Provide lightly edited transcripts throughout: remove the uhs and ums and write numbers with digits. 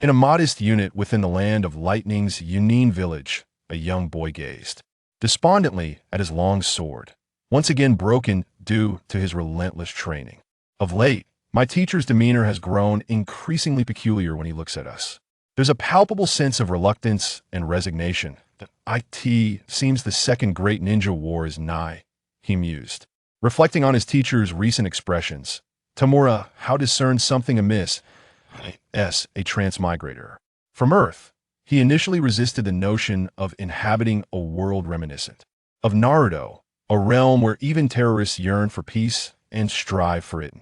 In a modest unit within the land of lightning's Jonin village, a young boy gazed despondently at his long sword, once again broken due to his relentless training. Of late, my teacher's demeanor has grown increasingly peculiar when he looks at us. There's a palpable sense of reluctance and resignation. That it seems the second great ninja war is nigh, he mused. Reflecting on his teacher's recent expressions, Tamura Hao discerned something amiss. A transmigrator. From Earth, he initially resisted the notion of inhabiting a world reminiscent of Naruto, a realm where even terrorists yearn for peace and strive for it.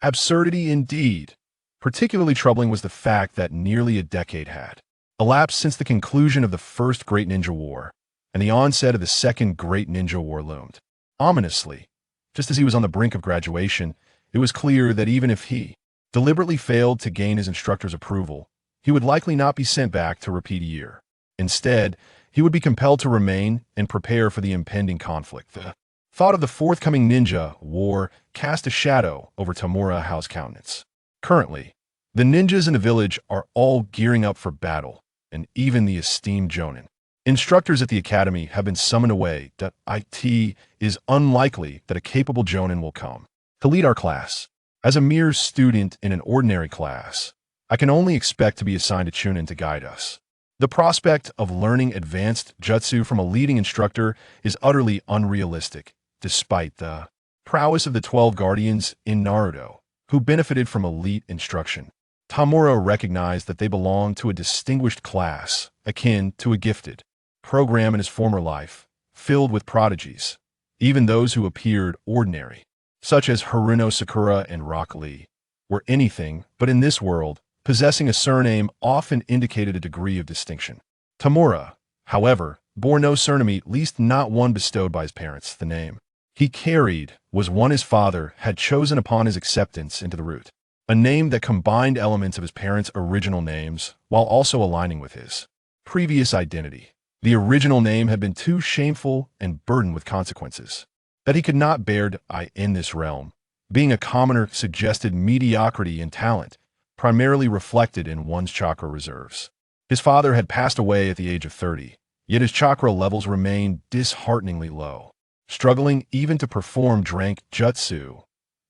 Absurdity indeed. Particularly troubling was the fact that nearly a decade had elapsed since the conclusion of the first Great Ninja War, and the onset of the second Great Ninja War loomed. Ominously, just as he was on the brink of graduation, it was clear that even if he deliberately failed to gain his instructor's approval, he would likely not be sent back to repeat a year. Instead, he would be compelled to remain and prepare for the impending conflict. The thought of the forthcoming ninja war cast a shadow over Tamura Hao's countenance. Currently, the ninjas in the village are all gearing up for battle, and even the esteemed jonin. Instructors at the academy have been summoned away. It is unlikely that a capable jonin will come to lead our class. As a mere student in an ordinary class, I can only expect to be assigned a chunin to guide us. The prospect of learning advanced jutsu from a leading instructor is utterly unrealistic, despite the prowess of the 12 guardians in Naruto, who benefited from elite instruction. Tamura recognized that they belonged to a distinguished class, akin to a gifted program in his former life, filled with prodigies, even those who appeared ordinary, such as Haruno Sakura and Rock Lee, were anything but in this world. Possessing a surname often indicated a degree of distinction. Tamura, however, bore no surname, least not one bestowed by his parents. The name he carried was one his father had chosen upon his acceptance into the root, a name that combined elements of his parents' original names while also aligning with his previous identity. The original name had been too shameful and burdened with consequences that he could not bear in this realm. Being a commoner suggested mediocrity in talent, primarily reflected in one's chakra reserves. His father had passed away at the age of 30, yet his chakra levels remained dishearteningly low, struggling even to perform drank jutsu.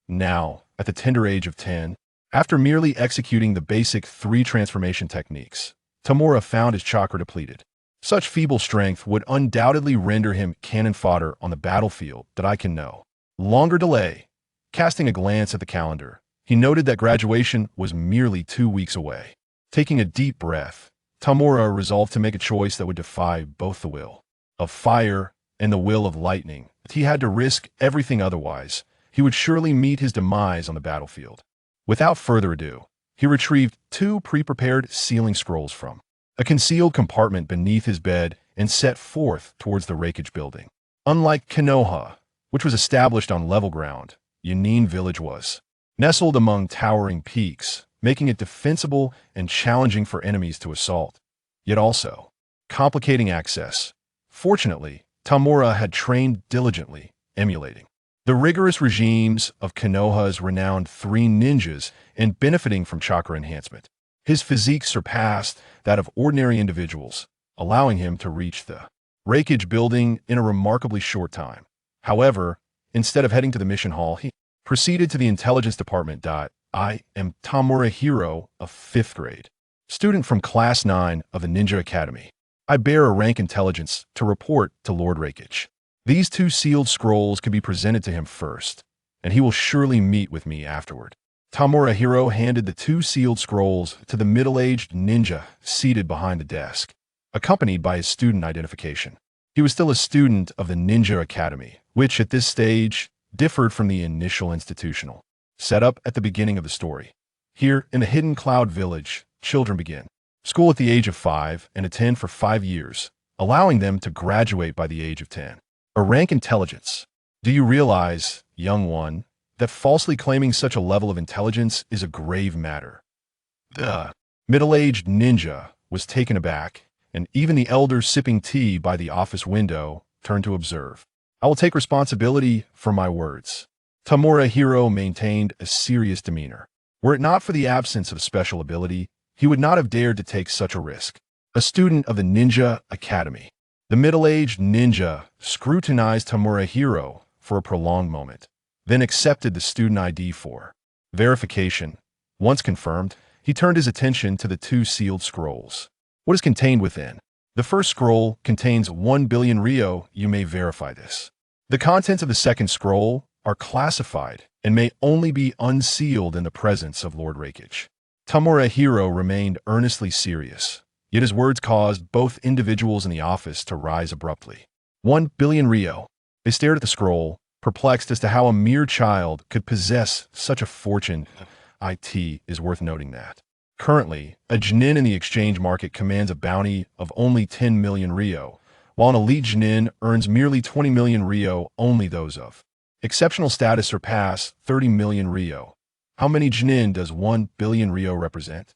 Now, at the tender age of 10, after merely executing the basic 3 transformation techniques, Tamura found his chakra depleted. Such feeble strength would undoubtedly render him cannon fodder on the battlefield that I can know longer delay. Casting a glance at the calendar, he noted that graduation was merely 2 weeks away. Taking a deep breath, Tamura resolved to make a choice that would defy both the will of fire and the will of lightning. If he had to risk everything otherwise, he would surely meet his demise on the battlefield. Without further ado, he retrieved 2 pre-prepared sealing scrolls from a concealed compartment beneath his bed and set forth towards the Raikage building. Unlike Konoha, which was established on level ground, Jonin village was nestled among towering peaks, making it defensible and challenging for enemies to assault, yet also complicating access. Fortunately, Tamura had trained diligently, emulating the rigorous regimes of Konoha's renowned 3 ninjas and benefiting from chakra enhancement. His physique surpassed that of ordinary individuals, allowing him to reach the Raikage building in a remarkably short time. However, instead of heading to the mission hall, he proceeded to the intelligence department. I am Tamura Hao, a 5th grade student from Class 9 of the Ninja Academy. I bear a rank intelligence to report to Lord Raikage. These 2 sealed scrolls can be presented to him first, and he will surely meet with me afterward. Tamura Hao handed the 2 sealed scrolls to the middle-aged ninja seated behind the desk, accompanied by his student identification. He was still a student of the Ninja Academy, which at this stage differed from the initial institutional setup at the beginning of the story. Here, in the Hidden Cloud Village, children begin school at the age of 5 and attend for 5 years, allowing them to graduate by the age of 10. A rank intelligence. Do you realize, young one, that falsely claiming such a level of intelligence is a grave matter? The middle-aged ninja was taken aback, and even the elders sipping tea by the office window turned to observe. I will take responsibility for my words. Tamura Hao maintained a serious demeanor. Were it not for the absence of special ability, he would not have dared to take such a risk. A student of the Ninja Academy. The middle-aged ninja scrutinized Tamura Hao for a prolonged moment, then accepted the student ID for verification. Once confirmed, he turned his attention to the two sealed scrolls. What is contained within? The first scroll contains 1 billion ryo. You may verify this. The contents of the second scroll are classified and may only be unsealed in the presence of Lord Raikage. Tamura Hao remained earnestly serious, yet his words caused both individuals in the office to rise abruptly. 1 billion ryo. They stared at the scroll, perplexed as to how a mere child could possess such a fortune. It is worth noting that currently, a jonin in the exchange market commands a bounty of only 10 million ryo, while an elite jonin earns merely 20 million ryo. Only those of exceptional status surpass 30 million ryo. How many jonin does 1 billion ryo represent?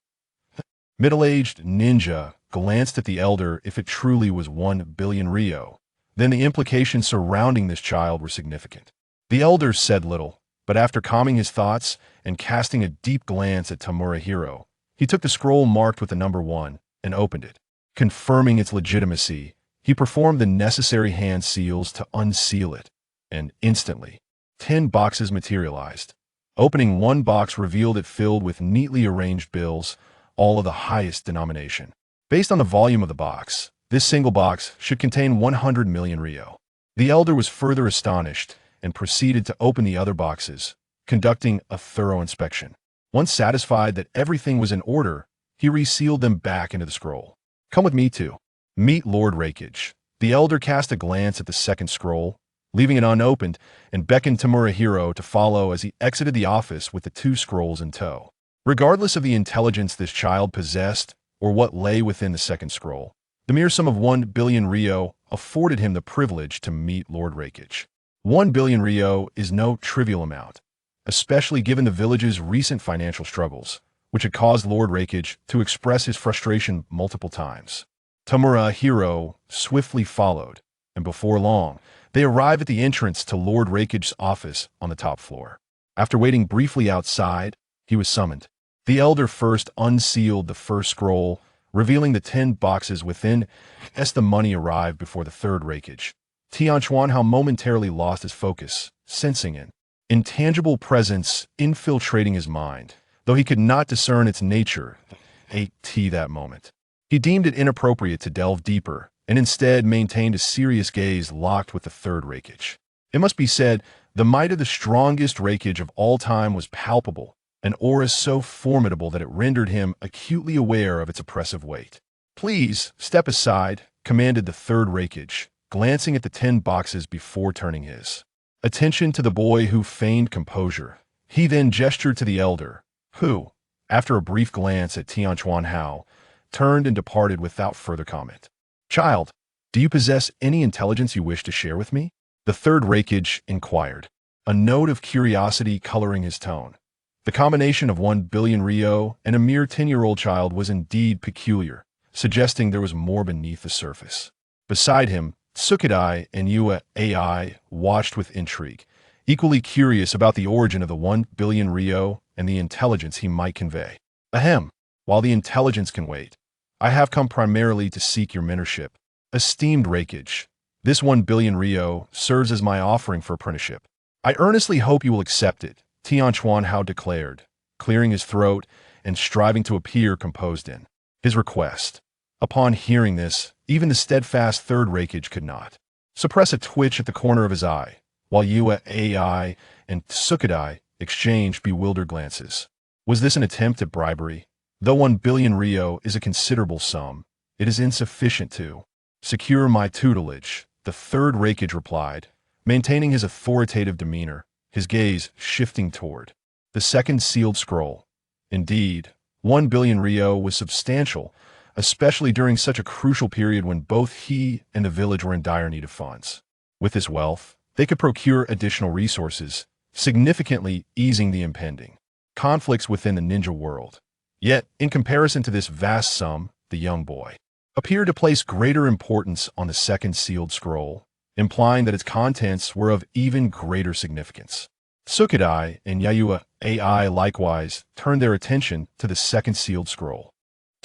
Middle-aged ninja glanced at the elder. If it truly was 1 billion ryo, then the implications surrounding this child were significant. The elder said little, but after calming his thoughts and casting a deep glance at Tamura Hao, he took the scroll marked with the number 1 and opened it. Confirming its legitimacy, he performed the necessary hand seals to unseal it, and instantly, 10 boxes materialized. Opening one box revealed it filled with neatly arranged bills, all of the highest denomination. Based on the volume of the box, this single box should contain 100 million ryo. The elder was further astonished and proceeded to open the other boxes, conducting a thorough inspection. Once satisfied that everything was in order, he resealed them back into the scroll. Come with me to meet Lord Raikage. The elder cast a glance at the second scroll, leaving it unopened, and beckoned Tamura Hao to follow as he exited the office with the two scrolls in tow. Regardless of the intelligence this child possessed or what lay within the second scroll, the mere sum of 1 billion ryo afforded him the privilege to meet Lord Raikage. 1 billion ryo is no trivial amount, especially given the village's recent financial struggles, which had caused Lord Raikage to express his frustration multiple times. Tamura Hao swiftly followed, and before long, they arrived at the entrance to Lord Raikage's office on the top floor. After waiting briefly outside, he was summoned. The elder first unsealed the first scroll, revealing the 10 boxes within. As the money arrived before the third Raikage, Tianchuan Hao momentarily lost his focus, sensing an intangible presence infiltrating his mind, though he could not discern its nature at that moment. He deemed it inappropriate to delve deeper, and instead maintained a serious gaze locked with the third Raikage. It must be said, the might of the strongest Raikage of all time was palpable, an aura so formidable that it rendered him acutely aware of its oppressive weight. Please, step aside, commanded the third Raikage, glancing at the 10 boxes before turning his attention to the boy who feigned composure. He then gestured to the elder, who, after a brief glance at Tianchuan Hao, turned and departed without further comment. Child, do you possess any intelligence you wish to share with me? The third Raikage inquired, a note of curiosity coloring his tone. The combination of 1 billion ryo and a mere 10-year-old child was indeed peculiar, suggesting there was more beneath the surface. Beside him, Fukai and AI watched with intrigue, equally curious about the origin of the 1 billion ryo and the intelligence he might convey. Ahem, while the intelligence can wait, I have come primarily to seek your mentorship. Esteemed Raikage, this 1 billion ryo serves as my offering for apprenticeship. I earnestly hope you will accept it, Tianchuan Hao declared, clearing his throat and striving to appear composed in his request. Upon hearing this, even the steadfast third Raikage could not suppress a twitch at the corner of his eye, while AI and Fukai exchanged bewildered glances. Was this an attempt at bribery? Though 1 billion ryo is a considerable sum, it is insufficient to secure my tutelage, the third Raikage replied, maintaining his authoritative demeanor, his gaze shifting toward the second sealed scroll. Indeed, 1 billion ryo was substantial, especially during such a crucial period when both he and the village were in dire need of funds. With this wealth, they could procure additional resources, significantly easing the impending conflicts within the ninja world. Yet, in comparison to this vast sum, the young boy appeared to place greater importance on the second sealed scroll, implying that its contents were of even greater significance. Fukai and AI likewise turned their attention to the second sealed scroll.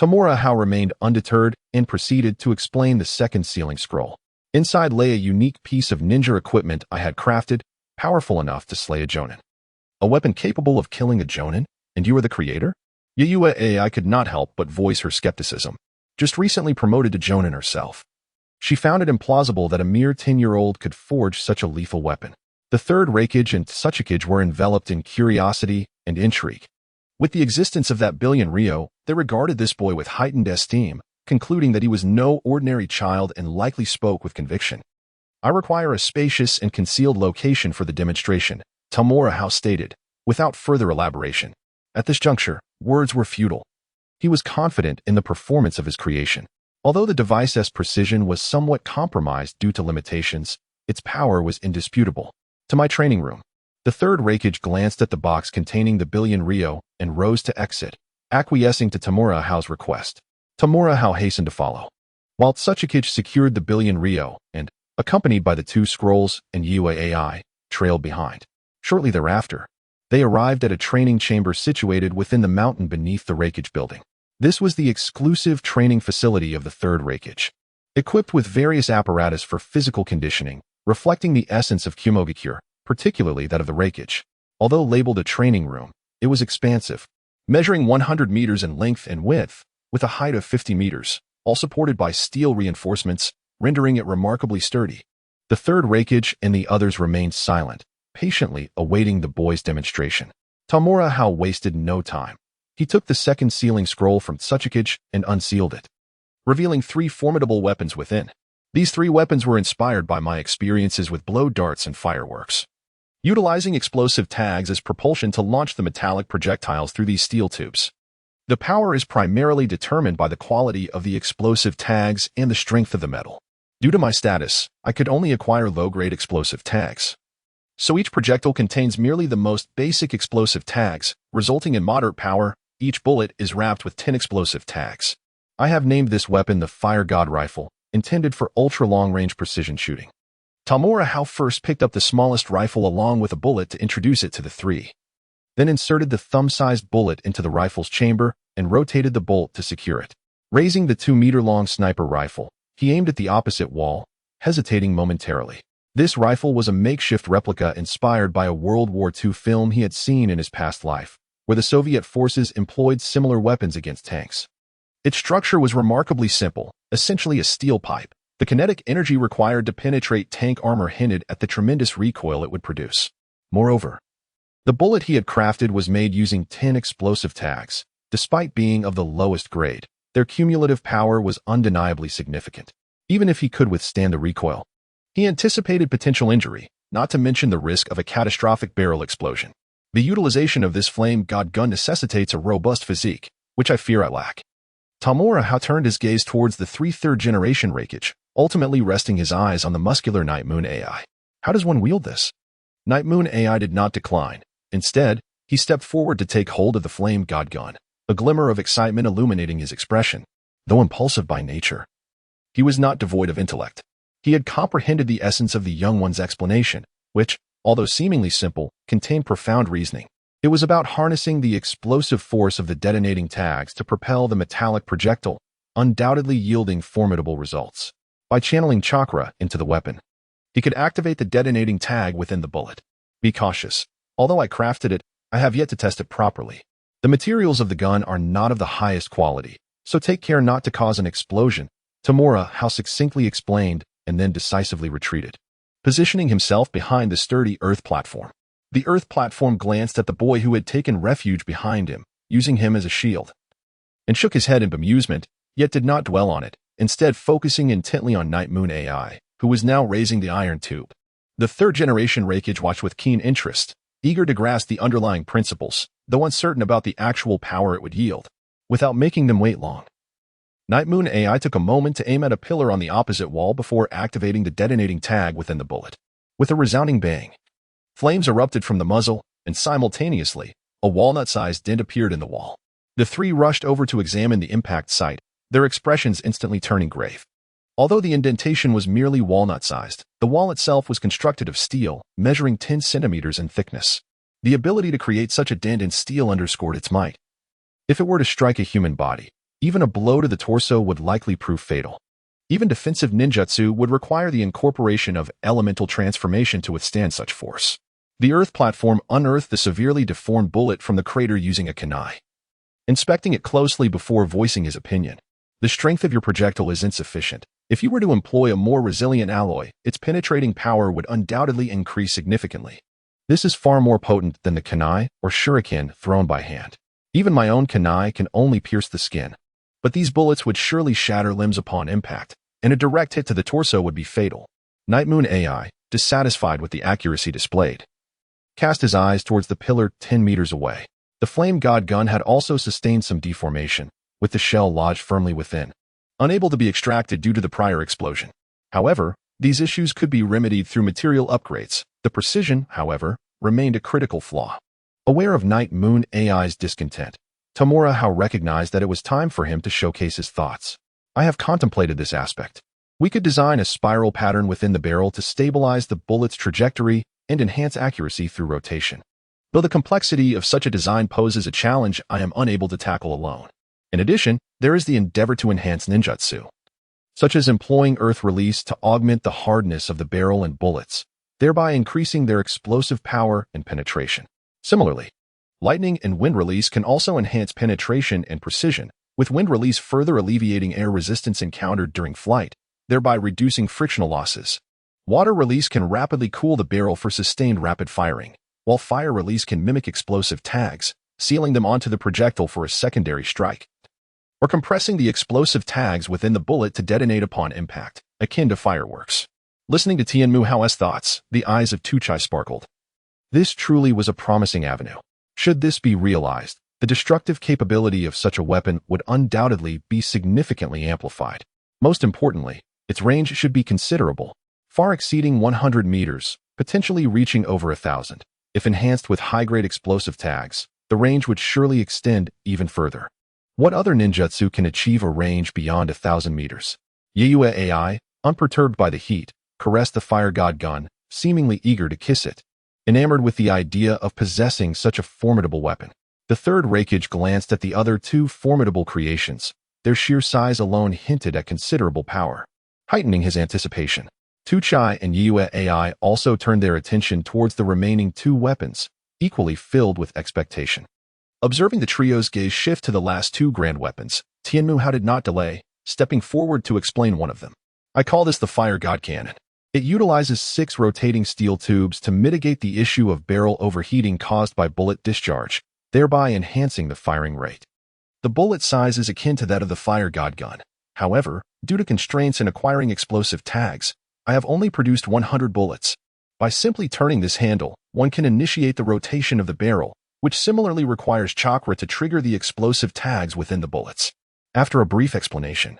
Tamura Hao remained undeterred and proceeded to explain the second sealing scroll. Inside lay a unique piece of ninja equipment I had crafted, powerful enough to slay a jonin. A weapon capable of killing a jonin? And you are the creator? Yayue AI could not help but voice her skepticism. Just recently promoted to jonin herself. She found it implausible that a mere 10-year-old could forge such a lethal weapon. The third Raikage and Tsuchikage were enveloped in curiosity and intrigue. With the existence of that billion Ryo, they regarded this boy with heightened esteem, concluding that he was no ordinary child and likely spoke with conviction. I require a spacious and concealed location for the demonstration, Tamura Hao stated, without further elaboration. At this juncture, words were futile. He was confident in the performance of his creation. Although the device's precision was somewhat compromised due to limitations, its power was indisputable. To my training room. The third Raikage glanced at the box containing the billion Ryo and rose to exit, acquiescing to Tamura Hao's request. Tamura Hao hastened to follow. While Tsuchikage secured the billion Ryo and, accompanied by the two scrolls and Yue AI, trailed behind. Shortly thereafter, they arrived at a training chamber situated within the mountain beneath the Raikage building. This was the exclusive training facility of the third Raikage, equipped with various apparatus for physical conditioning, reflecting the essence of Kumogakure, particularly that of the Raikage. Although labeled a training room, it was expansive, measuring 100 meters in length and width, with a height of 50 meters, all supported by steel reinforcements, rendering it remarkably sturdy. The third Raikage and the others remained silent, patiently awaiting the boy's demonstration. Tamura Hao wasted no time. He took the second sealing scroll from Tsuchikage and unsealed it, revealing 3 formidable weapons within. These 3 weapons were inspired by my experiences with blow darts and fireworks. Utilizing explosive tags as propulsion to launch the metallic projectiles through these steel tubes. The power is primarily determined by the quality of the explosive tags and the strength of the metal. Due to my status, I could only acquire low-grade explosive tags. So each projectile contains merely the most basic explosive tags, resulting in moderate power. Each bullet is wrapped with 10 explosive tags. I have named this weapon the Fire God Rifle, intended for ultra-long-range precision shooting. Tamura Hao first picked up the smallest rifle along with a bullet to introduce it to the 3. Then inserted the thumb-sized bullet into the rifle's chamber and rotated the bolt to secure it. Raising the 2-meter-long sniper rifle, he aimed at the opposite wall, hesitating momentarily. This rifle was a makeshift replica inspired by a World War II film he had seen in his past life, where the Soviet forces employed similar weapons against tanks. Its structure was remarkably simple, essentially a steel pipe. The kinetic energy required to penetrate tank armor hinted at the tremendous recoil it would produce. Moreover, the bullet he had crafted was made using 10 explosive tags. Despite being of the lowest grade, their cumulative power was undeniably significant, even if he could withstand the recoil. He anticipated potential injury, not to mention the risk of a catastrophic barrel explosion. The utilization of this flame god gun necessitates a robust physique, which I fear I lack. Tamura Hao turned his gaze towards the 3 third-generation Raikage, ultimately resting his eyes on the muscular Night Moon AI. How does one wield this? Night Moon AI did not decline. Instead, he stepped forward to take hold of the flame god gun, a glimmer of excitement illuminating his expression. Though impulsive by nature, he was not devoid of intellect. He had comprehended the essence of the young one's explanation, which, although seemingly simple, contained profound reasoning. It was about harnessing the explosive force of the detonating tags to propel the metallic projectile, undoubtedly yielding formidable results. By channeling chakra into the weapon, he could activate the detonating tag within the bullet. Be cautious. Although I crafted it, I have yet to test it properly. The materials of the gun are not of the highest quality, so take care not to cause an explosion, Tamura Hao succinctly explained, and then decisively retreated, positioning himself behind the sturdy earth platform. The earth platform glanced at the boy who had taken refuge behind him, using him as a shield, and shook his head in bemusement, yet did not dwell on it, instead focusing intently on Night Moon AI, who was now raising the iron tube. The third-generation Raikage watched with keen interest, eager to grasp the underlying principles, though uncertain about the actual power it would yield, without making them wait long. Night Moon AI took a moment to aim at a pillar on the opposite wall before activating the detonating tag within the bullet. With a resounding bang, flames erupted from the muzzle, and simultaneously, a walnut-sized dent appeared in the wall. The 3 rushed over to examine the impact site, their expressions instantly turning grave. Although the indentation was merely walnut-sized, the wall itself was constructed of steel, measuring 10 centimeters in thickness. The ability to create such a dent in steel underscored its might. If it were to strike a human body, Even a blow to the torso would likely prove fatal. Even defensive ninjutsu would require the incorporation of elemental transformation to withstand such force. The Earth platform unearthed the severely deformed bullet from the crater using a kekkei. Inspecting it closely before voicing his opinion. The strength of your projectile is insufficient. If you were to employ a more resilient alloy, its penetrating power would undoubtedly increase significantly. This is far more potent than the kekkei or shuriken thrown by hand. Even my own kekkei can only pierce the skin. But these bullets would surely shatter limbs upon impact, and a direct hit to the torso would be fatal. Night Moon AI, dissatisfied with the accuracy displayed, cast his eyes towards the pillar 10 meters away. The flame god gun had also sustained some deformation, with the shell lodged firmly within, unable to be extracted due to the prior explosion. However, these issues could be remedied through material upgrades. The precision, however, remained a critical flaw. Aware of Night Moon AI's discontent, Tamura Hao recognized that it was time for him to showcase his thoughts. I have contemplated this aspect. We could design a spiral pattern within the barrel to stabilize the bullet's trajectory and enhance accuracy through rotation. Though the complexity of such a design poses a challenge I am unable to tackle alone. In addition, there is the endeavor to enhance ninjutsu, such as employing earth release to augment the hardness of the barrel and bullets, thereby increasing their explosive power and penetration. Similarly, lightning and wind release can also enhance penetration and precision, with wind release further alleviating air resistance encountered during flight, thereby reducing frictional losses. Water release can rapidly cool the barrel for sustained rapid firing, while fire release can mimic explosive tags, sealing them onto the projectile for a secondary strike, or compressing the explosive tags within the bullet to detonate upon impact, akin to fireworks. Listening to Tianmu Hao's thoughts, the eyes of Fukai sparkled. This truly was a promising avenue. Should this be realized, the destructive capability of such a weapon would undoubtedly be significantly amplified. Most importantly, its range should be considerable, far exceeding 100 meters, potentially reaching over 1,000. If enhanced with high-grade explosive tags, the range would surely extend even further. What other ninjutsu can achieve a range beyond 1,000 meters? Yue AI, unperturbed by the heat, caressed the fire god gun, seemingly eager to kiss it, enamored with the idea of possessing such a formidable weapon. The third Raikage glanced at the other two formidable creations. Their sheer size alone hinted at considerable power, heightening his anticipation. Fukai and Yue AI also turned their attention towards the remaining two weapons, equally filled with expectation. Observing the trio's gaze shift to the last two grand weapons, Tianmu Hao did not delay, stepping forward to explain one of them. I call this the Fire God Cannon. It utilizes 6 rotating steel tubes to mitigate the issue of barrel overheating caused by bullet discharge, thereby enhancing the firing rate. The bullet size is akin to that of the Fire God gun. However, due to constraints in acquiring explosive tags, I have only produced 100 bullets. By simply turning this handle, one can initiate the rotation of the barrel, which similarly requires chakra to trigger the explosive tags within the bullets. After a brief explanation,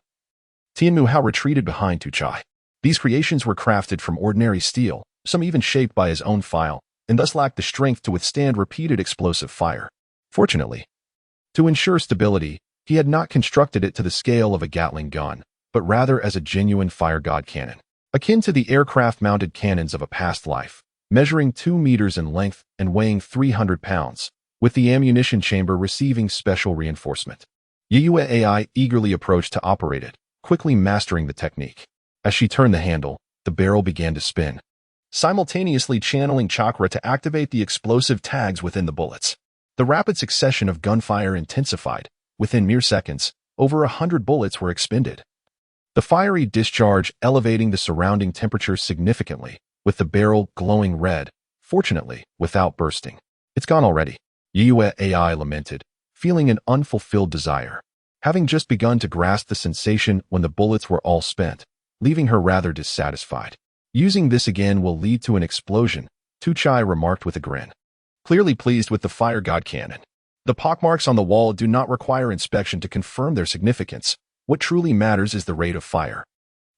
Tianmu Hao retreated behind Fukai. These creations were crafted from ordinary steel, some even shaped by his own file, and thus lacked the strength to withstand repeated explosive fire. Fortunately, to ensure stability, he had not constructed it to the scale of a Gatling gun, but rather as a genuine fire god cannon, akin to the aircraft-mounted cannons of a past life, measuring 2 meters in length and weighing 300 pounds, with the ammunition chamber receiving special reinforcement. Yue AI eagerly approached to operate it, quickly mastering the technique. As she turned the handle, the barrel began to spin, simultaneously channeling chakra to activate the explosive tags within the bullets. The rapid succession of gunfire intensified. Within mere seconds, over 100 bullets were expended, the fiery discharge elevating the surrounding temperature significantly, with the barrel glowing red, fortunately, without bursting. It's gone already, Yue AI lamented, feeling an unfulfilled desire, having just begun to grasp the sensation when the bullets were all spent, leaving her rather dissatisfied. Using this again will lead to an explosion, Fukai remarked with a grin, clearly pleased with the fire god cannon. The pockmarks on the wall do not require inspection to confirm their significance. What truly matters is the rate of fire.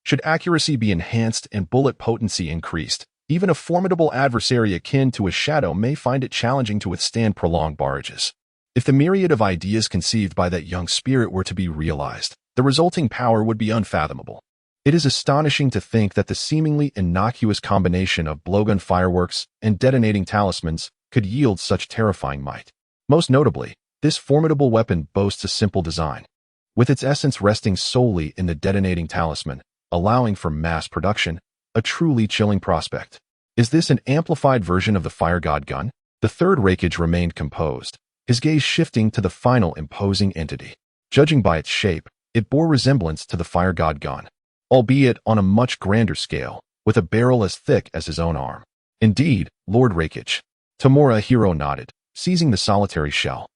Should accuracy be enhanced and bullet potency increased, even a formidable adversary akin to a shadow may find it challenging to withstand prolonged barrages. If the myriad of ideas conceived by that young spirit were to be realized, the resulting power would be unfathomable. It is astonishing to think that the seemingly innocuous combination of blowgun fireworks and detonating talismans could yield such terrifying might. Most notably, this formidable weapon boasts a simple design. with its essence resting solely in the detonating talisman, allowing for mass production, a truly chilling prospect. Is this an amplified version of the Fire God gun? The third Raikage remained composed, his gaze shifting to the final imposing entity. Judging by its shape, it bore resemblance to the Fire God gun, albeit on a much grander scale, with a barrel as thick as his own arm. Indeed, Lord Raikage. Tamura Hao nodded, seizing the solitary shell.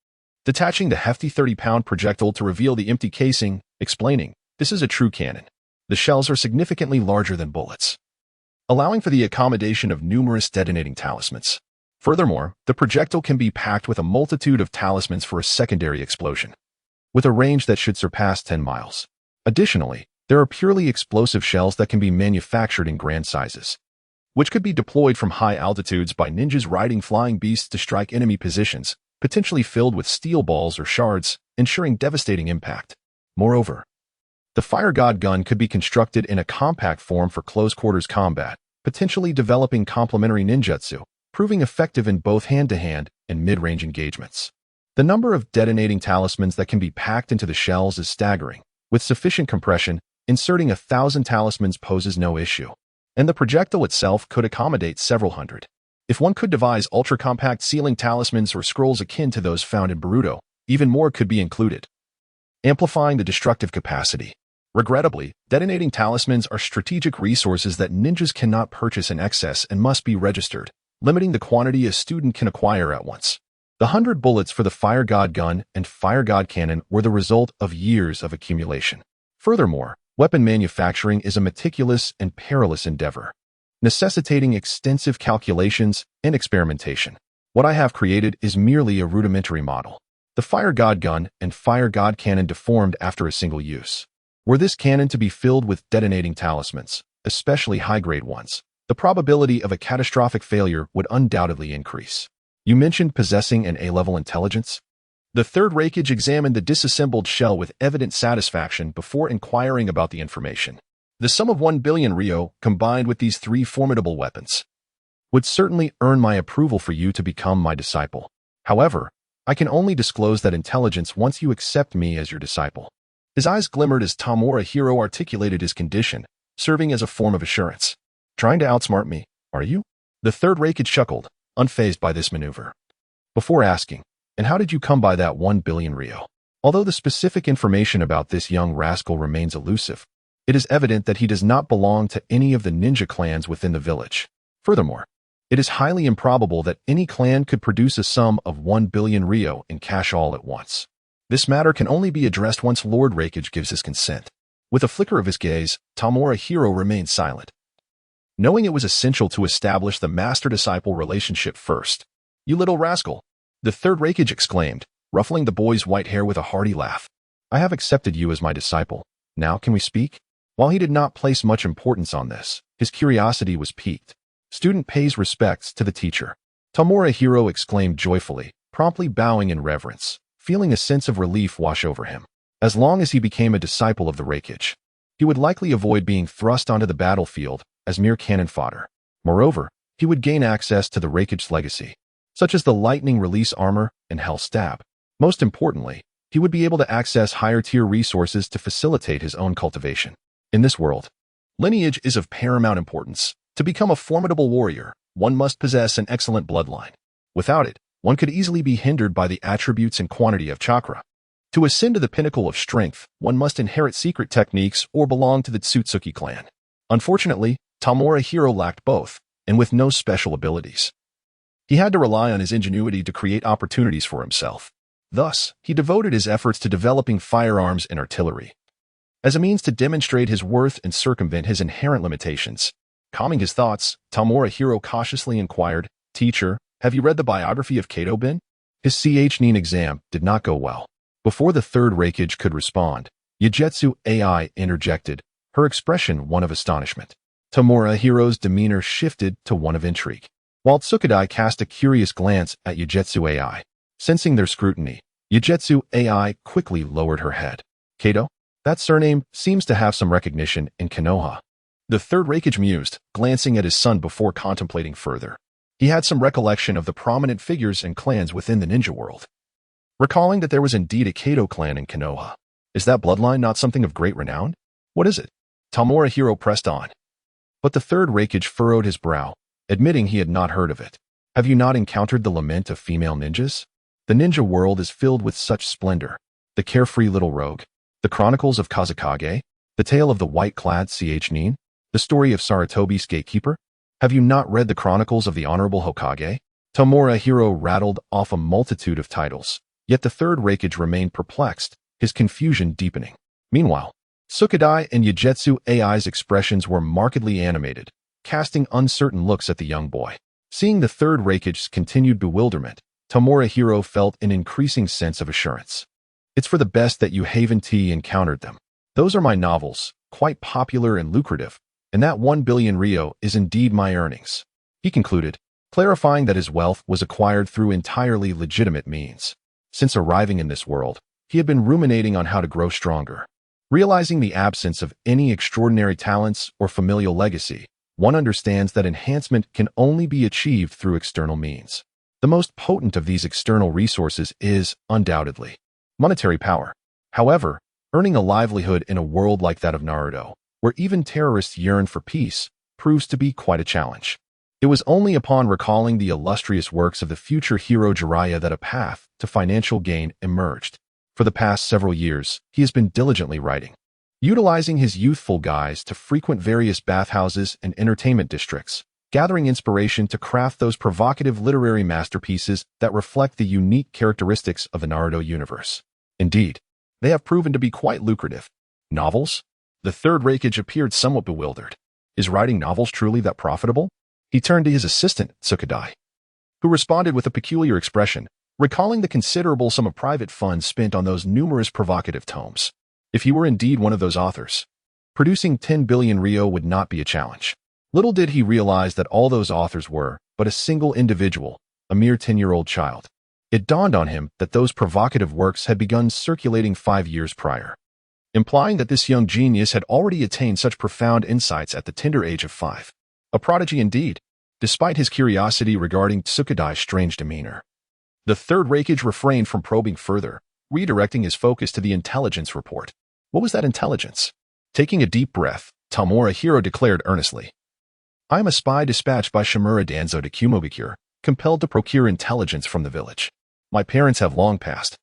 Detaching the hefty 30-pound projectile to reveal the empty casing, explaining, "This is a true cannon. The shells are significantly larger than bullets, allowing for the accommodation of numerous detonating talismans. Furthermore, the projectile can be packed with a multitude of talismans for a secondary explosion, with a range that should surpass 10 miles. Additionally, there are purely explosive shells that can be manufactured in grand sizes, which could be deployed from high altitudes by ninjas riding flying beasts to strike enemy positions, potentially filled with steel balls or shards, ensuring devastating impact. Moreover, the Fire God gun could be constructed in a compact form for close-quarters combat, potentially developing complementary ninjutsu, proving effective in both hand-to-hand and mid-range engagements. The number of detonating talismans that can be packed into the shells is staggering. With sufficient compression, inserting 1,000 talismans poses no issue, and the projectile itself could accommodate several hundred. If one could devise ultra-compact sealing talismans or scrolls akin to those found in Naruto, even more could be included, amplifying the destructive capacity. Regrettably, detonating talismans are strategic resources that ninjas cannot purchase in excess and must be registered, limiting the quantity a student can acquire at once. The 100 bullets for the Fire God gun and Fire God cannon were the result of years of accumulation. Furthermore, weapon manufacturing is a meticulous and perilous endeavor, necessitating extensive calculations and experimentation. What I have created is merely a rudimentary model. The Fire God gun and Fire God cannon deformed after a single use. Were this cannon to be filled with detonating talismans, especially high-grade ones, the probability of a catastrophic failure would undoubtedly increase. You mentioned possessing an A-level intelligence? The third Raikage examined the disassembled shell with evident satisfaction before inquiring about the information. The sum of 1 billion ryo, combined with these 3 formidable weapons, would certainly earn my approval for you to become my disciple. However, I can only disclose that intelligence once you accept me as your disciple. His eyes glimmered as Tamura Hao articulated his condition, serving as a form of assurance. Trying to outsmart me, are you? The third Raikage chuckled, unfazed by this maneuver. Before asking, and how did you come by that 1 billion ryo? Although the specific information about this young rascal remains elusive, it is evident that he does not belong to any of the ninja clans within the village. Furthermore, it is highly improbable that any clan could produce a sum of 1 billion ryo in cash all at once. This matter can only be addressed once Lord Raikage gives his consent. With a flicker of his gaze, Tamura Hao remained silent, knowing it was essential to establish the master-disciple relationship first. You little rascal! The third Raikage exclaimed, ruffling the boy's white hair with a hearty laugh. I have accepted you as my disciple. Now can we speak? While he did not place much importance on this, his curiosity was piqued. Student pays respects to the teacher. Tamura Hao exclaimed joyfully, promptly bowing in reverence, feeling a sense of relief wash over him. As long as he became a disciple of the Raikage, he would likely avoid being thrust onto the battlefield as mere cannon fodder. Moreover, he would gain access to the Raikage's legacy, such as the lightning release armor and hell stab. Most importantly, he would be able to access higher-tier resources to facilitate his own cultivation. In this world, lineage is of paramount importance. To become a formidable warrior, one must possess an excellent bloodline. Without it, one could easily be hindered by the attributes and quantity of chakra. To ascend to the pinnacle of strength, one must inherit secret techniques or belong to the Tsutsuki clan. Unfortunately, Tamura Hao lacked both, and with no special abilities. He had to rely on his ingenuity to create opportunities for himself. Thus, he devoted his efforts to developing firearms and artillery, as a means to demonstrate his worth and circumvent his inherent limitations. Calming his thoughts, Tamura Hao cautiously inquired, Teacher, have you read the biography of Kato-bin? His CHNIN exam did not go well. Before the third Raikage could respond, Yagetsu AI interjected, her expression one of astonishment. Tamura Hao's demeanor shifted to one of intrigue, while Tsukadai cast a curious glance at Yagetsu AI. Sensing their scrutiny, Yagetsu AI quickly lowered her head. Kato? That surname seems to have some recognition in Konoha. The third Raikage mused, glancing at his son before contemplating further. He had some recollection of the prominent figures and clans within the ninja world, recalling that there was indeed a Kato clan in Konoha. Is that bloodline not something of great renown? What is it? Tamura Hao pressed on. But the third Raikage furrowed his brow, admitting he had not heard of it. Have you not encountered the lament of female ninjas? The ninja world is filled with such splendor. The carefree little rogue, the chronicles of Kazakage, the tale of the white-clad Nin, the story of Saratobi's gatekeeper. Have you not read the chronicles of the Honorable Hokage? Tamura Hao rattled off a multitude of titles, yet the third Raikage remained perplexed, his confusion deepening. Meanwhile, Sukadai and Yagetsu AI's expressions were markedly animated, casting uncertain looks at the young boy. Seeing the third Raikage's continued bewilderment, Tamura Hao felt an increasing sense of assurance. It's for the best that you haven't encountered them. Those are my novels, quite popular and lucrative, and that 1 billion ryo is indeed my earnings, he concluded, clarifying that his wealth was acquired through entirely legitimate means. Since arriving in this world, he had been ruminating on how to grow stronger. Realizing the absence of any extraordinary talents or familial legacy, one understands that enhancement can only be achieved through external means. The most potent of these external resources is, undoubtedly, monetary power. However, earning a livelihood in a world like that of Naruto, where even terrorists yearn for peace, proves to be quite a challenge. It was only upon recalling the illustrious works of the future hero Jiraiya that a path to financial gain emerged. For the past several years, he has been diligently writing, utilizing his youthful guise to frequent various bathhouses and entertainment districts, gathering inspiration to craft those provocative literary masterpieces that reflect the unique characteristics of the Naruto universe. Indeed, they have proven to be quite lucrative. Novels? The third Raikage appeared somewhat bewildered. Is writing novels truly that profitable? He turned to his assistant, Tsukadai, who responded with a peculiar expression, recalling the considerable sum of private funds spent on those numerous provocative tomes. If he were indeed one of those authors, producing 10 billion ryo would not be a challenge. Little did he realize that all those authors were but a single individual, a mere 10-year-old child. It dawned on him that those provocative works had begun circulating 5 years prior, implying that this young genius had already attained such profound insights at the tender age of 5. A prodigy indeed, despite his curiosity regarding Tsukadai's strange demeanor. The third Raikage refrained from probing further, redirecting his focus to the intelligence report. What was that intelligence? Taking a deep breath, Tamura Hao declared earnestly. I am a spy dispatched by Shimura Danzo to Kumogakure, compelled to procure intelligence from the village. My parents have long passed,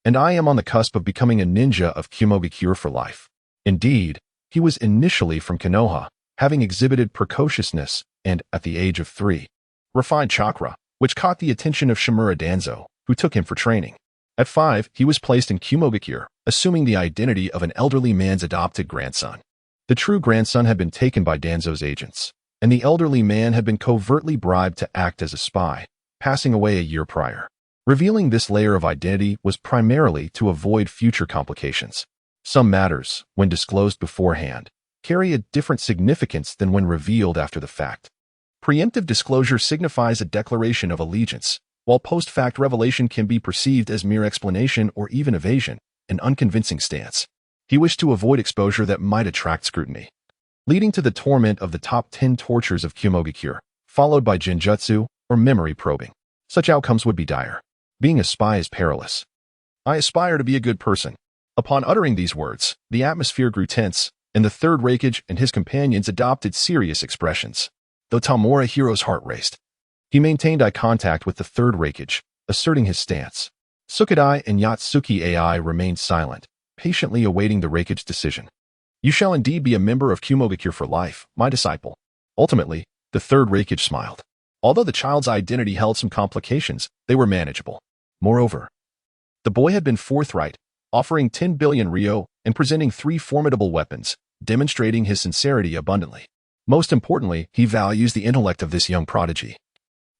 and I am on the cusp of becoming a ninja of Kumogakure for life. Indeed, he was initially from Konoha, having exhibited precociousness and, at the age of 3, refined chakra, which caught the attention of Shimura Danzo, who took him for training. At 5, he was placed in Kumogakure, assuming the identity of an elderly man's adopted grandson. The true grandson had been taken by Danzo's agents, and the elderly man had been covertly bribed to act as a spy, passing away a year prior. Revealing this layer of identity was primarily to avoid future complications. Some matters, when disclosed beforehand, carry a different significance than when revealed after the fact. Preemptive disclosure signifies a declaration of allegiance, while post-fact revelation can be perceived as mere explanation or even evasion, an unconvincing stance. He wished to avoid exposure that might attract scrutiny, leading to the torment of the top 10 tortures of Kumogakure, followed by genjutsu or memory probing. Such outcomes would be dire. Being a spy is perilous. I aspire to be a good person. Upon uttering these words, the atmosphere grew tense, and the third Raikage and his companions adopted serious expressions. Though Tamura Hao's heart raced, he maintained eye contact with the third Raikage, asserting his stance. Sukadai and Yatsuki AI remained silent, patiently awaiting the Raikage's decision. You shall indeed be a member of Kumogakure for life, my disciple. Ultimately, the third Raikage smiled. Although the child's identity held some complications, they were manageable. Moreover, the boy had been forthright, offering 10 billion ryo and presenting 3 formidable weapons, demonstrating his sincerity abundantly. Most importantly, he values the intellect of this young prodigy,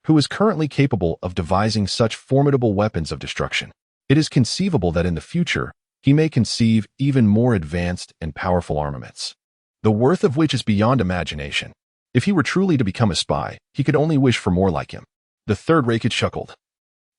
who is currently capable of devising such formidable weapons of destruction. It is conceivable that in the future, he may conceive even more advanced and powerful armaments, the worth of which is beyond imagination. If he were truly to become a spy, he could only wish for more like him. The third Raikage chuckled,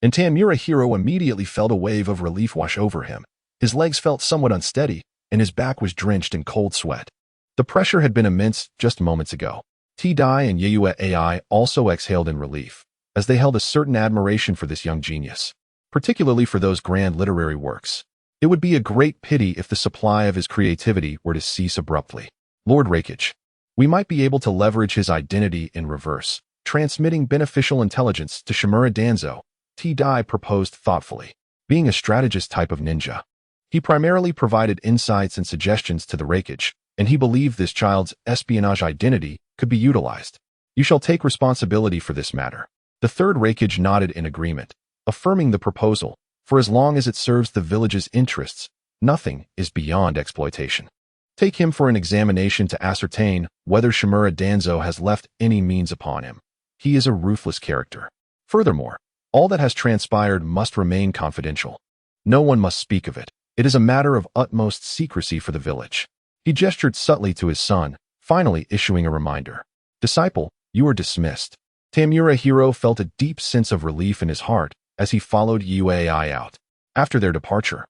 and Tamura Hao immediately felt a wave of relief wash over him. His legs felt somewhat unsteady, and his back was drenched in cold sweat. The pressure had been immense just moments ago. T-Dai and Yayue AI also exhaled in relief, as they held a certain admiration for this young genius, particularly for those grand literary works. It would be a great pity if the supply of his creativity were to cease abruptly. Lord Raikage. We might be able to leverage his identity in reverse, transmitting beneficial intelligence to Shimura Danzo, T-Dai proposed thoughtfully. Being a strategist type of ninja, he primarily provided insights and suggestions to the Raikage, and he believed this child's espionage identity could be utilized. You shall take responsibility for this matter. The third Raikage nodded in agreement, affirming the proposal. For as long as it serves the village's interests, nothing is beyond exploitation. Take him for an examination to ascertain whether Shimura Danzo has left any means upon him. He is a ruthless character. Furthermore, all that has transpired must remain confidential. No one must speak of it. It is a matter of utmost secrecy for the village. He gestured subtly to his son, finally issuing a reminder. Disciple, you are dismissed. Tamura Hao felt a deep sense of relief in his heart as he followed Uai out. After their departure,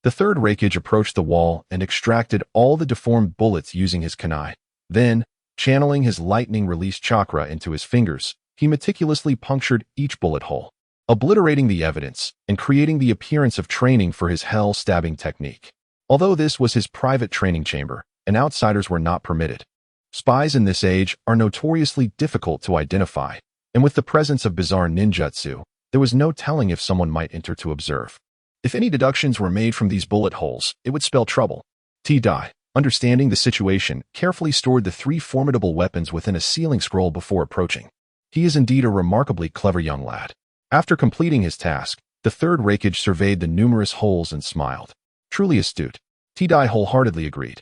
the third Raikage approached the wall and extracted all the deformed bullets using his kunai. Then, channeling his lightning-release chakra into his fingers, he meticulously punctured each bullet hole, obliterating the evidence and creating the appearance of training for his hell-stabbing technique. Although this was his private training chamber, and outsiders were not permitted, spies in this age are notoriously difficult to identify, and with the presence of bizarre ninjutsu, there was no telling if someone might enter to observe. If any deductions were made from these bullet holes, it would spell trouble. T-Dai, understanding the situation, carefully stored the 3 formidable weapons within a sealing scroll before approaching. He is indeed a remarkably clever young lad. After completing his task, the third Raikage surveyed the numerous holes and smiled. Truly astute. T-Dai wholeheartedly agreed.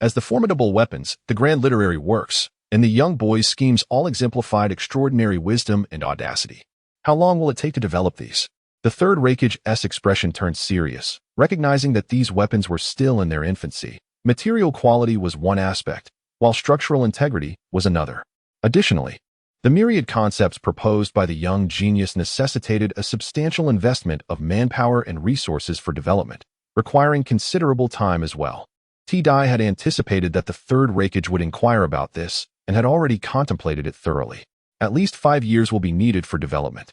As the formidable weapons, the grand literary works, and the young boy's schemes all exemplified extraordinary wisdom and audacity. How long will it take to develop these? The third Raikage's expression turned serious, recognizing that these weapons were still in their infancy. Material quality was one aspect, while structural integrity was another. Additionally, the myriad concepts proposed by the young genius necessitated a substantial investment of manpower and resources for development, requiring considerable time as well. T-Dai had anticipated that the third Raikage would inquire about this and had already contemplated it thoroughly. At least 5 years will be needed for development.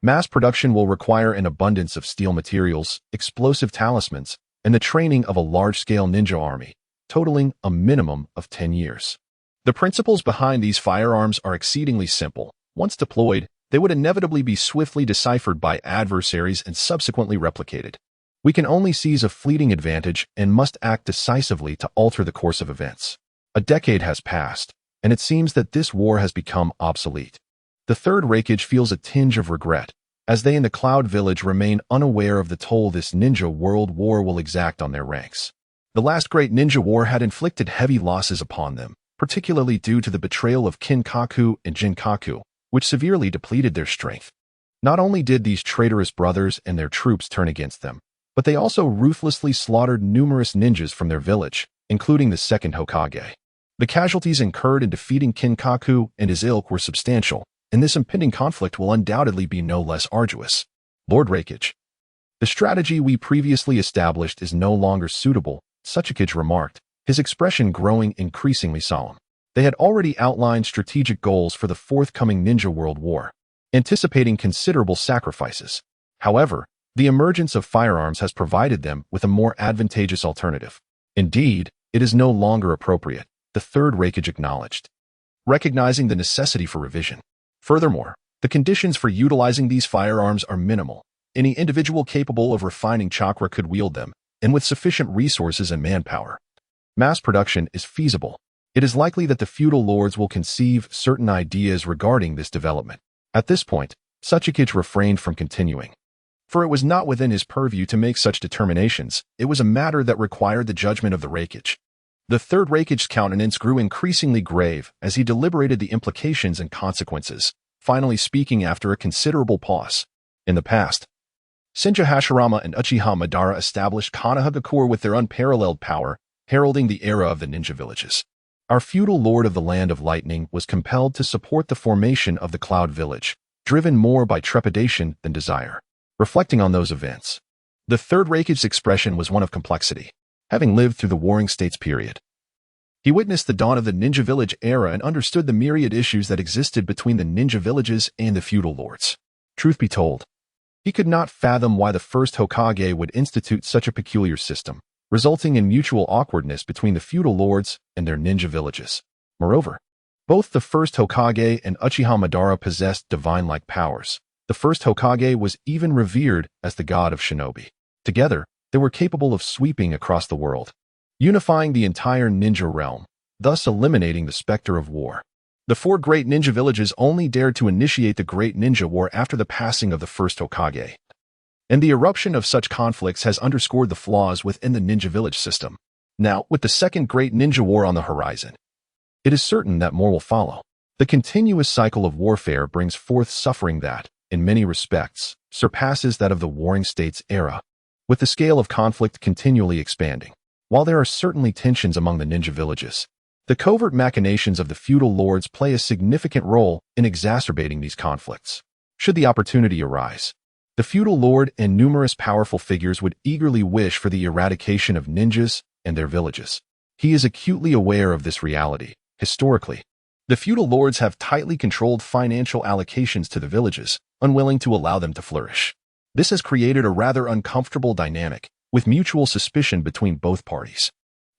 Mass production will require an abundance of steel materials, explosive talismans, and the training of a large-scale ninja army, totaling a minimum of 10 years. The principles behind these firearms are exceedingly simple. Once deployed, they would inevitably be swiftly deciphered by adversaries and subsequently replicated. We can only seize a fleeting advantage and must act decisively to alter the course of events. A decade has passed, and it seems that this war has become obsolete. The third Raikage feels a tinge of regret, as they in the Cloud Village remain unaware of the toll this ninja world war will exact on their ranks. The last great ninja war had inflicted heavy losses upon them, particularly due to the betrayal of Kinkaku and Jinkaku, which severely depleted their strength. Not only did these traitorous brothers and their troops turn against them, but they also ruthlessly slaughtered numerous ninjas from their village, including the second Hokage. The casualties incurred in defeating Kinkaku and his ilk were substantial, and this impending conflict will undoubtedly be no less arduous. Lord Raikage. The strategy we previously established is no longer suitable, Suchikage remarked, his expression growing increasingly solemn. They had already outlined strategic goals for the forthcoming Ninja World War, anticipating considerable sacrifices. However, the emergence of firearms has provided them with a more advantageous alternative. Indeed, it is no longer appropriate, the third Raikage acknowledged, recognizing the necessity for revision. Furthermore, the conditions for utilizing these firearms are minimal. Any individual capable of refining chakra could wield them, and with sufficient resources and manpower. Mass production is feasible. It is likely that the feudal lords will conceive certain ideas regarding this development. At this point, Suchikage refrained from continuing, for it was not within his purview to make such determinations. It was a matter that required the judgment of the Raikage. The third Raikage's countenance grew increasingly grave as he deliberated the implications and consequences, finally speaking after a considerable pause. In the past, Senja Hashirama and Uchiha Madara established Kumogakure with their unparalleled power, heralding the era of the ninja villages. Our feudal lord of the Land of Lightning was compelled to support the formation of the Cloud Village, driven more by trepidation than desire. Reflecting on those events, the third Raikage's expression was one of complexity. Having lived through the Warring States period, he witnessed the dawn of the ninja village era and understood the myriad issues that existed between the ninja villages and the feudal lords. Truth be told, He could not fathom why the first Hokage would institute such a peculiar system, resulting in mutual awkwardness between the feudal lords and their ninja villages. Moreover, both the first Hokage and Uchiha Madara possessed divine-like powers. The first Hokage was even revered as the god of shinobi. Together, they were capable of sweeping across the world, unifying the entire ninja realm, thus eliminating the specter of war. The four great ninja villages only dared to initiate the Great Ninja War after the passing of the first Hokage. And the eruption of such conflicts has underscored the flaws within the ninja village system. Now, with the second Great Ninja War on the horizon, it is certain that more will follow. The continuous cycle of warfare brings forth suffering that, in many respects, surpasses that of the Warring States era, with the scale of conflict continually expanding. While there are certainly tensions among the ninja villages, the covert machinations of the feudal lords play a significant role in exacerbating these conflicts. Should the opportunity arise, the feudal lord and numerous powerful figures would eagerly wish for the eradication of ninjas and their villages. He is acutely aware of this reality. Historically, the feudal lords have tightly controlled financial allocations to the villages, unwilling to allow them to flourish. This has created a rather uncomfortable dynamic, with mutual suspicion between both parties.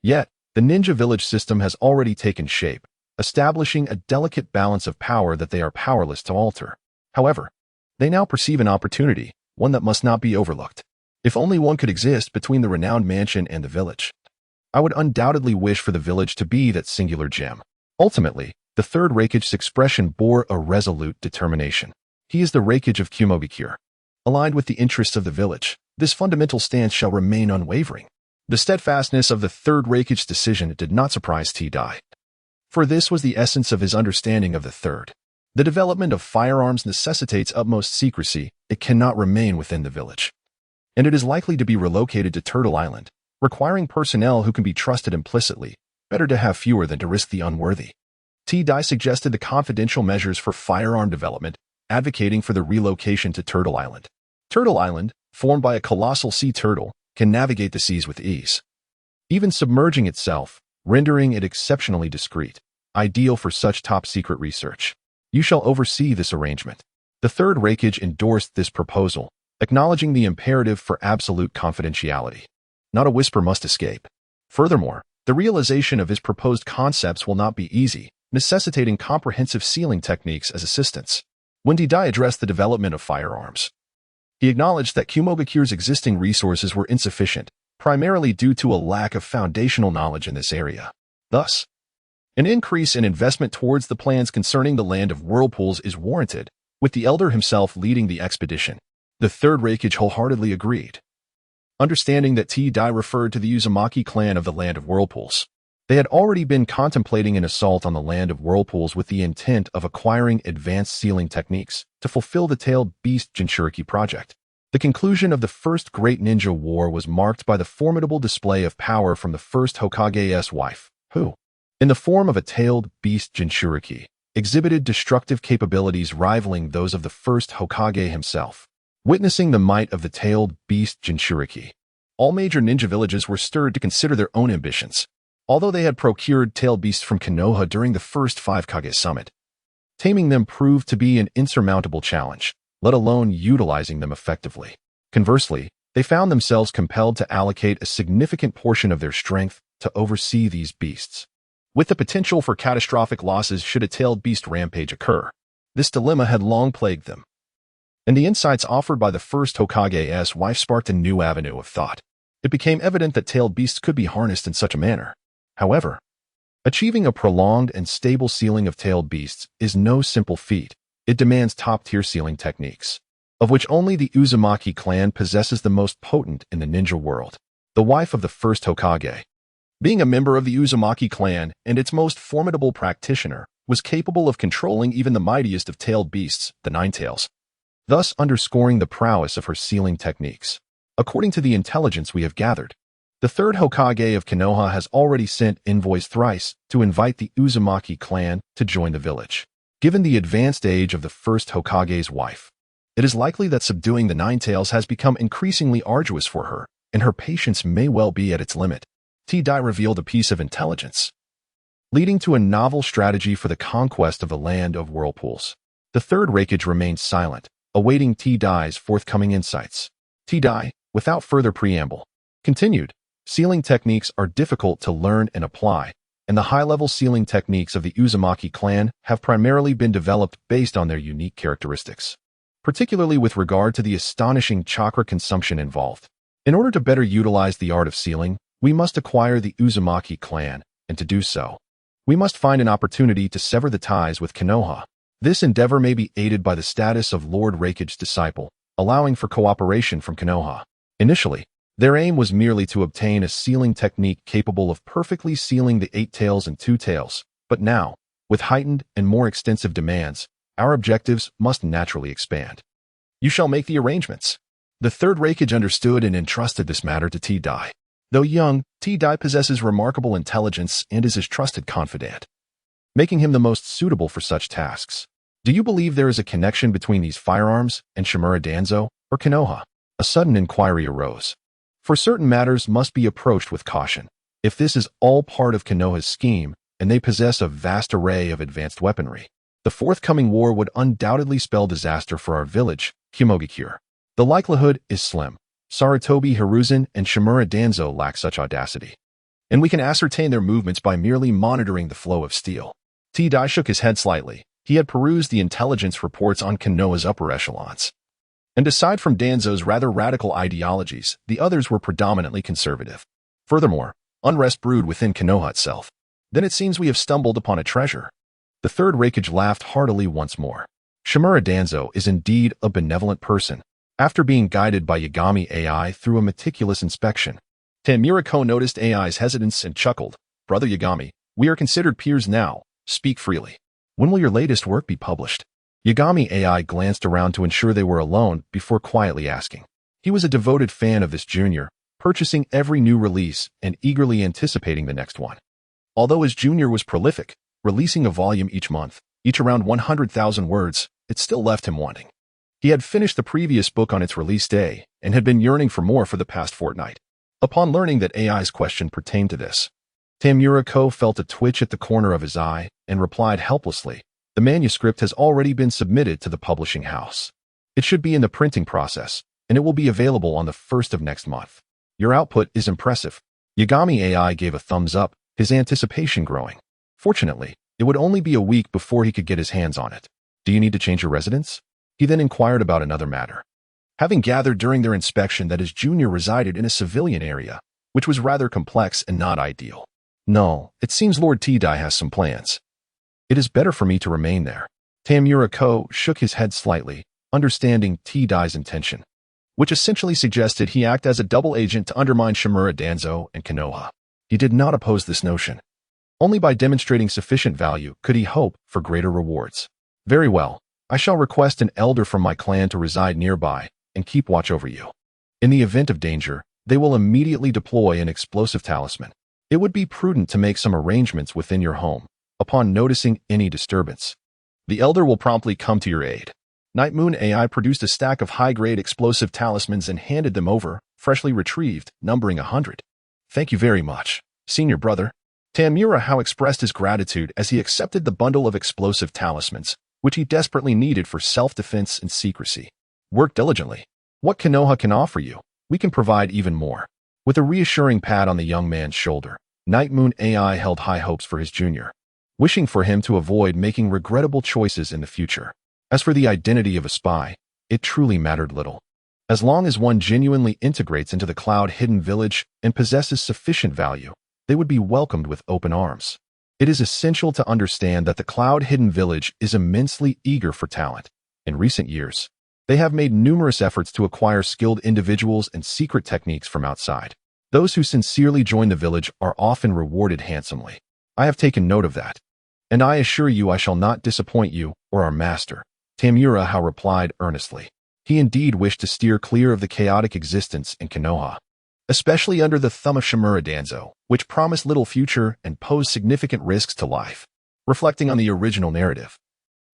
Yet, the ninja village system has already taken shape, establishing a delicate balance of power that they are powerless to alter. However, they now perceive an opportunity, one that must not be overlooked. If only one could exist between the renowned mansion and the village. I would undoubtedly wish for the village to be that singular gem. Ultimately, the third Raikage's expression bore a resolute determination. He is the Raikage of Kumogakure. Aligned with the interests of the village, this fundamental stance shall remain unwavering. The steadfastness of the third Raikage's decision did not surprise T-Dai, for this was the essence of his understanding of the third. The development of firearms necessitates utmost secrecy. It cannot remain within the village, and it is likely to be relocated to Turtle Island, requiring personnel who can be trusted implicitly. Better to have fewer than to risk the unworthy. T-Dai suggested the confidential measures for firearm development, advocating for the relocation to Turtle Island. Turtle Island, formed by a colossal sea turtle, can navigate the seas with ease, even submerging itself, rendering it exceptionally discreet, ideal for such top-secret research. You shall oversee this arrangement. The third Raikage endorsed this proposal, acknowledging the imperative for absolute confidentiality. Not a whisper must escape. Furthermore, the realization of his proposed concepts will not be easy, necessitating comprehensive sealing techniques as assistance. When T-Dai addressed the development of firearms, he acknowledged that Kumogakure's existing resources were insufficient, primarily due to a lack of foundational knowledge in this area. Thus, an increase in investment towards the plans concerning the land of whirlpools is warranted, with the elder himself leading the expedition. The third Raikage wholeheartedly agreed, understanding that T-Dai referred to the Uzumaki clan of the land of whirlpools. They had already been contemplating an assault on the land of whirlpools with the intent of acquiring advanced sealing techniques to fulfill the tailed beast Jinchuriki project. The conclusion of the first Great Ninja War was marked by the formidable display of power from the first Hokage's wife, who, in the form of a tailed beast Jinchuriki, exhibited destructive capabilities rivaling those of the first Hokage himself. Witnessing the might of the tailed beast Jinchuriki, all major ninja villages were stirred to consider their own ambitions. Although they had procured tailed beasts from Konoha during the first 5 Kage summit, taming them proved to be an insurmountable challenge, let alone utilizing them effectively. Conversely, they found themselves compelled to allocate a significant portion of their strength to oversee these beasts, with the potential for catastrophic losses should a tailed beast rampage occur. This dilemma had long plagued them, and the insights offered by the first Hokage's wife sparked a new avenue of thought. It became evident that tailed beasts could be harnessed in such a manner. However, achieving a prolonged and stable sealing of tailed beasts is no simple feat. It demands top-tier sealing techniques, of which only the Uzumaki clan possesses the most potent in the ninja world. The wife of the first Hokage, being a member of the Uzumaki clan and its most formidable practitioner, was capable of controlling even the mightiest of tailed beasts, the Ninetails, thus underscoring the prowess of her sealing techniques. According to the intelligence we have gathered, the third Hokage of Konoha has already sent envoys thrice to invite the Uzumaki clan to join the village. Given the advanced age of the first Hokage's wife, it is likely that subduing the Ninetails has become increasingly arduous for her, and her patience may well be at its limit. T-Dai revealed a piece of intelligence, leading to a novel strategy for the conquest of the land of whirlpools. The third Raikage remained silent, awaiting T-Dai's forthcoming insights. T-Dai, without further preamble, continued, sealing techniques are difficult to learn and apply, and the high-level sealing techniques of the Uzumaki clan have primarily been developed based on their unique characteristics, particularly with regard to the astonishing chakra consumption involved. In order to better utilize the art of sealing, we must acquire the Uzumaki clan, and to do so, we must find an opportunity to sever the ties with Konoha. This endeavor may be aided by the status of Lord Raikage's disciple, allowing for cooperation from Konoha. Initially, their aim was merely to obtain a sealing technique capable of perfectly sealing the 8 tails and 2 tails, but now, with heightened and more extensive demands, our objectives must naturally expand. You shall make the arrangements. The third Raikage understood and entrusted this matter to T-Dai. Though young, T-Dai possesses remarkable intelligence and is his trusted confidant, making him the most suitable for such tasks. Do you believe there is a connection between these firearms and Shimura Danzo or Konoha? A sudden inquiry arose. For certain matters must be approached with caution. If this is all part of Konoha's scheme, and they possess a vast array of advanced weaponry, the forthcoming war would undoubtedly spell disaster for our village, Kumogakure. The likelihood is slim. Sarutobi Hiruzen and Shimura Danzo lack such audacity, and we can ascertain their movements by merely monitoring the flow of steel. T-Dai shook his head slightly. He had perused the intelligence reports on Konoha's upper echelons, and aside from Danzo's rather radical ideologies, the others were predominantly conservative. Furthermore, unrest brewed within Konoha itself. Then it seems we have stumbled upon a treasure. The third Raikage laughed heartily once more. Shimura Danzo is indeed a benevolent person. After being guided by Yagami AI through a meticulous inspection, Tamura Hao noticed AI's hesitance and chuckled. Brother Yagami, we are considered peers now. Speak freely. When will your latest work be published? Yagami AI glanced around to ensure they were alone before quietly asking. He was a devoted fan of this junior, purchasing every new release and eagerly anticipating the next one. Although his junior was prolific, releasing a volume each month, each around 100,000 words, it still left him wanting. He had finished the previous book on its release day and had been yearning for more for the past fortnight. Upon learning that AI's question pertained to this, Tamura Hao felt a twitch at the corner of his eye and replied helplessly, "The manuscript has already been submitted to the publishing house. It should be in the printing process, and it will be available on the 1st of next month. Your output is impressive." Yagami AI gave a thumbs up, his anticipation growing. Fortunately, it would only be a week before he could get his hands on it. Do you need to change your residence? He then inquired about another matter. Having gathered during their inspection that his junior resided in a civilian area, which was rather complex and not ideal. No, it seems Lord T-Dai has some plans. It is better for me to remain there. Tamura Hao shook his head slightly, understanding T-Dai's intention, which essentially suggested he act as a double agent to undermine Shimura Danzo and Konoha. He did not oppose this notion. Only by demonstrating sufficient value could he hope for greater rewards. Very well. I shall request an elder from my clan to reside nearby and keep watch over you. In the event of danger, they will immediately deploy an explosive talisman. It would be prudent to make some arrangements within your home upon noticing any disturbance. The elder will promptly come to your aid. Night Moon AI produced a stack of high-grade explosive talismans and handed them over, freshly retrieved, numbering 100. Thank you very much, senior brother. Tamura Hao expressed his gratitude as he accepted the bundle of explosive talismans, which he desperately needed for self-defense and secrecy. Work diligently. What Konoha can offer you, we can provide even more. With a reassuring pat on the young man's shoulder, Night Moon AI held high hopes for his junior, wishing for him to avoid making regrettable choices in the future. As for the identity of a spy, it truly mattered little. As long as one genuinely integrates into the cloud-hidden village and possesses sufficient value, they would be welcomed with open arms. It is essential to understand that the cloud-hidden village is immensely eager for talent. In recent years, they have made numerous efforts to acquire skilled individuals and secret techniques from outside. Those who sincerely join the village are often rewarded handsomely. I have taken note of that, and I assure you I shall not disappoint you or our master. Tamura Hao replied earnestly. He indeed wished to steer clear of the chaotic existence in Konoha, especially under the thumb of Shimura Danzo, which promised little future and posed significant risks to life. Reflecting on the original narrative,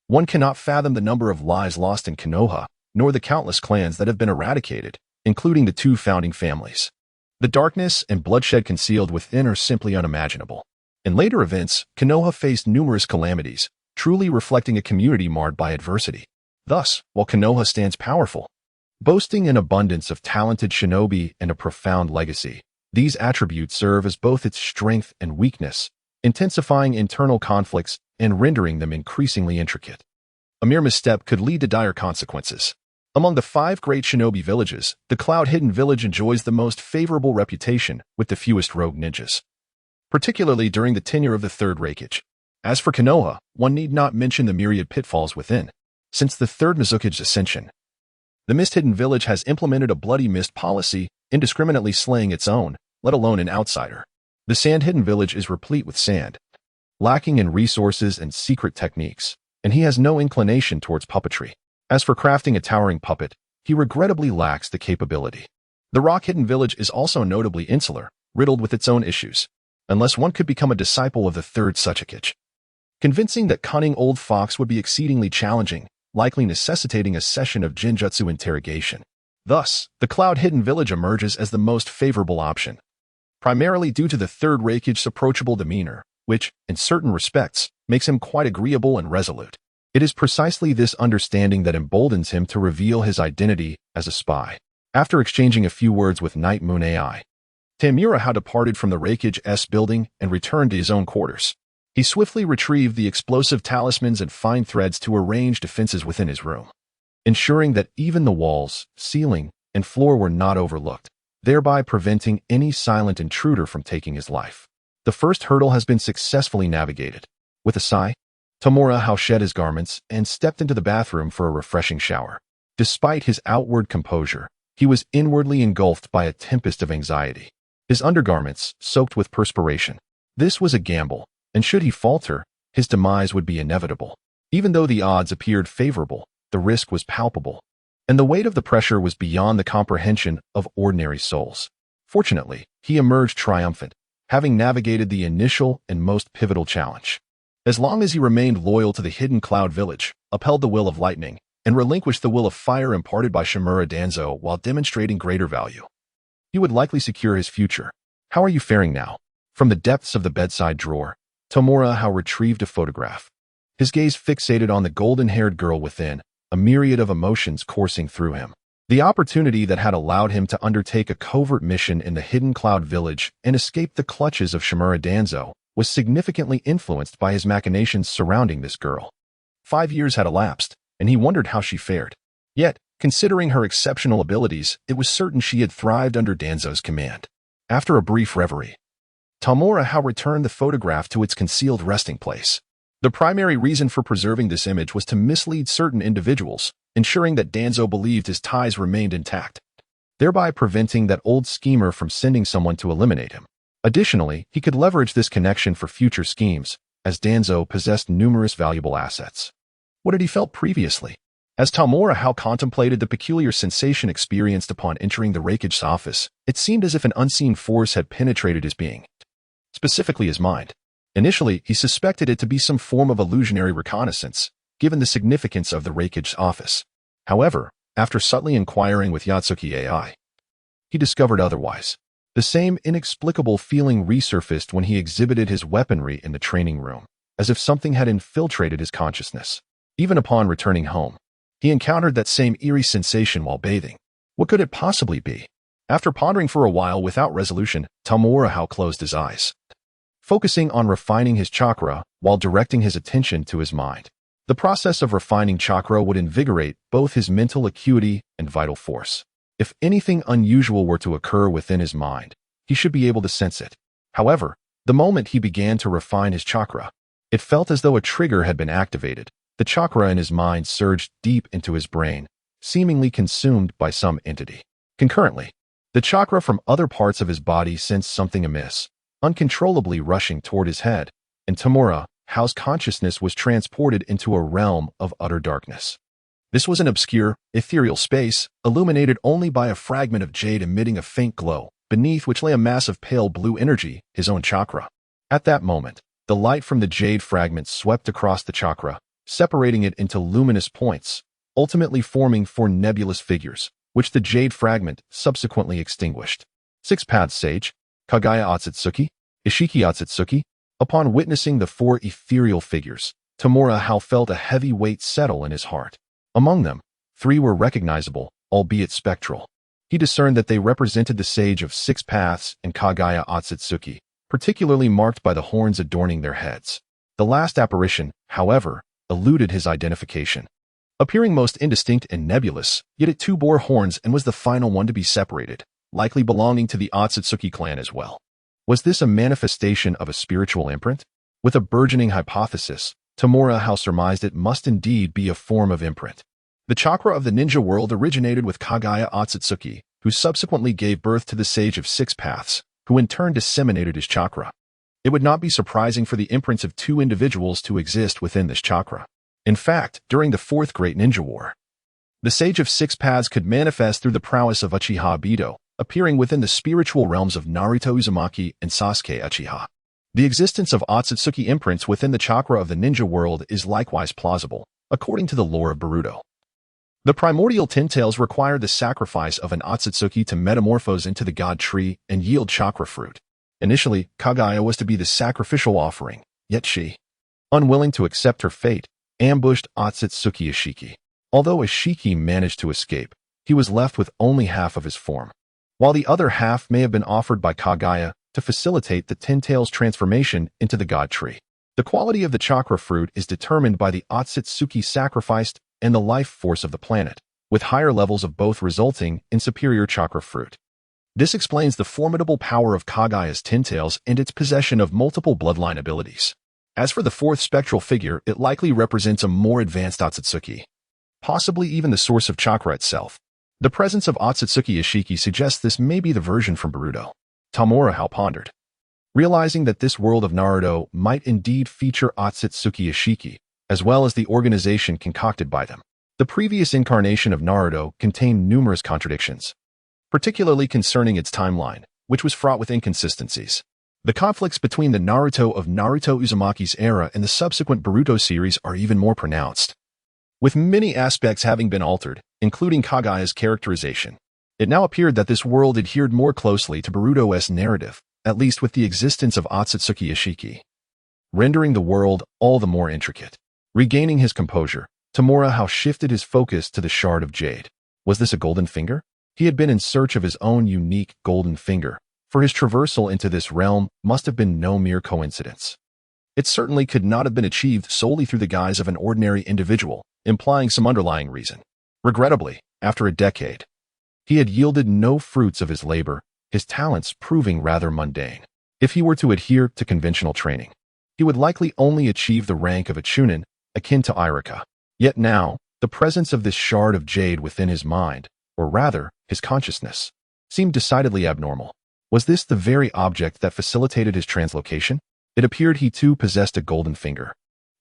one cannot fathom the number of lives lost in Konoha, nor the countless clans that have been eradicated, including the 2 founding families. The darkness and bloodshed concealed within are simply unimaginable. In later events, Konoha faced numerous calamities, truly reflecting a community marred by adversity. Thus, while Konoha stands powerful, boasting an abundance of talented shinobi and a profound legacy, these attributes serve as both its strength and weakness, intensifying internal conflicts and rendering them increasingly intricate. A mere misstep could lead to dire consequences. Among the 5 great shinobi villages, the Cloud Hidden Village enjoys the most favorable reputation with the fewest rogue ninjas, particularly during the tenure of the Third Raikage. As for Konoha, one need not mention the myriad pitfalls within. Since the Third Mizukage's ascension, the Mist Hidden Village has implemented a bloody mist policy, indiscriminately slaying its own, let alone an outsider. The Sand Hidden Village is replete with sand, lacking in resources and secret techniques, and he has no inclination towards puppetry. As for crafting a towering puppet, he regrettably lacks the capability. The Rock Hidden Village is also notably insular, riddled with its own issues, unless one could become a disciple of the Third Suchikage. Convincing that cunning old fox would be exceedingly challenging, likely necessitating a session of genjutsu interrogation. Thus, the Cloud Hidden Village emerges as the most favorable option, primarily due to the Third Raikage's approachable demeanor, which, in certain respects, makes him quite agreeable and resolute. It is precisely this understanding that emboldens him to reveal his identity as a spy. After exchanging a few words with Night Moon AI, Tamura Hao departed from the Raikage's building and returned to his own quarters. He swiftly retrieved the explosive talismans and fine threads to arrange defenses within his room, ensuring that even the walls, ceiling, and floor were not overlooked, thereby preventing any silent intruder from taking his life. The first hurdle has been successfully navigated. With a sigh, Tamura Hao shed his garments and stepped into the bathroom for a refreshing shower. Despite his outward composure, he was inwardly engulfed by a tempest of anxiety. His undergarments soaked with perspiration. This was a gamble, and should he falter, his demise would be inevitable. Even though the odds appeared favorable, the risk was palpable, and the weight of the pressure was beyond the comprehension of ordinary souls. Fortunately, he emerged triumphant, having navigated the initial and most pivotal challenge. As long as he remained loyal to the Hidden Cloud Village, upheld the will of lightning, and relinquished the will of fire imparted by Shimura Danzo while demonstrating greater value, he would likely secure his future. How are you faring now? From the depths of the bedside drawer, Tamura Hao retrieved a photograph. His gaze fixated on the golden-haired girl within, a myriad of emotions coursing through him. The opportunity that had allowed him to undertake a covert mission in the Hidden Cloud Village and escape the clutches of Shimura Danzo was significantly influenced by his machinations surrounding this girl. 5 years had elapsed, and he wondered how she fared. Yet, considering her exceptional abilities, it was certain she had thrived under Danzo's command. After a brief reverie, Tamura Hao returned the photograph to its concealed resting place. The primary reason for preserving this image was to mislead certain individuals, ensuring that Danzo believed his ties remained intact, thereby preventing that old schemer from sending someone to eliminate him. Additionally, he could leverage this connection for future schemes, as Danzo possessed numerous valuable assets. What had he felt previously? As Tamura Hao contemplated the peculiar sensation experienced upon entering the Raikage's office, it seemed as if an unseen force had penetrated his being, specifically his mind. Initially, he suspected it to be some form of illusionary reconnaissance, given the significance of the Raikage's office. However, after subtly inquiring with Yatsuki AI, he discovered otherwise. The same inexplicable feeling resurfaced when he exhibited his weaponry in the training room, as if something had infiltrated his consciousness. Even upon returning home, he encountered that same eerie sensation while bathing. What could it possibly be? After pondering for a while without resolution, Tamura Hao closed his eyes, focusing on refining his chakra while directing his attention to his mind. The process of refining chakra would invigorate both his mental acuity and vital force. If anything unusual were to occur within his mind, he should be able to sense it. However, the moment he began to refine his chakra, it felt as though a trigger had been activated. The chakra in his mind surged deep into his brain, seemingly consumed by some entity. Concurrently, the chakra from other parts of his body sensed something amiss, uncontrollably rushing toward his head, and Tamura Hao's consciousness was transported into a realm of utter darkness. This was an obscure, ethereal space, illuminated only by a fragment of jade emitting a faint glow, beneath which lay a mass of pale blue energy, his own chakra. At that moment, the light from the jade fragment swept across the chakra, separating it into luminous points, ultimately forming 4 nebulous figures, which the jade fragment subsequently extinguished. 6-path sage, Kagaya Otsutsuki, Ishiki Otsutsuki. Upon witnessing the 4 ethereal figures, Tamura Hao felt a heavy weight settle in his heart. Among them, 3 were recognizable, albeit spectral. He discerned that they represented the Sage of Six Paths and Kagaya Otsutsuki, particularly marked by the horns adorning their heads. The last apparition, however, eluded his identification. Appearing most indistinct and nebulous, yet it too bore horns and was the final one to be separated, likely belonging to the Otsutsuki clan as well. Was this a manifestation of a spiritual imprint? With a burgeoning hypothesis, Tamura Hao surmised it must indeed be a form of imprint. The chakra of the ninja world originated with Kagaya Otsutsuki, who subsequently gave birth to the Sage of Six Paths, who in turn disseminated his chakra. It would not be surprising for the imprints of 2 individuals to exist within this chakra. In fact, during the Fourth Great Ninja War, the Sage of Six Paths could manifest through the prowess of Uchiha Bido, appearing within the spiritual realms of Naruto Uzumaki and Sasuke Uchiha. The existence of Otsutsuki imprints within the chakra of the ninja world is likewise plausible, according to the lore of Boruto. The primordial Tintails require the sacrifice of an Otsutsuki to metamorphose into the god tree and yield chakra fruit. Initially, Kagaya was to be the sacrificial offering, yet she, unwilling to accept her fate, ambushed Otsutsuki Ishiki. Although Ishiki managed to escape, he was left with only half of his form, while the other half may have been offered by Kagaya to facilitate the Tintails' transformation into the god tree. The quality of the chakra fruit is determined by the Otsutsuki sacrificed and the life force of the planet, with higher levels of both resulting in superior chakra fruit. This explains the formidable power of Kagaya's Tintails and its possession of multiple bloodline abilities. As for the fourth spectral figure, it likely represents a more advanced Otsutsuki, possibly even the source of chakra itself. The presence of Otsutsuki Ishiki suggests this may be the version from Boruto. Tamura Hao pondered, realizing that this world of Naruto might indeed feature Otsutsuki Ishiki, as well as the organization concocted by them. The previous incarnation of Naruto contained numerous contradictions, particularly concerning its timeline, which was fraught with inconsistencies. The conflicts between the Naruto of Naruto Uzumaki's era and the subsequent Boruto series are even more pronounced, with many aspects having been altered, including Kagaya's characterization. It now appeared that this world adhered more closely to Boruto's narrative, at least with the existence of Otsutsuki Ishiki, rendering the world all the more intricate. Regaining his composure, Tamura Hao shifted his focus to the shard of jade. Was this a golden finger? He had been in search of his own unique golden finger, for his traversal into this realm must have been no mere coincidence. It certainly could not have been achieved solely through the guise of an ordinary individual, implying some underlying reason. Regrettably, after a decade, he had yielded no fruits of his labor, his talents proving rather mundane. If he were to adhere to conventional training, he would likely only achieve the rank of a chunin, akin to Irika. Yet now, the presence of this shard of jade within his mind, or rather, his consciousness, seemed decidedly abnormal. Was this the very object that facilitated his translocation? It appeared he too possessed a golden finger,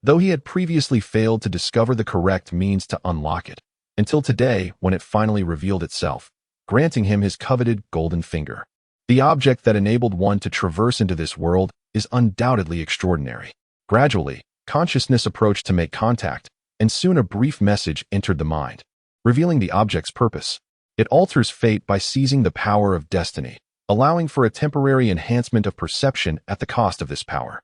though he had previously failed to discover the correct means to unlock it, until today when it finally revealed itself, granting him his coveted golden finger. The object that enabled one to traverse into this world is undoubtedly extraordinary. Gradually, consciousness approached to make contact, and soon a brief message entered the mind, revealing the object's purpose. It alters fate by seizing the power of destiny, allowing for a temporary enhancement of perception at the cost of this power.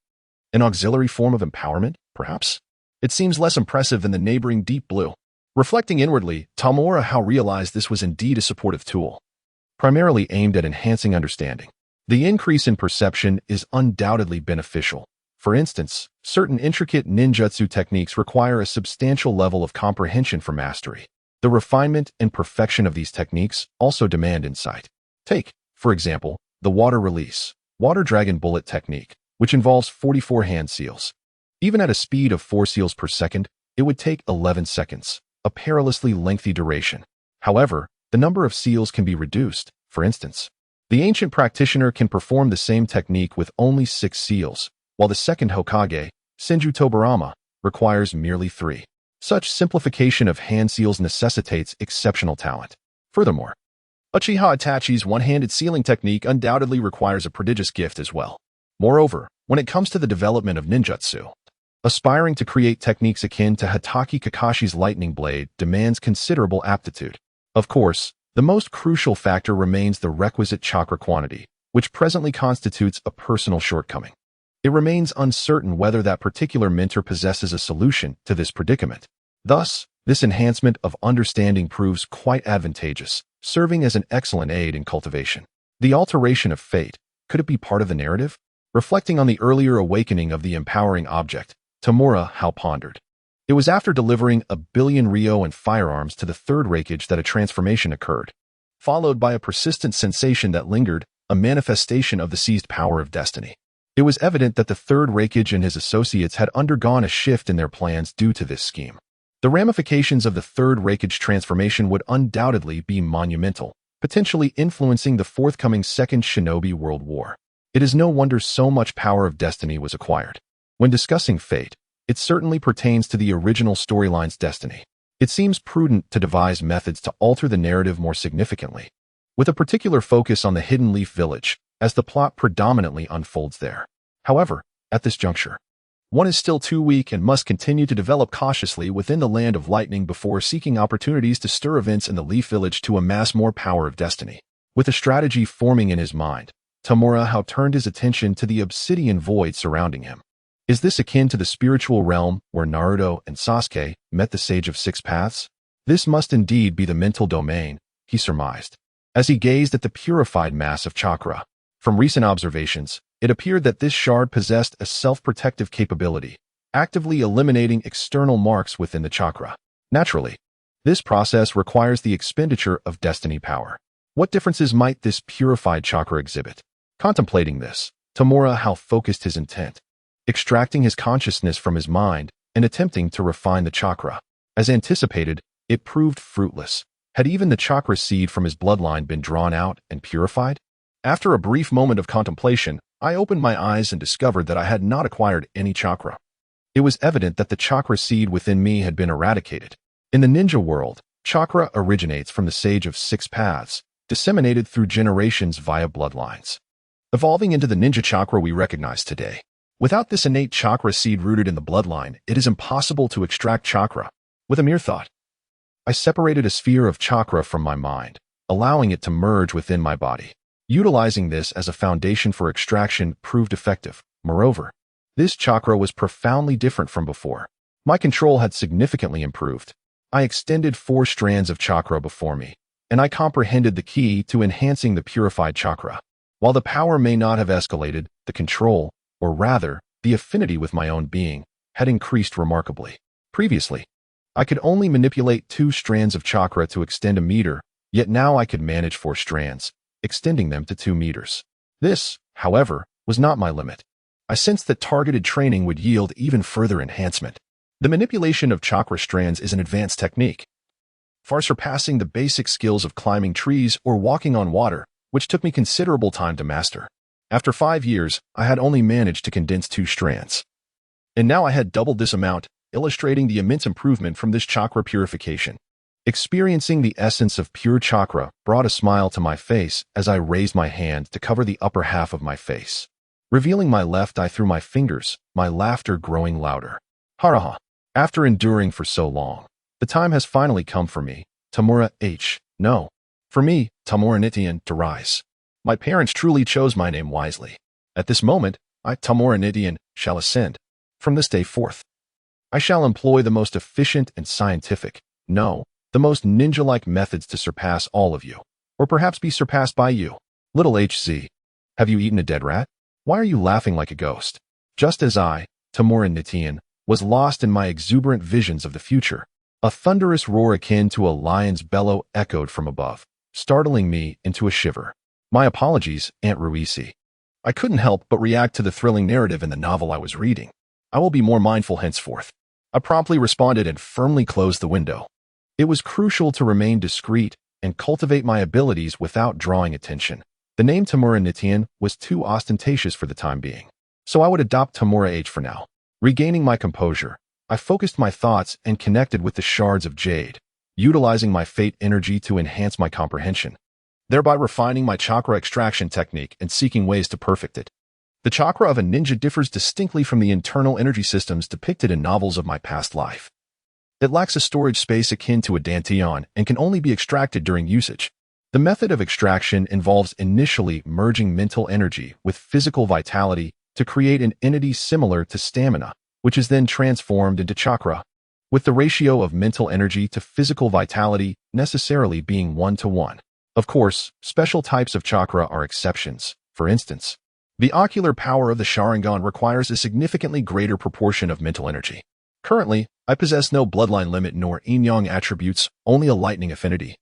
An auxiliary form of empowerment, perhaps? It seems less impressive than the neighboring deep blue. Reflecting inwardly, Tamura Hao realized this was indeed a supportive tool, primarily aimed at enhancing understanding. The increase in perception is undoubtedly beneficial. For instance, certain intricate ninjutsu techniques require a substantial level of comprehension for mastery. The refinement and perfection of these techniques also demand insight. Take, for example, the water release, water dragon bullet technique, which involves 44 hand seals. Even at a speed of 4 seals per second, it would take 11 seconds, a perilously lengthy duration. However, the number of seals can be reduced. For instance, the ancient practitioner can perform the same technique with only 6 seals, while the second Hokage, Senju Tobarama, requires merely 3. Such simplification of hand seals necessitates exceptional talent. Furthermore, Uchiha Itachi's one-handed sealing technique undoubtedly requires a prodigious gift as well. Moreover, when it comes to the development of ninjutsu, aspiring to create techniques akin to Hatake Kakashi's lightning blade demands considerable aptitude. Of course, the most crucial factor remains the requisite chakra quantity, which presently constitutes a personal shortcoming. It remains uncertain whether that particular mentor possesses a solution to this predicament. Thus, This enhancement of understanding proves quite advantageous, serving as an excellent aid in cultivation. The alteration of fate, could it be part of the narrative? Reflecting on the earlier awakening of the empowering object, Tamura Hao pondered. It was after delivering 1,000,000,000 Ryo and firearms to the third Raikage that a transformation occurred, followed by a persistent sensation that lingered, a manifestation of the seized power of destiny. It was evident that the third Raikage and his associates had undergone a shift in their plans due to this scheme. The ramifications of the third Raikage transformation would undoubtedly be monumental, potentially influencing the forthcoming Second Shinobi World War. It is no wonder so much power of destiny was acquired. When discussing fate, it certainly pertains to the original storyline's destiny. It seems prudent to devise methods to alter the narrative more significantly, with a particular focus on the Hidden Leaf Village, as the plot predominantly unfolds there. However, at this juncture, one is still too weak and must continue to develop cautiously within the Land of Lightning before seeking opportunities to stir events in the Leaf Village to amass more power of destiny. With a strategy forming in his mind, Tamura Hao turned his attention to the obsidian void surrounding him. Is this akin to the spiritual realm where Naruto and Sasuke met the Sage of Six Paths? This must indeed be the mental domain, he surmised, as he gazed at the purified mass of chakra. From recent observations, it appeared that this shard possessed a self-protective capability, actively eliminating external marks within the chakra. Naturally, this process requires the expenditure of destiny power. What differences might this purified chakra exhibit? Contemplating this, Tamura Hao focused his intent, extracting his consciousness from his mind and attempting to refine the chakra. As anticipated, it proved fruitless. Had even the chakra seed from his bloodline been drawn out and purified? After a brief moment of contemplation, I opened my eyes and discovered that I had not acquired any chakra. It was evident that the chakra seed within me had been eradicated. In the ninja world, chakra originates from the Sage of Six Paths, disseminated through generations via bloodlines, evolving into the ninja chakra we recognize today. Without this innate chakra seed rooted in the bloodline, it is impossible to extract chakra. With a mere thought, I separated a sphere of chakra from my mind, allowing it to merge within my body. Utilizing this as a foundation for extraction proved effective. Moreover, this chakra was profoundly different from before. My control had significantly improved. I extended 4 strands of chakra before me, and I comprehended the key to enhancing the purified chakra. While the power may not have escalated, the control, or rather, the affinity with my own being, had increased remarkably. Previously, I could only manipulate 2 strands of chakra to extend a meter, yet now I could manage 4 strands, extending them to 2 meters. This, however, was not my limit. I sensed that targeted training would yield even further enhancement. The manipulation of chakra strands is an advanced technique, far surpassing the basic skills of climbing trees or walking on water, which took me considerable time to master. After 5 years, I had only managed to condense 2 strands. And now I had doubled this amount, illustrating the immense improvement from this chakra purification. Experiencing the essence of pure chakra brought a smile to my face as I raised my hand to cover the upper half of my face. Revealing my left eye through my fingers, my laughter growing louder. Haraha. After enduring for so long, the time has finally come for me, Tamura H. No. For me, Tamura Nitian, to rise. My parents truly chose my name wisely. At this moment, I, Tamura Nitian, shall ascend. From this day forth, I shall employ the most efficient and scientific, no, the most ninja-like methods to surpass all of you, or perhaps be surpassed by you. Little HZ, have you eaten a dead rat? Why are you laughing like a ghost? Just as I, Tamura Nitian, was lost in my exuberant visions of the future, a thunderous roar akin to a lion's bellow echoed from above, startling me into a shiver. My apologies, Aunt Ruisi. I couldn't help but react to the thrilling narrative in the novel I was reading. I will be more mindful henceforth. I promptly responded and firmly closed the window. It was crucial to remain discreet and cultivate my abilities without drawing attention. The name Tamura Nitian was too ostentatious for the time being, so I would adopt Tamura H for now. Regaining my composure, I focused my thoughts and connected with the shards of jade, utilizing my fate energy to enhance my comprehension, thereby refining my chakra extraction technique and seeking ways to perfect it. The chakra of a ninja differs distinctly from the internal energy systems depicted in novels of my past life. It lacks a storage space akin to a dantian and can only be extracted during usage. The method of extraction involves initially merging mental energy with physical vitality to create an entity similar to stamina, which is then transformed into chakra. with the ratio of mental energy to physical vitality necessarily being 1-to-1. Of course, special types of chakra are exceptions. For instance, the ocular power of the Sharingan requires a significantly greater proportion of mental energy. Currently, I possess no bloodline limit nor yin-yang attributes, only a lightning affinity,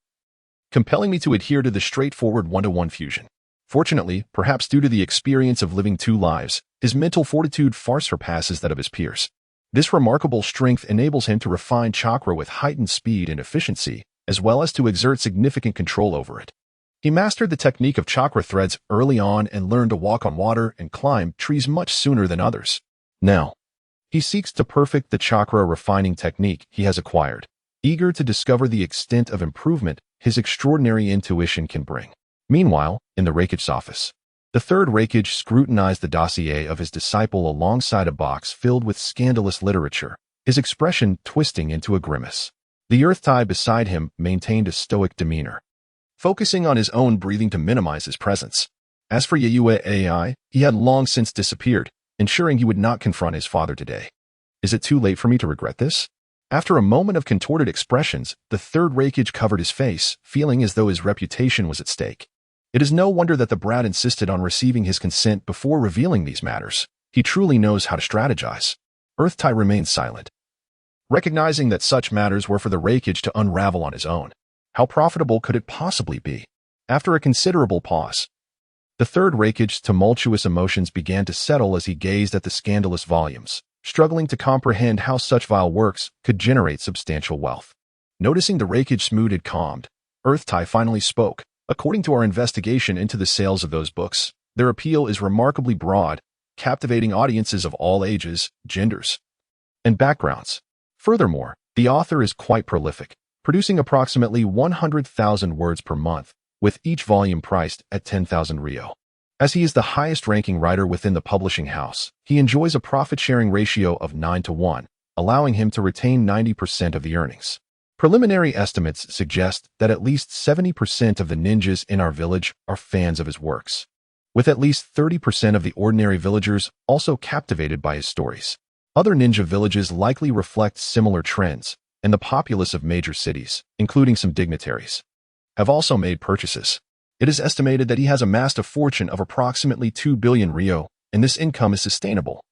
compelling me to adhere to the straightforward 1-to-1 fusion. Fortunately, perhaps due to the experience of living two lives, his mental fortitude far surpasses that of his peers. This remarkable strength enables him to refine chakra with heightened speed and efficiency, as well as to exert significant control over it. He mastered the technique of chakra threads early on and learned to walk on water and climb trees much sooner than others. Now, he seeks to perfect the chakra refining technique he has acquired, eager to discover the extent of improvement his extraordinary intuition can bring. Meanwhile, in the Raikage's office, the third Raikage scrutinized the dossier of his disciple alongside a box filled with scandalous literature, his expression twisting into a grimace. The Earth Tie beside him maintained a stoic demeanor, focusing on his own breathing to minimize his presence. As for Yayue AI, he had long since disappeared, ensuring he would not confront his father today. Is it too late for me to regret this? After a moment of contorted expressions, the third Raikage covered his face, feeling as though his reputation was at stake. It is no wonder that the brat insisted on receiving his consent before revealing these matters. He truly knows how to strategize. Earth Tie remained silent, recognizing that such matters were for the Raikage to unravel on his own. How profitable could it possibly be? After a considerable pause, the third Raikage's tumultuous emotions began to settle as he gazed at the scandalous volumes, struggling to comprehend how such vile works could generate substantial wealth. Noticing the Raikage's mood had calmed, Earth Tie finally spoke. According to our investigation into the sales of those books, their appeal is remarkably broad, captivating audiences of all ages, genders, and backgrounds. Furthermore, the author is quite prolific, producing approximately 100,000 words per month, with each volume priced at 10,000 ryo. As he is the highest-ranking writer within the publishing house, he enjoys a profit-sharing ratio of 9-to-1, allowing him to retain 90% of the earnings. Preliminary estimates suggest that at least 70% of the ninjas in our village are fans of his works, with at least 30% of the ordinary villagers also captivated by his stories. Other ninja villages likely reflect similar trends, and the populace of major cities, including some dignitaries, have also made purchases. It is estimated that he has amassed a fortune of approximately 2 billion ryo, and this income is sustainable.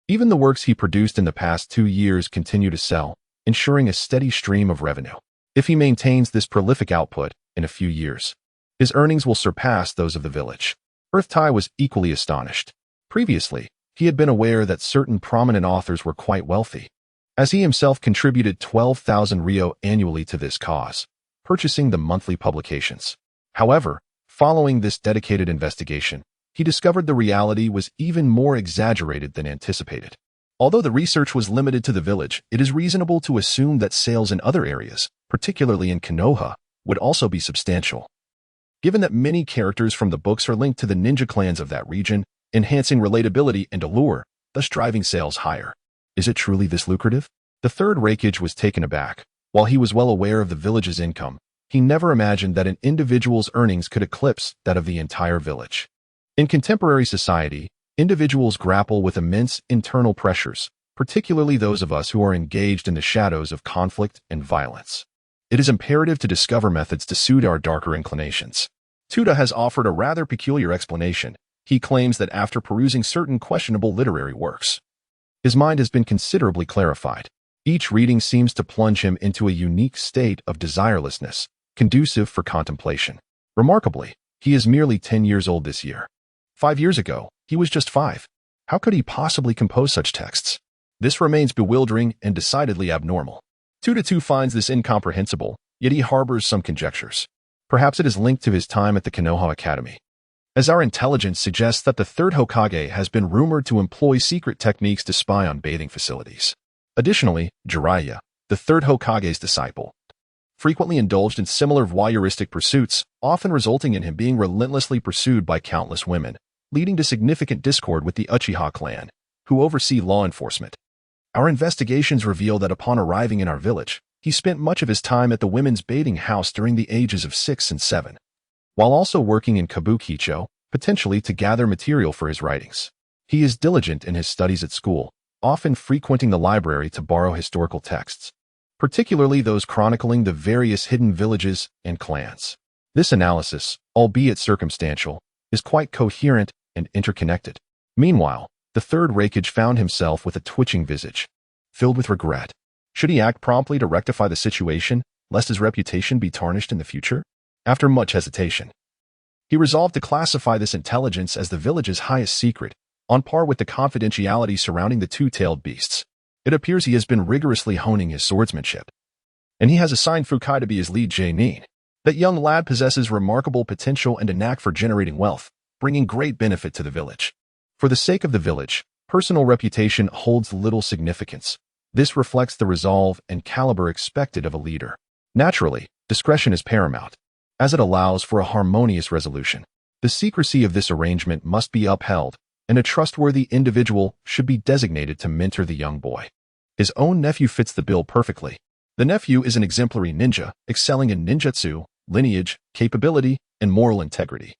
Even the works he produced in the past 2 years continue to sell, ensuring a steady stream of revenue. If he maintains this prolific output in a few years, his earnings will surpass those of the village. Earth Tie was equally astonished. Previously, he had been aware that certain prominent authors were quite wealthy, as he himself contributed 12,000 ryo annually to this cause, purchasing the monthly publications. However, following this dedicated investigation, he discovered the reality was even more exaggerated than anticipated. Although the research was limited to the village, it is reasonable to assume that sales in other areas, particularly in Konoha, would also be substantial. Given that many characters from the books are linked to the ninja clans of that region, enhancing relatability and allure, thus driving sales higher. Is it truly this lucrative? The third Raikage was taken aback. While he was well aware of the village's income, he never imagined that an individual's earnings could eclipse that of the entire village. In contemporary society, individuals grapple with immense internal pressures, particularly those of us who are engaged in the shadows of conflict and violence. It is imperative to discover methods to soothe our darker inclinations. Tuda has offered a rather peculiar explanation. He claims that after perusing certain questionable literary works, his mind has been considerably clarified. Each reading seems to plunge him into a unique state of desirelessness, conducive for contemplation. Remarkably, he is merely 10 years old this year. 5 years ago, he was just 5. How could he possibly compose such texts? This remains bewildering and decidedly abnormal. Tuda finds this incomprehensible, yet he harbors some conjectures. Perhaps it is linked to his time at the Konoha Academy, as our intelligence suggests that the third Hokage has been rumored to employ secret techniques to spy on bathing facilities. Additionally, Jiraiya, the third Hokage's disciple, frequently indulged in similar voyeuristic pursuits, often resulting in him being relentlessly pursued by countless women, leading to significant discord with the Uchiha clan, who oversee law enforcement. Our investigations reveal that upon arriving in our village, he spent much of his time at the women's bathing house during the ages of 6 and 7, while also working in Kabukicho, potentially to gather material for his writings. He is diligent in his studies at school, often frequenting the library to borrow historical texts. particularly those chronicling the various hidden villages and clans. This analysis, albeit circumstantial, is quite coherent and interconnected. Meanwhile, the third Raikage found himself with a twitching visage, filled with regret. Should he act promptly to rectify the situation, lest his reputation be tarnished in the future? After much hesitation, he resolved to classify this intelligence as the village's highest secret, on par with the confidentiality surrounding the two-tailed beasts. It appears he has been rigorously honing his swordsmanship, and he has assigned Fukai to be his lead jonin. That young lad possesses remarkable potential and a knack for generating wealth, bringing great benefit to the village. For the sake of the village, personal reputation holds little significance. This reflects the resolve and caliber expected of a leader. Naturally, discretion is paramount, as it allows for a harmonious resolution. The secrecy of this arrangement must be upheld, and a trustworthy individual should be designated to mentor the young boy. His own nephew fits the bill perfectly. The nephew is an exemplary ninja, excelling in ninjutsu, lineage, capability, and moral integrity,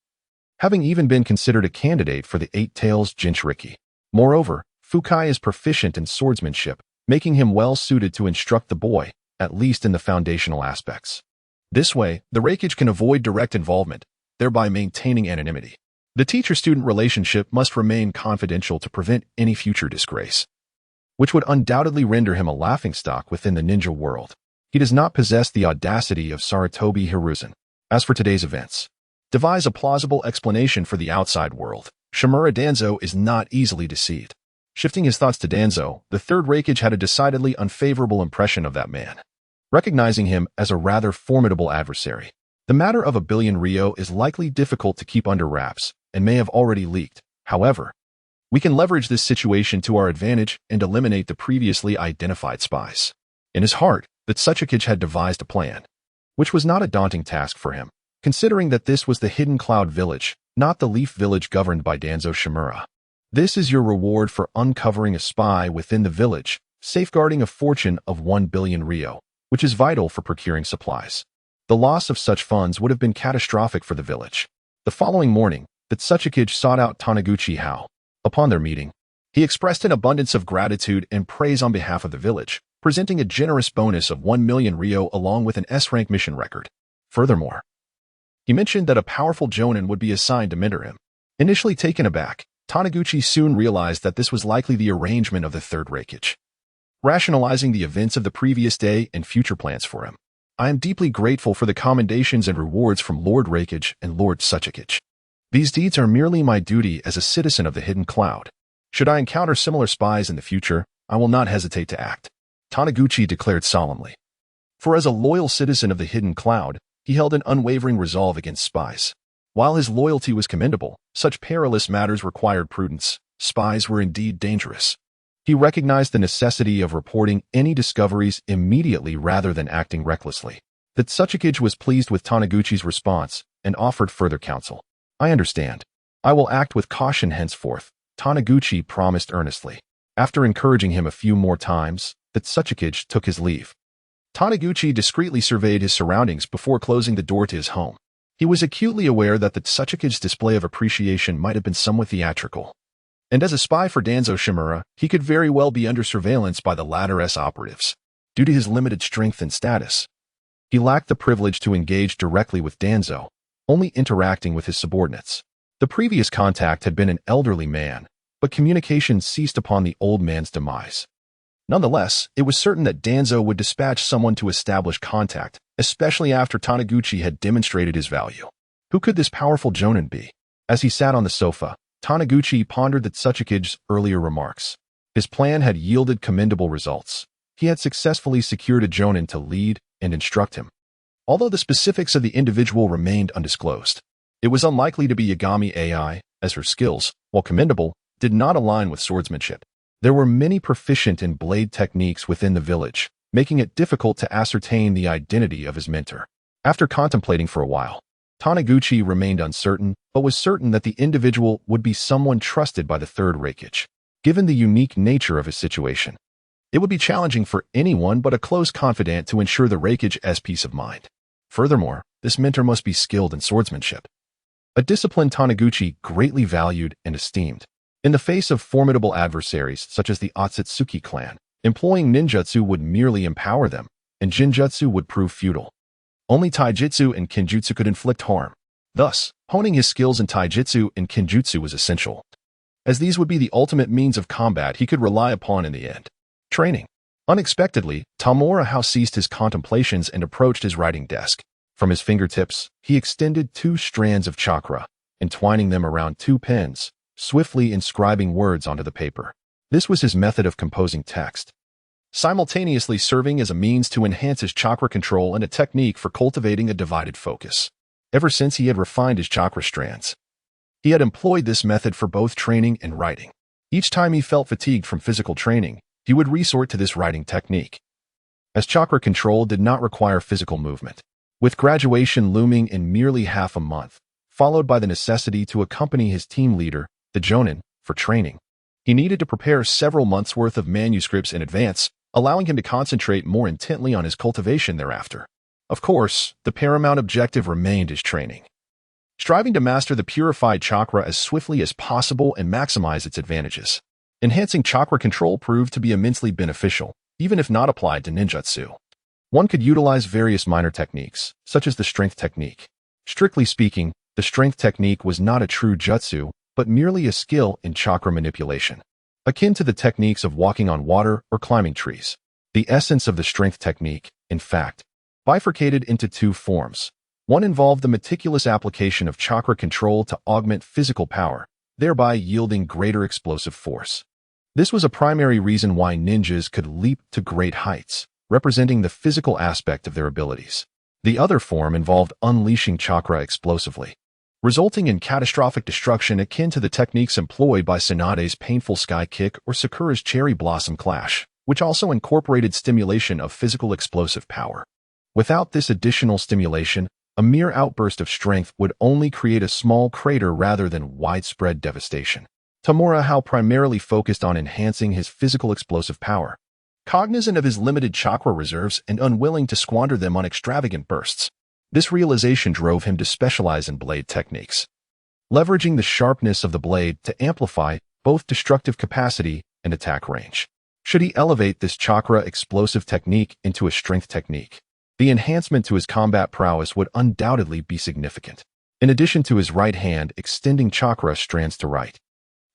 having even been considered a candidate for the Eight Tails Jinchuriki. Moreover, Fukai is proficient in swordsmanship, making him well-suited to instruct the boy, at least in the foundational aspects. This way, the Raikage can avoid direct involvement, thereby maintaining anonymity. The teacher-student relationship must remain confidential to prevent any future disgrace, which would undoubtedly render him a laughingstock within the ninja world. He does not possess the audacity of Sarutobi Hiruzen. As for today's events, devise a plausible explanation for the outside world. Shimura Danzo is not easily deceived. Shifting his thoughts to Danzo, the third Raikage had a decidedly unfavorable impression of that man, recognizing him as a rather formidable adversary. The matter of 1 billion Ryo is likely difficult to keep under wraps and may have already leaked. However, we can leverage this situation to our advantage and eliminate the previously identified spies. In his heart, the Tsuchikage had devised a plan, which was not a daunting task for him, considering that this was the Hidden Cloud Village, not the Leaf Village governed by Danzo Shimura. This is your reward for uncovering a spy within the village, safeguarding a fortune of 1 billion Ryo, which is vital for procuring supplies. The loss of such funds would have been catastrophic for the village. The following morning, the Tsuchikage sought out Taniguchi Hao. Upon their meeting, he expressed an abundance of gratitude and praise on behalf of the village, presenting a generous bonus of 1 million Ryo along with an S-rank mission record. Furthermore, he mentioned that a powerful jonin would be assigned to mentor him. Initially taken aback, Taniguchi soon realized that this was likely the arrangement of the third Raikage, rationalizing the events of the previous day and future plans for him. I am deeply grateful for the commendations and rewards from Lord Raikage and Lord Tsuchikage. These deeds are merely my duty as a citizen of the Hidden Cloud. Should I encounter similar spies in the future, I will not hesitate to act, Taniguchi declared solemnly. For as a loyal citizen of the Hidden Cloud, he held an unwavering resolve against spies. While his loyalty was commendable, such perilous matters required prudence. Spies were indeed dangerous. He recognized the necessity of reporting any discoveries immediately rather than acting recklessly. The Tsuchikage was pleased with Taniguchi's response and offered further counsel. I understand. I will act with caution henceforth, Taniguchi promised earnestly. After encouraging him a few more times, the Tsuchikage took his leave. Taniguchi discreetly surveyed his surroundings before closing the door to his home. He was acutely aware that the Tsuchikage's display of appreciation might have been somewhat theatrical. And as a spy for Danzo Shimura, he could very well be under surveillance by the latter's operatives. Due to his limited strength and status, he lacked the privilege to engage directly with Danzo, only interacting with his subordinates. The previous contact had been an elderly man, but communication ceased upon the old man's demise. Nonetheless, it was certain that Danzo would dispatch someone to establish contact, especially after Taniguchi had demonstrated his value. Who could this powerful jonin be? As he sat on the sofa, Taniguchi pondered the Tsuchikage's earlier remarks. His plan had yielded commendable results. He had successfully secured a jonin to lead and instruct him. Although the specifics of the individual remained undisclosed, it was unlikely to be Yagami AI, as her skills, while commendable, did not align with swordsmanship. There were many proficient in blade techniques within the village, making it difficult to ascertain the identity of his mentor. After contemplating for a while, Taniguchi remained uncertain, but was certain that the individual would be someone trusted by the third Raikage. Given the unique nature of his situation, it would be challenging for anyone but a close confidant to ensure the Raikage's peace of mind. Furthermore, this mentor must be skilled in swordsmanship, a discipline Taniguchi greatly valued and esteemed. In the face of formidable adversaries such as the Otsutsuki clan, employing ninjutsu would merely empower them, and Jinjutsu would prove futile. Only Taijutsu and Kenjutsu could inflict harm. Thus, honing his skills in Taijutsu and Kenjutsu was essential, as these would be the ultimate means of combat he could rely upon in the end. Training. Unexpectedly, Tamura Hao ceased his contemplations and approached his writing desk. From his fingertips, he extended 2 strands of chakra, entwining them around 2 pens, swiftly inscribing words onto the paper. This was his method of composing text, simultaneously serving as a means to enhance his chakra control and a technique for cultivating a divided focus. Ever since he had refined his chakra strands, he had employed this method for both training and writing. Each time he felt fatigued from physical training, he would resort to this writing technique, as chakra control did not require physical movement. With graduation looming in merely half a month, followed by the necessity to accompany his team leader, the jonin, for training, he needed to prepare several months' worth of manuscripts in advance, allowing him to concentrate more intently on his cultivation thereafter. Of course, the paramount objective remained his training, striving to master the purified chakra as swiftly as possible and maximize its advantages. Enhancing chakra control proved to be immensely beneficial, even if not applied to ninjutsu. One could utilize various minor techniques, such as the strength technique. Strictly speaking, the strength technique was not a true jutsu, but merely a skill in chakra manipulation, akin to the techniques of walking on water or climbing trees. The essence of the strength technique, in fact, bifurcated into 2 forms. One involved the meticulous application of chakra control to augment physical power, thereby yielding greater explosive force. This was a primary reason why ninjas could leap to great heights, representing the physical aspect of their abilities. The other form involved unleashing chakra explosively, resulting in catastrophic destruction akin to the techniques employed by Tsunade's painful sky kick or Sakura's cherry blossom clash, which also incorporated stimulation of physical explosive power. Without this additional stimulation, a mere outburst of strength would only create a small crater rather than widespread devastation. Tamura Hao primarily focused on enhancing his physical explosive power, cognizant of his limited chakra reserves and unwilling to squander them on extravagant bursts. This realization drove him to specialize in blade techniques, leveraging the sharpness of the blade to amplify both destructive capacity and attack range. Should he elevate this chakra explosive technique into a strength technique, the enhancement to his combat prowess would undoubtedly be significant. In addition to his right hand extending chakra strands to right,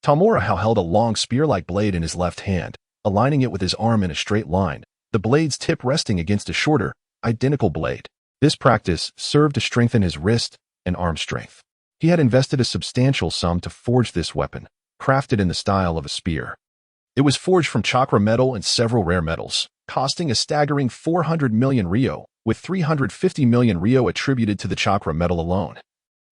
Tamura Hao held a long spear-like blade in his left hand, aligning it with his arm in a straight line, the blade's tip resting against a shorter, identical blade. This practice served to strengthen his wrist and arm strength. He had invested a substantial sum to forge this weapon, crafted in the style of a spear. It was forged from chakra metal and several rare metals, costing a staggering 400 million ryo, with 350 million ryo attributed to the chakra metal alone.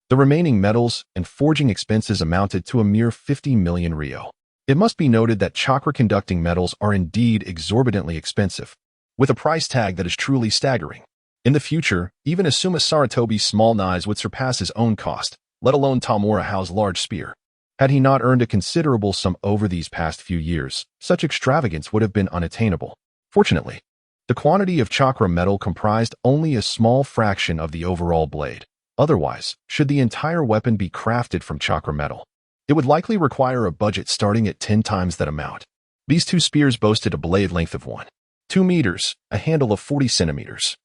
The remaining metals and forging expenses amounted to a mere 50 million ryo. It must be noted that chakra-conducting metals are indeed exorbitantly expensive, with a price tag that is truly staggering. In the future, even Asuma Saratobi's small knives would surpass his own cost, let alone Tamura Hao's large spear. Had he not earned a considerable sum over these past few years, such extravagance would have been unattainable. Fortunately, the quantity of chakra metal comprised only a small fraction of the overall blade. Otherwise, should the entire weapon be crafted from chakra metal, it would likely require a budget starting at 10 times that amount. These 2 spears boasted a blade length of 1.2 meters, a handle of 40 centimeters,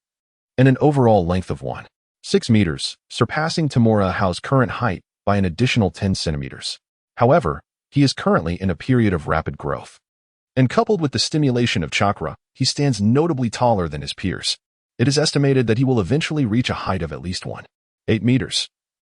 and an overall length of 1.6 meters, surpassing Tamura Hao's current height by an additional 10 centimeters. However, he is currently in a period of rapid growth, and coupled with the stimulation of chakra, he stands notably taller than his peers. It is estimated that he will eventually reach a height of at least 1.8 meters,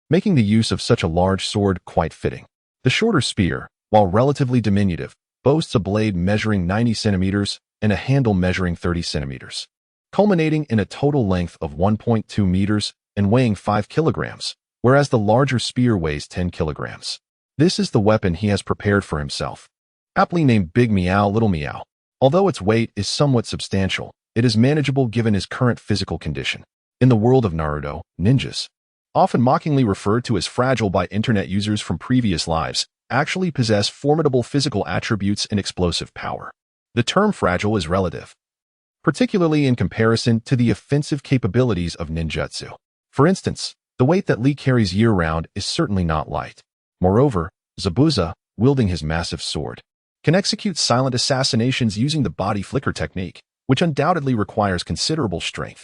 making the use of such a large sword quite fitting. The shorter spear, while relatively diminutive, boasts a blade measuring 90 centimeters and a handle measuring 30 centimeters, culminating in a total length of 1.2 meters and weighing 5 kilograms, whereas the larger spear weighs 10 kilograms. This is the weapon he has prepared for himself, aptly named Big Meow Little Meow. Although its weight is somewhat substantial, it is manageable given his current physical condition. In the world of Naruto, ninjas, often mockingly referred to as fragile by internet users from previous lives, actually possess formidable physical attributes and explosive power. The term fragile is relative, particularly in comparison to the offensive capabilities of ninjutsu. For instance, the weight that Lee carries year-round is certainly not light. Moreover, Zabuza, wielding his massive sword, can execute silent assassinations using the body flicker technique, which undoubtedly requires considerable strength.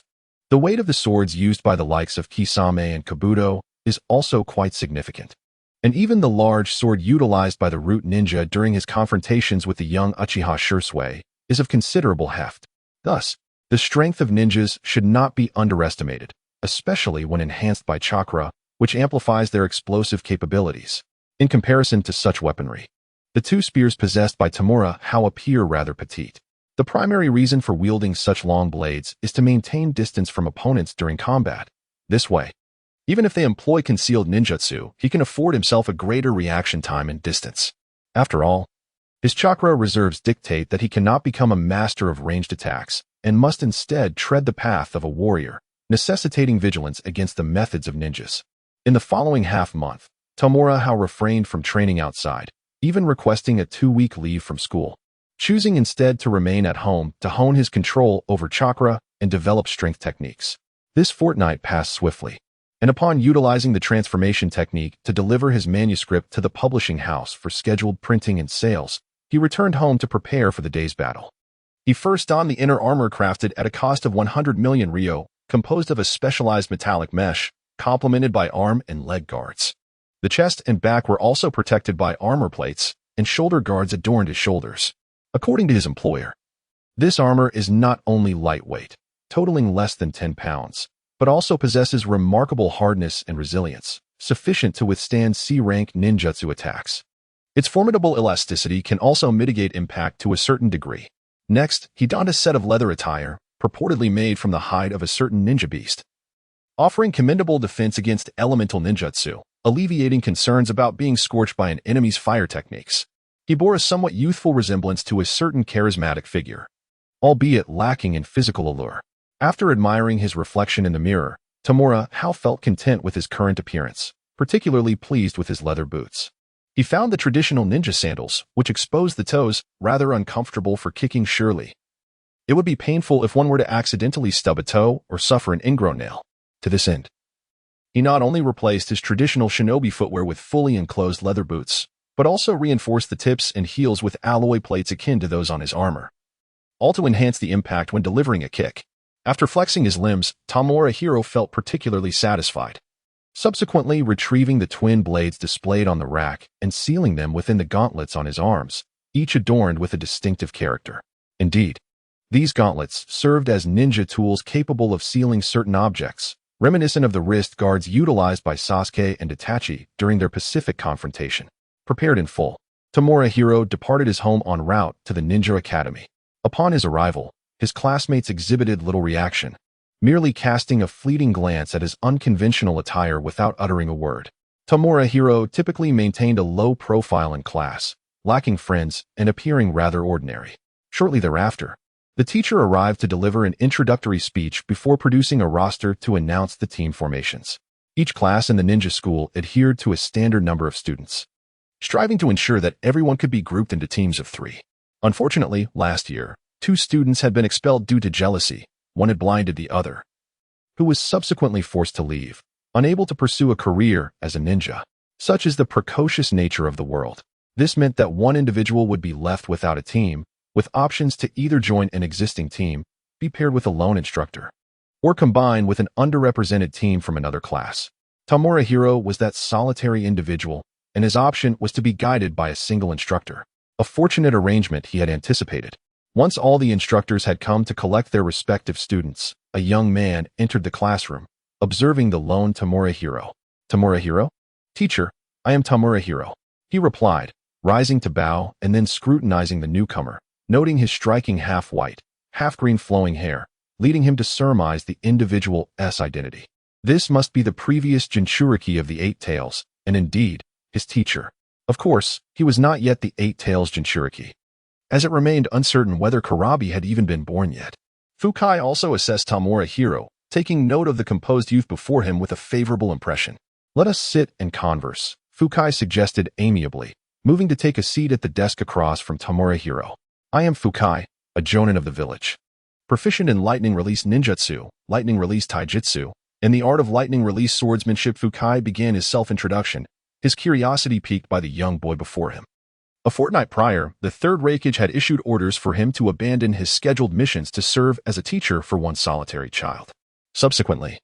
The weight of the swords used by the likes of Kisame and Kabuto is also quite significant. And even the large sword utilized by the root ninja during his confrontations with the young Uchiha Shursui is of considerable heft. Thus, the strength of ninjas should not be underestimated, especially when enhanced by chakra, which amplifies their explosive capabilities. In comparison to such weaponry, the two spears possessed by Tamura Hao appear rather petite. The primary reason for wielding such long blades is to maintain distance from opponents during combat. This way, even if they employ concealed ninjutsu, he can afford himself a greater reaction time and distance. After all, his chakra reserves dictate that he cannot become a master of ranged attacks and must instead tread the path of a warrior, necessitating vigilance against the methods of ninjas. In the following half-month, Tamura Hao refrained from training outside, even requesting a 2-week leave from school, choosing instead to remain at home to hone his control over chakra and develop strength techniques. This fortnight passed swiftly, and upon utilizing the transformation technique to deliver his manuscript to the publishing house for scheduled printing and sales, he returned home to prepare for the day's battle. He first donned the inner armor crafted at a cost of 100 million ryo, composed of a specialized metallic mesh, complemented by arm and leg guards. The chest and back were also protected by armor plates, and shoulder guards adorned his shoulders. According to his employer, this armor is not only lightweight, totaling less than 10 pounds, but also possesses remarkable hardness and resilience, sufficient to withstand C-rank ninjutsu attacks. Its formidable elasticity can also mitigate impact to a certain degree. Next, he donned a set of leather attire, purportedly made from the hide of a certain ninja beast, offering commendable defense against elemental ninjutsu, alleviating concerns about being scorched by an enemy's fire techniques. He bore a somewhat youthful resemblance to a certain charismatic figure, albeit lacking in physical allure. After admiring his reflection in the mirror, Tamura Hao felt content with his current appearance, particularly pleased with his leather boots. He found the traditional ninja sandals, which exposed the toes, rather uncomfortable for kicking surely. It would be painful if one were to accidentally stub a toe or suffer an ingrown nail. To this end, he not only replaced his traditional shinobi footwear with fully enclosed leather boots, but also reinforced the tips and heels with alloy plates akin to those on his armor, all to enhance the impact when delivering a kick. After flexing his limbs, Tamura Hao felt particularly satisfied, subsequently retrieving the twin blades displayed on the rack and sealing them within the gauntlets on his arms, each adorned with a distinctive character. Indeed, these gauntlets served as ninja tools capable of sealing certain objects, reminiscent of the wrist guards utilized by Sasuke and Itachi during their Pacific confrontation. Prepared in full, Tamura Hao departed his home en route to the Ninja Academy. Upon his arrival, his classmates exhibited little reaction, merely casting a fleeting glance at his unconventional attire without uttering a word. Tamura Hao typically maintained a low profile in class, lacking friends and appearing rather ordinary. Shortly thereafter, the teacher arrived to deliver an introductory speech before producing a roster to announce the team formations. Each class in the ninja school adhered to a standard number of students, striving to ensure that everyone could be grouped into teams of 3. Unfortunately, last year, 2 students had been expelled due to jealousy. One had blinded the other, who was subsequently forced to leave, unable to pursue a career as a ninja. Such is the precocious nature of the world. This meant that one individual would be left without a team, with options to either join an existing team, be paired with a lone instructor, or combine with an underrepresented team from another class. Tamura Hao was that solitary individual, and his option was to be guided by a single instructor, a fortunate arrangement he had anticipated. Once all the instructors had come to collect their respective students, a young man entered the classroom, observing the lone Tamura Hao. Tamura Hao? Teacher, I am Tamura Hao, he replied, rising to bow and then scrutinizing the newcomer, noting his striking half-white, half-green flowing hair, leading him to surmise the individual's identity. This must be the previous Jinchuriki of the 8 Tails, and indeed, his teacher. Of course, he was not yet the 8 Tails Jinchuriki, as it remained uncertain whether Karabi had even been born yet. Fukai also assessed Tamura Hao, taking note of the composed youth before him with a favorable impression. Let us sit and converse, Fukai suggested amiably, moving to take a seat at the desk across from Tamura Hao. I am Fukai, a jonin of the village. Proficient in lightning release ninjutsu, lightning release taijutsu, and the art of lightning release swordsmanship. Fukai began his self-introduction, his curiosity piqued by the young boy before him. A fortnight prior, the third Raikage had issued orders for him to abandon his scheduled missions to serve as a teacher for one solitary child. Subsequently,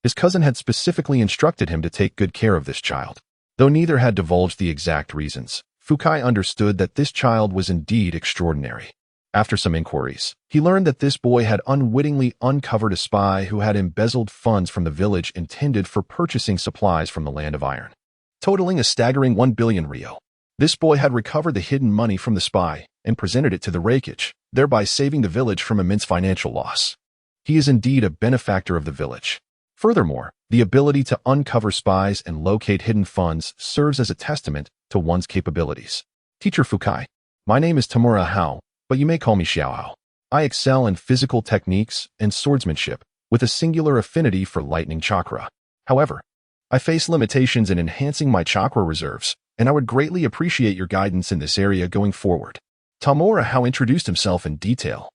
his cousin had specifically instructed him to take good care of this child. Though neither had divulged the exact reasons, Fukai understood that this child was indeed extraordinary. After some inquiries, he learned that this boy had unwittingly uncovered a spy who had embezzled funds from the village intended for purchasing supplies from the Land of Iron, totaling a staggering 1 billion ryo. This boy had recovered the hidden money from the spy and presented it to the Raikage, thereby saving the village from immense financial loss. He is indeed a benefactor of the village. Furthermore, the ability to uncover spies and locate hidden funds serves as a testament to one's capabilities. Teacher Fukai, my name is Tamura Hao, but you may call me Xiao. I excel in physical techniques and swordsmanship, with a singular affinity for lightning chakra. However, I face limitations in enhancing my chakra reserves, and I would greatly appreciate your guidance in this area going forward. Tamura Hao introduced himself in detail,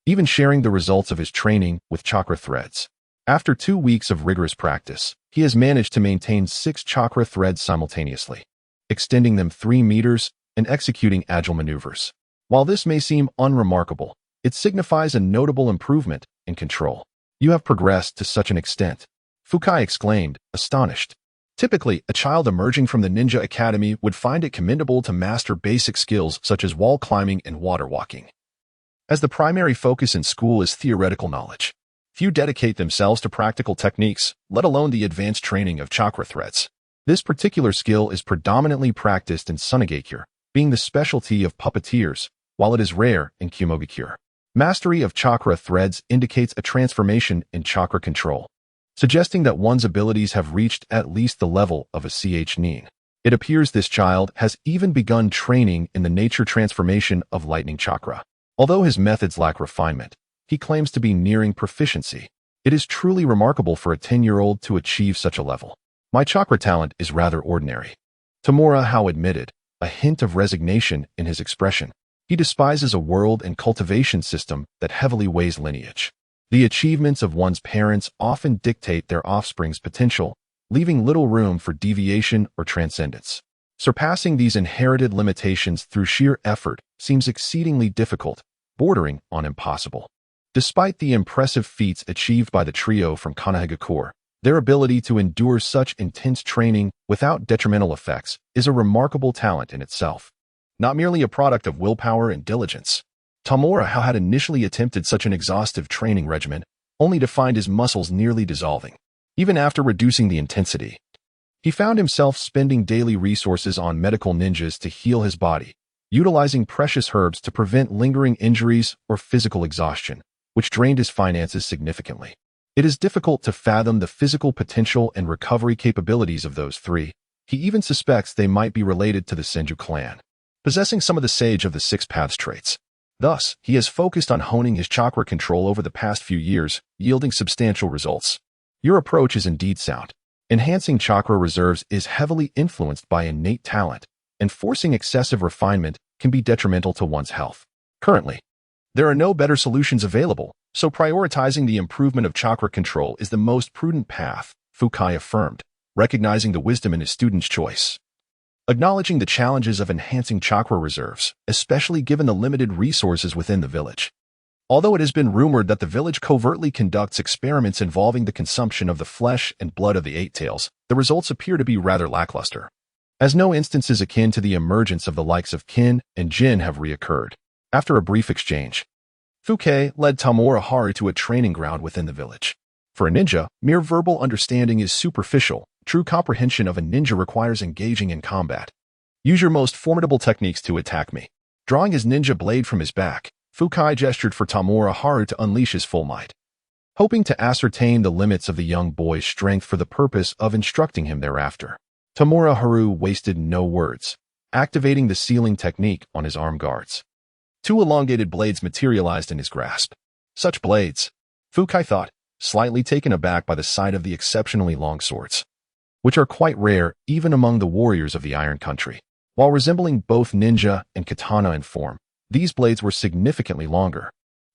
even sharing the results of his training with chakra threads. After 2 weeks of rigorous practice, he has managed to maintain 6 chakra threads simultaneously, extending them 3 meters and executing agile maneuvers. While this may seem unremarkable, it signifies a notable improvement in control. You have progressed to such an extent, Fukai exclaimed, astonished. Typically, a child emerging from the ninja academy would find it commendable to master basic skills such as wall climbing and water walking. As the primary focus in school is theoretical knowledge, few dedicate themselves to practical techniques, let alone the advanced training of chakra threads. This particular skill is predominantly practiced in Kumogakure, being the specialty of puppeteers, while it is rare in Kumogakure. Mastery of chakra threads indicates a transformation in chakra control, suggesting that one's abilities have reached at least the level of a nin. It appears this child has even begun training in the nature transformation of lightning chakra. Although his methods lack refinement, he claims to be nearing proficiency. It is truly remarkable for a 10-year-old to achieve such a level. My chakra talent is rather ordinary, Tamura Hao admitted, a hint of resignation in his expression. He despises a world and cultivation system that heavily weighs lineage. The achievements of one's parents often dictate their offspring's potential, leaving little room for deviation or transcendence. Surpassing these inherited limitations through sheer effort seems exceedingly difficult, bordering on impossible. Despite the impressive feats achieved by the trio from Kumogakure, their ability to endure such intense training without detrimental effects is a remarkable talent in itself, not merely a product of willpower and diligence. Tamura Hao had initially attempted such an exhaustive training regimen, only to find his muscles nearly dissolving. Even after reducing the intensity, he found himself spending daily resources on medical ninjas to heal his body, utilizing precious herbs to prevent lingering injuries or physical exhaustion, which drained his finances significantly. It is difficult to fathom the physical potential and recovery capabilities of those three. He even suspects they might be related to the Senju clan, possessing some of the Sage of the Six Paths traits. Thus, he has focused on honing his chakra control over the past few years, yielding substantial results. Your approach is indeed sound. Enhancing chakra reserves is heavily influenced by innate talent, and forcing excessive refinement can be detrimental to one's health. Currently, there are no better solutions available, so prioritizing the improvement of chakra control is the most prudent path, Fukai affirmed, recognizing the wisdom in his student's choice. Acknowledging the challenges of enhancing chakra reserves, especially given the limited resources within the village. Although it has been rumored that the village covertly conducts experiments involving the consumption of the flesh and blood of the Eight Tails, the results appear to be rather lackluster, as no instances akin to the emergence of the likes of Kin and Jin have reoccurred. After a brief exchange, Fukai led Tamura Hao to a training ground within the village. For a ninja, mere verbal understanding is superficial. True comprehension of a ninja requires engaging in combat. Use your most formidable techniques to attack me. Drawing his ninja blade from his back, Fukai gestured for Tamura Hao to unleash his full might, hoping to ascertain the limits of the young boy's strength for the purpose of instructing him thereafter. Tamura Hao wasted no words, activating the sealing technique on his arm guards. 2 elongated blades materialized in his grasp. Such blades, Fukai thought, slightly taken aback by the sight of the exceptionally long swords, which are quite rare even among the warriors of the Iron Country. While resembling both ninja and katana in form, these blades were significantly longer,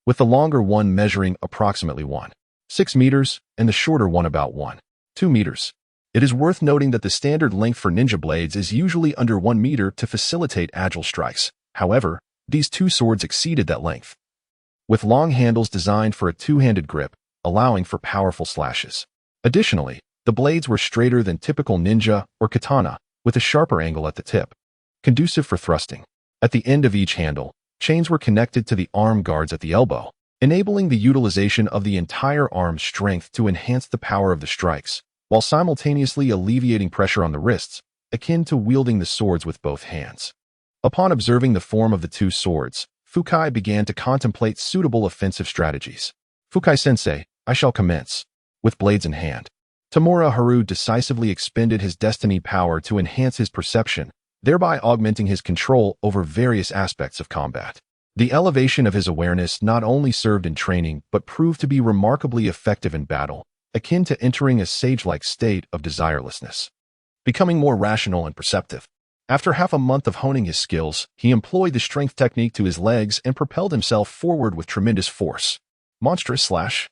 with the longer one measuring approximately 1.6 meters and the shorter one about 1.2 meters. It is worth noting that the standard length for ninja blades is usually under 1 meter to facilitate agile strikes. However, these two swords exceeded that length, with long handles designed for a two-handed grip, allowing for powerful slashes. Additionally, the blades were straighter than typical ninja or katana, with a sharper angle at the tip, conducive for thrusting. At the end of each handle, chains were connected to the arm guards at the elbow, enabling the utilization of the entire arm's strength to enhance the power of the strikes, while simultaneously alleviating pressure on the wrists, akin to wielding the swords with both hands. Upon observing the form of the two swords, Fukai began to contemplate suitable offensive strategies. Fukai-sensei, I shall commence. With blades in hand, Tamura Hao decisively expended his destiny power to enhance his perception, thereby augmenting his control over various aspects of combat. The elevation of his awareness not only served in training but proved to be remarkably effective in battle, akin to entering a sage-like state of desirelessness, becoming more rational and perceptive. After half a month of honing his skills, he employed the strength technique to his legs and propelled himself forward with tremendous force. Monstrous slash.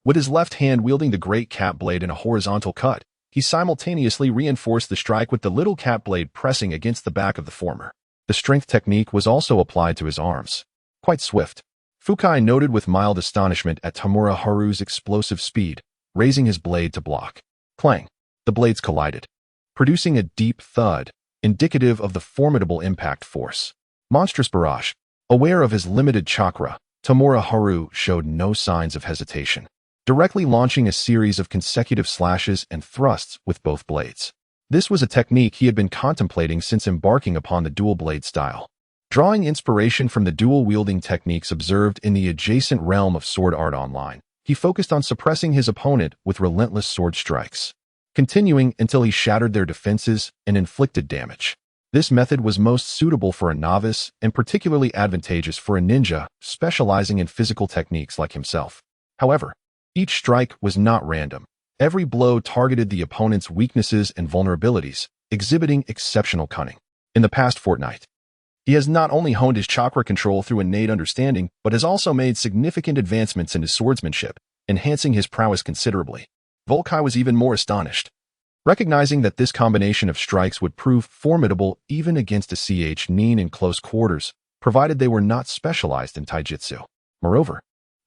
With his left hand wielding the great cat blade in a horizontal cut, he simultaneously reinforced the strike with the little cat blade pressing against the back of the former. The strength technique was also applied to his arms. Quite swift. Fukai noted with mild astonishment at Tamura Hao's explosive speed, raising his blade to block. Clang. The blades collided, producing a deep thud, indicative of the formidable impact force. Monstrous barrage. Aware of his limited chakra, Tamura Hao showed no signs of hesitation, directly launching a series of consecutive slashes and thrusts with both blades. This was a technique he had been contemplating since embarking upon the dual blade style. Drawing inspiration from the dual-wielding techniques observed in the adjacent realm of sword art online, he focused on suppressing his opponent with relentless sword strikes, continuing until he shattered their defenses and inflicted damage. This method was most suitable for a novice and particularly advantageous for a ninja specializing in physical techniques like himself. However, each strike was not random. Every blow targeted the opponent's weaknesses and vulnerabilities, exhibiting exceptional cunning. In the past fortnight, he has not only honed his chakra control through innate understanding, but has also made significant advancements in his swordsmanship, enhancing his prowess considerably. Fukai was even more astonished, recognizing that this combination of strikes would prove formidable even against a nin in close quarters, provided they were not specialized in taijutsu. Moreover,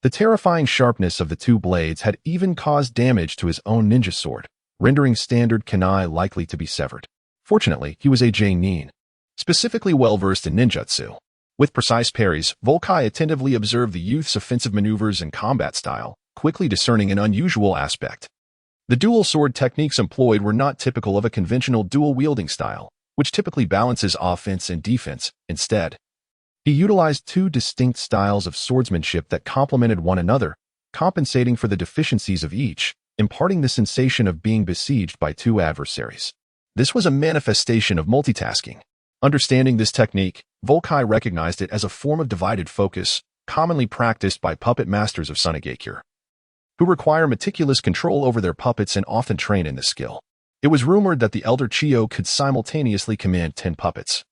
the terrifying sharpness of the two blades had even caused damage to his own ninja sword, rendering standard kekkei likely to be severed. Fortunately, he was a jonin, specifically well-versed in ninjutsu. With precise parries, Fukai attentively observed the youth's offensive maneuvers and combat style, quickly discerning an unusual aspect. The dual sword techniques employed were not typical of a conventional dual-wielding style, which typically balances offense and defense. Instead, he utilized two distinct styles of swordsmanship that complemented one another, compensating for the deficiencies of each, imparting the sensation of being besieged by two adversaries. This was a manifestation of multitasking. Understanding this technique, Fukai recognized it as a form of divided focus, commonly practiced by puppet masters of Sunigakure, who require meticulous control over their puppets and often train in this skill. It was rumored that the elder Chiyo could simultaneously command 10 puppets,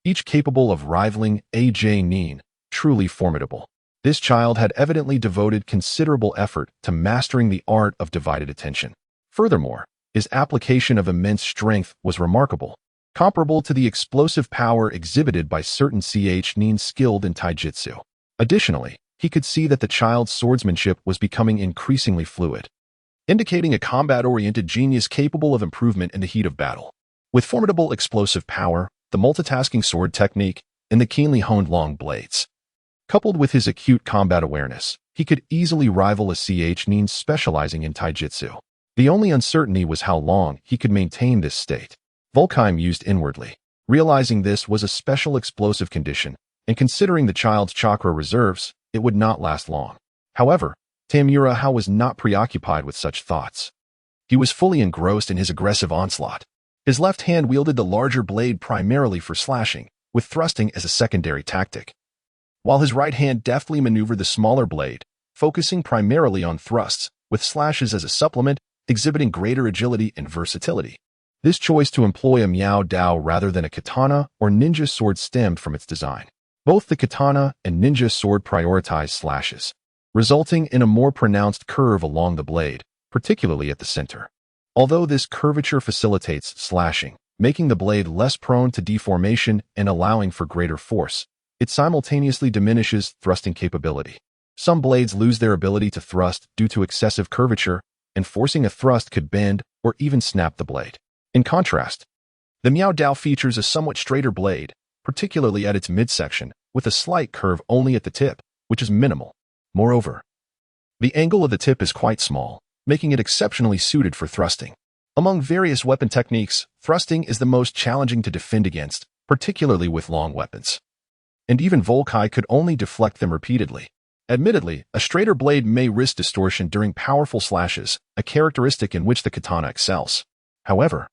each capable of rivaling a jonin, truly formidable. This child had evidently devoted considerable effort to mastering the art of divided attention. Furthermore, his application of immense strength was remarkable, comparable to the explosive power exhibited by certain nin skilled in taijutsu. Additionally, he could see that the child's swordsmanship was becoming increasingly fluid, indicating a combat-oriented genius capable of improvement in the heat of battle. With formidable explosive power, the multitasking sword technique, and the keenly honed long blades, coupled with his acute combat awareness, he could easily rival a nin specializing in taijutsu. The only uncertainty was how long he could maintain this state. Fukai mused inwardly. Realizing this was a special explosive condition, and considering the child's chakra reserves, it would not last long. However, Tamura Hao was not preoccupied with such thoughts. He was fully engrossed in his aggressive onslaught. His left hand wielded the larger blade primarily for slashing, with thrusting as a secondary tactic, while his right hand deftly maneuvered the smaller blade, focusing primarily on thrusts, with slashes as a supplement, exhibiting greater agility and versatility. This choice to employ a miao dao rather than a katana or ninja sword stemmed from its design. Both the katana and ninja sword prioritize slashes, resulting in a more pronounced curve along the blade, particularly at the center. Although this curvature facilitates slashing, making the blade less prone to deformation and allowing for greater force, it simultaneously diminishes thrusting capability. Some blades lose their ability to thrust due to excessive curvature, and forcing a thrust could bend or even snap the blade. In contrast, the Miao Dao features a somewhat straighter blade, particularly at its midsection, with a slight curve only at the tip, which is minimal. Moreover, the angle of the tip is quite small, making it exceptionally suited for thrusting. Among various weapon techniques, thrusting is the most challenging to defend against, particularly with long weapons. And even Fukai could only deflect them repeatedly. Admittedly, a straighter blade may risk distortion during powerful slashes, a characteristic in which the katana excels. However,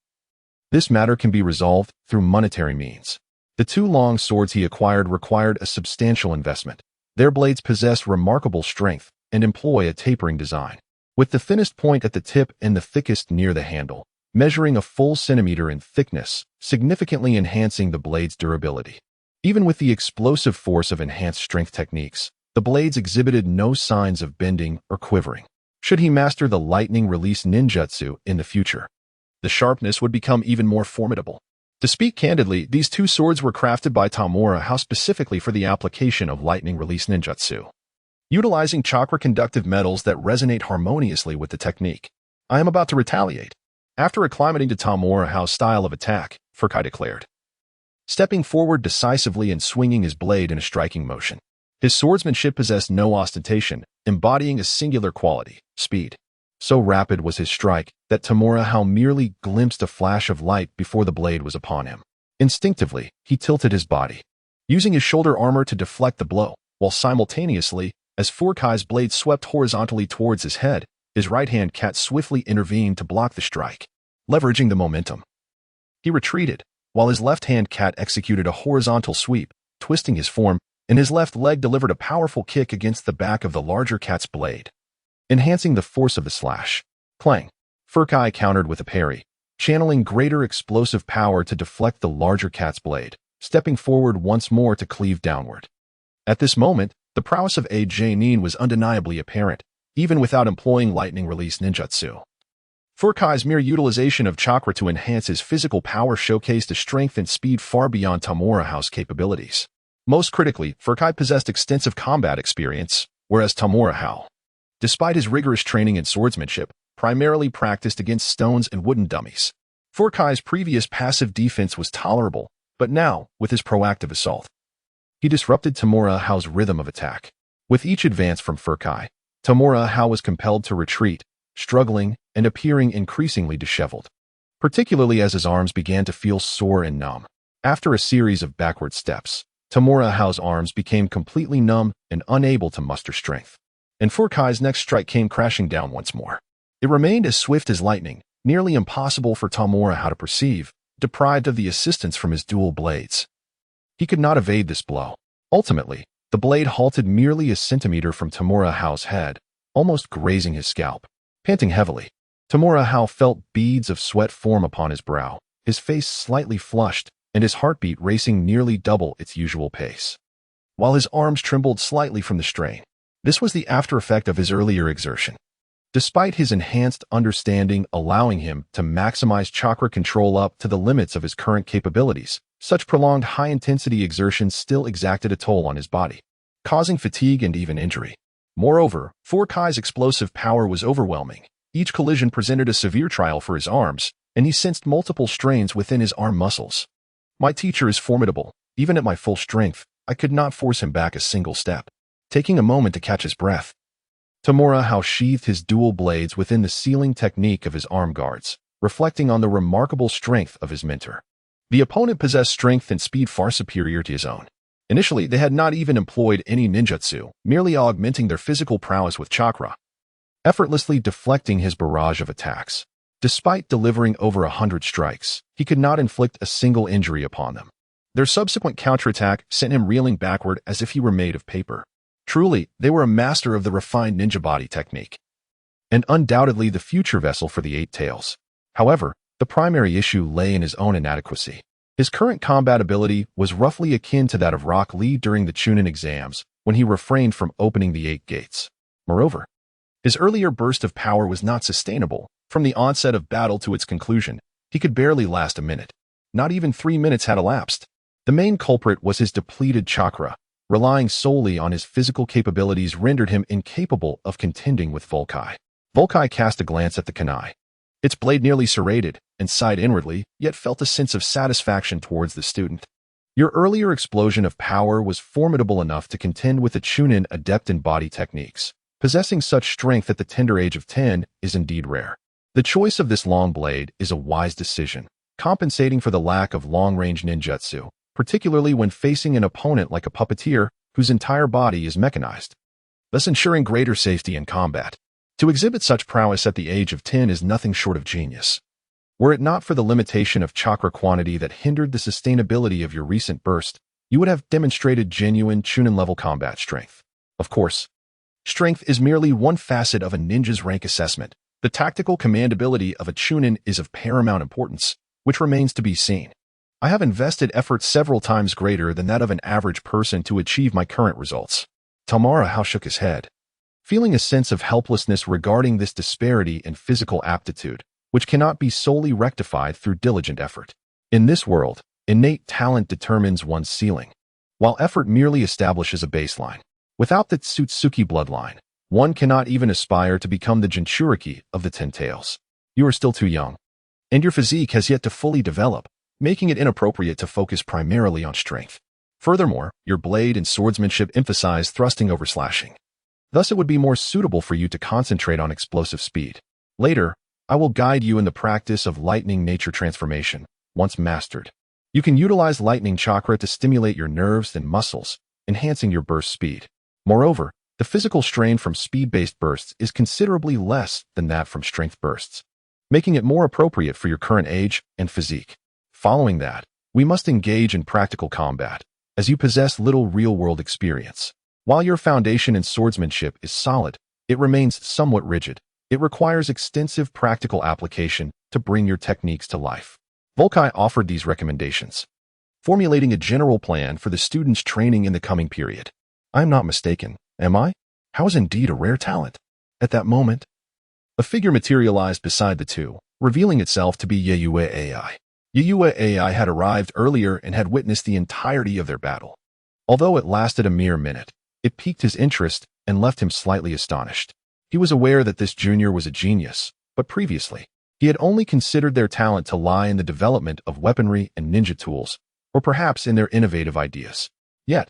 this matter can be resolved through monetary means. The two long swords he acquired required a substantial investment. Their blades possess remarkable strength and employ a tapering design, with the thinnest point at the tip and the thickest near the handle, measuring a full centimeter in thickness, significantly enhancing the blade's durability. Even with the explosive force of enhanced strength techniques, the blades exhibited no signs of bending or quivering. Should he master the lightning release ninjutsu in the future, the sharpness would become even more formidable. To speak candidly, these two swords were crafted by Tamura Hao specifically for the application of lightning release ninjutsu, utilizing chakra conductive metals that resonate harmoniously with the technique. I am about to retaliate. After acclimating to Tamura Hao's style of attack, Fukai declared, stepping forward decisively and swinging his blade in a striking motion. His swordsmanship possessed no ostentation, embodying a singular quality, speed. So rapid was his strike that Tamura Hao merely glimpsed a flash of light before the blade was upon him. Instinctively, he tilted his body, using his shoulder armor to deflect the blow, while simultaneously, as Fukai's blade swept horizontally towards his head, his right-hand cat swiftly intervened to block the strike. Leveraging the momentum, he retreated, while his left-hand cat executed a horizontal sweep, twisting his form, and his left leg delivered a powerful kick against the back of the larger cat's blade, enhancing the force of the slash. Clang. Fukai countered with a parry, channeling greater explosive power to deflect the larger cat's blade, stepping forward once more to cleave downward. At this moment, the prowess of a jonin was undeniably apparent, even without employing lightning release ninjutsu. Fukai's mere utilization of chakra to enhance his physical power showcased a strength and speed far beyond Tamura Hao's capabilities. Most critically, Fukai possessed extensive combat experience, whereas Tamura Hao, despite his rigorous training in swordsmanship, primarily practiced against stones and wooden dummies. Fukai's previous passive defense was tolerable, but now, with his proactive assault, he disrupted Tamura Hao's rhythm of attack. With each advance from Fukai, Tamura Hao was compelled to retreat, struggling and appearing increasingly disheveled, particularly as his arms began to feel sore and numb. After a series of backward steps, Tamura Hao's arms became completely numb and unable to muster strength, and Fukai's next strike came crashing down once more. It remained as swift as lightning, nearly impossible for Tamura Hao to perceive, deprived of the assistance from his dual blades. He could not evade this blow. Ultimately, the blade halted merely a centimeter from Tamura Hao's head, almost grazing his scalp. Panting heavily, Tamura Hao felt beads of sweat form upon his brow, his face slightly flushed, and his heartbeat racing nearly double its usual pace, while his arms trembled slightly from the strain. This was the after effect of his earlier exertion. Despite his enhanced understanding allowing him to maximize chakra control up to the limits of his current capabilities, such prolonged high-intensity exertion still exacted a toll on his body, causing fatigue and even injury. Moreover, Fukai's explosive power was overwhelming. Each collision presented a severe trial for his arms, and he sensed multiple strains within his arm muscles. My teacher is formidable. Even at my full strength, I could not force him back a single step. Taking a moment to catch his breath, Tamura Hao sheathed his dual blades within the sealing technique of his arm guards, reflecting on the remarkable strength of his mentor. The opponent possessed strength and speed far superior to his own. Initially, they had not even employed any ninjutsu, merely augmenting their physical prowess with chakra, effortlessly deflecting his barrage of attacks. Despite delivering over 100 strikes, he could not inflict a single injury upon them. Their subsequent counterattack sent him reeling backward as if he were made of paper. Truly, they were a master of the refined ninja body technique, and undoubtedly the future vessel for the Eight Tails. However, the primary issue lay in his own inadequacy. His current combat ability was roughly akin to that of Rock Lee during the Chunin exams, when he refrained from opening the 8 gates. Moreover, His earlier burst of power was not sustainable. From the onset of battle to its conclusion, he could barely last a minute. Not even 3 minutes had elapsed. The main culprit was his depleted chakra. Relying solely on his physical capabilities rendered him incapable of contending with Fukai. Fukai cast a glance at the kunai. Its blade nearly serrated, and sighed inwardly, yet felt a sense of satisfaction towards the student. Your earlier explosion of power was formidable enough to contend with a chunin adept in body techniques. Possessing such strength at the tender age of 10 is indeed rare. The choice of this long blade is a wise decision, compensating for the lack of long-range ninjutsu, particularly when facing an opponent like a puppeteer whose entire body is mechanized, thus ensuring greater safety in combat. To exhibit such prowess at the age of 10 is nothing short of genius. Were it not for the limitation of chakra quantity that hindered the sustainability of your recent burst, you would have demonstrated genuine chunin-level combat strength. Of course, strength is merely one facet of a ninja's rank assessment. The tactical commandability of a chunin is of paramount importance, which remains to be seen. I have invested effort several times greater than that of an average person to achieve my current results. Tamura Hao shook his head, feeling a sense of helplessness regarding this disparity in physical aptitude, which cannot be solely rectified through diligent effort. In this world, innate talent determines one's ceiling, while effort merely establishes a baseline. Without the Tsutsuki bloodline, one cannot even aspire to become the Jinchuriki of the Ten Tails. You are still too young, and your physique has yet to fully develop, making it inappropriate to focus primarily on strength. Furthermore, your blade and swordsmanship emphasize thrusting over slashing. Thus, it would be more suitable for you to concentrate on explosive speed. Later, I will guide you in the practice of lightning nature transformation. Once mastered, you can utilize lightning chakra to stimulate your nerves and muscles, enhancing your burst speed. Moreover, the physical strain from speed-based bursts is considerably less than that from strength bursts, making it more appropriate for your current age and physique. Following that, we must engage in practical combat, as you possess little real-world experience. While your foundation in swordsmanship is solid, it remains somewhat rigid. It requires extensive practical application to bring your techniques to life. Fukai offered these recommendations, formulating a general plan for the student's training in the coming period. I am not mistaken, am I? Hao is indeed a rare talent. At that moment, a figure materialized beside the two, revealing itself to be Yeyue AI. Yeyue AI had arrived earlier and had witnessed the entirety of their battle. Although it lasted a mere minute, it piqued his interest and left him slightly astonished. He was aware that this junior was a genius, but previously, he had only considered their talent to lie in the development of weaponry and ninja tools, or perhaps in their innovative ideas. Yet,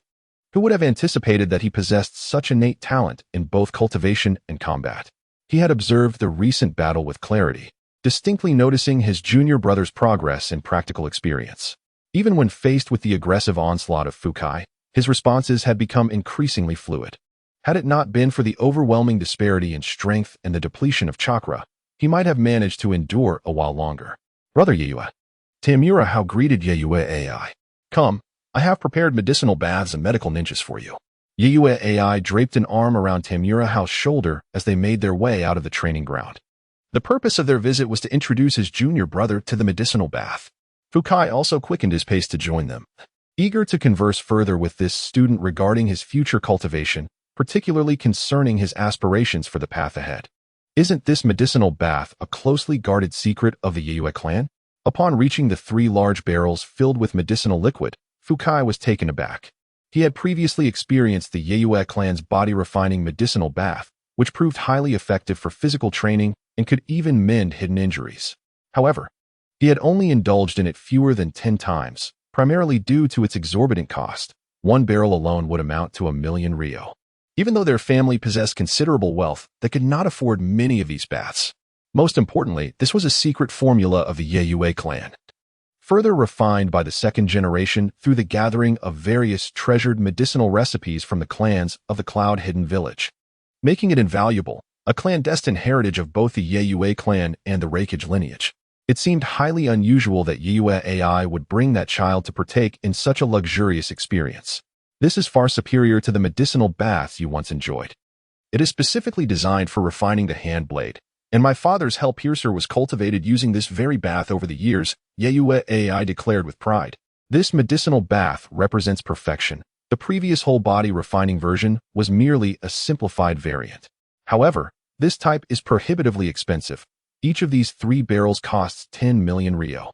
who would have anticipated that he possessed such innate talent in both cultivation and combat? He had observed the recent battle with clarity, distinctly noticing his junior brother's progress and practical experience. Even when faced with the aggressive onslaught of Fukai, his responses had become increasingly fluid. Had it not been for the overwhelming disparity in strength and the depletion of chakra, he might have managed to endure a while longer. Brother Yeyue. Tamura Hao greeted Yeyue AI. Come, I have prepared medicinal baths and medical ninjas for you. Yeyue AI draped an arm around Tamura Hao's shoulder as they made their way out of the training ground. The purpose of their visit was to introduce his junior brother to the medicinal bath. Fukai also quickened his pace to join them, eager to converse further with this student regarding his future cultivation, particularly concerning his aspirations for the path ahead. Isn't this medicinal bath a closely guarded secret of the Yeyue clan? Upon reaching the 3 large barrels filled with medicinal liquid, Fukai was taken aback. He had previously experienced the Yeyue clan's body-refining medicinal bath, which proved highly effective for physical training and could even mend hidden injuries. However, he had only indulged in it fewer than 10 times, primarily due to its exorbitant cost. 1 barrel alone would amount to 1,000,000 ryo. Even though their family possessed considerable wealth, they could not afford many of these baths. Most importantly, this was a secret formula of the Yeyue clan, further refined by the 2nd generation through the gathering of various treasured medicinal recipes from the clans of the Cloud Hidden Village, making it invaluable, a clandestine heritage of both the Yeyue clan and the Raikage lineage. It seemed highly unusual that Yeyue AI would bring that child to partake in such a luxurious experience. This is far superior to the medicinal baths you once enjoyed. It is specifically designed for refining the hand blade, and my father's Hell Piercer was cultivated using this very bath over the years, Yeyue AI declared with pride. This medicinal bath represents perfection. The previous whole body refining version was merely a simplified variant. However, This type is prohibitively expensive. Each of these 3 barrels costs 10 million Rio.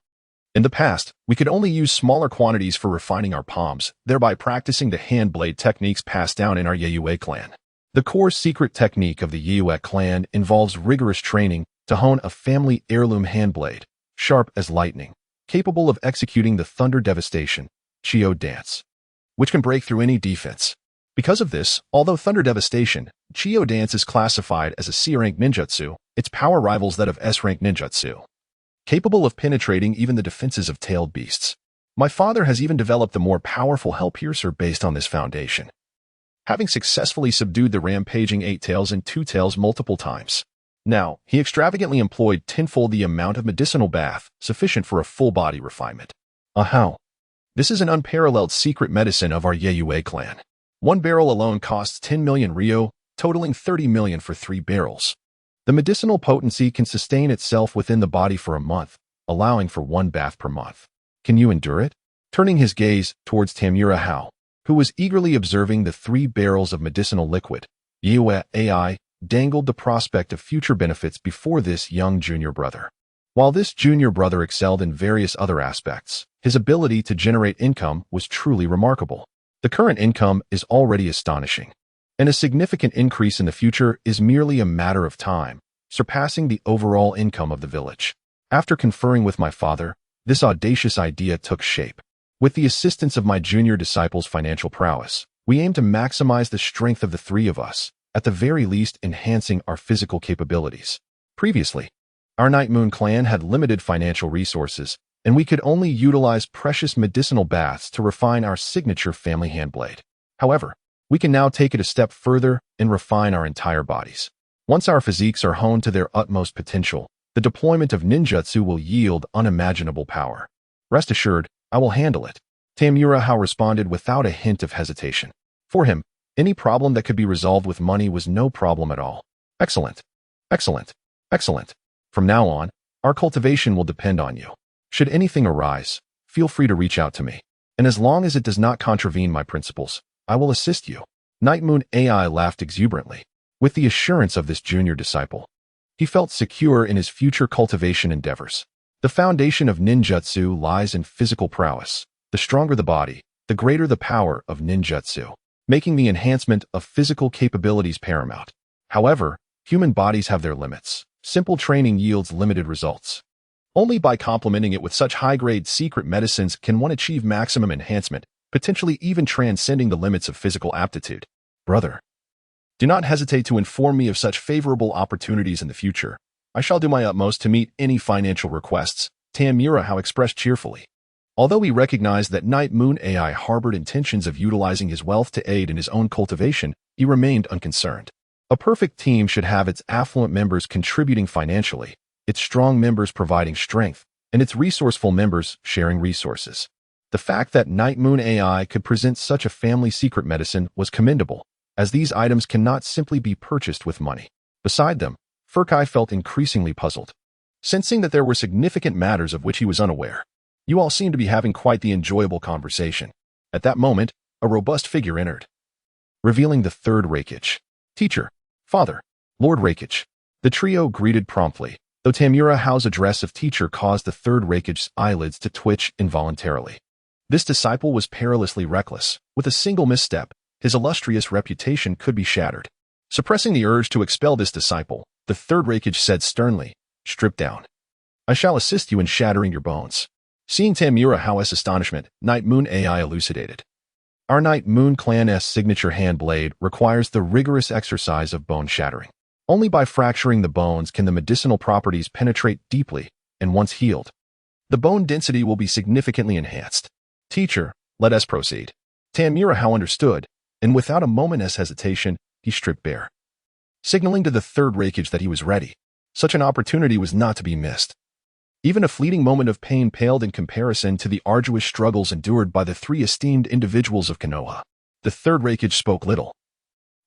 In the past, we could only use smaller quantities for refining our palms, thereby practicing the hand blade techniques passed down in our Yue clan. The core secret technique of the Yue clan involves rigorous training to hone a family heirloom hand blade, sharp as lightning, capable of executing the thunder devastation, Chio dance, which can break through any defense. Because of this, although thunder devastation, Chio dance is classified as a C-rank ninjutsu, its power rivals that of S-rank ninjutsu, capable of penetrating even the defenses of tailed beasts. My father has even developed the more powerful Hell Piercer based on this foundation, having successfully subdued the rampaging 8 tails and 2 tails multiple times. Now, he extravagantly employed tenfold the amount of medicinal bath, sufficient for a full-body refinement. How? This is an unparalleled secret medicine of our Yue clan. 1 barrel alone costs 10 million Rio, totaling 30 million for 3 barrels. The medicinal potency can sustain itself within the body for a month, allowing for 1 bath per month. Can you endure it? Turning his gaze towards Tamura Hao, who was eagerly observing the 3 barrels of medicinal liquid, Yue AI dangled the prospect of future benefits before this young junior brother. While this junior brother excelled in various other aspects, his ability to generate income was truly remarkable. The current income is already astonishing, and a significant increase in the future is merely a matter of time, surpassing the overall income of the village. After conferring with my father, this audacious idea took shape. With the assistance of my junior disciple's financial prowess, we aim to maximize the strength of the 3 of us, at the very least enhancing our physical capabilities. Previously, our Night Moon clan had limited financial resources, and we could only utilize precious medicinal baths to refine our signature family handblade. However, we can now take it a step further and refine our entire bodies. Once our physiques are honed to their utmost potential, the deployment of ninjutsu will yield unimaginable power. Rest assured, I will handle it. Tamura Hao responded without a hint of hesitation. For him, any problem that could be resolved with money was no problem at all. Excellent. Excellent. Excellent. From now on, our cultivation will depend on you. Should anything arise, feel free to reach out to me. And as long as it does not contravene my principles, I will assist you. Night Moon AI laughed exuberantly. With the assurance of this junior disciple, he felt secure in his future cultivation endeavors. The foundation of ninjutsu lies in physical prowess. The stronger the body, the greater the power of ninjutsu, making the enhancement of physical capabilities paramount. However, human bodies have their limits. Simple training yields limited results. Only by complementing it with such high-grade secret medicines can one achieve maximum enhancement, potentially even transcending the limits of physical aptitude. Brother, do not hesitate to inform me of such favorable opportunities in the future. I shall do my utmost to meet any financial requests, Tamura Hao expressed cheerfully. Although he recognized that Night Moon AI harbored intentions of utilizing his wealth to aid in his own cultivation, he remained unconcerned. A perfect team should have its affluent members contributing financially, its strong members providing strength, and its resourceful members sharing resources. The fact that Night Moon AI could present such a family secret medicine was commendable, as these items cannot simply be purchased with money. Beside them, Fukai felt increasingly puzzled, sensing that there were significant matters of which he was unaware. You all seem to be having quite the enjoyable conversation. At that moment, a robust figure entered, revealing the 3rd Raikage. Teacher, Father, Lord Raikage. The trio greeted promptly, though Tamura Hao's address of teacher caused the 3rd Raikage's eyelids to twitch involuntarily. This disciple was perilously reckless. With a single misstep, his illustrious reputation could be shattered. Suppressing the urge to expel this disciple, the 3rd Raikage said sternly, "Strip down. I shall assist you in shattering your bones." Seeing Tamura Hao's astonishment, Night Moon AI elucidated. Our Night Moon clan's signature hand blade requires the rigorous exercise of bone-shattering. Only by fracturing the bones can the medicinal properties penetrate deeply, and once healed, the bone density will be significantly enhanced. Teacher, let us proceed. Tamura Hao understood, and without a moment's hesitation, he stripped bare, signaling to the 3rd Raikage that he was ready. Such an opportunity was not to be missed. Even a fleeting moment of pain paled in comparison to the arduous struggles endured by the 3 esteemed individuals of Konoha. The 3rd Raikage spoke little,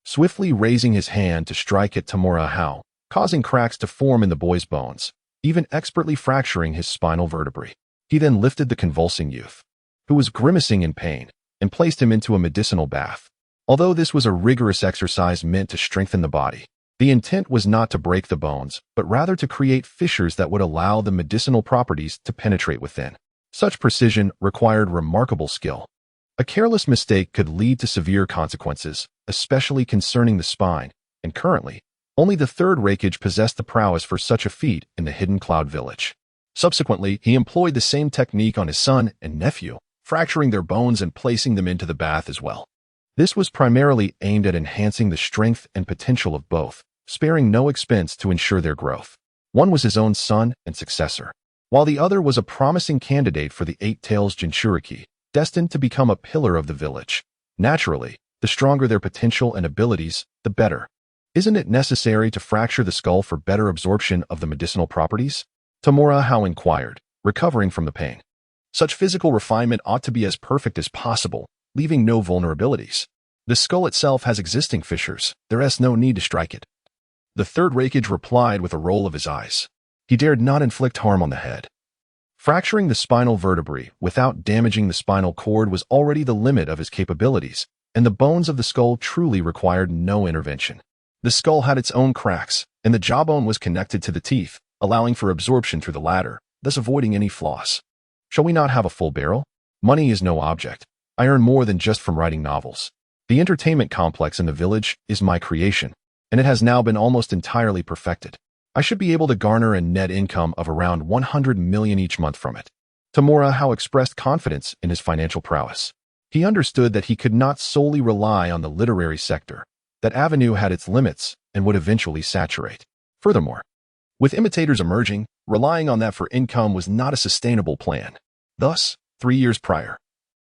swiftly raising his hand to strike at Tamura Hao, causing cracks to form in the boy's bones, even expertly fracturing his spinal vertebrae. He then lifted the convulsing youth, who was grimacing in pain, and placed him into a medicinal bath. Although this was a rigorous exercise meant to strengthen the body, The intent was not to break the bones, but rather to create fissures that would allow the medicinal properties to penetrate within. Such precision required remarkable skill. A careless mistake could lead to severe consequences, especially concerning the spine, and currently, only the third Raikage possessed the prowess for such a feat in the hidden cloud village. Subsequently, he employed the same technique on his son and nephew, fracturing their bones and placing them into the bath as well. This was primarily aimed at enhancing the strength and potential of both, sparing no expense to ensure their growth. One was his own son and successor, while the other was a promising candidate for the Eight Tails Jinchuriki, destined to become a pillar of the village. Naturally, the stronger their potential and abilities, the better. Isn't it necessary to fracture the skull for better absorption of the medicinal properties? Tamura Hao inquired, recovering from the pain. Such physical refinement ought to be as perfect as possible, leaving no vulnerabilities. The skull itself has existing fissures, there is no need to strike it. The third Raikage replied with a roll of his eyes. He dared not inflict harm on the head. Fracturing the spinal vertebrae without damaging the spinal cord was already the limit of his capabilities, and the bones of the skull truly required no intervention. The skull had its own cracks, and the jawbone was connected to the teeth, allowing for absorption through the latter, thus avoiding any flaws. Shall we not have a full barrel? Money is no object. I earn more than just from writing novels. The entertainment complex in the village is my creation, and it has now been almost entirely perfected. I should be able to garner a net income of around 100 million each month from it. Tamura Hao expressed confidence in his financial prowess. He understood that he could not solely rely on the literary sector. That avenue had its limits and would eventually saturate. Furthermore, with imitators emerging, relying on that for income was not a sustainable plan. Thus, 3 years prior,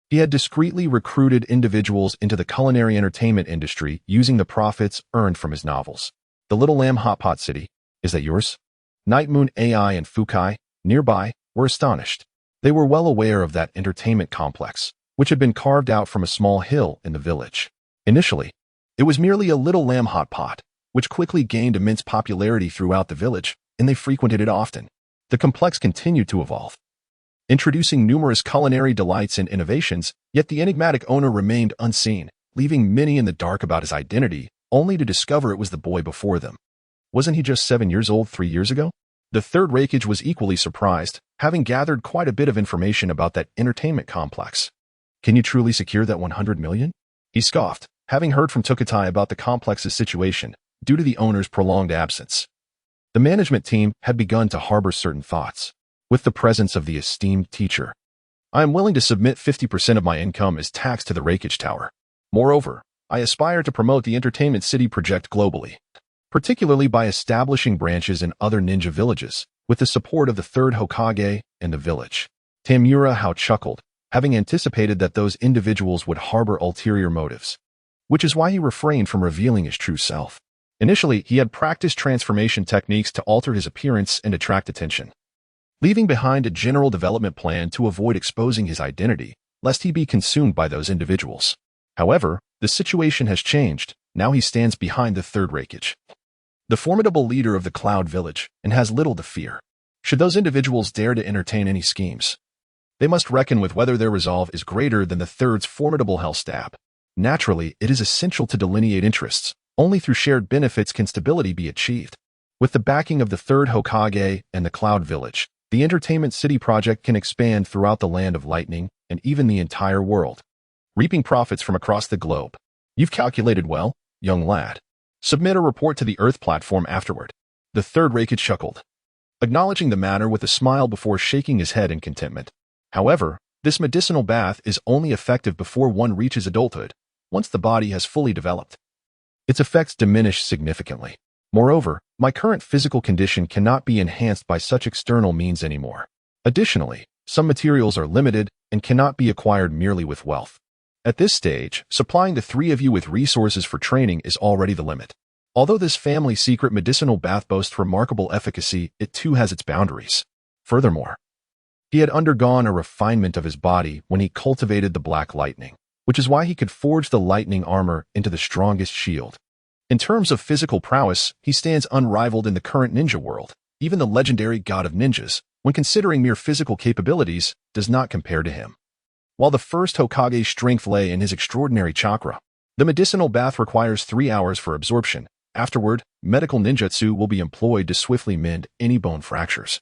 he had discreetly recruited individuals into the culinary entertainment industry using the profits earned from his novels. The Little Lamb Hot Pot City, is that yours? Night Moon AI and Fukai, nearby, were astonished. They were well aware of that entertainment complex, which had been carved out from a small hill in the village. Initially, it was merely a little lamb hot pot, which quickly gained immense popularity throughout the village, and they frequented it often. The complex continued to evolve, introducing numerous culinary delights and innovations, yet the enigmatic owner remained unseen, leaving many in the dark about his identity, only to discover it was the boy before them. Wasn't he just 7 years old 3 years ago? The third Raikage was equally surprised, having gathered quite a bit of information about that entertainment complex. Can you truly secure that 100 million? He scoffed, having heard from Tukatai about the complex's situation, due to the owner's prolonged absence. The management team had begun to harbor certain thoughts. With the presence of the esteemed teacher, I am willing to submit 50% of my income as tax to the Raikage Tower. Moreover, I aspire to promote the Entertainment City project globally, particularly by establishing branches in other ninja villages, with the support of the third Hokage and the village. Tamura Hao chuckled, having anticipated that those individuals would harbor ulterior motives, which is why he refrained from revealing his true self. Initially, he had practiced transformation techniques to alter his appearance and attract attention, leaving behind a general development plan to avoid exposing his identity, lest he be consumed by those individuals. However, the situation has changed. Now he stands behind the third Raikage, the formidable leader of the Cloud Village, and has little to fear. Should those individuals dare to entertain any schemes, they must reckon with whether their resolve is greater than the third's formidable hell stab. Naturally, it is essential to delineate interests. Only through shared benefits can stability be achieved. With the backing of the third Hokage and the Cloud Village, the Entertainment City project can expand throughout the Land of Lightning and even the entire world, reaping profits from across the globe. You've calculated well, young lad. Submit a report to the Earth platform afterward. The third Raikage chuckled, acknowledging the matter with a smile before shaking his head in contentment. However, this medicinal bath is only effective before one reaches adulthood, once the body has fully developed. Its effects diminish significantly. Moreover, my current physical condition cannot be enhanced by such external means anymore. Additionally, some materials are limited and cannot be acquired merely with wealth. At this stage, supplying the three of you with resources for training is already the limit. Although this family secret medicinal bath boasts remarkable efficacy, it too has its boundaries. Furthermore, he had undergone a refinement of his body when he cultivated the Black Lightning, which is why he could forge the lightning armor into the strongest shield. In terms of physical prowess, he stands unrivaled in the current ninja world. Even the legendary god of ninjas, when considering mere physical capabilities, does not compare to him. While the first Hokage's strength lay in his extraordinary chakra, the medicinal bath requires 3 hours for absorption, Afterward, medical ninjutsu will be employed to swiftly mend any bone fractures,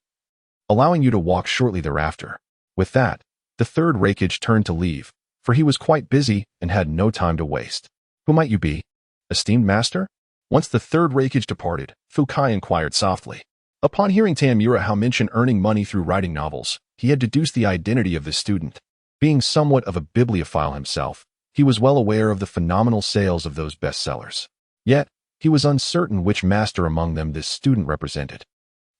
allowing you to walk shortly thereafter. With that, the third Raikage turned to leave, for he was quite busy and had no time to waste. Who might you be? Esteemed master? Once the third Raikage departed, Fukai inquired softly. Upon hearing Tamura Hao mention earning money through writing novels, he had deduced the identity of the student. Being somewhat of a bibliophile himself, he was well aware of the phenomenal sales of those bestsellers. Yet, he was uncertain which master among them this student represented.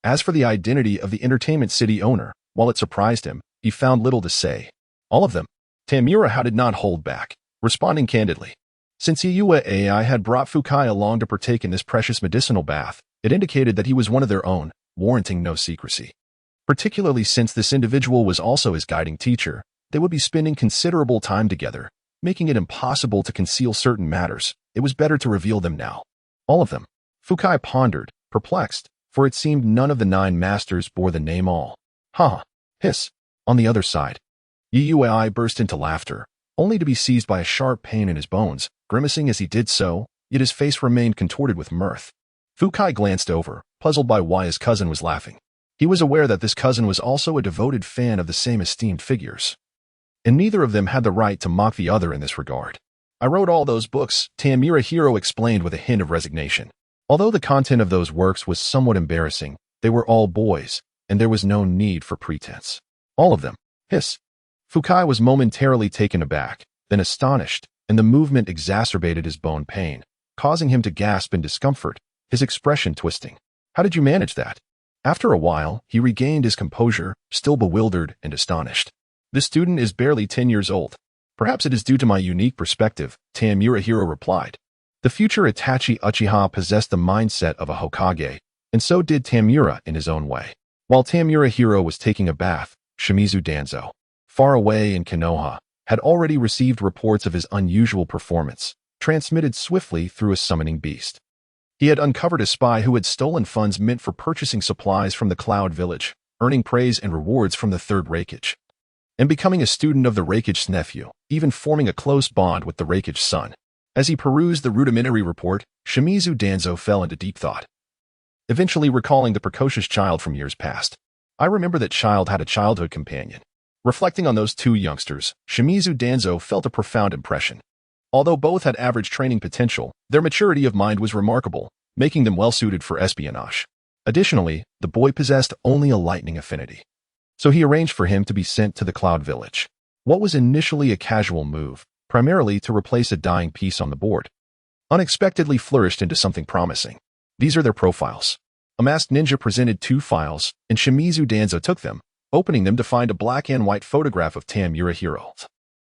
As for the identity of the entertainment city owner, while it surprised him, he found little to say. All of them. Tamura Hao did not hold back, responding candidly. Since Yue AI had brought Fukai along to partake in this precious medicinal bath, it indicated that he was one of their own, warranting no secrecy. Particularly since this individual was also his guiding teacher, they would be spending considerable time together, making it impossible to conceal certain matters. It was better to reveal them now. All of them. Fukai pondered, perplexed, for it seemed none of the 9 masters bore the name All. Ha! Hiss! On the other side. Yui burst into laughter, only to be seized by a sharp pain in his bones, grimacing as he did so, yet his face remained contorted with mirth. Fukai glanced over, puzzled by why his cousin was laughing. He was aware that this cousin was also a devoted fan of the same esteemed figures, and neither of them had the right to mock the other in this regard. I wrote all those books, Tamura Hao explained with a hint of resignation. Although the content of those works was somewhat embarrassing, they were all boys, and there was no need for pretense. All of them. Hiss. Fukai was momentarily taken aback, then astonished, and the movement exacerbated his bone pain, causing him to gasp in discomfort, his expression twisting. How did you manage that? After a while, he regained his composure, still bewildered and astonished. The student is barely 10 years old. Perhaps it is due to my unique perspective, Tamura Hao replied. The future Itachi Uchiha possessed the mindset of a Hokage, and so did Tamura in his own way. While Tamura Hao was taking a bath, Shimizu Danzo, far away in Konoha, had already received reports of his unusual performance, transmitted swiftly through a summoning beast. He had uncovered a spy who had stolen funds meant for purchasing supplies from the Cloud Village, earning praise and rewards from the third Raikage, and becoming a student of the Raikage's nephew, even forming a close bond with the Raikage's son. As he perused the rudimentary report, Shimizu Danzo fell into deep thought, eventually recalling the precocious child from years past. I remember that child had a childhood companion. Reflecting on those 2 youngsters, Shimizu Danzo felt a profound impression. Although both had average training potential, their maturity of mind was remarkable, making them well-suited for espionage. Additionally, the boy possessed only a lightning affinity, so he arranged for him to be sent to the Cloud Village. What was initially a casual move, primarily to replace a dying piece on the board, unexpectedly flourished into something promising. These are their profiles. A masked ninja presented 2 files, and Shimizu Danzo took them, opening them to find a black and white photograph of Tamura Hao,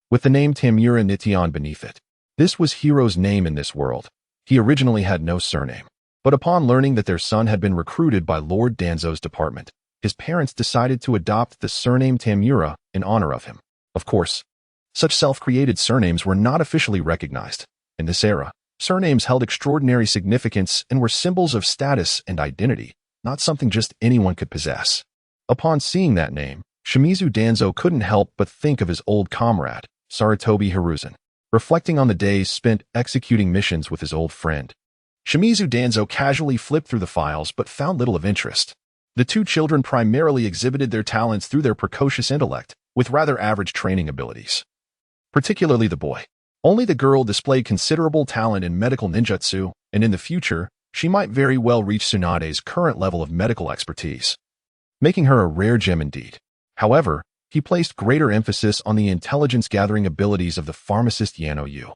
with the name Tamura Nition beneath it. This was Hiro's name in this world. He originally had no surname, but upon learning that their son had been recruited by Lord Danzo's department, his parents decided to adopt the surname Tamura in honor of him. Of course, such self-created surnames were not officially recognized. In this era, surnames held extraordinary significance and were symbols of status and identity, not something just anyone could possess. Upon seeing that name, Shimizu Danzo couldn't help but think of his old comrade, Sarutobi Hiruzen, reflecting on the days spent executing missions with his old friend. Shimizu Danzo casually flipped through the files but found little of interest. The 2 children primarily exhibited their talents through their precocious intellect, with rather average training abilities. Particularly the boy. Only the girl displayed considerable talent in medical ninjutsu, and in the future, she might very well reach Tsunade's current level of medical expertise, making her a rare gem indeed. However, he placed greater emphasis on the intelligence-gathering abilities of the pharmacist Yano Yu.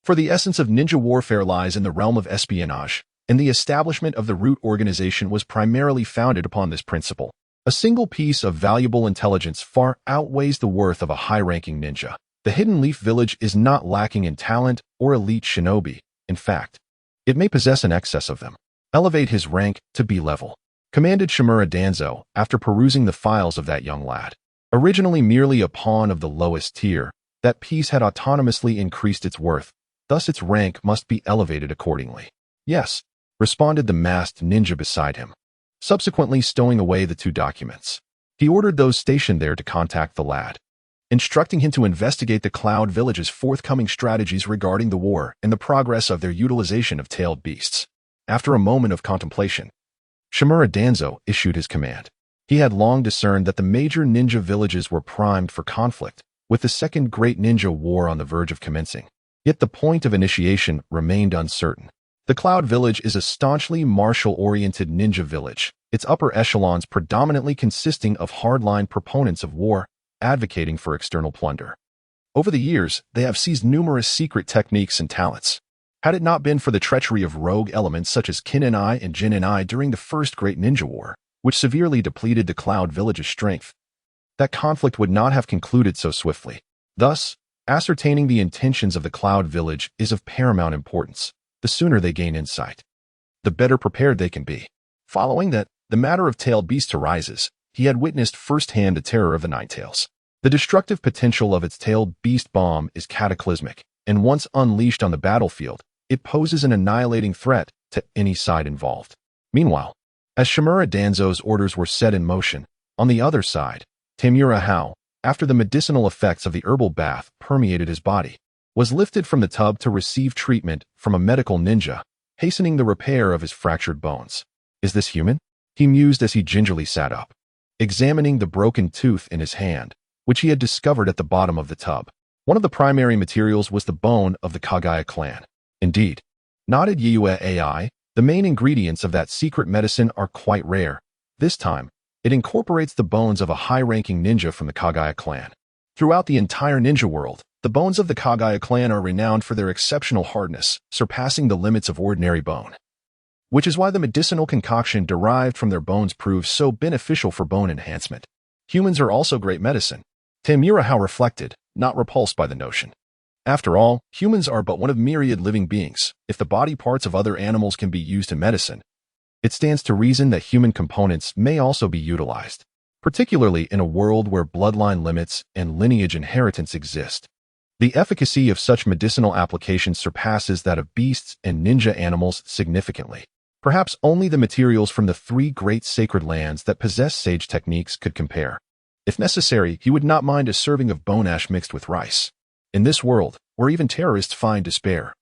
For the essence of ninja warfare lies in the realm of espionage, and the establishment of the root organization was primarily founded upon this principle. A single piece of valuable intelligence far outweighs the worth of a high-ranking ninja. The Hidden Leaf Village is not lacking in talent or elite shinobi. In fact, it may possess an excess of them. Elevate his rank to B level, commanded Shimura Danzo after perusing the files of that young lad. Originally merely a pawn of the lowest tier, that piece had autonomously increased its worth, thus its rank must be elevated accordingly. Yes, responded the masked ninja beside him, subsequently stowing away the 2 documents. He ordered those stationed there to contact the lad, instructing him to investigate the Cloud Village's forthcoming strategies regarding the war and the progress of their utilization of tailed beasts. After a moment of contemplation, Shimura Danzo issued his command. He had long discerned that the major ninja villages were primed for conflict, with the Second Great Ninja War on the verge of commencing. Yet the point of initiation remained uncertain. The Cloud Village is a staunchly martial-oriented ninja village, its upper echelons predominantly consisting of hardline proponents of war, advocating for external plunder. Over the years, they have seized numerous secret techniques and talents. Had it not been for the treachery of rogue elements such as Kininai and Jininai during the First Great Ninja War, which severely depleted the Cloud Village's strength, that conflict would not have concluded so swiftly. Thus, ascertaining the intentions of the Cloud Village is of paramount importance. The sooner they gain insight, the better prepared they can be. Following that, the matter of tailed beasts arises. He had witnessed firsthand the terror of the Ninetails. The destructive potential of its tailed beast bomb is cataclysmic, and once unleashed on the battlefield, it poses an annihilating threat to any side involved. Meanwhile, as Shimura Danzo's orders were set in motion, on the other side, Tamura Hao, after the medicinal effects of the herbal bath permeated his body, was lifted from the tub to receive treatment from a medical ninja, hastening the repair of his fractured bones. Is this human? He mused as he gingerly sat up, examining the broken tooth in his hand, which he had discovered at the bottom of the tub. One of the primary materials was the bone of the Kagaya clan. Indeed, nodded Yue AI, the main ingredients of that secret medicine are quite rare. This time, it incorporates the bones of a high-ranking ninja from the Kagaya clan. Throughout the entire ninja world, the bones of the Kagaya clan are renowned for their exceptional hardness, surpassing the limits of ordinary bone. Which is why the medicinal concoction derived from their bones proves so beneficial for bone enhancement. Humans are also great medicine. Tamura Hao reflected, not repulsed by the notion. After all, humans are but one of myriad living beings. If the body parts of other animals can be used in medicine, it stands to reason that human components may also be utilized, particularly in a world where bloodline limits and lineage inheritance exist. The efficacy of such medicinal applications surpasses that of beasts and ninja animals significantly. Perhaps only the materials from the three great sacred lands that possess sage techniques could compare. If necessary, he would not mind a serving of bone ash mixed with rice. In this world, where even terrorists find despair,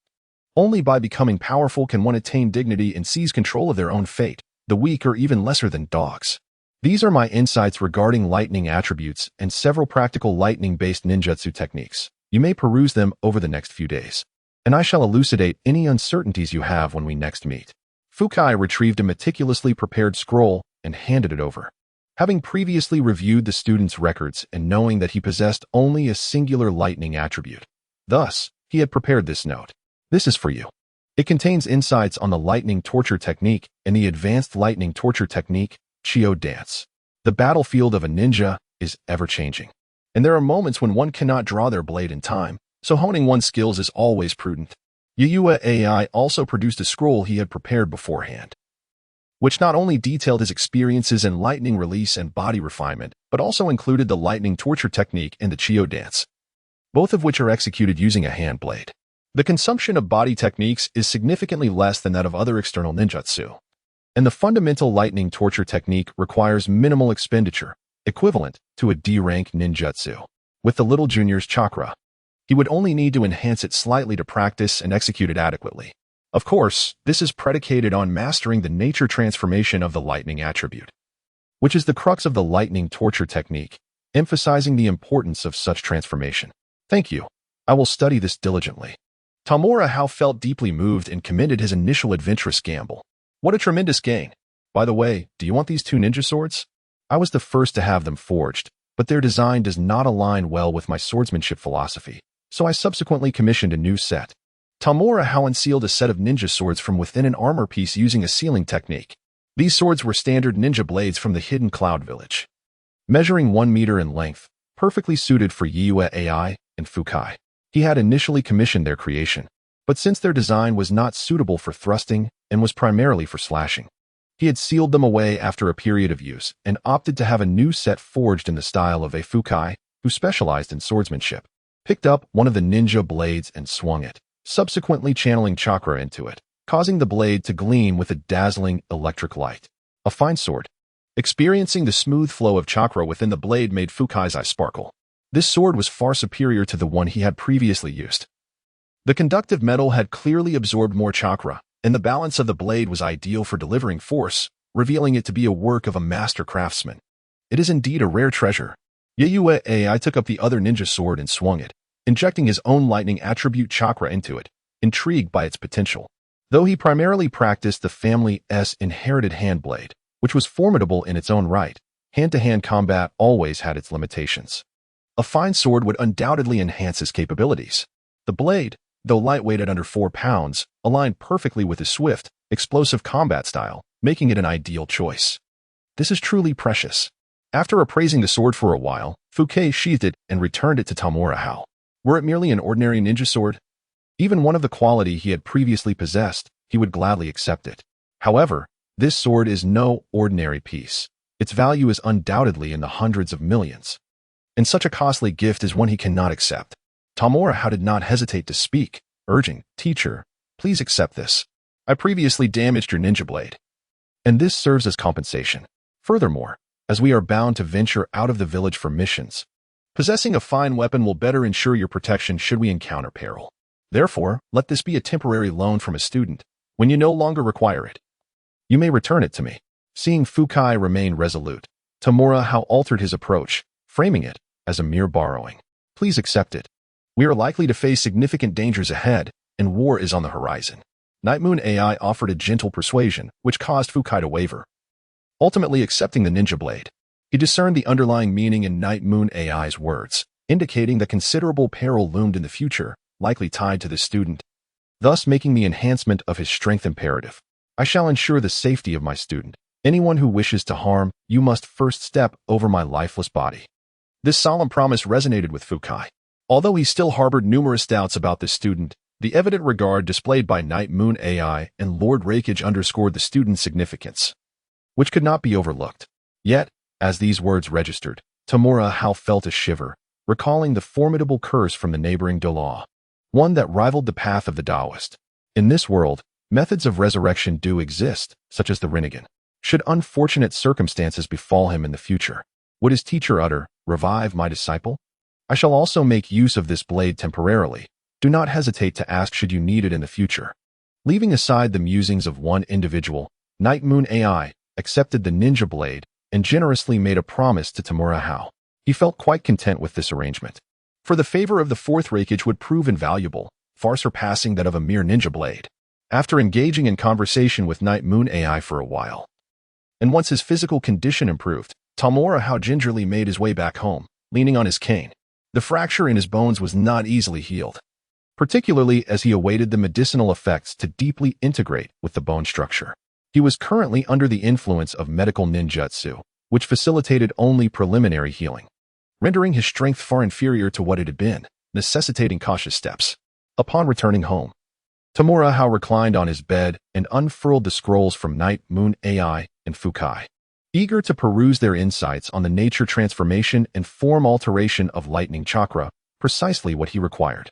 only by becoming powerful can one attain dignity and seize control of their own fate. The weak are even lesser than dogs. These are my insights regarding lightning attributes and several practical lightning-based ninjutsu techniques. You may peruse them over the next few days, and I shall elucidate any uncertainties you have when we next meet. Fukai retrieved a meticulously prepared scroll and handed it over. Having previously reviewed the student's records and knowing that he possessed only a singular lightning attribute, thus, he had prepared this note. This is for you. It contains insights on the lightning torture technique and the advanced lightning torture technique, Chio dance. The battlefield of a ninja is ever-changing, and there are moments when one cannot draw their blade in time, so honing one's skills is always prudent. Yue AI also produced a scroll he had prepared beforehand, which not only detailed his experiences in lightning release and body refinement, but also included the lightning torture technique and the Chio dance, both of which are executed using a hand blade. The consumption of body techniques is significantly less than that of other external ninjutsu, and the fundamental lightning torture technique requires minimal expenditure, equivalent to a D-rank ninjutsu. With the little junior's chakra, he would only need to enhance it slightly to practice and execute it adequately. Of course, this is predicated on mastering the nature transformation of the lightning attribute, which is the crux of the lightning torture technique, emphasizing the importance of such transformation. Thank you. I will study this diligently. Tamura Hao felt deeply moved and commended his initial adventurous gamble. What a tremendous gain. By the way, do you want these two ninja swords? I was the first to have them forged, but their design does not align well with my swordsmanship philosophy, so I subsequently commissioned a new set. Tamura Hao unsealed a set of ninja swords from within an armor piece using a sealing technique. These swords were standard ninja blades from the hidden Cloud Village, measuring 1 meter in length, perfectly suited for Yue AI and Fukai. He had initially commissioned their creation, but since their design was not suitable for thrusting and was primarily for slashing, he had sealed them away after a period of use and opted to have a new set forged in the style of a Fukai, who specialized in swordsmanship. Picked up one of the ninja blades and swung it, subsequently channeling chakra into it, causing the blade to gleam with a dazzling electric light. A fine sword. Experiencing the smooth flow of chakra within the blade made Fukai's eyes sparkle. This sword was far superior to the one he had previously used. The conductive metal had clearly absorbed more chakra, and the balance of the blade was ideal for delivering force, revealing it to be a work of a master craftsman. It is indeed a rare treasure. Yayue Ai took up the other ninja sword and swung it, injecting his own lightning attribute chakra into it, intrigued by its potential. Though he primarily practiced the family's inherited hand blade, which was formidable in its own right, hand-to-hand combat always had its limitations. A fine sword would undoubtedly enhance his capabilities. The blade, though lightweight at under 4 pounds, aligned perfectly with his swift, explosive combat style, making it an ideal choice. This is truly precious. After appraising the sword for a while, Fukai sheathed it and returned it to Tamura Hao. Were it merely an ordinary ninja sword? Even one of the quality he had previously possessed, he would gladly accept it. However, this sword is no ordinary piece. Its value is undoubtedly in the hundreds of millions. And such a costly gift is one he cannot accept. Tamura Hao did not hesitate to speak, urging, "Teacher, please accept this. I previously damaged your ninja blade, and this serves as compensation. Furthermore, as we are bound to venture out of the village for missions, possessing a fine weapon will better ensure your protection should we encounter peril. Therefore, let this be a temporary loan from a student. When you no longer require it, you may return it to me." Seeing Fukai remain resolute, Tamura Hao altered his approach, framing it as a mere borrowing. "Please accept it. We are likely to face significant dangers ahead, and war is on the horizon." Night Moon Ai offered a gentle persuasion, which caused Fukai to waver. Ultimately accepting the ninja blade, he discerned the underlying meaning in Night Moon Ai's words, indicating that considerable peril loomed in the future, likely tied to the student, thus making the enhancement of his strength imperative. "I shall ensure the safety of my student. Anyone who wishes to harm you must first step over my lifeless body." This solemn promise resonated with Fukai. Although he still harbored numerous doubts about the student, the evident regard displayed by Night Moon Ai and Lord Raikage underscored the student's significance, which could not be overlooked. Yet, as these words registered, Tamura Hao felt a shiver, recalling the formidable curse from the neighboring Dolaw, one that rivaled the path of the Taoist. In this world, methods of resurrection do exist, such as the Rinnegan. Should unfortunate circumstances befall him in the future, would his teacher utter, "Revive my disciple"? "I shall also make use of this blade temporarily. Do not hesitate to ask should you need it in the future." Leaving aside the musings of one individual, Night Moon Ai accepted the ninja blade and generously made a promise to Tamura Hao. He felt quite content with this arrangement, for the favor of the fourth Raikage would prove invaluable, far surpassing that of a mere ninja blade. After engaging in conversation with Night Moon Ai for a while, and once his physical condition improved, Tamura Hao gingerly made his way back home, leaning on his cane. The fracture in his bones was not easily healed, particularly as he awaited the medicinal effects to deeply integrate with the bone structure. He was currently under the influence of medical ninjutsu, which facilitated only preliminary healing, rendering his strength far inferior to what it had been, necessitating cautious steps. Upon returning home, Tamura Hao reclined on his bed and unfurled the scrolls from Night Moon Ai and Fukai, eager to peruse their insights on the nature transformation and form alteration of lightning chakra, precisely what he required.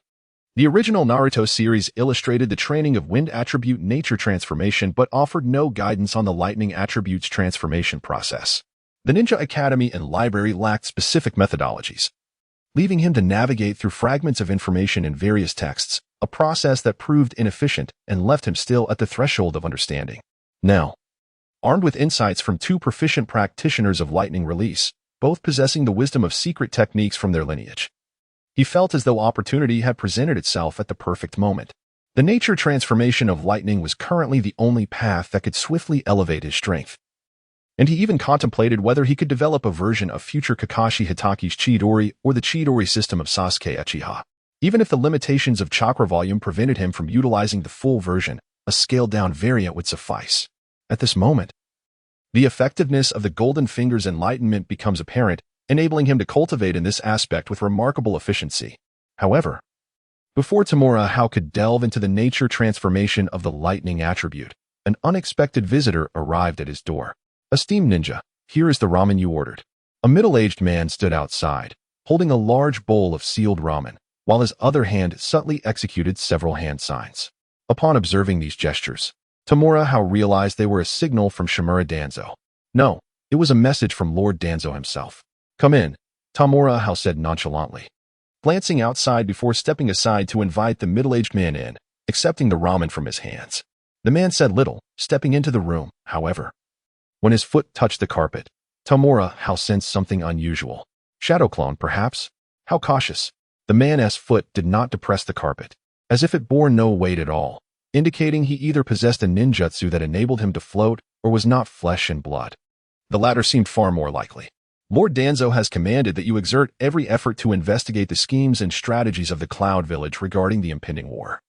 The original Naruto series illustrated the training of wind attribute nature transformation but offered no guidance on the lightning attribute's transformation process. The Ninja Academy and library lacked specific methodologies, leaving him to navigate through fragments of information in various texts, a process that proved inefficient and left him still at the threshold of understanding. Now, armed with insights from two proficient practitioners of lightning release, both possessing the wisdom of secret techniques from their lineage, he felt as though opportunity had presented itself at the perfect moment. The nature transformation of lightning was currently the only path that could swiftly elevate his strength, and he even contemplated whether he could develop a version of future Kakashi Hitaki's Chidori or the Chidori system of Sasuke Uchiha. Even if the limitations of chakra volume prevented him from utilizing the full version, a scaled-down variant would suffice. At this moment, the effectiveness of the Golden Finger's enlightenment becomes apparent, enabling him to cultivate in this aspect with remarkable efficiency. However, before Tamura Hao could delve into the nature transformation of the lightning attribute, an unexpected visitor arrived at his door. "Esteemed ninja, here is the ramen you ordered." A middle-aged man stood outside, holding a large bowl of sealed ramen, while his other hand subtly executed several hand signs. Upon observing these gestures, Tamura Hao realized they were a signal from Shimura Danzo. No, it was a message from Lord Danzo himself. "Come in," Tamura Hao said nonchalantly, glancing outside before stepping aside to invite the middle-aged man in, accepting the ramen from his hands. The man said little, stepping into the room, however. When his foot touched the carpet, Tamura Hao sensed something unusual. Shadow clone, perhaps? How cautious. The man's foot did not depress the carpet, as if it bore no weight at all, indicating he either possessed a ninjutsu that enabled him to float or was not flesh and blood. The latter seemed far more likely. Lord Danzo has commanded that you exert every effort to investigate the schemes and strategies of the Cloud Village regarding the impending war,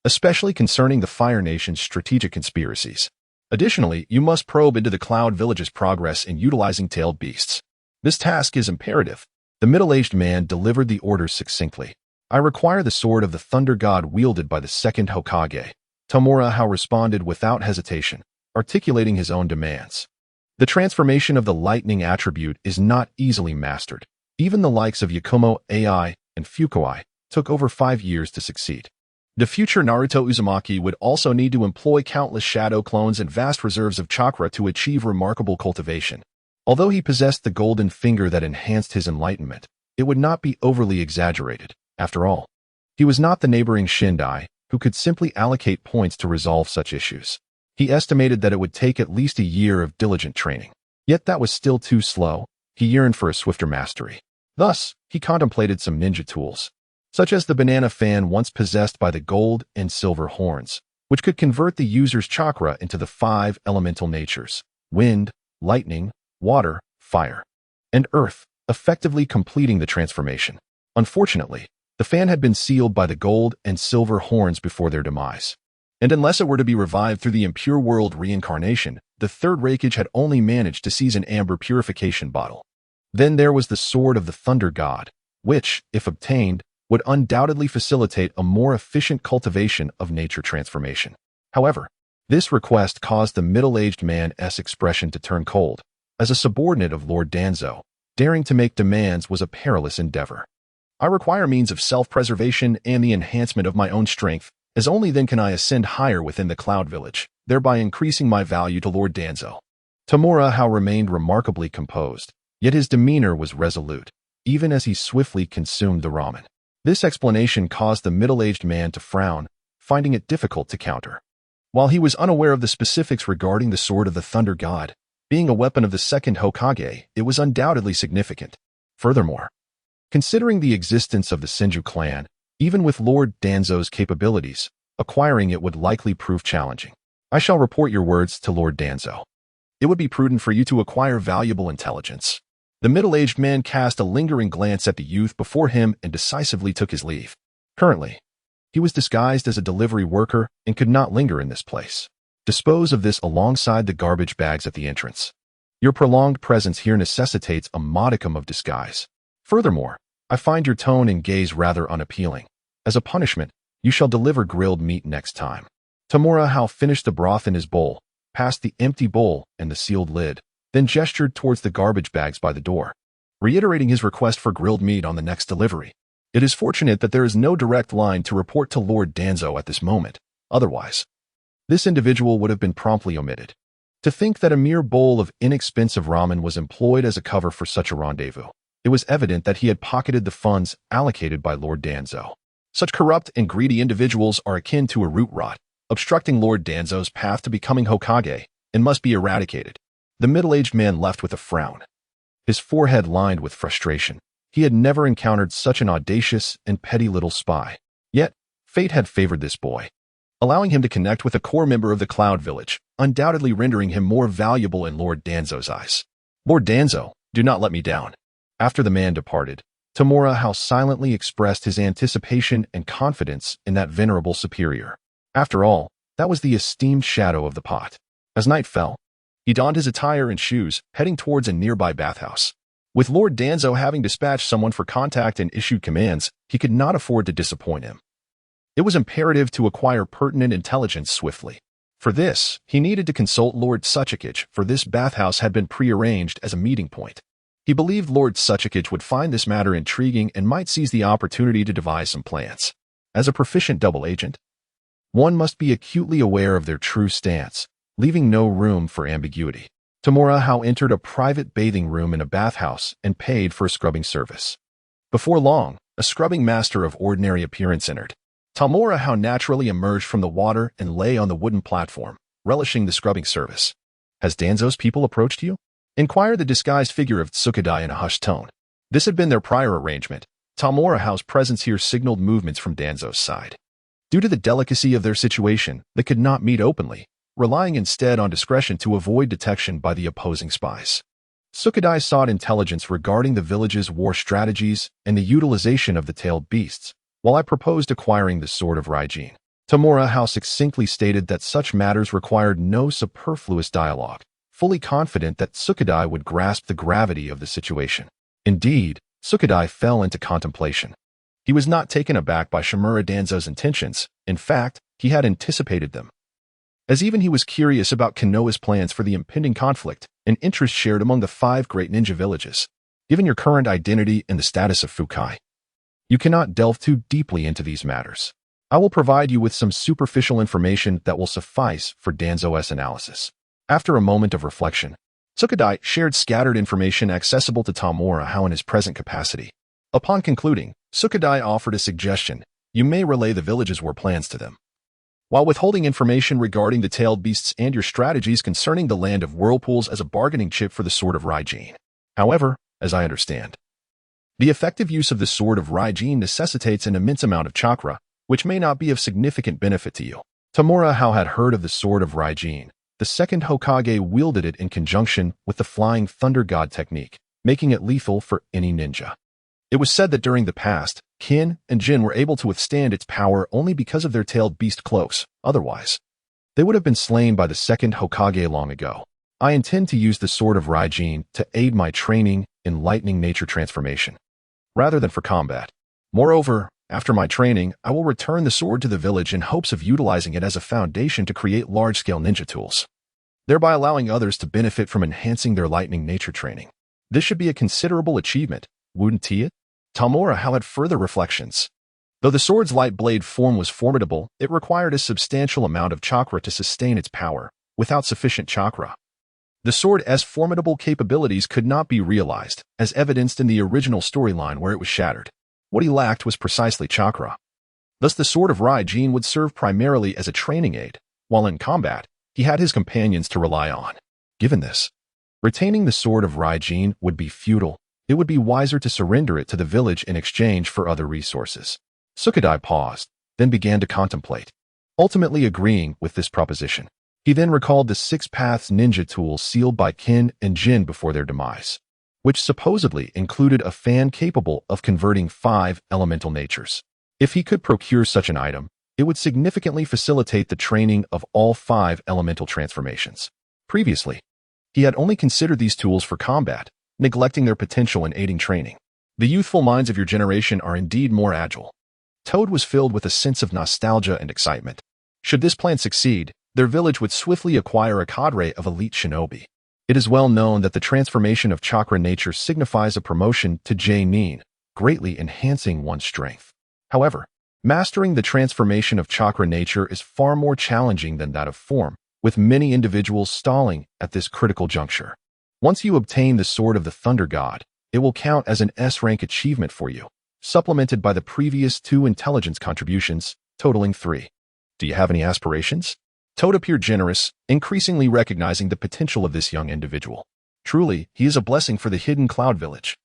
especially concerning the Fire Nation's strategic conspiracies. Additionally, you must probe into the Cloud Village's progress in utilizing tailed beasts. This task is imperative. The middle-aged man delivered the orders succinctly. I require the sword of the Thunder God wielded by the second Hokage. Tamura Hao responded without hesitation, articulating his own demands. The transformation of the lightning attribute is not easily mastered. Even the likes of Yakumo AI and Fukai took over 5 years to succeed. The future Naruto Uzumaki would also need to employ countless shadow clones and vast reserves of chakra to achieve remarkable cultivation. Although he possessed the golden finger that enhanced his enlightenment, it would not be overly exaggerated. After all, he was not the neighboring Shindai, who could simply allocate points to resolve such issues. He estimated that it would take at least a year of diligent training. Yet that was still too slow. He yearned for a swifter mastery. Thus, he contemplated some ninja tools, such as the banana fan once possessed by the gold and silver horns, which could convert the user's chakra into the 5 elemental natures: wind, lightning, water, fire, and earth, effectively completing the transformation. Unfortunately, the fan had been sealed by the gold and silver horns before their demise. And unless it were to be revived through the impure world reincarnation, the third Raikage had only managed to seize an amber purification bottle. Then there was the sword of the Thunder God, which, if obtained, would undoubtedly facilitate a more efficient cultivation of nature transformation. However, this request caused the middle-aged man's expression to turn cold. As a subordinate of Lord Danzo, daring to make demands was a perilous endeavor. I require means of self-preservation and the enhancement of my own strength, as only then can I ascend higher within the Cloud Village, thereby increasing my value to Lord Danzo. Tamura Hao remained remarkably composed, yet his demeanor was resolute, even as he swiftly consumed the ramen. This explanation caused the middle-aged man to frown, finding it difficult to counter. While he was unaware of the specifics regarding the sword of the Thunder God, being a weapon of the second Hokage, it was undoubtedly significant. Furthermore, considering the existence of the Senju clan, even with Lord Danzo's capabilities, acquiring it would likely prove challenging. I shall report your words to Lord Danzo. It would be prudent for you to acquire valuable intelligence. The middle-aged man cast a lingering glance at the youth before him and decisively took his leave. Currently, he was disguised as a delivery worker and could not linger in this place. Dispose of this alongside the garbage bags at the entrance. Your prolonged presence here necessitates a modicum of disguise. Furthermore, I find your tone and gaze rather unappealing. As a punishment, you shall deliver grilled meat next time. Tamura Hao finished the broth in his bowl, passed the empty bowl and the sealed lid, then gestured towards the garbage bags by the door, reiterating his request for grilled meat on the next delivery. It is fortunate that there is no direct line to report to Lord Danzo at this moment. Otherwise, this individual would have been promptly omitted. To think that a mere bowl of inexpensive ramen was employed as a cover for such a rendezvous. It was evident that he had pocketed the funds allocated by Lord Danzo. Such corrupt and greedy individuals are akin to a root rot, obstructing Lord Danzo's path to becoming Hokage, and must be eradicated. The middle-aged man left with a frown, his forehead lined with frustration. He had never encountered such an audacious and petty little spy. Yet, fate had favored this boy, allowing him to connect with a core member of the Cloud Village, undoubtedly rendering him more valuable in Lord Danzo's eyes. Lord Danzo, do not let me down. After the man departed, Tamura Hao silently expressed his anticipation and confidence in that venerable superior. After all, that was the esteemed shadow of the pot. As night fell, he donned his attire and shoes, heading towards a nearby bathhouse. With Lord Danzo having dispatched someone for contact and issued commands, he could not afford to disappoint him. It was imperative to acquire pertinent intelligence swiftly. For this, he needed to consult Lord Suchikage, for this bathhouse had been prearranged as a meeting point. He believed Lord Suchikage would find this matter intriguing and might seize the opportunity to devise some plans. As a proficient double agent, one must be acutely aware of their true stance, leaving no room for ambiguity. Tamura Hao entered a private bathing room in a bathhouse and paid for a scrubbing service. Before long, a scrubbing master of ordinary appearance entered. Tamura Hao naturally emerged from the water and lay on the wooden platform, relishing the scrubbing service. "Has Danzo's people approached you?" inquired the disguised figure of Tsukadai in a hushed tone. This had been their prior arrangement. Tamura Hao's presence here signaled movements from Danzo's side. Due to the delicacy of their situation, they could not meet openly, relying instead on discretion to avoid detection by the opposing spies. Tsukadai sought intelligence regarding the village's war strategies and the utilization of the tailed beasts, while I proposed acquiring the sword of Raijin. Tamura Hao succinctly stated that such matters required no superfluous dialogue, fully confident that Tsukadai would grasp the gravity of the situation. Indeed, Tsukadai fell into contemplation. He was not taken aback by Shimura Danzo's intentions. In fact, he had anticipated them. As even he was curious about Konoha's plans for the impending conflict, an interest shared among the 5 great ninja villages. Given your current identity and the status of Fukai, you cannot delve too deeply into these matters. I will provide you with some superficial information that will suffice for Danzo's analysis. After a moment of reflection, Tsukadai shared scattered information accessible to Tamura Hao in his present capacity. Upon concluding, Tsukadai offered a suggestion. You may relay the village's war plans to them, while withholding information regarding the tailed beasts and your strategies concerning the land of whirlpools as a bargaining chip for the sword of Raijin. However, as I understand, the effective use of the sword of Raijin necessitates an immense amount of chakra, which may not be of significant benefit to you. Tamura Hao had heard of the sword of Raijin. The second Hokage wielded it in conjunction with the Flying Thunder God technique, making it lethal for any ninja. It was said that during the past, Kin and Jin were able to withstand its power only because of their tailed beast cloaks. Otherwise, they would have been slain by the second Hokage long ago. I intend to use the sword of Raijin to aid my training in lightning nature transformation, rather than for combat. Moreover, after my training, I will return the sword to the village in hopes of utilizing it as a foundation to create large-scale ninja tools, thereby allowing others to benefit from enhancing their lightning nature training. This should be a considerable achievement, wouldn't it? Tamura Hao had further reflections. Though the sword's light blade form was formidable, it required a substantial amount of chakra to sustain its power. Without sufficient chakra, the sword's formidable capabilities could not be realized, as evidenced in the original storyline where it was shattered. What he lacked was precisely chakra. Thus the sword of Raijin would serve primarily as a training aid, while in combat, he had his companions to rely on. Given this, retaining the sword of Raijin would be futile. It would be wiser to surrender it to the village in exchange for other resources. Tsukadai paused, then began to contemplate, ultimately agreeing with this proposition. He then recalled the 6 Paths ninja tools sealed by Kin and Jin before their demise, which supposedly included a fan capable of converting 5 elemental natures. If he could procure such an item, it would significantly facilitate the training of all 5 elemental transformations. Previously, he had only considered these tools for combat, neglecting their potential in aiding training. The youthful minds of your generation are indeed more agile. Toad was filled with a sense of nostalgia and excitement. Should this plan succeed, their village would swiftly acquire a cadre of elite shinobi. It is well known that the transformation of chakra nature signifies a promotion to jonin, greatly enhancing one's strength. However, mastering the transformation of chakra nature is far more challenging than that of form, with many individuals stalling at this critical juncture. Once you obtain the Sword of the Thunder God, it will count as an S-rank achievement for you, supplemented by the previous 2 intelligence contributions, totaling 3. Do you have any aspirations? Toad appeared generous, increasingly recognizing the potential of this young individual. Truly, he is a blessing for the hidden cloud village.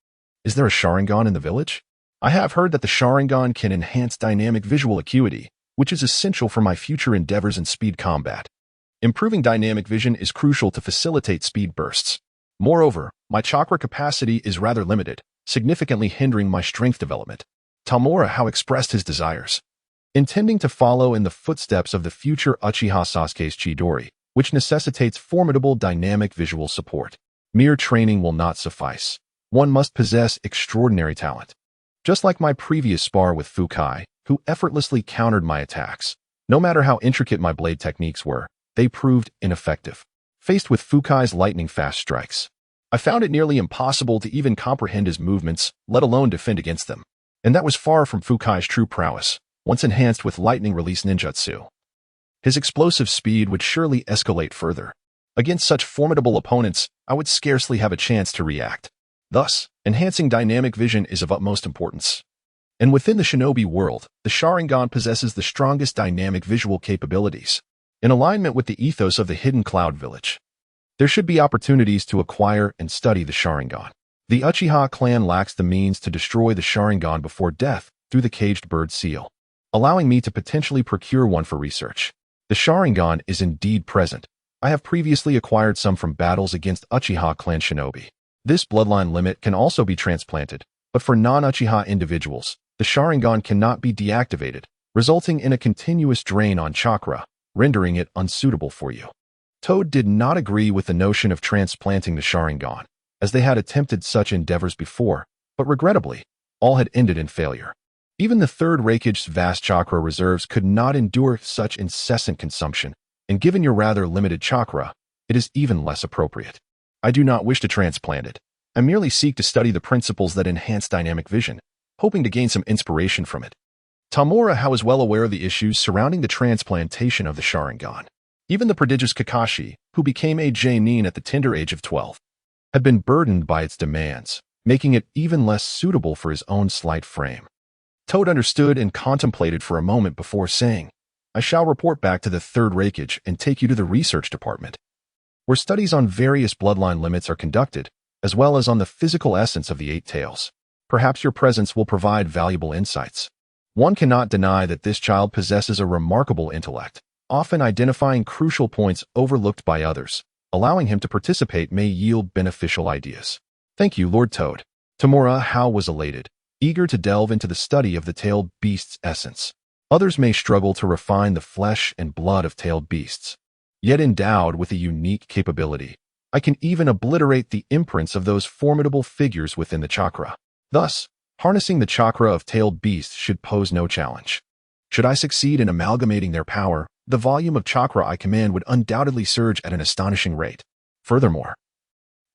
Is there a Sharingan in the village? I have heard that the Sharingan can enhance dynamic visual acuity, which is essential for my future endeavors in speed combat. Improving dynamic vision is crucial to facilitate speed bursts. Moreover, my chakra capacity is rather limited, significantly hindering my strength development. Tamura Hao expressed his desires, intending to follow in the footsteps of the future Uchiha Sasuke's Chidori, which necessitates formidable dynamic visual support. Mere training will not suffice. One must possess extraordinary talent. Just like my previous spar with Fukai, who effortlessly countered my attacks. No matter how intricate my blade techniques were, they proved ineffective. Faced with Fukai's lightning-fast strikes, I found it nearly impossible to even comprehend his movements, let alone defend against them. And that was far from Fukai's true prowess, once enhanced with lightning-release ninjutsu. His explosive speed would surely escalate further. Against such formidable opponents, I would scarcely have a chance to react. Thus, enhancing dynamic vision is of utmost importance. And within the shinobi world, the Sharingan possesses the strongest dynamic visual capabilities. In alignment with the ethos of the hidden cloud village, there should be opportunities to acquire and study the Sharingan. The Uchiha clan lacks the means to destroy the Sharingan before death through the caged bird seal, allowing me to potentially procure one for research. The Sharingan is indeed present. I have previously acquired some from battles against Uchiha clan shinobi. This bloodline limit can also be transplanted, but for non-Uchiha individuals, the Sharingan cannot be deactivated, resulting in a continuous drain on chakra, rendering it unsuitable for you. Toad did not agree with the notion of transplanting the Sharingan, as they had attempted such endeavors before, but regrettably, all had ended in failure. Even the third Raikage's vast chakra reserves could not endure such incessant consumption, and given your rather limited chakra, it is even less appropriate. I do not wish to transplant it. I merely seek to study the principles that enhance dynamic vision, hoping to gain some inspiration from it. Tamura Hao is well aware of the issues surrounding the transplantation of the Sharingan. Even the prodigious Kakashi, who became a jonin at the tender age of 12, had been burdened by its demands, making it even less suitable for his own slight frame. Toad understood and contemplated for a moment before saying, I shall report back to the third Raikage and take you to the research department, where studies on various bloodline limits are conducted, as well as on the physical essence of the eight tails. Perhaps your presence will provide valuable insights. One cannot deny that this child possesses a remarkable intellect, often identifying crucial points overlooked by others. Allowing him to participate may yield beneficial ideas. Thank you, Lord Toad. Tamura Hao was elated, eager to delve into the study of the tailed beast's essence. Others may struggle to refine the flesh and blood of tailed beasts. Yet endowed with a unique capability, I can even obliterate the imprints of those formidable figures within the chakra. Thus, harnessing the chakra of tailed beasts should pose no challenge. Should I succeed in amalgamating their power, the volume of chakra I command would undoubtedly surge at an astonishing rate. Furthermore,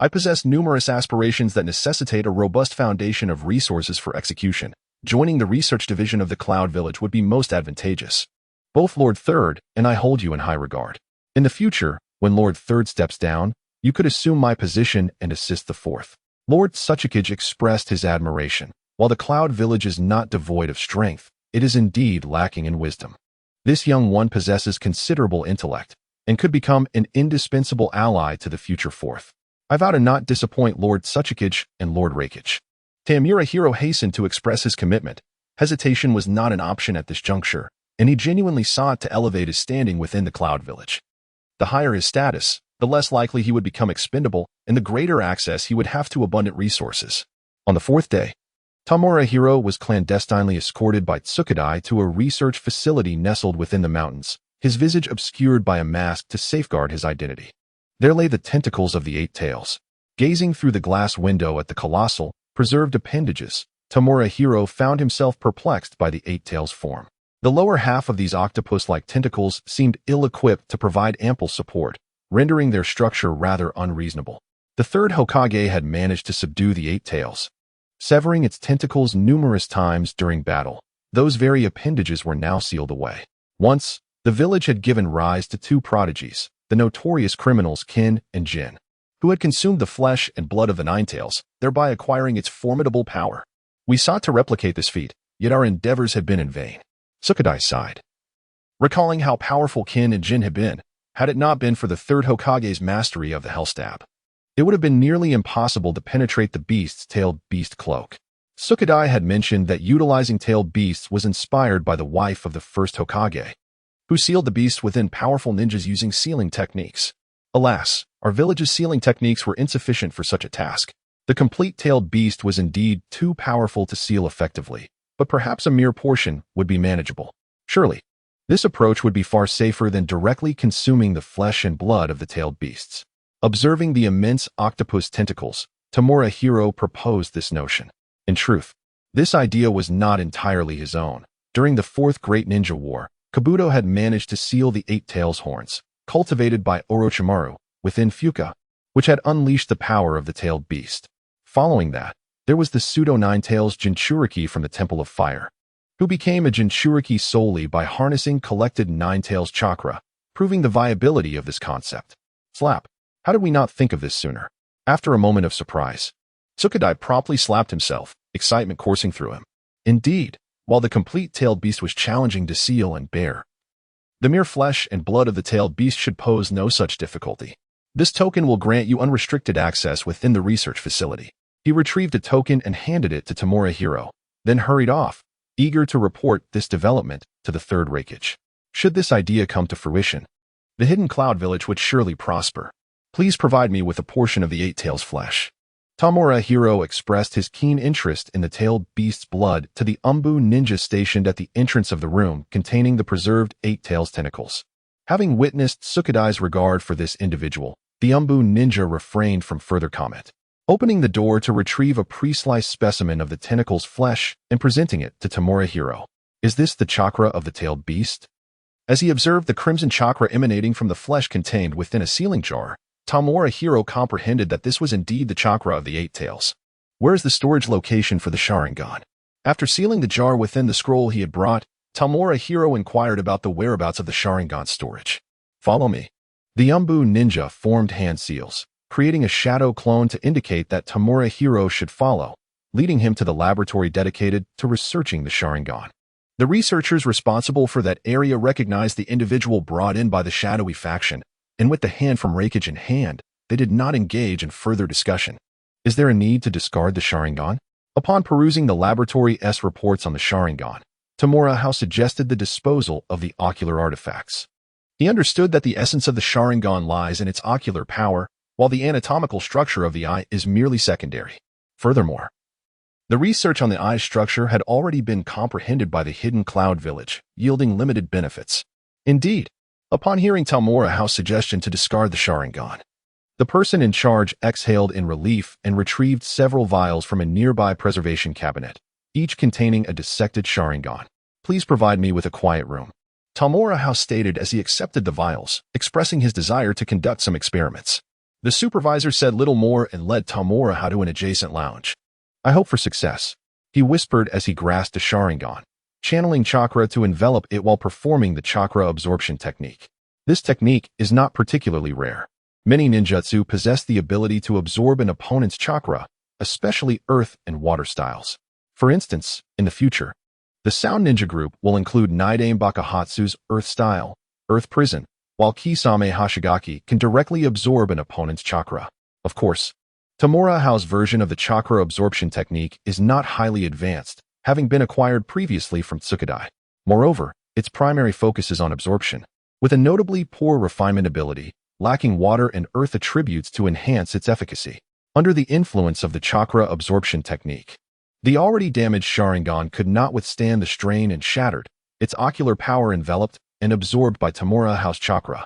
I possess numerous aspirations that necessitate a robust foundation of resources for execution. Joining the research division of the Cloud Village would be most advantageous. Both Lord Third and I hold you in high regard. In the future, when Lord Third steps down, you could assume my position and assist the fourth. Lord Suchikage expressed his admiration. While the Cloud Village is not devoid of strength, it is indeed lacking in wisdom. This young one possesses considerable intellect and could become an indispensable ally to the future fourth. I vow to not disappoint Lord Suchikage and Lord Raikage. Tamura Hao hastened to express his commitment. Hesitation was not an option at this juncture, and he genuinely sought to elevate his standing within the Cloud Village. The higher his status, the less likely he would become expendable, and the greater access he would have to abundant resources. On the fourth day, Tamura Hao was clandestinely escorted by Tsukadai to a research facility nestled within the mountains, his visage obscured by a mask to safeguard his identity. There lay the tentacles of the eight tails. Gazing through the glass window at the colossal, preserved appendages, Tamura Hao found himself perplexed by the eight tails form. The lower half of these octopus-like tentacles seemed ill-equipped to provide ample support, rendering their structure rather unreasonable. The third Hokage had managed to subdue the eight tails, severing its tentacles numerous times during battle. Those very appendages were now sealed away. Once, the village had given rise to two prodigies, the notorious criminals Kin and Jin, who had consumed the flesh and blood of the Nine Tails, thereby acquiring its formidable power. We sought to replicate this feat, yet our endeavors had been in vain. Tsukadai sighed, recalling how powerful Kin and Jin had been. Had it not been for the third Hokage's mastery of the Hellstab, it would have been nearly impossible to penetrate the beast's tailed beast cloak. Tsukadai had mentioned that utilizing tailed beasts was inspired by the wife of the first Hokage, who sealed the beast within powerful ninjas using sealing techniques. Alas, our village's sealing techniques were insufficient for such a task. The complete tailed beast was indeed too powerful to seal effectively, but perhaps a mere portion would be manageable. Surely, this approach would be far safer than directly consuming the flesh and blood of the tailed beasts. Observing the immense octopus tentacles, Tamura Hao proposed this notion. In truth, this idea was not entirely his own. During the Fourth Great Ninja War, Kabuto had managed to seal the eight tails horns, cultivated by Orochimaru, within Fukai, which had unleashed the power of the tailed beast. Following that, there was the pseudo-nine tails Jinchuriki from the Temple of Fire, who became a Jinchuriki solely by harnessing collected nine tails chakra, proving the viability of this concept. Slap. How did we not think of this sooner? After a moment of surprise, Tsukadai promptly slapped himself, excitement coursing through him. Indeed, while the complete tailed beast was challenging to seal and bear, the mere flesh and blood of the tailed beast should pose no such difficulty. This token will grant you unrestricted access within the research facility. He retrieved a token and handed it to Tamura Hao, then hurried off, eager to report this development to the third Raikage. Should this idea come to fruition, the hidden cloud village would surely prosper. Please provide me with a portion of the eight tails flesh. Tamura Hao expressed his keen interest in the tailed beast's blood to the Umbu ninja stationed at the entrance of the room containing the preserved eight tails tentacles. Having witnessed Sukadai's regard for this individual, the Umbu ninja refrained from further comment, opening the door to retrieve a pre-sliced specimen of the tentacle's flesh and presenting it to Tamura Hao. Is this the chakra of the tailed beast? As he observed the crimson chakra emanating from the flesh contained within a sealing jar, Tamura Hao comprehended that this was indeed the chakra of the eight tails. Where is the storage location for the Sharingan? After sealing the jar within the scroll he had brought, Tamura Hao inquired about the whereabouts of the Sharingan storage. Follow me. The Umbu ninja formed hand seals, creating a shadow clone to indicate that Tamura Hao should follow, leading him to the laboratory dedicated to researching the Sharingan. The researchers responsible for that area recognized the individual brought in by the shadowy faction, and with the hand from Raikage in hand, they did not engage in further discussion. Is there a need to discard the Sharingan? Upon perusing the laboratory's reports on the Sharingan, Tamura Hao suggested the disposal of the ocular artifacts. He understood that the essence of the Sharingan lies in its ocular power, while the anatomical structure of the eye is merely secondary. Furthermore, the research on the eye's structure had already been comprehended by the hidden cloud village, yielding limited benefits. Indeed, upon hearing Tamura Hao's suggestion to discard the Sharingan, the person in charge exhaled in relief and retrieved several vials from a nearby preservation cabinet, each containing a dissected Sharingan. Please provide me with a quiet room, Tamura Hao stated as he accepted the vials, expressing his desire to conduct some experiments. The supervisor said little more and led Tamura Hao to an adjacent lounge. I hope for success, he whispered as he grasped a Sharingan, channeling chakra to envelop it while performing the chakra absorption technique. This technique is not particularly rare. Many ninjutsu possess the ability to absorb an opponent's chakra, especially earth and water styles. For instance, in the future, the Sound Ninja group will include Nidaime Bakahatsu's Earth style, Earth Prison, while Kisame Hashigaki can directly absorb an opponent's chakra. Of course, Tamura Hao's version of the chakra absorption technique is not highly advanced, having been acquired previously from Tsukadai. Moreover, its primary focus is on absorption, with a notably poor refinement ability, lacking water and earth attributes to enhance its efficacy. Under the influence of the chakra absorption technique, the already damaged Sharingan could not withstand the strain and shattered, its ocular power enveloped and absorbed by Tamura Hao's chakra,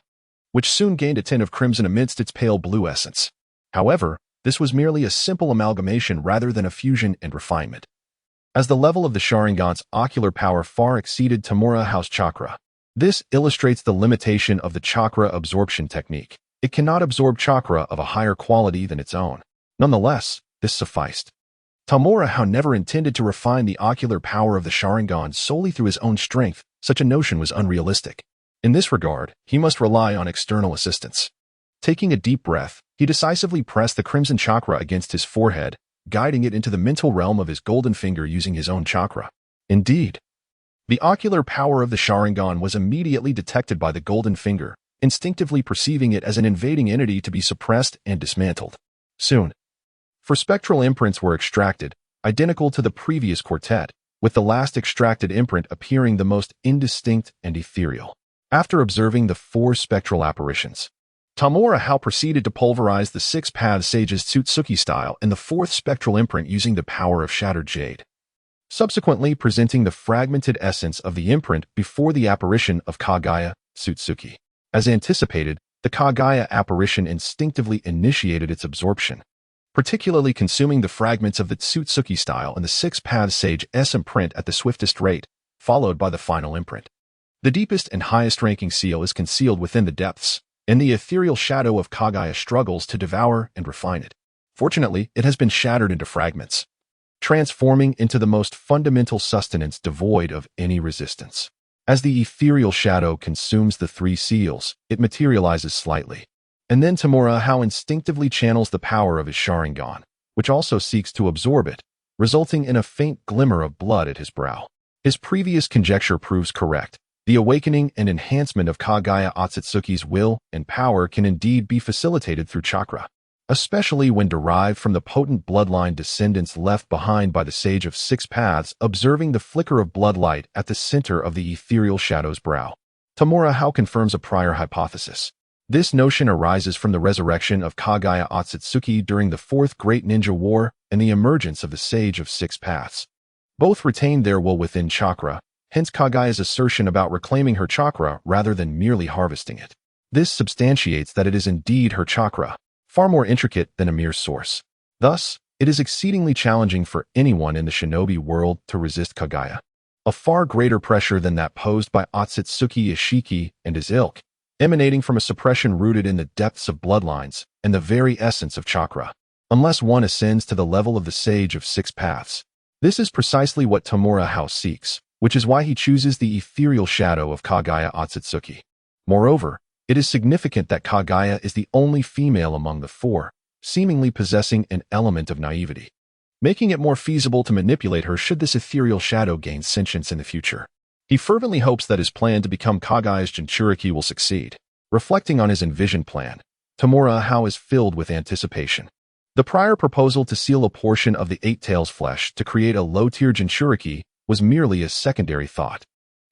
which soon gained a tint of crimson amidst its pale blue essence. However, this was merely a simple amalgamation rather than a fusion and refinement. As the level of the Sharingan's ocular power far exceeded Tamura Hao's chakra, this illustrates the limitation of the chakra absorption technique. It cannot absorb chakra of a higher quality than its own. Nonetheless, this sufficed. Tamura Hao never intended to refine the ocular power of the Sharingan solely through his own strength. Such a notion was unrealistic. In this regard, he must rely on external assistance. Taking a deep breath, he decisively pressed the crimson chakra against his forehead, guiding it into the mental realm of his golden finger using his own chakra. Indeed, the ocular power of the Sharingan was immediately detected by the golden finger, instinctively perceiving it as an invading entity to be suppressed and dismantled. Soon, spectral imprints were extracted, identical to the previous quartet, with the last extracted imprint appearing the most indistinct and ethereal. After observing the 4 spectral apparitions, Tamura Hao proceeded to pulverize the 6 Paths Sage's Tsutsuki style in the 4th spectral imprint using the power of shattered jade, subsequently presenting the fragmented essence of the imprint before the apparition of Kagaya Tsutsuki. As anticipated, the Kagaya apparition instinctively initiated its absorption, particularly consuming the fragments of the Tsutsuki style and the 6 Paths Sage's imprint at the swiftest rate, followed by the final imprint. The deepest and highest ranking seal is concealed within the depths, and the ethereal shadow of Kagaya struggles to devour and refine it. Fortunately, it has been shattered into fragments, transforming into the most fundamental sustenance devoid of any resistance. As the ethereal shadow consumes the 3 seals, it materializes slightly, and then Tamura Hao instinctively channels the power of his Sharingan, which also seeks to absorb it, resulting in a faint glimmer of blood at his brow. His previous conjecture proves correct. The awakening and enhancement of Kagaya Otsutsuki's will and power can indeed be facilitated through chakra, especially when derived from the potent bloodline descendants left behind by the Sage of Six Paths, observing the flicker of bloodlight at the center of the ethereal shadow's brow. Tamura Hao confirms a prior hypothesis. This notion arises from the resurrection of Kagaya Otsutsuki during the Fourth Great Ninja War and the emergence of the Sage of Six Paths. Both retained their will within chakra, hence Kagaya's assertion about reclaiming her chakra rather than merely harvesting it. This substantiates that it is indeed her chakra, far more intricate than a mere source. Thus, it is exceedingly challenging for anyone in the shinobi world to resist Kagaya. A far greater pressure than that posed by Otsutsuki Ishiki and his ilk, emanating from a suppression rooted in the depths of bloodlines and the very essence of chakra, unless one ascends to the level of the Sage of Six Paths. This is precisely what Tamura Hao seeks, which is why he chooses the ethereal shadow of Kagaya Otsutsuki. Moreover, it is significant that Kagaya is the only female among the four, seemingly possessing an element of naivety, making it more feasible to manipulate her should this ethereal shadow gain sentience in the future. He fervently hopes that his plan to become Kagaya's Jinchuriki will succeed. Reflecting on his envisioned plan, Tamura Hao is filled with anticipation. The prior proposal to seal a portion of the Eight Tails flesh to create a low-tier Jinchuriki was merely a secondary thought.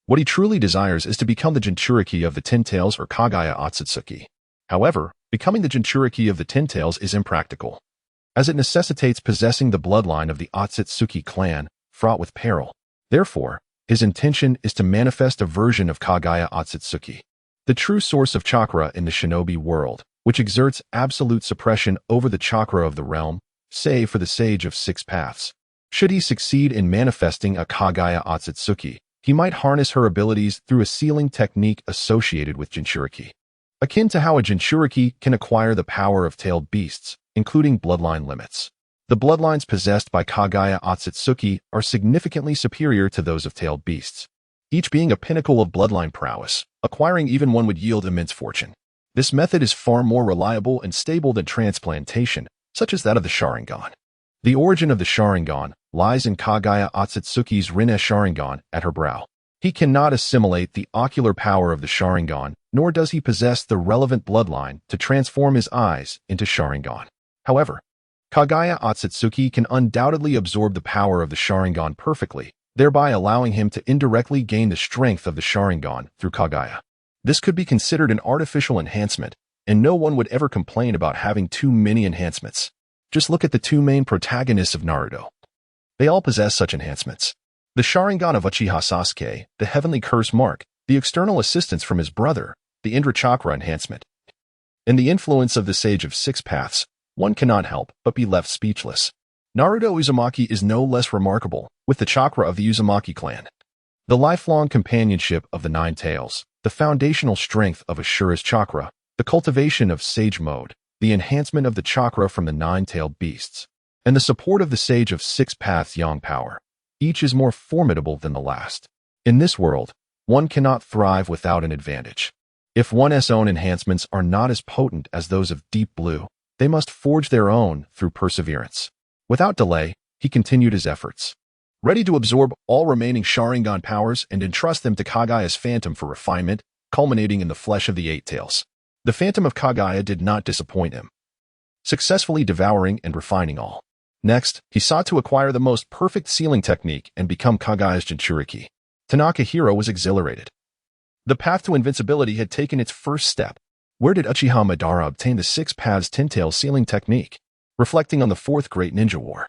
What he truly desires is to become the Jinchuriki of the Ten Tails or Kagaya Otsutsuki. However, becoming the Jinchuriki of the Ten Tails is impractical, as it necessitates possessing the bloodline of the Otsutsuki clan, fraught with peril. Therefore, his intention is to manifest a version of Kagaya Otsutsuki, the true source of chakra in the shinobi world, which exerts absolute suppression over the chakra of the realm, save for the Sage of Six Paths. Should he succeed in manifesting a Kagaya Otsutsuki, he might harness her abilities through a sealing technique associated with Jinchuriki, akin to how a Jinchuriki can acquire the power of tailed beasts, including bloodline limits. The bloodlines possessed by Kagaya Otsutsuki are significantly superior to those of tailed beasts, each being a pinnacle of bloodline prowess. Acquiring even one would yield immense fortune. This method is far more reliable and stable than transplantation, such as that of the Sharingan. The origin of the Sharingan lies in Kagaya Otsutsuki's Rinne Sharingan at her brow. He cannot assimilate the ocular power of the Sharingan, nor does he possess the relevant bloodline to transform his eyes into Sharingan. However, Kagaya Otsutsuki can undoubtedly absorb the power of the Sharingan perfectly, thereby allowing him to indirectly gain the strength of the Sharingan through Kagaya. This could be considered an artificial enhancement, and no one would ever complain about having too many enhancements. Just look at the two main protagonists of Naruto. They all possess such enhancements. The Sharingan of Uchiha Sasuke, the Heavenly Curse Mark, the external assistance from his brother, the Indra Chakra enhancement, and the influence of the Sage of Six Paths. One cannot help but be left speechless. Naruto Uzumaki is no less remarkable, with the chakra of the Uzumaki clan, the lifelong companionship of the Nine Tails, the foundational strength of Ashura's chakra, the cultivation of Sage Mode, the enhancement of the chakra from the nine-tailed beasts, and the support of the Sage of Six Paths Yang power. Each is more formidable than the last. In this world, one cannot thrive without an advantage. If one's own enhancements are not as potent as those of Deep Blue, they must forge their own through perseverance. Without delay, he continued his efforts, ready to absorb all remaining Sharingan powers and entrust them to Kagaya's Phantom for refinement, culminating in the flesh of the Eight Tails. The Phantom of Kagaya did not disappoint him, successfully devouring and refining all. Next, he sought to acquire the most perfect sealing technique and become Kagaya's Jinchuriki. Tanaka Hiro was exhilarated. The path to invincibility had taken its first step. Where did Uchiha Madara obtain the Six Paths Ten-Tail sealing technique? Reflecting on the Fourth Great Ninja War,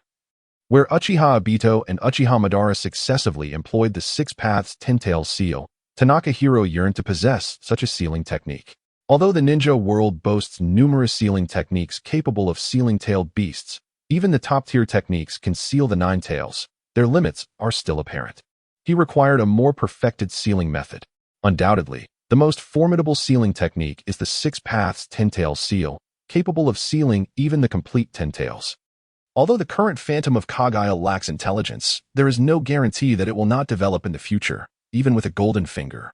where Uchiha Obito and Uchiha Madara successively employed the Six Paths Ten-Tail seal, Tanaka Hiro yearned to possess such a sealing technique. Although the ninja world boasts numerous sealing techniques capable of sealing tailed beasts, even the top-tier techniques can seal the Nine Tails. Their limits are still apparent. He required a more perfected sealing method. Undoubtedly, the most formidable sealing technique is the Six Paths Ten-Tail seal, capable of sealing even the complete Ten Tails. Although the current Phantom of Kagaya lacks intelligence, there is no guarantee that it will not develop in the future, even with a golden finger.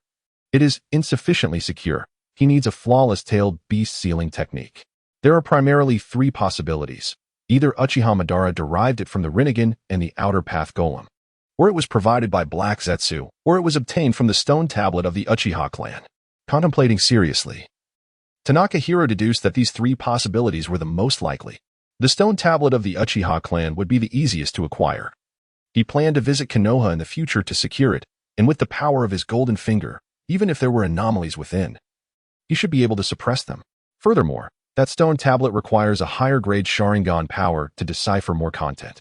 It is insufficiently secure. He needs a flawless tailed beast sealing technique. There are primarily three possibilities. Either Uchiha Madara derived it from the Rinnegan and the Outer Path Golem, or it was provided by Black Zetsu, or it was obtained from the stone tablet of the Uchiha clan. Contemplating seriously, Tanaka Hiro deduced that these three possibilities were the most likely. The stone tablet of the Uchiha clan would be the easiest to acquire. He planned to visit Konoha in the future to secure it, and with the power of his golden finger, even if there were anomalies within, he should be able to suppress them. Furthermore, that stone tablet requires a higher-grade Sharingan power to decipher more content.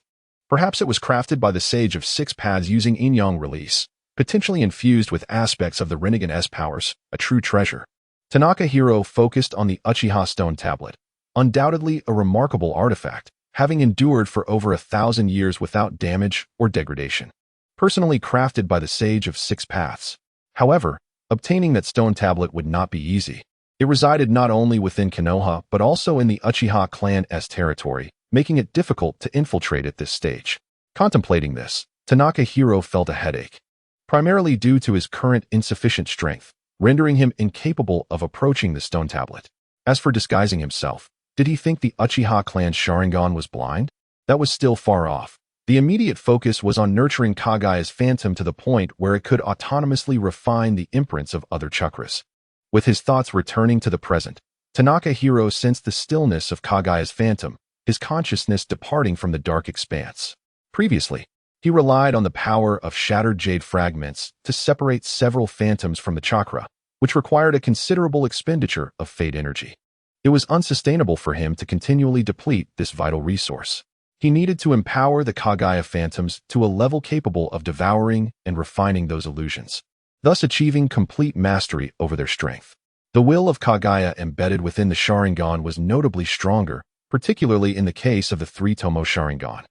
Perhaps it was crafted by the Sage of Six Paths using Yin-Yang release, potentially infused with aspects of the Rinnegan S powers, a true treasure. Tanaka Hiro focused on the Uchiha stone tablet, undoubtedly a remarkable artifact, having endured for over 1,000 years without damage or degradation. Personally crafted by the Sage of Six Paths. However, obtaining that stone tablet would not be easy. It resided not only within Konoha but also in the Uchiha clan's territory, making it difficult to infiltrate at this stage. Contemplating this, Tanaka Hiro felt a headache, primarily due to his current insufficient strength, rendering him incapable of approaching the stone tablet. As for disguising himself, did he think the Uchiha clan's Sharingan was blind? That was still far off. The immediate focus was on nurturing Kagaya's phantom to the point where it could autonomously refine the imprints of other chakras. With his thoughts returning to the present, Tanaka Hiro sensed the stillness of Kagaya's phantom, his consciousness departing from the dark expanse. Previously, he relied on the power of shattered jade fragments to separate several phantoms from the chakra, which required a considerable expenditure of fate energy. It was unsustainable for him to continually deplete this vital resource. He needed to empower the Kagaya phantoms to a level capable of devouring and refining those illusions, thus achieving complete mastery over their strength. The will of Kagaya embedded within the Sharingan was notably stronger, particularly in the case of the three-tomo Sharingan.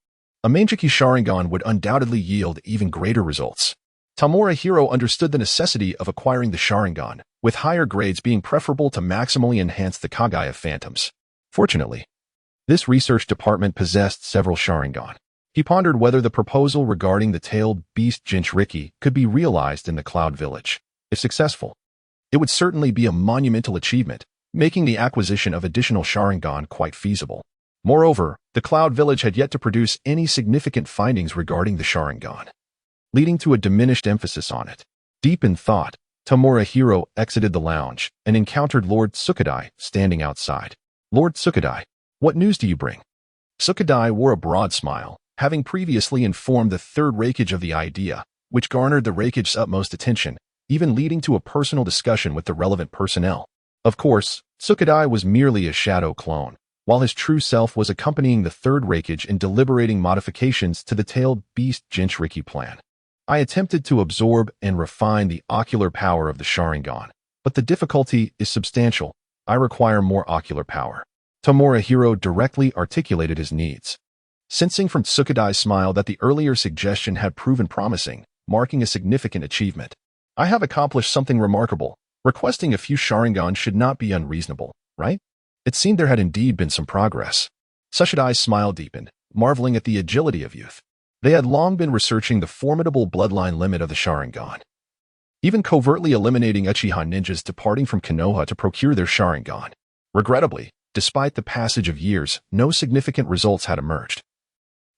A Manjiki Sharingan would undoubtedly yield even greater results. Tamura Hiro understood the necessity of acquiring the Sharingan, with higher grades being preferable to maximally enhance the Kagaya phantoms. Fortunately, this research department possessed several Sharingan. He pondered whether the proposal regarding the tailed beast Jinchuriki could be realized in the Cloud Village. If successful, it would certainly be a monumental achievement, making the acquisition of additional Sharingan quite feasible. Moreover, the Cloud Village had yet to produce any significant findings regarding the Sharingan, leading to a diminished emphasis on it. Deep in thought, Tamura Hiro exited the lounge and encountered Lord Sukadai standing outside. Lord Sukadai, what news do you bring? Sukadai wore a broad smile, having previously informed the third Raikage of the idea, which garnered the Raikage's utmost attention, even leading to a personal discussion with the relevant personnel. Of course, Sukadai was merely a shadow clone, while his true self was accompanying the third Raikage in deliberating modifications to the tailed beast Jinchuriki plan. I attempted to absorb and refine the ocular power of the Sharingan, but the difficulty is substantial. I require more ocular power. Tamura Hiro directly articulated his needs, sensing from Sukadai's smile that the earlier suggestion had proven promising, marking a significant achievement. I have accomplished something remarkable. Requesting a few Sharingan should not be unreasonable, right? It seemed there had indeed been some progress. Sukadai's smile deepened, marveling at the agility of youth. They had long been researching the formidable bloodline limit of the Sharingan, even covertly eliminating Uchiha ninjas departing from Konoha to procure their Sharingan. Regrettably, despite the passage of years, no significant results had emerged,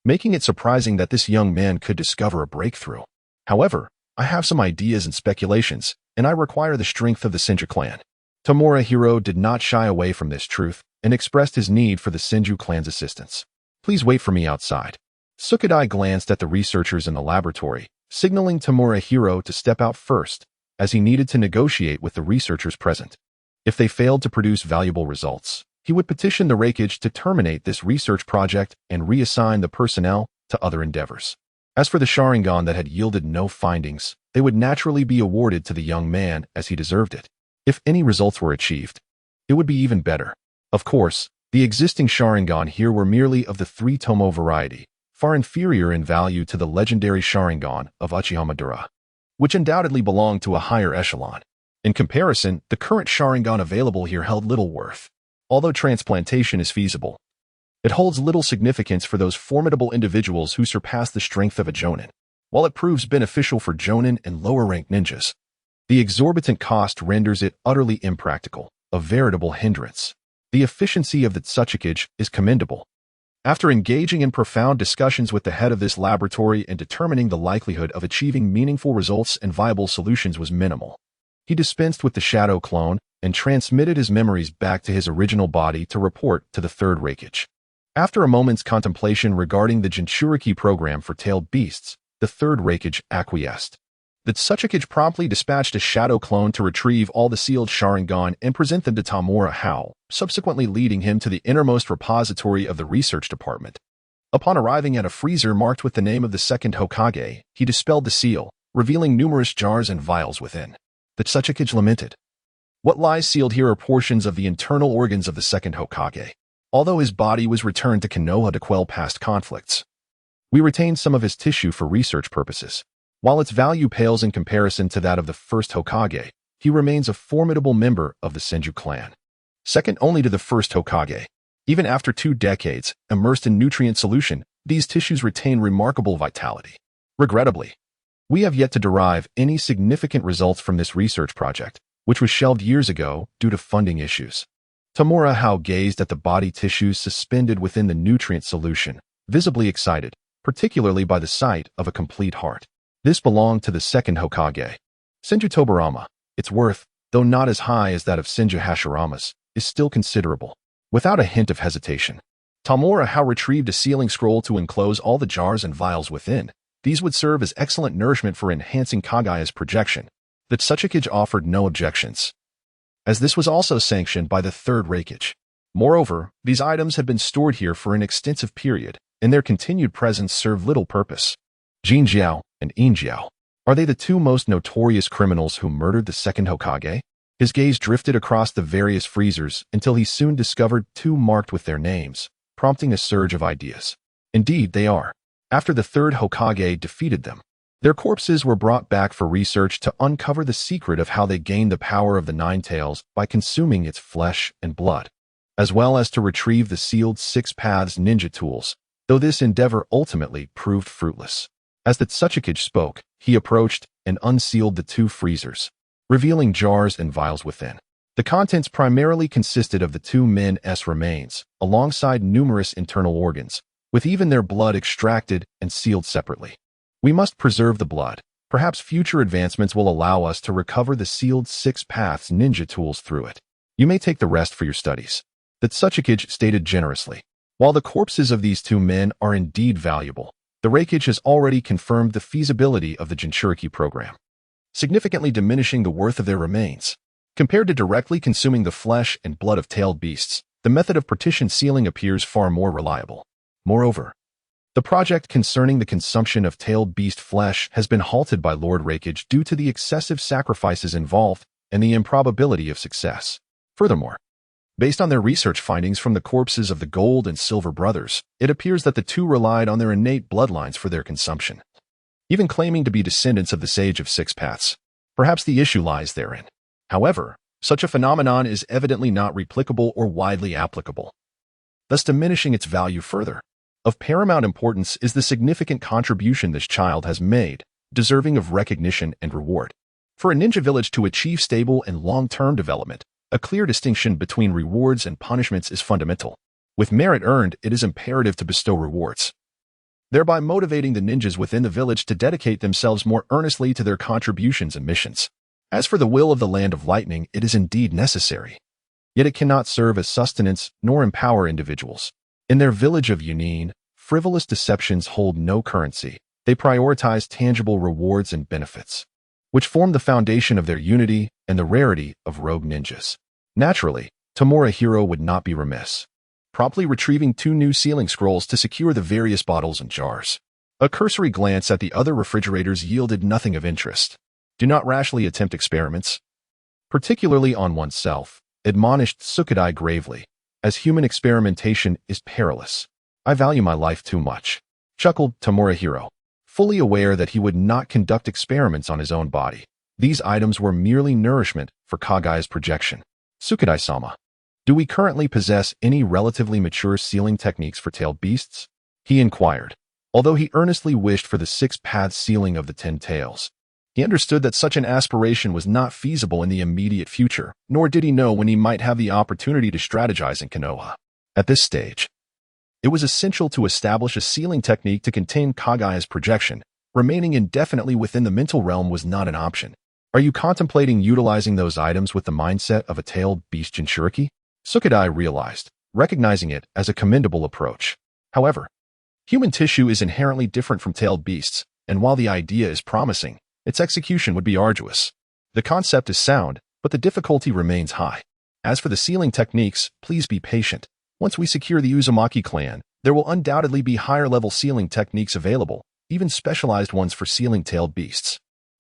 making it surprising that this young man could discover a breakthrough. However, I have some ideas and speculations, and I require the strength of the Senju clan. Tamura Hiro did not shy away from this truth and expressed his need for the Senju clan's assistance. Please wait for me outside. Sukadai glanced at the researchers in the laboratory, signaling Tamura Hiro to step out first, as he needed to negotiate with the researchers present. If they failed to produce valuable results, he would petition the Raikage to terminate this research project and reassign the personnel to other endeavors. As for the Sharingan that had yielded no findings, they would naturally be awarded to the young man as he deserved it. If any results were achieved, it would be even better. Of course, the existing Sharingan here were merely of the three-tomo variety, far inferior in value to the legendary Sharingan of Uchiha Madara, which undoubtedly belonged to a higher echelon. In comparison, the current Sharingan available here held little worth. Although transplantation is feasible, it holds little significance for those formidable individuals who surpass the strength of a jonin. While it proves beneficial for jonin and lower-ranked ninjas, the exorbitant cost renders it utterly impractical, a veritable hindrance. The efficiency of the Tsuchikage is commendable, After engaging in profound discussions with the head of this laboratory and determining the likelihood of achieving meaningful results and viable solutions was minimal, he dispensed with the shadow clone and transmitted his memories back to his original body to report to the third Raikage. After a moment's contemplation regarding the Jinchuriki program for tailed beasts, the third Raikage acquiesced. The Tsuchikage promptly dispatched a shadow clone to retrieve all the sealed Sharingan and present them to Tamura Hao, subsequently leading him to the innermost repository of the research department. Upon arriving at a freezer marked with the name of the second Hokage, he dispelled the seal, revealing numerous jars and vials within. The Tsuchikage lamented. What lies sealed here are portions of the internal organs of the second Hokage. Although his body was returned to Konoha to quell past conflicts, we retained some of his tissue for research purposes. While its value pales in comparison to that of the first Hokage, he remains a formidable member of the Senju clan. Second only to the first Hokage. Even after 2 decades, immersed in nutrient solution, these tissues retain remarkable vitality. Regrettably, we have yet to derive any significant results from this research project, which was shelved years ago due to funding issues. Tamura Hao gazed at the body tissues suspended within the nutrient solution, visibly excited, particularly by the sight of a complete heart. This belonged to the second Hokage, Senju Tobirama. Its worth, though not as high as that of Senju Hashirama's, is still considerable. Without a hint of hesitation, Tamura Hao retrieved a sealing scroll to enclose all the jars and vials within. These would serve as excellent nourishment for enhancing Kagaya's projection. The Tsuchikage offered no objections, as this was also sanctioned by the third Raikage. Moreover, these items had been stored here for an extensive period, and their continued presence served little purpose. Jin Jiao and Yin Jiao. Are they the 2 most notorious criminals who murdered the second Hokage? His gaze drifted across the various freezers until he soon discovered 2 marked with their names, prompting a surge of ideas. Indeed, they are. After the third Hokage defeated them, their corpses were brought back for research to uncover the secret of how they gained the power of the Nine Tails by consuming its flesh and blood, as well as to retrieve the sealed 6 Paths ninja tools, though this endeavor ultimately proved fruitless. As the Tsuchikage spoke, he approached and unsealed the 2 freezers, revealing jars and vials within. The contents primarily consisted of the 2 men's remains, alongside numerous internal organs, with even their blood extracted and sealed separately. We must preserve the blood. Perhaps future advancements will allow us to recover the sealed 6 Paths ninja tools through it. You may take the rest for your studies. The Tsuchikage stated generously. While the corpses of these 2 men are indeed valuable, the Raikage has already confirmed the feasibility of the Jinchuriki program, significantly diminishing the worth of their remains. Compared to directly consuming the flesh and blood of tailed beasts, the method of partition sealing appears far more reliable. Moreover, the project concerning the consumption of tailed beast flesh has been halted by Lord Raikage due to the excessive sacrifices involved and the improbability of success. Furthermore, based on their research findings from the corpses of the Gold and Silver brothers, it appears that the 2 relied on their innate bloodlines for their consumption, even claiming to be descendants of the Sage of 6 Paths. Perhaps the issue lies therein. However, such a phenomenon is evidently not replicable or widely applicable, thus diminishing its value further. Of paramount importance is the significant contribution this child has made, deserving of recognition and reward. For a ninja village to achieve stable and long-term development, a clear distinction between rewards and punishments is fundamental. With merit earned, it is imperative to bestow rewards, thereby motivating the ninjas within the village to dedicate themselves more earnestly to their contributions and missions. As for the will of the Land of Lightning, it is indeed necessary, yet it cannot serve as sustenance nor empower individuals. In their village of Jonin, frivolous deceptions hold no currency. They prioritize tangible rewards and benefits, which form the foundation of their unity and the rarity of rogue ninjas. Naturally, Tamura Hero would not be remiss, promptly retrieving 2 new sealing scrolls to secure the various bottles and jars. A cursory glance at the other refrigerators yielded nothing of interest. Do not rashly attempt experiments, particularly on oneself, admonished Sukadai gravely, as human experimentation is perilous. I value my life too much, chuckled Tamura Hero, fully aware that he would not conduct experiments on his own body. These items were merely nourishment for Kagaya's projection. Sukadai-sama, do we currently possess any relatively mature sealing techniques for tailed beasts? He inquired, although he earnestly wished for the 6-path sealing of the 10 tails. He understood that such an aspiration was not feasible in the immediate future, nor did he know when he might have the opportunity to strategize in Konoha. At this stage, It was essential to establish a sealing technique to contain Kagaya's projection. Remaining indefinitely within the mental realm was not an option. Are you contemplating utilizing those items with the mindset of a tailed beast Jinchuriki? Sukadai realized, recognizing it as a commendable approach. However, human tissue is inherently different from tailed beasts, and while the idea is promising, its execution would be arduous. The concept is sound, but the difficulty remains high. As for the sealing techniques, please be patient. Once we secure the Uzumaki clan, there will undoubtedly be higher-level sealing techniques available, even specialized ones for sealing tailed beasts.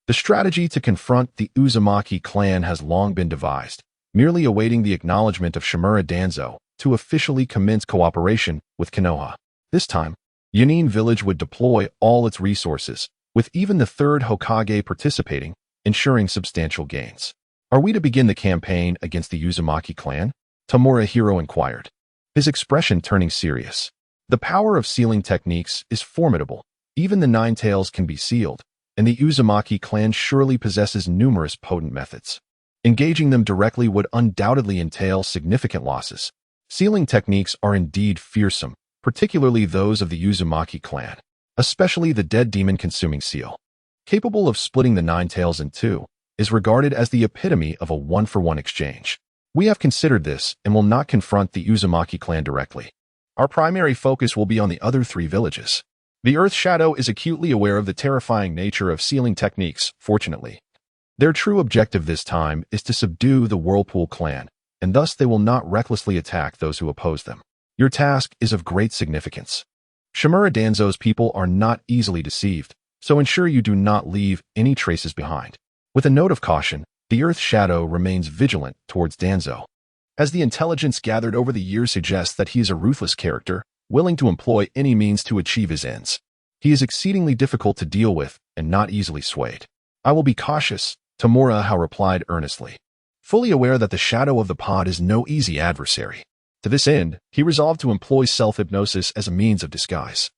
The strategy to confront the Uzumaki clan has long been devised, merely awaiting the acknowledgement of Shimura Danzo to officially commence cooperation with Konoha. This time, Jonin village would deploy all its resources, with even the third Hokage participating, ensuring substantial gains. Are we to begin the campaign against the Uzumaki clan? Tamura Hao inquired, his expression turning serious. The power of sealing techniques is formidable. Even the Nine Tails can be sealed, and the Uzumaki clan surely possesses numerous potent methods. Engaging them directly would undoubtedly entail significant losses. Sealing techniques are indeed fearsome, particularly those of the Uzumaki clan, especially the dead demon-consuming seal. Capable of splitting the Nine Tails in two, is regarded as the epitome of a one-for-one exchange. We have considered this and will not confront the Uzumaki clan directly. Our primary focus will be on the other three villages. The Earth Shadow is acutely aware of the terrifying nature of sealing techniques, fortunately. Their true objective this time is to subdue the Whirlpool clan, and thus they will not recklessly attack those who oppose them. Your task is of great significance. Shimura Danzo's people are not easily deceived, so ensure you do not leave any traces behind. With a note of caution, the Earth Shadow remains vigilant towards Danzo. As the intelligence gathered over the years suggests that he is a ruthless character, willing to employ any means to achieve his ends. He is exceedingly difficult to deal with and not easily swayed. I will be cautious, Tamura Hao replied earnestly, fully aware that the shadow of the pod is no easy adversary. To this end, he resolved to employ self-hypnosis as a means of disguise,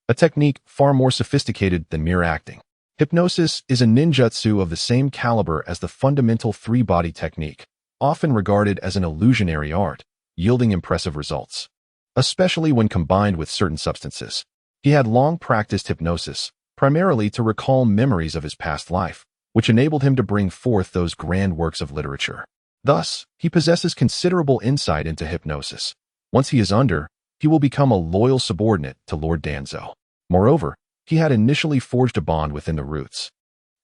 a technique far more sophisticated than mere acting. Hypnosis is a ninjutsu of the same caliber as the fundamental three-body technique, often regarded as an illusionary art, yielding impressive results, especially when combined with certain substances. He had long practiced hypnosis, primarily to recall memories of his past life, which enabled him to bring forth those grand works of literature. Thus, he possesses considerable insight into hypnosis. Once he is under, he will become a loyal subordinate to Lord Danzo. Moreover, he had initially forged a bond within the roots,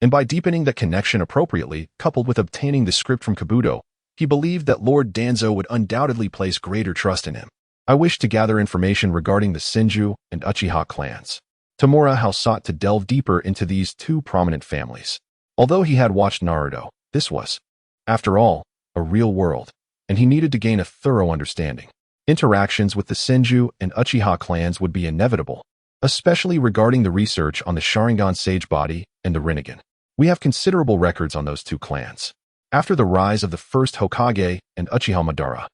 and by deepening that connection appropriately, coupled with obtaining the script from Kabuto, he believed that Lord Danzo would undoubtedly place greater trust in him. I wish to gather information regarding the Senju and Uchiha clans. Tamura Hao sought to delve deeper into these two prominent families. Although he had watched Naruto, this was, after all, a real world, and he needed to gain a thorough understanding. Interactions with the Senju and Uchiha clans would be inevitable, especially regarding the research on the Sharingan Sage Body and the Rinnegan. We have considerable records on those two clans. After the rise of the first Hokage and Uchiha Madara,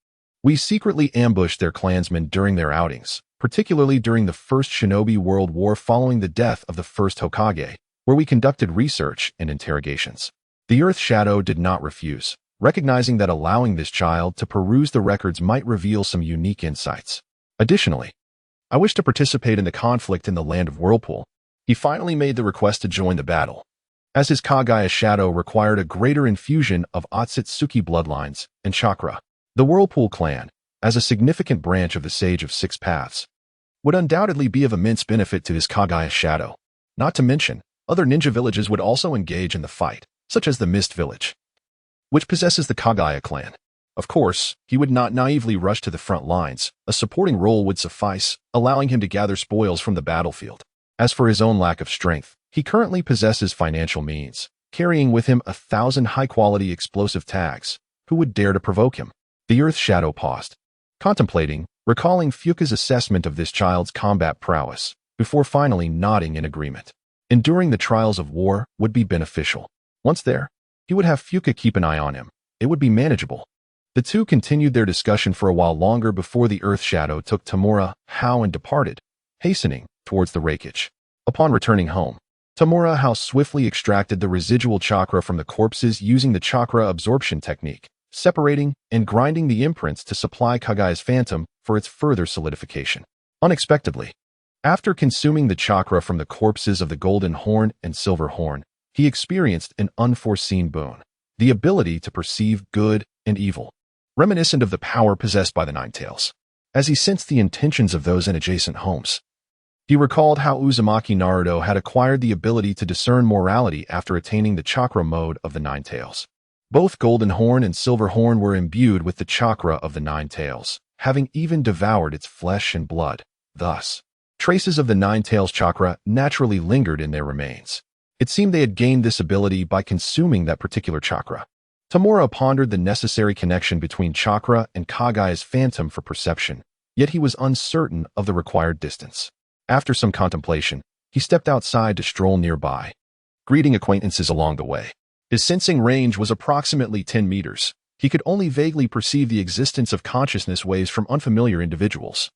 we secretly ambushed their clansmen during their outings, particularly during the First Shinobi World War following the death of the first Hokage, where we conducted research and interrogations. The Earth Shadow did not refuse, recognizing that allowing this child to peruse the records might reveal some unique insights. Additionally, I wish to participate in the conflict in the land of Whirlpool. He finally made the request to join the battle, as his Kagaya shadow required a greater infusion of Otsutsuki bloodlines and chakra. The Whirlpool clan, as a significant branch of the Sage of Six Paths, would undoubtedly be of immense benefit to his Kagaya shadow. Not to mention, other ninja villages would also engage in the fight, such as the Mist Village, which possesses the Kagaya clan. Of course, he would not naively rush to the front lines. A supporting role would suffice, allowing him to gather spoils from the battlefield. As for his own lack of strength, he currently possesses financial means, carrying with him 1,000 high-quality explosive tags. Who would dare to provoke him? The Earth Shadow paused, contemplating, recalling Fuka's assessment of this child's combat prowess, before finally nodding in agreement. Enduring the trials of war would be beneficial. Once there, he would have Fuka keep an eye on him. It would be manageable. The two continued their discussion for a while longer before the Earth Shadow took Tamura Hao and departed, hastening towards the Raikage. Upon returning home, Tamura Hao swiftly extracted the residual chakra from the corpses using the chakra absorption technique, separating and grinding the imprints to supply Kagaya's phantom for its further solidification. Unexpectedly, after consuming the chakra from the corpses of the golden horn and silver horn, he experienced an unforeseen boon, the ability to perceive good and evil, reminiscent of the power possessed by the Nine Tails. As he sensed the intentions of those in adjacent homes, he recalled how Uzumaki Naruto had acquired the ability to discern morality after attaining the chakra mode of the Nine Tails. Both Golden Horn and Silver Horn were imbued with the chakra of the Nine Tails, having even devoured its flesh and blood. Thus, traces of the Nine Tails chakra naturally lingered in their remains. It seemed they had gained this ability by consuming that particular chakra. Tamura pondered the necessary connection between chakra and Kagai's phantom for perception, yet he was uncertain of the required distance. After some contemplation, he stepped outside to stroll nearby, greeting acquaintances along the way. His sensing range was approximately 10 meters. He could only vaguely perceive the existence of consciousness waves from unfamiliar individuals,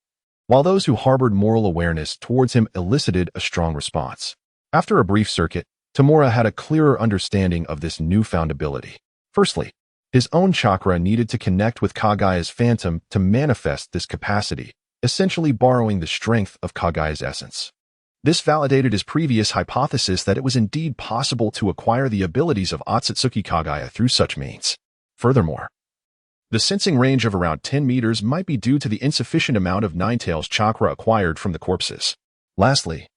while those who harbored moral awareness towards him elicited a strong response. After a brief circuit, Tamura had a clearer understanding of this newfound ability. Firstly, his own chakra needed to connect with Kagai's phantom to manifest this capacity, essentially borrowing the strength of Kagai's essence. This validated his previous hypothesis that it was indeed possible to acquire the abilities of Otsutsuki Kagaya through such means. Furthermore, the sensing range of around 10 meters might be due to the insufficient amount of Ninetails chakra acquired from the corpses. Lastly,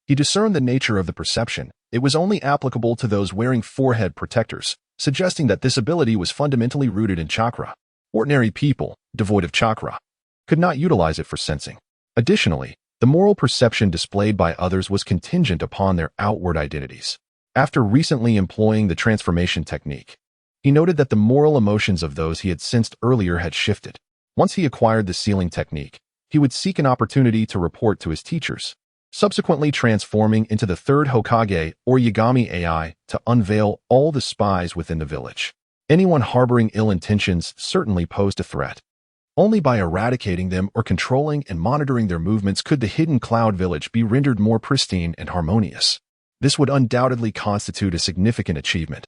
he discerned the nature of the perception. It was only applicable to those wearing forehead protectors, suggesting that this ability was fundamentally rooted in chakra. Ordinary people, devoid of chakra, could not utilize it for sensing. Additionally, the moral perception displayed by others was contingent upon their outward identities. After recently employing the transformation technique, he noted that the moral emotions of those he had sensed earlier had shifted. Once he acquired the sealing technique, he would seek an opportunity to report to his teachers, subsequently transforming into the third Hokage or Yagami AI to unveil all the spies within the village. Anyone harboring ill intentions certainly posed a threat. Only by eradicating them or controlling and monitoring their movements could the hidden cloud village be rendered more pristine and harmonious. This would undoubtedly constitute a significant achievement,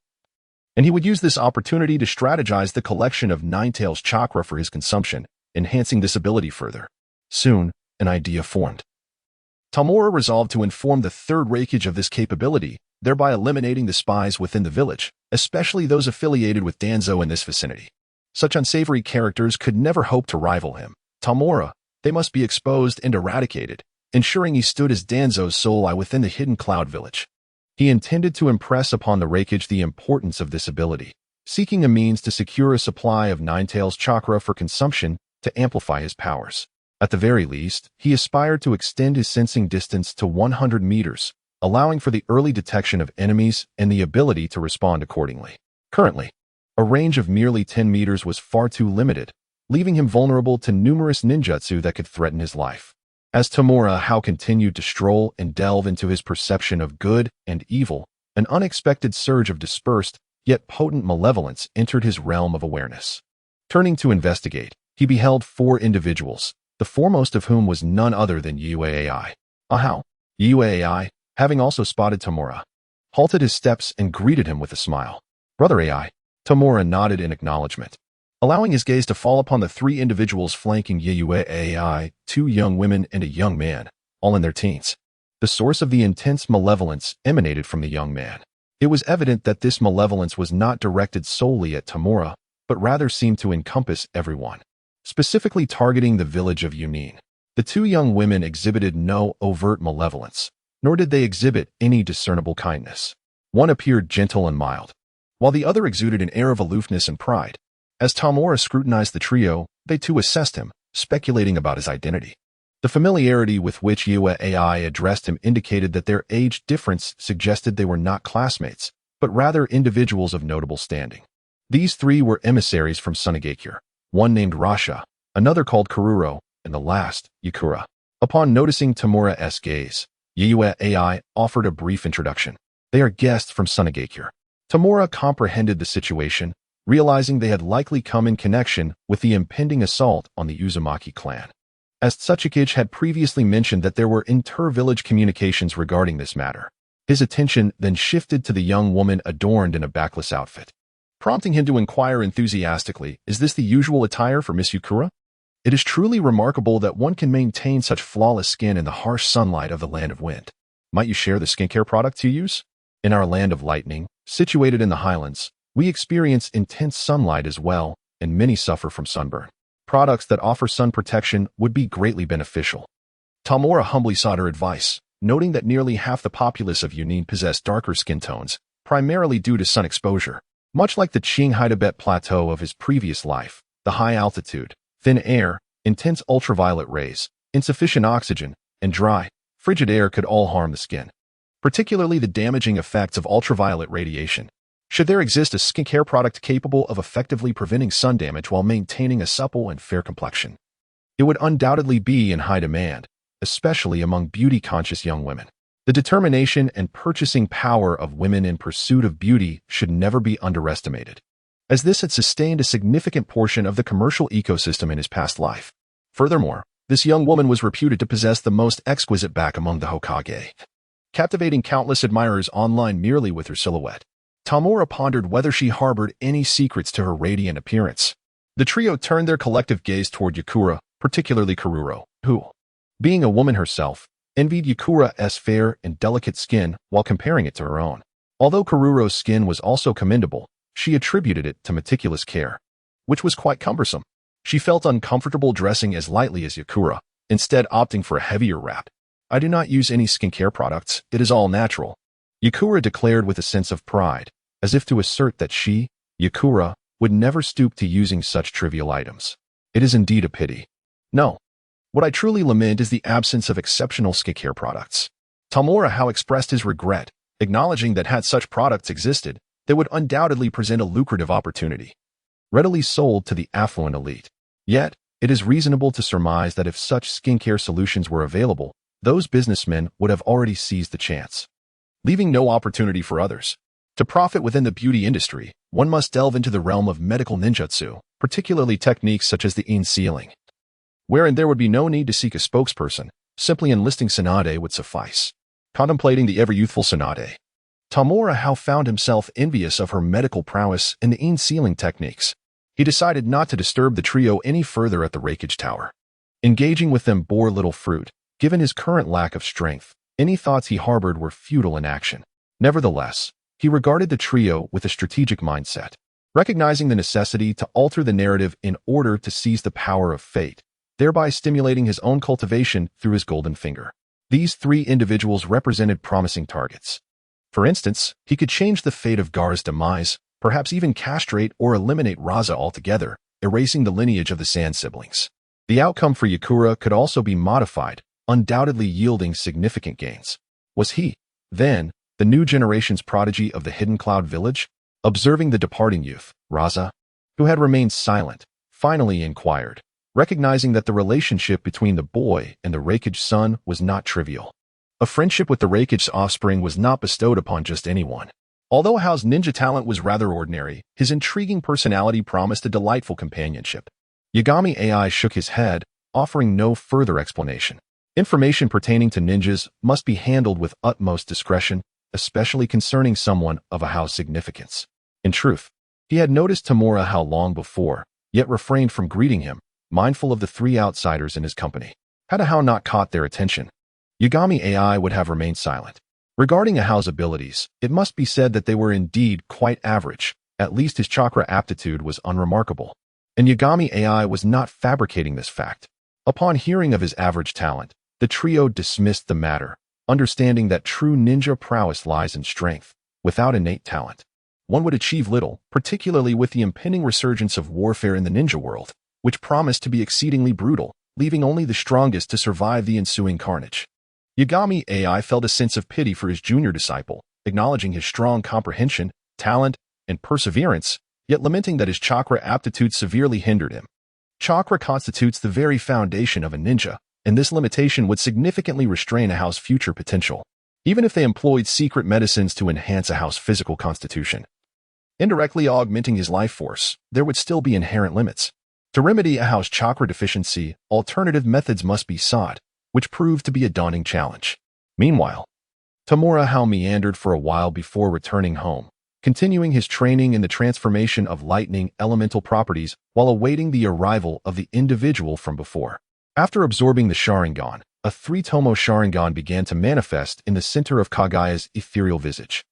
and he would use this opportunity to strategize the collection of Ninetails chakra for his consumption, enhancing this ability further. Soon, an idea formed. Tamura resolved to inform the third Raikage of this capability, thereby eliminating the spies within the village, especially those affiliated with Danzo in this vicinity. Such unsavory characters could never hope to rival him. Tamura, they must be exposed and eradicated, ensuring he stood as Danzo's sole eye within the hidden cloud village. He intended to impress upon the Raikage the importance of this ability, seeking a means to secure a supply of Ninetails chakra for consumption to amplify his powers. At the very least, he aspired to extend his sensing distance to 100 meters, allowing for the early detection of enemies and the ability to respond accordingly. Currently, a range of merely 10 meters was far too limited, leaving him vulnerable to numerous ninjutsu that could threaten his life. As Tamura Hao continued to stroll and delve into his perception of good and evil, an unexpected surge of dispersed, yet potent malevolence entered his realm of awareness. Turning to investigate, he beheld 4 individuals, the foremost of whom was none other than Yue AI. Ahau. Yue AI, having also spotted Tamura, halted his steps and greeted him with a smile. Brother AI. Tamura nodded in acknowledgement, allowing his gaze to fall upon the 3 individuals flanking Yue AI, 2 young women and a young man, all in their teens. The source of the intense malevolence emanated from the young man. It was evident that this malevolence was not directed solely at Tamura, but rather seemed to encompass everyone, specifically targeting the village of Jonin. The 2 young women exhibited no overt malevolence, nor did they exhibit any discernible kindness. One appeared gentle and mild, while the other exuded an air of aloofness and pride. As Tamura scrutinized the trio, they too assessed him, speculating about his identity. The familiarity with which Yue AI addressed him indicated that their age difference suggested they were not classmates, but rather individuals of notable standing. These 3 were emissaries from Sunagakure, one named Rasha, another called Kururo, and the last, Yakura. Upon noticing Tamura's gaze, Yue AI offered a brief introduction. They are guests from Sunagakure. Tamura comprehended the situation, realizing they had likely come in connection with the impending assault on the Uzumaki clan. As Tsuchikage had previously mentioned that there were inter-village communications regarding this matter, his attention then shifted to the young woman adorned in a backless outfit, prompting him to inquire enthusiastically, "Is this the usual attire for Miss Yukura?" It is truly remarkable that one can maintain such flawless skin in the harsh sunlight of the Land of Wind. Might you share the skincare products you use? In our Land of Lightning, situated in the highlands, we experience intense sunlight as well, and many suffer from sunburn. Products that offer sun protection would be greatly beneficial. Tamura humbly sought her advice, noting that nearly half the populace of Union possess darker skin tones, primarily due to sun exposure. Much like the Qinghai Tibet plateau of his previous life, the high altitude, thin air, intense ultraviolet rays, insufficient oxygen, and dry, frigid air could all harm the skin, particularly the damaging effects of ultraviolet radiation. Should there exist a skincare product capable of effectively preventing sun damage while maintaining a supple and fair complexion, it would undoubtedly be in high demand, especially among beauty-conscious young women. The determination and purchasing power of women in pursuit of beauty should never be underestimated, as this had sustained a significant portion of the commercial ecosystem in his past life. Furthermore, this young woman was reputed to possess the most exquisite back among the Hokage, captivating countless admirers online merely with her silhouette. Tamura pondered whether she harbored any secrets to her radiant appearance. The trio turned their collective gaze toward Yakura, particularly Kururo, who, being a woman herself, envied Yakura's fair and delicate skin while comparing it to her own. Although Kururo's skin was also commendable, she attributed it to meticulous care, which was quite cumbersome. She felt uncomfortable dressing as lightly as Yakura, instead opting for a heavier wrap. "I do not use any skincare products, it is all natural," Yakura declared with a sense of pride, as if to assert that she, Yakura, would never stoop to using such trivial items. It is indeed a pity. No. What I truly lament is the absence of exceptional skincare products. Tamura Hao expressed his regret, acknowledging that had such products existed, they would undoubtedly present a lucrative opportunity, readily sold to the affluent elite. Yet, it is reasonable to surmise that if such skincare solutions were available, those businessmen would have already seized the chance, leaving no opportunity for others. To profit within the beauty industry, one must delve into the realm of medical ninjutsu, particularly techniques such as the in-sealing, wherein there would be no need to seek a spokesperson, simply enlisting Tsunade would suffice. Contemplating the ever-youthful Tsunade, Tamura Hao found himself envious of her medical prowess in the in-sealing techniques. He decided not to disturb the trio any further at the Raikage Tower. Engaging with them bore little fruit. Given his current lack of strength, any thoughts he harbored were futile in action. Nevertheless, he regarded the trio with a strategic mindset, recognizing the necessity to alter the narrative in order to seize the power of fate, thereby stimulating his own cultivation through his golden finger. These three individuals represented promising targets. For instance, he could change the fate of Gar's demise, perhaps even castrate or eliminate Raza altogether, erasing the lineage of the Sand siblings. The outcome for Yakura could also be modified, undoubtedly yielding significant gains. Was he, then, the new generation's prodigy of the Hidden Cloud Village? Observing the departing youth, Raza, who had remained silent, finally inquired, recognizing that the relationship between the boy and the Raikage son was not trivial. A friendship with the Raikage's offspring was not bestowed upon just anyone. Although Hao's ninja talent was rather ordinary, his intriguing personality promised a delightful companionship. Yagami AI shook his head, offering no further explanation. Information pertaining to ninjas must be handled with utmost discretion, especially concerning someone of a Hao's significance. In truth, he had noticed Tamura Hao long before, yet refrained from greeting him, mindful of the three outsiders in his company. Had a Hao not caught their attention, Yagami AI would have remained silent. Regarding a Hao's abilities, it must be said that they were indeed quite average. At least his chakra aptitude was unremarkable. And Yagami AI was not fabricating this fact. Upon hearing of his average talent, the trio dismissed the matter, understanding that true ninja prowess lies in strength. Without innate talent, one would achieve little, particularly with the impending resurgence of warfare in the ninja world, which promised to be exceedingly brutal, leaving only the strongest to survive the ensuing carnage. Yagami AI felt a sense of pity for his junior disciple, acknowledging his strong comprehension, talent, and perseverance, yet lamenting that his chakra aptitude severely hindered him. Chakra constitutes the very foundation of a ninja, and this limitation would significantly restrain a Hao's future potential, even if they employed secret medicines to enhance a Hao's physical constitution. Indirectly augmenting his life force, there would still be inherent limits. To remedy a Hao's chakra deficiency, alternative methods must be sought, which proved to be a daunting challenge. Meanwhile, Tamura Hao meandered for a while before returning home, continuing his training in the transformation of lightning elemental properties while awaiting the arrival of the individual from before. After absorbing the Sharingan, a three-tomo Sharingan began to manifest in the center of Kagaya's ethereal visage.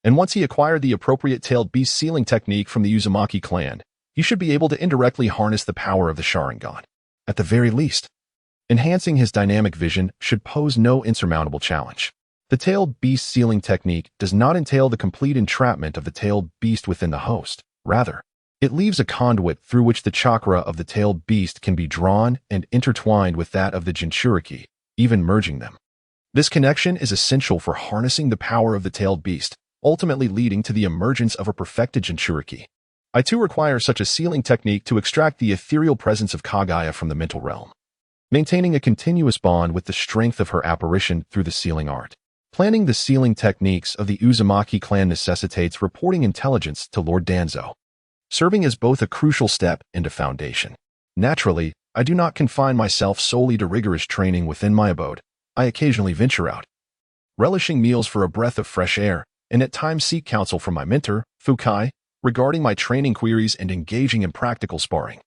And once he acquired the appropriate tailed beast sealing technique from the Uzumaki clan, he should be able to indirectly harness the power of the Sharingan. At the very least, enhancing his dynamic vision should pose no insurmountable challenge. The tailed beast sealing technique does not entail the complete entrapment of the tailed beast within the host. Rather, it leaves a conduit through which the chakra of the tailed beast can be drawn and intertwined with that of the Jinchuriki, even merging them. This connection is essential for harnessing the power of the tailed beast, ultimately leading to the emergence of a perfected Jinchuriki. I too require such a sealing technique to extract the ethereal presence of Kagaya from the mental realm, maintaining a continuous bond with the strength of her apparition through the sealing art. Planning the sealing techniques of the Uzumaki clan necessitates reporting intelligence to Lord Danzo, serving as both a crucial step and a foundation. Naturally, I do not confine myself solely to rigorous training within my abode. I occasionally venture out, relishing meals for a breath of fresh air, and at times seek counsel from my mentor, Fukai, regarding my training queries and engaging in practical sparring.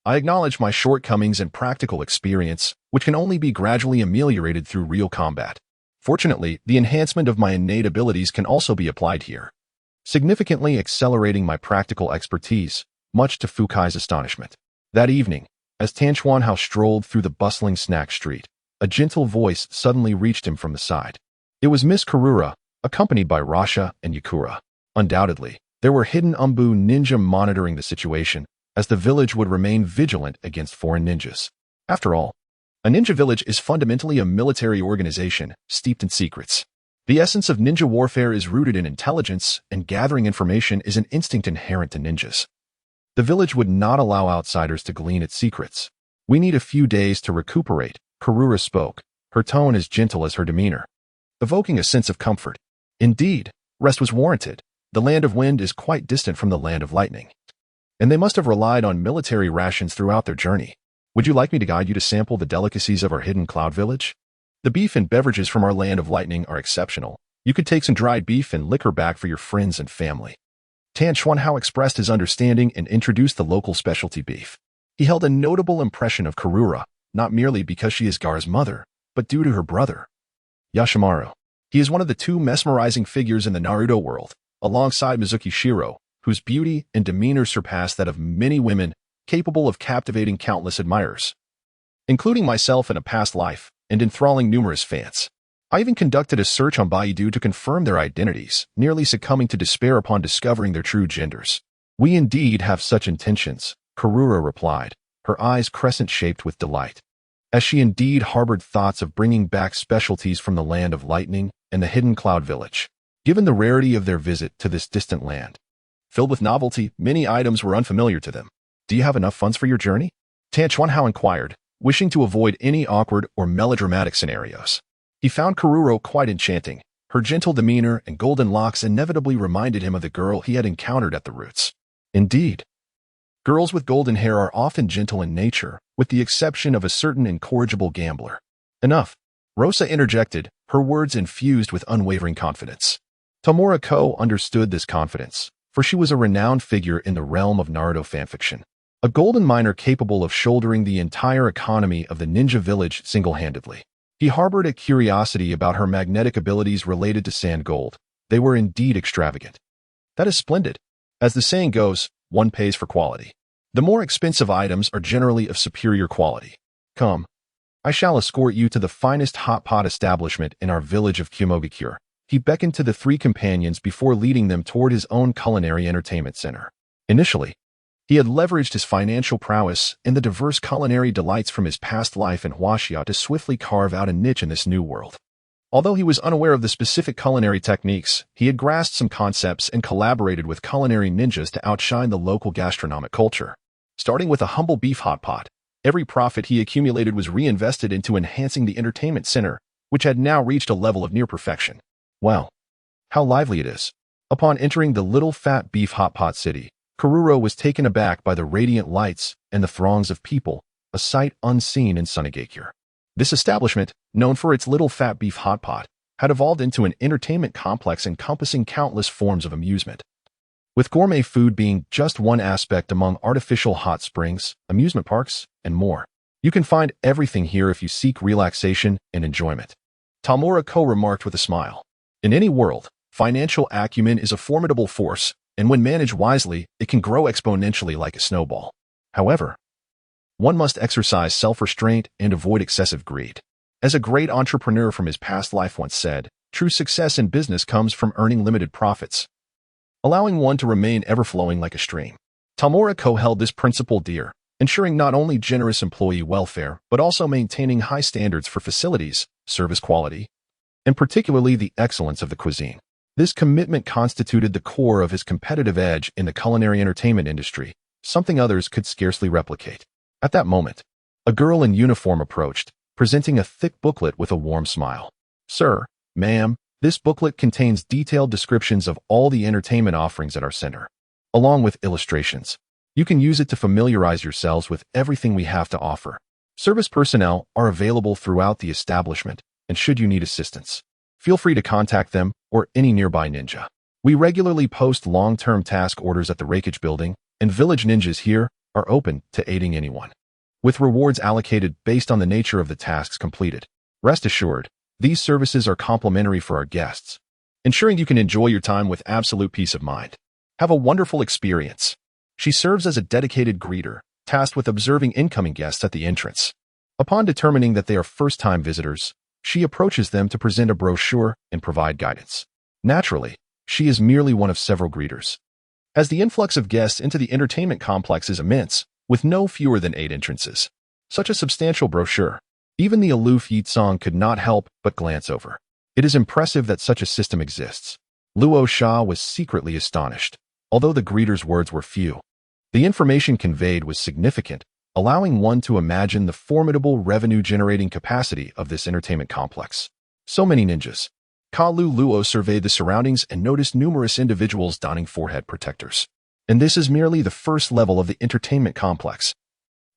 I acknowledge my shortcomings and practical experience, which can only be gradually ameliorated through real combat. Fortunately, the enhancement of my innate abilities can also be applied here, significantly accelerating my practical expertise, much to Fukai's astonishment. That evening, as Tanchuan Hao strolled through the bustling snack street, a gentle voice suddenly reached him from the side. It was Miss Karura, accompanied by Rasha and Yakura. Undoubtedly, there were hidden Umbu ninja monitoring the situation, as the village would remain vigilant against foreign ninjas. After all, a ninja village is fundamentally a military organization steeped in secrets. The essence of ninja warfare is rooted in intelligence, and gathering information is an instinct inherent to ninjas. The village would not allow outsiders to glean its secrets. We need a few days to recuperate, Karura spoke, her tone as gentle as her demeanor, evoking a sense of comfort. Indeed, rest was warranted. The land of wind is quite distant from the land of lightning, and they must have relied on military rations throughout their journey. Would you like me to guide you to sample the delicacies of our hidden cloud village? The beef and beverages from our land of lightning are exceptional. You could take some dried beef and liquor back for your friends and family. Tanchuan Hao expressed his understanding and introduced the local specialty beef. He held a notable impression of Karura, not merely because she is Gar's mother, but due to her brother, Yashimaru. He is one of the two mesmerizing figures in the Naruto world, alongside Mizuki Shiro, whose beauty and demeanor surpass that of many women, capable of captivating countless admirers, including myself in a past life, and enthralling numerous fans. I even conducted a search on Baidu to confirm their identities, nearly succumbing to despair upon discovering their true genders. We indeed have such intentions, Karura replied, her eyes crescent-shaped with delight, as she indeed harbored thoughts of bringing back specialties from the land of lightning and the hidden cloud village. Given the rarity of their visit to this distant land, filled with novelty, many items were unfamiliar to them. Do you have enough funds for your journey? Tanchuan Hao inquired, wishing to avoid any awkward or melodramatic scenarios. He found Karuro quite enchanting. Her gentle demeanor and golden locks inevitably reminded him of the girl he had encountered at the roots. Indeed, girls with golden hair are often gentle in nature, with the exception of a certain incorrigible gambler. Enough, Rosa interjected, her words infused with unwavering confidence. Tamura Hao understood this confidence, for she was a renowned figure in the realm of Naruto fanfiction. A golden miner capable of shouldering the entire economy of the ninja village single-handedly. He harbored a curiosity about her magnetic abilities related to sand gold. They were indeed extravagant. That is splendid. As the saying goes, one pays for quality. The more expensive items are generally of superior quality. Come, I shall escort you to the finest hot pot establishment in our village of Kumogakure. He beckoned to the three companions before leading them toward his own culinary entertainment center. Initially, he had leveraged his financial prowess and the diverse culinary delights from his past life in Huaxia to swiftly carve out a niche in this new world. Although he was unaware of the specific culinary techniques, he had grasped some concepts and collaborated with culinary ninjas to outshine the local gastronomic culture. Starting with a humble beef hot pot, every profit he accumulated was reinvested into enhancing the entertainment center, which had now reached a level of near perfection. Wow, how lively it is. Upon entering the little fat beef hot pot city, Karuro was taken aback by the radiant lights and the throngs of people, a sight unseen in Sunigakure. This establishment, known for its little fat beef hot pot, had evolved into an entertainment complex encompassing countless forms of amusement. with gourmet food being just one aspect among artificial hot springs, amusement parks, and more. You can find everything here if you seek relaxation and enjoyment. Tamura Hao remarked with a smile. In any world, financial acumen is a formidable force, and when managed wisely, it can grow exponentially like a snowball. However, one must exercise self-restraint and avoid excessive greed. As a great entrepreneur from his past life once said, true success in business comes from earning limited profits, allowing one to remain ever-flowing like a stream. Tamura Hao held this principle dear, ensuring not only generous employee welfare, but also maintaining high standards for facilities, service quality, and particularly the excellence of the cuisine. This commitment constituted the core of his competitive edge in the culinary entertainment industry, something others could scarcely replicate. At that moment, a girl in uniform approached, presenting a thick booklet with a warm smile. Sir, ma'am, this booklet contains detailed descriptions of all the entertainment offerings at our center, along with illustrations. You can use it to familiarize yourselves with everything we have to offer. Service personnel are available throughout the establishment, and should you need assistance, feel free to contact them or any nearby ninja. We regularly post long-term task orders at the Raikage building, and village ninjas here are open to aiding anyone, with rewards allocated based on the nature of the tasks completed. Rest assured, these services are complimentary for our guests, ensuring you can enjoy your time with absolute peace of mind. Have a wonderful experience. She serves as a dedicated greeter, tasked with observing incoming guests at the entrance. Upon determining that they are first-time visitors, she approaches them to present a brochure and provide guidance. Naturally, she is merely one of several greeters, as the influx of guests into the entertainment complex is immense, with no fewer than 8 entrances. Such a substantial brochure, even the aloof Yi Tsong could not help but glance over. It is impressive that such a system exists. Luo Sha was secretly astonished, although the greeter's words were few. The information conveyed was significant, allowing one to imagine the formidable revenue-generating capacity of this entertainment complex. So many ninjas. Kalu Luo surveyed the surroundings and noticed numerous individuals donning forehead protectors. And this is merely the first level of the entertainment complex.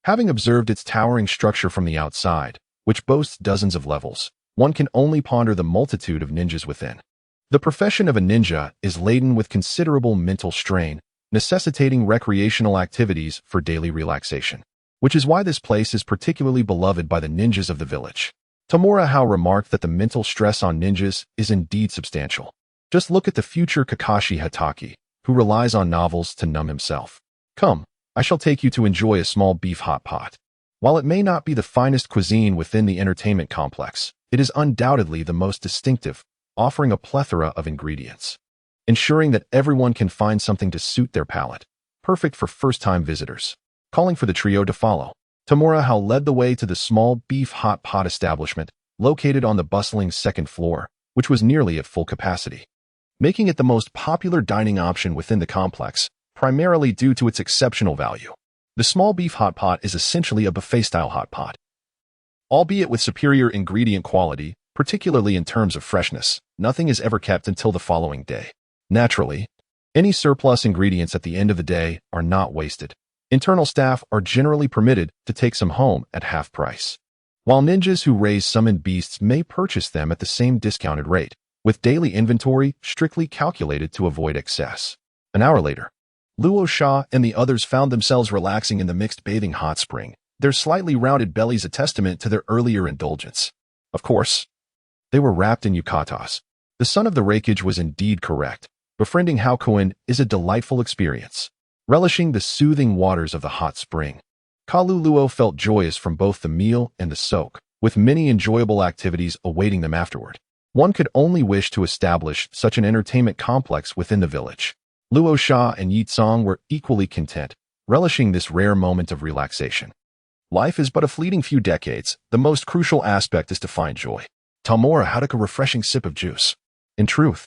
Having observed its towering structure from the outside, which boasts dozens of levels, one can only ponder the multitude of ninjas within. The profession of a ninja is laden with considerable mental strain, necessitating recreational activities for daily relaxation, which is why this place is particularly beloved by the ninjas of the village. Tamura Hao remarked that the mental stress on ninjas is indeed substantial. Just look at the future Kakashi Hatake, who relies on novels to numb himself. Come, I shall take you to enjoy a small beef hot pot. While it may not be the finest cuisine within the entertainment complex, it is undoubtedly the most distinctive, offering a plethora of ingredients, ensuring that everyone can find something to suit their palate, perfect for first-time visitors. Calling for the trio to follow, Tamura Hao led the way to the small beef hot pot establishment located on the bustling second floor, which was nearly at full capacity, making it the most popular dining option within the complex, primarily due to its exceptional value. The small beef hot pot is essentially a buffet-style hot pot, albeit with superior ingredient quality, particularly in terms of freshness. Nothing is ever kept until the following day. Naturally, any surplus ingredients at the end of the day are not wasted. Internal staff are generally permitted to take some home at half price, while ninjas who raise summoned beasts may purchase them at the same discounted rate, with daily inventory strictly calculated to avoid excess. An hour later, Luo Sha and the others found themselves relaxing in the mixed bathing hot spring, their slightly rounded bellies a testament to their earlier indulgence. Of course, they were wrapped in yukatas. The son of the Raikage was indeed correct. Befriending Haokuin is a delightful experience. Relishing the soothing waters of the hot spring, Kalu Luo felt joyous from both the meal and the soak, with many enjoyable activities awaiting them afterward. One could only wish to establish such an entertainment complex within the village. Luo Sha and Yi Tsong were equally content, relishing this rare moment of relaxation. Life is but a fleeting few decades. The most crucial aspect is to find joy. Tamura took a refreshing sip of juice. In truth,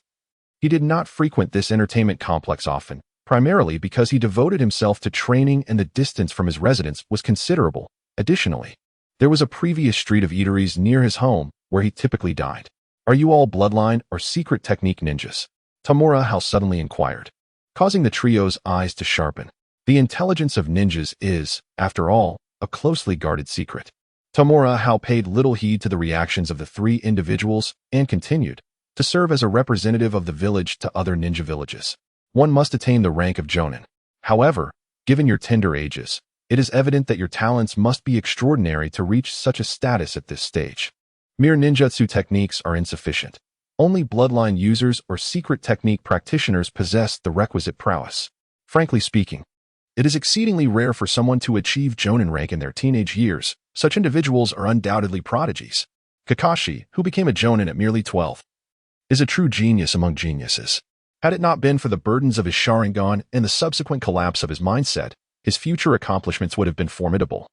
he did not frequent this entertainment complex often, primarily because he devoted himself to training and the distance from his residence was considerable. Additionally, there was a previous street of eateries near his home where he typically dined. Are you all bloodline or secret technique ninjas? Tamura Hao suddenly inquired, causing the trio's eyes to sharpen. The intelligence of ninjas is, after all, a closely guarded secret. Tamura Hao paid little heed to the reactions of the 3 individuals and continued to serve as a representative of the village to other ninja villages. one must attain the rank of jonin. However, given your tender ages, it is evident that your talents must be extraordinary to reach such a status at this stage. Mere ninjutsu techniques are insufficient. Only bloodline users or secret technique practitioners possess the requisite prowess. Frankly speaking, it is exceedingly rare for someone to achieve jonin rank in their teenage years. Such individuals are undoubtedly prodigies. Kakashi, who became a jonin at merely 12, is a true genius among geniuses. Had it not been for the burdens of his Sharingan and the subsequent collapse of his mindset, his future accomplishments would have been formidable,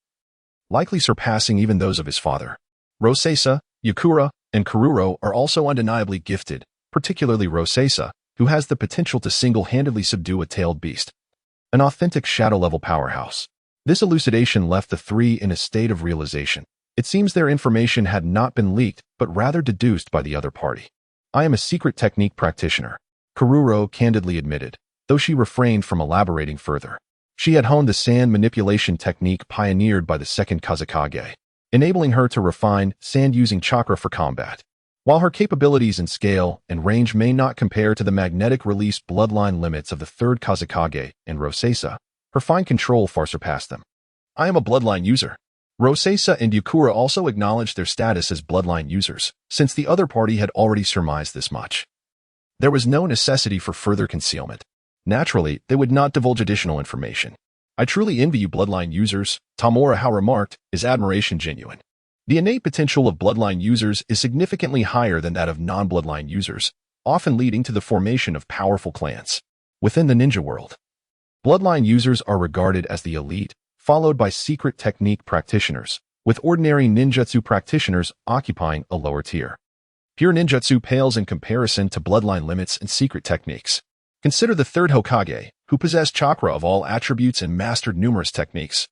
likely surpassing even those of his father. Rosesa, Yakura, and Kururo are also undeniably gifted, particularly Rosesa, who has the potential to single-handedly subdue a tailed beast. An authentic shadow-level powerhouse. This elucidation left the three in a state of realization. It seems their information had not been leaked, but rather deduced by the other party. I am a secret technique practitioner, Kururo candidly admitted, though she refrained from elaborating further. She had honed the sand manipulation technique pioneered by the second Kazekage, enabling her to refine sand-using chakra for combat. While her capabilities in scale and range may not compare to the magnetic release bloodline limits of the third Kazekage and Rosesa, her fine control far surpassed them. I am a bloodline user. Rosesa and Yakura also acknowledged their status as bloodline users, since the other party had already surmised this much. There was no necessity for further concealment. Naturally, they would not divulge additional information. I truly envy you bloodline users, Tamura Hao remarked, his admiration genuine. The innate potential of bloodline users is significantly higher than that of non-bloodline users, often leading to the formation of powerful clans. Within the ninja world, bloodline users are regarded as the elite, followed by secret technique practitioners, with ordinary ninjutsu practitioners occupying a lower tier. Pure ninjutsu pales in comparison to bloodline limits and secret techniques. Consider the third Hokage, who possessed chakra of all attributes and mastered numerous techniques.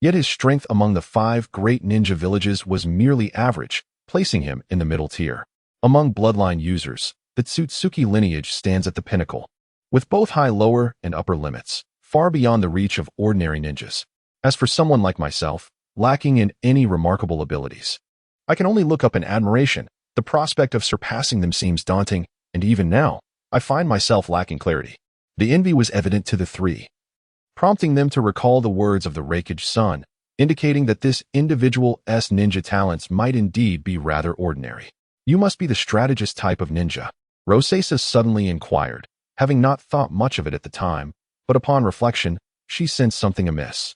Yet his strength among the 5 great ninja villages was merely average, placing him in the middle tier. Among bloodline users, the Tsutsuki lineage stands at the pinnacle, with both high lower and upper limits, far beyond the reach of ordinary ninjas. As for someone like myself, lacking in any remarkable abilities, I can only look up in admiration. The prospect of surpassing them seems daunting, and even now, I find myself lacking clarity. The envy was evident to the three, prompting them to recall the words of the Raikage Sun, indicating that this individual's ninja talents might indeed be rather ordinary. You must be the strategist type of ninja, Rosesa suddenly inquired, having not thought much of it at the time, but upon reflection, she sensed something amiss.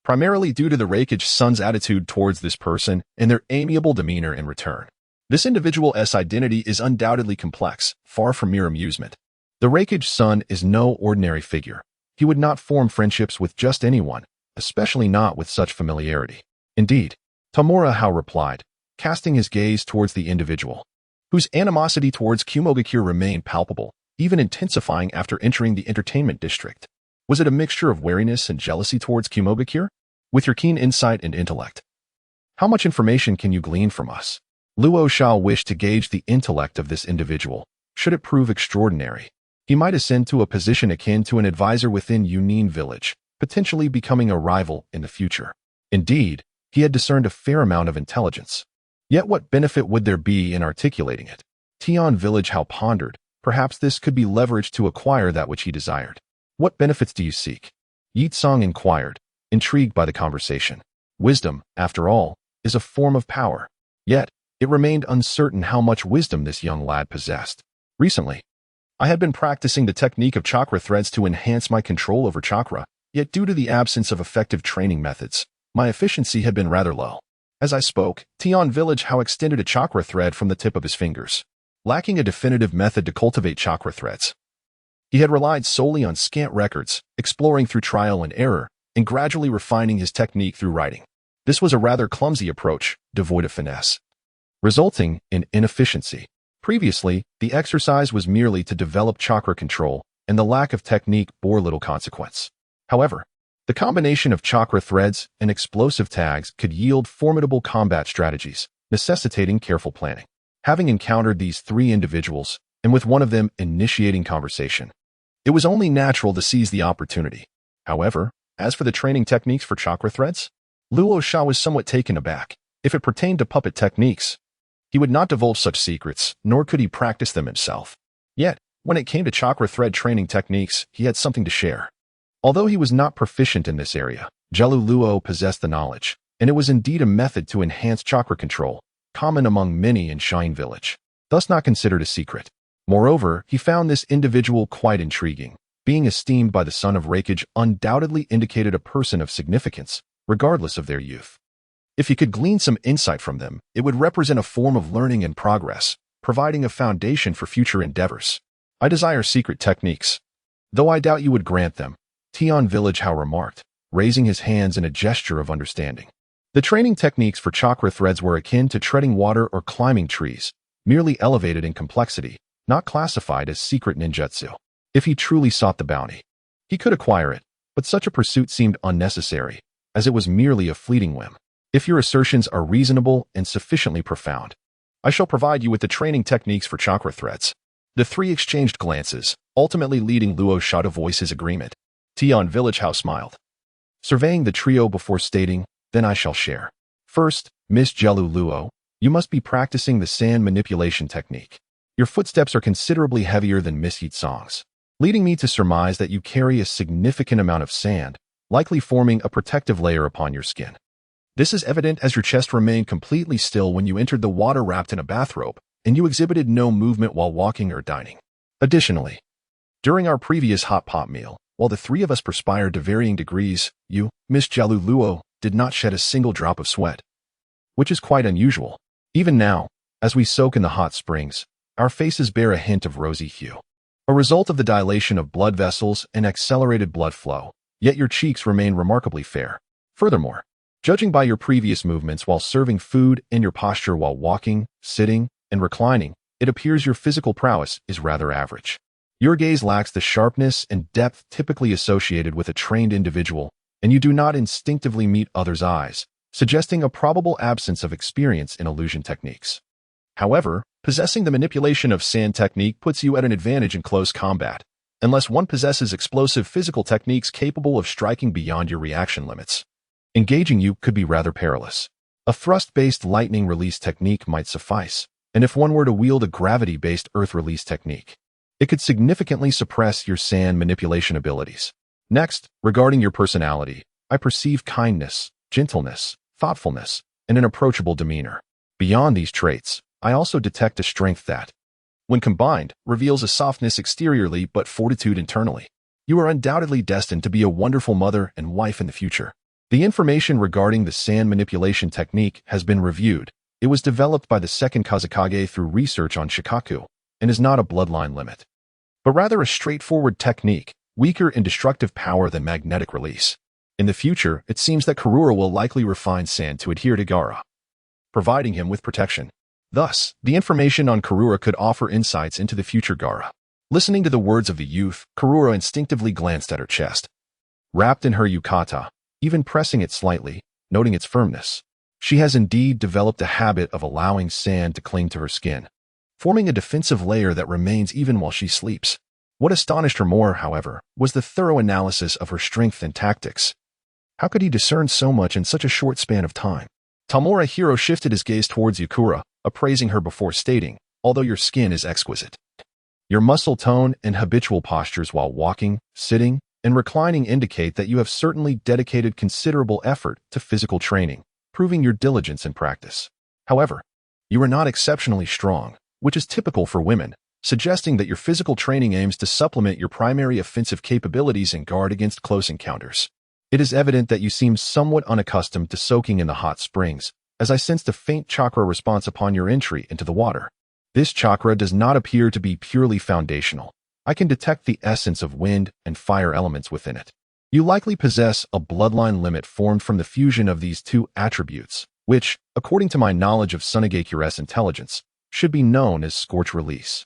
Primarily due to the Raikage Sun's attitude towards this person and their amiable demeanor in return. This individual's identity is undoubtedly complex, far from mere amusement. The Raikage Sun is no ordinary figure. He would not form friendships with just anyone, especially not with such familiarity. Indeed, Tamura Hao replied, casting his gaze towards the individual, whose animosity towards Kumogakure remained palpable, even intensifying after entering the entertainment district. Was it a mixture of wariness and jealousy towards Kumogakure? With your keen insight and intellect, how much information can you glean from us? Luo Shao wished to gauge the intellect of this individual. Should it prove extraordinary, he might ascend to a position akin to an advisor within Unification village, potentially becoming a rival in the future. Indeed, he had discerned a fair amount of intelligence. Yet what benefit would there be in articulating it? Tian village Hao pondered, perhaps this could be leveraged to acquire that which he desired. What benefits do you seek? Yitsong inquired, intrigued by the conversation. Wisdom, after all, is a form of power. Yet, it remained uncertain how much wisdom this young lad possessed. Recently, I had been practicing the technique of chakra threads to enhance my control over chakra, yet due to the absence of effective training methods, my efficiency had been rather low. As I spoke, Tian village Hao extended a chakra thread from the tip of his fingers, lacking a definitive method to cultivate chakra threads. He had relied solely on scant records, exploring through trial and error, and gradually refining his technique through writing. This was a rather clumsy approach, devoid of finesse, resulting in inefficiency. Previously, the exercise was merely to develop chakra control, and the lack of technique bore little consequence. However, the combination of chakra threads and explosive tags could yield formidable combat strategies, necessitating careful planning. Having encountered these 3 individuals, and with one of them initiating conversation, it was only natural to seize the opportunity. However, as for the training techniques for chakra threads, Luo Shao was somewhat taken aback. If it pertained to puppet techniques, he would not divulge such secrets, nor could he practice them himself. Yet, When it came to chakra thread training techniques, he had something to share. Although he was not proficient in this area, Jellu Luo possessed the knowledge, and it was indeed a method to enhance chakra control, common among many in Xian village, thus not considered a secret. Moreover, he found this individual quite intriguing. Being esteemed by the son of Raikage undoubtedly indicated a person of significance, regardless of their youth. If he could glean some insight from them, it would represent a form of learning and progress, providing a foundation for future endeavors. I desire secret techniques, though I doubt you would grant them, Tian Village Hao remarked, raising his hands in a gesture of understanding. The training techniques for chakra threads were akin to treading water or climbing trees, merely elevated in complexity, not classified as secret ninjutsu. If he truly sought the bounty, he could acquire it, but such a pursuit seemed unnecessary, as it was merely a fleeting whim. If your assertions are reasonable and sufficiently profound, I shall provide you with the training techniques for chakra threads. The three exchanged glances, ultimately leading Luo Sha to voice his agreement. Tian Village Hao smiled, surveying the trio before stating, "Then I shall share. First, Miss Jellu Luo, you must be practicing the sand manipulation technique. Your footsteps are considerably heavier than Miss Song's, leading me to surmise that you carry a significant amount of sand, likely forming a protective layer upon your skin. This is evident as your chest remained completely still when you entered the water wrapped in a bathrobe, and you exhibited no movement while walking or dining. Additionally, during our previous hot pot meal, while the three of us perspired to varying degrees, you, Miss Jellu Luo, did not shed a single drop of sweat, which is quite unusual. Even now, as we soak in the hot springs, our faces bear a hint of rosy hue, a result of the dilation of blood vessels and accelerated blood flow, yet your cheeks remain remarkably fair. Furthermore, judging by your previous movements while serving food and your posture while walking, sitting, and reclining, it appears your physical prowess is rather average. Your gaze lacks the sharpness and depth typically associated with a trained individual, and you do not instinctively meet others' eyes, suggesting a probable absence of experience in illusion techniques. However, possessing the manipulation of sand technique puts you at an advantage in close combat, unless one possesses explosive physical techniques capable of striking beyond your reaction limits. Engaging you could be rather perilous. A thrust-based lightning release technique might suffice, and if one were to wield a gravity-based earth release technique, it could significantly suppress your sand manipulation abilities. Next, regarding your personality, I perceive kindness, gentleness, thoughtfulness, and an approachable demeanor. Beyond these traits, I also detect a strength that, when combined, reveals a softness exteriorly but fortitude internally. You are undoubtedly destined to be a wonderful mother and wife in the future. The information regarding the sand manipulation technique has been reviewed. It was developed by the second Kazekage through research on Shikaku, and is not a bloodline limit, but rather a straightforward technique, weaker in destructive power than magnetic release. In the future, it seems that Karura will likely refine sand to adhere to Gaara, providing him with protection. Thus, the information on Karura could offer insights into the future Gaara. Listening to the words of the youth, Karura instinctively glanced at her chest. Wrapped in her yukata, even pressing it slightly, noting its firmness, she has indeed developed a habit of allowing sand to cling to her skin, forming a defensive layer that remains even while she sleeps. What astonished her more, however, was the thorough analysis of her strength and tactics. How could he discern so much in such a short span of time? Tamura Hao shifted his gaze towards Yukura, appraising her before stating, "Although your skin is exquisite, your muscle tone and habitual postures while walking, sitting, and reclining indicate that you have certainly dedicated considerable effort to physical training, proving your diligence in practice. However, you are not exceptionally strong, which is typical for women, suggesting that your physical training aims to supplement your primary offensive capabilities and guard against close encounters. It is evident that you seem somewhat unaccustomed to soaking in the hot springs, as I sensed a faint chakra response upon your entry into the water. This chakra does not appear to be purely foundational. I can detect the essence of wind and fire elements within it. You likely possess a bloodline limit formed from the fusion of these two attributes, which, according to my knowledge of Tsunagecure's intelligence, should be known as scorch release.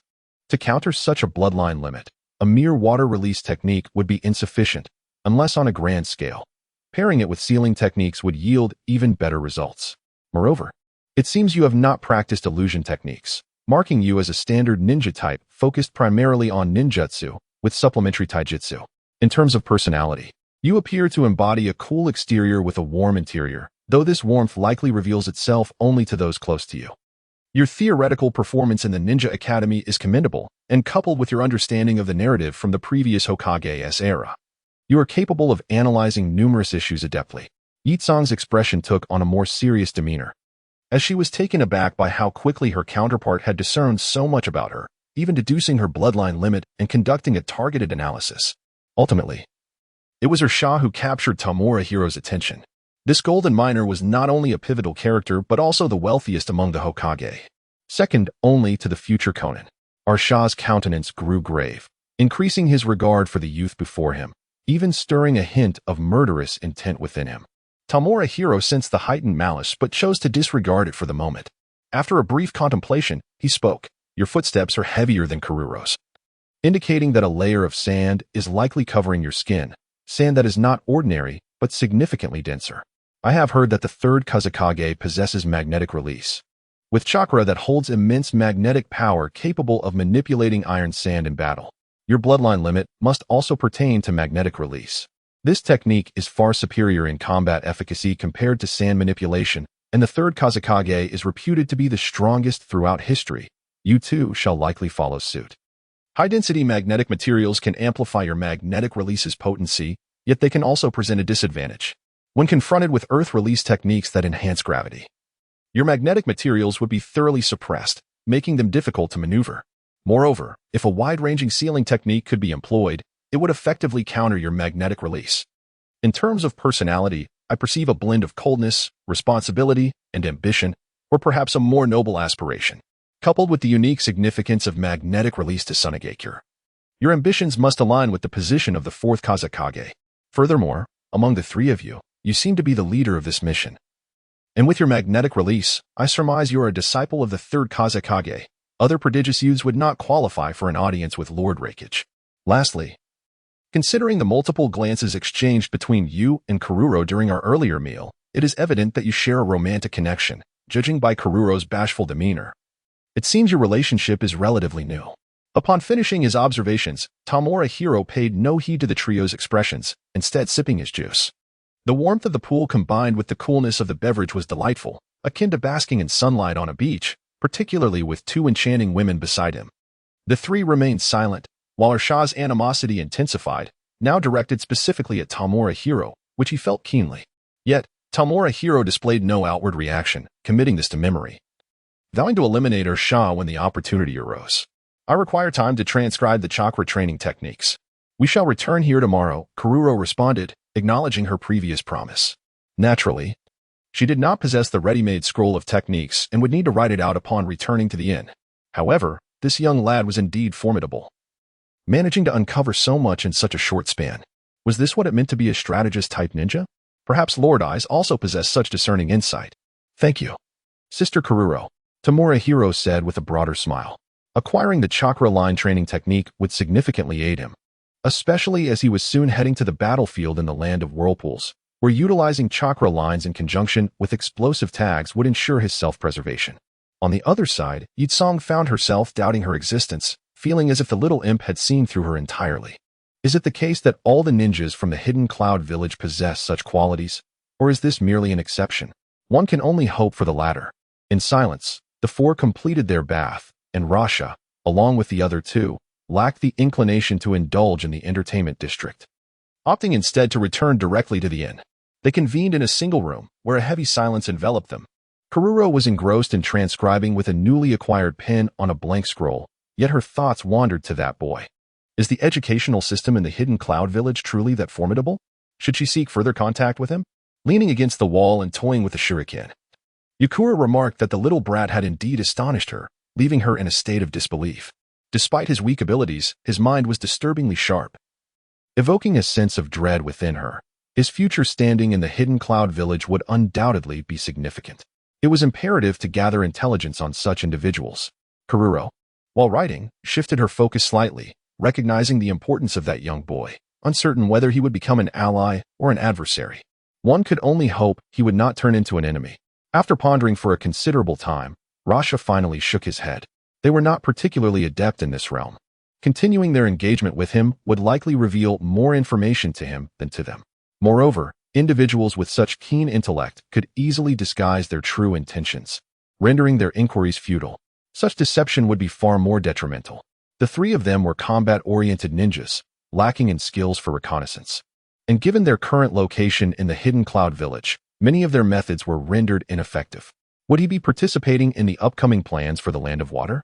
To counter such a bloodline limit, a mere water release technique would be insufficient, unless on a grand scale. Pairing it with sealing techniques would yield even better results. Moreover, it seems you have not practiced illusion techniques, marking you as a standard ninja type focused primarily on ninjutsu, with supplementary taijutsu. In terms of personality, you appear to embody a cool exterior with a warm interior, though this warmth likely reveals itself only to those close to you. Your theoretical performance in the Ninja Academy is commendable, and coupled with your understanding of the narrative from the previous Hokage's era, you are capable of analyzing numerous issues adeptly. Yitsong's expression took on a more serious demeanor, as she was taken aback by how quickly her counterpart had discerned so much about her, even deducing her bloodline limit and conducting a targeted analysis. Ultimately, it was her Shah who captured Tamura Hao's attention. This golden miner was not only a pivotal character but also the wealthiest among the Hokage, second only to the future Konin. Our Shah's countenance grew grave, increasing his regard for the youth before him, even stirring a hint of murderous intent within him. Tamura Hao sensed the heightened malice but chose to disregard it for the moment. After a brief contemplation, he spoke. Your footsteps are heavier than Karuro's, indicating that a layer of sand is likely covering your skin, sand that is not ordinary but significantly denser. I have heard that the third Kazekage possesses magnetic release, with chakra that holds immense magnetic power capable of manipulating iron sand in battle. Your bloodline limit must also pertain to magnetic release. This technique is far superior in combat efficacy compared to sand manipulation, and the third Kazekage is reputed to be the strongest throughout history. You too shall likely follow suit. High-density magnetic materials can amplify your magnetic release's potency, yet they can also present a disadvantage when confronted with earth release techniques that enhance gravity. Your magnetic materials would be thoroughly suppressed, making them difficult to maneuver. Moreover, if a wide-ranging sealing technique could be employed, it would effectively counter your magnetic release. In terms of personality, I perceive a blend of coldness, responsibility, and ambition, or perhaps a more noble aspiration, coupled with the unique significance of magnetic release to Sunagakure. Your ambitions must align with the position of the fourth Kazekage. Furthermore, among the three of you, you seem to be the leader of this mission. And with your magnetic release, I surmise you are a disciple of the third Kazekage. Other prodigious youths would not qualify for an audience with Lord Raikage. Lastly, considering the multiple glances exchanged between you and Karuro during our earlier meal, it is evident that you share a romantic connection, judging by Karuro's bashful demeanor. It seems your relationship is relatively new. Upon finishing his observations, Tamura Hao paid no heed to the trio's expressions, instead sipping his juice. The warmth of the pool combined with the coolness of the beverage was delightful, akin to basking in sunlight on a beach, particularly with two enchanting women beside him. The three remained silent, while Urshaw's animosity intensified, now directed specifically at Tamura Hao, which he felt keenly. Yet, Tamura Hao displayed no outward reaction, committing this to memory, vowing to eliminate Urshaw when the opportunity arose. I require time to transcribe the chakra training techniques. We shall return here tomorrow, Karuro responded, acknowledging her previous promise. Naturally, she did not possess the ready-made scroll of techniques and would need to write it out upon returning to the inn. However, this young lad was indeed formidable, managing to uncover so much in such a short span. Was this what it meant to be a strategist-type ninja? Perhaps Lord Eyes also possessed such discerning insight. Thank you, Sister Karuro, Tamura Hao said with a broader smile. Acquiring the chakra line training technique would significantly aid him, especially as he was soon heading to the battlefield in the land of whirlpools, where utilizing chakra lines in conjunction with explosive tags would ensure his self-preservation. On the other side, Yitsong found herself doubting her existence, feeling as if the little imp had seen through her entirely. Is it the case that all the ninjas from the Hidden Cloud Village possess such qualities, or is this merely an exception? One can only hope for the latter. In silence, the four completed their bath, and Rasha, along with the other two, lacked the inclination to indulge in the entertainment district, opting instead to return directly to the inn. They convened in a single room, where a heavy silence enveloped them. Karuro was engrossed in transcribing with a newly acquired pen on a blank scroll, yet her thoughts wandered to that boy. Is the educational system in the Hidden Cloud Village truly that formidable? Should she seek further contact with him? Leaning against the wall and toying with the shuriken, Yukura remarked that the little brat had indeed astonished her, leaving her in a state of disbelief. Despite his weak abilities, his mind was disturbingly sharp, evoking a sense of dread within her. His future standing in the Hidden Cloud Village would undoubtedly be significant. It was imperative to gather intelligence on such individuals. Karuro, while writing, shifted her focus slightly, recognizing the importance of that young boy, uncertain whether he would become an ally or an adversary. One could only hope he would not turn into an enemy. After pondering for a considerable time, Rasha finally shook his head. They were not particularly adept in this realm. Continuing their engagement with him would likely reveal more information to him than to them. Moreover, individuals with such keen intellect could easily disguise their true intentions. rendering their inquiries futile. Such deception would be far more detrimental. The three of them were combat-oriented ninjas, lacking in skills for reconnaissance. And given their current location in the hidden cloud village, many of their methods were rendered ineffective. Would he be participating in the upcoming plans for the Land of Water?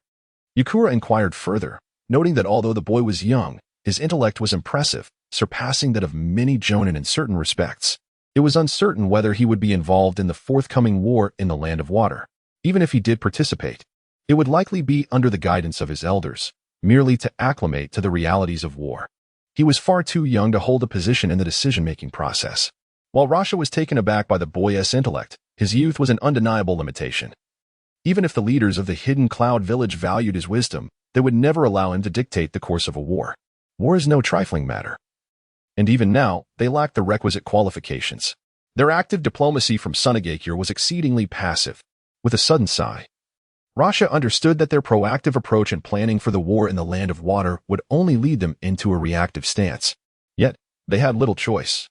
Yakura inquired further, noting that although the boy was young, his intellect was impressive, surpassing that of many jonin in certain respects. It was uncertain whether he would be involved in the forthcoming war in the Land of Water. Even if he did participate, it would likely be under the guidance of his elders, merely to acclimate to the realities of war. He was far too young to hold a position in the decision-making process. While Rasha was taken aback by the boy's intellect, his youth was an undeniable limitation. Even if the leaders of the hidden cloud village valued his wisdom, they would never allow him to dictate the course of a war. War is no trifling matter. And even now, they lacked the requisite qualifications. Their active diplomacy from Sunagakure was exceedingly passive. With a sudden sigh, Rasha understood that their proactive approach and planning for the war in the Land of Water would only lead them into a reactive stance. Yet, they had little choice.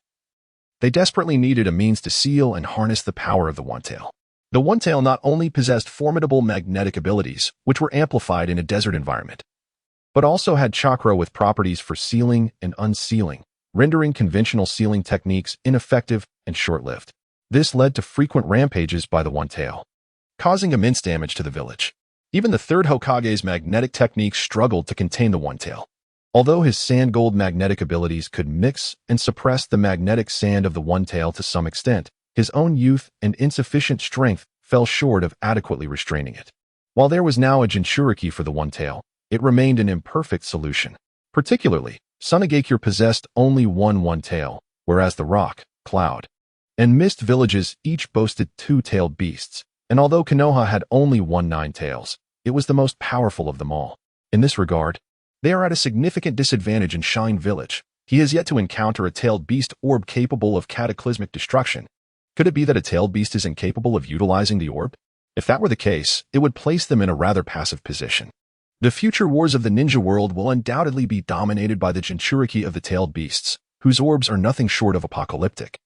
They desperately needed a means to seal and harness the power of the One-Tail. The One-Tail not only possessed formidable magnetic abilities, which were amplified in a desert environment, but also had chakra with properties for sealing and unsealing, rendering conventional sealing techniques ineffective and short-lived. This led to frequent rampages by the One-Tail, causing immense damage to the village. Even the third Hokage's magnetic techniques struggled to contain the One-Tail. Although his sand-gold magnetic abilities could mix and suppress the magnetic sand of the One-Tail to some extent, his own youth and insufficient strength fell short of adequately restraining it. While there was now a Jinchuriki for the One-Tail, it remained an imperfect solution. Particularly, Sunagakure possessed only one One-Tail, whereas the Rock, Cloud, and Mist villages each boasted two-tailed beasts. And although Konoha had only 9 tails, it was the most powerful of them all. In this regard, they are at a significant disadvantage in Shine Village. He has yet to encounter a tailed beast orb capable of cataclysmic destruction. Could it be that a tailed beast is incapable of utilizing the orb? If that were the case, it would place them in a rather passive position. The future wars of the ninja world will undoubtedly be dominated by the Jinchuriki of the tailed beasts, whose orbs are nothing short of apocalyptic,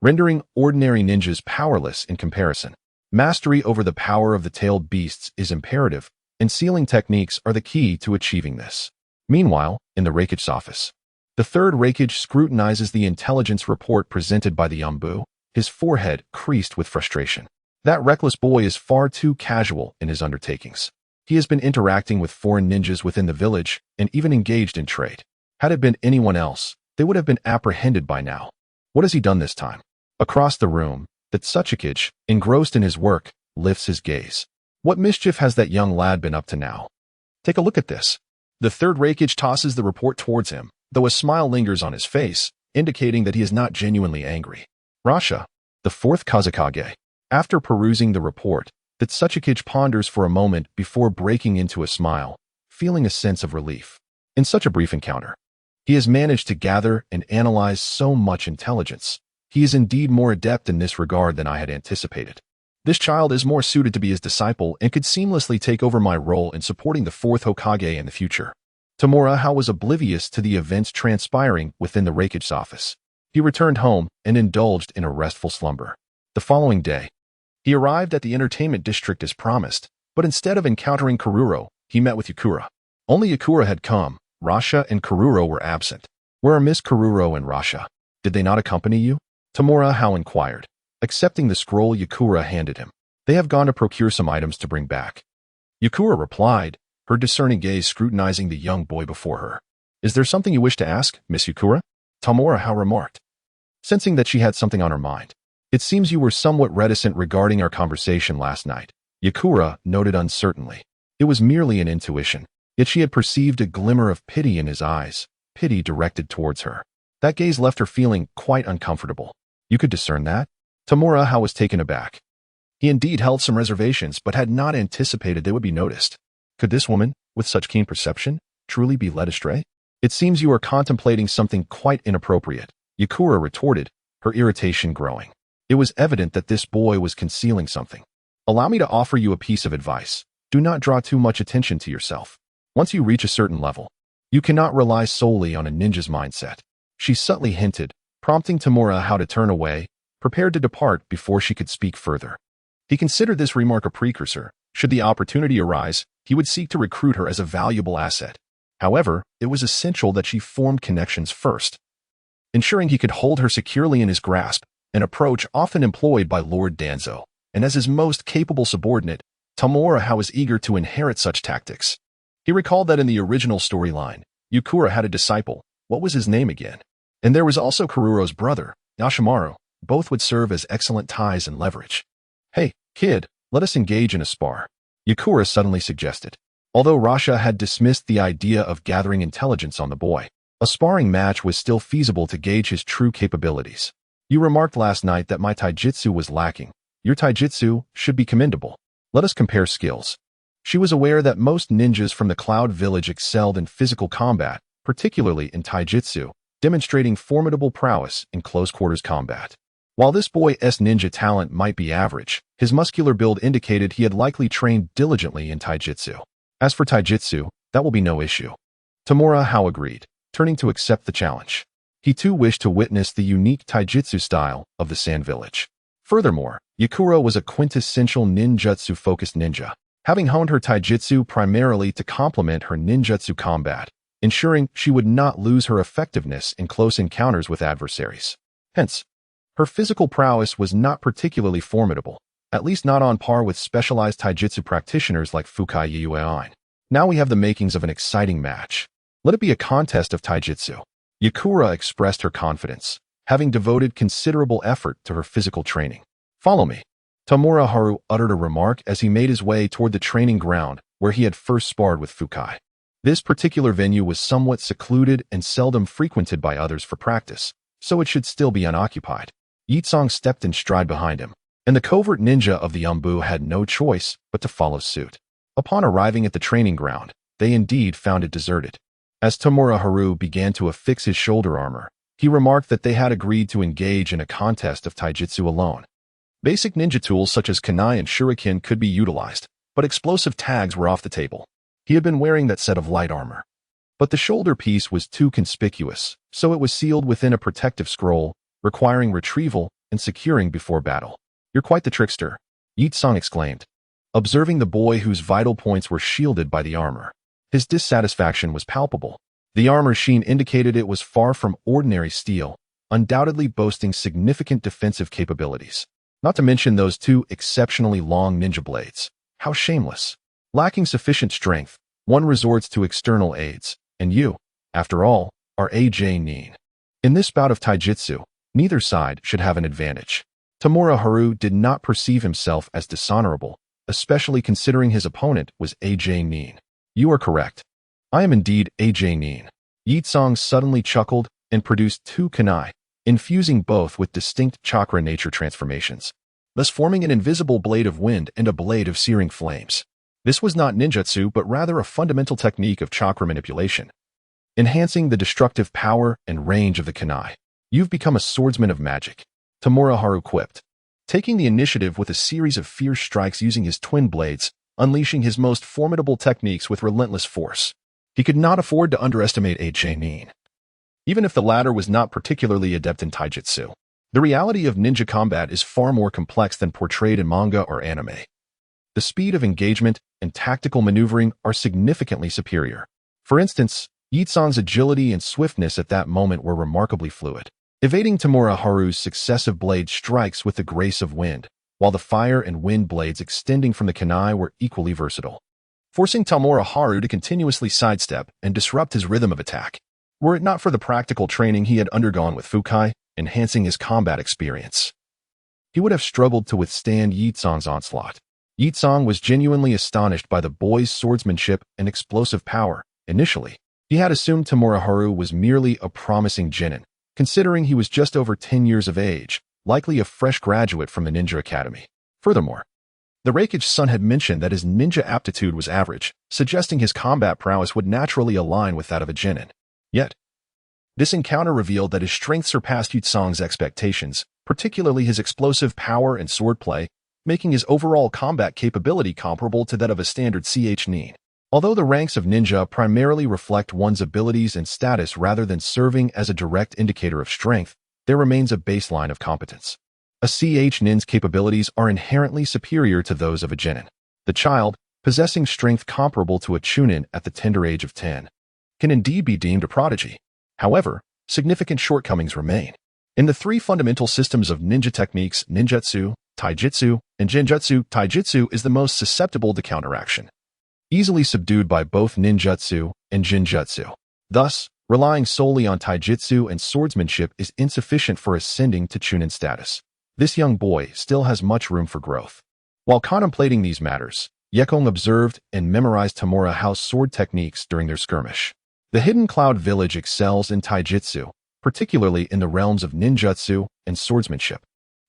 rendering ordinary ninjas powerless in comparison. Mastery over the power of the tailed beasts is imperative, and sealing techniques are the key to achieving this. Meanwhile, in the Raikage's office, the third Raikage scrutinizes the intelligence report presented by the Umbu, his forehead creased with frustration. That reckless boy is far too casual in his undertakings. He has been interacting with foreign ninjas within the village and even engaged in trade. Had it been anyone else, they would have been apprehended by now. What has he done this time? Across the room, the Tsuchikage, engrossed in his work, lifts his gaze. What mischief has that young lad been up to now? Take a look at this. The third Raikage tosses the report towards him, though a smile lingers on his face, indicating that he is not genuinely angry. Rasha, the fourth Kazekage. After perusing the report, the Tsuchikage ponders for a moment before breaking into a smile, feeling a sense of relief. In such a brief encounter, he has managed to gather and analyze so much intelligence. He is indeed more adept in this regard than I had anticipated. This child is more suited to be his disciple and could seamlessly take over my role in supporting the fourth Hokage in the future. Tamura Hao was oblivious to the events transpiring within the Raikage's office. He returned home and indulged in a restful slumber. The following day, he arrived at the entertainment district as promised, but instead of encountering Kururo, he met with Yakura. Only Yakura had come. Rasha and Kururo were absent. Where are Miss Kururo and Rasha? Did they not accompany you? Tamura Hao inquired, accepting the scroll Yakura handed him. They have gone to procure some items to bring back. Yakura replied, her discerning gaze scrutinizing the young boy before her. Is there something you wish to ask, Miss Yakura? Tamura Hao remarked, sensing that she had something on her mind. It seems you were somewhat reticent regarding our conversation last night. Yakura noted uncertainly. It was merely an intuition, yet she had perceived a glimmer of pity in his eyes, pity directed towards her. That gaze left her feeling quite uncomfortable. You could discern that? Tamura Hao was taken aback. He indeed held some reservations, but had not anticipated they would be noticed. Could this woman, with such keen perception, truly be led astray? It seems you are contemplating something quite inappropriate, Yakura retorted, her irritation growing. It was evident that this boy was concealing something. Allow me to offer you a piece of advice. Do not draw too much attention to yourself. Once you reach a certain level, you cannot rely solely on a ninja's mindset. She subtly hinted, prompting Tamura Hao to turn away, prepared to depart before she could speak further. He considered this remark a precursor. Should the opportunity arise, he would seek to recruit her as a valuable asset. However, it was essential that she formed connections first, ensuring he could hold her securely in his grasp, an approach often employed by Lord Danzo. And as his most capable subordinate, Tamura Hao was eager to inherit such tactics. He recalled that in the original storyline, Yukura had a disciple. What was his name again? And there was also Karuro's brother, Yashimaru. Both would serve as excellent ties and leverage. Hey, kid, let us engage in a spar, Yukura suddenly suggested. Although Rasha had dismissed the idea of gathering intelligence on the boy, a sparring match was still feasible to gauge his true capabilities. You remarked last night that my taijutsu was lacking. Your taijutsu should be commendable. Let us compare skills. She was aware that most ninjas from the Cloud Village excelled in physical combat, particularly in taijutsu, demonstrating formidable prowess in close-quarters combat. While this boy's ninja talent might be average, his muscular build indicated he had likely trained diligently in taijutsu. As for taijutsu, that will be no issue. Tamura Hao agreed, turning to accept the challenge. He too wished to witness the unique taijutsu style of the Sand Village. Furthermore, Yukura was a quintessential ninjutsu-focused ninja, having honed her taijutsu primarily to complement her ninjutsu combat, ensuring she would not lose her effectiveness in close encounters with adversaries. Hence, her physical prowess was not particularly formidable, at least not on par with specialized taijutsu practitioners like Fukai Yuan. Now we have the makings of an exciting match. Let it be a contest of taijutsu. Yukura expressed her confidence, having devoted considerable effort to her physical training. Follow me. Tamura Hao uttered a remark as he made his way toward the training ground where he had first sparred with Fukai. This particular venue was somewhat secluded and seldom frequented by others for practice, so it should still be unoccupied. Yitsong stepped in stride behind him, and the covert ninja of the Umbu had no choice but to follow suit. Upon arriving at the training ground, they indeed found it deserted. As Tamura Hao began to affix his shoulder armor, he remarked that they had agreed to engage in a contest of taijutsu alone. Basic ninja tools such as kunai and shuriken could be utilized, but explosive tags were off the table. He had been wearing that set of light armor. But the shoulder piece was too conspicuous, so it was sealed within a protective scroll, requiring retrieval and securing before battle. You're quite the trickster, Yitsong exclaimed, observing the boy whose vital points were shielded by the armor. His dissatisfaction was palpable. The armor sheen indicated it was far from ordinary steel, undoubtedly boasting significant defensive capabilities. Not to mention those two exceptionally long ninja blades. How shameless. Lacking sufficient strength, one resorts to external aids, and you, after all, are a jonin. In this bout of taijutsu, neither side should have an advantage. Tamura Hao did not perceive himself as dishonorable, especially considering his opponent was a jonin. You are correct. I am indeed a jonin. Yitsong suddenly chuckled and produced two kunai, infusing both with distinct chakra nature transformations, thus forming an invisible blade of wind and a blade of searing flames. This was not ninjutsu but rather a fundamental technique of chakra manipulation, enhancing the destructive power and range of the kunai. You've become a swordsman of magic, Tamura Hao quipped, taking the initiative with a series of fierce strikes using his twin blades, unleashing his most formidable techniques with relentless force. He could not afford to underestimate a jonin, even if the latter was not particularly adept in taijutsu. The reality of ninja combat is far more complex than portrayed in manga or anime. The speed of engagement and tactical maneuvering are significantly superior. For instance, Yitsong's agility and swiftness at that moment were remarkably fluid, evading Tamura Hao's successive blade strikes with the grace of wind, while the fire and wind blades extending from the kunai were equally versatile, forcing Tamura Hao to continuously sidestep and disrupt his rhythm of attack. Were it not for the practical training he had undergone with Fukai, enhancing his combat experience, he would have struggled to withstand Yitsong's onslaught. Yitsong was genuinely astonished by the boy's swordsmanship and explosive power. Initially, he had assumed Tamura Hao was merely a promising genin, considering he was just over 10 years of age, likely a fresh graduate from the Ninja Academy. Furthermore, the Raikage son had mentioned that his ninja aptitude was average, suggesting his combat prowess would naturally align with that of a genin. Yet, this encounter revealed that his strength surpassed Yitsong's expectations, particularly his explosive power and swordplay, making his overall combat capability comparable to that of a standard nin. Although the ranks of ninja primarily reflect one's abilities and status rather than serving as a direct indicator of strength, there remains a baseline of competence. A nin's capabilities are inherently superior to those of a genin. The child, possessing strength comparable to a chunin at the tender age of 10, can indeed be deemed a prodigy. However, significant shortcomings remain. In the three fundamental systems of ninja techniques, ninjutsu, taijutsu, and genjutsu, taijutsu is the most susceptible to counteraction, easily subdued by both ninjutsu and genjutsu. Thus, relying solely on taijutsu and swordsmanship is insufficient for ascending to chunin status. This young boy still has much room for growth. While contemplating these matters, Yekong observed and memorized Tamura Hao's sword techniques during their skirmish. The Hidden Cloud Village excels in taijutsu, particularly in the realms of ninjutsu and swordsmanship,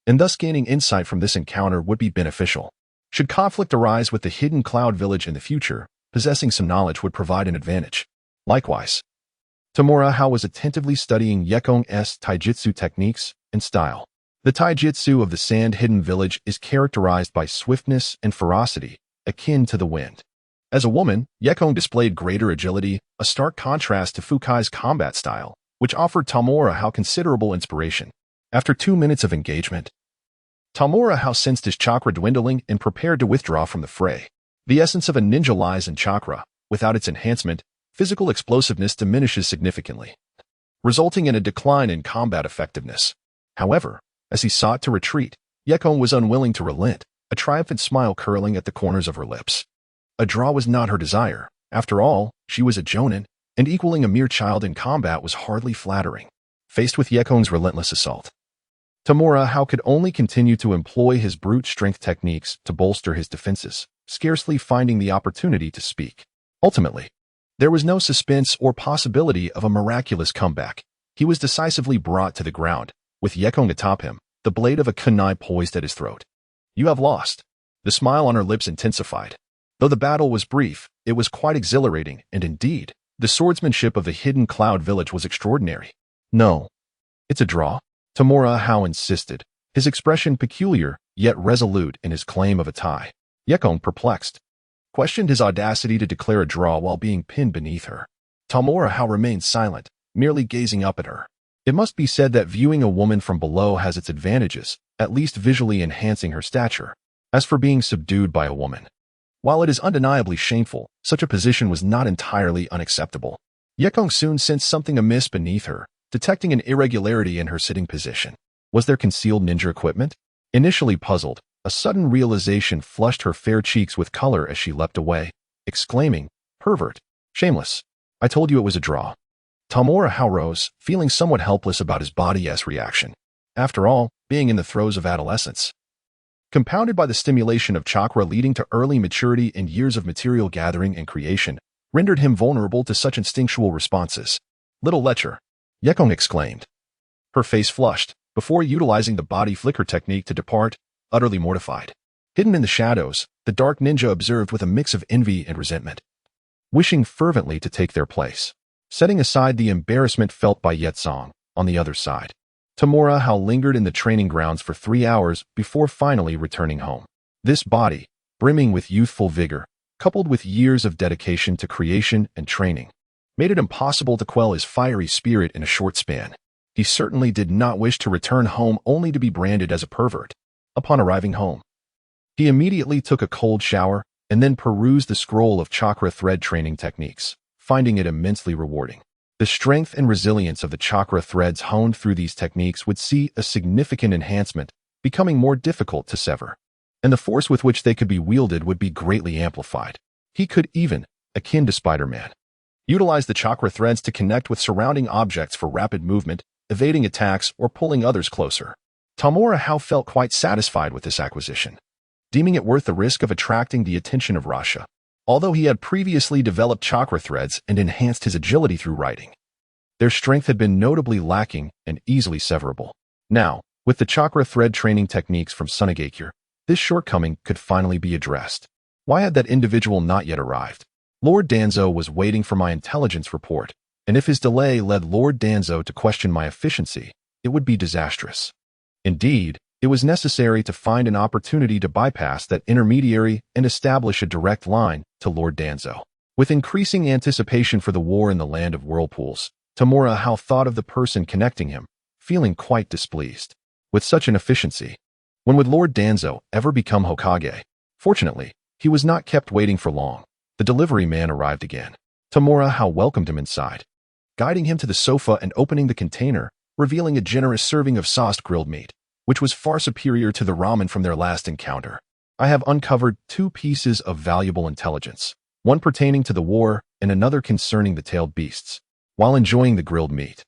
and thus gaining insight from this encounter would be beneficial. Should conflict arise with the Hidden Cloud Village in the future, possessing some knowledge would provide an advantage. Likewise, Tamura Hao was attentively studying Yekong's taijutsu techniques and style. The taijutsu of the Sand Hidden Village is characterized by swiftness and ferocity, akin to the wind. As a woman, Yekong displayed greater agility, a stark contrast to Fukai's combat style, which offered Tamura Hao considerable inspiration. After 2 minutes of engagement, Tamura Hao sensed his chakra dwindling and prepared to withdraw from the fray. The essence of a ninja lies in chakra. Without its enhancement, physical explosiveness diminishes significantly, resulting in a decline in combat effectiveness. However, as he sought to retreat, Yekong was unwilling to relent, a triumphant smile curling at the corners of her lips. A draw was not her desire. After all, she was a jonin, and equaling a mere child in combat was hardly flattering. Faced with Yekong's relentless assault, Tamura Hao could only continue to employ his brute strength techniques to bolster his defenses, scarcely finding the opportunity to speak. Ultimately, there was no suspense or possibility of a miraculous comeback. He was decisively brought to the ground, with Yekong atop him, the blade of a kunai poised at his throat. "You have lost." The smile on her lips intensified. Though the battle was brief, it was quite exhilarating, and indeed, the swordsmanship of the Hidden Cloud Village was extraordinary. "No. It's a draw," Tamura Hao insisted, his expression peculiar, yet resolute in his claim of a tie. Yekong, perplexed, questioned his audacity to declare a draw while being pinned beneath her. Tamura Hao remained silent, merely gazing up at her. It must be said that viewing a woman from below has its advantages, at least visually enhancing her stature. As for being subdued by a woman, while it is undeniably shameful, such a position was not entirely unacceptable. Yekong soon sensed something amiss beneath her, detecting an irregularity in her sitting position. Was there concealed ninja equipment? Initially puzzled, a sudden realization flushed her fair cheeks with color as she leapt away, exclaiming, "Pervert! Shameless! I told you it was a draw." Tamura Hao rose, feeling somewhat helpless about his body's reaction. After all, being in the throes of adolescence, compounded by the stimulation of chakra leading to early maturity and years of material gathering and creation, rendered him vulnerable to such instinctual responses. "Little lecher," Yekong exclaimed. Her face flushed, before utilizing the body flicker technique to depart, utterly mortified. Hidden in the shadows, the dark ninja observed with a mix of envy and resentment, wishing fervently to take their place. Setting aside the embarrassment felt by Yetsong, on the other side, Tamura Hao lingered in the training grounds for 3 hours before finally returning home. This body, brimming with youthful vigor, coupled with years of dedication to creation and training, made it impossible to quell his fiery spirit in a short span. He certainly did not wish to return home only to be branded as a pervert. Upon arriving home, he immediately took a cold shower and then perused the scroll of chakra thread training techniques, finding it immensely rewarding. The strength and resilience of the chakra threads honed through these techniques would see a significant enhancement, becoming more difficult to sever, and the force with which they could be wielded would be greatly amplified. He could even, akin to Spider-Man, utilize the chakra threads to connect with surrounding objects for rapid movement, evading attacks, or pulling others closer. Tamura Hao felt quite satisfied with this acquisition, deeming it worth the risk of attracting the attention of Rasha. Although he had previously developed chakra threads and enhanced his agility through writing, their strength had been notably lacking and easily severable. Now, with the chakra thread training techniques from Sunagakure, this shortcoming could finally be addressed. Why had that individual not yet arrived? Lord Danzo was waiting for my intelligence report, and if his delay led Lord Danzo to question my efficiency, it would be disastrous. Indeed, it was necessary to find an opportunity to bypass that intermediary and establish a direct line to Lord Danzo. With increasing anticipation for the war in the land of whirlpools, Tamura Hao thought of the person connecting him, feeling quite displeased. with such an efficiency. When would Lord Danzo ever become Hokage? Fortunately, he was not kept waiting for long. The delivery man arrived again. Tamura Hao welcomed him inside, guiding him to the sofa and opening the container, revealing a generous serving of sauced grilled meat, which was far superior to the ramen from their last encounter. I have uncovered 2 pieces of valuable intelligence, one pertaining to the war and another concerning the tailed beasts. While enjoying the grilled meat,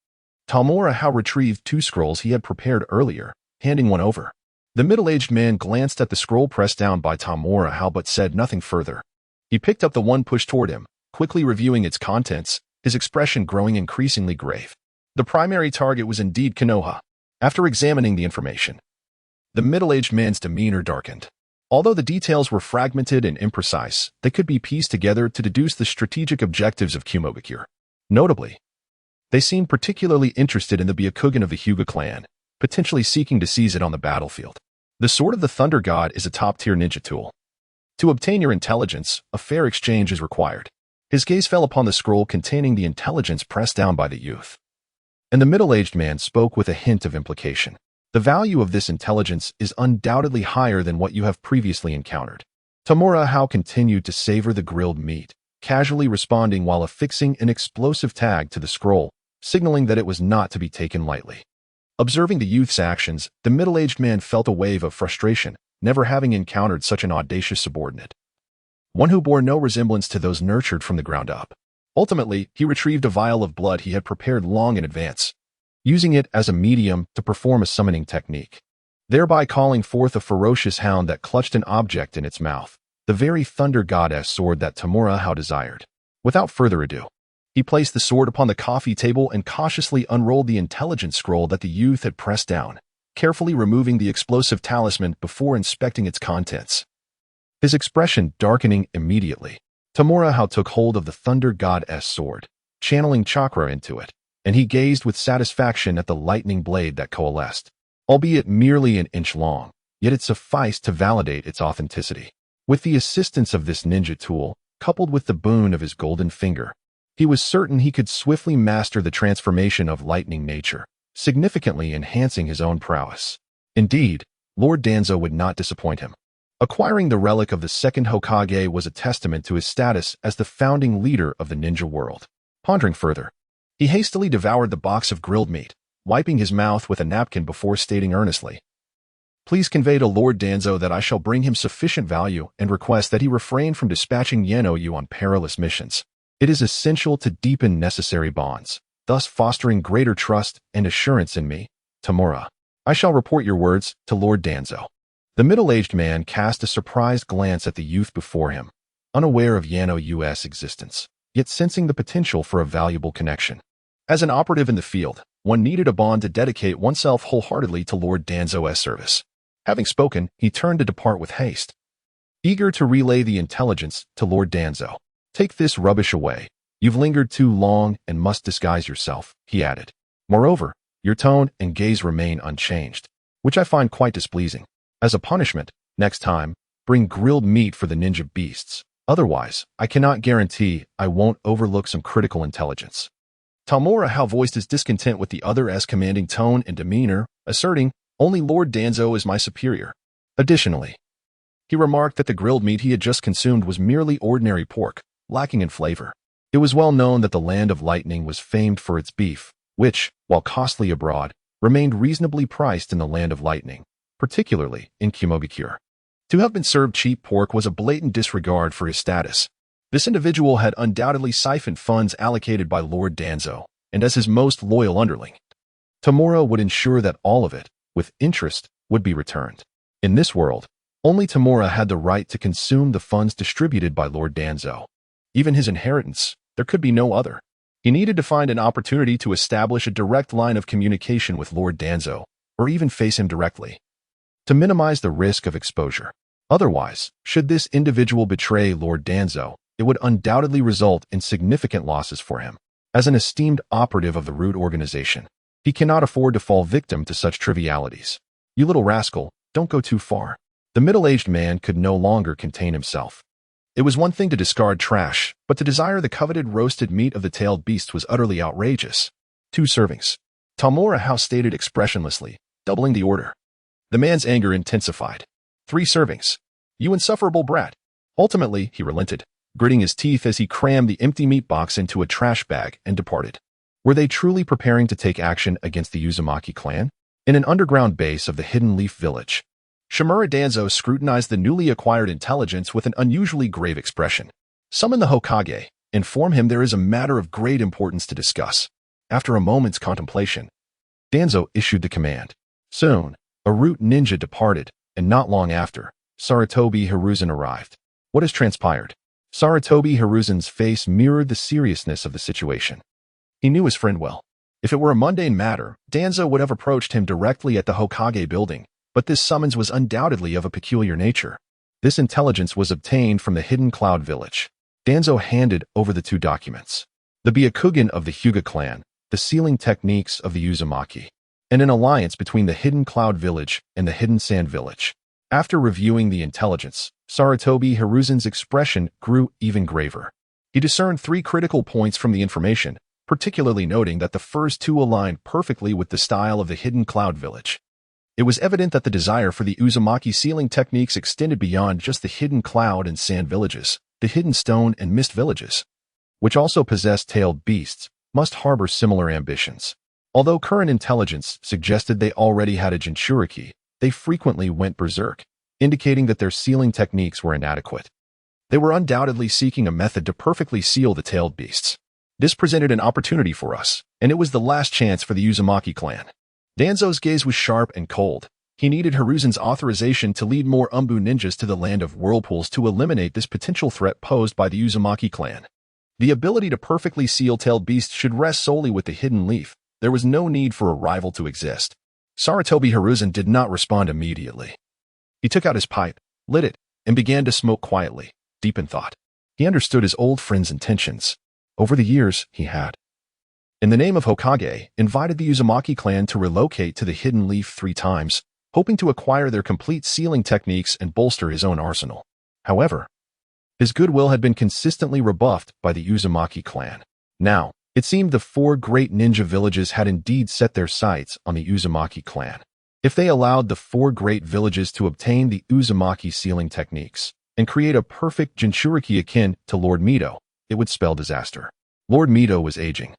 Tamura Hao retrieved 2 scrolls he had prepared earlier, handing one over. The middle-aged man glanced at the scroll pressed down by Tamura Hao but said nothing further. He picked up the one pushed toward him, quickly reviewing its contents, his expression growing increasingly grave. The primary target was indeed Konoha. After examining the information, the middle-aged man's demeanor darkened. Although the details were fragmented and imprecise, they could be pieced together to deduce the strategic objectives of Kumogakure. Notably, they seemed particularly interested in the Byakugan of the Hyuga clan, potentially seeking to seize it on the battlefield. The Sword of the Thunder God is a top-tier ninja tool. To obtain your intelligence, a fair exchange is required. His gaze fell upon the scroll containing the intelligence pressed down by the youth, and the middle-aged man spoke with a hint of implication. The value of this intelligence is undoubtedly higher than what you have previously encountered. Tamura Hao continued to savor the grilled meat, casually responding while affixing an explosive tag to the scroll, signaling that it was not to be taken lightly. Observing the youth's actions, the middle-aged man felt a wave of frustration, never having encountered such an audacious subordinate, one who bore no resemblance to those nurtured from the ground up. Ultimately, he retrieved a vial of blood he had prepared long in advance, using it as a medium to perform a summoning technique, thereby calling forth a ferocious hound that clutched an object in its mouth, the very thunder goddess sword that Tamura Hao desired. Without further ado, he placed the sword upon the coffee table and cautiously unrolled the intelligence scroll that the youth had pressed down, carefully removing the explosive talisman before inspecting its contents. His expression darkening immediately, Tamura Hao took hold of the thunder goddess sword, channeling chakra into it, and he gazed with satisfaction at the lightning blade that coalesced. Albeit merely an inch long, yet it sufficed to validate its authenticity. With the assistance of this ninja tool, coupled with the boon of his golden finger, he was certain he could swiftly master the transformation of lightning nature, significantly enhancing his own prowess. Indeed, Lord Danzo would not disappoint him. Acquiring the relic of the second Hokage was a testament to his status as the founding leader of the ninja world. Pondering further, he hastily devoured the box of grilled meat, wiping his mouth with a napkin before stating earnestly, "Please convey to Lord Danzo that I shall bring him sufficient value and request that he refrain from dispatching Yano-yu on perilous missions. It is essential to deepen necessary bonds, thus fostering greater trust and assurance in me, Tamura. I shall report your words to Lord Danzo." The middle-aged man cast a surprised glance at the youth before him, unaware of Yano-yu's existence, yet sensing the potential for a valuable connection. As an operative in the field, one needed a bond to dedicate oneself wholeheartedly to Lord Danzo's service. Having spoken, he turned to depart with haste, eager to relay the intelligence to Lord Danzo. "Take this rubbish away. You've lingered too long and must disguise yourself," he added. "Moreover, your tone and gaze remain unchanged, which I find quite displeasing. As a punishment, next time, bring grilled meat for the ninja beasts. Otherwise, I cannot guarantee I won't overlook some critical intelligence." Tamura Hao voiced his discontent with the other's commanding tone and demeanor, asserting, "Only Lord Danzo is my superior." Additionally, he remarked that the grilled meat he had just consumed was merely ordinary pork, lacking in flavor. It was well known that the Land of Lightning was famed for its beef, which, while costly abroad, remained reasonably priced in the Land of Lightning, particularly in Kumogakure. To have been served cheap pork was a blatant disregard for his status. This individual had undoubtedly siphoned funds allocated by Lord Danzo, and as his most loyal underling, Tamura would ensure that all of it, with interest, would be returned. In this world, only Tamura had the right to consume the funds distributed by Lord Danzo. Even his inheritance, there could be no other. He needed to find an opportunity to establish a direct line of communication with Lord Danzo, or even face him directly, to minimize the risk of exposure. Otherwise, should this individual betray Lord Danzo, it would undoubtedly result in significant losses for him. As an esteemed operative of the Root organization, he cannot afford to fall victim to such trivialities. "You little rascal, don't go too far." The middle-aged man could no longer contain himself. It was one thing to discard trash, but to desire the coveted roasted meat of the tailed beasts was utterly outrageous. 2 servings. Tamura Hao stated expressionlessly, doubling the order. The man's anger intensified. 3 servings. You insufferable brat. Ultimately, he relented, gritting his teeth as he crammed the empty meat box into a trash bag and departed. Were they truly preparing to take action against the Uzumaki clan? In an underground base of the Hidden Leaf Village, Shimura Danzo scrutinized the newly acquired intelligence with an unusually grave expression. Summon the Hokage. Inform him there is a matter of great importance to discuss. After a moment's contemplation, Danzo issued the command. Soon, a root ninja departed, and not long after, Sarutobi Hiruzen arrived. What has transpired? Sarutobi Hiruzen's face mirrored the seriousness of the situation. He knew his friend well. If it were a mundane matter, Danzo would have approached him directly at the Hokage building, but this summons was undoubtedly of a peculiar nature. This intelligence was obtained from the Hidden Cloud Village. Danzo handed over the 2 documents. The Byakugan of the Hyuga clan, the sealing techniques of the Uzumaki, and an alliance between the Hidden Cloud Village and the Hidden Sand Village. After reviewing the intelligence, Sarutobi Hiruzen's expression grew even graver. He discerned 3 critical points from the information, particularly noting that the first 2 aligned perfectly with the style of the Hidden Cloud Village. It was evident that the desire for the Uzumaki sealing techniques extended beyond just the Hidden Cloud and Sand villages. The Hidden Stone and Mist villages, which also possessed tailed beasts, must harbor similar ambitions. Although current intelligence suggested they already had a Jinchuriki, they frequently went berserk, indicating that their sealing techniques were inadequate. They were undoubtedly seeking a method to perfectly seal the tailed beasts. This presented an opportunity for us, and it was the last chance for the Uzumaki clan. Danzo's gaze was sharp and cold. He needed Hiruzen's authorization to lead more Umbu ninjas to the land of whirlpools to eliminate this potential threat posed by the Uzumaki clan. The ability to perfectly seal tailed beasts should rest solely with the Hidden Leaf. There was no need for a rival to exist. Sarutobi Hiruzen did not respond immediately. He took out his pipe, lit it, and began to smoke quietly, deep in thought. He understood his old friend's intentions. Over the years, he had, in the name of Hokage, invited the Uzumaki clan to relocate to the Hidden Leaf 3 times, hoping to acquire their complete sealing techniques and bolster his own arsenal. However, his goodwill had been consistently rebuffed by the Uzumaki clan. Now, it seemed the 4 great ninja villages had indeed set their sights on the Uzumaki clan. If they allowed the 4 great villages to obtain the Uzumaki sealing techniques and create a perfect Jinchuriki akin to Lord Mito, it would spell disaster. Lord Mito was aging,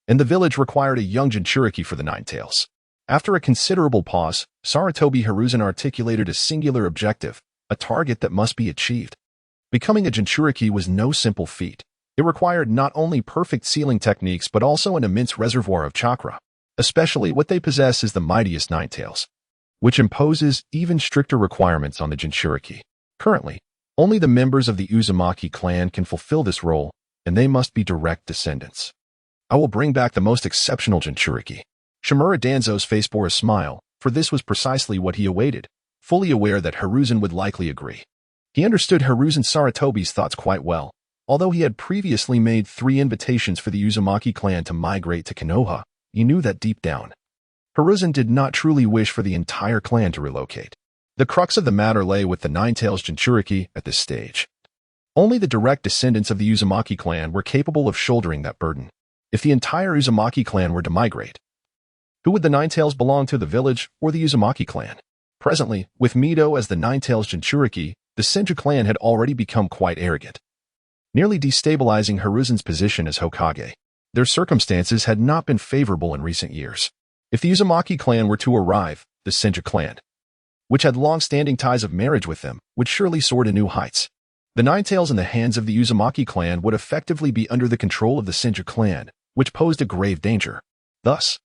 and the village required a young Jinchuriki for the Nine Tails. After a considerable pause, Sarutobi Hiruzen articulated a singular objective, a target that must be achieved. Becoming a Jinchuriki was no simple feat. It required not only perfect sealing techniques but also an immense reservoir of chakra. Especially what they possess is the mightiest Nine Tails, which imposes even stricter requirements on the Jinchuriki. Currently, only the members of the Uzumaki clan can fulfill this role, and they must be direct descendants. I will bring back the most exceptional Jinchuriki. Shimura Danzo's face bore a smile, for this was precisely what he awaited, fully aware that Hiruzen would likely agree. He understood Hiruzen Sarutobi's thoughts quite well. Although he had previously made 3 invitations for the Uzumaki clan to migrate to Konoha, he knew that deep down, Hiruzen did not truly wish for the entire clan to relocate. The crux of the matter lay with the Nine Tails Jinchuriki at this stage. Only the direct descendants of the Uzumaki clan were capable of shouldering that burden. If the entire Uzumaki clan were to migrate, who would the Nine Tails belong to, the village or the Uzumaki clan? Presently, with Mito as the Nine Tails Jinchuriki, the Senju clan had already become quite arrogant, nearly destabilizing Hiruzen's position as Hokage. Their circumstances had not been favorable in recent years. If the Uzumaki clan were to arrive, the Senju clan, which had long-standing ties of marriage with them, would surely soar to new heights. The Nine Tails in the hands of the Uzumaki clan would effectively be under the control of the Senju clan, which posed a grave danger. Thus,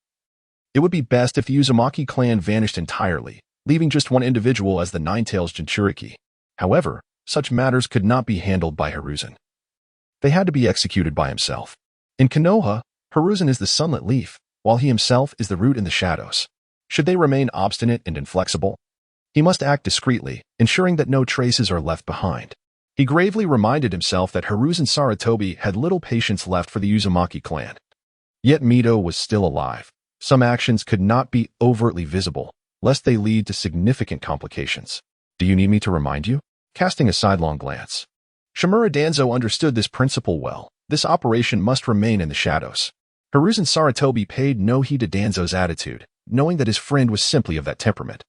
it would be best if the Uzumaki clan vanished entirely, leaving just one individual as the Nine Tails Jinchuriki. However, such matters could not be handled by Hiruzen. They had to be executed by himself. In Konoha, Hiruzen is the sunlit leaf, while he himself is the root in the shadows. Should they remain obstinate and inflexible, he must act discreetly, ensuring that no traces are left behind. He gravely reminded himself that Hiruzen Sarutobi had little patience left for the Uzumaki clan. Yet Mito was still alive. Some actions could not be overtly visible, lest they lead to significant complications. Do you need me to remind you? Casting a sidelong glance, Shimura Danzo understood this principle well. This operation must remain in the shadows. Hiruzen Sarutobi paid no heed to Danzo's attitude, knowing that his friend was simply of that temperament,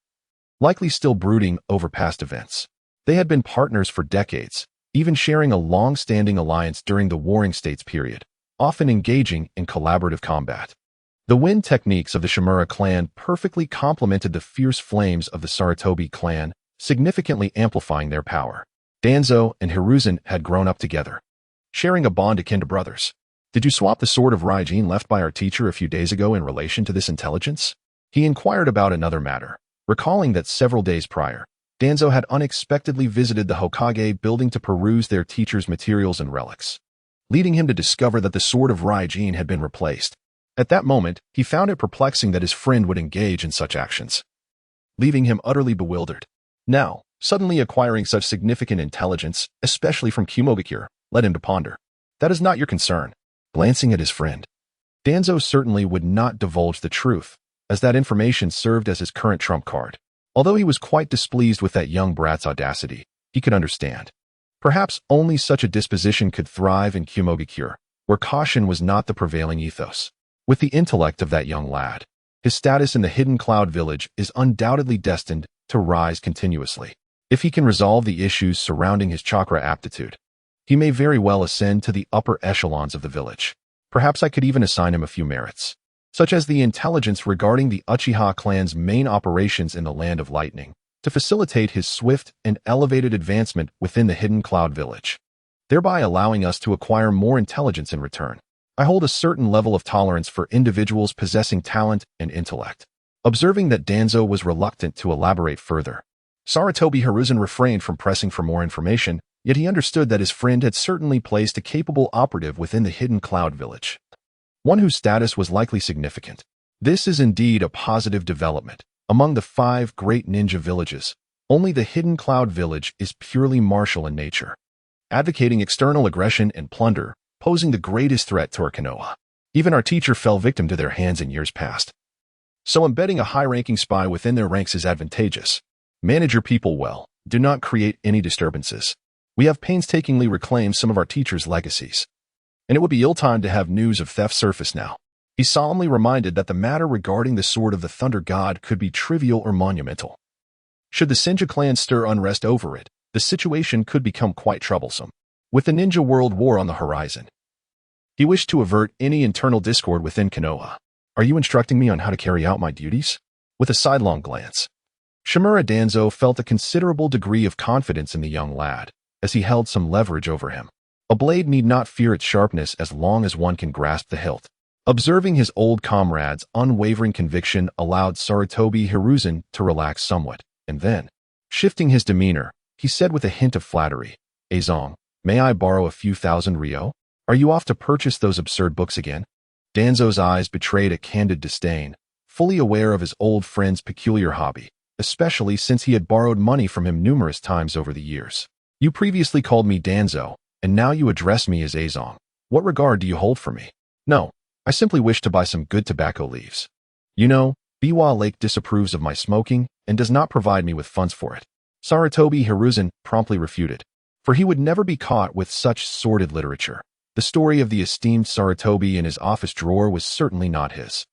likely still brooding over past events. They had been partners for decades, even sharing a long-standing alliance during the Warring States period, often engaging in collaborative combat. The wind techniques of the Tamura clan perfectly complemented the fierce flames of the Sarutobi clan, significantly amplifying their power. Danzo and Hiruzen had grown up together, sharing a bond akin to brothers. "Did you swap the sword of Raijin left by our teacher a few days ago in relation to this intelligence?" He inquired about another matter, recalling that several days prior, Danzo had unexpectedly visited the Hokage building to peruse their teacher's materials and relics, leading him to discover that the sword of Raijin had been replaced. At that moment, he found it perplexing that his friend would engage in such actions, leaving him utterly bewildered. Now, suddenly acquiring such significant intelligence, especially from Kumogakure, led him to ponder. "That is not your concern." Glancing at his friend, Danzo certainly would not divulge the truth, as that information served as his current trump card. Although he was quite displeased with that young brat's audacity, he could understand. Perhaps only such a disposition could thrive in Kumogakure, where caution was not the prevailing ethos. With the intellect of that young lad, his status in the Hidden Cloud Village is undoubtedly destined to rise continuously. If he can resolve the issues surrounding his chakra aptitude, he may very well ascend to the upper echelons of the village. Perhaps I could even assign him a few merits, such as the intelligence regarding the Uchiha clan's main operations in the Land of Lightning, to facilitate his swift and elevated advancement within the Hidden Cloud Village, thereby allowing us to acquire more intelligence in return. I hold a certain level of tolerance for individuals possessing talent and intellect. Observing that Danzo was reluctant to elaborate further, Sarutobi Hiruzen refrained from pressing for more information, yet he understood that his friend had certainly placed a capable operative within the Hidden Cloud Village, one whose status was likely significant. This is indeed a positive development. Among the 5 great ninja villages, only the Hidden Cloud Village is purely martial in nature, advocating external aggression and plunder, posing the greatest threat to our Konoha. Even our teacher fell victim to their hands in years past. So embedding a high-ranking spy within their ranks is advantageous. Manage your people well. Do not create any disturbances. We have painstakingly reclaimed some of our teacher's legacies, and it would be ill-timed to have news of theft surface now. He solemnly reminded that the matter regarding the sword of the Thunder God could be trivial or monumental. Should the Senju clan stir unrest over it, the situation could become quite troublesome. With the Ninja World War on the horizon, he wished to avert any internal discord within Konoha. "Are you instructing me on how to carry out my duties?" With a sidelong glance, Tamura Danzo felt a considerable degree of confidence in the young lad, as he held some leverage over him. A blade need not fear its sharpness as long as one can grasp the hilt. Observing his old comrade's unwavering conviction allowed Sarutobi Hiruzen to relax somewhat, and then, shifting his demeanor, he said with a hint of flattery, "Azong, may I borrow a few thousand ryo? Are you off to purchase those absurd books again?" Danzo's eyes betrayed a candid disdain, fully aware of his old friend's peculiar hobby, especially since he had borrowed money from him numerous times over the years. "You previously called me Danzo, and now you address me as Azong. What regard do you hold for me?" "No, I simply wish to buy some good tobacco leaves. You know, Biwa Lake disapproves of my smoking and does not provide me with funds for it." Sarutobi Hiruzen promptly refuted, for he would never be caught with such sordid literature. The story of the esteemed Sarutobi in his office drawer was certainly not his.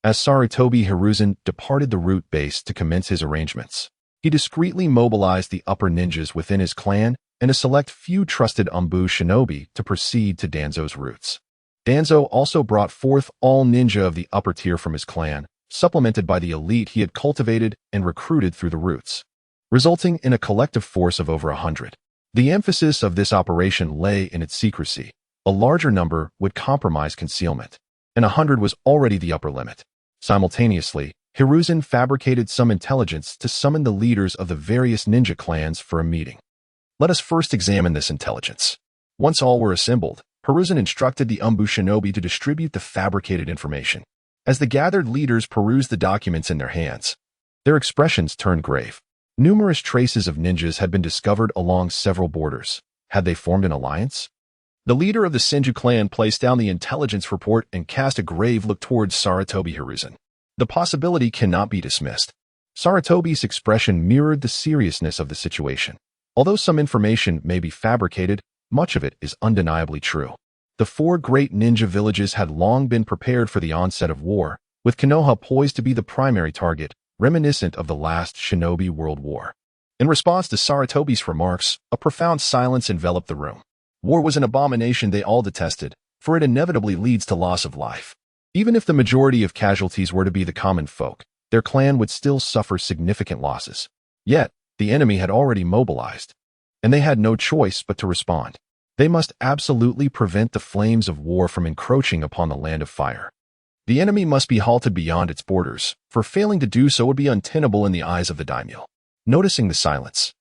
As Sarutobi Hiruzen departed the root base to commence his arrangements, he discreetly mobilized the upper ninjas within his clan and a select few trusted Umbu shinobi to proceed to Danzo's roots. Danzo also brought forth all ninja of the upper tier from his clan, supplemented by the elite he had cultivated and recruited through the roots, resulting in a collective force of over 100. The emphasis of this operation lay in its secrecy. A larger number would compromise concealment, and 100 was already the upper limit. Simultaneously, Hiruzen fabricated some intelligence to summon the leaders of the various ninja clans for a meeting. Let us first examine this intelligence. Once all were assembled, Hiruzen instructed the Umbu shinobi to distribute the fabricated information. As the gathered leaders perused the documents in their hands, their expressions turned grave. Numerous traces of ninjas had been discovered along several borders. Had they formed an alliance? The leader of the Senju clan placed down the intelligence report and cast a grave look towards Sarutobi Hiruzen. The possibility cannot be dismissed. Sarutobi's expression mirrored the seriousness of the situation. Although some information may be fabricated, much of it is undeniably true. The 4 great ninja villages had long been prepared for the onset of war, with Konoha poised to be the primary target, reminiscent of the last Shinobi World War. In response to Sarutobi's remarks, a profound silence enveloped the room. War was an abomination they all detested, for it inevitably leads to loss of life. Even if the majority of casualties were to be the common folk, their clan would still suffer significant losses. Yet, the enemy had already mobilized, and they had no choice but to respond. They must absolutely prevent the flames of war from encroaching upon the land of fire. The enemy must be halted beyond its borders, for failing to do so would be untenable in the eyes of the daimyo. Noticing the silence,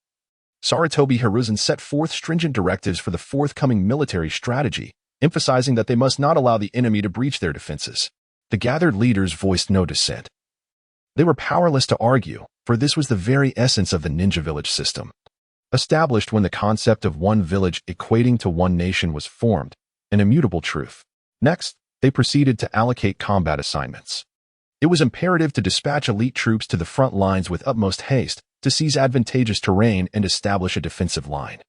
Sarutobi Hiruzen set forth stringent directives for the forthcoming military strategy, emphasizing that they must not allow the enemy to breach their defenses. The gathered leaders voiced no dissent. They were powerless to argue, for this was the very essence of the ninja village system. Established when the concept of one village equating to one nation was formed, an immutable truth. Next, they proceeded to allocate combat assignments. It was imperative to dispatch elite troops to the front lines with utmost haste to seize advantageous terrain and establish a defensive line,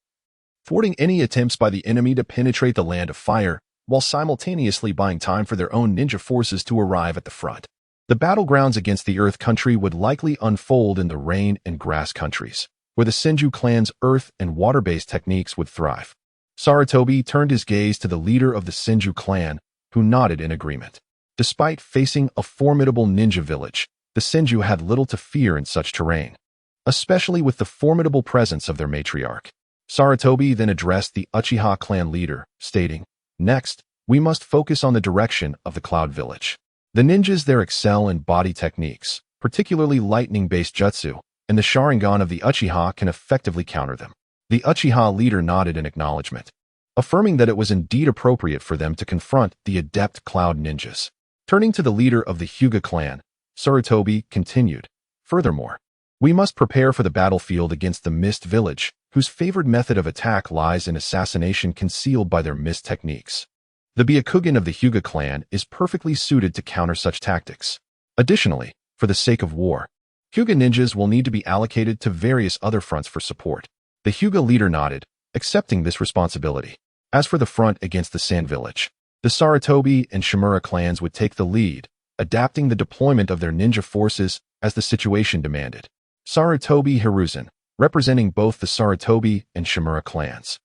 thwarting any attempts by the enemy to penetrate the land of fire, while simultaneously buying time for their own ninja forces to arrive at the front. The battlegrounds against the Earth country would likely unfold in the rain and grass countries, where the Senju clan's earth and water-based techniques would thrive. Sarutobi turned his gaze to the leader of the Senju clan, who nodded in agreement. Despite facing a formidable ninja village, the Senju had little to fear in such terrain, especially with the formidable presence of their matriarch. Sarutobi then addressed the Uchiha clan leader, stating, "Next, we must focus on the direction of the Cloud Village. The ninjas there excel in body techniques, particularly lightning-based jutsu, and the Sharingan of the Uchiha can effectively counter them." The Uchiha leader nodded in acknowledgement, affirming that it was indeed appropriate for them to confront the adept Cloud ninjas. Turning to the leader of the Hyuga clan, Sarutobi continued, "Furthermore, we must prepare for the battlefield against the Mist Village, whose favored method of attack lies in assassination concealed by their mist techniques. The Byakugan of the Hyuga clan is perfectly suited to counter such tactics. Additionally, for the sake of war, Hyuga ninjas will need to be allocated to various other fronts for support." The Hyuga leader nodded, accepting this responsibility. As for the front against the Sand Village, the Sarutobi and Shimura clans would take the lead, adapting the deployment of their ninja forces as the situation demanded. Sarutobi Hiruzen, representing both the Sarutobi and Shimura clans,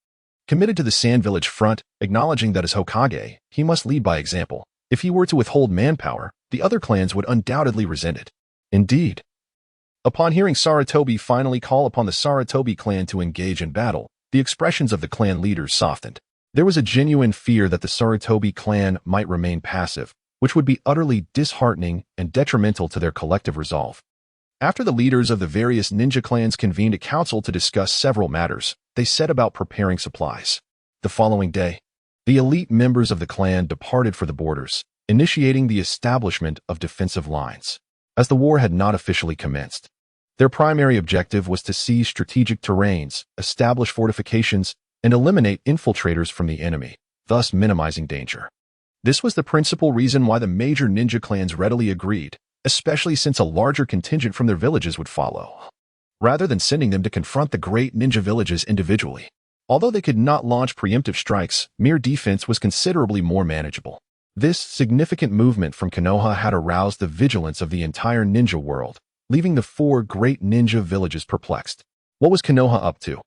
committed to the Sand Village front, acknowledging that as Hokage, he must lead by example. If he were to withhold manpower, the other clans would undoubtedly resent it. Indeed. Upon hearing Sarutobi finally call upon the Sarutobi clan to engage in battle, the expressions of the clan leaders softened. There was a genuine fear that the Sarutobi clan might remain passive, which would be utterly disheartening and detrimental to their collective resolve. After the leaders of the various ninja clans convened a council to discuss several matters, they set about preparing supplies. The following day, the elite members of the clan departed for the borders, initiating the establishment of defensive lines. As the war had not officially commenced, their primary objective was to seize strategic terrains, establish fortifications, and eliminate infiltrators from the enemy, thus minimizing danger. This was the principal reason why the major ninja clans readily agreed, especially since a larger contingent from their villages would follow, rather than sending them to confront the great ninja villages individually. Although they could not launch preemptive strikes, mere defense was considerably more manageable. This significant movement from Konoha had aroused the vigilance of the entire ninja world, leaving the 4 great ninja villages perplexed. What was Konoha up to?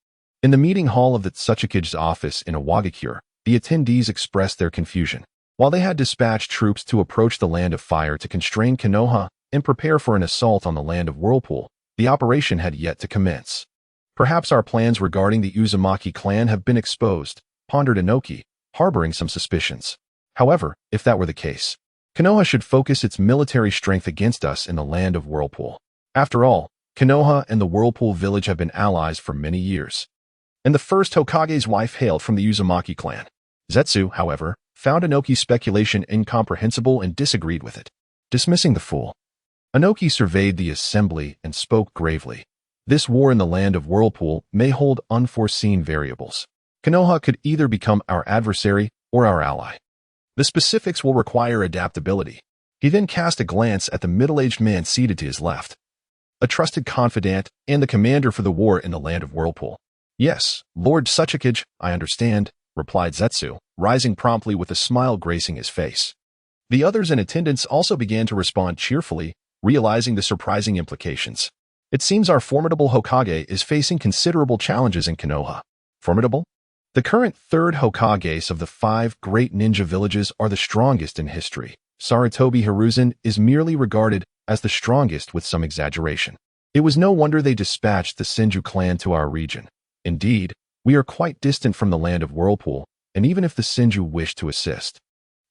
In the meeting hall of the Tsuchikage's office in Iwagakure, the attendees expressed their confusion. While they had dispatched troops to approach the land of fire to constrain Konoha and prepare for an assault on the land of Whirlpool, the operation had yet to commence. "Perhaps our plans regarding the Uzumaki clan have been exposed," pondered Inoki, harboring some suspicions. However, if that were the case, Konoha should focus its military strength against us in the land of Whirlpool. After all, Konoha and the Whirlpool village have been allies for many years, and the first Hokage's wife hailed from the Uzumaki clan. Zetsu, however, found Inoki's speculation incomprehensible and disagreed with it. Dismissing the fool, Inoki surveyed the assembly and spoke gravely. "This war in the land of Whirlpool may hold unforeseen variables. Konoha could either become our adversary or our ally. The specifics will require adaptability." He then cast a glance at the middle-aged man seated to his left, a trusted confidant and the commander for the war in the land of Whirlpool. "Yes, Lord Tsuchikage, I understand," replied Zetsu, rising promptly with a smile gracing his face. The others in attendance also began to respond cheerfully, realizing the surprising implications. It seems our formidable Hokage is facing considerable challenges in Konoha. Formidable? The current third Hokages of the 5 great ninja villages are the strongest in history. Sarutobi Hiruzen is merely regarded as the strongest with some exaggeration. It was no wonder they dispatched the Senju clan to our region. Indeed, we are quite distant from the land of Whirlpool, and even if the Senju wished to assist,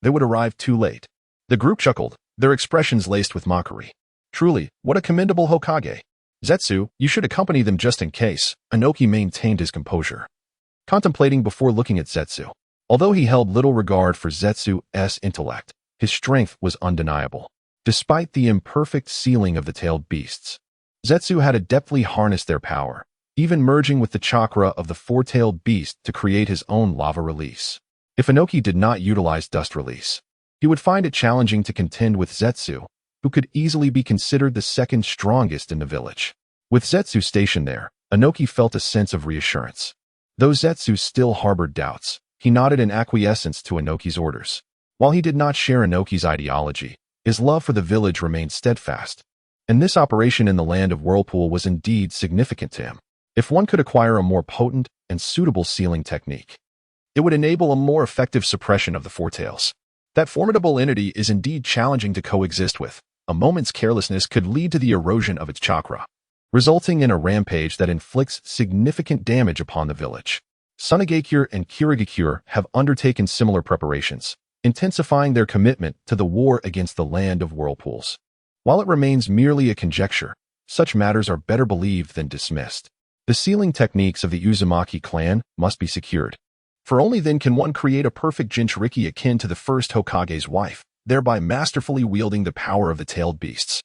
they would arrive too late. The group chuckled, their expressions laced with mockery. Truly, what a commendable Hokage. Zetsu, you should accompany them just in case. Inoki maintained his composure, contemplating before looking at Zetsu. Although he held little regard for Zetsu's intellect, his strength was undeniable. Despite the imperfect sealing of the tailed beasts, Zetsu had adeptly harnessed their power, even merging with the chakra of the 4-tailed beast to create his own lava release. If Inoki did not utilize dust release, he would find it challenging to contend with Zetsu, who could easily be considered the second strongest in the village. With Zetsu stationed there, Inoki felt a sense of reassurance. Though Zetsu still harbored doubts, he nodded in acquiescence to Inoki's orders. While he did not share Inoki's ideology, his love for the village remained steadfast, and this operation in the land of Whirlpool was indeed significant to him. If one could acquire a more potent and suitable sealing technique, it would enable a more effective suppression of the 4 tails. That formidable entity is indeed challenging to coexist with. A moment's carelessness could lead to the erosion of its chakra, resulting in a rampage that inflicts significant damage upon the village. Sunagakure and Kirigakure have undertaken similar preparations, intensifying their commitment to the war against the land of whirlpools. While it remains merely a conjecture, such matters are better believed than dismissed. The sealing techniques of the Uzumaki clan must be secured, for only then can one create a perfect jinchuriki akin to the first Hokage's wife, thereby masterfully wielding the power of the tailed beasts.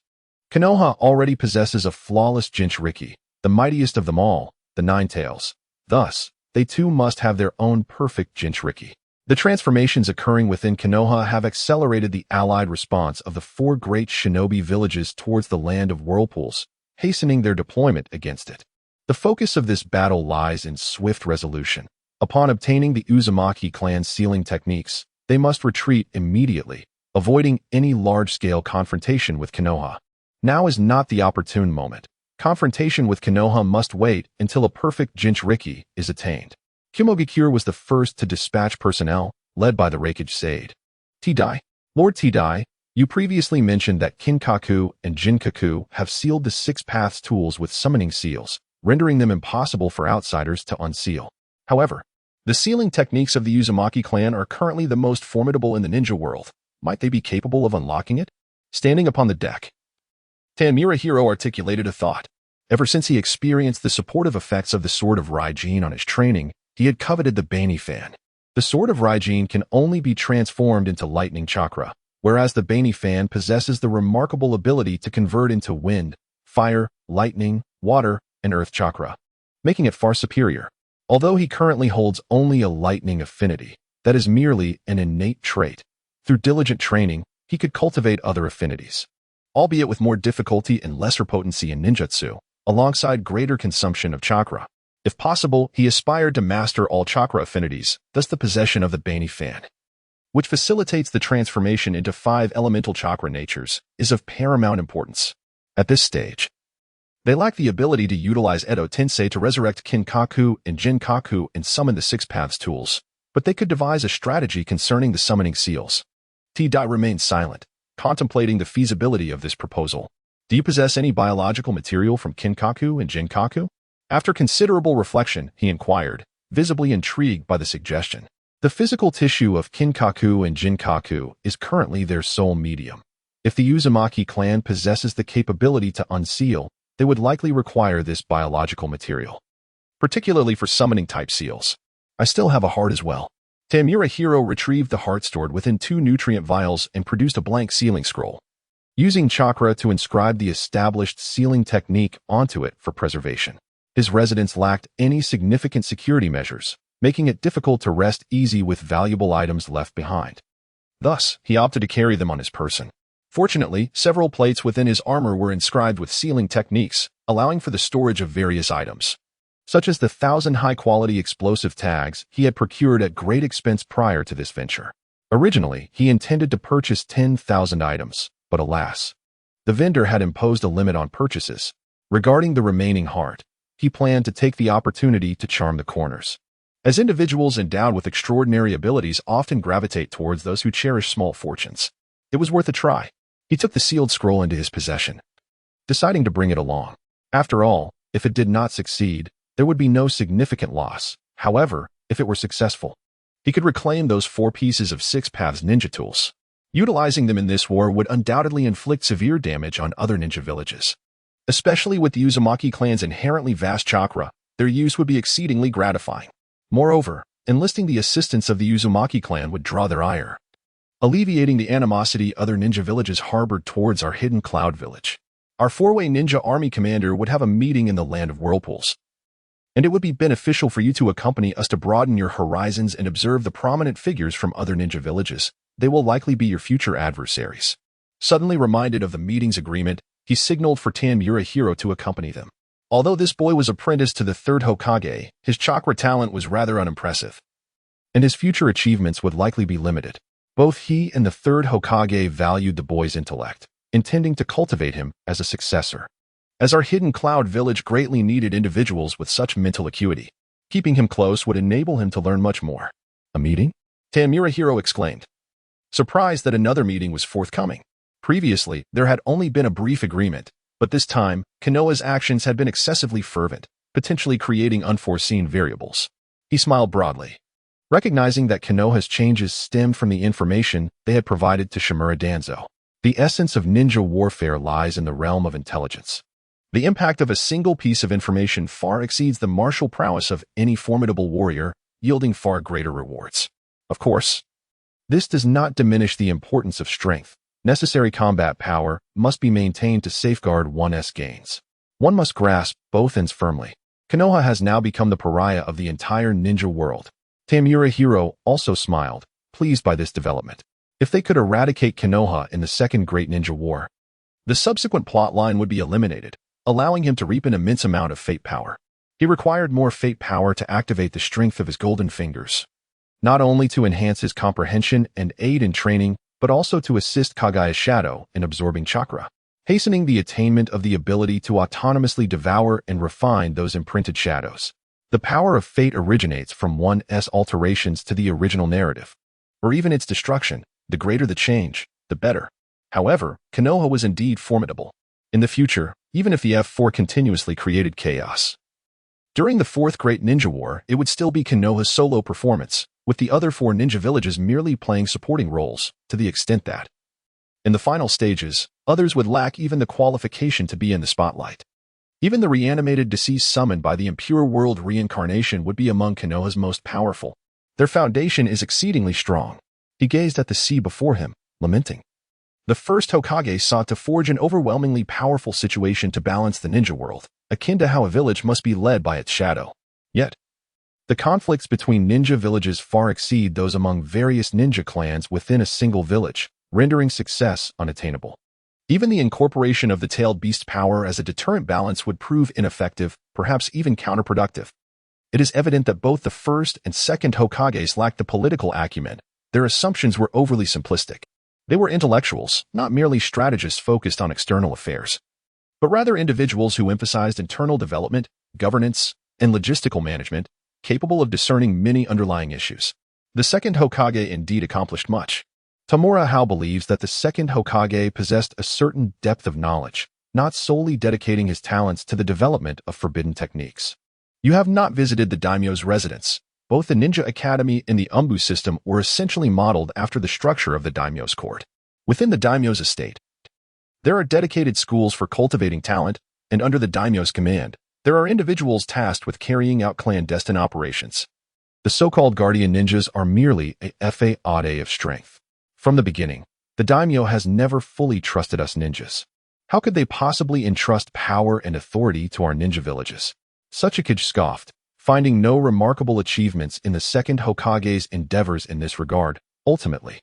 Konoha already possesses a flawless jinchuriki, the mightiest of them all, the 9 tails. Thus, they too must have their own perfect jinchuriki. The transformations occurring within Konoha have accelerated the allied response of the 4 great shinobi villages towards the land of whirlpools, hastening their deployment against it. The focus of this battle lies in swift resolution. Upon obtaining the Uzumaki clan's sealing techniques, they must retreat immediately, avoiding any large-scale confrontation with Konoha. Now is not the opportune moment. Confrontation with Konoha must wait until a perfect jinchuriki is attained. Kumogakure was the first to dispatch personnel, led by the Raikage Tower. T-Dai. Lord T-Dai, you previously mentioned that Kinkaku and Jinkaku have sealed the 6 Paths tools with summoning seals, rendering them impossible for outsiders to unseal. However, the sealing techniques of the Uzumaki clan are currently the most formidable in the ninja world. Might they be capable of unlocking it? Standing upon the deck, Tamura Hao articulated a thought. Ever since he experienced the supportive effects of the Sword of Raijin on his training, he had coveted the Bane Fan. The Sword of Raijin can only be transformed into lightning chakra, whereas the Bane Fan possesses the remarkable ability to convert into wind, fire, lightning, water, and earth chakra, making it far superior. Although he currently holds only a lightning affinity, that is merely an innate trait. Through diligent training, he could cultivate other affinities, albeit with more difficulty and lesser potency in ninjutsu, alongside greater consumption of chakra. If possible, he aspired to master all chakra affinities, thus the possession of the Bane Fan, which facilitates the transformation into 5 elemental chakra natures, is of paramount importance. At this stage, they lack the ability to utilize Edo Tensei to resurrect Kinkaku and Jinkaku and summon the 6 Paths tools, but they could devise a strategy concerning the summoning seals. T-Dai remained silent, contemplating the feasibility of this proposal. Do you possess any biological material from Kinkaku and Jinkaku? After considerable reflection, he inquired, visibly intrigued by the suggestion. The physical tissue of Kinkaku and Jinkaku is currently their sole medium. If the Uzumaki clan possesses the capability to unseal, they would likely require this biological material, particularly for summoning-type seals. I still have a heart as well. Tamura Hao retrieved the heart stored within 2 nutrient vials and produced a blank sealing scroll, using chakra to inscribe the established sealing technique onto it for preservation. His residence lacked any significant security measures, making it difficult to rest easy with valuable items left behind. Thus, he opted to carry them on his person. Fortunately, several plates within his armor were inscribed with sealing techniques, allowing for the storage of various items, such as the 1,000 high-quality explosive tags he had procured at great expense prior to this venture. Originally, he intended to purchase 10,000 items, but alas, the vendor had imposed a limit on purchases. Regarding the remaining heart, he planned to take the opportunity to charm the corners. As individuals endowed with extraordinary abilities often gravitate towards those who cherish small fortunes, it was worth a try. He took the sealed scroll into his possession, deciding to bring it along. After all, if it did not succeed, there would be no significant loss. However, if it were successful, he could reclaim those 4 pieces of 6 Paths ninja tools. Utilizing them in this war would undoubtedly inflict severe damage on other ninja villages. Especially with the Uzumaki clan's inherently vast chakra, their use would be exceedingly gratifying. Moreover, enlisting the assistance of the Uzumaki clan would draw their ire, alleviating the animosity other ninja villages harbored towards our hidden cloud village. Our 4-way ninja army commander would have a meeting in the land of whirlpools, and it would be beneficial for you to accompany us to broaden your horizons and observe the prominent figures from other ninja villages. They will likely be your future adversaries. Suddenly reminded of the meeting's agreement, he signaled for Tamura Hao to accompany them. Although this boy was apprenticed to the 3rd Hokage, his chakra talent was rather unimpressive, and his future achievements would likely be limited. Both he and the 3rd Hokage valued the boy's intellect, intending to cultivate him as a successor, as our hidden cloud village greatly needed individuals with such mental acuity. Keeping him close would enable him to learn much more. A meeting? Tamura Hao exclaimed, surprised that another meeting was forthcoming. Previously, there had only been a brief agreement, but this time, Konoha's actions had been excessively fervent, potentially creating unforeseen variables. He smiled broadly, recognizing that Konoha's changes stemmed from the information they had provided to Shimura Danzo. The essence of ninja warfare lies in the realm of intelligence. The impact of a single piece of information far exceeds the martial prowess of any formidable warrior, yielding far greater rewards. Of course, this does not diminish the importance of strength. Necessary combat power must be maintained to safeguard one's gains. One must grasp both ends firmly. Konoha has now become the pariah of the entire ninja world. Tamura Hao also smiled, pleased by this development. If they could eradicate Konoha in the Second Great Ninja War, the subsequent plotline would be eliminated, allowing him to reap an immense amount of fate power. He required more fate power to activate the strength of his golden fingers, not only to enhance his comprehension and aid in training, but also to assist Kagaya's shadow in absorbing chakra, hastening the attainment of the ability to autonomously devour and refine those imprinted shadows. The power of fate originates from one's alterations to the original narrative, or even its destruction. The greater the change, the better. However, Konoha was indeed formidable. In the future, even if the F4 continuously created chaos, during the 4th Great Ninja War, it would still be Konoha's solo performance, with the other 4 ninja villages merely playing supporting roles, to the extent that, in the final stages, others would lack even the qualification to be in the spotlight. Even the reanimated deceased summoned by the impure world reincarnation would be among Konoha's most powerful. Their foundation is exceedingly strong. He gazed at the sea before him, lamenting. The 1st Hokage sought to forge an overwhelmingly powerful situation to balance the ninja world, akin to how a village must be led by its shadow. Yet, the conflicts between ninja villages far exceed those among various ninja clans within a single village, rendering success unattainable. Even the incorporation of the tailed beast's power as a deterrent balance would prove ineffective, perhaps even counterproductive. It is evident that both the 1st and 2nd Hokages lacked the political acumen. Their assumptions were overly simplistic. They were intellectuals, not merely strategists focused on external affairs, but rather individuals who emphasized internal development, governance, and logistical management, capable of discerning many underlying issues. The 2nd Hokage indeed accomplished much. Tamura Hao believes that the 2nd Hokage possessed a certain depth of knowledge, not solely dedicating his talents to the development of forbidden techniques. You have not visited the daimyo's residence. Both the Ninja Academy and the Umbu system were essentially modeled after the structure of the daimyo's court. Within the daimyo's estate, there are dedicated schools for cultivating talent, and under the daimyo's command, there are individuals tasked with carrying out clandestine operations. The so-called guardian ninjas are merely a fodder of strength. From the beginning, the daimyo has never fully trusted us ninjas. How could they possibly entrust power and authority to our ninja villages? Raikage scoffed, finding no remarkable achievements in the 2nd Hokage's endeavors in this regard. Ultimately,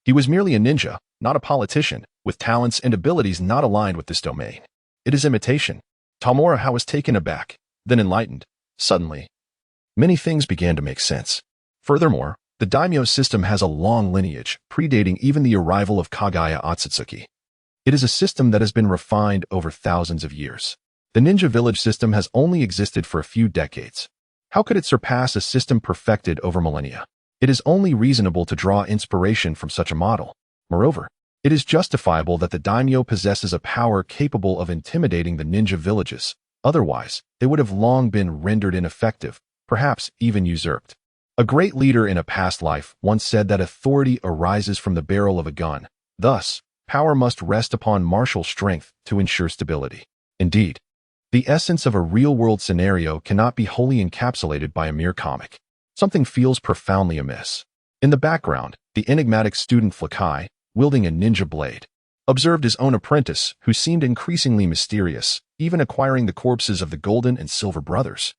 he was merely a ninja, not a politician, with talents and abilities not aligned with this domain. It is imitation. Tamura Hao was taken aback, then enlightened. Suddenly, many things began to make sense. Furthermore, The daimyo system has a long lineage, predating even the arrival of Kagaya Otsutsuki. It is a system that has been refined over thousands of years. The ninja village system has only existed for a few decades. How could it surpass a system perfected over millennia? It is only reasonable to draw inspiration from such a model. Moreover, it is justifiable that the daimyo possesses a power capable of intimidating the ninja villages. Otherwise, they would have long been rendered ineffective, perhaps even usurped. A great leader in a past life once said that authority arises from the barrel of a gun. Thus, power must rest upon martial strength to ensure stability. Indeed, the essence of a real-world scenario cannot be wholly encapsulated by a mere comic. Something feels profoundly amiss. In the background, the enigmatic student Fukai, wielding a ninja blade, observed his own apprentice, who seemed increasingly mysterious, even acquiring the corpses of the Golden and Silver brothers,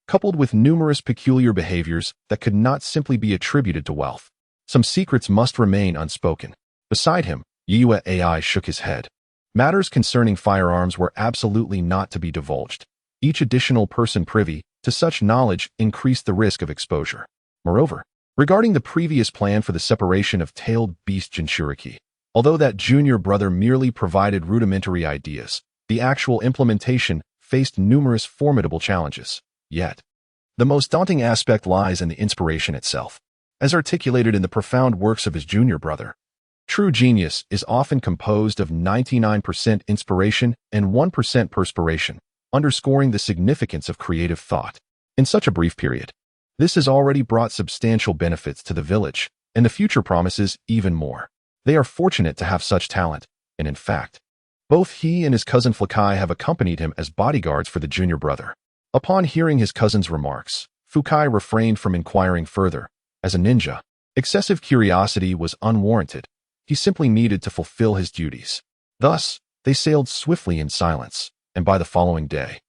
coupled with numerous peculiar behaviors that could not simply be attributed to wealth. Some secrets must remain unspoken. Beside him, Yua AI shook his head. Matters concerning firearms were absolutely not to be divulged. Each additional person privy to such knowledge increased the risk of exposure. Moreover, regarding the previous plan for the separation of tailed beast Jinchuriki, although that junior brother merely provided rudimentary ideas, the actual implementation faced numerous formidable challenges. Yet, the most daunting aspect lies in the inspiration itself. As articulated in the profound works of his junior brother, true genius is often composed of 99% inspiration and 1% perspiration, underscoring the significance of creative thought. In such a brief period, this has already brought substantial benefits to the village, and the future promises even more. They are fortunate to have such talent, and in fact, both he and his cousin Fukai have accompanied him as bodyguards for the junior brother. Upon hearing his cousin's remarks, Fukai refrained from inquiring further. As a ninja, excessive curiosity was unwarranted. He simply needed to fulfill his duties. Thus, they sailed swiftly in silence, and by the following day,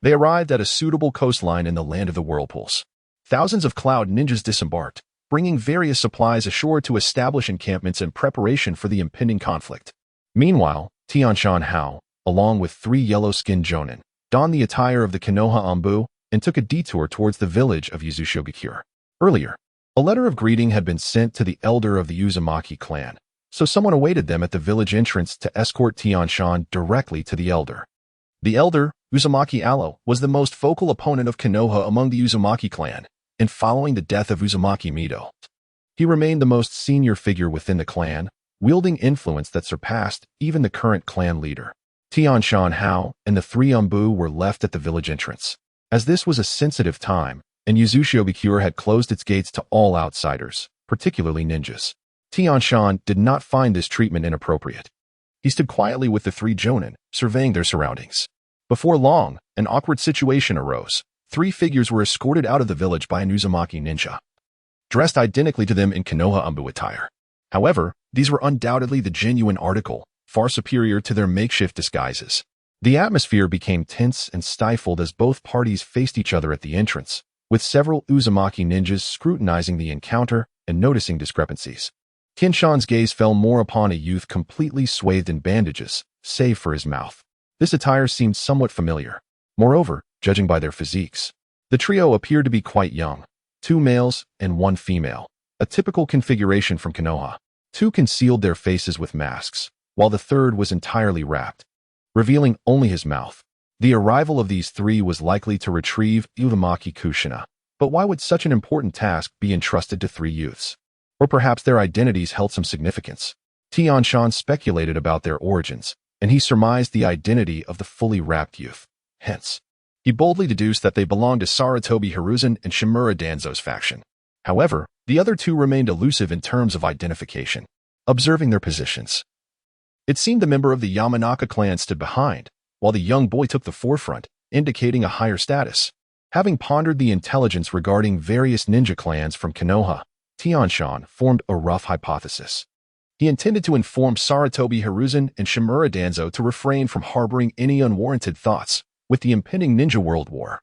they arrived at a suitable coastline in the land of the whirlpools. Thousands of cloud ninjas disembarked, bringing various supplies ashore to establish encampments in preparation for the impending conflict. Meanwhile, Tianshan Hao, along with 3 yellow-skinned jonin, donned the attire of the Konoha Anbu and took a detour towards the village of Yuzushiogakure. Earlier, a letter of greeting had been sent to the elder of the Uzumaki clan, so someone awaited them at the village entrance to escort Tianshan directly to the elder. The elder, Uzumaki Alo, was the most vocal opponent of Konoha among the Uzumaki clan, and following the death of Uzumaki Mido, he remained the most senior figure within the clan, wielding influence that surpassed even the current clan leader. Tianshan Hao and the 3 Anbu were left at the village entrance. As this was a sensitive time, and Yuzushiogakure had closed its gates to all outsiders, particularly ninjas, Tianshan did not find this treatment inappropriate. He stood quietly with the 3 jonin, surveying their surroundings. Before long, an awkward situation arose. 3 figures were escorted out of the village by an Uzumaki ninja, dressed identically to them in Konoha Anbu attire. However, these were undoubtedly the genuine article, far superior to their makeshift disguises. The atmosphere became tense and stifled as both parties faced each other at the entrance, with several Uzumaki ninjas scrutinizing the encounter and noticing discrepancies. Kinshan's gaze fell more upon a youth completely swathed in bandages, save for his mouth. This attire seemed somewhat familiar. Moreover, judging by their physiques, the trio appeared to be quite young, 2 males and 1 female, a typical configuration from Konoha. 2 concealed their faces with masks, while the third was entirely wrapped, revealing only his mouth. The arrival of these 3 was likely to retrieve Uzumaki Kushina, but why would such an important task be entrusted to 3 youths? Or perhaps their identities held some significance. Tianshan speculated about their origins, and he surmised the identity of the fully wrapped youth. Hence, he boldly deduced that they belonged to Sarutobi Hiruzen and Shimura Danzo's faction. However, the other 2 remained elusive in terms of identification. Observing their positions, it seemed the member of the Yamanaka clan stood behind, while the young boy took the forefront, indicating a higher status. Having pondered the intelligence regarding various ninja clans from Konoha, Tianshan formed a rough hypothesis. He intended to inform Sarutobi Hiruzen and Shimura Danzo to refrain from harboring any unwarranted thoughts with the impending ninja world war.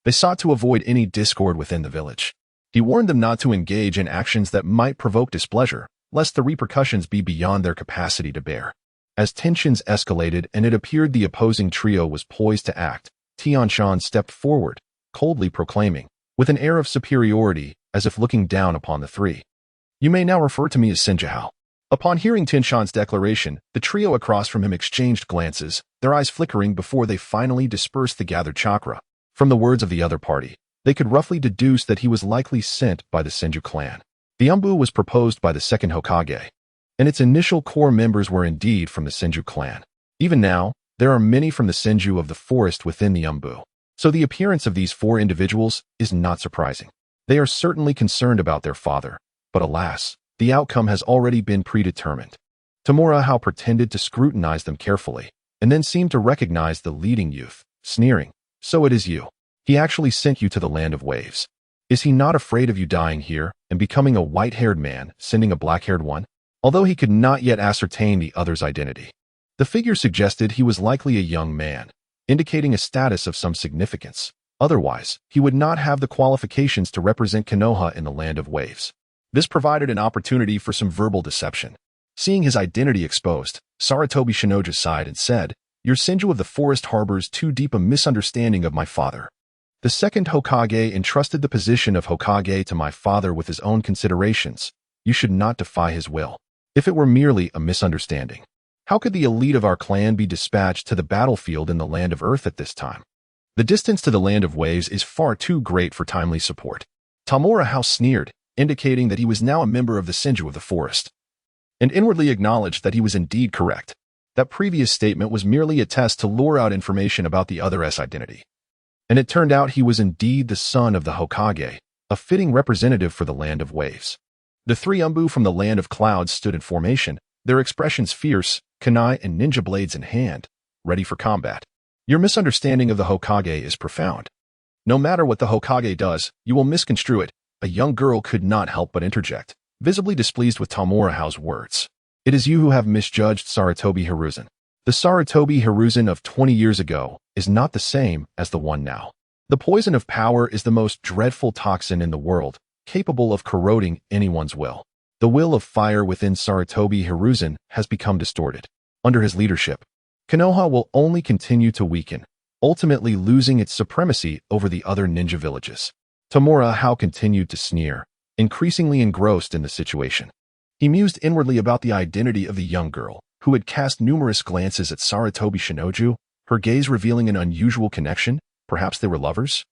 They sought to avoid any discord within the village. He warned them not to engage in actions that might provoke displeasure, lest the repercussions be beyond their capacity to bear. As tensions escalated and it appeared the opposing trio was poised to act, Tianshan stepped forward, coldly proclaiming, with an air of superiority, as if looking down upon the three. "You may now refer to me as Senju Hao." Upon hearing Tinshan's declaration, the trio across from him exchanged glances, their eyes flickering before they finally dispersed the gathered chakra. From the words of the other party, they could roughly deduce that he was likely sent by the Senju clan. The Umbu was proposed by the second Hokage, and its initial core members were indeed from the Senju clan. Even now, there are many from the Senju of the forest within the Umbu, so the appearance of these four individuals is not surprising. They are certainly concerned about their father, but alas, the outcome has already been predetermined. Tamura Hao pretended to scrutinize them carefully, and then seemed to recognize the leading youth, sneering, "So it is you. He actually sent you to the land of waves. Is he not afraid of you dying here and becoming a white-haired man, sending a black-haired one?" Although he could not yet ascertain the other's identity, the figure suggested he was likely a young man, indicating a status of some significance. Otherwise, he would not have the qualifications to represent Konoha in the land of waves. This provided an opportunity for some verbal deception. Seeing his identity exposed, Sarutobi Shinoju sighed and said, "Your Senju of the forest harbors too deep a misunderstanding of my father. The second Hokage entrusted the position of Hokage to my father with his own considerations. You should not defy his will. If it were merely a misunderstanding, how could the elite of our clan be dispatched to the battlefield in the land of earth at this time? The distance to the land of waves is far too great for timely support." Tamura Hao sneered, indicating that he was now a member of the Senju of the forest, and inwardly acknowledged that he was indeed correct. That previous statement was merely a test to lure out information about the other's identity. And it turned out he was indeed the son of the Hokage, a fitting representative for the land of waves. The three Umbu from the land of clouds stood in formation, their expressions fierce, kunai and ninja blades in hand, ready for combat. "Your misunderstanding of the Hokage is profound. No matter what the Hokage does, you will misconstrue it." A young girl could not help but interject, visibly displeased with Tamura Hao's words. "It is you who have misjudged Sarutobi Hiruzen. The Sarutobi Hiruzen of 20 years ago is not the same as the one now. The poison of power is the most dreadful toxin in the world, capable of corroding anyone's will. The will of fire within Sarutobi Hiruzen has become distorted. Under his leadership, Konoha will only continue to weaken, ultimately losing its supremacy over the other ninja villages." Tamura Hao continued to sneer, increasingly engrossed in the situation. He mused inwardly about the identity of the young girl, who had cast numerous glances at Sarutobi Shinoju, her gaze revealing an unusual connection. Perhaps they were lovers?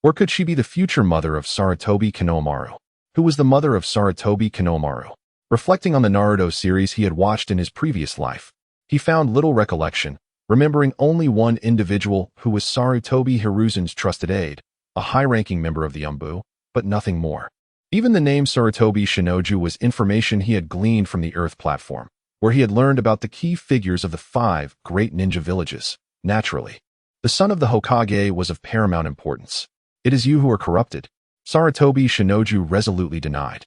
Or could she be the future mother of Sarutobi Konohamaru? Who was the mother of Sarutobi Konohamaru? Reflecting on the Naruto series he had watched in his previous life, he found little recollection, remembering only one individual who was Sarutobi Hiruzen's trusted aide, a high-ranking member of the Umbu, but nothing more. Even the name Sarutobi Shinoju was information he had gleaned from the Earth platform, where he had learned about the key figures of the 5 great ninja villages. Naturally, the son of the Hokage was of paramount importance. "It is you who are corrupted," Sarutobi Shinoju resolutely denied,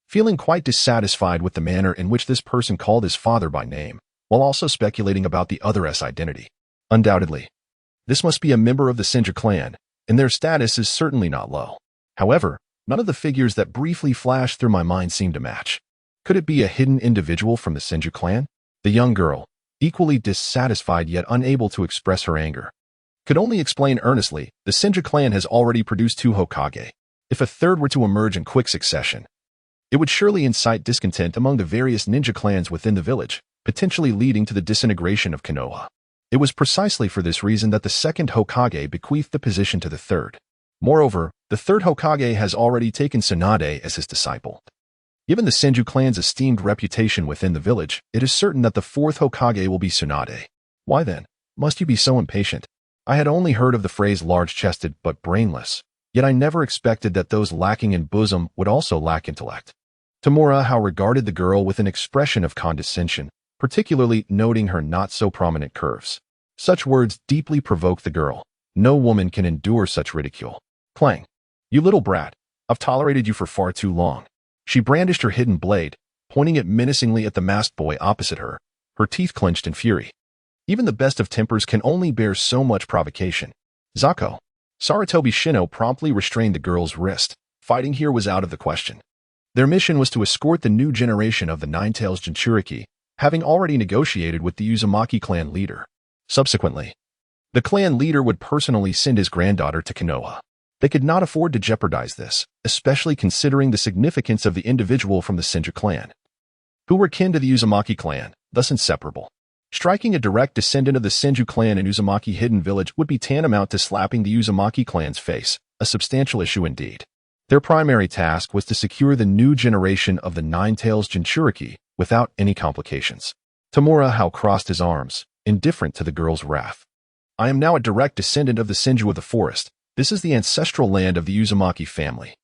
feeling quite dissatisfied with the manner in which this person called his father by name, while also speculating about the other's identity. Undoubtedly, this must be a member of the Senju clan, and their status is certainly not low. However, none of the figures that briefly flashed through my mind seemed to match. Could it be a hidden individual from the Senju clan? The young girl, equally dissatisfied yet unable to express her anger, could only explain earnestly, "The Senju clan has already produced 2 Hokage. If a third were to emerge in quick succession, it would surely incite discontent among the various ninja clans within the village, potentially leading to the disintegration of Konoha." It was precisely for this reason that the second Hokage bequeathed the position to the third. Moreover, the third Hokage has already taken Tsunade as his disciple. Given the Senju clan's esteemed reputation within the village, it is certain that the fourth Hokage will be Tsunade. Why then, must you be so impatient? I had only heard of the phrase large-chested but brainless, yet I never expected that those lacking in bosom would also lack intellect. Tamura Hao regarded the girl with an expression of condescension, particularly noting her not-so-prominent curves. Such words deeply provoked the girl. No woman can endure such ridicule. Clang. "You little brat, I've tolerated you for far too long." She brandished her hidden blade, pointing it menacingly at the masked boy opposite her, her teeth clenched in fury. Even the best of tempers can only bear so much provocation. "Zako." Sarutobi Shino promptly restrained the girl's wrist. Fighting here was out of the question. Their mission was to escort the new generation of the Nine-Tails Jinchuriki, having already negotiated with the Uzumaki clan leader. Subsequently, the clan leader would personally send his granddaughter to Konoha. They could not afford to jeopardize this, especially considering the significance of the individual from the Senju clan, who were kin to the Uzumaki clan, thus inseparable. Striking a direct descendant of the Senju clan in Uzumaki Hidden Village would be tantamount to slapping the Uzumaki clan's face, a substantial issue indeed. Their primary task was to secure the new generation of the Nine-Tails Jinchuriki without any complications. Tamura Hao crossed his arms, indifferent to the girl's wrath. I am now a direct descendant of the Senju of the forest. This is the ancestral land of the Uzumaki family,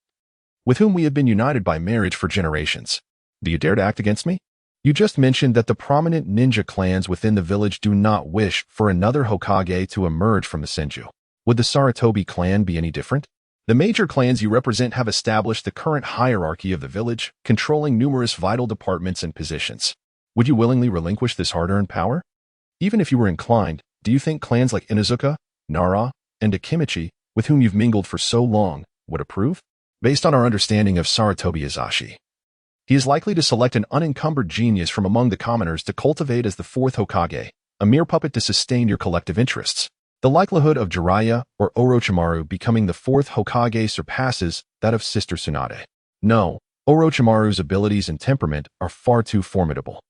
with whom we have been united by marriage for generations. Do you dare to act against me? You just mentioned that the prominent ninja clans within the village do not wish for another Hokage to emerge from the Senju. Would the Sarutobi clan be any different? The major clans you represent have established the current hierarchy of the village, controlling numerous vital departments and positions. Would you willingly relinquish this hard-earned power? Even if you were inclined, do you think clans like Inuzuka, Nara, and Akimichi, with whom you've mingled for so long, would approve? Based on our understanding of Sarutobi Izashi, he is likely to select an unencumbered genius from among the commoners to cultivate as the fourth Hokage, a mere puppet to sustain your collective interests. The likelihood of Jiraiya or Orochimaru becoming the fourth Hokage surpasses that of Sister Tsunade. No, Orochimaru's abilities and temperament are far too formidable.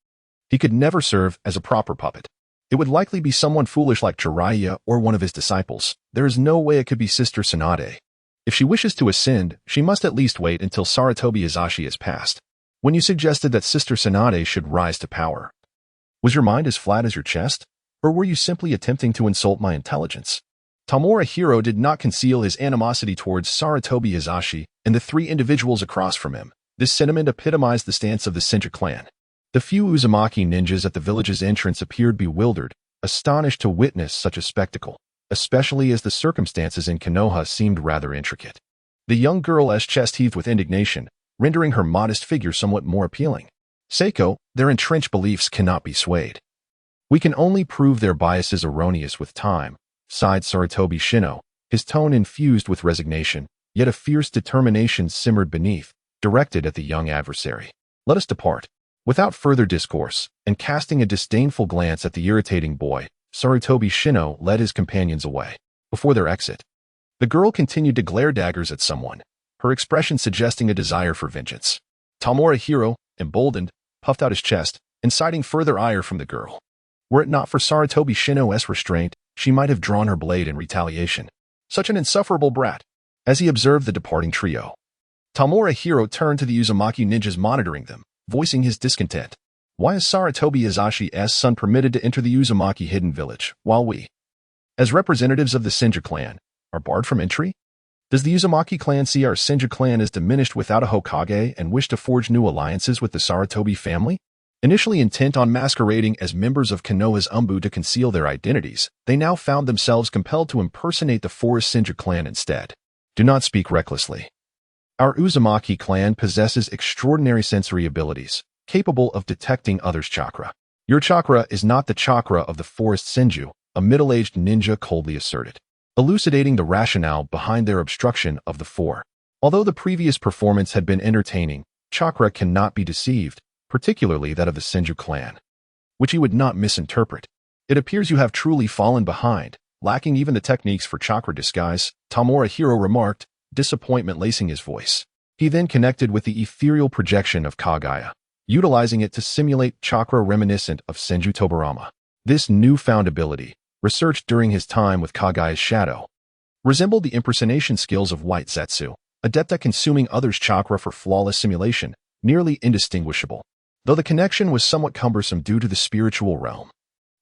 He could never serve as a proper puppet. It would likely be someone foolish like Jiraiya or one of his disciples. There is no way it could be Sister Tsunade. If she wishes to ascend, she must at least wait until Sarutobi Izashi has passed. When you suggested that Sister Tsunade should rise to power, was your mind as flat as your chest? Or were you simply attempting to insult my intelligence? Tamura Hao did not conceal his animosity towards Sarutobi Izashi and the three individuals across from him. This sentiment epitomized the stance of the Senju clan. The few Uzumaki ninjas at the village's entrance appeared bewildered, astonished to witness such a spectacle, especially as the circumstances in Konoha seemed rather intricate. The young girl's chest heaved with indignation, rendering her modest figure somewhat more appealing. Seiko, their entrenched beliefs cannot be swayed. We can only prove their biases erroneous with time, sighed Sarutobi Shino, his tone infused with resignation, yet a fierce determination simmered beneath, directed at the young adversary. Let us depart. Without further discourse, and casting a disdainful glance at the irritating boy, Sarutobi Shino led his companions away. Before their exit, the girl continued to glare daggers at someone, her expression suggesting a desire for vengeance. Tamura Hao, emboldened, puffed out his chest, inciting further ire from the girl. Were it not for Sarutobi Shino's restraint, she might have drawn her blade in retaliation. Such an insufferable brat. As he observed the departing trio, Tamura Hao turned to the Uzumaki ninjas monitoring them, voicing his discontent. Why is Sarutobi Izashi's son permitted to enter the Uzumaki Hidden Village, while we, as representatives of the Senju clan, are barred from entry? Does the Uzumaki clan see our Senju clan as diminished without a Hokage and wish to forge new alliances with the Sarutobi family? Initially intent on masquerading as members of Konoha's Umbu to conceal their identities, they now found themselves compelled to impersonate the Forest Senju clan instead. Do not speak recklessly. Our Uzumaki clan possesses extraordinary sensory abilities, capable of detecting others' chakra. Your chakra is not the chakra of the Forest Senju, a middle-aged ninja coldly asserted, elucidating the rationale behind their obstruction of the four. Although the previous performance had been entertaining, chakra cannot be deceived, particularly that of the Senju clan, which you would not misinterpret. It appears you have truly fallen behind, lacking even the techniques for chakra disguise, Tamura Hao remarked, disappointment lacing his voice. He then connected with the ethereal projection of Kaguya, utilizing it to simulate chakra reminiscent of Senju Tobarama. This newfound ability, researched during his time with Kaguya's shadow, resembled the impersonation skills of White Zetsu, adept at consuming others' chakra for flawless simulation, nearly indistinguishable, though the connection was somewhat cumbersome due to the spiritual realm.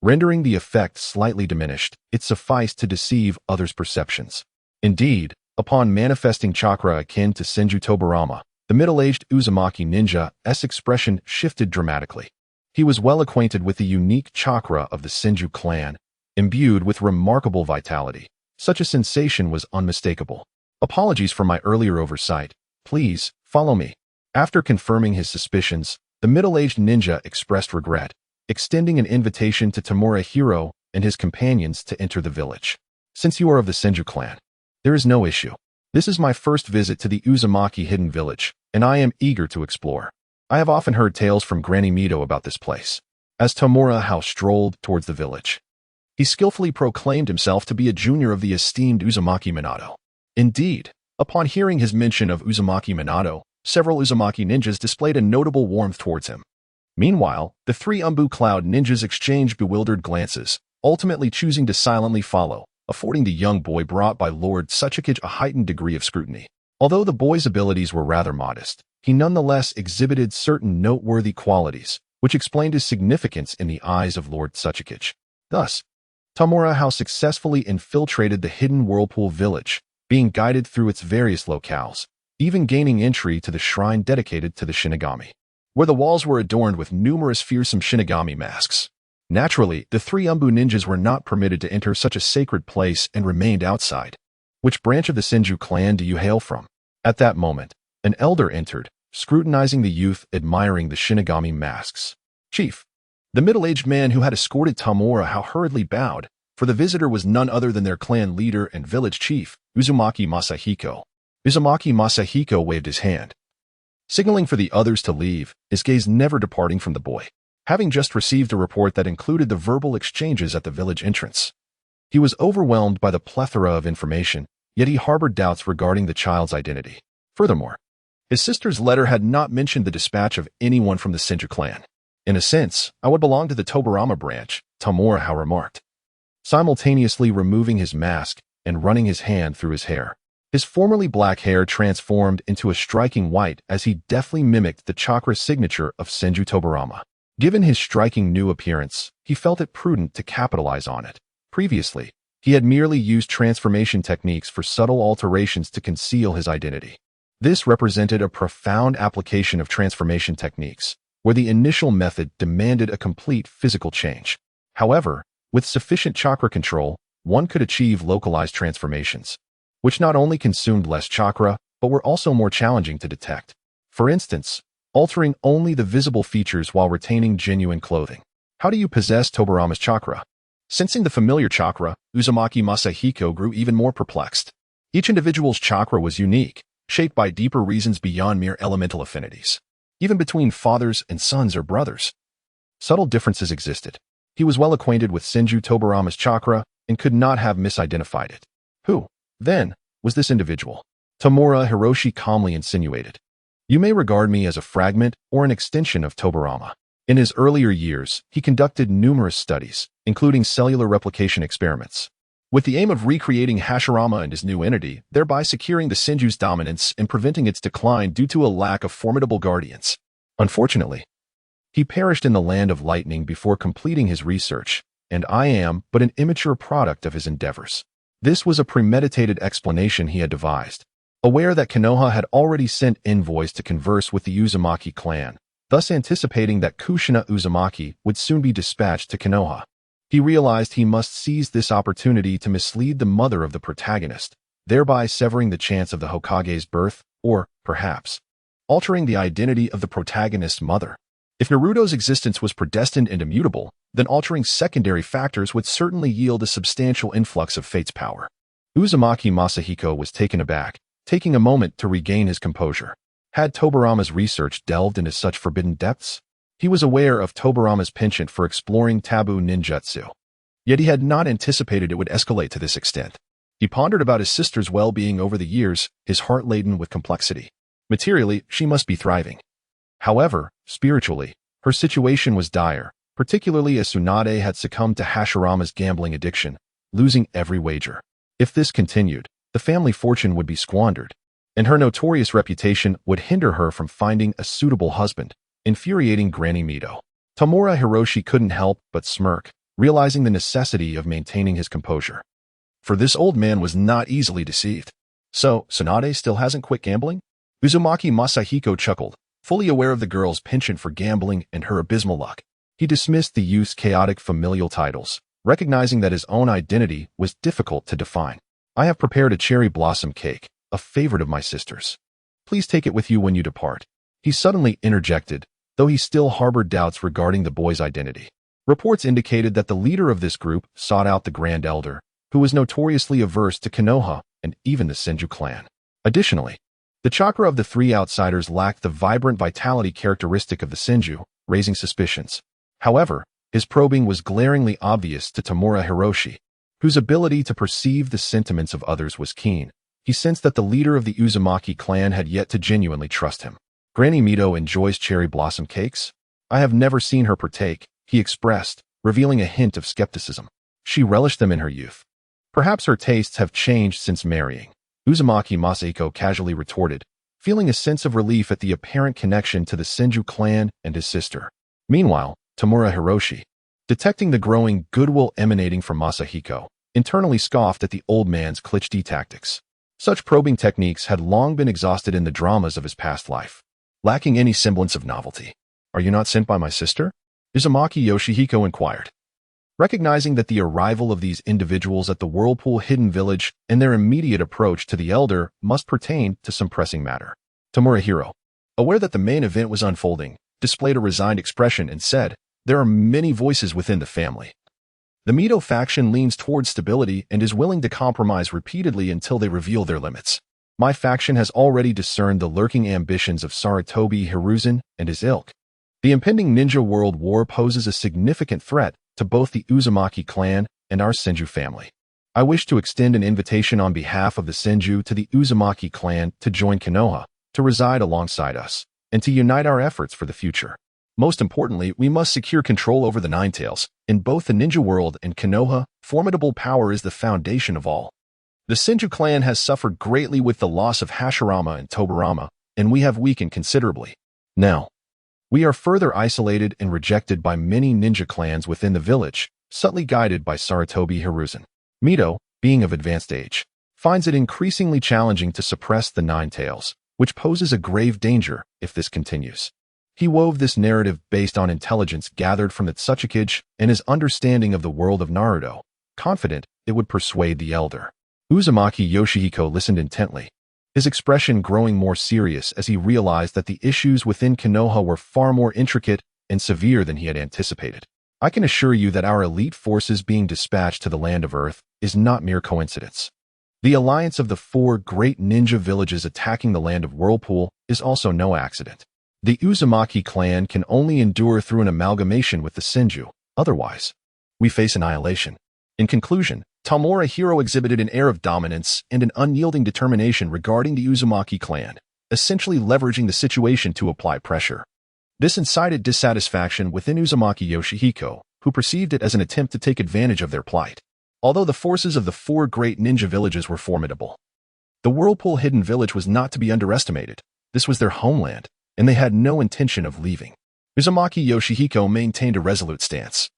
Rendering the effect slightly diminished, it sufficed to deceive others' perceptions. Indeed, upon manifesting chakra akin to Senju Tobarama, the middle-aged Uzumaki ninja's expression shifted dramatically. He was well acquainted with the unique chakra of the Senju clan, imbued with remarkable vitality. Such a sensation was unmistakable. Apologies for my earlier oversight. Please, follow me. After confirming his suspicions, the middle-aged ninja expressed regret, extending an invitation to Tamura Hao and his companions to enter the village. Since you are of the Senju clan, there is no issue. This is my first visit to the Uzumaki Hidden Village, and I am eager to explore. I have often heard tales from Granny Mito about this place. As Tamura Hao strolled towards the village, he skillfully proclaimed himself to be a junior of the esteemed Uzumaki Minato. Indeed, upon hearing his mention of Uzumaki Minato, several Uzumaki ninjas displayed a notable warmth towards him. Meanwhile, the three Umbu Cloud ninjas exchanged bewildered glances, ultimately choosing to silently follow, affording the young boy brought by Lord Tsuchikage a heightened degree of scrutiny. Although the boy's abilities were rather modest, he nonetheless exhibited certain noteworthy qualities, which explained his significance in the eyes of Lord Tsuchikage. Thus, Tamura Hao successfully infiltrated the hidden Whirlpool village, being guided through its various locales, even gaining entry to the shrine dedicated to the Shinigami, where the walls were adorned with numerous fearsome Shinigami masks. Naturally, the three Umbu ninjas were not permitted to enter such a sacred place and remained outside. Which branch of the Senju clan do you hail from? At that moment, an elder entered, scrutinizing the youth, admiring the Shinigami masks. Chief. The middle-aged man who had escorted Tamura Hao hurriedly bowed, for the visitor was none other than their clan leader and village chief, Uzumaki Masahiko. Uzumaki Masahiko waved his hand, signaling for the others to leave, his gaze never departing from the boy. Having just received a report that included the verbal exchanges at the village entrance, he was overwhelmed by the plethora of information, yet he harbored doubts regarding the child's identity. Furthermore, his sister's letter had not mentioned the dispatch of anyone from the Senju clan. In a sense, I would belong to the Tobarama branch, Tamura Hao remarked, simultaneously removing his mask and running his hand through his hair. His formerly black hair transformed into a striking white as he deftly mimicked the chakra signature of Senju Tobarama. Given his striking new appearance, he felt it prudent to capitalize on it. Previously, he had merely used transformation techniques for subtle alterations to conceal his identity. This represented a profound application of transformation techniques, where the initial method demanded a complete physical change. However, with sufficient chakra control, one could achieve localized transformations, which not only consumed less chakra, but were also more challenging to detect. For instance, altering only the visible features while retaining genuine clothing. How do you possess Tobarama's chakra? Sensing the familiar chakra, Uzumaki Masahiko grew even more perplexed. Each individual's chakra was unique, shaped by deeper reasons beyond mere elemental affinities. Even between fathers and sons or brothers, subtle differences existed. He was well acquainted with Senju Tobarama's chakra and could not have misidentified it. Who, then, was this individual? Tamura Hiroshi calmly insinuated. You may regard me as a fragment or an extension of Tobarama. In his earlier years, he conducted numerous studies, including cellular replication experiments, with the aim of recreating Hashirama and his new entity, thereby securing the Senju's dominance and preventing its decline due to a lack of formidable guardians. Unfortunately, he perished in the land of lightning before completing his research, and I am but an immature product of his endeavors. This was a premeditated explanation he had devised, aware that Konoha had already sent envoys to converse with the Uzumaki clan, thus anticipating that Kushina Uzumaki would soon be dispatched to Konoha. He realized he must seize this opportunity to mislead the mother of the protagonist, thereby severing the chance of the Hokage's birth, or, perhaps, altering the identity of the protagonist's mother. If Naruto's existence was predestined and immutable, then altering secondary factors would certainly yield a substantial influx of fate's power. Uzumaki Masahiko was taken aback, taking a moment to regain his composure. Had Tobarama's research delved into such forbidden depths? He was aware of Tobarama's penchant for exploring taboo ninjutsu, yet he had not anticipated it would escalate to this extent. He pondered about his sister's well-being over the years, his heart laden with complexity. Materially, she must be thriving. However, spiritually, her situation was dire, particularly as Tsunade had succumbed to Hashirama's gambling addiction, losing every wager. If this continued, the family fortune would be squandered, and her notorious reputation would hinder her from finding a suitable husband, infuriating Granny Mito. Tamura Hiroshi couldn't help but smirk, realizing the necessity of maintaining his composure. For this old man was not easily deceived. So, Tsunade still hasn't quit gambling? Uzumaki Masahiko chuckled, fully aware of the girl's penchant for gambling and her abysmal luck. He dismissed the youth's chaotic familial titles, recognizing that his own identity was difficult to define. I have prepared a cherry blossom cake, a favorite of my sister's. Please take it with you when you depart. He suddenly interjected, though he still harbored doubts regarding the boy's identity. Reports indicated that the leader of this group sought out the Grand Elder, who was notoriously averse to Konoha and even the Senju clan. Additionally, the chakra of the three outsiders lacked the vibrant vitality characteristic of the Senju, raising suspicions. However, his probing was glaringly obvious to Tamura Hiroshi, whose ability to perceive the sentiments of others was keen. He sensed that the leader of the Uzumaki clan had yet to genuinely trust him. Granny Mito enjoys cherry blossom cakes? I have never seen her partake, he expressed, revealing a hint of skepticism. She relished them in her youth. Perhaps her tastes have changed since marrying, Uzumaki Masahiko casually retorted, feeling a sense of relief at the apparent connection to the Senju clan and his sister. Meanwhile, Tamura Hiroshi, detecting the growing goodwill emanating from Masahiko, internally scoffed at the old man's cliché tactics. Such probing techniques had long been exhausted in the dramas of his past life, lacking any semblance of novelty. Are you not sent by my sister? Uzumaki Yoshihiko inquired. Recognizing that the arrival of these individuals at the Whirlpool Hidden Village and their immediate approach to the elder must pertain to some pressing matter. Tamura Hiro, aware that the main event was unfolding, displayed a resigned expression and said, "There are many voices within the family. The Mito faction leans towards stability and is willing to compromise repeatedly until they reveal their limits. My faction has already discerned the lurking ambitions of Sarutobi Hiruzen and his ilk. The impending ninja world war poses a significant threat to both the Uzumaki clan and our Senju family. I wish to extend an invitation on behalf of the Senju to the Uzumaki clan to join Konoha, to reside alongside us, and to unite our efforts for the future. Most importantly, we must secure control over the Nine Tails. In both the ninja world and Konoha, formidable power is the foundation of all. The Senju clan has suffered greatly with the loss of Hashirama and Tobirama, and we have weakened considerably. Now, we are further isolated and rejected by many ninja clans within the village, subtly guided by Sarutobi Hiruzen. Mito, being of advanced age, finds it increasingly challenging to suppress the Nine Tails, which poses a grave danger if this continues. He wove this narrative based on intelligence gathered from the Tsuchikage and his understanding of the world of Naruto, confident it would persuade the elder. Uzumaki Yoshihiko listened intently, his expression growing more serious as he realized that the issues within Konoha were far more intricate and severe than he had anticipated. I can assure you that our elite forces being dispatched to the land of Earth is not mere coincidence. The alliance of the 4 great ninja villages attacking the land of Whirlpool is also no accident. The Uzumaki clan can only endure through an amalgamation with the Senju, otherwise, we face annihilation. In conclusion, Tamura Hiro exhibited an air of dominance and an unyielding determination regarding the Uzumaki clan, essentially leveraging the situation to apply pressure. This incited dissatisfaction within Uzumaki Yoshihiko, who perceived it as an attempt to take advantage of their plight. Although the forces of the 4 great ninja villages were formidable, the Whirlpool Hidden Village was not to be underestimated. This was their homeland, and they had no intention of leaving. Uzumaki Yoshihiko maintained a resolute stance,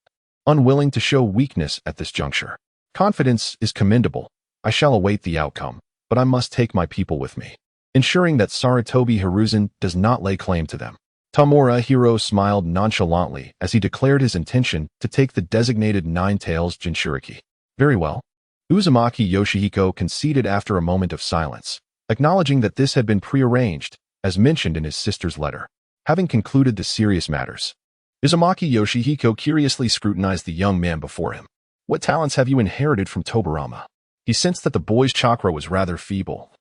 unwilling to show weakness at this juncture. Confidence is commendable. I shall await the outcome, but I must take my people with me, ensuring that Sarutobi Hiruzen does not lay claim to them. Tamura Hiro smiled nonchalantly as he declared his intention to take the designated Nine Tails Jinchuriki. Very well. Uzumaki Yoshihiko conceded after a moment of silence, acknowledging that this had been prearranged, as mentioned in his sister's letter. Having concluded the serious matters, Uzumaki Yoshihiko curiously scrutinized the young man before him. What talents have you inherited from Tobirama? He sensed that the boy's chakra was rather feeble,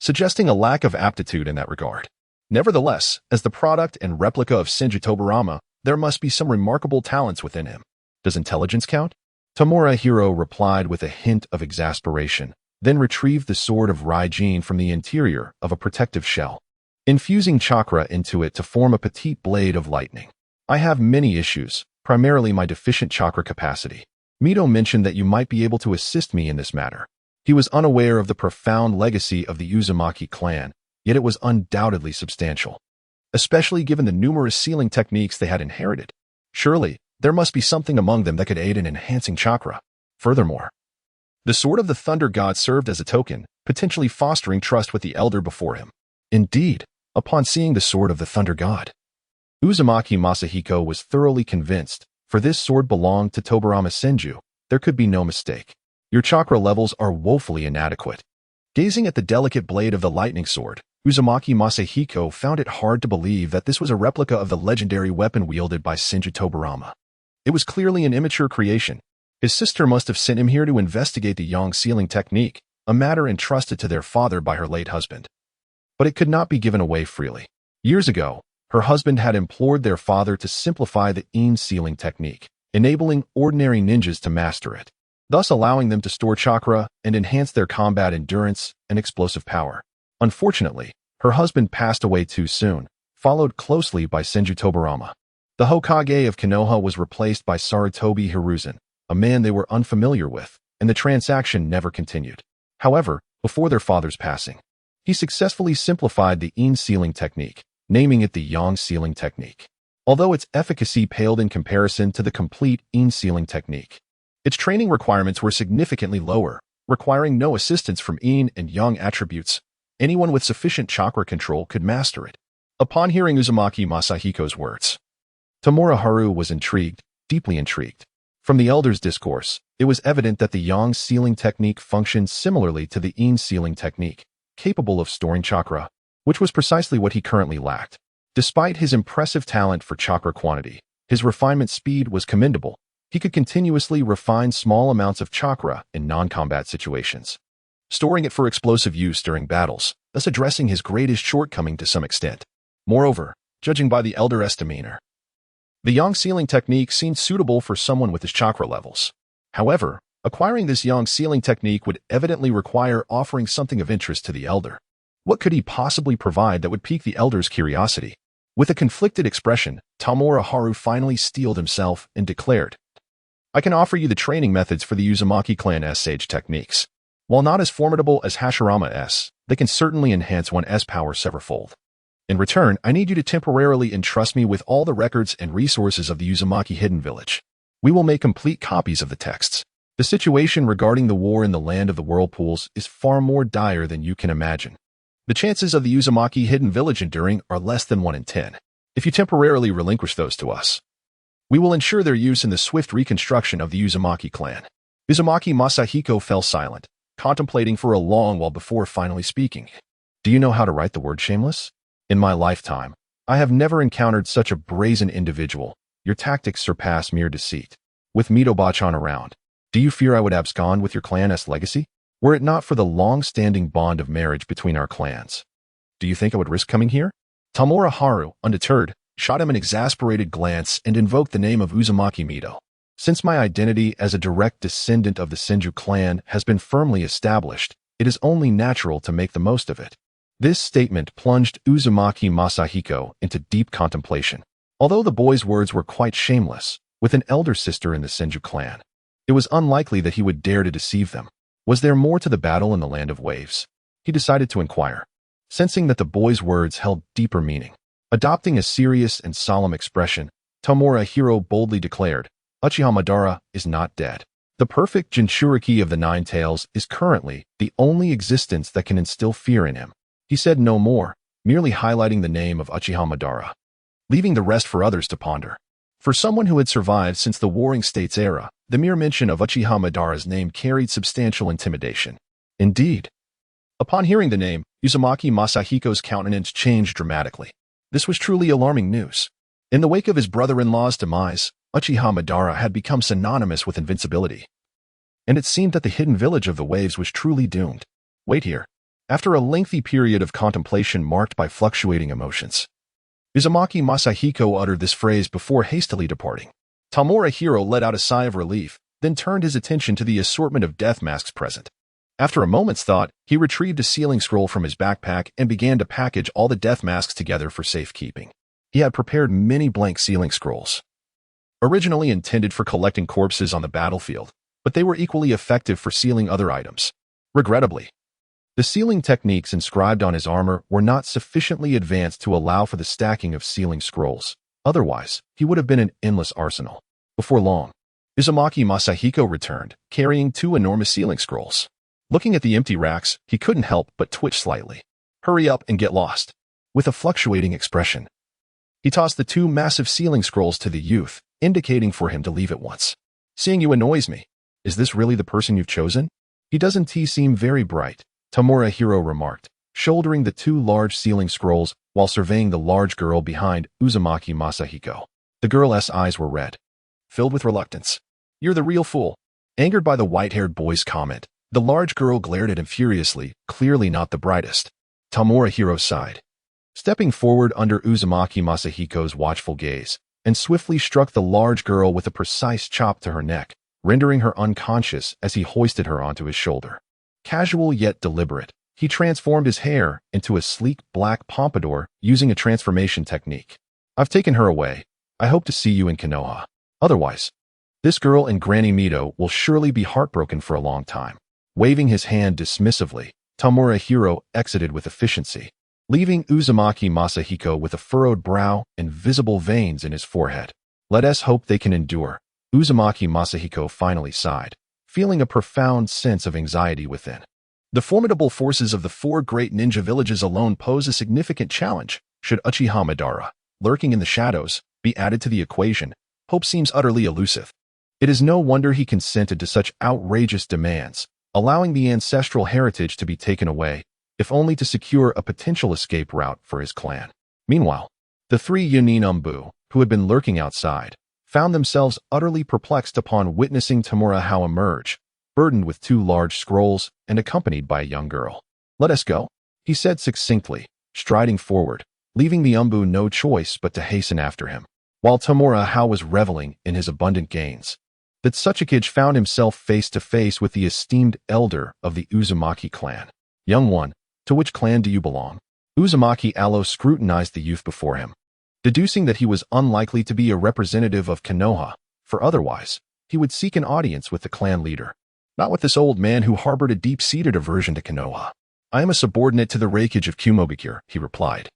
suggesting a lack of aptitude in that regard. Nevertheless, as the product and replica of Senju Tobirama, there must be some remarkable talents within him. Does intelligence count? Tamura Hiro replied with a hint of exasperation, then retrieved the sword of Raijin from the interior of a protective shell, infusing chakra into it to form a petite blade of lightning. I have many issues, primarily my deficient chakra capacity. Mito mentioned that you might be able to assist me in this matter. He was unaware of the profound legacy of the Uzumaki clan, yet it was undoubtedly substantial, especially given the numerous sealing techniques they had inherited. Surely, there must be something among them that could aid in enhancing chakra. Furthermore, the Sword of the Thunder God served as a token, potentially fostering trust with the elder before him. Indeed, upon seeing the Sword of the Thunder God, Uzumaki Masahiko was thoroughly convinced, for this sword belonged to Tobirama Senju. There could be no mistake. Your chakra levels are woefully inadequate. Gazing at the delicate blade of the lightning sword, Uzumaki Masahiko found it hard to believe that this was a replica of the legendary weapon wielded by Senju Tobirama. It was clearly an immature creation. His sister must have sent him here to investigate the yang sealing technique, a matter entrusted to their father by her late husband. But it could not be given away freely. Years ago, her husband had implored their father to simplify the yang sealing technique, enabling ordinary ninjas to master it. thus allowing them to store chakra and enhance their combat endurance and explosive power. Unfortunately, her husband passed away too soon, followed closely by Senju Tobarama. The Hokage of Konoha was replaced by Sarutobi Hiruzen, a man they were unfamiliar with, and the transaction never continued. However, before their father's passing, he successfully simplified the Yin sealing technique, naming it the Yang sealing technique. Although its efficacy paled in comparison to the complete Yin sealing technique, its training requirements were significantly lower, requiring no assistance from Yin and Yang attributes. Anyone with sufficient chakra control could master it. Upon hearing Uzumaki Masahiko's words, Tamura Hao was intrigued, deeply intrigued. From the elder's discourse, it was evident that the Yang sealing technique functioned similarly to the Yin sealing technique, capable of storing chakra, which was precisely what he currently lacked. Despite his impressive talent for chakra quantity, his refinement speed was commendable. He could continuously refine small amounts of chakra in non-combat situations, storing it for explosive use during battles, thus addressing his greatest shortcoming to some extent. Moreover, judging by the elder's demeanor, the Yang sealing technique seemed suitable for someone with his chakra levels. However, acquiring this Yang sealing technique would evidently require offering something of interest to the elder. What could he possibly provide that would pique the elder's curiosity? With a conflicted expression, Tamura Hao finally steeled himself and declared, "I can offer you the training methods for the Uzumaki clan's sage techniques. While not as formidable as Hashirama's, they can certainly enhance one's power severalfold. In return, I need you to temporarily entrust me with all the records and resources of the Uzumaki hidden village. We will make complete copies of the texts. The situation regarding the war in the land of the whirlpools is far more dire than you can imagine. The chances of the Uzumaki hidden village enduring are less than 1 in 10. If you temporarily relinquish those to us, we will ensure their use in the swift reconstruction of the Uzumaki clan." Uzumaki Masahiko fell silent, contemplating for a long while before finally speaking. "Do you know how to write the word shameless? In my lifetime, I have never encountered such a brazen individual. Your tactics surpass mere deceit. With Midobachan around, do you fear I would abscond with your clan's legacy? Were it not for the long-standing bond of marriage between our clans, do you think I would risk coming here?" Tamura Hao, undeterred, shot him an exasperated glance and invoked the name of Uzumaki Mido. "Since my identity as a direct descendant of the Senju clan has been firmly established, it is only natural to make the most of it." This statement plunged Uzumaki Masahiko into deep contemplation. Although the boy's words were quite shameless, with an elder sister in the Senju clan, it was unlikely that he would dare to deceive them. Was there more to the battle in the Land of Waves? He decided to inquire, sensing that the boy's words held deeper meaning. Adopting a serious and solemn expression, Tamura Hao boldly declared, "Uchiha Madara is not dead. The perfect Jinchuriki of the Nine Tails is currently the only existence that can instill fear in him." He said no more, merely highlighting the name of Uchiha Madara, leaving the rest for others to ponder. For someone who had survived since the Warring States era, the mere mention of Uchiha Madara's name carried substantial intimidation. Indeed. Upon hearing the name, Uzumaki Masahiko's countenance changed dramatically. This was truly alarming news. In the wake of his brother-in-law's demise, Uchiha Madara had become synonymous with invincibility. And it seemed that the hidden village of the Waves was truly doomed. Wait here. After a lengthy period of contemplation marked by fluctuating emotions, Uzumaki Masahiko uttered this phrase before hastily departing. Tamura Hao let out a sigh of relief, then turned his attention to the assortment of death masks present. After a moment's thought, he retrieved a sealing scroll from his backpack and began to package all the death masks together for safekeeping. He had prepared many blank sealing scrolls, originally intended for collecting corpses on the battlefield, but they were equally effective for sealing other items. Regrettably, the sealing techniques inscribed on his armor were not sufficiently advanced to allow for the stacking of sealing scrolls. Otherwise, he would have been an endless arsenal. Before long, Uzumaki Masahiko returned, carrying 2 enormous sealing scrolls. Looking at the empty racks, he couldn't help but twitch slightly. "Hurry up and get lost." With a fluctuating expression, he tossed the 2 massive sealing scrolls to the youth, indicating for him to leave at once. "Seeing you annoys me. Is this really the person you've chosen? He doesn't seem very bright," Tamura Hao remarked, shouldering the 2 large sealing scrolls while surveying the large girl behind Uzumaki Masahiko. The girl's eyes were red, filled with reluctance. "You're the real fool." Angered by the white-haired boy's comment, the large girl glared at him furiously, clearly not the brightest. Tamura Hao sighed, stepping forward under Uzumaki Masahiko's watchful gaze, and swiftly struck the large girl with a precise chop to her neck, rendering her unconscious as he hoisted her onto his shoulder. Casual yet deliberate, he transformed his hair into a sleek black pompadour using a transformation technique. I've taken her away. I hope to see you in Konoha. Otherwise, this girl in Granny Mito will surely be heartbroken for a long time. Waving his hand dismissively, Tamura Hao exited with efficiency, leaving Uzumaki Masahiko with a furrowed brow and visible veins in his forehead. Let us hope they can endure. Uzumaki Masahiko finally sighed, feeling a profound sense of anxiety within. The formidable forces of the four great ninja villages alone pose a significant challenge. Should Uchiha Madara, lurking in the shadows, be added to the equation, hope seems utterly elusive. It is no wonder he consented to such outrageous demands, allowing the ancestral heritage to be taken away, if only to secure a potential escape route for his clan. Meanwhile, the three Jonin Umbu, who had been lurking outside, found themselves utterly perplexed upon witnessing Tamura Hao emerge, burdened with two large scrolls and accompanied by a young girl. Let us go, he said succinctly, striding forward, leaving the Umbu no choice but to hasten after him. While Tamura Hao was reveling in his abundant gains, that Tsuchikage found himself face to face with the esteemed elder of the Uzumaki clan. Young one, to which clan do you belong? Uzumaki Alo scrutinized the youth before him, deducing that he was unlikely to be a representative of Konoha, for otherwise, he would seek an audience with the clan leader. Not with this old man who harbored a deep-seated aversion to Konoha. I am a subordinate to the Raikage of Kumogakure, he replied.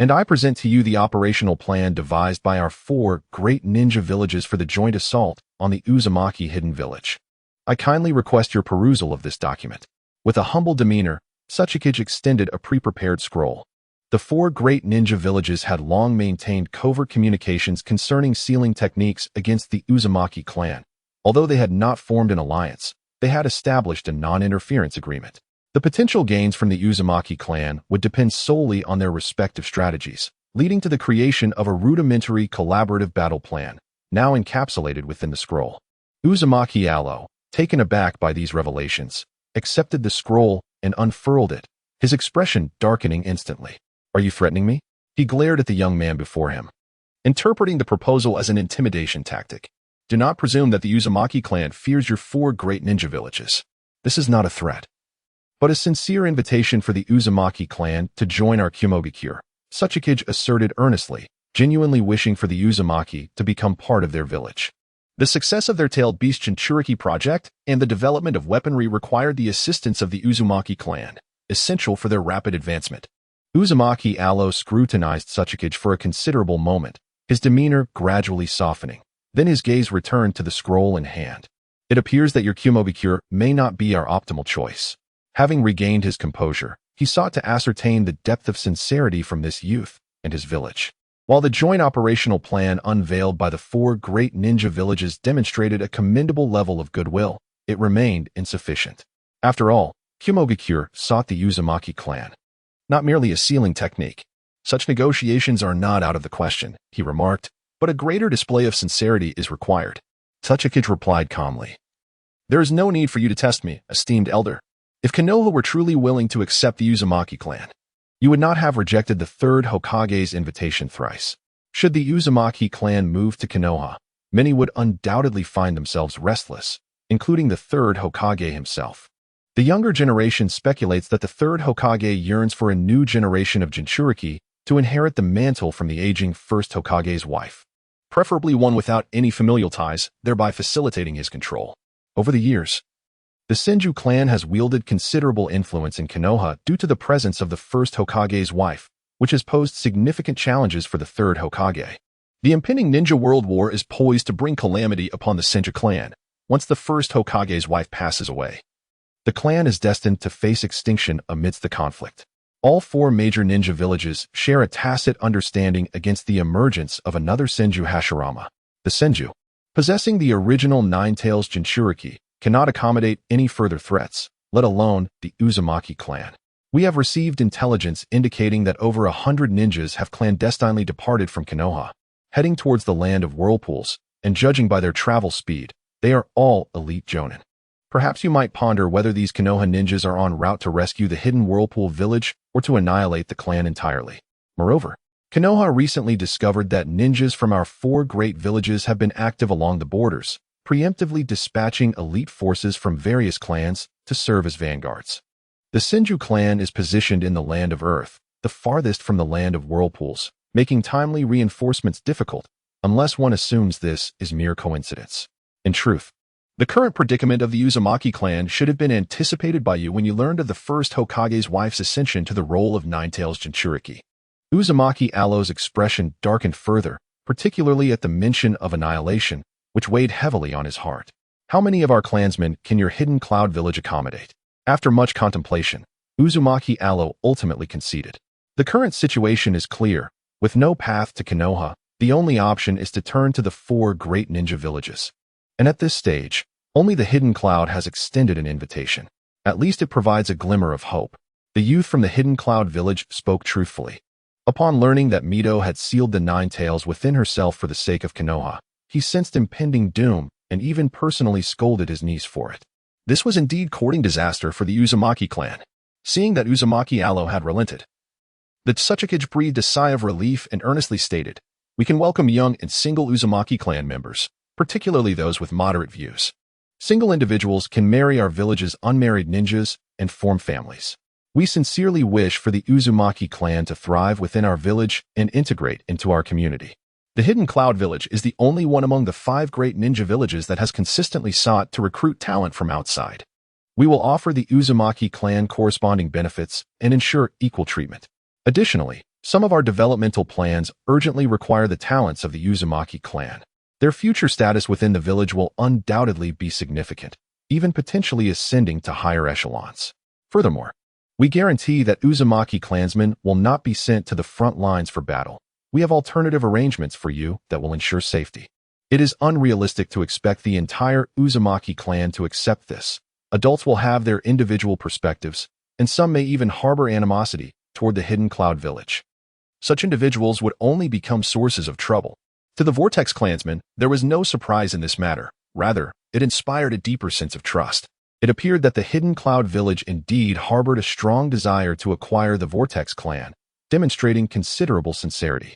And I present to you the operational plan devised by our four great ninja villages for the joint assault on the Uzumaki hidden village. I kindly request your perusal of this document. With a humble demeanor, Tsuchikage extended a pre-prepared scroll. The four great ninja villages had long maintained covert communications concerning sealing techniques against the Uzumaki clan. Although they had not formed an alliance, they had established a non-interference agreement. The potential gains from the Uzumaki clan would depend solely on their respective strategies, leading to the creation of a rudimentary collaborative battle plan, now encapsulated within the scroll. Uzumaki Alo, taken aback by these revelations, accepted the scroll and unfurled it, his expression darkening instantly. Are you threatening me? He glared at the young man before him, interpreting the proposal as an intimidation tactic. Do not presume that the Uzumaki clan fears your four great ninja villages. This is not a threat, but a sincere invitation for the Uzumaki clan to join our Kumogakure, Tsuchikage asserted earnestly, genuinely wishing for the Uzumaki to become part of their village. The success of their tailed beast Jinchuriki project and the development of weaponry required the assistance of the Uzumaki clan, essential for their rapid advancement. Uzumaki Alo scrutinized Tsuchikage for a considerable moment, his demeanor gradually softening. Then his gaze returned to the scroll in hand. It appears that your Kumogakure may not be our optimal choice. Having regained his composure, he sought to ascertain the depth of sincerity from this youth and his village. While the joint operational plan unveiled by the four great ninja villages demonstrated a commendable level of goodwill, it remained insufficient. After all, Kumogakure sought the Uzumaki clan, not merely a sealing technique. Such negotiations are not out of the question, he remarked, but a greater display of sincerity is required. Tsuchikage replied calmly. There is no need for you to test me, esteemed elder. If Konoha were truly willing to accept the Uzumaki clan, you would not have rejected the third Hokage's invitation thrice. Should the Uzumaki clan move to Konoha, many would undoubtedly find themselves restless, including the third Hokage himself. The younger generation speculates that the third Hokage yearns for a new generation of Jinchuriki to inherit the mantle from the aging first Hokage's wife, preferably one without any familial ties, thereby facilitating his control. Over the years, the Senju clan has wielded considerable influence in Konoha due to the presence of the first Hokage's wife, which has posed significant challenges for the third Hokage. The impending ninja world war is poised to bring calamity upon the Senju clan once the first Hokage's wife passes away. The clan is destined to face extinction amidst the conflict. All four major ninja villages share a tacit understanding against the emergence of another Senju Hashirama. The Senju, possessing the original Nine-Tails Jinchuriki, cannot accommodate any further threats, let alone the Uzumaki clan. We have received intelligence indicating that over 100 ninjas have clandestinely departed from Konoha, heading towards the land of whirlpools, and judging by their travel speed, they are all elite jonin. Perhaps you might ponder whether these Konoha ninjas are en route to rescue the hidden whirlpool village or to annihilate the clan entirely. Moreover, Konoha recently discovered that ninjas from our four great villages have been active along the borders, preemptively dispatching elite forces from various clans to serve as vanguards. The Senju clan is positioned in the Land of Earth, the farthest from the Land of Whirlpools, making timely reinforcements difficult, unless one assumes this is mere coincidence. In truth, the current predicament of the Uzumaki clan should have been anticipated by you when you learned of the first Hokage's wife's ascension to the role of Ninetales Jinchuriki. Uzumaki Aloe's expression darkened further, particularly at the mention of annihilation, which weighed heavily on his heart. How many of our clansmen can your hidden cloud village accommodate? After much contemplation, Uzumaki Aloe ultimately conceded. The current situation is clear. With no path to Konoha, the only option is to turn to the 4 great ninja villages. And at this stage, only the hidden cloud has extended an invitation. At least it provides a glimmer of hope. The youth from the hidden cloud village spoke truthfully. Upon learning that Mito had sealed the 9 tails within herself for the sake of Konoha, he sensed impending doom and even personally scolded his niece for it. This was indeed courting disaster for the Uzumaki clan. Seeing that Uzumaki Aloe had relented, the Tsuchikage breathed a sigh of relief and earnestly stated, "We can welcome young and single Uzumaki clan members, particularly those with moderate views. Single individuals can marry our village's unmarried ninjas and form families. We sincerely wish for the Uzumaki clan to thrive within our village and integrate into our community." The Hidden Cloud Village is the only one among the 5 great ninja villages that has consistently sought to recruit talent from outside. We will offer the Uzumaki clan corresponding benefits and ensure equal treatment. Additionally, some of our developmental plans urgently require the talents of the Uzumaki clan. Their future status within the village will undoubtedly be significant, even potentially ascending to higher echelons. Furthermore, we guarantee that Uzumaki clansmen will not be sent to the front lines for battle. We have alternative arrangements for you that will ensure safety. It is unrealistic to expect the entire Uzumaki clan to accept this. Adults will have their individual perspectives, and some may even harbor animosity toward the Hidden Cloud Village. Such individuals would only become sources of trouble. To the Vortex clansmen, there was no surprise in this matter. Rather, it inspired a deeper sense of trust. It appeared that the Hidden Cloud Village indeed harbored a strong desire to acquire the Vortex clan, demonstrating considerable sincerity.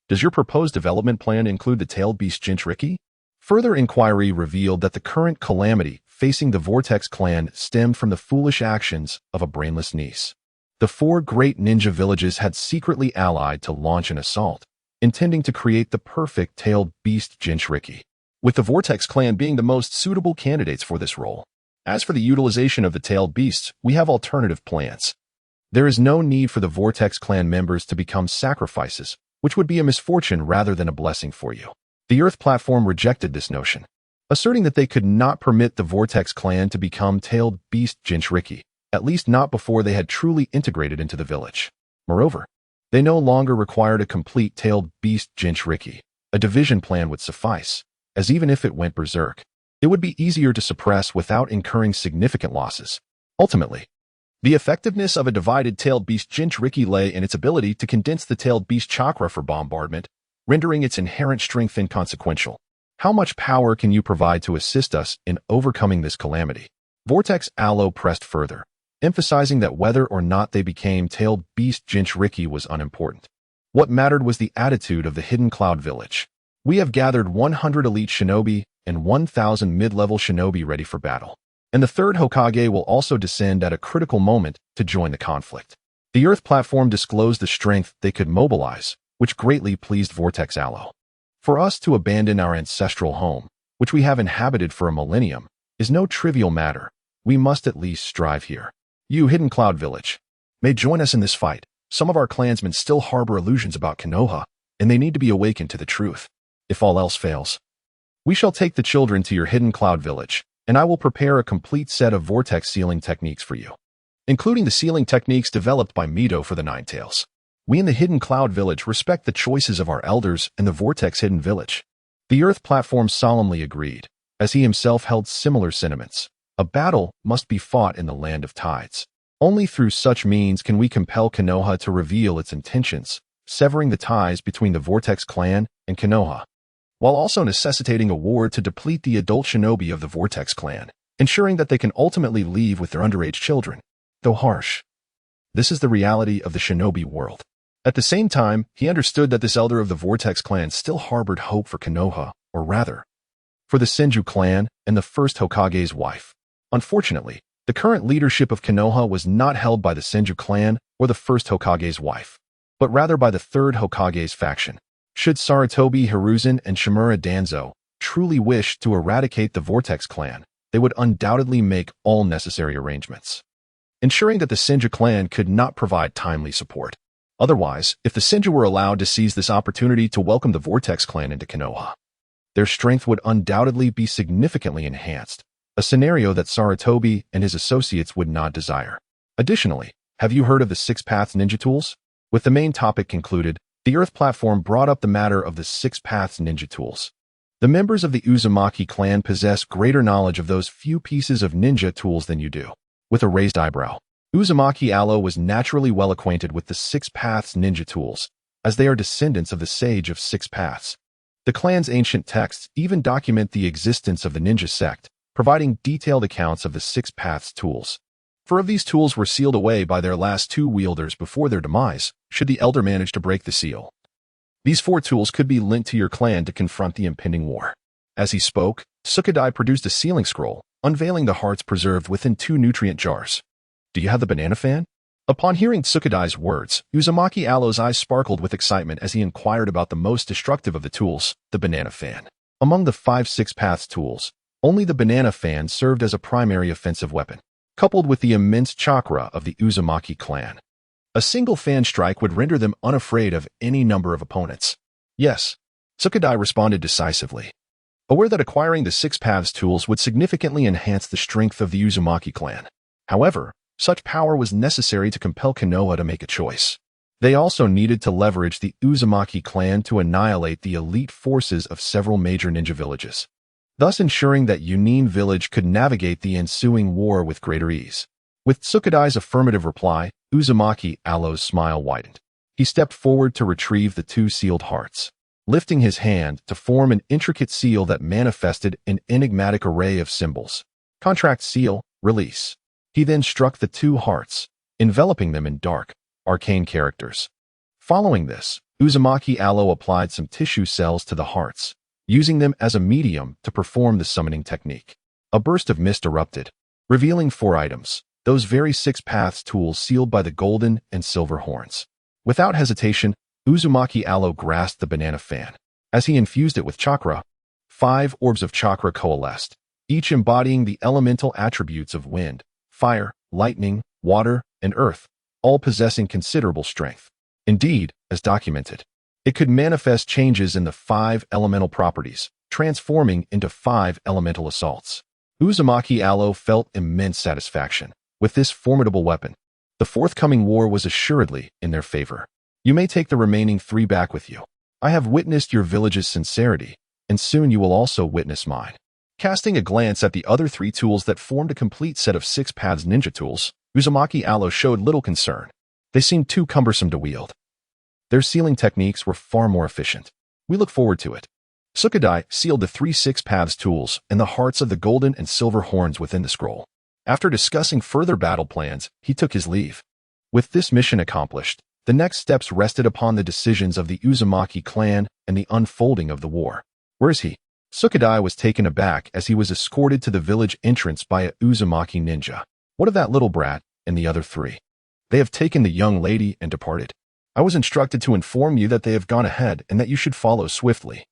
Does your proposed development plan include the tailed beast Jinchuriki? Further inquiry revealed that the current calamity facing the Vortex clan stemmed from the foolish actions of a brainless niece. The 4 great ninja villages had secretly allied to launch an assault, intending to create the perfect tailed beast Jinchuriki, with the Vortex clan being the most suitable candidates for this role. As for the utilization of the tailed beasts, we have alternative plans. There is no need for the Vortex clan members to become sacrifices, which would be a misfortune rather than a blessing for you. The Earth platform rejected this notion, asserting that they could not permit the Vortex clan to become tailed beast Jinchuriki, at least not before they had truly integrated into the village. Moreover, they no longer required a complete tailed beast Jinchuriki. A division plan would suffice, as even if it went berserk, it would be easier to suppress without incurring significant losses. Ultimately, the effectiveness of a divided tailed beast Jinchuriki lay in its ability to condense the tailed beast chakra for bombardment, rendering its inherent strength inconsequential. How much power can you provide to assist us in overcoming this calamity? Vortex Aloe pressed further, emphasizing that whether or not they became tailed beast Jinchuriki was unimportant. What mattered was the attitude of the Hidden Cloud Village. We have gathered 100 elite shinobi and 1,000 mid-level shinobi ready for battle. And the 3rd Hokage will also descend at a critical moment to join the conflict. The Earth platform disclosed the strength they could mobilize, which greatly pleased Vortex Aloe. For us to abandon our ancestral home, which we have inhabited for a millennium, is no trivial matter. We must at least strive here. You, Hidden Cloud Village, may join us in this fight. Some of our clansmen still harbor illusions about Konoha, and they need to be awakened to the truth. If all else fails, we shall take the children to your Hidden Cloud Village, and I will prepare a complete set of vortex sealing techniques for you, including the sealing techniques developed by Mito for the Nine Tails. We in the Hidden Cloud Village respect the choices of our elders in the Vortex Hidden Village. The Earth platform solemnly agreed, as he himself held similar sentiments. A battle must be fought in the Land of Tides. Only through such means can we compel Konoha to reveal its intentions, severing the ties between the Vortex clan and Konoha, while also necessitating a war to deplete the adult shinobi of the Vortex clan, ensuring that they can ultimately leave with their underage children. Though harsh, this is the reality of the shinobi world. At the same time, he understood that this elder of the Vortex clan still harbored hope for Konoha, or rather, for the Senju clan and the first Hokage's wife. Unfortunately, the current leadership of Konoha was not held by the Senju clan or the first Hokage's wife, but rather by the third Hokage's faction. Should Sarutobi Hiruzen and Shimura Danzo truly wish to eradicate the Vortex clan, they would undoubtedly make all necessary arrangements, ensuring that the Senju clan could not provide timely support. Otherwise, if the Senju were allowed to seize this opportunity to welcome the Vortex clan into Konoha, their strength would undoubtedly be significantly enhanced, a scenario that Sarutobi and his associates would not desire. Additionally, have you heard of the Six Paths Ninja Tools? With the main topic concluded, the Earth platform brought up the matter of the Six Paths Ninja Tools. The members of the Uzumaki clan possess greater knowledge of those few pieces of ninja tools than you do. With a raised eyebrow, Uzumaki Alo was naturally well acquainted with the Six Paths ninja tools, as they are descendants of the Sage of Six Paths. The clan's ancient texts even document the existence of the ninja sect, providing detailed accounts of the Six Paths tools. 4 of these tools were sealed away by their last 2 wielders before their demise, should the elder manage to break the seal. These 4 tools could be lent to your clan to confront the impending war. As he spoke, Sukadai produced a sealing scroll, unveiling the hearts preserved within 2 nutrient jars. Do you have the banana fan? Upon hearing Tsukadai's words, Uzumaki Alo's eyes sparkled with excitement as he inquired about the most destructive of the tools, the banana fan. Among the 5 Six Paths tools, only the banana fan served as a primary offensive weapon, coupled with the immense chakra of the Uzumaki clan. A single fan strike would render them unafraid of any number of opponents. Yes, Tsukadai responded decisively, aware that acquiring the Six Paths tools would significantly enhance the strength of the Uzumaki clan. However, such power was necessary to compel Konoha to make a choice. They also needed to leverage the Uzumaki clan to annihilate the elite forces of several major ninja villages, thus ensuring that Jonin village could navigate the ensuing war with greater ease. With Tsukadai's affirmative reply, Uzumaki Alo's smile widened. He stepped forward to retrieve the 2 sealed hearts, lifting his hand to form an intricate seal that manifested an enigmatic array of symbols. Contract seal, release. He then struck the 2 hearts, enveloping them in dark, arcane characters. Following this, Uzumaki Alo applied some tissue cells to the hearts, using them as a medium to perform the summoning technique. A burst of mist erupted, revealing 4 items, those very Six Paths tools sealed by the golden and silver horns. Without hesitation, Uzumaki Alo grasped the banana fan. As he infused it with chakra, 5 orbs of chakra coalesced, each embodying the elemental attributes of wind, fire, lightning, water, and earth, all possessing considerable strength. Indeed, as documented, it could manifest changes in the 5 elemental properties, transforming into 5 elemental assaults. Uzumaki Alo felt immense satisfaction. With this formidable weapon, the forthcoming war was assuredly in their favor. You may take the remaining 3 back with you. I have witnessed your village's sincerity, and soon you will also witness mine. Casting a glance at the other 3 tools that formed a complete set of Six Paths ninja tools, Uzumaki Alo showed little concern. They seemed too cumbersome to wield. Their sealing techniques were far more efficient. We look forward to it. Tsukadai sealed the 3 Six Paths tools and the hearts of the golden and silver horns within the scroll. After discussing further battle plans, he took his leave. With this mission accomplished, the next steps rested upon the decisions of the Uzumaki clan and the unfolding of the war. Where is he? Tsukadai was taken aback as he was escorted to the village entrance by a Uzumaki ninja. What of that little brat and the other 3? They have taken the young lady and departed. I was instructed to inform you that they have gone ahead and that you should follow swiftly,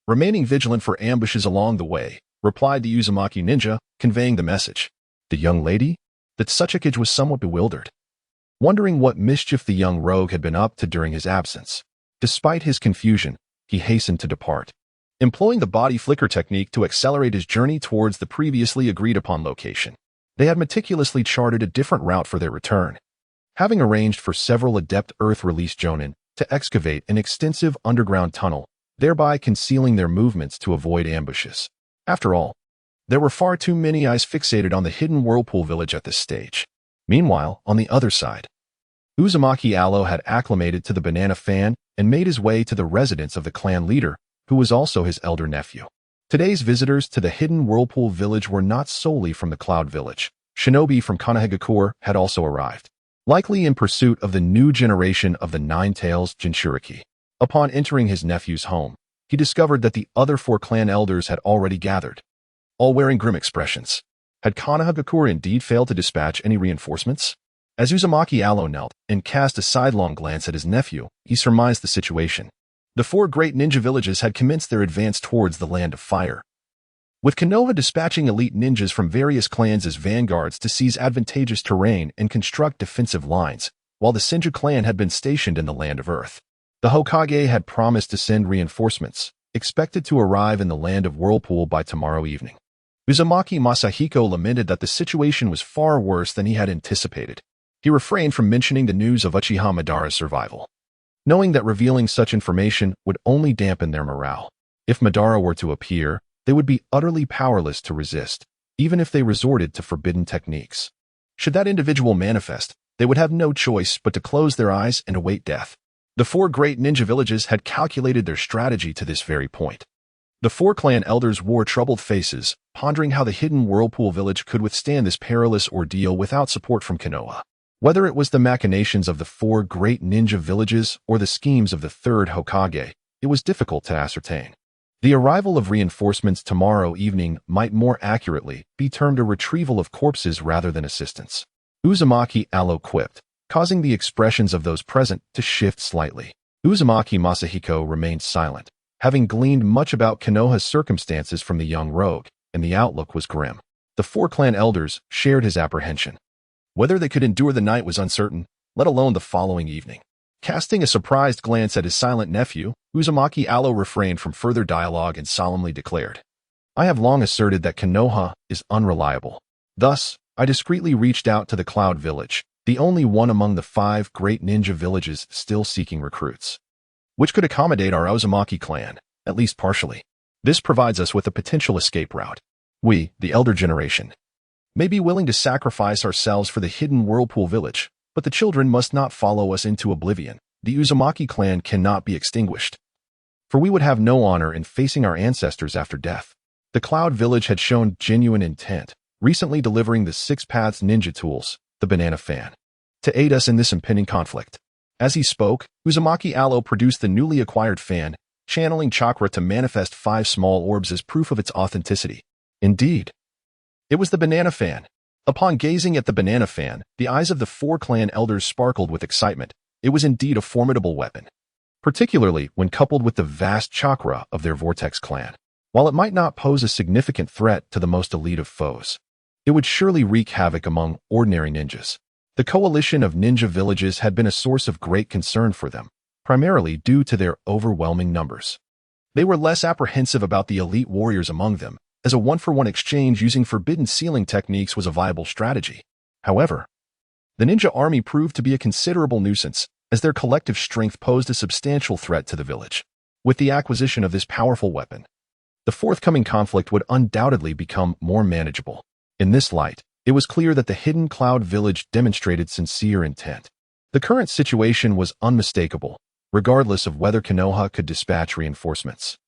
remaining vigilant for ambushes along the way, replied the Uzumaki ninja, conveying the message. The young lady? The Tsuchikage was somewhat bewildered, wondering what mischief the young rogue had been up to during his absence. Despite his confusion, he hastened to depart, employing the body flicker technique to accelerate his journey towards the previously agreed-upon location. They had meticulously charted a different route for their return, having arranged for several adept Earth-released jonin to excavate an extensive underground tunnel, thereby concealing their movements to avoid ambushes. After all, there were far too many eyes fixated on the hidden whirlpool village at this stage. Meanwhile, on the other side, Uzumaki Alo had acclimated to the banana fan and made his way to the residence of the clan leader, who was also his elder nephew. Today's visitors to the hidden whirlpool village were not solely from the Cloud Village. Shinobi from Kumogakure had also arrived, likely in pursuit of the new generation of the Nine-Tails Jinchuriki. Upon entering his nephew's home, he discovered that the other 4 clan elders had already gathered, all wearing grim expressions. Had Kumogakure indeed failed to dispatch any reinforcements? As Uzumaki Allo knelt and cast a sidelong glance at his nephew, he surmised the situation. The 4 great ninja villages had commenced their advance towards the Land of Fire, with Konoha dispatching elite ninjas from various clans as vanguards to seize advantageous terrain and construct defensive lines, while the Senju clan had been stationed in the Land of Earth. The Hokage had promised to send reinforcements, expected to arrive in the Land of Whirlpool by tomorrow evening. Uzumaki Masahiko lamented that the situation was far worse than he had anticipated. He refrained from mentioning the news of Uchiha Madara's survival, knowing that revealing such information would only dampen their morale. If Madara were to appear, they would be utterly powerless to resist, even if they resorted to forbidden techniques. Should that individual manifest, they would have no choice but to close their eyes and await death. The 4 great ninja villages had calculated their strategy to this very point. The 4 clan elders wore troubled faces, pondering how the hidden Whirlpool village could withstand this perilous ordeal without support from Konoha. Whether it was the machinations of the 4 great ninja villages or the schemes of the 3rd Hokage, it was difficult to ascertain. The arrival of reinforcements tomorrow evening might more accurately be termed a retrieval of corpses rather than assistance. Uzumaki Allo quipped, causing the expressions of those present to shift slightly. Uzumaki Masahiko remained silent, having gleaned much about Konoha's circumstances from the young rogue, and the outlook was grim. The 4 clan elders shared his apprehension. Whether they could endure the night was uncertain, let alone the following evening. Casting a surprised glance at his silent nephew, Uzumaki Allo refrained from further dialogue and solemnly declared, "I have long asserted that Konoha is unreliable. Thus, I discreetly reached out to the Cloud Village, the only one among the 5 great ninja villages still seeking recruits, which could accommodate our Uzumaki clan, at least partially. This provides us with a potential escape route. We, the elder generation, may be willing to sacrifice ourselves for the hidden Whirlpool village, but the children must not follow us into oblivion. The Uzumaki clan cannot be extinguished, for we would have no honor in facing our ancestors after death." The Cloud Village had shown genuine intent, recently delivering the 6 Paths ninja tools, the banana fan, to aid us in this impending conflict. As he spoke, Uzumaki Allo produced the newly acquired fan, channeling chakra to manifest 5 small orbs as proof of its authenticity. Indeed, it was the banana fan. Upon gazing at the banana fan, the eyes of the 4 clan elders sparkled with excitement. It was indeed a formidable weapon, particularly when coupled with the vast chakra of their Vortex clan. While it might not pose a significant threat to the most elite of foes, it would surely wreak havoc among ordinary ninjas. The coalition of ninja villages had been a source of great concern for them, primarily due to their overwhelming numbers. They were less apprehensive about the elite warriors among them, as a one-for-one exchange using forbidden sealing techniques was a viable strategy. However, the ninja army proved to be a considerable nuisance, as their collective strength posed a substantial threat to the village. With the acquisition of this powerful weapon, the forthcoming conflict would undoubtedly become more manageable. In this light, it was clear that the hidden Cloud Village demonstrated sincere intent. The current situation was unmistakable, regardless of whether Konoha could dispatch reinforcements.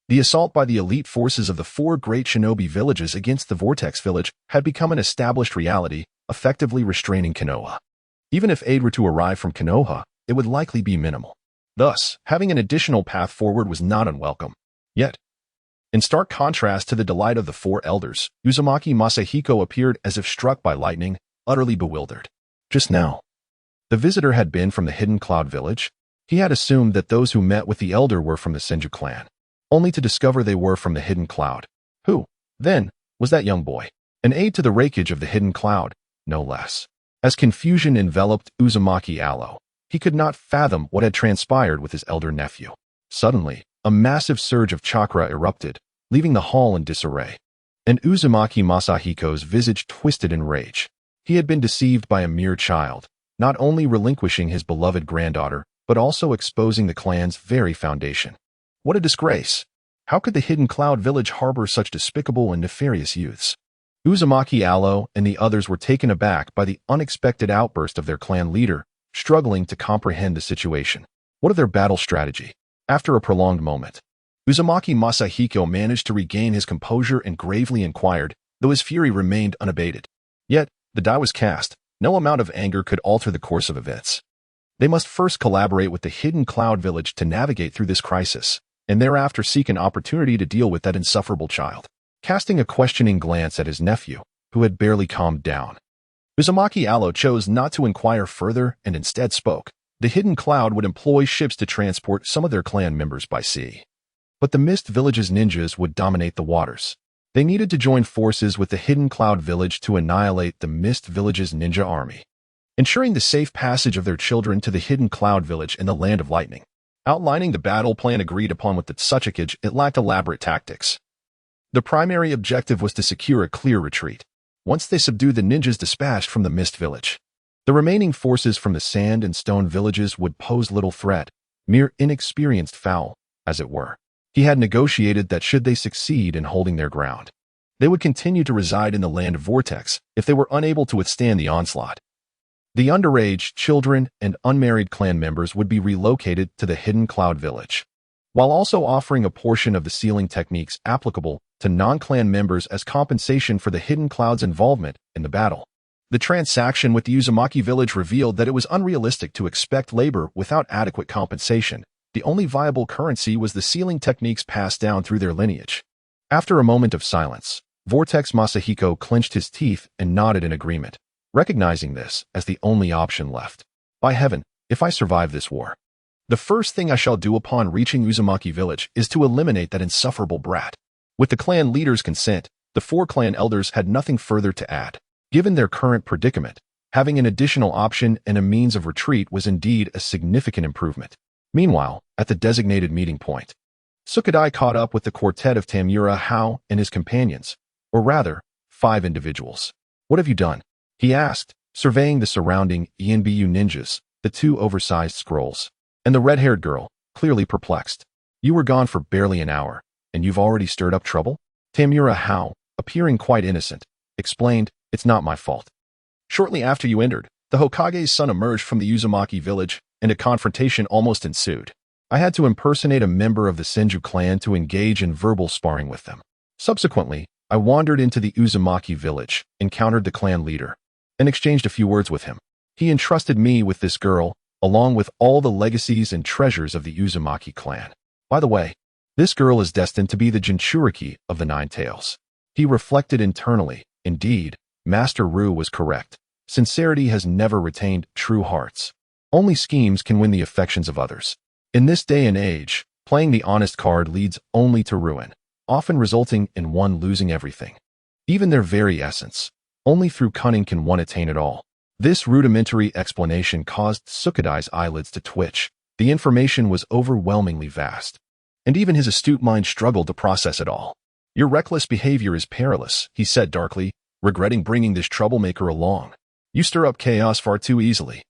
The assault by the elite forces of the 4 great shinobi villages against the Vortex village had become an established reality, effectively restraining Konoha. Even if aid were to arrive from Konoha, it would likely be minimal. Thus, having an additional path forward was not unwelcome. Yet, in stark contrast to the delight of the 4 elders, Uzumaki Masahiko appeared as if struck by lightning, utterly bewildered. Just now, the visitor had been from the hidden Cloud Village. He had assumed that those who met with the elder were from the Senju clan, only to discover they were from the hidden cloud. Who, then, was that young boy? An aide to the Raikage of the hidden cloud, no less. As confusion enveloped Uzumaki Allo, he could not fathom what had transpired with his elder nephew. Suddenly, a massive surge of chakra erupted, leaving the hall in disarray. And Uzumaki Masahiko's visage twisted in rage. He had been deceived by a mere child, not only relinquishing his beloved granddaughter, but also exposing the clan's very foundation. What a disgrace! How could the hidden Cloud Village harbor such despicable and nefarious youths? Uzumaki Allo and the others were taken aback by the unexpected outburst of their clan leader, struggling to comprehend the situation. What of their battle strategy? After a prolonged moment, Uzumaki Masahiko managed to regain his composure and gravely inquired, though his fury remained unabated. Yet, the die was cast. No amount of anger could alter the course of events. They must first collaborate with the hidden Cloud Village to navigate through this crisis. and thereafter seek an opportunity to deal with that insufferable child. Casting a questioning glance at his nephew, who had barely calmed down, Uzumaki Alo chose not to inquire further and instead spoke. The hidden cloud would employ ships to transport some of their clan members by sea. But the Mist Village's ninjas would dominate the waters. They needed to join forces with the Hidden Cloud Village to annihilate the Mist Village's ninja army, ensuring the safe passage of their children to the Hidden Cloud Village in the Land of Lightning. Outlining the battle plan agreed upon with the Tsuchikage, it lacked elaborate tactics. The primary objective was to secure a clear retreat. Once they subdued the ninjas dispatched from the Mist Village, the remaining forces from the Sand and Stone villages would pose little threat, mere inexperienced fowl, as it were. He had negotiated that should they succeed in holding their ground, they would continue to reside in the Land of Vortex if they were unable to withstand the onslaught. The underage, children, and unmarried clan members would be relocated to the Hidden Cloud Village, while also offering a portion of the sealing techniques applicable to non-clan members as compensation for the Hidden Cloud's involvement in the battle. The transaction with the Uzumaki village revealed that it was unrealistic to expect labor without adequate compensation. The only viable currency was the sealing techniques passed down through their lineage. After a moment of silence, Vortex Masahiko clenched his teeth and nodded in agreement, recognizing this as the only option left. By heaven, if I survive this war, the first thing I shall do upon reaching Uzumaki village is to eliminate that insufferable brat. With the clan leader's consent, the 4 clan elders had nothing further to add. Given their current predicament, having an additional option and a means of retreat was indeed a significant improvement. Meanwhile, at the designated meeting point, Sukadai caught up with the quartet of Tamura Hao and his companions, or rather, 5 individuals. What have you done? He asked, surveying the surrounding ENBU ninjas, the 2 oversized scrolls, and the red-haired girl, clearly perplexed. You were gone for barely an hour, and you've already stirred up trouble? Tamura Hao, appearing quite innocent, explained, it's not my fault. Shortly after you entered, the Hokage's son emerged from the Uzumaki village, and a confrontation almost ensued. I had to impersonate a member of the Senju clan to engage in verbal sparring with them. Subsequently, I wandered into the Uzumaki village, encountered the clan leader, and exchanged a few words with him. He entrusted me with this girl, along with all the legacies and treasures of the Uzumaki clan. By the way, this girl is destined to be the Jinchuriki of the 9 Tails. He reflected internally. Indeed, Master Ru was correct. Sincerity has never retained true hearts. Only schemes can win the affections of others. In this day and age, playing the honest card leads only to ruin, often resulting in one losing everything, even their very essence. Only through cunning can one attain it all. This rudimentary explanation caused Sukadai's eyelids to twitch. The information was overwhelmingly vast, and even his astute mind struggled to process it all. Your reckless behavior is perilous, he said darkly, regretting bringing this troublemaker along. You stir up chaos far too easily.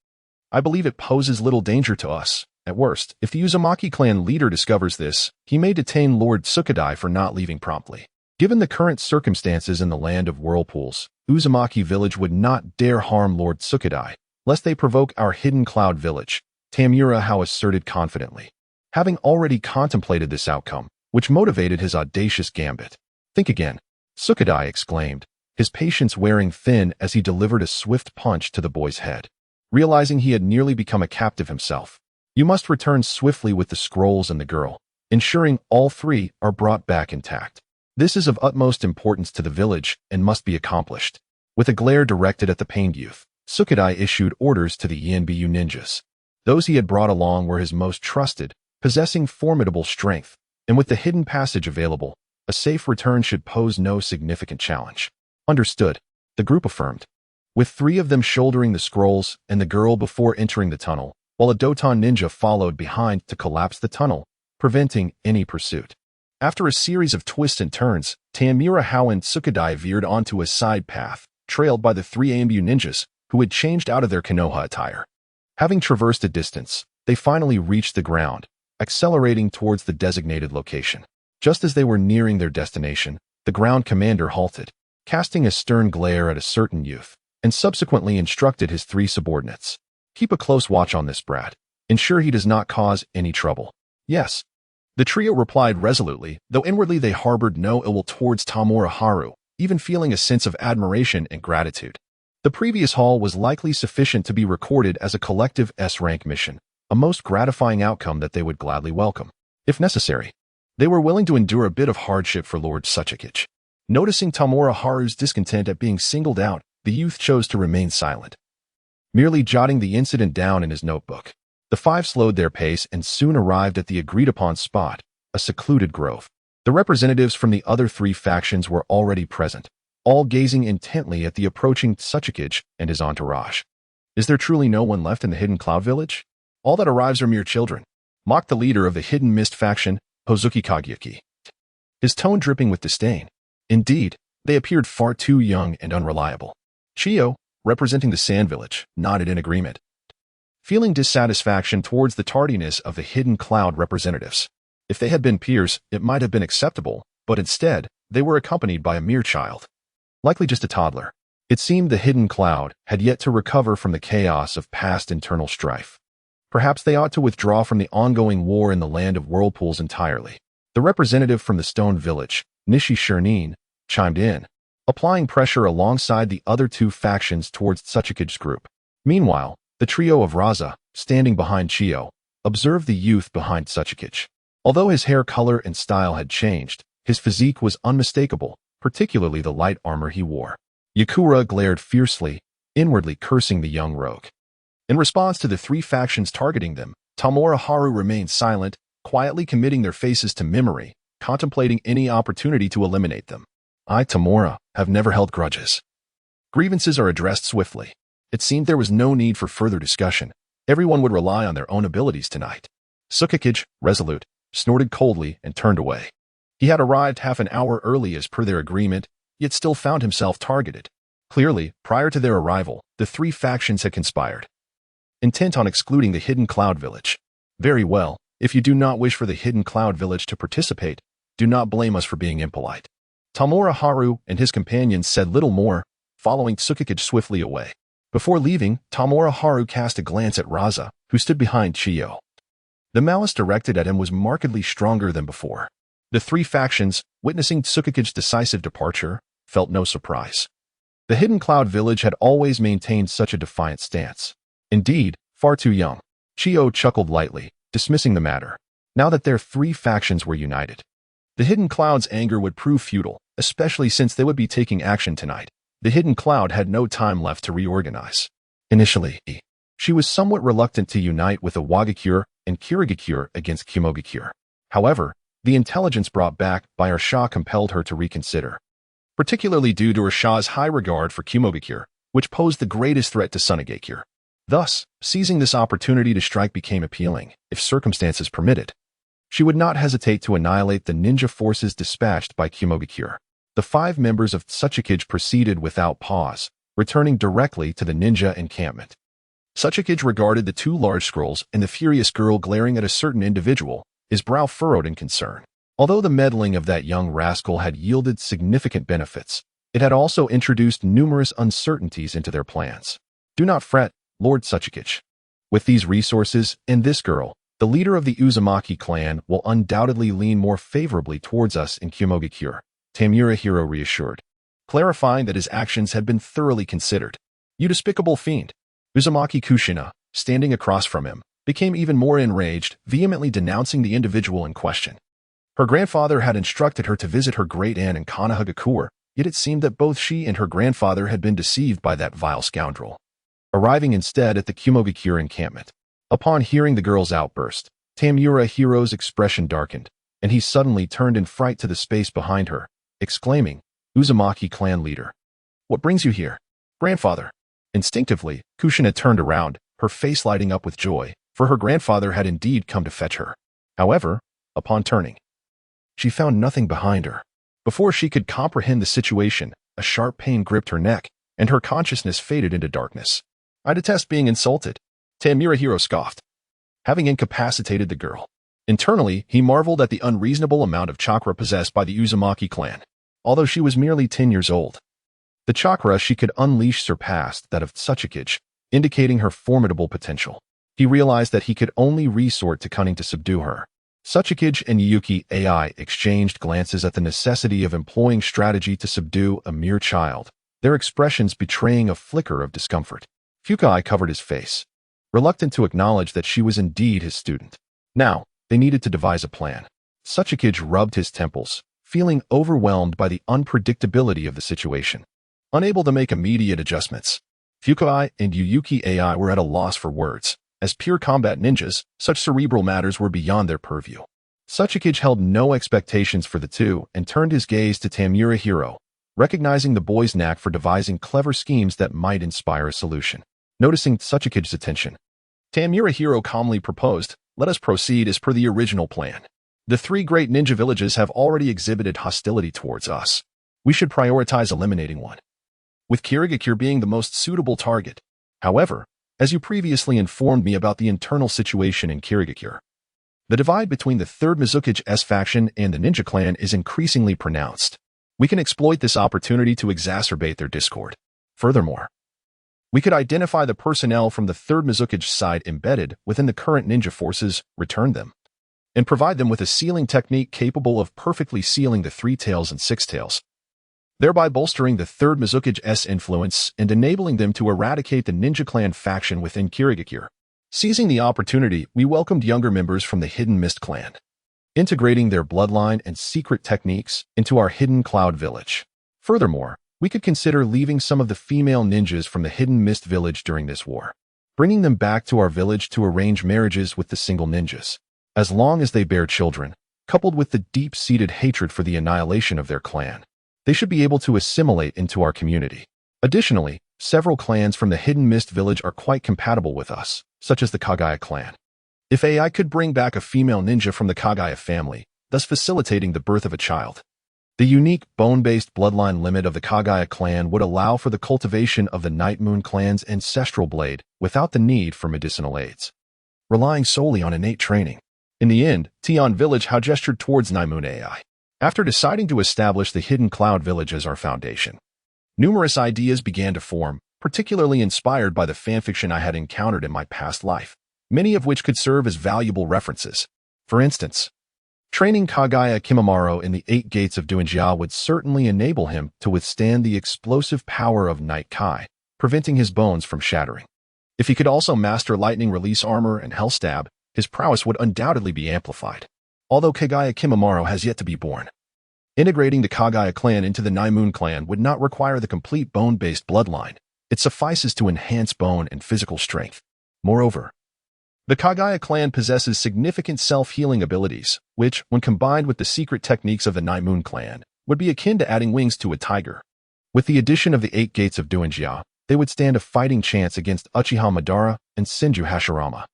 I believe it poses little danger to us. At worst, if the Uzumaki clan leader discovers this, he may detain Lord Sukadai for not leaving promptly. Given the current circumstances in the land of whirlpools, Uzumaki village would not dare harm Lord Sukadai, lest they provoke our Hidden Cloud village, Tamura Hao asserted confidently, having already contemplated this outcome, which motivated his audacious gambit. Think again, Sukadai exclaimed, his patience wearing thin as he delivered a swift punch to the boy's head. Realizing he had nearly become a captive himself, you must return swiftly with the scrolls and the girl, ensuring all 3 are brought back intact. This is of utmost importance to the village and must be accomplished. With a glare directed at the pained youth, Sukadai issued orders to the ENBU ninjas. Those he had brought along were his most trusted, possessing formidable strength, and with the hidden passage available, a safe return should pose no significant challenge. Understood, the group affirmed, with 3 of them shouldering the scrolls and the girl before entering the tunnel, while a Doton ninja followed behind to collapse the tunnel, preventing any pursuit. After a series of twists and turns, Tamura Hao and Sukadai veered onto a side path, trailed by the 3 AMU ninjas, who had changed out of their Konoha attire. Having traversed a distance, they finally reached the ground, accelerating towards the designated location. Just as they were nearing their destination, the ground commander halted, casting a stern glare at a certain youth, and subsequently instructed his 3 subordinates. Keep a close watch on this brat. Ensure he does not cause any trouble. Yes. The trio replied resolutely, though inwardly they harbored no ill will towards Tamura Hao, even feeling a sense of admiration and gratitude. The previous haul was likely sufficient to be recorded as a collective S-rank mission, a most gratifying outcome that they would gladly welcome. If necessary, They were willing to endure a bit of hardship for Lord Suchikage. Noticing Tamura Haru's discontent at being singled out, the youth chose to remain silent, merely jotting the incident down in his notebook. The five slowed their pace and soon arrived at the agreed-upon spot, a secluded grove. The representatives from the other three factions were already present, all gazing intently at the approaching Suchikage and his entourage. Is there truly no one left in the Hidden Cloud Village? All that arrives are mere children, mocked the leader of the Hidden Mist faction, Hozuki Kageyuki, his tone dripping with disdain. Indeed, they appeared far too young and unreliable. Chiyo, representing the Sand Village, nodded in agreement, feeling dissatisfaction towards the tardiness of the Hidden Cloud representatives. If they had been peers, it might have been acceptable, but instead, they were accompanied by a mere child, likely just a toddler. It seemed the Hidden Cloud had yet to recover from the chaos of past internal strife. Perhaps they ought to withdraw from the ongoing war in the Land of Whirlpools entirely. The representative from the Stone Village, Nishi Shirnin, chimed in, applying pressure alongside the other two factions towards Suchikage's group. Meanwhile, the trio of Raza, standing behind Chiyo, observed the youth behind Suchikage. Although his hair color and style had changed, his physique was unmistakable, particularly the light armor he wore. Yakura glared fiercely, inwardly cursing the young rogue. In response to the three factions targeting them, Tamura Haru remained silent, quietly committing their faces to memory, contemplating any opportunity to eliminate them. I, Tamura, have never held grudges. Grievances are addressed swiftly. It seemed there was no need for further discussion. Everyone would rely on their own abilities tonight. Suchikage, resolute, snorted coldly and turned away. He had arrived half an hour early as per their agreement, yet still found himself targeted. Clearly, prior to their arrival, the three factions had conspired, intent on excluding the Hidden Cloud Village. Very well, if you do not wish for the Hidden Cloud Village to participate, do not blame us for being impolite. Tamura Haru and his companions said little more, following Suchikage swiftly away. Before leaving, Tamura Haru cast a glance at Raza, who stood behind Chiyo. The malice directed at him was markedly stronger than before. The three factions, witnessing Suchikage's decisive departure, felt no surprise. The Hidden Cloud Village had always maintained such a defiant stance. Indeed, far too young. Chiyo chuckled lightly, dismissing the matter. Now that their three factions were united, the Hidden Cloud's anger would prove futile, especially since they would be taking action tonight. The Hidden Cloud had no time left to reorganize. Initially, she was somewhat reluctant to unite with the Wagakure and Kirigakure against Kumogakure. However, the intelligence brought back by Ursha compelled her to reconsider, particularly due to Ursha's high regard for Kumogakure, which posed the greatest threat to Sunagakure. Thus, seizing this opportunity to strike became appealing, if circumstances permitted. She would not hesitate to annihilate the ninja forces dispatched by Kumogakure. The five members of Suchikage proceeded without pause, returning directly to the ninja encampment. Suchikage regarded the two large scrolls and the furious girl glaring at a certain individual, his brow furrowed in concern. Although the meddling of that young rascal had yielded significant benefits, it had also introduced numerous uncertainties into their plans. Do not fret, Lord Suchikage. With these resources and this girl, the leader of the Uzumaki clan will undoubtedly lean more favorably towards us in Kumogakure, Tamura Hiro reassured, clarifying that his actions had been thoroughly considered. You despicable fiend. Uzumaki Kushina, standing across from him, became even more enraged, vehemently denouncing the individual in question. Her grandfather had instructed her to visit her great-aunt in Konogakure, yet it seemed that both she and her grandfather had been deceived by that vile scoundrel. Arriving instead at the Kumogakure encampment. Upon hearing the girl's outburst, Tamura Hiro's expression darkened, and he suddenly turned in fright to the space behind her, exclaiming, Uzumaki clan leader. What brings you here? Grandfather. Instinctively, Kushina turned around, her face lighting up with joy, for her grandfather had indeed come to fetch her. However, upon turning, she found nothing behind her. Before she could comprehend the situation, a sharp pain gripped her neck, and her consciousness faded into darkness. I detest being insulted, Tamura Hiro scoffed, having incapacitated the girl. Internally, he marveled at the unreasonable amount of chakra possessed by the Uzumaki clan. Although she was merely 10 years old, the chakra she could unleash surpassed that of Suchikage, indicating her formidable potential. He realized that he could only resort to cunning to subdue her. Suchikage and Yuki AI exchanged glances at the necessity of employing strategy to subdue a mere child, their expressions betraying a flicker of discomfort. Fukai covered his face, reluctant to acknowledge that she was indeed his student. Now, they needed to devise a plan. Sachikage rubbed his temples, feeling overwhelmed by the unpredictability of the situation. Unable to make immediate adjustments, Fukai and Uyuki AI were at a loss for words. As pure combat ninjas, such cerebral matters were beyond their purview. Sachikage held no expectations for the two and turned his gaze to Tamura Hao, recognizing the boy's knack for devising clever schemes that might inspire a solution. Noticing Sachikage's attention, Tamura Hao calmly proposed, "Let us proceed as per the original plan. The three great ninja villages have already exhibited hostility towards us. We should prioritize eliminating one, with Kumogakure being the most suitable target. However, as you previously informed me about the internal situation in Kumogakure, the divide between the 3rd Mizukage's faction and the ninja clan is increasingly pronounced. We can exploit this opportunity to exacerbate their discord. Furthermore, we could identify the personnel from the 3rd Mizukage's side embedded within the current ninja forces, return them, and provide them with a sealing technique capable of perfectly sealing the 3 tails and 6 tails, thereby bolstering the 3rd Mizukage's influence and enabling them to eradicate the ninja clan faction within Kumogakure. Seizing the opportunity, we welcomed younger members from the Hidden Mist clan, integrating their bloodline and secret techniques into our Hidden Cloud village. Furthermore, we could consider leaving some of the female ninjas from the Hidden Mist village during this war, bringing them back to our village to arrange marriages with the single ninjas. As long as they bear children, coupled with the deep-seated hatred for the annihilation of their clan, they should be able to assimilate into our community. Additionally, several clans from the Hidden Mist village are quite compatible with us, such as the Kagaya clan. If AI could bring back a female ninja from the Kagaya family, thus facilitating the birth of a child, the unique bone-based bloodline limit of the Kagaya clan would allow for the cultivation of the Night Moon clan's ancestral blade without the need for medicinal aids, relying solely on innate training. In the end, Tian Village Hao gestured towards Night Moon AI. After deciding to establish the Hidden Cloud Village as our foundation, numerous ideas began to form, particularly inspired by the fanfiction I had encountered in my past life, many of which could serve as valuable references. For instance, training Kagaya Kimamaro in the 8 gates of Duinjia would certainly enable him to withstand the explosive power of Night Kai, preventing his bones from shattering. If he could also master lightning release armor and hell stab, his prowess would undoubtedly be amplified. Although Kagaya Kimamaro has yet to be born, integrating the Kagaya clan into the Night Moon clan would not require the complete bone-based bloodline. It suffices to enhance bone and physical strength. Moreover, the Kagaya clan possesses significant self-healing abilities, which, when combined with the secret techniques of the Night Moon clan, would be akin to adding wings to a tiger. With the addition of the 8 gates of Duinjia, they would stand a fighting chance against Uchiha Madara and Senju Hashirama.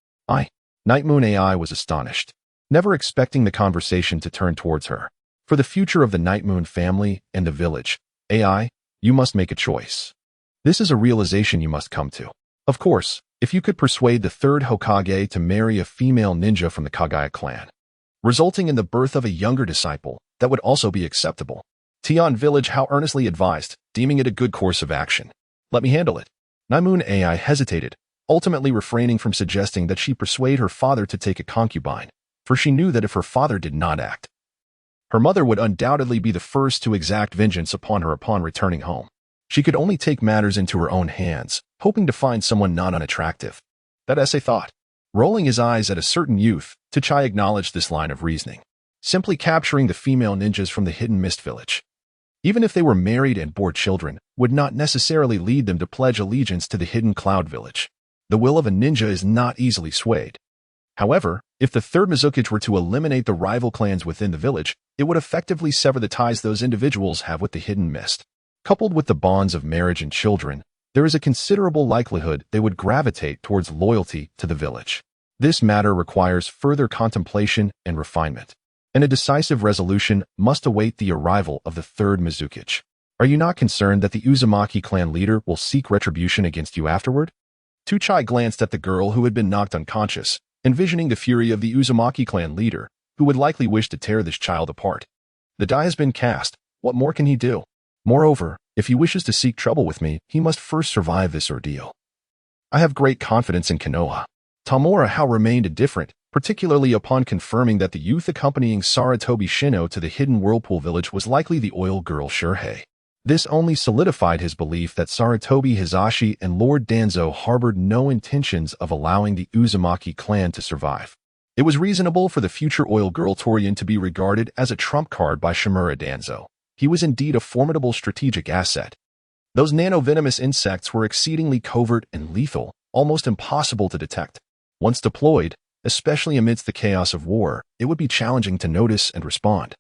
Night Moon AI was astonished, never expecting the conversation to turn towards her. For the future of the Night Moon family and the village, AI, you must make a choice. This is a realization you must come to. Of course, if you could persuade the 3rd Hokage to marry a female ninja from the Kagaya clan, resulting in the birth of a younger disciple, that would also be acceptable. Tian Village Hao earnestly advised, deeming it a good course of action. Let me handle it. Night Moon AI hesitated, ultimately refraining from suggesting that she persuade her father to take a concubine, for she knew that if her father did not act, her mother would undoubtedly be the first to exact vengeance upon her upon returning home. She could only take matters into her own hands, hoping to find someone not unattractive. That essay thought. Rolling his eyes at a certain youth, Tuchai acknowledged this line of reasoning. Simply capturing the female ninjas from the Hidden Mist village, even if they were married and bore children, would not necessarily lead them to pledge allegiance to the Hidden Cloud village. The will of a ninja is not easily swayed. However, if the 3rd Mizukage were to eliminate the rival clans within the village, it would effectively sever the ties those individuals have with the Hidden Mist. Coupled with the bonds of marriage and children, there is a considerable likelihood they would gravitate towards loyalty to the village. This matter requires further contemplation and refinement, and a decisive resolution must await the arrival of the 3rd Mizukage. Are you not concerned that the Uzumaki clan leader will seek retribution against you afterward? Tuchai glanced at the girl who had been knocked unconscious, envisioning the fury of the Uzumaki clan leader, who would likely wish to tear this child apart. The die has been cast. What more can he do? Moreover, if he wishes to seek trouble with me, he must first survive this ordeal. I have great confidence in Konoha. Tamura Hao remained indifferent, particularly upon confirming that the youth accompanying Sarutobi Shino to the Hidden Whirlpool village was likely the oil girl Shurhei. This only solidified his belief that Sarutobi Hizashi and Lord Danzo harbored no intentions of allowing the Uzumaki clan to survive. It was reasonable for the future oil girl Torian to be regarded as a trump card by Shimura Danzo. He was indeed a formidable strategic asset. Those nanovenomous insects were exceedingly covert and lethal, almost impossible to detect. Once deployed, especially amidst the chaos of war, it would be challenging to notice and respond,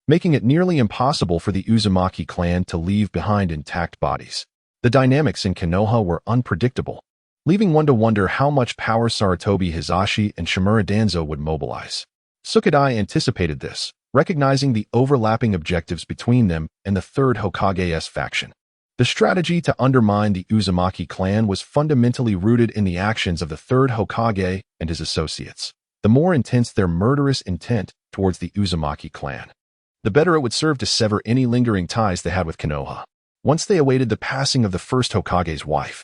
making it nearly impossible for the Uzumaki clan to leave behind intact bodies. The dynamics in Konoha were unpredictable, leaving one to wonder how much power Sarutobi Hizashi and Shimura Danzo would mobilize. Sukadai anticipated this, recognizing the overlapping objectives between them and the third Hokage's faction. The strategy to undermine the Uzumaki clan was fundamentally rooted in the actions of the third Hokage and his associates. The more intense their murderous intent towards the Uzumaki clan, the better it would serve to sever any lingering ties they had with Konoha. Once they awaited the passing of the first Hokage's wife,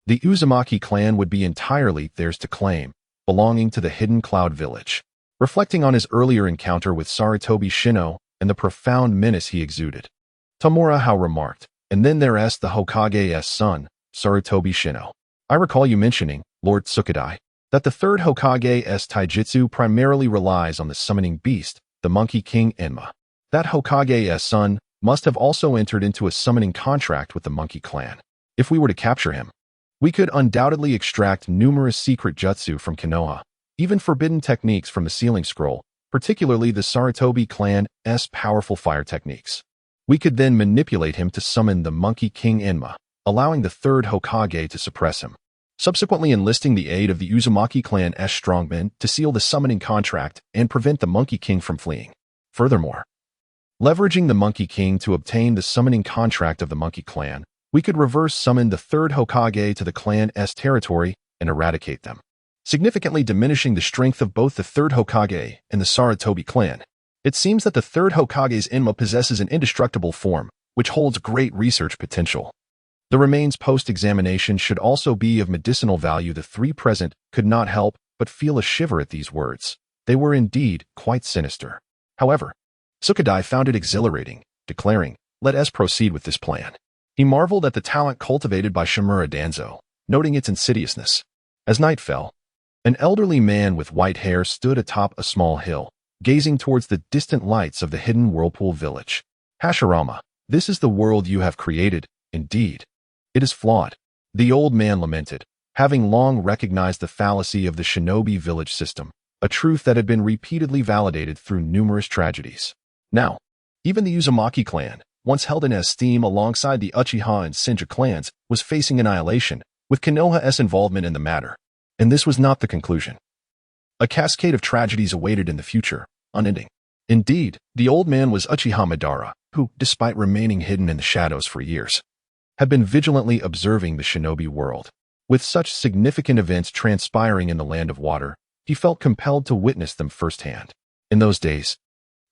the Uzumaki clan would be entirely theirs to claim, belonging to the Hidden Cloud Village. Reflecting on his earlier encounter with Sarutobi Shino and the profound menace he exuded, Tamura Hao remarked, "And then there's the Hokage's son, Sarutobi Shino. I recall you mentioning, Lord Sukadai, that the third Hokage's taijutsu primarily relies on the summoning beast, the Monkey King Enma. That Hokage's son must have also entered into a summoning contract with the Monkey Clan. If we were to capture him, we could undoubtedly extract numerous secret jutsu from Konoha, even forbidden techniques from the Sealing Scroll, particularly the Sarutobi clan's powerful fire techniques. We could then manipulate him to summon the Monkey King Enma, allowing the third Hokage to suppress him, subsequently enlisting the aid of the Uzumaki clan's strongmen to seal the summoning contract and prevent the Monkey King from fleeing. Furthermore, leveraging the Monkey King to obtain the summoning contract of the Monkey Clan, we could reverse summon the third Hokage to the clan's territory and eradicate them, significantly diminishing the strength of both the third Hokage and the Sarutobi clan. It seems that the third Hokage's Enma possesses an indestructible form, which holds great research potential. The remains post-examination should also be of medicinal value." The three present could not help but feel a shiver at these words. They were indeed quite sinister. However, Sukadai found it exhilarating, declaring, "Let us proceed with this plan." He marveled at the talent cultivated by Shimura Danzo, noting its insidiousness. As night fell, an elderly man with white hair stood atop a small hill, gazing towards the distant lights of the hidden whirlpool village. "Hashirama, this is the world you have created, indeed. It is flawed," the old man lamented, having long recognized the fallacy of the shinobi village system, a truth that had been repeatedly validated through numerous tragedies. Now, even the Uzumaki clan, once held in esteem alongside the Uchiha and Senju clans, was facing annihilation, with Konoha's involvement in the matter. And this was not the conclusion. A cascade of tragedies awaited in the future, unending. Indeed, the old man was Uchiha Madara, who, despite remaining hidden in the shadows for years, had been vigilantly observing the shinobi world. With such significant events transpiring in the Land of Water, he felt compelled to witness them firsthand. In those days,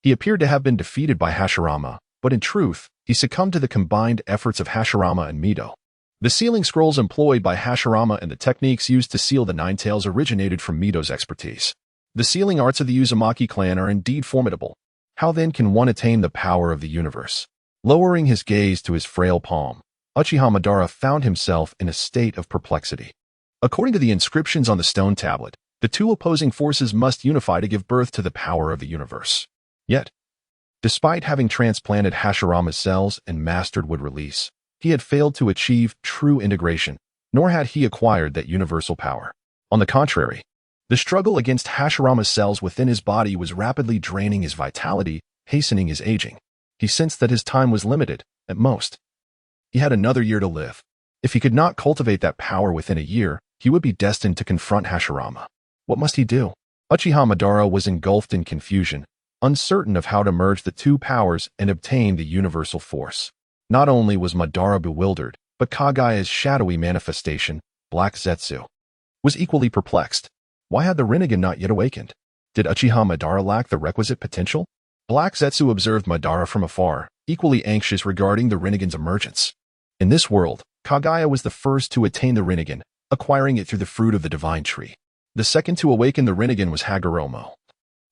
he appeared to have been defeated by Hashirama, but in truth, he succumbed to the combined efforts of Hashirama and Mido. The sealing scrolls employed by Hashirama and the techniques used to seal the Nine Tails originated from Mido's expertise. The sealing arts of the Uzumaki clan are indeed formidable. How then can one attain the power of the universe? Lowering his gaze to his frail palm, Uchiha Madara found himself in a state of perplexity. According to the inscriptions on the stone tablet, the two opposing forces must unify to give birth to the power of the universe. Yet, despite having transplanted Hashirama's cells and mastered wood release, he had failed to achieve true integration, nor had he acquired that universal power. On the contrary, the struggle against Hashirama's cells within his body was rapidly draining his vitality, hastening his aging. He sensed that his time was limited, at most. He had another year to live. If he could not cultivate that power within a year, he would be destined to confront Hashirama. What must he do? Uchiha Madara was engulfed in confusion, uncertain of how to merge the two powers and obtain the universal force. Not only was Madara bewildered, but Kagaya's shadowy manifestation, Black Zetsu, was equally perplexed. Why had the Rinnegan not yet awakened? Did Uchiha Madara lack the requisite potential? Black Zetsu observed Madara from afar, equally anxious regarding the Rinnegan's emergence. In this world, Kagaya was the first to attain the Rinnegan, acquiring it through the fruit of the divine tree. The second to awaken the Rinnegan was Hagoromo,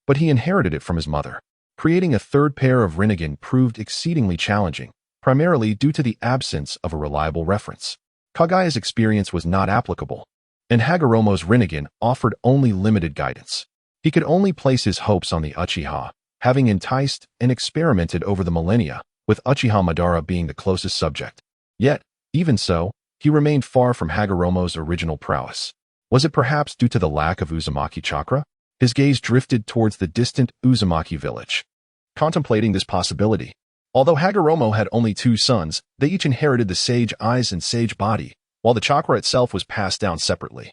but he inherited it from his mother. Creating a third pair of Rinnegan proved exceedingly challenging, primarily due to the absence of a reliable reference. Kagaya's experience was not applicable, and Hagoromo's Rinnegan offered only limited guidance. He could only place his hopes on the Uchiha, having enticed and experimented over the millennia, with Uchiha Madara being the closest subject. Yet, even so, he remained far from Hagoromo's original prowess. Was it perhaps due to the lack of Uzumaki chakra? His gaze drifted towards the distant Uzumaki village. Contemplating this possibility, although Hagoromo had only 2 sons, they each inherited the sage eyes and sage body, while the chakra itself was passed down separately,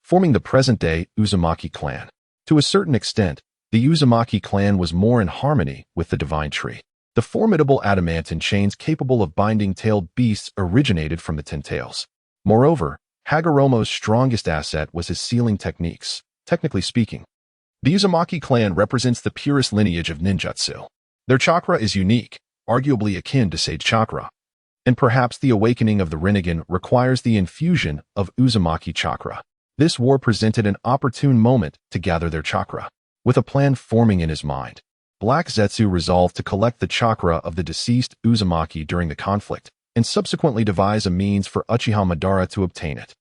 forming the present-day Uzumaki clan. To a certain extent, the Uzumaki clan was more in harmony with the divine tree. The formidable adamantine chains capable of binding tailed beasts originated from the Ten Tails. Moreover, Hagoromo's strongest asset was his sealing techniques. Technically speaking, the Uzumaki clan represents the purest lineage of ninjutsu. Their chakra is unique, arguably akin to sage chakra. And perhaps the awakening of the Rinnegan requires the infusion of Uzumaki chakra. This war presented an opportune moment to gather their chakra. With a plan forming in his mind, Black Zetsu resolved to collect the chakra of the deceased Uzumaki during the conflict, and subsequently devise a means for Uchiha Madara to obtain it.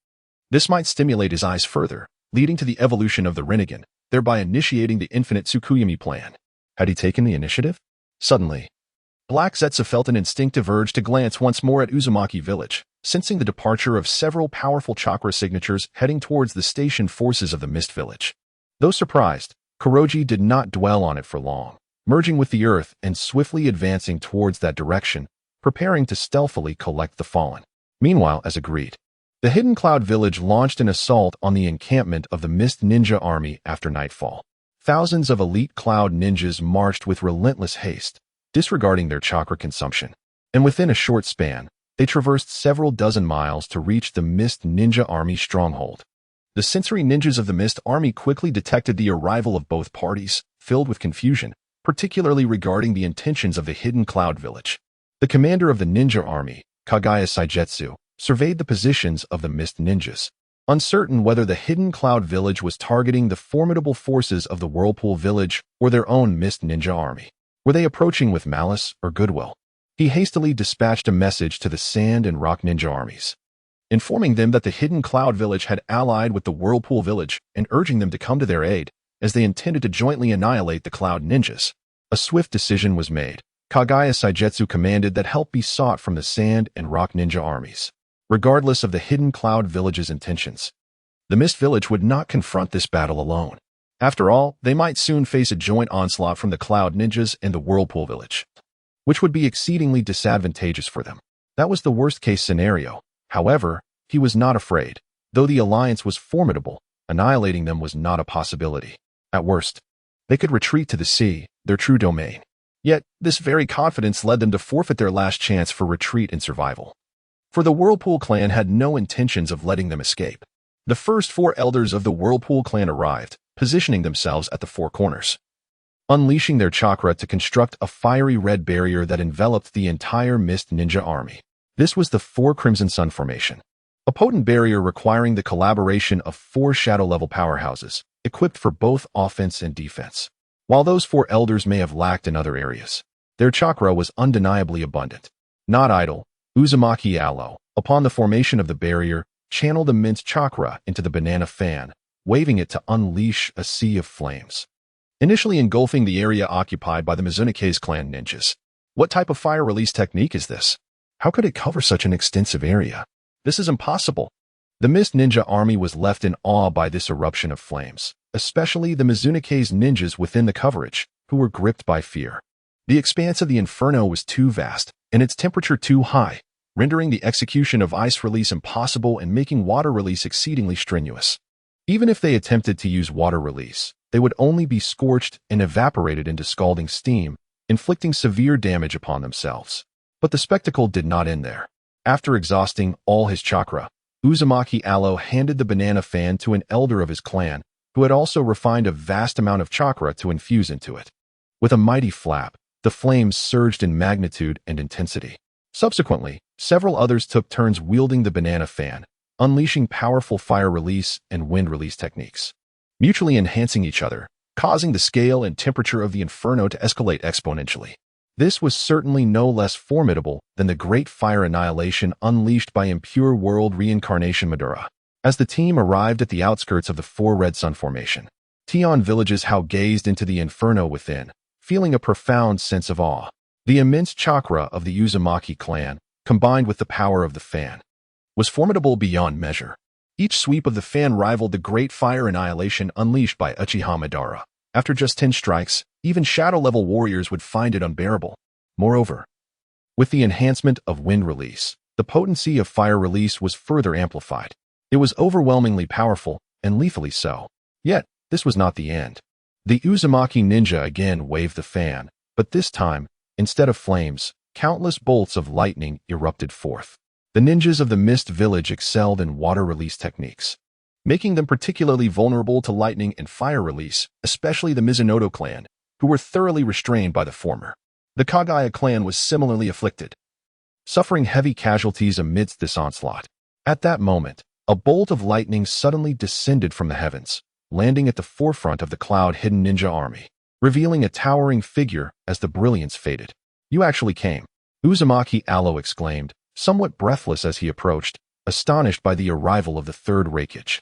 This might stimulate his eyes further, leading to the evolution of the Rinnegan, thereby initiating the infinite Tsukuyomi plan. Had he taken the initiative? Suddenly, Black Zetsu felt an instinctive urge to glance once more at Uzumaki village, sensing the departure of several powerful chakra signatures heading towards the stationed forces of the Mist Village. Though surprised, Kuroji did not dwell on it for long, merging with the earth and swiftly advancing towards that direction, preparing to stealthily collect the fallen. Meanwhile, as agreed, the Hidden Cloud Village launched an assault on the encampment of the Mist Ninja Army after nightfall. Thousands of elite Cloud ninjas marched with relentless haste, disregarding their chakra consumption, and within a short span, they traversed several dozen miles to reach the Mist Ninja Army stronghold. The sensory ninjas of the Mist Army quickly detected the arrival of both parties, filled with confusion, particularly regarding the intentions of the Hidden Cloud Village. The commander of the ninja army, Kagaya Saigetsu, surveyed the positions of the Mist ninjas, uncertain whether the Hidden Cloud Village was targeting the formidable forces of the Whirlpool Village or their own Mist Ninja Army. Were they approaching with malice or goodwill? He hastily dispatched a message to the Sand and Rock Ninja armies, informing them that the Hidden Cloud Village had allied with the Whirlpool Village and urging them to come to their aid, as they intended to jointly annihilate the Cloud Ninjas. A swift decision was made. Kagaya Saigetsu commanded that help be sought from the Sand and Rock Ninja armies, regardless of the Hidden Cloud Village's intentions. The Mist Village would not confront this battle alone. After all, they might soon face a joint onslaught from the Cloud Ninjas and the Whirlpool Village, which would be exceedingly disadvantageous for them. That was the worst-case scenario. However, he was not afraid. Though the alliance was formidable, annihilating them was not a possibility. At worst, they could retreat to the sea, their true domain. Yet, this very confidence led them to forfeit their last chance for retreat and survival. For the Whirlpool clan had no intentions of letting them escape. The first 4 elders of the Whirlpool clan arrived, positioning themselves at the 4 corners, unleashing their chakra to construct a fiery red barrier that enveloped the entire Mist Ninja army. This was the 4 Crimson Sun formation, a potent barrier requiring the collaboration of 4 shadow-level powerhouses, equipped for both offense and defense. While those 4 elders may have lacked in other areas, their chakra was undeniably abundant. Not idle, Uzumaki Aloe, upon the formation of the barrier, channeled immense chakra into the banana fan, waving it to unleash a sea of flames, initially engulfing the area occupied by the Mizunoke's clan ninjas. What type of fire release technique is this? How could it cover such an extensive area? This is impossible. The Mist Ninja army was left in awe by this eruption of flames, especially the Mizunoke's ninjas within the coverage, who were gripped by fear. The expanse of the inferno was too vast, and its temperature too high, rendering the execution of ice release impossible and making water release exceedingly strenuous. Even if they attempted to use water release, they would only be scorched and evaporated into scalding steam, inflicting severe damage upon themselves. But the spectacle did not end there. After exhausting all his chakra, Uzumaki Aloe handed the banana fan to an elder of his clan, who had also refined a vast amount of chakra to infuse into it. With a mighty flap, the flames surged in magnitude and intensity. Subsequently, several others took turns wielding the banana fan, unleashing powerful fire release and wind release techniques, mutually enhancing each other, causing the scale and temperature of the inferno to escalate exponentially. This was certainly no less formidable than the great fire annihilation unleashed by Impure World Reincarnation Madara. As the team arrived at the outskirts of the 4 Red Sun formation, Tian villages Hao gazed into the inferno within, feeling a profound sense of awe. The immense chakra of the Uzumaki clan, combined with the power of the fan, was formidable beyond measure. Each sweep of the fan rivaled the great fire annihilation unleashed by Uchiha Madara. After just 10 strikes, even shadow-level warriors would find it unbearable. Moreover, with the enhancement of wind release, the potency of fire release was further amplified. It was overwhelmingly powerful, and lethally so. Yet, this was not the end. The Uzumaki ninja again waved the fan, but this time, instead of flames, countless bolts of lightning erupted forth. The ninjas of the Mist Village excelled in water release techniques, making them particularly vulnerable to lightning and fire release, especially the Mizunoto clan, who were thoroughly restrained by the former. The Kagaya clan was similarly afflicted, suffering heavy casualties amidst this onslaught. At that moment, a bolt of lightning suddenly descended from the heavens, landing at the forefront of the cloud-hidden ninja army, revealing a towering figure as the brilliance faded. "You actually came," Uzumaki Alo exclaimed, somewhat breathless as he approached, astonished by the arrival of the third Raikage.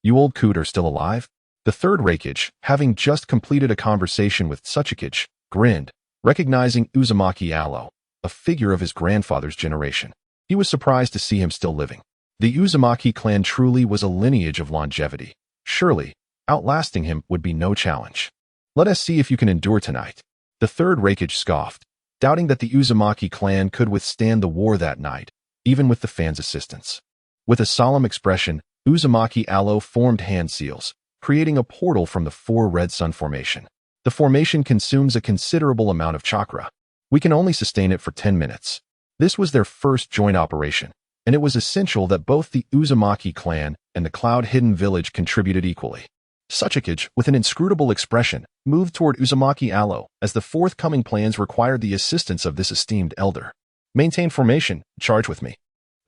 "You old coot are still alive?" The third Raikage, having just completed a conversation with Tsuchikage, grinned, recognizing Uzumaki Alo, a figure of his grandfather's generation. He was surprised to see him still living. The Uzumaki clan truly was a lineage of longevity. Surely, outlasting him would be no challenge. "Let us see if you can endure tonight." The third Raikage scoffed, doubting that the Uzumaki clan could withstand the war that night, even with the fan's assistance. With a solemn expression, Uzumaki Alo formed hand seals, creating a portal from the 4 red sun formation. The formation consumes a considerable amount of chakra. We can only sustain it for 10 minutes. This was their first joint operation, and it was essential that both the Uzumaki clan and the cloud-hidden village contributed equally. Tsuchikage, with an inscrutable expression, moved toward Uzumaki Alo as the forthcoming plans required the assistance of this esteemed elder. "Maintain formation, charge with me."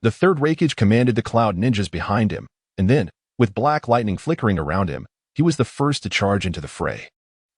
The third Raikage commanded the cloud ninjas behind him, and then, with black lightning flickering around him, he was the first to charge into the fray.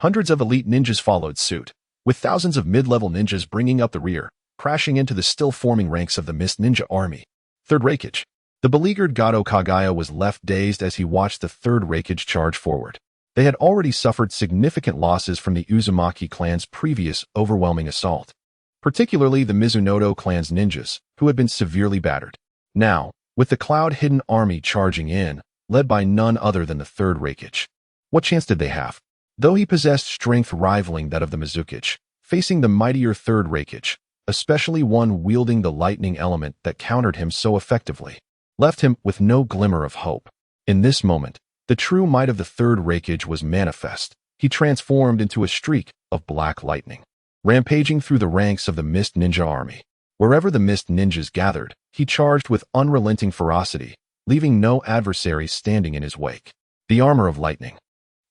Hundreds of elite ninjas followed suit, with thousands of mid-level ninjas bringing up the rear, crashing into the still-forming ranks of the Mist Ninja army. Third Raikage. The beleaguered Gado Kagaya was left dazed as he watched the third Raikage charge forward. They had already suffered significant losses from the Uzumaki clan's previous overwhelming assault, particularly the Mizunoto clan's ninjas, who had been severely battered. Now, with the cloud-hidden army charging in, led by none other than the third Raikage, what chance did they have? Though he possessed strength rivaling that of the Mizukage, facing the mightier third Raikage, especially one wielding the lightning element that countered him so effectively, left him with no glimmer of hope. In this moment, the true might of the third Raikage was manifest. He transformed into a streak of black lightning, rampaging through the ranks of the Mist Ninja army. Wherever the Mist Ninjas gathered, he charged with unrelenting ferocity, leaving no adversary standing in his wake. The armor of lightning,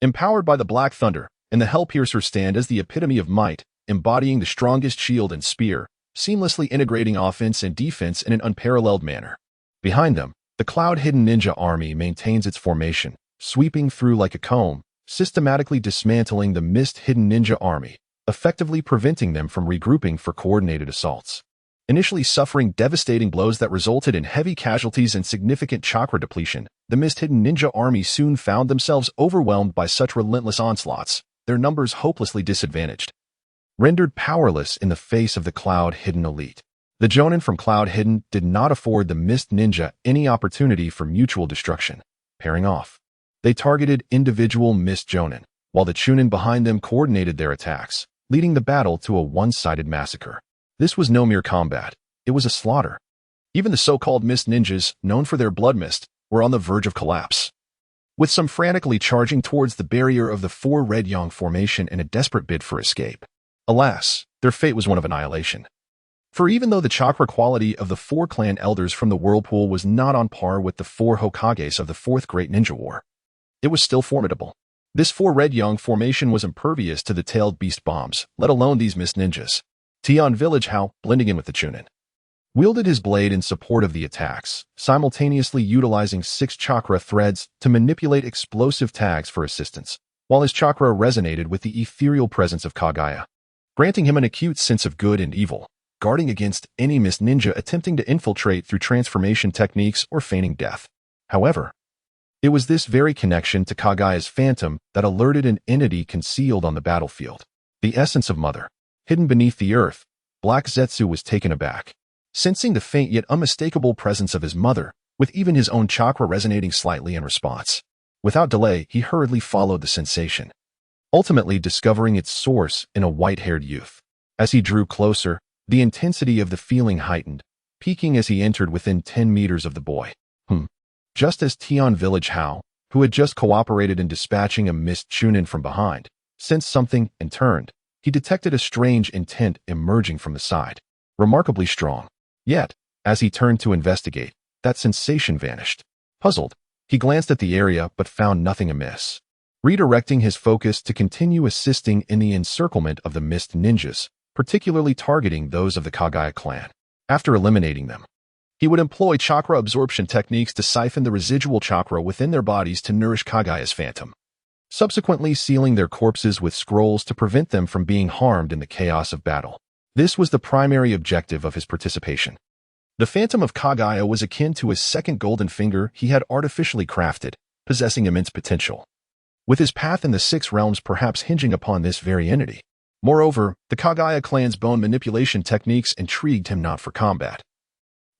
empowered by the Black Thunder, and the Hellpiercer stand as the epitome of might, embodying the strongest shield and spear, seamlessly integrating offense and defense in an unparalleled manner. Behind them, the cloud-hidden ninja army maintains its formation, sweeping through like a comb, systematically dismantling the mist-hidden ninja army, effectively preventing them from regrouping for coordinated assaults. Initially suffering devastating blows that resulted in heavy casualties and significant chakra depletion, the mist-hidden ninja army soon found themselves overwhelmed by such relentless onslaughts, their numbers hopelessly disadvantaged, rendered powerless in the face of the cloud-hidden elite. The jonin from Cloud Hidden did not afford the Mist Ninja any opportunity for mutual destruction. Pairing off, they targeted individual Mist Jonin, while the Chunin behind them coordinated their attacks, leading the battle to a one-sided massacre. This was no mere combat, it was a slaughter. Even the so-called Mist Ninjas, known for their blood mist, were on the verge of collapse, with some frantically charging towards the barrier of the 4 Red Yang formation in a desperate bid for escape. Alas, their fate was one of annihilation. For even though the chakra quality of the 4 clan elders from the Whirlpool was not on par with the 4 Hokages of the 4th Great Ninja War, it was still formidable. This 4 Red Yang formation was impervious to the tailed beast bombs, let alone these Mist Ninjas. Tian Village Hao, blending in with the Chunin, wielded his blade in support of the attacks, simultaneously utilizing 6 chakra threads to manipulate explosive tags for assistance, while his chakra resonated with the ethereal presence of Kagaya, granting him an acute sense of good and evil, guarding against any Mist Ninja attempting to infiltrate through transformation techniques or feigning death. However, It was this very connection to Kagaya's phantom that alerted an entity concealed on the battlefield. The essence of Mother. Hidden beneath the earth, Black Zetsu was taken aback. Sensing the faint yet unmistakable presence of his mother, with even his own chakra resonating slightly in response. Without delay, he hurriedly followed the sensation, ultimately discovering its source in a white-haired youth. As he drew closer, the intensity of the feeling heightened, peaking as he entered within 10 meters of the boy. Just as Tian Village Hao, who had just cooperated in dispatching a missed Chunin from behind, sensed something and turned, he detected a strange intent emerging from the side. Remarkably strong. Yet, as he turned to investigate, that sensation vanished. Puzzled, he glanced at the area but found nothing amiss. Redirecting his focus to continue assisting in the encirclement of the missed ninjas, particularly targeting those of the Kagaya clan. After eliminating them, he would employ chakra absorption techniques to siphon the residual chakra within their bodies to nourish Kagaya's phantom, subsequently sealing their corpses with scrolls to prevent them from being harmed in the chaos of battle. This was the primary objective of his participation. The phantom of Kagaya was akin to his second golden finger he had artificially crafted, possessing immense potential, with his path in the six realms perhaps hinging upon this very entity. Moreover, the Kagaya clan's bone manipulation techniques intrigued him not for combat,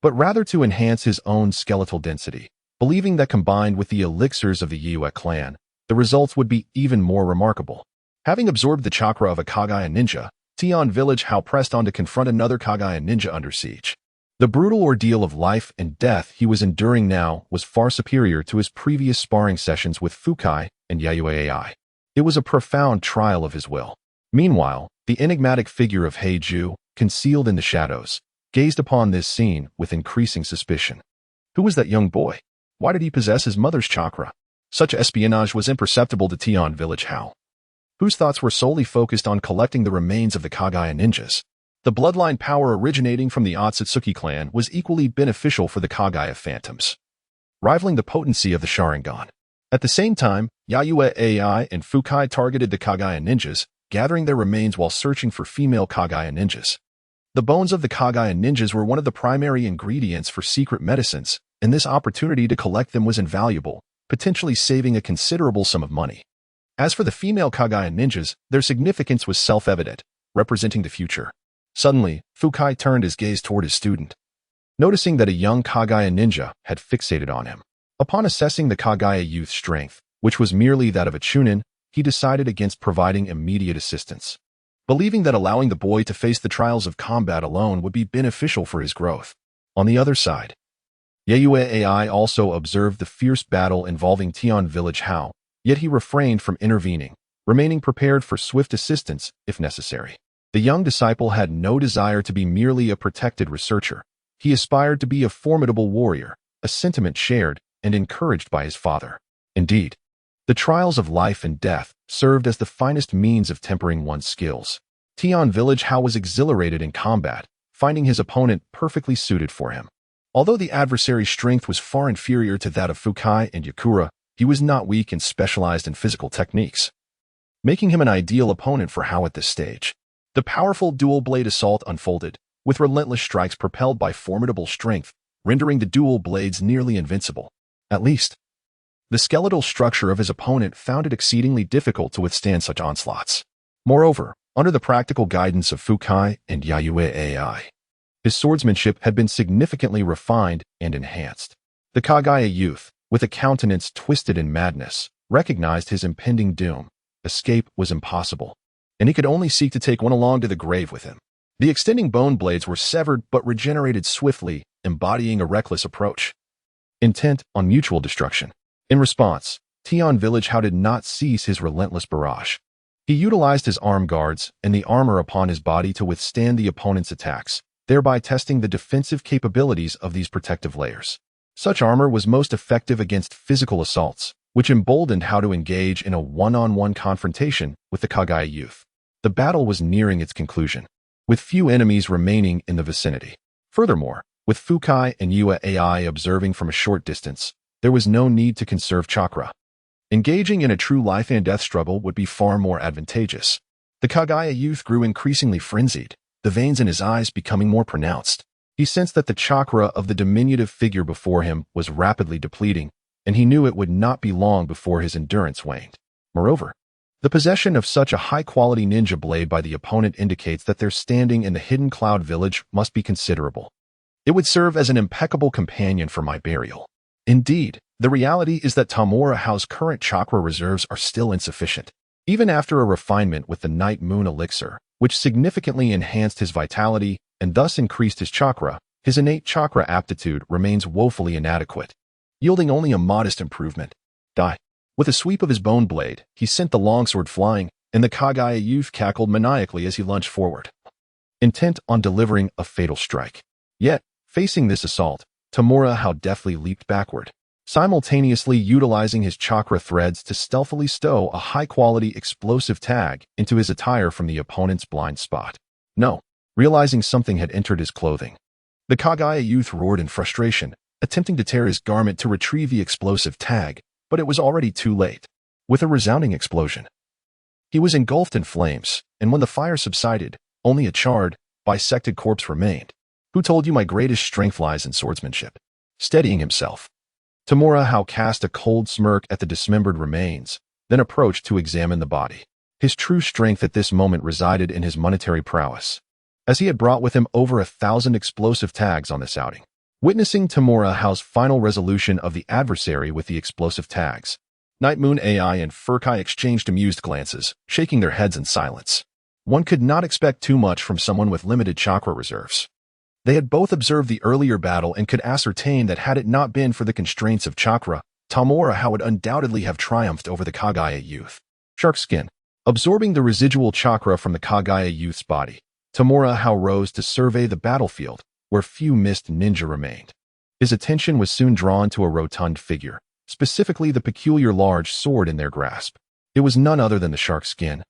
but rather to enhance his own skeletal density, believing that combined with the elixirs of the Yue clan, the results would be even more remarkable. Having absorbed the chakra of a Kagaya ninja, Tian Village Hao pressed on to confront another Kagaya ninja under siege. The brutal ordeal of life and death he was enduring now was far superior to his previous sparring sessions with Fukai and Yayue AI. It was a profound trial of his will. Meanwhile, the enigmatic figure of Heiju, concealed in the shadows, gazed upon this scene with increasing suspicion. Who was that young boy? Why did he possess his mother's chakra? Such espionage was imperceptible to Tian Village Hao, whose thoughts were solely focused on collecting the remains of the Kagaya ninjas. The bloodline power originating from the Otsutsuki clan was equally beneficial for the Kagaya phantoms, rivaling the potency of the Sharingan. At the same time, Yayue AI and Fukai targeted the Kagaya ninjas, gathering their remains while searching for female Kagaya ninjas. The bones of the Kagaya ninjas were one of the primary ingredients for secret medicines, and this opportunity to collect them was invaluable, potentially saving a considerable sum of money. As for the female Kagaya ninjas, their significance was self-evident, representing the future. Suddenly, Fukai turned his gaze toward his student, noticing that a young Kagaya ninja had fixated on him. Upon assessing the Kagaya youth's strength, which was merely that of a chunin, he decided against providing immediate assistance, believing that allowing the boy to face the trials of combat alone would be beneficial for his growth. On the other side, Yayue AI also observed the fierce battle involving Tian Village Hao, yet he refrained from intervening, remaining prepared for swift assistance if necessary. The young disciple had no desire to be merely a protected researcher. He aspired to be a formidable warrior, a sentiment shared and encouraged by his father. Indeed, the trials of life and death served as the finest means of tempering one's skills. Tian Village Hao was exhilarated in combat, finding his opponent perfectly suited for him. Although the adversary's strength was far inferior to that of Fukai and Yakura, he was not weak and specialized in physical techniques, making him an ideal opponent for Hao at this stage. The powerful dual-blade assault unfolded, with relentless strikes propelled by formidable strength, rendering the dual blades nearly invincible. At least, the skeletal structure of his opponent found it exceedingly difficult to withstand such onslaughts. Moreover, under the practical guidance of Fukai and Yayue AI, his swordsmanship had been significantly refined and enhanced. The Kagaya youth, with a countenance twisted in madness, recognized his impending doom. Escape was impossible, and he could only seek to take one along to the grave with him. The extending bone blades were severed but regenerated swiftly, embodying a reckless approach, intent on mutual destruction. In response, Tian Village Hao did not cease his relentless barrage. He utilized his arm guards and the armor upon his body to withstand the opponent's attacks, thereby testing the defensive capabilities of these protective layers. Such armor was most effective against physical assaults, which emboldened Hao to engage in a one-on-one confrontation with the Kagaya youth. The battle was nearing its conclusion, with few enemies remaining in the vicinity. Furthermore, with Fukai and Yue AI observing from a short distance, there was no need to conserve chakra. Engaging in a true life and death struggle would be far more advantageous. The Kagaya youth grew increasingly frenzied, the veins in his eyes becoming more pronounced. He sensed that the chakra of the diminutive figure before him was rapidly depleting, and he knew it would not be long before his endurance waned. Moreover, the possession of such a high-quality ninja blade by the opponent indicates that their standing in the hidden cloud village must be considerable. It would serve as an impeccable companion for my burial. Indeed, the reality is that Tamura Hao's current chakra reserves are still insufficient. Even after a refinement with the Night Moon elixir, which significantly enhanced his vitality and thus increased his chakra, his innate chakra aptitude remains woefully inadequate, yielding only a modest improvement. Die. With a sweep of his bone blade, he sent the longsword flying, and the Kagaya youth cackled maniacally as he lunged forward, intent on delivering a fatal strike. Yet, facing this assault, Tamura Hao deftly leaped backward, simultaneously utilizing his chakra threads to stealthily stow a high-quality explosive tag into his attire from the opponent's blind spot. No, realizing something had entered his clothing, the Kagaya youth roared in frustration, attempting to tear his garment to retrieve the explosive tag, but it was already too late. With a resounding explosion, he was engulfed in flames, and when the fire subsided, only a charred, bisected corpse remained. Who told you my greatest strength lies in swordsmanship? Steadying himself, Tamura Hao cast a cold smirk at the dismembered remains, then approached to examine the body. His true strength at this moment resided in his monetary prowess, as he had brought with him over 1,000 explosive tags on this outing. Witnessing Tamura Hao's final resolution of the adversary with the explosive tags, Night Moon AI and Fukai exchanged amused glances, shaking their heads in silence. One could not expect too much from someone with limited chakra reserves. They had both observed the earlier battle and could ascertain that had it not been for the constraints of chakra, Tamura Hao would undoubtedly have triumphed over the Kagaya youth. Shark skin. Absorbing the residual chakra from the Kagaya youth's body, Tamura Hao rose to survey the battlefield, where few missed ninja remained. His attention was soon drawn to a rotund figure, specifically the peculiar large sword in their grasp. It was none other than the shark skin,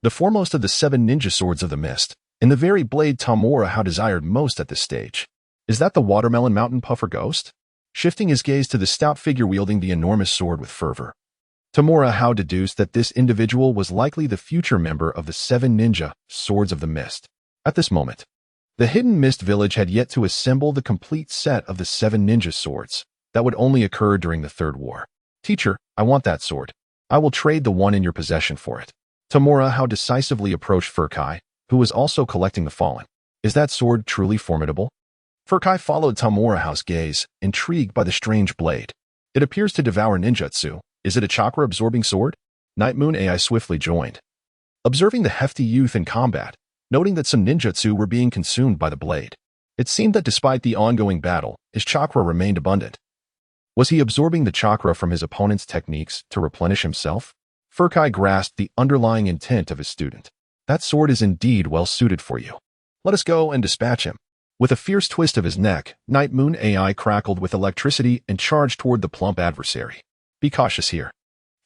the foremost of the 7 ninja swords of the mist, and the very blade Tamura Hao desired most at this stage. Is that the watermelon mountain puffer ghost? Shifting his gaze to the stout figure wielding the enormous sword with fervor, Tamura Hao deduced that this individual was likely the future member of the 7 ninja swords of the mist. At this moment, the Hidden Mist Village had yet to assemble the complete set of the 7 ninja swords that would only occur during the Third War. Teacher, I want that sword. I will trade the one in your possession for it. Tamura Hao decisively approached Fukai, who was also collecting the fallen. Is that sword truly formidable? Fukai followed Tamura Hao's gaze, intrigued by the strange blade. It appears to devour ninjutsu. Is it a chakra-absorbing sword? Night Moon AI swiftly joined, observing the hefty youth in combat, noting that some ninjutsu were being consumed by the blade. It seemed that despite the ongoing battle, his chakra remained abundant. Was he absorbing the chakra from his opponent's techniques to replenish himself? Fukai grasped the underlying intent of his student. That sword is indeed well suited for you. Let us go and dispatch him. With a fierce twist of his neck, Night Moon AI crackled with electricity and charged toward the plump adversary. Be cautious here.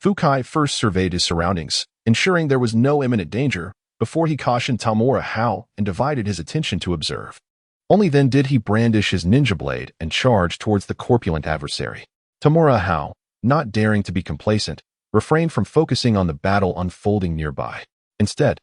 Fukai first surveyed his surroundings, ensuring there was no imminent danger, before he cautioned Tamura Hao and divided his attention to observe. Only then did he brandish his ninja blade and charge towards the corpulent adversary. Tamura Hao, not daring to be complacent, refrained from focusing on the battle unfolding nearby. Instead,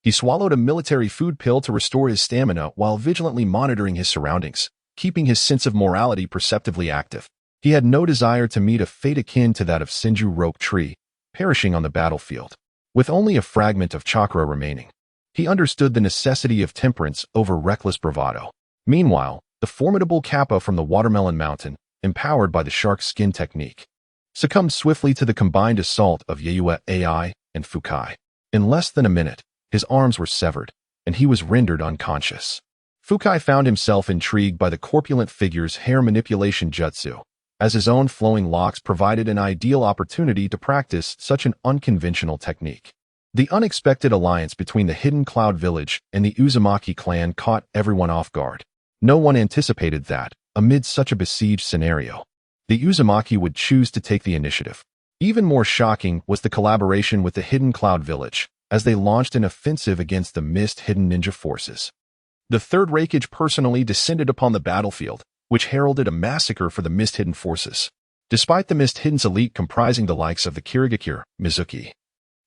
he swallowed a military food pill to restore his stamina while vigilantly monitoring his surroundings, keeping his sense of morality perceptively active. He had no desire to meet a fate akin to that of Senju Roke Tree, perishing on the battlefield. With only a fragment of chakra remaining, he understood the necessity of temperance over reckless bravado. Meanwhile, the formidable Kappa from the Watermelon Mountain, empowered by the shark skin technique, succumbed swiftly to the combined assault of Yayua AI and Fukai. In less than a minute, his arms were severed, and he was rendered unconscious. Fukai found himself intrigued by the corpulent figure's hair manipulation jutsu, as his own flowing locks provided an ideal opportunity to practice such an unconventional technique. The unexpected alliance between the Hidden Cloud Village and the Uzumaki clan caught everyone off guard. No one anticipated that, amid such a besieged scenario, the Uzumaki would choose to take the initiative. Even more shocking was the collaboration with the Hidden Cloud Village, as they launched an offensive against the Mist-Hidden Ninja forces. The Third Raikage personally descended upon the battlefield, which heralded a massacre for the Mist-Hidden forces. Despite the Mist-Hidden's elite comprising the likes of the Kirigakure, Mizuki,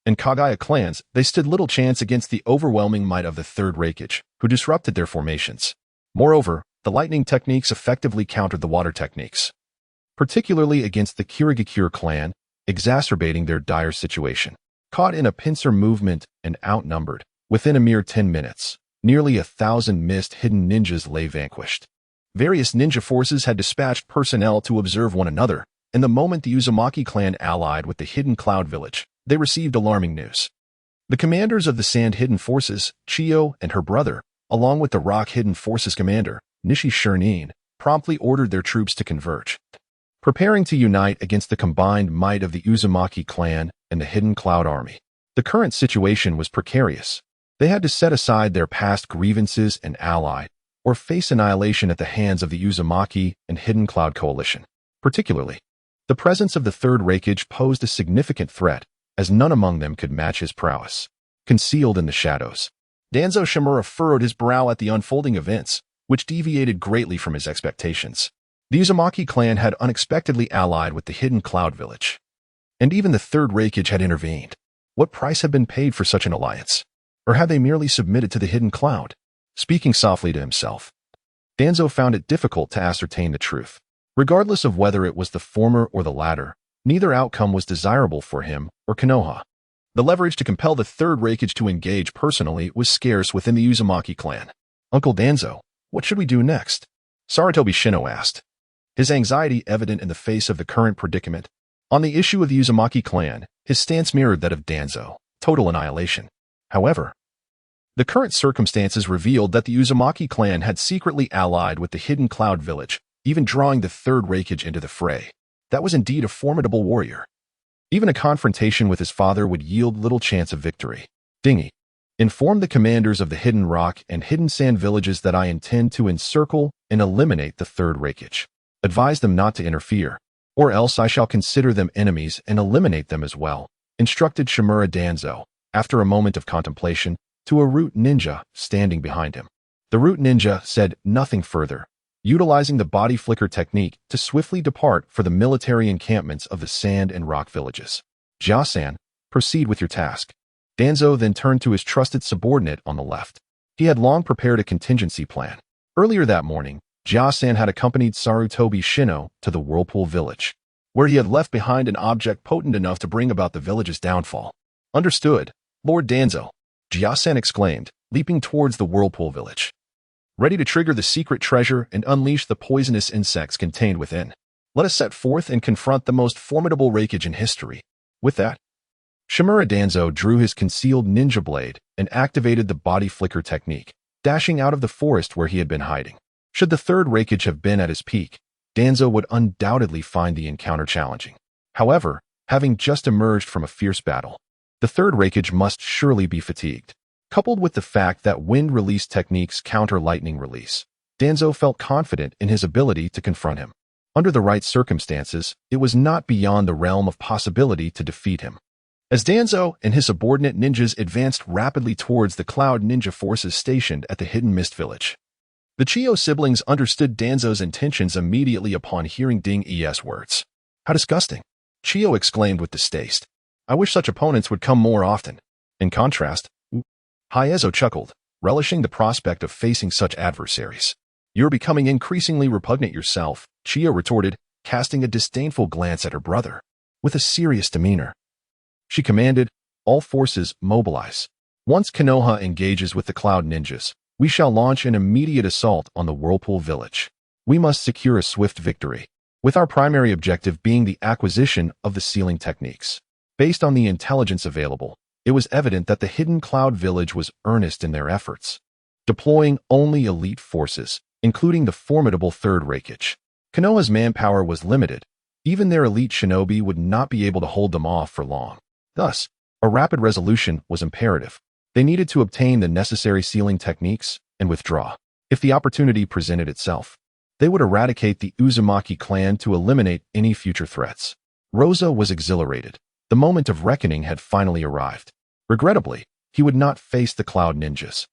and Kagaya clans, they stood little chance against the overwhelming might of the Third Raikage, who disrupted their formations. Moreover, the lightning techniques effectively countered the water techniques. particularly against the Kumogakure clan, exacerbating their dire situation. Caught in a pincer movement and outnumbered, within a mere 10 minutes, nearly 1,000 mist-hidden ninjas lay vanquished. Various ninja forces had dispatched personnel to observe one another, and the moment the Uzumaki clan allied with the hidden cloud village, they received alarming news. The commanders of the Sand Hidden Forces, Chiyo and her brother, along with the Rock Hidden Forces commander, Nishi Shirnin, promptly ordered their troops to converge, preparing to unite against the combined might of the Uzumaki clan and the Hidden Cloud Army. The current situation was precarious. They had to set aside their past grievances and ally, or face annihilation at the hands of the Uzumaki and Hidden Cloud Coalition. Particularly, the presence of the Third Raikage posed a significant threat, as none among them could match his prowess. Concealed in the shadows, Danzo Shimura furrowed his brow at the unfolding events, which deviated greatly from his expectations. The Uzumaki clan had unexpectedly allied with the Hidden Cloud Village, and even the Third Raikage had intervened. What price had been paid for such an alliance? Or had they merely submitted to the Hidden Cloud? Speaking softly to himself, Danzo found it difficult to ascertain the truth. Regardless of whether it was the former or the latter, neither outcome was desirable for him or Konoha. The leverage to compel the Third Raikage to engage personally was scarce within the Uzumaki clan. Uncle Danzo, what should we do next? Sarutobi Shino asked, his anxiety evident in the face of the current predicament. On the issue of the Uzumaki clan, his stance mirrored that of Danzo, total annihilation. However, the current circumstances revealed that the Uzumaki clan had secretly allied with the Hidden Cloud Village, even drawing the Third Raikage into the fray. That was indeed a formidable warrior. Even a confrontation with his father would yield little chance of victory. Dingy, inform the commanders of the Hidden Rock and Hidden Sand villages that I intend to encircle and eliminate the Third Raikage. Advise them not to interfere, or else I shall consider them enemies and eliminate them as well, instructed Shimura Danzo, after a moment of contemplation, to a root ninja standing behind him. The root ninja said nothing further, utilizing the body flicker technique to swiftly depart for the military encampments of the sand and rock villages. Jia-san, proceed with your task. Danzo then turned to his trusted subordinate on the left. He had long prepared a contingency plan. Earlier that morning, Jia-san had accompanied Sarutobi Shino to the Whirlpool Village, where he had left behind an object potent enough to bring about the village's downfall. Understood, Lord Danzo, Jia-san exclaimed, leaping towards the Whirlpool Village, ready to trigger the secret treasure and unleash the poisonous insects contained within. Let us set forth and confront the most formidable Raikage in history. With that, Shimura Danzo drew his concealed ninja blade and activated the body flicker technique, dashing out of the forest where he had been hiding. Should the Third Raikage have been at his peak, Danzo would undoubtedly find the encounter challenging. However, having just emerged from a fierce battle, the Third Raikage must surely be fatigued. Coupled with the fact that wind release techniques counter lightning release, Danzo felt confident in his ability to confront him. Under the right circumstances, it was not beyond the realm of possibility to defeat him. As Danzo and his subordinate ninjas advanced rapidly towards the Cloud Ninja forces stationed at the Hidden Mist Village, the Chiyo siblings understood Danzo's intentions immediately upon hearing Ding E's words. How disgusting! Chiyo exclaimed with distaste. I wish such opponents would come more often. In contrast, Haezo chuckled, relishing the prospect of facing such adversaries. You're becoming increasingly repugnant yourself, Chiyo retorted, casting a disdainful glance at her brother. With a serious demeanor, she commanded, all forces mobilize. Once Konoha engages with the Cloud Ninjas, we shall launch an immediate assault on the Whirlpool Village. We must secure a swift victory, with our primary objective being the acquisition of the sealing techniques. Based on the intelligence available, it was evident that the Hidden Cloud Village was earnest in their efforts, deploying only elite forces, including the formidable Third Raikage. Konoha's manpower was limited. Even their elite shinobi would not be able to hold them off for long. Thus, a rapid resolution was imperative. They needed to obtain the necessary sealing techniques and withdraw. If the opportunity presented itself, they would eradicate the Uzumaki clan to eliminate any future threats. Rosa was exhilarated. The moment of reckoning had finally arrived. Regrettably, he would not face the Cloud Ninjas,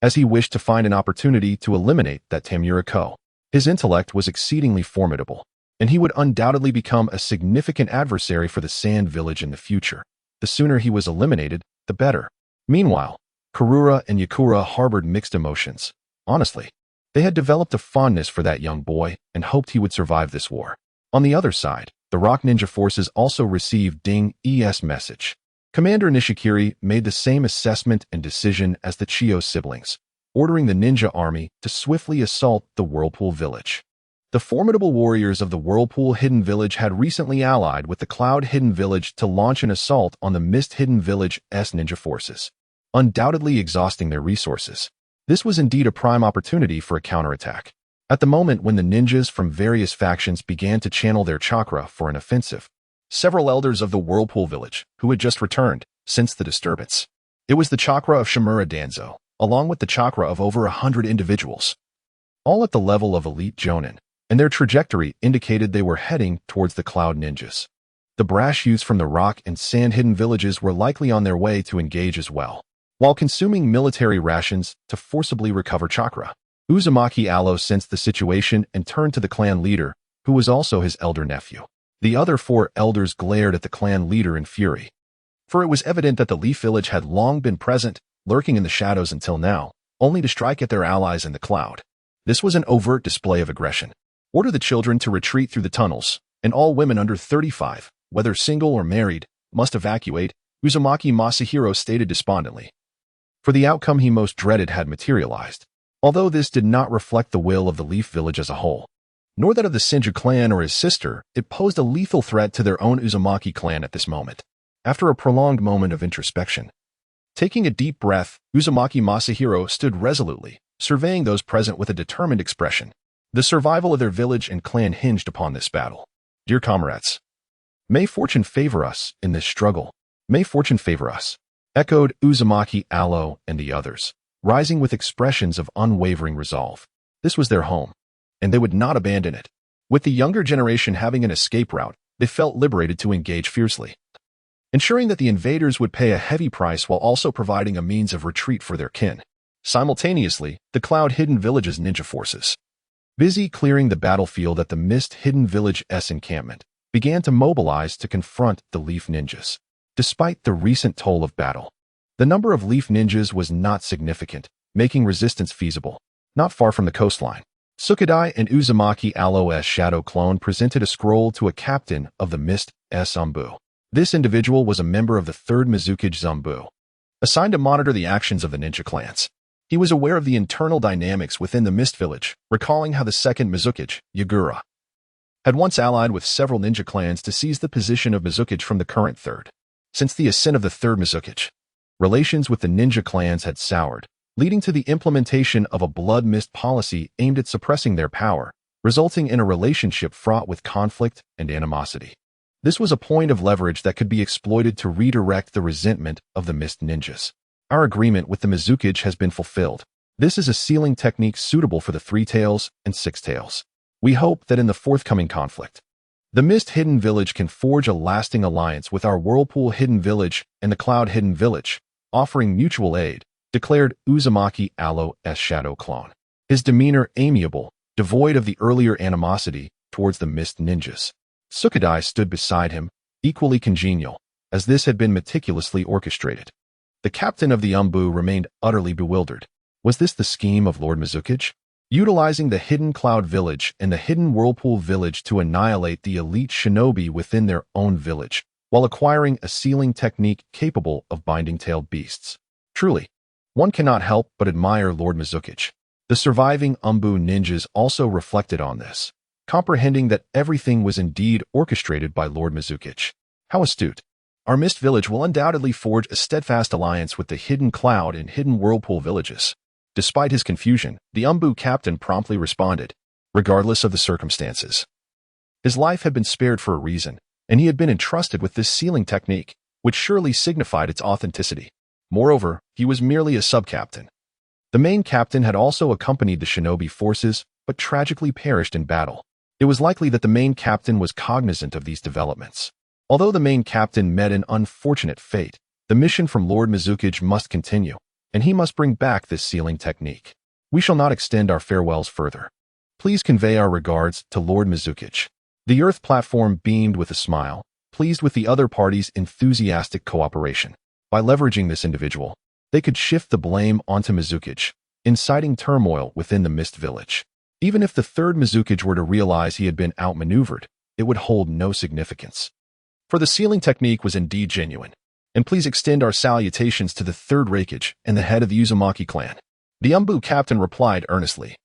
as he wished to find an opportunity to eliminate that Tamura Hao. His intellect was exceedingly formidable, and he would undoubtedly become a significant adversary for the Sand Village in the future. The sooner he was eliminated, the better. Meanwhile, Karura and Yakura harbored mixed emotions. Honestly, they had developed a fondness for that young boy and hoped he would survive this war. On the other side, the Rock Ninja forces also received Ding ES message. Commander Nishikiri made the same assessment and decision as the Chiyo siblings, ordering the ninja army to swiftly assault the Whirlpool Village. The formidable warriors of the Whirlpool Hidden Village had recently allied with the Cloud Hidden Village to launch an assault on the Mist Hidden Village's ninja forces, undoubtedly exhausting their resources. This was indeed a prime opportunity for a counterattack. At the moment when the ninjas from various factions began to channel their chakra for an offensive, several elders of the Whirlpool Village, who had just returned, sensed the disturbance. It was the chakra of Shimura Danzo, along with the chakra of over 100 individuals, all at the level of elite jonin, and their trajectory indicated they were heading towards the Cloud Ninjas. The brash youths from the rock and sand hidden villages were likely on their way to engage as well, while consuming military rations to forcibly recover chakra. Uzumaki Allo sensed the situation and turned to the clan leader, who was also his elder nephew. The other 4 elders glared at the clan leader in fury, for it was evident that the Leaf Village had long been present, lurking in the shadows until now, only to strike at their allies in the cloud. This was an overt display of aggression. Order the children to retreat through the tunnels, and all women under 35, whether single or married, must evacuate, Uzumaki Masahiro stated despondently. For the outcome he most dreaded had materialized, although this did not reflect the will of the Leaf Village as a whole, nor that of the Senju clan or his sister. It posed a lethal threat to their own Uzumaki clan at this moment. After a prolonged moment of introspection, taking a deep breath, Uzumaki Masahiro stood resolutely, surveying those present with a determined expression. The survival of their village and clan hinged upon this battle. Dear comrades, may fortune favor us in this struggle. May fortune favor us, echoed Uzumaki Allo and the others, rising with expressions of unwavering resolve. This was their home, and they would not abandon it. With the younger generation having an escape route, they felt liberated to engage fiercely, ensuring that the invaders would pay a heavy price while also providing a means of retreat for their kin. Simultaneously, the Cloud Hidden Village's ninja forces, busy clearing the battlefield at the Mist Hidden Village's encampment, began to mobilize to confront the Leaf Ninjas. Despite the recent toll of battle, the number of Leaf Ninjas was not significant, making resistance feasible. Not far from the coastline, Sukadai and Uzumaki Allo's shadow clone presented a scroll to a captain of the Mist Zumbu. This individual was a member of the 3rd Mizukage Zumbu, assigned to monitor the actions of the ninja clans. He was aware of the internal dynamics within the Mist Village, recalling how the 2nd Mizukage, Yagura, had once allied with several ninja clans to seize the position of Mizukage from the current 3rd. Since the ascent of the 3rd Mizukage, relations with the ninja clans had soured, leading to the implementation of a blood mist policy aimed at suppressing their power, resulting in a relationship fraught with conflict and animosity. This was a point of leverage that could be exploited to redirect the resentment of the Mist Ninjas. Our agreement with the Mizukage has been fulfilled. This is a sealing technique suitable for the 3 Tails and 6 Tails. We hope that in the forthcoming conflict, the Mist Hidden Village can forge a lasting alliance with our Whirlpool Hidden Village and the Cloud Hidden Village, offering mutual aid, declared Uzumaki Allo's shadow clone. His demeanor amiable, devoid of the earlier animosity towards the Mist Ninjas. Sukadai stood beside him, equally congenial, as this had been meticulously orchestrated. The captain of the Umbu remained utterly bewildered. Was this the scheme of Lord Mizukage? Utilizing the Hidden Cloud Village and the Hidden Whirlpool Village to annihilate the elite shinobi within their own village, while acquiring a sealing technique capable of binding tailed beasts. Truly, one cannot help but admire Lord Mizukage. The surviving Umbu ninjas also reflected on this, comprehending that everything was indeed orchestrated by Lord Mizukage. How astute! Our Mist Village will undoubtedly forge a steadfast alliance with the Hidden Cloud and Hidden Whirlpool villages. Despite his confusion, the Umbu captain promptly responded, regardless of the circumstances. His life had been spared for a reason, and he had been entrusted with this sealing technique, which surely signified its authenticity. Moreover, he was merely a sub-captain. The main captain had also accompanied the shinobi forces, but tragically perished in battle. It was likely that the main captain was cognizant of these developments. Although the main captain met an unfortunate fate, the mission from Lord Mizukage must continue, and he must bring back this sealing technique. We shall not extend our farewells further. Please convey our regards to Lord Mizukage. The Earth platform beamed with a smile, pleased with the other party's enthusiastic cooperation. By leveraging this individual, they could shift the blame onto Mizukage, inciting turmoil within the Mist Village. Even if the 3rd Mizukage were to realize he had been outmaneuvered, it would hold no significance. For the sealing technique was indeed genuine. And please extend our salutations to the third Raikage and the head of the Uzumaki clan. The Umbu captain replied earnestly,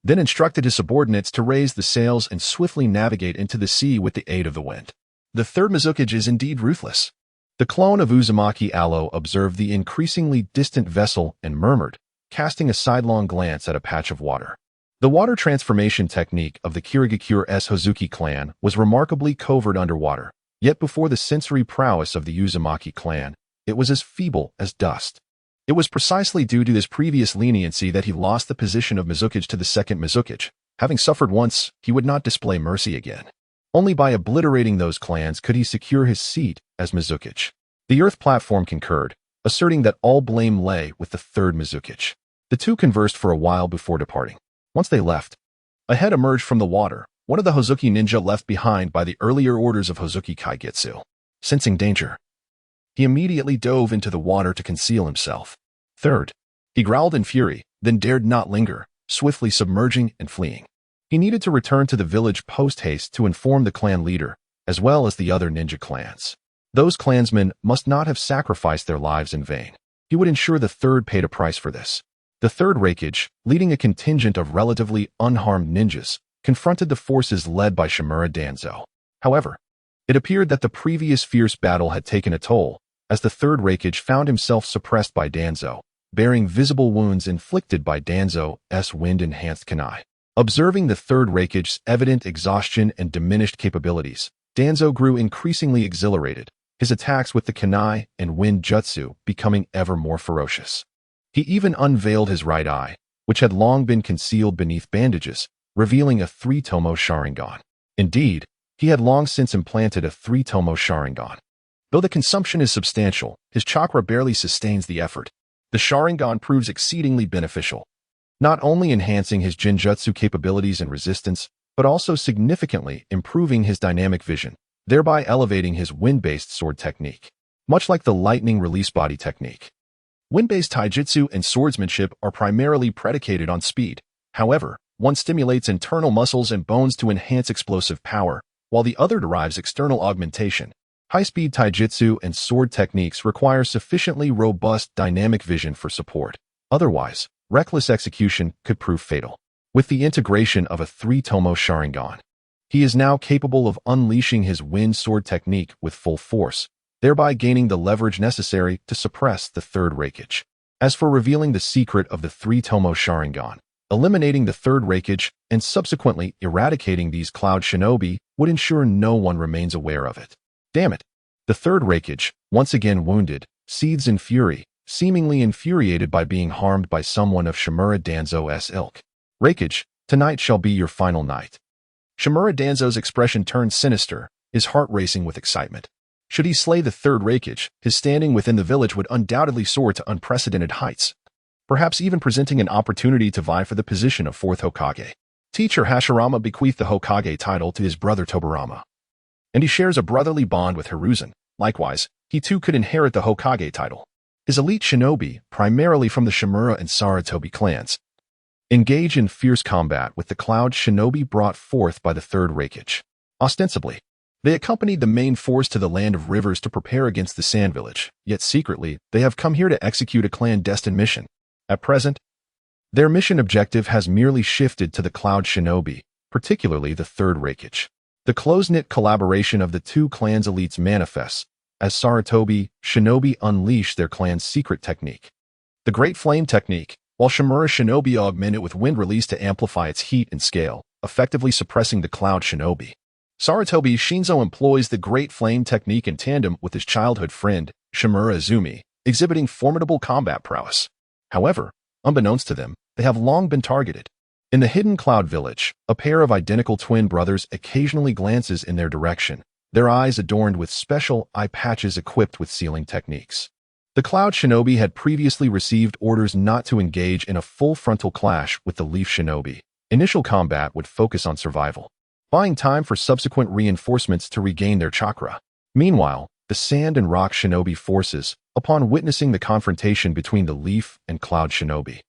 then instructed his subordinates to raise the sails and swiftly navigate into the sea with the aid of the wind. The third Mizukage is indeed ruthless. The clone of Uzumaki Alo observed the increasingly distant vessel and murmured, casting a sidelong glance at a patch of water. The water transformation technique of the Kirigakure-S Hozuki clan was remarkably covert underwater, yet before the sensory prowess of the Uzumaki clan, it was as feeble as dust. It was precisely due to his previous leniency that he lost the position of Mizukage to the second Mizukage. Having suffered once, he would not display mercy again. Only by obliterating those clans could he secure his seat as Mizukage. The Earth platform concurred, asserting that all blame lay with the third Mizukage. The two conversed for a while before departing. Once they left, a head emerged from the water, one of the Hozuki ninja left behind by the earlier orders of Hozuki Kaigetsu. Sensing danger, he immediately dove into the water to conceal himself. Third, he growled in fury, then dared not linger, swiftly submerging and fleeing. He needed to return to the village post-haste to inform the clan leader, as well as the other ninja clans. Those clansmen must not have sacrificed their lives in vain. He would ensure the third paid a price for this. The third Raikage, leading a contingent of relatively unharmed ninjas, confronted the forces led by Shimura Danzo. However, it appeared that the previous fierce battle had taken a toll, as the third Raikage found himself suppressed by Danzo, bearing visible wounds inflicted by Danzo's wind-enhanced kunai. Observing the third Raikage's evident exhaustion and diminished capabilities, Danzo grew increasingly exhilarated, his attacks with the kunai and wind jutsu becoming ever more ferocious. He even unveiled his right eye, which had long been concealed beneath bandages, revealing a three-tomo Sharingan. Indeed, he had long since implanted a three-tomo Sharingan. Though the consumption is substantial, his chakra barely sustains the effort. The Sharingan proves exceedingly beneficial, not only enhancing his genjutsu capabilities and resistance, but also significantly improving his dynamic vision, thereby elevating his wind-based sword technique. Much like the lightning release body technique, wind-based taijutsu and swordsmanship are primarily predicated on speed. However, one stimulates internal muscles and bones to enhance explosive power, while the other derives external augmentation. High-speed taijutsu and sword techniques require sufficiently robust dynamic vision for support. Otherwise, reckless execution could prove fatal. With the integration of a three-tomo Sharingan, he is now capable of unleashing his wind sword technique with full force, thereby gaining the leverage necessary to suppress the third Raikage. As for revealing the secret of the three-tomo Sharingan, eliminating the third Raikage and subsequently eradicating these cloud shinobi would ensure no one remains aware of it. Damn it! The third Raikage, once again wounded, seethes in fury, seemingly infuriated by being harmed by someone of Shimura Danzo's ilk. Raikage, tonight shall be your final night. Shimura Danzo's expression turned sinister, his heart racing with excitement. Should he slay the third Raikage, his standing within the village would undoubtedly soar to unprecedented heights, perhaps even presenting an opportunity to vie for the position of fourth Hokage. Teacher Hashirama bequeathed the Hokage title to his brother Tobarama, and he shares a brotherly bond with Hiruzen. Likewise, he too could inherit the Hokage title. His elite shinobi, primarily from the Shimura and Sarutobi clans, engage in fierce combat with the cloud shinobi brought forth by the third Raikage. Ostensibly, they accompanied the main force to the land of rivers to prepare against the Sand Village, yet secretly, they have come here to execute a clandestine mission. At present, their mission objective has merely shifted to the cloud shinobi, particularly the third Raikage. The close-knit collaboration of the two clans' elites manifests as Sarutobi shinobi unleash their clan's secret technique, the Great Flame technique, while Shimura shinobi augment it with wind release to amplify its heat and scale, effectively suppressing the cloud shinobi. Sarutobi Shinzo employs the Great Flame technique in tandem with his childhood friend, Shimura Izumi, exhibiting formidable combat prowess. However, unbeknownst to them, they have long been targeted. In the hidden cloud village, a pair of identical twin brothers occasionally glances in their direction, their eyes adorned with special eye patches equipped with sealing techniques. The cloud shinobi had previously received orders not to engage in a full frontal clash with the leaf shinobi. Initial combat would focus on survival, buying time for subsequent reinforcements to regain their chakra. Meanwhile, the sand and rock shinobi forces, upon witnessing the confrontation between the leaf and cloud shinobi,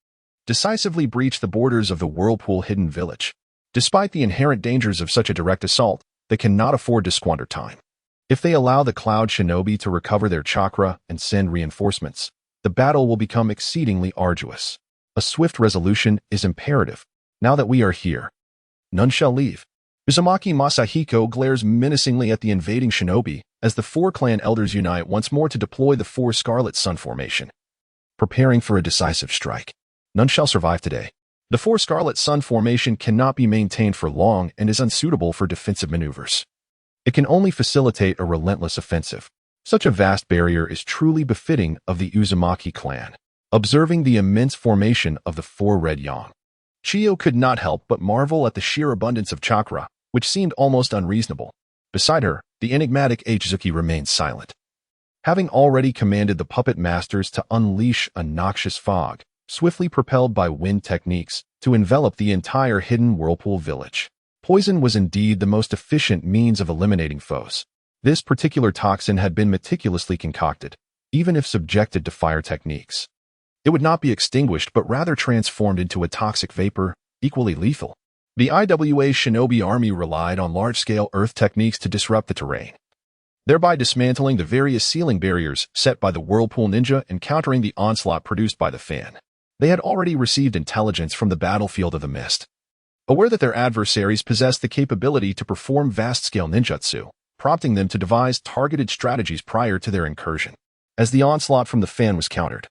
decisively breached the borders of the whirlpool hidden village. Despite the inherent dangers of such a direct assault, they cannot afford to squander time. If they allow the cloud shinobi to recover their chakra and send reinforcements, the battle will become exceedingly arduous. A swift resolution is imperative. Now that we are here, none shall leave. Uzumaki Masahiko glares menacingly at the invading shinobi as the four clan elders unite once more to deploy the four Scarlet Sun formation, preparing for a decisive strike. None shall survive today. The four Scarlet Sun formation cannot be maintained for long and is unsuitable for defensive maneuvers. It can only facilitate a relentless offensive. Such a vast barrier is truly befitting of the Uzumaki clan. Observing the immense formation of the four Red Yang, Chiyo could not help but marvel at the sheer abundance of chakra, which seemed almost unreasonable. Beside her, the enigmatic Achizuki remained silent. Having already commanded the puppet masters to unleash a noxious fog, swiftly propelled by wind techniques, to envelop the entire hidden whirlpool village. Poison was indeed the most efficient means of eliminating foes. This particular toxin had been meticulously concocted, even if subjected to fire techniques. It would not be extinguished but rather transformed into a toxic vapor, equally lethal. The IWA shinobi army relied on large-scale earth techniques to disrupt the terrain, thereby dismantling the various ceiling barriers set by the whirlpool ninja and countering the onslaught produced by the fan. They had already received intelligence from the battlefield of the mist. Aware that their adversaries possessed the capability to perform vast-scale ninjutsu, prompting them to devise targeted strategies prior to their incursion. As the onslaught from the fan was countered,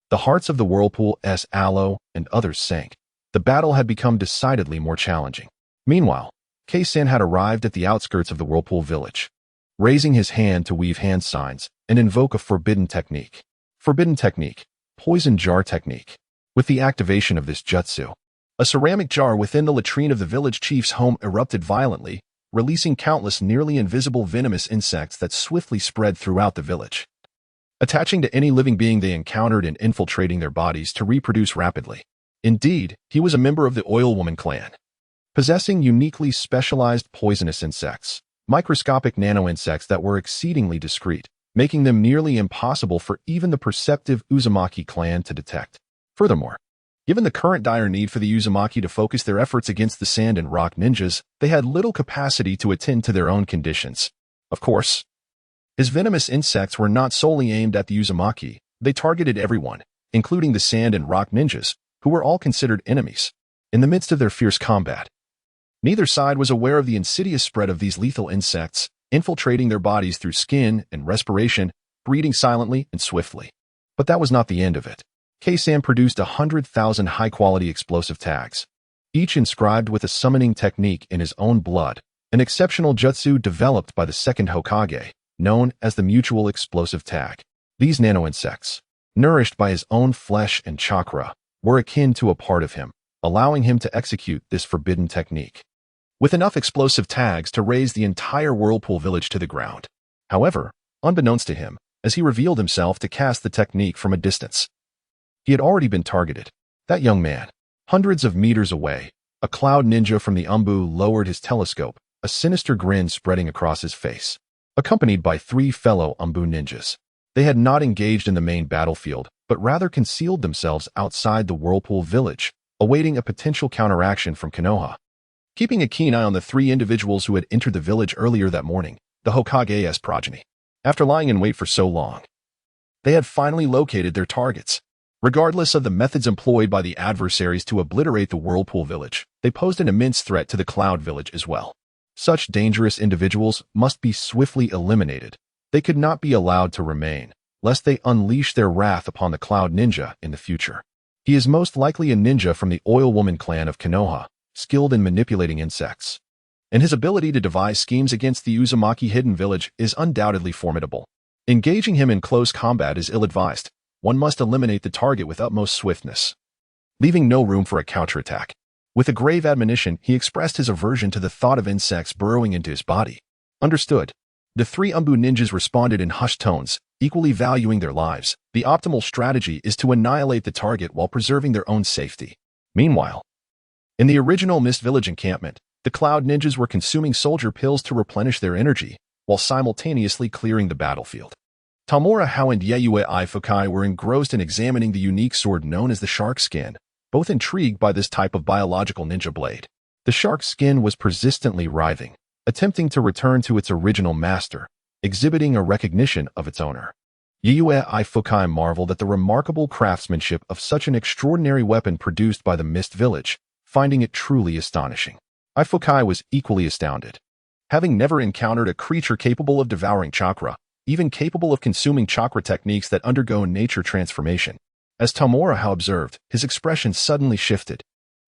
the hearts of the whirlpool's aloe and others sank. The battle had become decidedly more challenging. Meanwhile, Kekkei had arrived at the outskirts of the whirlpool village, raising his hand to weave hand signs and invoke a forbidden technique. Forbidden technique, poison jar technique. With the activation of this jutsu, a ceramic jar within the latrine of the village chief's home erupted violently, releasing countless nearly invisible venomous insects that swiftly spread throughout the village, attaching to any living being they encountered and infiltrating their bodies to reproduce rapidly. Indeed, he was a member of the Oil Woman clan, possessing uniquely specialized poisonous insects, microscopic nano-insects that were exceedingly discreet, making them nearly impossible for even the perceptive Uzumaki clan to detect. Furthermore, given the current dire need for the Uzumaki to focus their efforts against the sand and rock ninjas, they had little capacity to attend to their own conditions. Of course, his venomous insects were not solely aimed at the Uzumaki. They targeted everyone, including the sand and rock ninjas, who were all considered enemies. In the midst of their fierce combat, neither side was aware of the insidious spread of these lethal insects, infiltrating their bodies through skin and respiration, breeding silently and swiftly. But that was not the end of it. Kekkei produced 100,000 high-quality explosive tags, each inscribed with a summoning technique in his own blood, an exceptional jutsu developed by the second Hokage, known as the mutual explosive tag. These nano-insects, nourished by his own flesh and chakra, were akin to a part of him, allowing him to execute this forbidden technique, with enough explosive tags to raise the entire whirlpool village to the ground. However, unbeknownst to him, as he revealed himself to cast the technique from a distance, he had already been targeted. That young man, hundreds of meters away, a cloud ninja from the Umbu, lowered his telescope, a sinister grin spreading across his face, accompanied by three fellow Umbu ninjas. They had not engaged in the main battlefield, but rather concealed themselves outside the whirlpool village, awaiting a potential counteraction from Konoha. Keeping a keen eye on the three individuals who had entered the village earlier that morning, the Hokage's progeny. After lying in wait for so long, they had finally located their targets. Regardless of the methods employed by the adversaries to obliterate the whirlpool village, they posed an immense threat to the cloud village as well. Such dangerous individuals must be swiftly eliminated. They could not be allowed to remain, lest they unleash their wrath upon the Cloud Ninja in the future. He is most likely a ninja from the Oil Woman clan of Konoha, skilled in manipulating insects, and his ability to devise schemes against the Uzumaki hidden village is undoubtedly formidable. Engaging him in close combat is ill-advised. One must eliminate the target with utmost swiftness, leaving no room for a counterattack. With a grave admonition, he expressed his aversion to the thought of insects burrowing into his body. Understood. The three Umbu ninjas responded in hushed tones, equally valuing their lives. The optimal strategy is to annihilate the target while preserving their own safety. Meanwhile, in the original Mist Village encampment, the Cloud Ninjas were consuming soldier pills to replenish their energy, while simultaneously clearing the battlefield. Tamura Hao and Yeyue Fukai were engrossed in examining the unique sword known as the shark skin, both intrigued by this type of biological ninja blade. The shark skin was persistently writhing, attempting to return to its original master, exhibiting a recognition of its owner. Yue I Fukai marveled at the remarkable craftsmanship of such an extraordinary weapon produced by the Mist Village, finding it truly astonishing. I Fukai was equally astounded. Having never encountered a creature capable of devouring chakra, even capable of consuming chakra techniques that undergo nature transformation. As Tamura Hao observed, his expression suddenly shifted.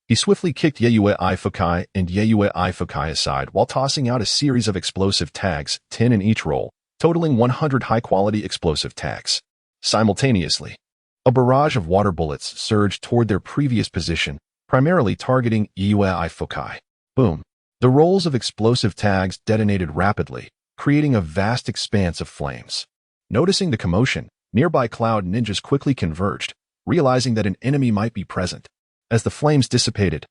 He swiftly kicked Yue I Fukai and Yue I Fukai aside while tossing out a series of explosive tags, 10 in each roll, totaling 100 high-quality explosive tags. Simultaneously, a barrage of water bullets surged toward their previous position, primarily targeting Yue I Fukai. Boom. The rolls of explosive tags detonated rapidly, creating a vast expanse of flames. Noticing the commotion, nearby cloud ninjas quickly converged, realizing that an enemy might be present. As the flames dissipated,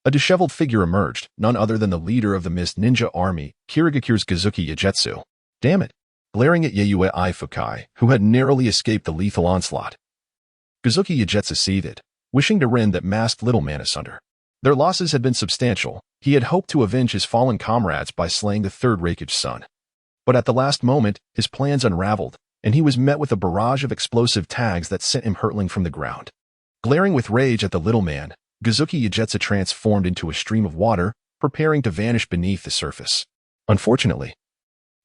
a disheveled figure emerged, none other than the leader of the Mist Ninja Army, Kirigakure's Gizuki Yagetsu. Damn it! Glaring at Yue I Fukai, who had narrowly escaped the lethal onslaught. Gizuki Yagetsu seethed, wishing to rend that masked little man asunder. Their losses had been substantial. He had hoped to avenge his fallen comrades by slaying the third Raikage son. But at the last moment, his plans unraveled, and he was met with a barrage of explosive tags that sent him hurtling from the ground. Glaring with rage at the little man, Gizuki Yagetsu transformed into a stream of water, preparing to vanish beneath the surface. Unfortunately,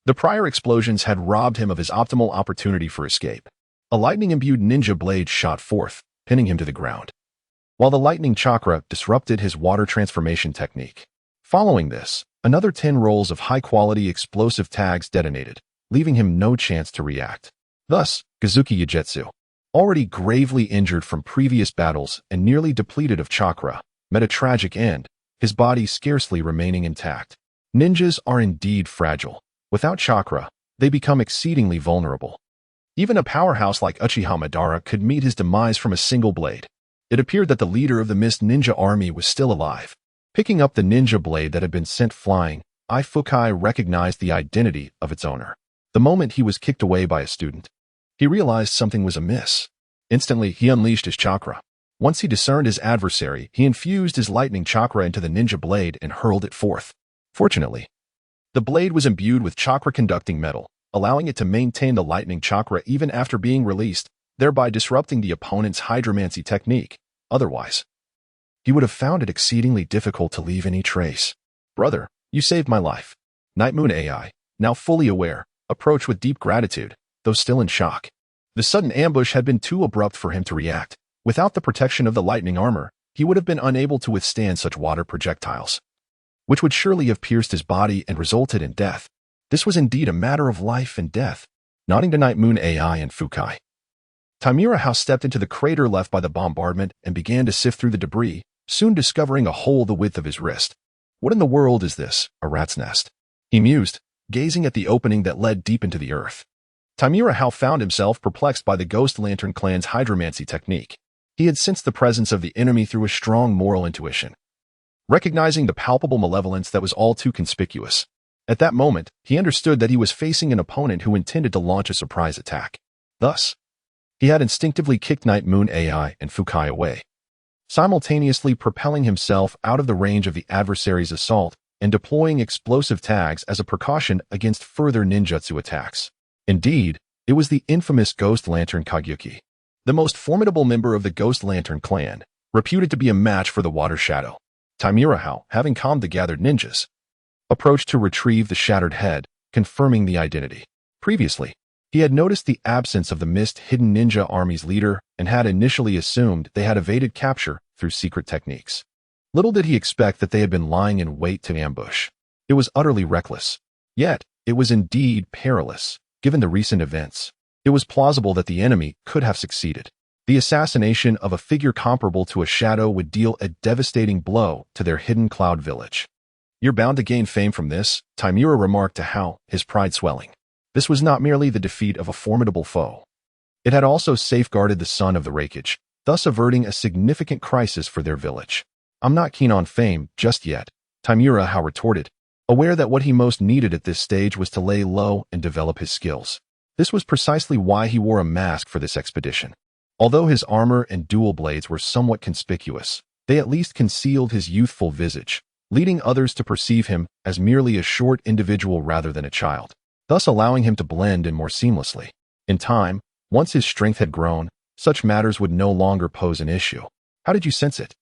the prior explosions had robbed him of his optimal opportunity for escape. A lightning-imbued ninja blade shot forth, pinning him to the ground, while the lightning chakra disrupted his water transformation technique. Following this, another 10 rolls of high-quality explosive tags detonated, leaving him no chance to react. Thus, Gizuki Yagetsu, already gravely injured from previous battles and nearly depleted of chakra, met a tragic end, his body scarcely remaining intact. Ninjas are indeed fragile. Without chakra, they become exceedingly vulnerable. Even a powerhouse like Uchiha Madara could meet his demise from a single blade. It appeared that the leader of the Mist Ninja Army was still alive. Picking up the ninja blade that had been sent flying, I Fukai recognized the identity of its owner. The moment he was kicked away by a student, he realized something was amiss. Instantly, he unleashed his chakra. Once he discerned his adversary, he infused his lightning chakra into the ninja blade and hurled it forth. Fortunately, the blade was imbued with chakra-conducting metal, allowing it to maintain the lightning chakra even after being released, thereby disrupting the opponent's hydromancy technique. Otherwise, he would have found it exceedingly difficult to leave any trace. Brother, you saved my life. Night Moon AI, now fully aware, approached with deep gratitude, though still in shock. The sudden ambush had been too abrupt for him to react. Without the protection of the lightning armor, he would have been unable to withstand such water projectiles, which would surely have pierced his body and resulted in death. This was indeed a matter of life and death. Nodding to Night Moon AI and Fukai, Tamura Hao stepped into the crater left by the bombardment and began to sift through the debris, soon discovering a hole the width of his wrist. What in the world is this, a rat's nest? He mused, gazing at the opening that led deep into the earth. Tamura Hao found himself perplexed by the Ghost Lantern clan's hydromancy technique. He had sensed the presence of the enemy through a strong moral intuition, recognizing the palpable malevolence that was all too conspicuous. At that moment, he understood that he was facing an opponent who intended to launch a surprise attack. Thus, he had instinctively kicked Night Moon AI and Fukai away, simultaneously propelling himself out of the range of the adversary's assault and deploying explosive tags as a precaution against further ninjutsu attacks. Indeed, it was the infamous Ghost Lantern Kagyuki, the most formidable member of the Ghost Lantern clan, reputed to be a match for the Water Shadow. Tamura Hao, having calmed the gathered ninjas, approached to retrieve the shattered head, confirming the identity. Previously, he had noticed the absence of the Mist-Hidden Ninja Army's leader and had initially assumed they had evaded capture through secret techniques. Little did he expect that they had been lying in wait to ambush. It was utterly reckless. Yet, it was indeed perilous. Given the recent events, it was plausible that the enemy could have succeeded. The assassination of a figure comparable to a shadow would deal a devastating blow to their hidden cloud village. You're bound to gain fame from this, Tamura remarked to Hao, his pride swelling. This was not merely the defeat of a formidable foe. It had also safeguarded the son of the Raikage, thus averting a significant crisis for their village. I'm not keen on fame just yet, Tamura Hao retorted, aware that what he most needed at this stage was to lay low and develop his skills. This was precisely why he wore a mask for this expedition. Although his armor and dual blades were somewhat conspicuous, they at least concealed his youthful visage, leading others to perceive him as merely a short individual rather than a child, thus allowing him to blend in more seamlessly. In time, once his strength had grown, such matters would no longer pose an issue. How did you sense it?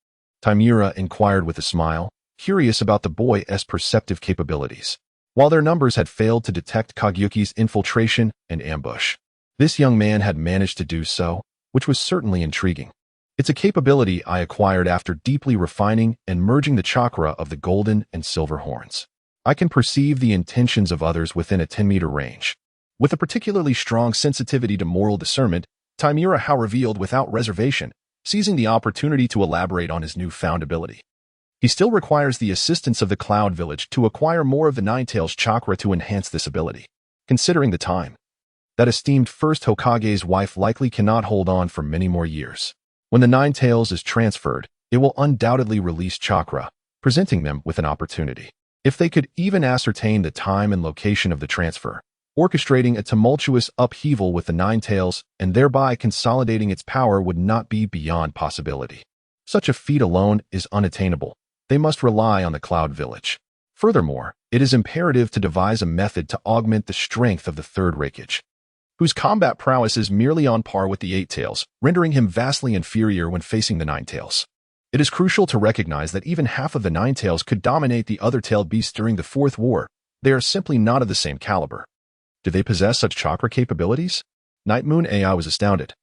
Tamura inquired with a smile, curious about the boy's perceptive capabilities. While their numbers had failed to detect Kageyuki's infiltration and ambush, this young man had managed to do so, which was certainly intriguing. It's a capability I acquired after deeply refining and merging the chakra of the golden and silver horns. I can perceive the intentions of others within a 10-meter range. With a particularly strong sensitivity to moral discernment, Tamura Hao revealed without reservation, seizing the opportunity to elaborate on his newfound ability. He still requires the assistance of the Cloud Village to acquire more of the Ninetales chakra to enhance this ability. Considering the time, that esteemed first Hokage's wife likely cannot hold on for many more years. When the Ninetales is transferred, it will undoubtedly release chakra, presenting them with an opportunity. If they could even ascertain the time and location of the transfer, orchestrating a tumultuous upheaval with the Ninetales and thereby consolidating its power would not be beyond possibility. Such a feat alone is unattainable. They must rely on the Cloud Village. Furthermore, it is imperative to devise a method to augment the strength of the third Raikage, whose combat prowess is merely on par with the Eight Tails, rendering him vastly inferior when facing the Ninetales. It is crucial to recognize that even half of the Ninetales could dominate the other tailed beasts during the Fourth War. They are simply not of the same caliber. Do they possess such chakra capabilities? Night Moon AI was astounded.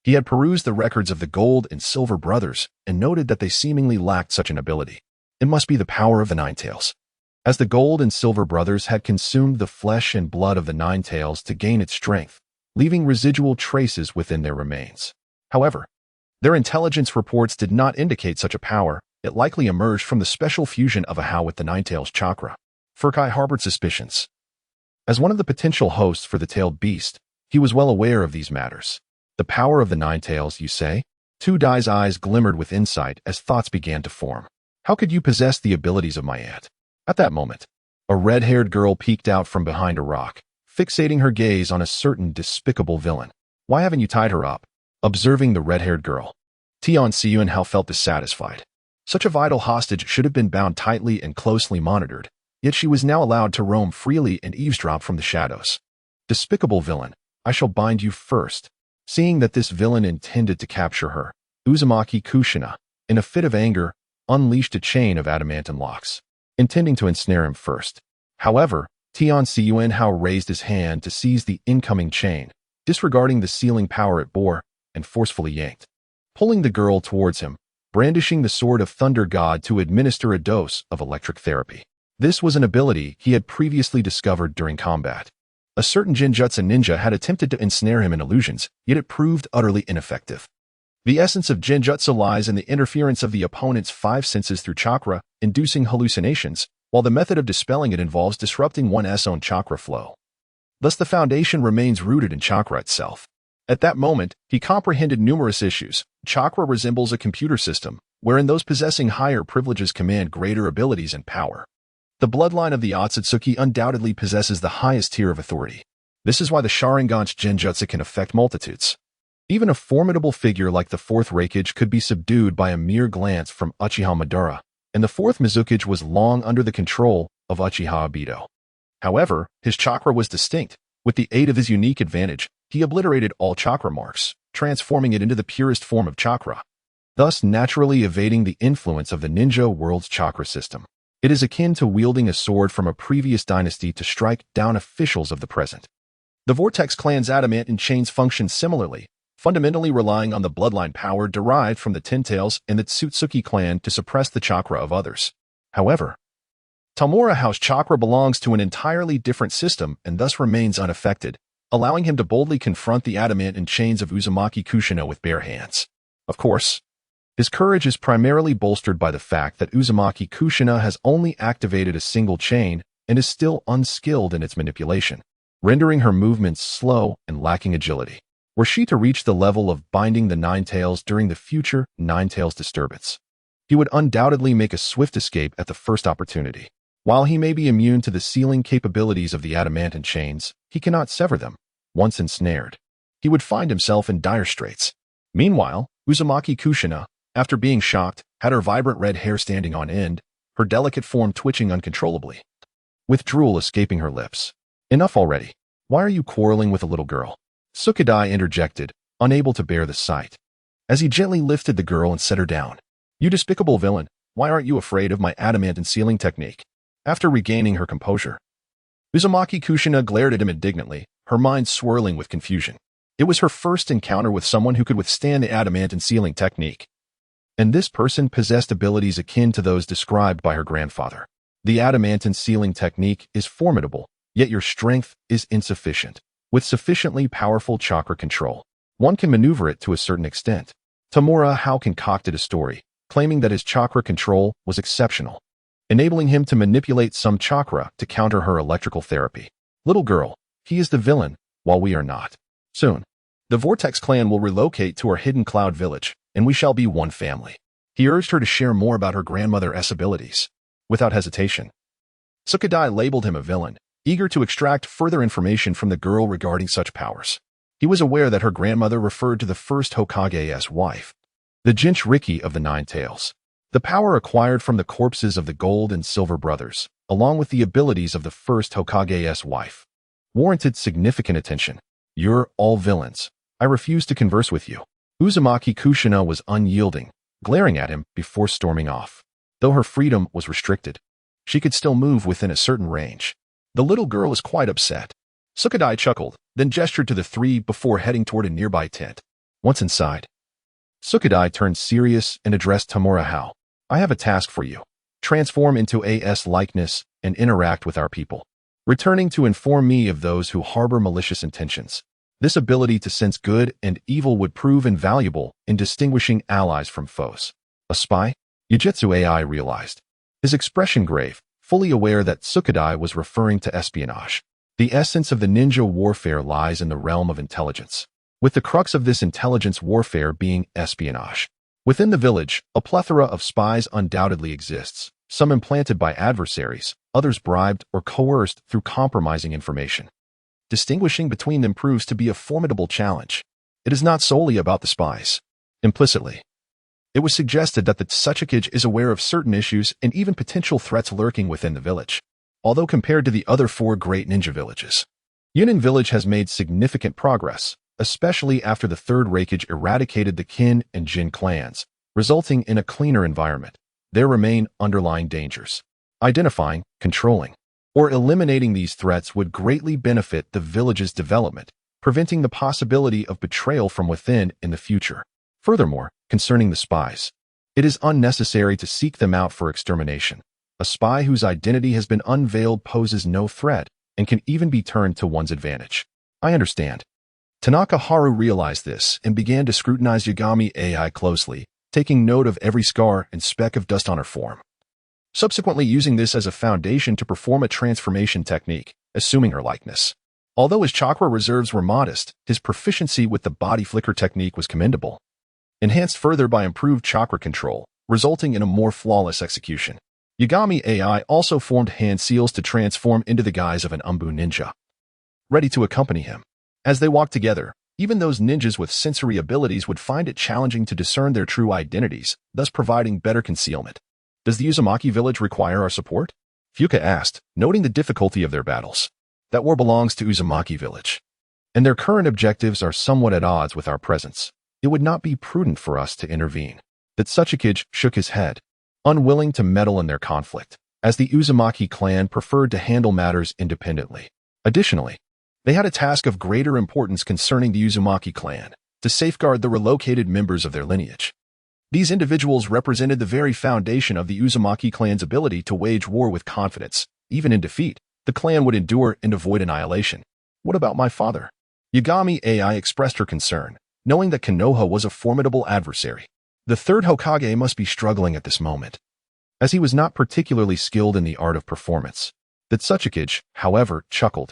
He had perused the records of the Gold and Silver Brothers and noted that they seemingly lacked such an ability. It must be the power of the Ninetales. As the Gold and Silver Brothers had consumed the flesh and blood of the Ninetales to gain its strength, leaving residual traces within their remains. However, their intelligence reports did not indicate such a power. It likely emerged from the special fusion of a Hao with the Ninetales chakra. Fukai harbored suspicions. As one of the potential hosts for the tailed beast, he was well aware of these matters. The power of the Ninetales, you say? Two Dai's eyes glimmered with insight as thoughts began to form. How could you possess the abilities of my aunt? At that moment, a red-haired girl peeked out from behind a rock, fixating her gaze on a certain despicable villain. Why haven't you tied her up? Observing the red-haired girl, Haotian Xian felt dissatisfied. Such a vital hostage should have been bound tightly and closely monitored, yet she was now allowed to roam freely and eavesdrop from the shadows. Despicable villain, I shall bind you first. Seeing that this villain intended to capture her, Uzumaki Kushina, in a fit of anger, unleashed a chain of adamantine locks, intending to ensnare him first. However, Haotian Xian raised his hand to seize the incoming chain, disregarding the sealing power it bore, and forcefully yanked, pulling the girl towards him, brandishing the sword of Thunder God to administer a dose of electric therapy. This was an ability he had previously discovered during combat. A certain genjutsu ninja had attempted to ensnare him in illusions, yet it proved utterly ineffective. The essence of genjutsu lies in the interference of the opponent's five senses through chakra, inducing hallucinations, while the method of dispelling it involves disrupting one's own chakra flow. Thus the foundation remains rooted in chakra itself. At that moment, he comprehended numerous issues. Chakra resembles a computer system, wherein those possessing higher privileges command greater abilities and power. The bloodline of the Otsutsuki undoubtedly possesses the highest tier of authority. This is why the Sharingan's genjutsu can affect multitudes. Even a formidable figure like the fourth Raikage could be subdued by a mere glance from Uchiha Madara, and the fourth Mizukage was long under the control of Uchiha Obito. However, his chakra was distinct. With the aid of his unique advantage, he obliterated all chakra marks, transforming it into the purest form of chakra, thus naturally evading the influence of the ninja world's chakra system. It is akin to wielding a sword from a previous dynasty to strike down officials of the present. The Vortex clan's adamantine chains function similarly, fundamentally relying on the bloodline power derived from the Ten Tails and the Tsutsuki clan to suppress the chakra of others. However, Tamura Hao's chakra belongs to an entirely different system and thus remains unaffected, allowing him to boldly confront the adamantine chains of Uzumaki Kushina with bare hands. Of course, his courage is primarily bolstered by the fact that Uzumaki Kushina has only activated a single chain and is still unskilled in its manipulation, rendering her movements slow and lacking agility. Were she to reach the level of binding the Ninetales during the future Ninetales disturbance, he would undoubtedly make a swift escape at the first opportunity. While he may be immune to the sealing capabilities of the adamantine chains, he cannot sever them. Once ensnared, he would find himself in dire straits. Meanwhile, Uzumaki Kushina, after being shocked, had her vibrant red hair standing on end, her delicate form twitching uncontrollably, with drool escaping her lips. Enough already. Why are you quarreling with a little girl? Sukadai interjected, unable to bear the sight, as he gently lifted the girl and set her down. You despicable villain, why aren't you afraid of my adamant sealing technique? After regaining her composure, Uzumaki Kushina glared at him indignantly, her mind swirling with confusion. It was her first encounter with someone who could withstand the adamant sealing technique, and this person possessed abilities akin to those described by her grandfather. The adamant sealing technique is formidable, yet your strength is insufficient. With sufficiently powerful chakra control, one can maneuver it to a certain extent. Tamura Hao concocted a story, claiming that his chakra control was exceptional, enabling him to manipulate some chakra to counter her electrical therapy. Little girl, he is the villain, while we are not. Soon, the Vortex clan will relocate to our hidden cloud village, and we shall be one family. He urged her to share more about her grandmother's abilities. Without hesitation, Sukadai labeled him a villain, eager to extract further information from the girl regarding such powers. He was aware that her grandmother referred to the first Hokage's wife, the Jinchuriki of the Nine Tails. The power acquired from the corpses of the Gold and Silver brothers, along with the abilities of the first Hokage's wife, warranted significant attention. You're all villains. I refuse to converse with you. Uzumaki Kushina was unyielding, glaring at him before storming off. Though her freedom was restricted, she could still move within a certain range. The little girl was quite upset. Sukadai chuckled, then gestured to the three before heading toward a nearby tent. Once inside, Sukadai turned serious and addressed Tamura Hao. I have a task for you. Transform into AS likeness and interact with our people, returning to inform me of those who harbor malicious intentions. This ability to sense good and evil would prove invaluable in distinguishing allies from foes. A spy? Yujutsu AI realized, his expression grave, fully aware that Sukadai was referring to espionage. The essence of the ninja warfare lies in the realm of intelligence, with the crux of this intelligence warfare being espionage. Within the village, a plethora of spies undoubtedly exists, some implanted by adversaries, others bribed or coerced through compromising information. Distinguishing between them proves to be a formidable challenge. It is not solely about the spies. Implicitly, it was suggested that the Tsuchikage is aware of certain issues and even potential threats lurking within the village. Although compared to the other four great ninja villages, Yunin village has made significant progress, especially after the third Raikage eradicated the Kin and Jin clans, resulting in a cleaner environment. There remain underlying dangers. Identifying, controlling, or eliminating these threats would greatly benefit the village's development, preventing the possibility of betrayal from within in the future. Furthermore, concerning the spies, it is unnecessary to seek them out for extermination. A spy whose identity has been unveiled poses no threat and can even be turned to one's advantage. I understand. Tanaka Haru realized this and began to scrutinize Yagami AI closely, taking note of every scar and speck of dust on her form, subsequently using this as a foundation to perform a transformation technique, assuming her likeness. Although his chakra reserves were modest, his proficiency with the body flicker technique was commendable, enhanced further by improved chakra control, resulting in a more flawless execution. Yagami AI also formed hand seals to transform into the guise of an Umbu ninja, ready to accompany him. As they walked together, even those ninjas with sensory abilities would find it challenging to discern their true identities, thus providing better concealment. Does the Uzumaki village require our support? Fukai asked, noting the difficulty of their battles. That war belongs to Uzumaki village, and their current objectives are somewhat at odds with our presence. It would not be prudent for us to intervene. The Tsuchikage shook his head, unwilling to meddle in their conflict, as the Uzumaki clan preferred to handle matters independently. Additionally, they had a task of greater importance concerning the Uzumaki clan, to safeguard the relocated members of their lineage. These individuals represented the very foundation of the Uzumaki clan's ability to wage war with confidence. Even in defeat, the clan would endure and avoid annihilation. What about my father? Yagami AI expressed her concern, knowing that Konoha was a formidable adversary. The third Hokage must be struggling at this moment, as he was not particularly skilled in the art of performance. The Tsuchikage, however, chuckled,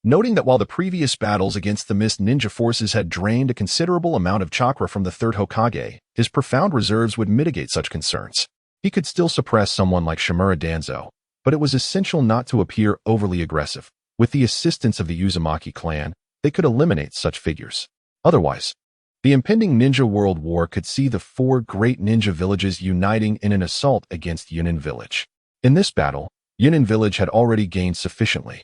noting that while the previous battles against the Mist Ninja forces had drained a considerable amount of chakra from the third Hokage, his profound reserves would mitigate such concerns. He could still suppress someone like Shimura Danzo, but it was essential not to appear overly aggressive. With the assistance of the Uzumaki clan, they could eliminate such figures. Otherwise, the impending ninja world war could see the four great ninja villages uniting in an assault against Yunin village. In this battle, Yunin village had already gained sufficiently.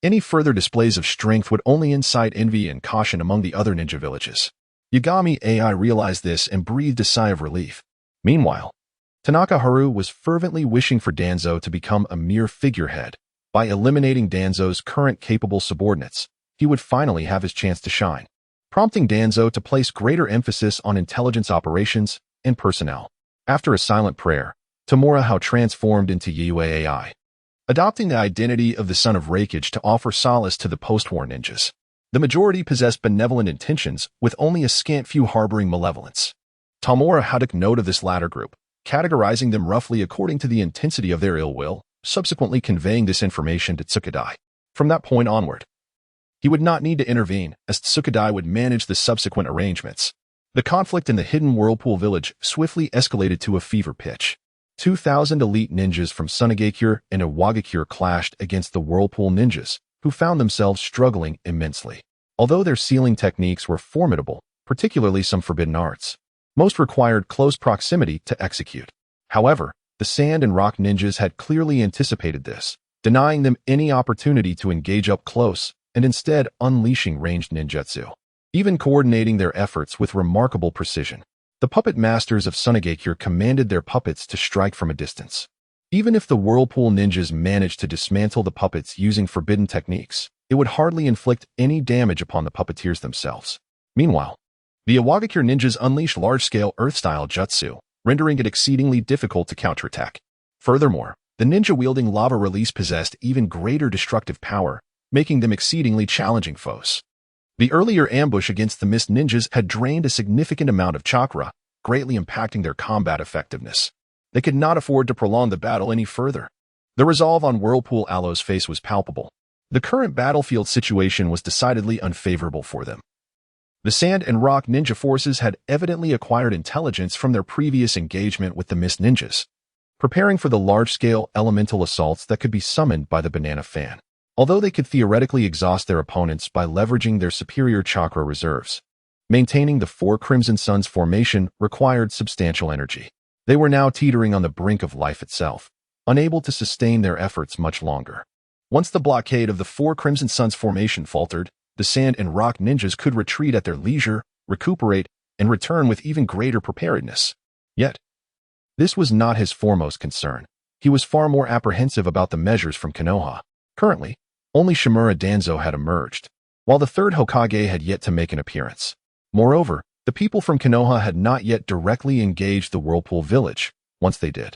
Any further displays of strength would only incite envy and caution among the other ninja villages. Yagami AI realized this and breathed a sigh of relief. Meanwhile, Tanaka Haru was fervently wishing for Danzo to become a mere figurehead. By eliminating Danzo's current capable subordinates, he would finally have his chance to shine, prompting Danzo to place greater emphasis on intelligence operations and personnel. After a silent prayer, Tamura Hao transformed into Yue AI, adopting the identity of the son of Raikage to offer solace to the post-war ninjas. The majority possessed benevolent intentions, with only a scant few harboring malevolence. Tamura Hao took note of this latter group, categorizing them roughly according to the intensity of their ill will, subsequently conveying this information to Tsukadai. From that point onward, he would not need to intervene, as Tsukadai would manage the subsequent arrangements. The conflict in the hidden Whirlpool village swiftly escalated to a fever pitch. 2,000 elite ninjas from Sunagakure and Iwagakure clashed against the Whirlpool ninjas, who found themselves struggling immensely. Although their sealing techniques were formidable, particularly some forbidden arts, most required close proximity to execute. However, the sand and rock ninjas had clearly anticipated this, denying them any opportunity to engage up close and instead unleashing ranged ninjutsu, even coordinating their efforts with remarkable precision. The puppet masters of Sunagakure commanded their puppets to strike from a distance. Even if the Whirlpool ninjas managed to dismantle the puppets using forbidden techniques, it would hardly inflict any damage upon the puppeteers themselves. Meanwhile, the Iwagakure ninjas unleashed large-scale earth-style jutsu, rendering it exceedingly difficult to counterattack. Furthermore, the ninja-wielding lava release possessed even greater destructive power, making them exceedingly challenging foes. The earlier ambush against the mist ninjas had drained a significant amount of chakra, greatly impacting their combat effectiveness. They could not afford to prolong the battle any further. The resolve on Whirlpool Aloe's face was palpable. The current battlefield situation was decidedly unfavorable for them. The sand and rock ninja forces had evidently acquired intelligence from their previous engagement with the mist ninjas, preparing for the large-scale elemental assaults that could be summoned by the banana fan. Although they could theoretically exhaust their opponents by leveraging their superior chakra reserves, maintaining the Four Crimson Suns formation required substantial energy. They were now teetering on the brink of life itself, unable to sustain their efforts much longer. Once the blockade of the Four Crimson Suns formation faltered, the sand and rock ninjas could retreat at their leisure, recuperate, and return with even greater preparedness. Yet, this was not his foremost concern. He was far more apprehensive about the measures from Konoha. Currently, only Shimura Danzo had emerged, while the third Hokage had yet to make an appearance. Moreover, the people from Konoha had not yet directly engaged the Whirlpool village. Once they did,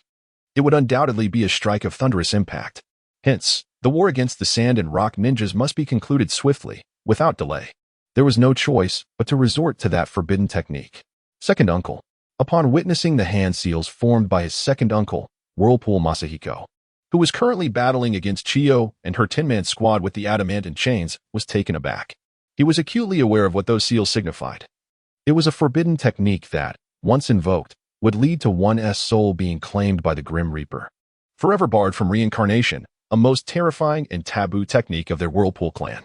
it would undoubtedly be a strike of thunderous impact. Hence, the war against the sand and rock ninjas must be concluded swiftly, without delay. There was no choice but to resort to that forbidden technique. Second uncle. Upon witnessing the hand seals formed by his second uncle, Whirlpool Masahiko, who was currently battling against Chiyo and her 10-man squad with the adamant chains, was taken aback. He was acutely aware of what those seals signified. It was a forbidden technique that, once invoked, would lead to one's soul being claimed by the Grim Reaper, forever barred from reincarnation, a most terrifying and taboo technique of their Whirlpool clan.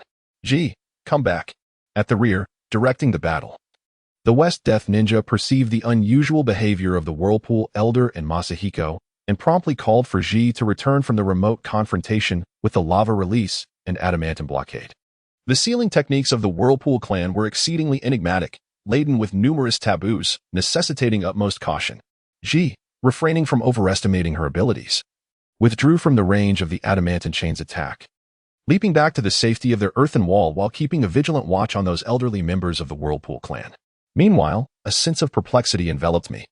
Come back. At the rear, directing the battle, the West Death Ninja perceived the unusual behavior of the Whirlpool Elder and Masahiko, and promptly called for Ji to return from the remote confrontation with the lava release and adamantium blockade. The sealing techniques of the Whirlpool clan were exceedingly enigmatic, laden with numerous taboos, necessitating utmost caution. Ji, refraining from overestimating her abilities, withdrew from the range of the adamantine chain's attack, leaping back to the safety of their earthen wall while keeping a vigilant watch on those elderly members of the Whirlpool clan. Meanwhile, a sense of perplexity enveloped me.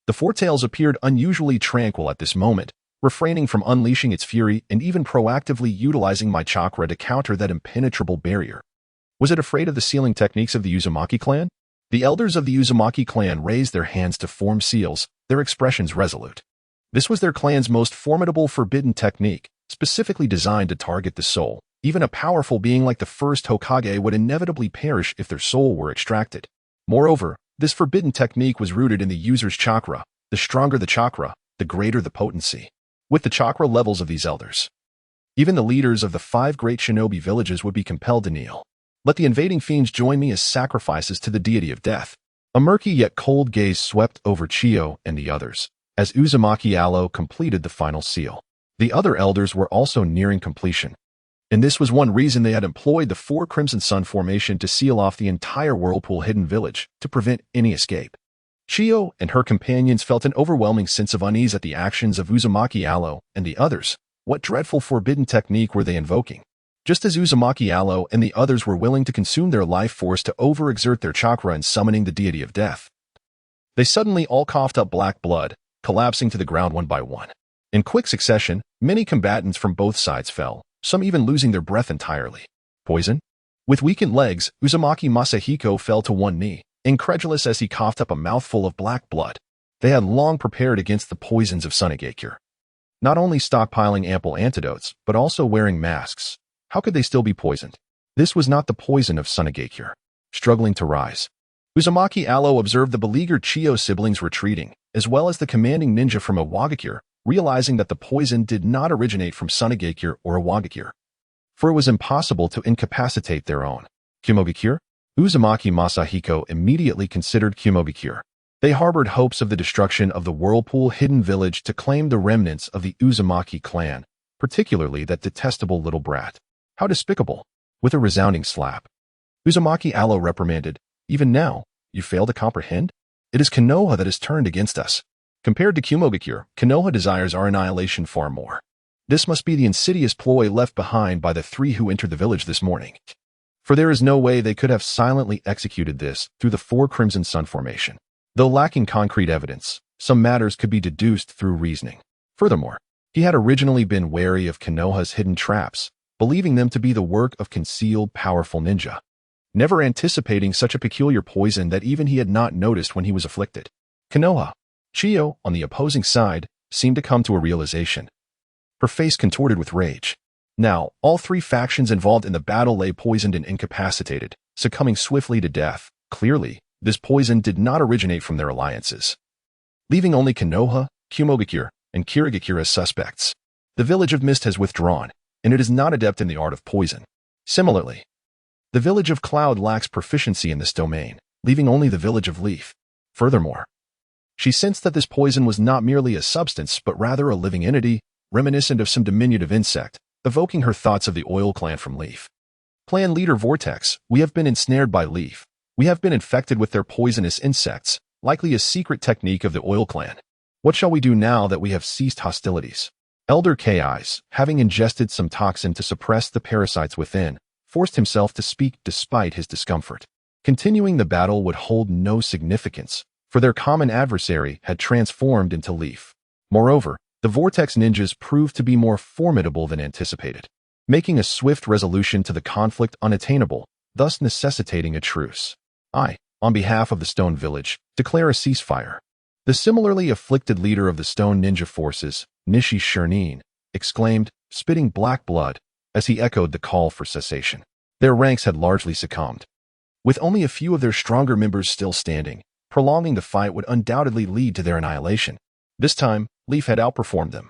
The Four-Tails appeared unusually tranquil at this moment, refraining from unleashing its fury and even proactively utilizing my chakra to counter that impenetrable barrier. Was it afraid of the sealing techniques of the Uzumaki clan? The elders of the Uzumaki clan raised their hands to form seals, their expressions resolute. This was their clan's most formidable forbidden technique, specifically designed to target the soul. Even a powerful being like the first Hokage would inevitably perish if their soul were extracted. Moreover, this forbidden technique was rooted in the user's chakra. The stronger the chakra, the greater the potency. With the chakra levels of these elders, even the leaders of the 5 great shinobi villages would be compelled to kneel. Let the invading fiends join me as sacrifices to the deity of death. A murky yet cold gaze swept over Chiyo and the others, as Uzumaki Aloe completed the final seal. The other elders were also nearing completion, and this was one reason they had employed the Four Crimson Sun formation to seal off the entire Whirlpool hidden village to prevent any escape. Chiyo and her companions felt an overwhelming sense of unease at the actions of Uzumaki Aloe and the others. What dreadful forbidden technique were they invoking? Just as Uzumaki Aloe and the others were willing to consume their life force to overexert their chakra in summoning the deity of death, they suddenly all coughed up black blood, collapsing to the ground one by one. In quick succession, many combatants from both sides fell, some even losing their breath entirely. Poison? With weakened legs, Uzumaki Masahiko fell to one knee, incredulous as he coughed up a mouthful of black blood. They had long prepared against the poisons of Sunigakure, not only stockpiling ample antidotes, but also wearing masks. How could they still be poisoned? This was not the poison of Sunigakure. Struggling to rise, Uzumaki Aloe observed the beleaguered Chiyo siblings retreating, as well as the commanding ninja from Iwagakure, realizing that the poison did not originate from Sunigakure or Iwagakure, for it was impossible to incapacitate their own. Kumogakure? Uzumaki Masahiko immediately considered Kumogakure. They harbored hopes of the destruction of the Whirlpool hidden village to claim the remnants of the Uzumaki clan, particularly that detestable little brat. How despicable! With a resounding slap, Uzumaki Aloe reprimanded, "Even now, you fail to comprehend? It is Konoha that has turned against us. Compared to Kumogakure, Konoha desires our annihilation far more. This must be the insidious ploy left behind by the three who entered the village this morning. For there is no way they could have silently executed this through the Four Crimson Sun formation. Though lacking concrete evidence, some matters could be deduced through reasoning. Furthermore, he had originally been wary of Konoha's hidden traps, believing them to be the work of concealed, powerful ninja, never anticipating such a peculiar poison that even he had not noticed when he was afflicted. Konoha. Chiyo, on the opposing side, seemed to come to a realization. Her face contorted with rage. Now, all three factions involved in the battle lay poisoned and incapacitated, succumbing swiftly to death. Clearly, this poison did not originate from their alliances, leaving only Konoha, Kumogakure, and Kirigakure as suspects. The Village of Mist has withdrawn, and it is not adept in the art of poison. Similarly, the Village of Cloud lacks proficiency in this domain, leaving only the Village of Leaf. Furthermore, she sensed that this poison was not merely a substance but rather a living entity, reminiscent of some diminutive insect, evoking her thoughts of the Oil Clan from Leaf. Clan leader Vortex, we have been ensnared by Leaf. We have been infected with their poisonous insects, likely a secret technique of the Oil Clan. What shall we do now that we have ceased hostilities? Elder Kekkei, having ingested some toxin to suppress the parasites within, forced himself to speak despite his discomfort. Continuing the battle would hold no significance, for their common adversary had transformed into Leaf. Moreover, the Vortex ninjas proved to be more formidable than anticipated, making a swift resolution to the conflict unattainable, thus necessitating a truce. I, on behalf of the Stone Village, declare a ceasefire. The similarly afflicted leader of the Stone Ninja forces, Nishi Shirnin, exclaimed, spitting black blood, as he echoed the call for cessation. Their ranks had largely succumbed, with only a few of their stronger members still standing. Prolonging the fight would undoubtedly lead to their annihilation. This time, Leaf had outperformed them,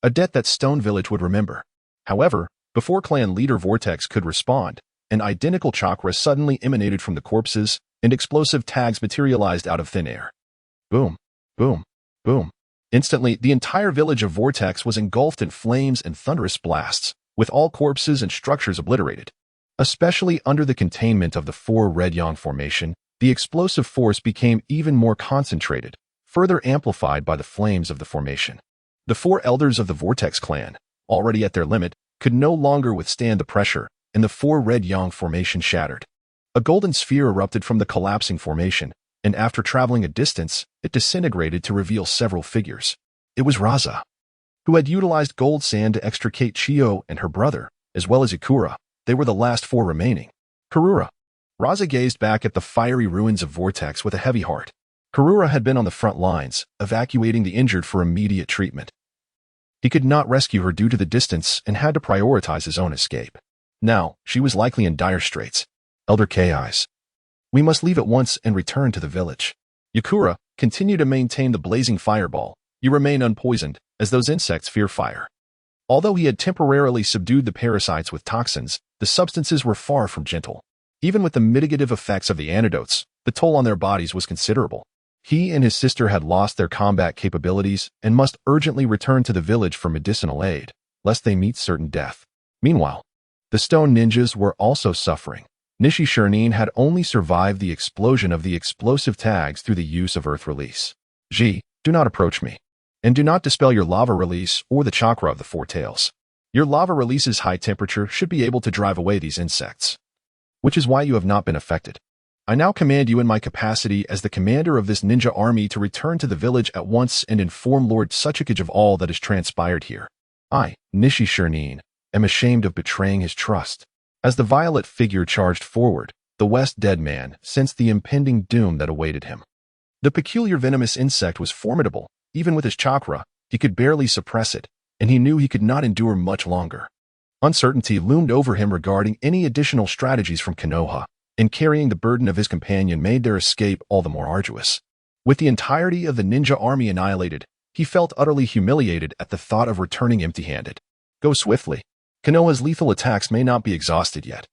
a debt that Stone Village would remember. However, before clan leader Vortex could respond, an identical chakra suddenly emanated from the corpses, and explosive tags materialized out of thin air. Boom, boom, boom. Instantly, the entire village of Vortex was engulfed in flames and thunderous blasts, with all corpses and structures obliterated. Especially under the containment of the Four Red Yang formation, the explosive force became even more concentrated, further amplified by the flames of the formation. The four elders of the Vortex clan, already at their limit, could no longer withstand the pressure, and the Four Red Yang formation shattered. A golden sphere erupted from the collapsing formation, and after traveling a distance, it disintegrated to reveal several figures. It was Raza, who had utilized gold sand to extricate Chiyo and her brother, as well as Ikura. They were the last four remaining. Karura. Raza gazed back at the fiery ruins of Vortex with a heavy heart. Karura had been on the front lines, evacuating the injured for immediate treatment. He could not rescue her due to the distance and had to prioritize his own escape. Now, she was likely in dire straits. Elder Kekkei. We must leave at once and return to the village. Yakura, continue to maintain the blazing fireball. You remain unpoisoned, as those insects fear fire. Although he had temporarily subdued the parasites with toxins, the substances were far from gentle. Even with the mitigative effects of the antidotes, the toll on their bodies was considerable. He and his sister had lost their combat capabilities and must urgently return to the village for medicinal aid, lest they meet certain death. Meanwhile, the stone ninjas were also suffering. Nishi Shirnin had only survived the explosion of the explosive tags through the use of earth release. Do not approach me. And do not dispel your lava release or the chakra of the four tails. Your lava release's high temperature should be able to drive away these insects, which is why you have not been affected. I now command you in my capacity as the commander of this ninja army to return to the village at once and inform Lord Suchikage of all that has transpired here. I, Nishi Shirnin, am ashamed of betraying his trust. As the violet figure charged forward, the West Dead Man sensed the impending doom that awaited him. The peculiar venomous insect was formidable. Even with his chakra, he could barely suppress it, and he knew he could not endure much longer. Uncertainty loomed over him regarding any additional strategies from Konoha, and carrying the burden of his companion made their escape all the more arduous. With the entirety of the ninja army annihilated, he felt utterly humiliated at the thought of returning empty-handed. Go swiftly. Konoha's lethal attacks may not be exhausted yet.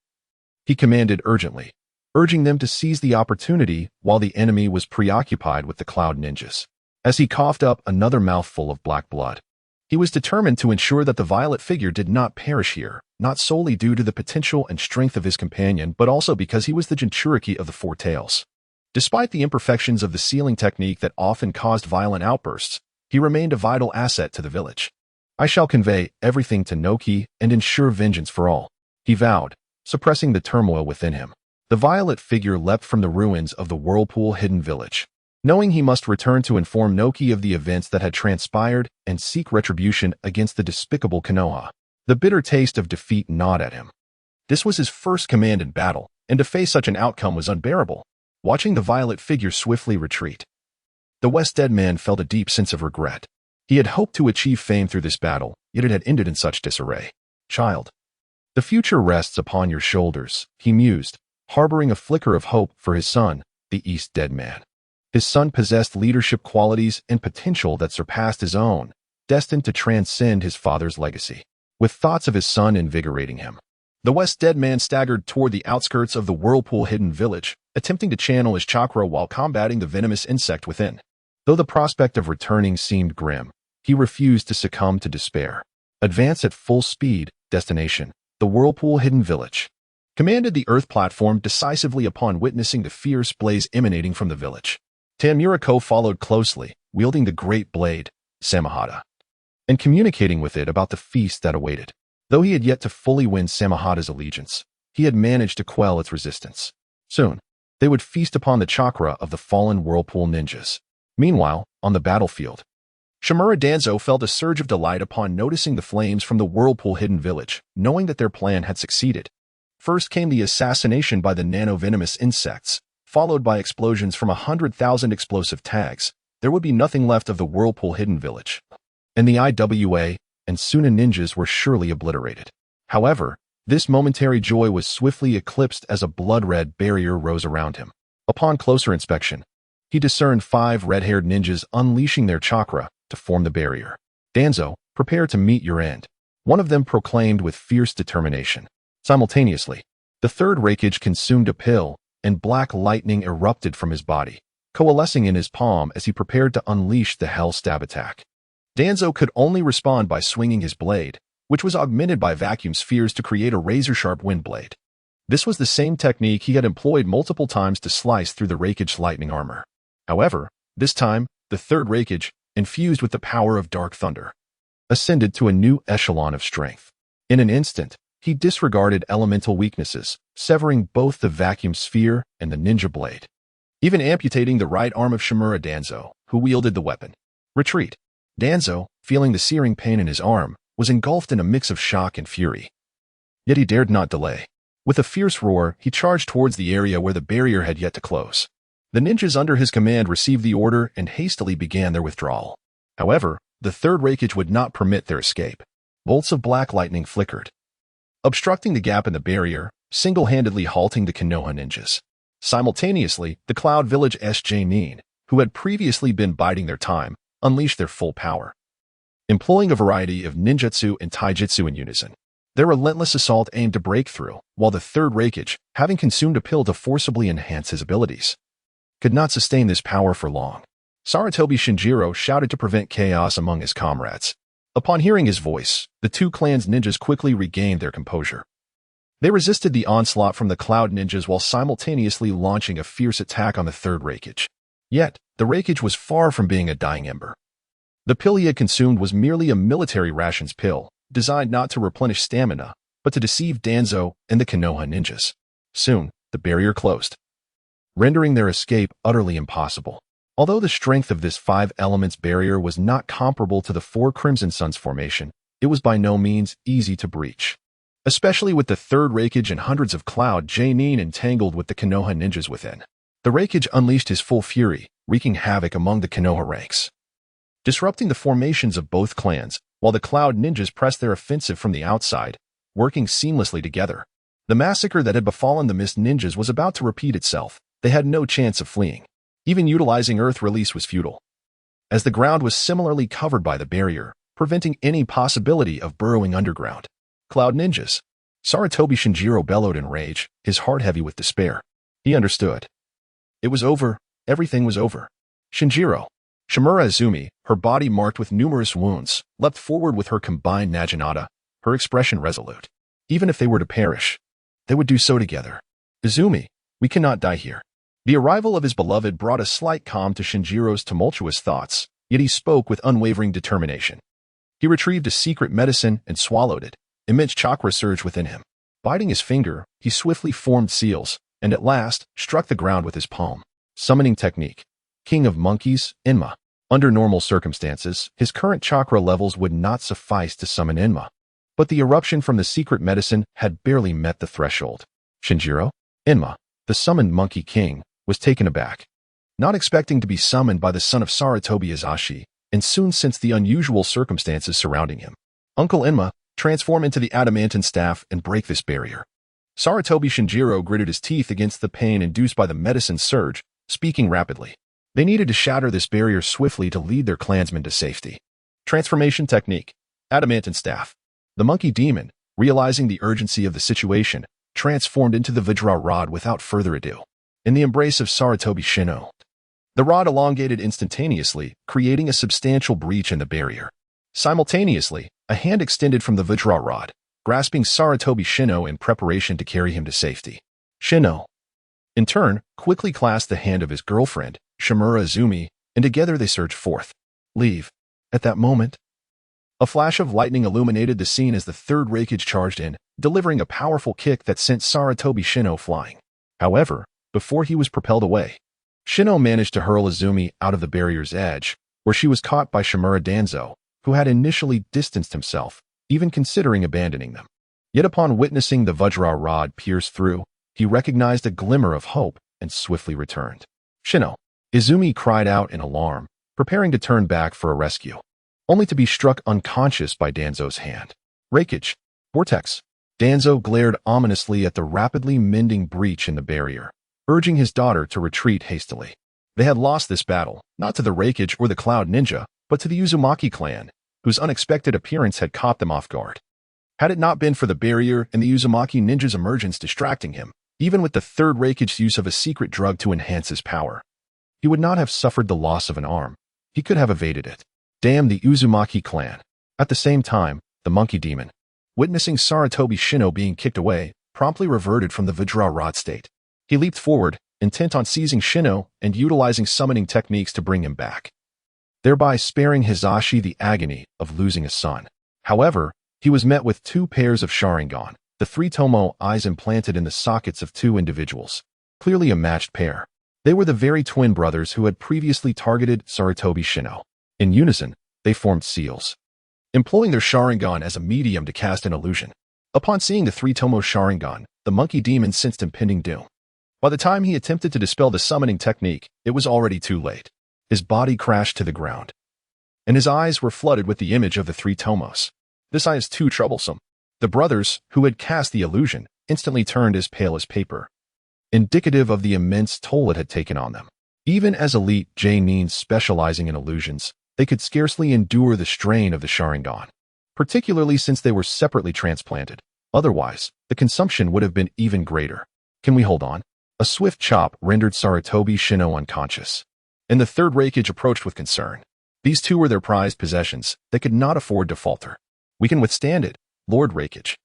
He commanded urgently, urging them to seize the opportunity while the enemy was preoccupied with the cloud ninjas. As he coughed up another mouthful of black blood, he was determined to ensure that the violet figure did not perish here, not solely due to the potential and strength of his companion, but also because he was the Jinchuriki of the Four Tails. Despite the imperfections of the sealing technique that often caused violent outbursts, he remained a vital asset to the village. I shall convey everything to Noki and ensure vengeance for all, he vowed, suppressing the turmoil within him. The violet figure leapt from the ruins of the whirlpool hidden village. Knowing he must return to inform Noki of the events that had transpired and seek retribution against the despicable Konoha, the bitter taste of defeat gnawed at him. This was his first command in battle, and to face such an outcome was unbearable. Watching the violet figure swiftly retreat, the West Dead Man felt a deep sense of regret. He had hoped to achieve fame through this battle, yet it had ended in such disarray. Child, the future rests upon your shoulders, he mused, harboring a flicker of hope for his son, the East Dead Man. His son possessed leadership qualities and potential that surpassed his own, destined to transcend his father's legacy. With thoughts of his son invigorating him, the West Dead Man staggered toward the outskirts of the whirlpool hidden village, attempting to channel his chakra while combating the venomous insect within. Though the prospect of returning seemed grim, he refused to succumb to despair. Advance at full speed, destination, the whirlpool hidden village. Commanded the earth platform decisively upon witnessing the fierce blaze emanating from the village. Tamura Hao followed closely, wielding the great blade, Samahata, and communicating with it about the feast that awaited. Though he had yet to fully win Samahata's allegiance, he had managed to quell its resistance. Soon, they would feast upon the chakra of the fallen whirlpool ninjas. Meanwhile, on the battlefield, Shimura Danzo felt a surge of delight upon noticing the flames from the whirlpool hidden village, knowing that their plan had succeeded. First came the assassination by the nano-venomous insects, followed by explosions from 100,000 explosive tags. There would be nothing left of the whirlpool hidden village, and the IWA and Suna ninjas were surely obliterated. However, this momentary joy was swiftly eclipsed as a blood-red barrier rose around him. Upon closer inspection, he discerned 5 red-haired ninjas unleashing their chakra to form the barrier. Danzo, prepare to meet your end, one of them proclaimed with fierce determination. Simultaneously, the third Raikage consumed a pill, and black lightning erupted from his body, coalescing in his palm as he prepared to unleash the hell stab attack. Danzo could only respond by swinging his blade, which was augmented by vacuum spheres to create a razor-sharp wind blade. This was the same technique he had employed multiple times to slice through the Raikage's lightning armor. However, this time, the third Raikage, infused with the power of Dark Thunder, ascended to a new echelon of strength. In an instant, he disregarded elemental weaknesses, severing both the vacuum sphere and the ninja blade, even amputating the right arm of Shimura Danzo, who wielded the weapon. Retreat. Danzo, feeling the searing pain in his arm, was engulfed in a mix of shock and fury. Yet he dared not delay. With a fierce roar, he charged towards the area where the barrier had yet to close. The ninjas under his command received the order and hastily began their withdrawal. However, the third Raikage would not permit their escape. Bolts of black lightning flickered, obstructing the gap in the barrier, single-handedly halting the Konoha ninjas. Simultaneously, the Cloud Village's jonin, who had previously been biding their time, unleashed their full power. Employing a variety of ninjutsu and taijutsu in unison, their relentless assault aimed to break through, while the third Raikage, having consumed a pill to forcibly enhance his abilities, could not sustain this power for long. Sarutobi Shinjiro shouted to prevent chaos among his comrades. Upon hearing his voice, the two clan's ninjas quickly regained their composure. They resisted the onslaught from the Cloud Ninjas while simultaneously launching a fierce attack on the third Raikage. Yet, the Raikage was far from being a dying ember. The pill he had consumed was merely a military rations pill, designed not to replenish stamina, but to deceive Danzo and the Konoha ninjas. Soon, the barrier closed, rendering their escape utterly impossible. Although the strength of this 5 elements barrier was not comparable to the 4 Crimson Suns formation, it was by no means easy to breach, especially with the third Raikage and hundreds of Cloud Jonin entangled with the Konoha ninjas within. The Raikage unleashed his full fury, wreaking havoc among the Konoha ranks, disrupting the formations of both clans, while the Cloud Ninjas pressed their offensive from the outside, working seamlessly together. The massacre that had befallen the Mist Ninjas was about to repeat itself. They had no chance of fleeing. Even utilizing Earth release was futile, as the ground was similarly covered by the barrier, preventing any possibility of burrowing underground. Cloud Ninjas. Sarutobi Shinjiro bellowed in rage, his heart heavy with despair. He understood. It was over. Everything was over. Shinjiro. Shimura Izumi, her body marked with numerous wounds, leapt forward with her combined Naginata, her expression resolute. Even if they were to perish, they would do so together. Izumi, we cannot die here. The arrival of his beloved brought a slight calm to Shinjiro's tumultuous thoughts, yet he spoke with unwavering determination. He retrieved a secret medicine and swallowed it. Immense chakra surged within him. Biting his finger, he swiftly formed seals, and at last struck the ground with his palm. Summoning technique. King of Monkeys, Enma. Under normal circumstances, his current chakra levels would not suffice to summon Enma. But the eruption from the secret medicine had barely met the threshold. Shinjiro, Enma, the summoned Monkey King, was taken aback, not expecting to be summoned by the son of Sarutobi Izashi, and soon sensed the unusual circumstances surrounding him. Uncle Enma, transform into the adamantine staff and break this barrier. Sarutobi Shinjiro gritted his teeth against the pain induced by the medicine's surge, speaking rapidly. They needed to shatter this barrier swiftly to lead their clansmen to safety. Transformation technique. Adamantine staff. The monkey demon, realizing the urgency of the situation, transformed into the Vajra rod without further ado. In the embrace of Sarutobi Shino, the rod elongated instantaneously, creating a substantial breach in the barrier. Simultaneously, a hand extended from the Vajra rod, grasping Sarutobi Shino in preparation to carry him to safety. Shino, in turn, quickly clasped the hand of his girlfriend, Shimura Izumi, and together they surged forth. Leave. At that moment, a flash of lightning illuminated the scene as the third Raikage charged in, delivering a powerful kick that sent Sarutobi Shino flying. However, before he was propelled away, Shino managed to hurl Izumi out of the barrier's edge, where she was caught by Shimura Danzo, who had initially distanced himself, even considering abandoning them. Yet upon witnessing the Vajra rod pierce through, he recognized a glimmer of hope and swiftly returned. Shino. Izumi cried out in alarm, preparing to turn back for a rescue, only to be struck unconscious by Danzo's hand. Raikage. Vortex. Danzo glared ominously at the rapidly mending breach in the barrier, urging his daughter to retreat hastily. They had lost this battle, not to the Raikage or the Cloud Ninja, but to the Uzumaki clan, whose unexpected appearance had caught them off guard. Had it not been for the barrier and the Uzumaki ninja's emergence distracting him, even with the third Raikage's use of a secret drug to enhance his power, he would not have suffered the loss of an arm. He could have evaded it. Damn the Uzumaki clan. At the same time, the monkey demon, witnessing Sarutobi Shino being kicked away, promptly reverted from the Vajra rod state. He leaped forward, intent on seizing Shino and utilizing summoning techniques to bring him back, thereby sparing Hizashi the agony of losing a son. However, he was met with 2 pairs of Sharingan, the 3 Tomo eyes implanted in the sockets of 2 individuals, clearly a matched pair. They were the very twin brothers who had previously targeted Sarutobi Shino. In unison, they formed seals, employing their Sharingan as a medium to cast an illusion. Upon seeing the 3 Tomo Sharingan, the monkey demon sensed impending doom. By the time he attempted to dispel the summoning technique, it was already too late. His body crashed to the ground, and his eyes were flooded with the image of the 3 Tomos. This eye is too troublesome. The brothers, who had cast the illusion, instantly turned as pale as paper, indicative of the immense toll it had taken on them. Even as elite Jonin specializing in illusions, they could scarcely endure the strain of the Sharingan, particularly since they were separately transplanted. Otherwise, the consumption would have been even greater. Can we hold on? A swift chop rendered Sarutobi Shino unconscious, and the third Raikage approached with concern. These two were their prized possessions. They could not afford to falter. "We can withstand it, Lord Raikage."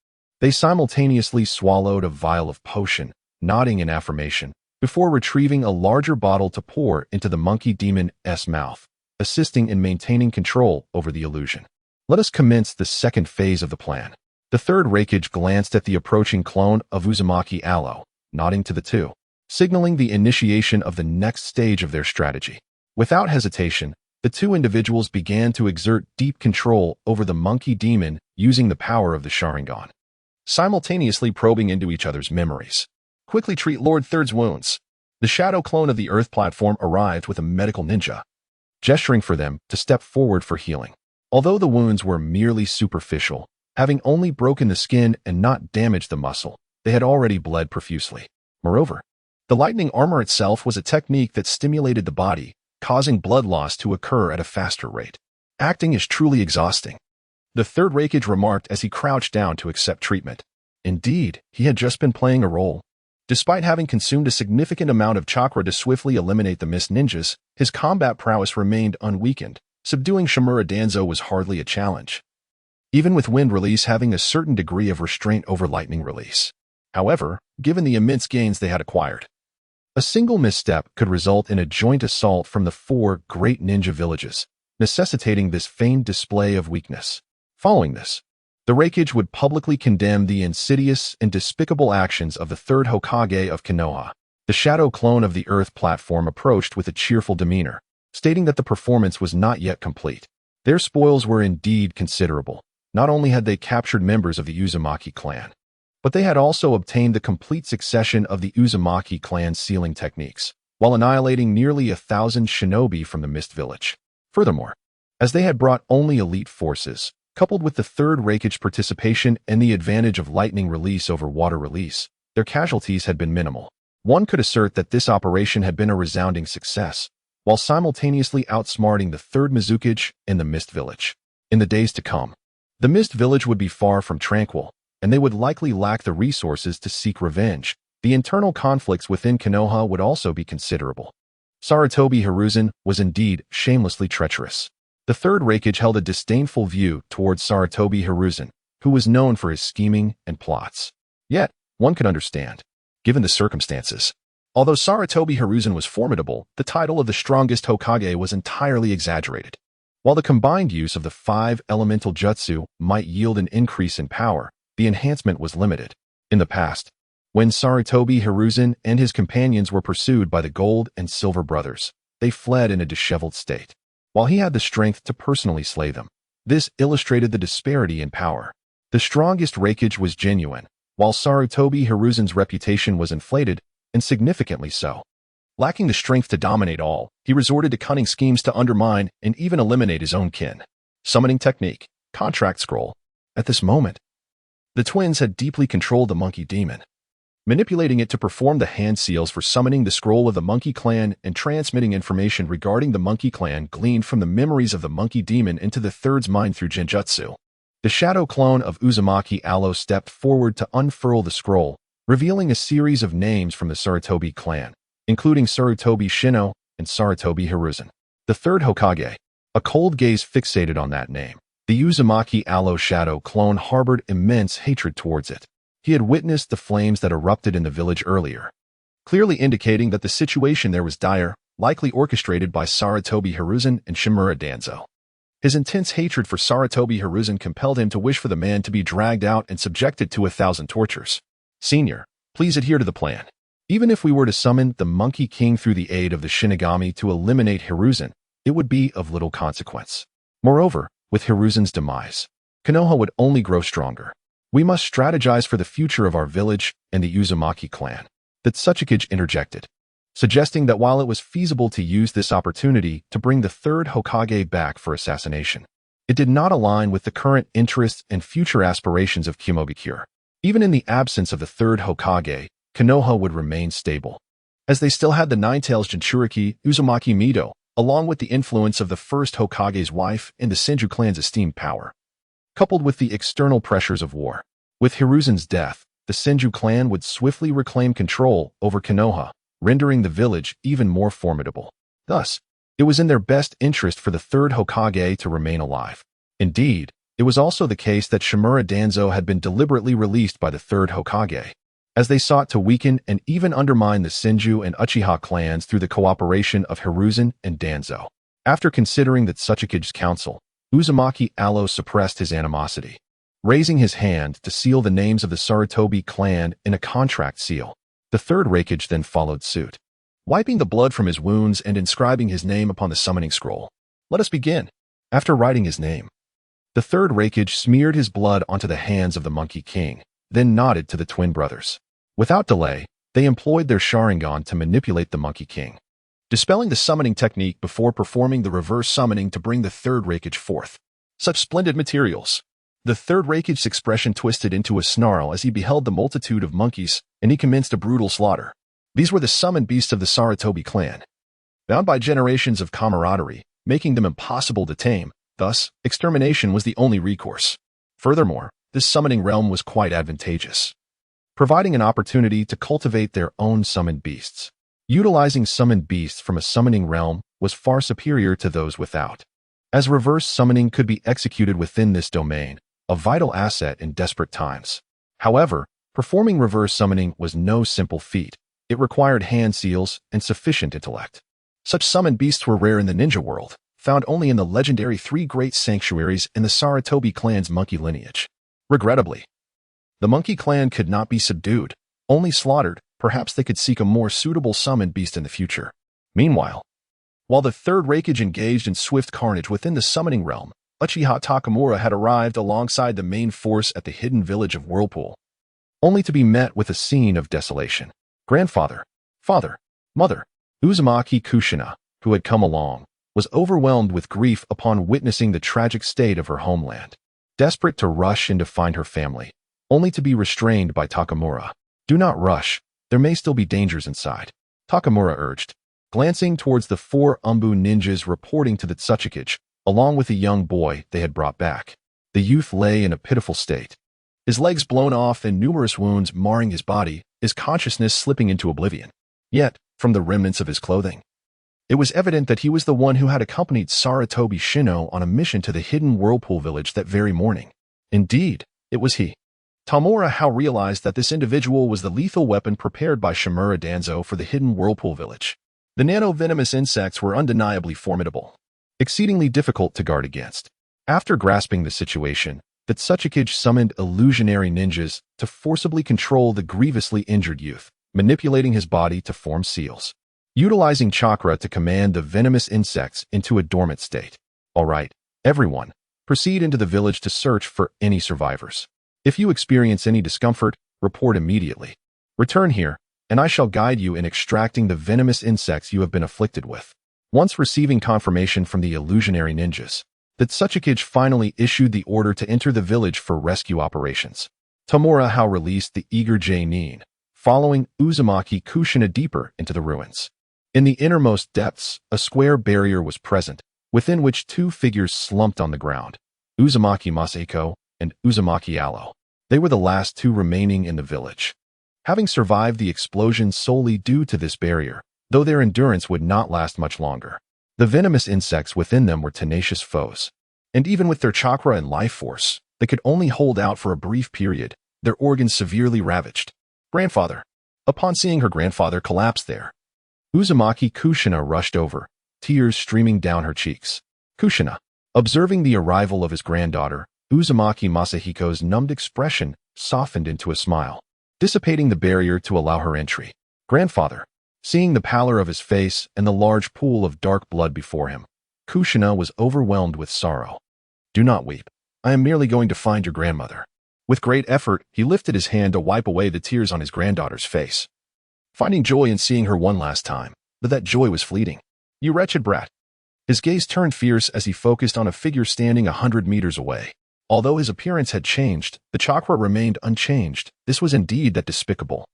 They simultaneously swallowed a vial of potion, nodding in affirmation, before retrieving a larger bottle to pour into the monkey demon's mouth, assisting in maintaining control over the illusion. "Let us commence the second phase of the plan." The third Raikage glanced at the approaching clone of Uzumaki Aloe, nodding to the two, signaling the initiation of the next stage of their strategy. Without hesitation, the two individuals began to exert deep control over the monkey demon using the power of the Sharingan, simultaneously probing into each other's memories. "Quickly treat Lord Third's wounds." The shadow clone of the Earth platform arrived with a medical ninja, gesturing for them to step forward for healing. Although the wounds were merely superficial, having only broken the skin and not damaged the muscle, they had already bled profusely. Moreover, the lightning armor itself was a technique that stimulated the body, causing blood loss to occur at a faster rate. Acting is truly exhausting, the third Raikage remarked as he crouched down to accept treatment. Indeed, he had just been playing a role. Despite having consumed a significant amount of chakra to swiftly eliminate the mist ninjas, his combat prowess remained unweakened. Subduing Shimura Danzo was hardly a challenge, even with wind release having a certain degree of restraint over lightning release. However, given the immense gains they had acquired, a single misstep could result in a joint assault from the 4 great ninja villages, necessitating this feigned display of weakness. Following this, the Raikage would publicly condemn the insidious and despicable actions of the third Hokage of Konoha. The shadow clone of the Earth platform approached with a cheerful demeanor, stating that the performance was not yet complete. Their spoils were indeed considerable. Not only had they captured members of the Uzumaki clan, but they had also obtained the complete succession of the Uzumaki clan's sealing techniques, while annihilating nearly 1,000 shinobi from the Mist Village. Furthermore, as they had brought only elite forces, coupled with the third Raikage participation and the advantage of lightning release over water release, their casualties had been minimal. One could assert that this operation had been a resounding success, while simultaneously outsmarting the third Mizukage and the Mist Village. In the days to come, the Mist Village would be far from tranquil, and they would likely lack the resources to seek revenge. The internal conflicts within Konoha would also be considerable. Sarutobi Hiruzen was indeed shamelessly treacherous. The third Raikage held a disdainful view towards Sarutobi Hiruzen, who was known for his scheming and plots. Yet, one could understand, given the circumstances. Although Sarutobi Hiruzen was formidable, the title of the strongest Hokage was entirely exaggerated. While the combined use of the 5 elemental jutsu might yield an increase in power, the enhancement was limited. In the past, when Sarutobi Hiruzen and his companions were pursued by the Gold and Silver Brothers, they fled in a disheveled state, while he had the strength to personally slay them. This illustrated the disparity in power. The strongest Raikage was genuine, while Sarutobi Hiruzen's reputation was inflated, and significantly so. Lacking the strength to dominate all, he resorted to cunning schemes to undermine and even eliminate his own kin. Summoning technique, contract scroll. At this moment, the twins had deeply controlled the monkey demon, manipulating it to perform the hand seals for summoning the scroll of the monkey clan and transmitting information regarding the monkey clan gleaned from the memories of the monkey demon into the third's mind through genjutsu. The shadow clone of Uzumaki Aloe stepped forward to unfurl the scroll, revealing a series of names from the Sarutobi clan, including Sarutobi Shino and Sarutobi Hiruzen. The third Hokage, a cold gaze fixated on that name. The Uzumaki Aloe shadow clone harbored immense hatred towards it. He had witnessed the flames that erupted in the village earlier, clearly indicating that the situation there was dire, likely orchestrated by Sarutobi Hiruzen and Shimura Danzo. His intense hatred for Sarutobi Hiruzen compelled him to wish for the man to be dragged out and subjected to 1,000 tortures. "Senior, please adhere to the plan. Even if we were to summon the Monkey King through the aid of the Shinigami to eliminate Hiruzen, it would be of little consequence. Moreover, with Hiruzen's demise, Konoha would only grow stronger. We must strategize for the future of our village and the Uzumaki clan." That Tsuchikage interjected, suggesting that while it was feasible to use this opportunity to bring the third Hokage back for assassination, it did not align with the current interests and future aspirations of Kumogakure. Even in the absence of the third Hokage, Konoha would remain stable, as they still had the Ninetales Jinchuriki Uzumaki Mido, along with the influence of the first Hokage's wife and the Senju clan's esteemed power, coupled with the external pressures of war. With Hiruzen's death, the Senju clan would swiftly reclaim control over Konoha, rendering the village even more formidable. Thus, it was in their best interest for the third Hokage to remain alive. Indeed, it was also the case that Shimura Danzo had been deliberately released by the third Hokage, as they sought to weaken and even undermine the Senju and Uchiha clans through the cooperation of Hiruzen and Danzo. After considering that Tsuchikige's counsel, Uzumaki Allo suppressed his animosity, raising his hand to seal the names of the Sarutobi clan in a contract seal. The third Raikage then followed suit, wiping the blood from his wounds and inscribing his name upon the summoning scroll. Let us begin. After writing his name, the third Raikage smeared his blood onto the hands of the Monkey King, then nodded to the twin brothers. Without delay, they employed their Sharingan to manipulate the Monkey King, dispelling the summoning technique before performing the reverse summoning to bring the third Raikage forth. Such splendid materials! The third Raikage's expression twisted into a snarl as he beheld the multitude of monkeys, and he commenced a brutal slaughter. These were the summoned beasts of the Sarutobi clan, bound by generations of camaraderie, making them impossible to tame. Thus, extermination was the only recourse. Furthermore, this summoning realm was quite advantageous, providing an opportunity to cultivate their own summoned beasts. Utilizing summoned beasts from a summoning realm was far superior to those without, as reverse summoning could be executed within this domain, a vital asset in desperate times. However, performing reverse summoning was no simple feat. It required hand seals and sufficient intellect. Such summoned beasts were rare in the ninja world, found only in the legendary three great sanctuaries in the Sarutobi clan's monkey lineage. Regrettably, the monkey clan could not be subdued, only slaughtered. Perhaps they could seek a more suitable summoned beast in the future. Meanwhile, while the third Raikage engaged in swift carnage within the summoning realm, Uchiha Takamura had arrived alongside the main force at the hidden village of Whirlpool, only to be met with a scene of desolation. Grandfather, father, mother, Uzumaki Kushina, who had come along, was overwhelmed with grief upon witnessing the tragic state of her homeland. Desperate to rush in to find her family, only to be restrained by Takamura. Do not rush. There may still be dangers inside, Takamura urged, glancing towards the four Umbu ninjas reporting to the Tsuchikage, along with a young boy they had brought back. The youth lay in a pitiful state, his legs blown off and numerous wounds marring his body, his consciousness slipping into oblivion. Yet, from the remnants of his clothing, it was evident that he was the one who had accompanied Sarutobi Shino on a mission to the hidden Whirlpool village that very morning. Indeed, it was he. Tamura Hao realized that this individual was the lethal weapon prepared by Shimura Danzo for the hidden Whirlpool village. The nano-venomous insects were undeniably formidable, exceedingly difficult to guard against. After grasping the situation, the Tsuchikage summoned illusionary ninjas to forcibly control the grievously injured youth, manipulating his body to form seals, utilizing chakra to command the venomous insects into a dormant state. All right, everyone, proceed into the village to search for any survivors. If you experience any discomfort, report immediately. Return here, and I shall guide you in extracting the venomous insects you have been afflicted with. Once receiving confirmation from the illusionary ninjas, the Tsuchikage finally issued the order to enter the village for rescue operations. Tamura Hao released the eager jonin, following Uzumaki Kushina deeper into the ruins. In the innermost depths, a square barrier was present, within which two figures slumped on the ground, Uzumaki Masako and Uzumaki Allo. They were the last two remaining in the village, having survived the explosion solely due to this barrier, though their endurance would not last much longer. The venomous insects within them were tenacious foes, and even with their chakra and life force, they could only hold out for a brief period, their organs severely ravaged. Grandfather. Upon seeing her grandfather collapse there, Uzumaki Kushina rushed over, tears streaming down her cheeks. Kushina, observing the arrival of his granddaughter, Uzumaki Masahiko's numbed expression softened into a smile, dissipating the barrier to allow her entry. Grandfather. Seeing the pallor of his face and the large pool of dark blood before him, Kushina was overwhelmed with sorrow. Do not weep. I am merely going to find your grandmother. With great effort, he lifted his hand to wipe away the tears on his granddaughter's face, finding joy in seeing her one last time, but that joy was fleeting. You wretched brat. His gaze turned fierce as he focused on a figure standing 100 meters away. Although his appearance had changed, the chakra remained unchanged. This was indeed that despicable,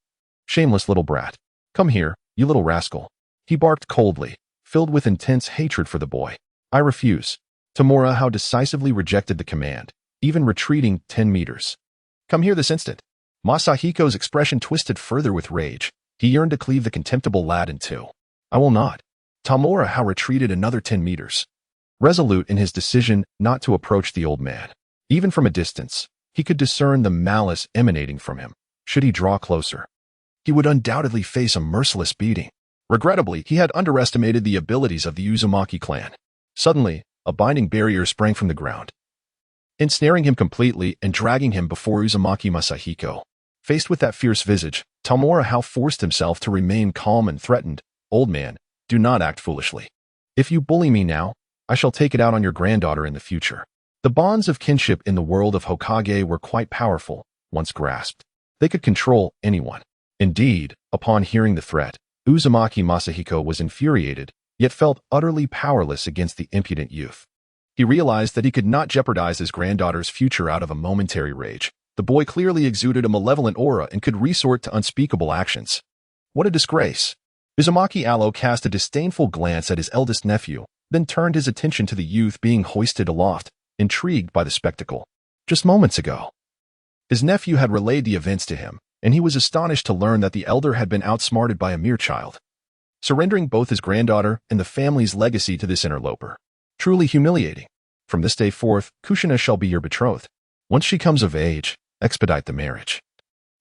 shameless little brat. Come here, you little rascal. He barked coldly, filled with intense hatred for the boy. I refuse. Tamura Hao decisively rejected the command, even retreating 10 meters. Come here this instant. Masahiko's expression twisted further with rage. He yearned to cleave the contemptible lad in two. I will not. Tamura Hao retreated another 10 meters, resolute in his decision not to approach the old man. Even from a distance, he could discern the malice emanating from him. Should he draw closer, he would undoubtedly face a merciless beating. Regrettably, he had underestimated the abilities of the Uzumaki clan. Suddenly, a binding barrier sprang from the ground, ensnaring him completely and dragging him before Uzumaki Masahiko. Faced with that fierce visage, Tamura Hao forced himself to remain calm and threatened. Old man, do not act foolishly. If you bully me now, I shall take it out on your granddaughter in the future. The bonds of kinship in the world of Hokage were quite powerful. Once grasped, they could control anyone. Indeed, upon hearing the threat, Uzumaki Masahiko was infuriated, yet felt utterly powerless against the impudent youth. He realized that he could not jeopardize his granddaughter's future out of a momentary rage. The boy clearly exuded a malevolent aura and could resort to unspeakable actions. What a disgrace! Uzumaki Allo cast a disdainful glance at his eldest nephew, then turned his attention to the youth being hoisted aloft, intrigued by the spectacle. Just moments ago, his nephew had relayed the events to him, and he was astonished to learn that the elder had been outsmarted by a mere child, surrendering both his granddaughter and the family's legacy to this interloper. Truly humiliating. From this day forth, Kushina shall be your betrothed. Once she comes of age, expedite the marriage.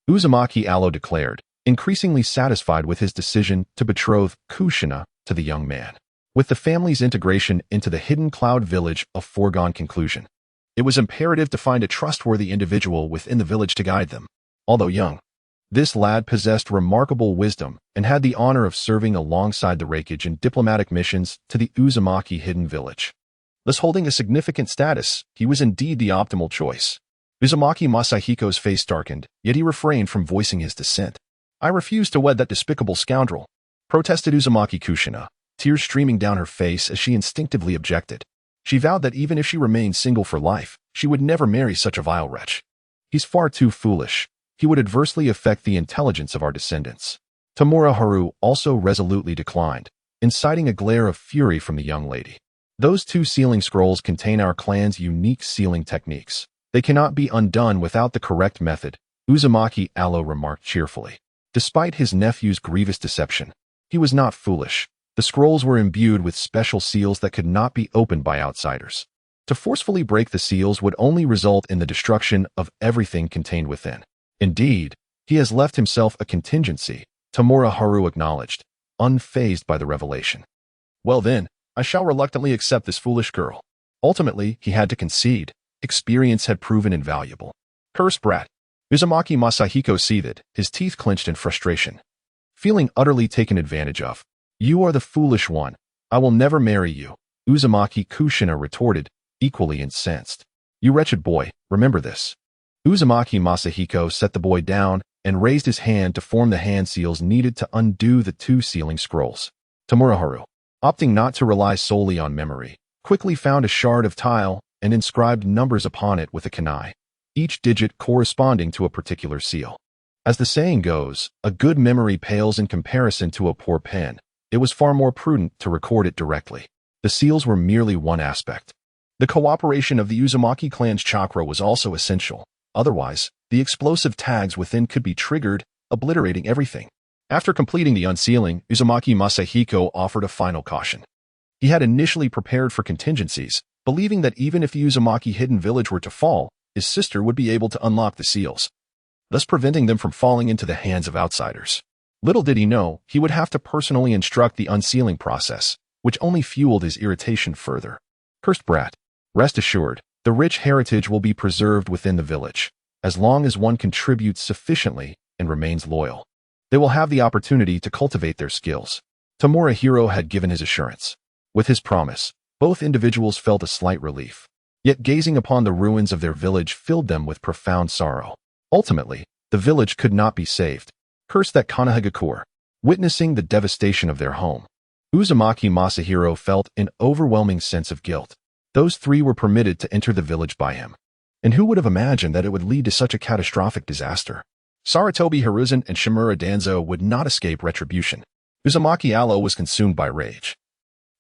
Uzumaki Allo declared, increasingly satisfied with his decision to betroth Kushina to the young man. With the family's integration into the hidden cloud village a foregone conclusion, it was imperative to find a trustworthy individual within the village to guide them. Although young, this lad possessed remarkable wisdom and had the honor of serving alongside the Raikage in diplomatic missions to the Uzumaki hidden village. Thus holding a significant status, he was indeed the optimal choice. Uzumaki Masahiko's face darkened, yet he refrained from voicing his dissent. I refuse to wed that despicable scoundrel, protested Uzumaki Kushina, tears streaming down her face as she instinctively objected. She vowed that even if she remained single for life, she would never marry such a vile wretch. He's far too foolish. He would adversely affect the intelligence of our descendants. Tamura Hao also resolutely declined, inciting a glare of fury from the young lady. Those two sealing scrolls contain our clan's unique sealing techniques. They cannot be undone without the correct method, Uzumaki Allo remarked cheerfully. Despite his nephew's grievous deception, he was not foolish. The scrolls were imbued with special seals that could not be opened by outsiders. To forcefully break the seals would only result in the destruction of everything contained within. Indeed, he has left himself a contingency, Tamura Hao acknowledged, unfazed by the revelation. Well then, I shall reluctantly accept this foolish girl. Ultimately, he had to concede. Experience had proven invaluable. Cursed brat. Uzumaki Masahiko seethed, his teeth clenched in frustration. Feeling utterly taken advantage of. You are the foolish one. I will never marry you, Uzumaki Kushina retorted, equally incensed. You wretched boy, remember this. Uzumaki Masahiko set the boy down and raised his hand to form the hand seals needed to undo the two sealing scrolls. Tamura Hao, opting not to rely solely on memory, quickly found a shard of tile and inscribed numbers upon it with a kekkei, each digit corresponding to a particular seal. As the saying goes, a good memory pales in comparison to a poor pen. It was far more prudent to record it directly. The seals were merely one aspect. The cooperation of the Uzumaki clan's chakra was also essential. Otherwise, the explosive tags within could be triggered, obliterating everything. After completing the unsealing, Uzumaki Masahiko offered a final caution. He had initially prepared for contingencies, believing that even if the Uzumaki hidden village were to fall, his sister would be able to unlock the seals, thus preventing them from falling into the hands of outsiders. Little did he know, he would have to personally instruct the unsealing process, which only fueled his irritation further. Cursed brat. Rest assured, the rich heritage will be preserved within the village, as long as one contributes sufficiently and remains loyal. They will have the opportunity to cultivate their skills. Tamura Hao had given his assurance. With his promise, both individuals felt a slight relief. Yet gazing upon the ruins of their village filled them with profound sorrow. Ultimately, the village could not be saved. Cursed that Kumogakure. Witnessing the devastation of their home, Uzumaki Masahiro felt an overwhelming sense of guilt. Those three were permitted to enter the village by him. And who would have imagined that it would lead to such a catastrophic disaster? Sarutobi Hiruzen and Shimura Danzo would not escape retribution. Uzumaki Allo was consumed by rage.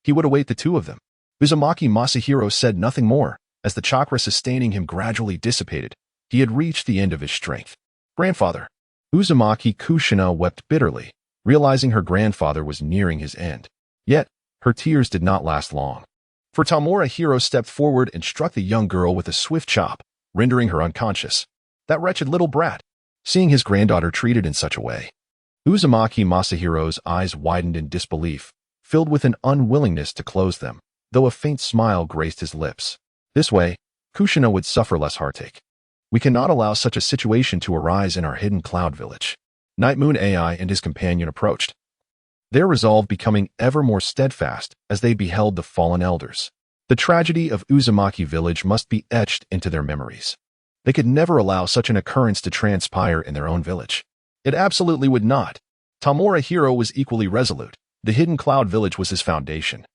He would await the two of them. Uzumaki Masahiro said nothing more, as the chakra sustaining him gradually dissipated. He had reached the end of his strength. Grandfather. Uzumaki Kushina wept bitterly, realizing her grandfather was nearing his end. Yet, her tears did not last long. For Tamura Hao stepped forward and struck the young girl with a swift chop, rendering her unconscious. That wretched little brat! Seeing his granddaughter treated in such a way, Uzumaki Masahiro's eyes widened in disbelief, filled with an unwillingness to close them, though a faint smile graced his lips. This way, Kushina would suffer less heartache. We cannot allow such a situation to arise in our hidden cloud village. Night Moon AI and his companion approached, their resolve becoming ever more steadfast as they beheld the fallen elders. The tragedy of Uzumaki village must be etched into their memories. They could never allow such an occurrence to transpire in their own village. It absolutely would not. Tamura Hao was equally resolute. The hidden cloud village was his foundation,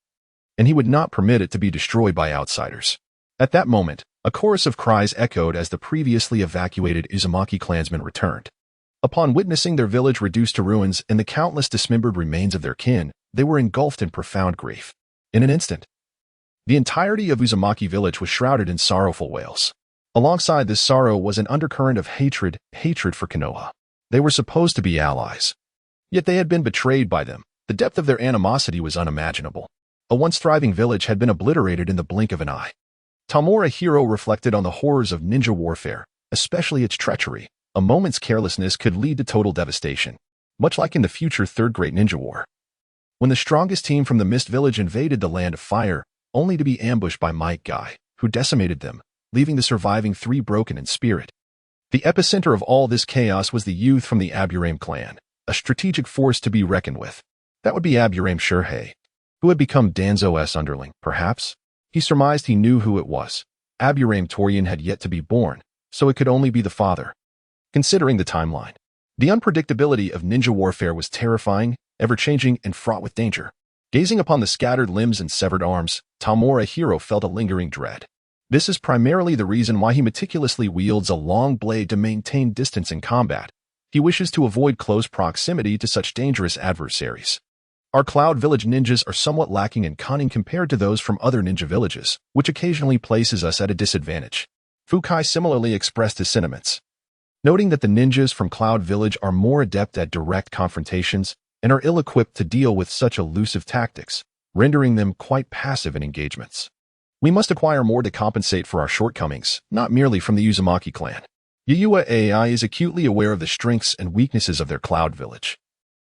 and he would not permit it to be destroyed by outsiders. At that moment, a chorus of cries echoed as the previously evacuated Uzumaki clansmen returned. Upon witnessing their village reduced to ruins and the countless dismembered remains of their kin, they were engulfed in profound grief. In an instant, the entirety of Uzumaki village was shrouded in sorrowful wails. Alongside this sorrow was an undercurrent of hatred for Konoha. They were supposed to be allies, yet they had been betrayed by them. The depth of their animosity was unimaginable. A once thriving village had been obliterated in the blink of an eye. Tamura Hao reflected on the horrors of ninja warfare, especially its treachery. A moment's carelessness could lead to total devastation, much like in the future Third Great Ninja War, when the strongest team from the Mist Village invaded the Land of Fire, only to be ambushed by Might Guy, who decimated them, leaving the surviving three broken in spirit. The epicenter of all this chaos was the youth from the Aburame clan, a strategic force to be reckoned with. That would be Aburame Shurhei, who had become Danzo's underling, perhaps? He surmised he knew who it was. Aburame Torian had yet to be born, so it could only be the father. Considering the timeline, the unpredictability of ninja warfare was terrifying, ever-changing, and fraught with danger. Gazing upon the scattered limbs and severed arms, Tamura Hao felt a lingering dread. This is primarily the reason why he meticulously wields a long blade to maintain distance in combat. He wishes to avoid close proximity to such dangerous adversaries. Our Cloud Village ninjas are somewhat lacking in cunning compared to those from other ninja villages, which occasionally places us at a disadvantage. Fukai similarly expressed his sentiments, noting that the ninjas from Cloud Village are more adept at direct confrontations and are ill-equipped to deal with such elusive tactics, rendering them quite passive in engagements. We must acquire more to compensate for our shortcomings, not merely from the Uzumaki clan. Yuyua AI is acutely aware of the strengths and weaknesses of their Cloud Village.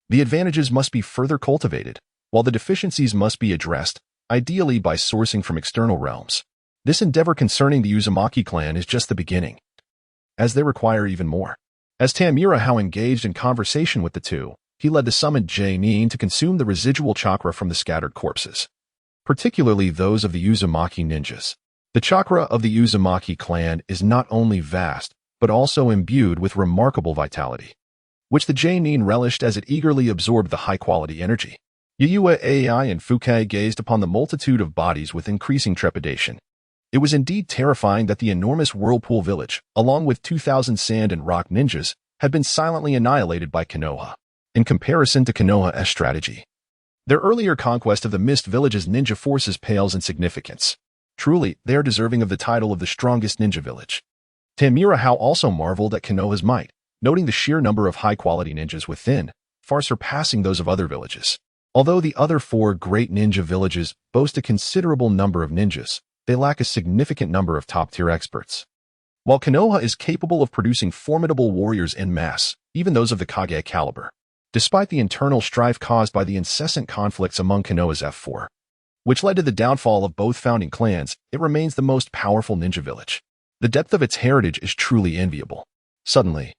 The advantages must be further cultivated, while the deficiencies must be addressed, ideally by sourcing from external realms. This endeavor concerning the Uzumaki clan is just the beginning, as they require even more. As Tamura Hao engaged in conversation with the two, he led the summoned jonin to consume the residual chakra from the scattered corpses, particularly those of the Uzumaki ninjas. The chakra of the Uzumaki clan is not only vast, but also imbued with remarkable vitality, which the jonin relished as it eagerly absorbed the high-quality energy. Yuyua AI and Fukai gazed upon the multitude of bodies with increasing trepidation. It was indeed terrifying that the enormous Whirlpool village, along with 2,000 sand and rock ninjas, had been silently annihilated by Konoha. In comparison to Konoha's strategy, their earlier conquest of the Mist Village's ninja forces pales in significance. Truly, they are deserving of the title of the strongest ninja village. Tamura Hao also marveled at Konoha's might, noting the sheer number of high-quality ninjas within, far surpassing those of other villages. Although the other four great ninja villages boast a considerable number of ninjas, they lack a significant number of top-tier experts. While Konoha is capable of producing formidable warriors en masse, even those of the Kage caliber, despite the internal strife caused by the incessant conflicts among Konoha's F4, which led to the downfall of both founding clans, it remains the most powerful ninja village. The depth of its heritage is truly enviable. Suddenly,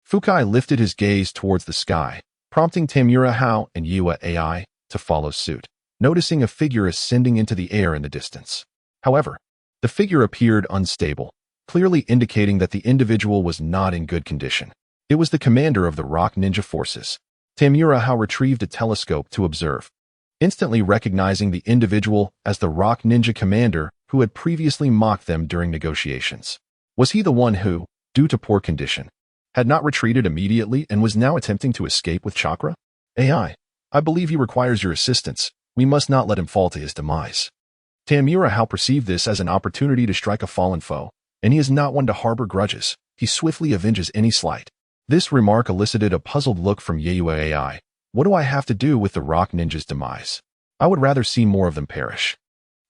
Fukai lifted his gaze towards the sky, prompting Tamura Hao and Yuyua AI to follow suit, noticing a figure ascending into the air in the distance. However, the figure appeared unstable, clearly indicating that the individual was not in good condition. It was the commander of the Rock Ninja forces. Tamura Hao retrieved a telescope to observe, instantly recognizing the individual as the Rock Ninja commander who had previously mocked them during negotiations. Was he the one who, due to poor condition, had not retreated immediately and was now attempting to escape with chakra? AI, I believe he requires your assistance. We must not let him fall to his demise. Tamura Hao perceived this as an opportunity to strike a fallen foe, and he is not one to harbor grudges. He swiftly avenges any slight. This remark elicited a puzzled look from Yayue AI. What do I have to do with the rock ninja's demise? I would rather see more of them perish.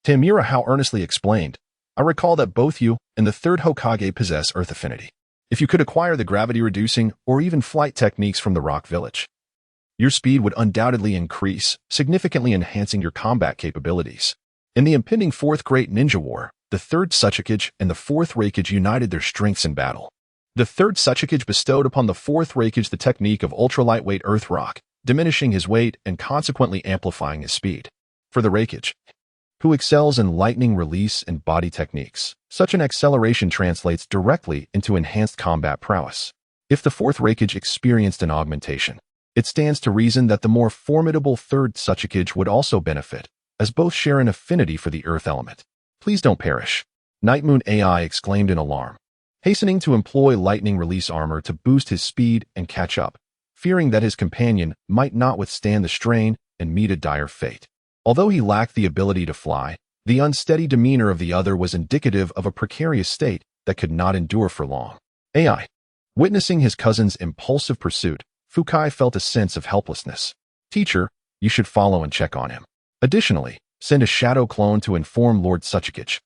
Tamura Hao earnestly explained, I recall that both you and the third Hokage possess earth affinity. If you could acquire the gravity-reducing or even flight techniques from the rock village, your speed would undoubtedly increase, significantly enhancing your combat capabilities. In the impending Fourth Great Ninja War, the third Ushers and the fourth Raikage united their strengths in battle. The third Ushers bestowed upon the fourth Raikage the technique of ultra-lightweight earth rock, diminishing his weight and consequently amplifying his speed. For the Raikage, who excels in lightning release and body techniques, such an acceleration translates directly into enhanced combat prowess. If the fourth Raikage experienced an augmentation, it stands to reason that the more formidable third Ushers would also benefit, as both share an affinity for the earth element. Please don't perish. Night Moon AI exclaimed in alarm, hastening to employ lightning release armor to boost his speed and catch up, fearing that his companion might not withstand the strain and meet a dire fate. Although he lacked the ability to fly, the unsteady demeanor of the other was indicative of a precarious state that could not endure for long. AI. Witnessing his cousin's impulsive pursuit, Fukai felt a sense of helplessness. Teacher, you should follow and check on him. Additionally, send a shadow clone to inform Lord Ushers.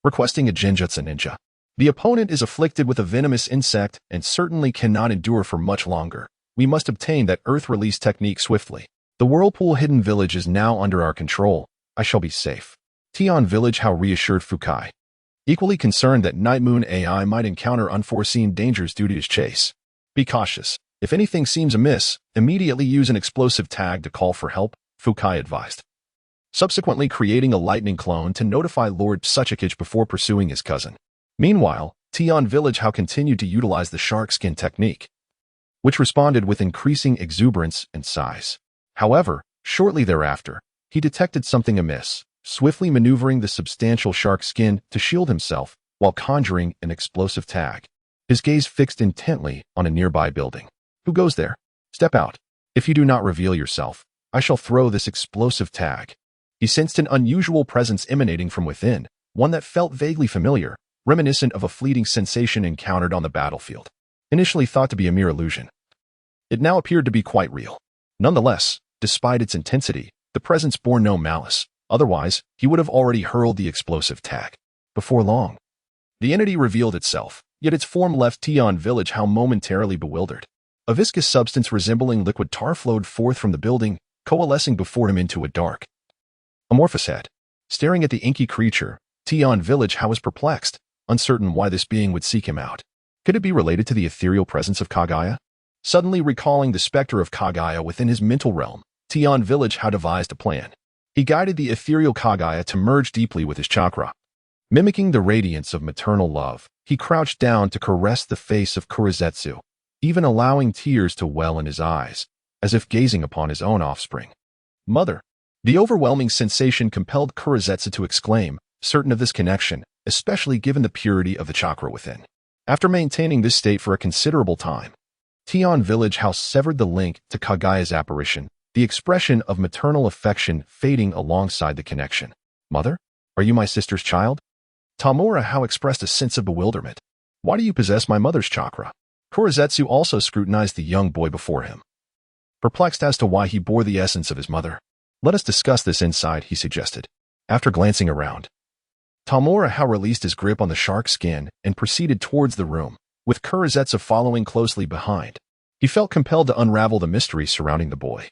Requesting a genjutsu ninja. The opponent is afflicted with a venomous insect and certainly cannot endure for much longer. We must obtain that earth release technique swiftly. The Whirlpool Hidden Village is now under our control. I shall be safe. Tian Village Hao reassured Fukai, equally concerned that Night Moon AI might encounter unforeseen dangers due to his chase. Be cautious. If anything seems amiss, immediately use an explosive tag to call for help, Fukai advised. Subsequently creating a lightning clone to notify Lord Ushers before pursuing his cousin. Meanwhile, Tian Village Hao continued to utilize the shark skin technique, which responded with increasing exuberance and size. However, shortly thereafter, he detected something amiss, swiftly maneuvering the substantial shark skin to shield himself while conjuring an explosive tag. His gaze fixed intently on a nearby building. Who goes there? Step out. If you do not reveal yourself, I shall throw this explosive tag. He sensed an unusual presence emanating from within, one that felt vaguely familiar, reminiscent of a fleeting sensation encountered on the battlefield. Initially thought to be a mere illusion, it now appeared to be quite real. Nonetheless, despite its intensity, the presence bore no malice. Otherwise, he would have already hurled the explosive tag. Before long, the entity revealed itself, yet its form left Tian Village Hao momentarily bewildered. A viscous substance resembling liquid tar flowed forth from the building, coalescing before him into a dark, amorphous head. Staring at the inky creature, Tian Village Hao was perplexed, uncertain why this being would seek him out. Could it be related to the ethereal presence of Kaguya? Suddenly recalling the specter of Kaguya within his mental realm, Tian Village Hao devised a plan. He guided the ethereal Kaguya to merge deeply with his chakra. Mimicking the radiance of maternal love, he crouched down to caress the face of Kurizetsu, even allowing tears to well in his eyes, as if gazing upon his own offspring. Mother! The overwhelming sensation compelled Kurizetsu to exclaim, certain of this connection, especially given the purity of the chakra within. After maintaining this state for a considerable time, Tian Village Hao severed the link to Kaguya's apparition, the expression of maternal affection fading alongside the connection. Mother? Are you my sister's child? Tamura Hao expressed a sense of bewilderment. Why do you possess my mother's chakra? Kurizetsu also scrutinized the young boy before him, perplexed as to why he bore the essence of his mother. Let us discuss this inside, he suggested. After glancing around, Tamura Hao released his grip on the shark skin and proceeded towards the room, with Kurizetsu following closely behind. He felt compelled to unravel the mystery surrounding the boy,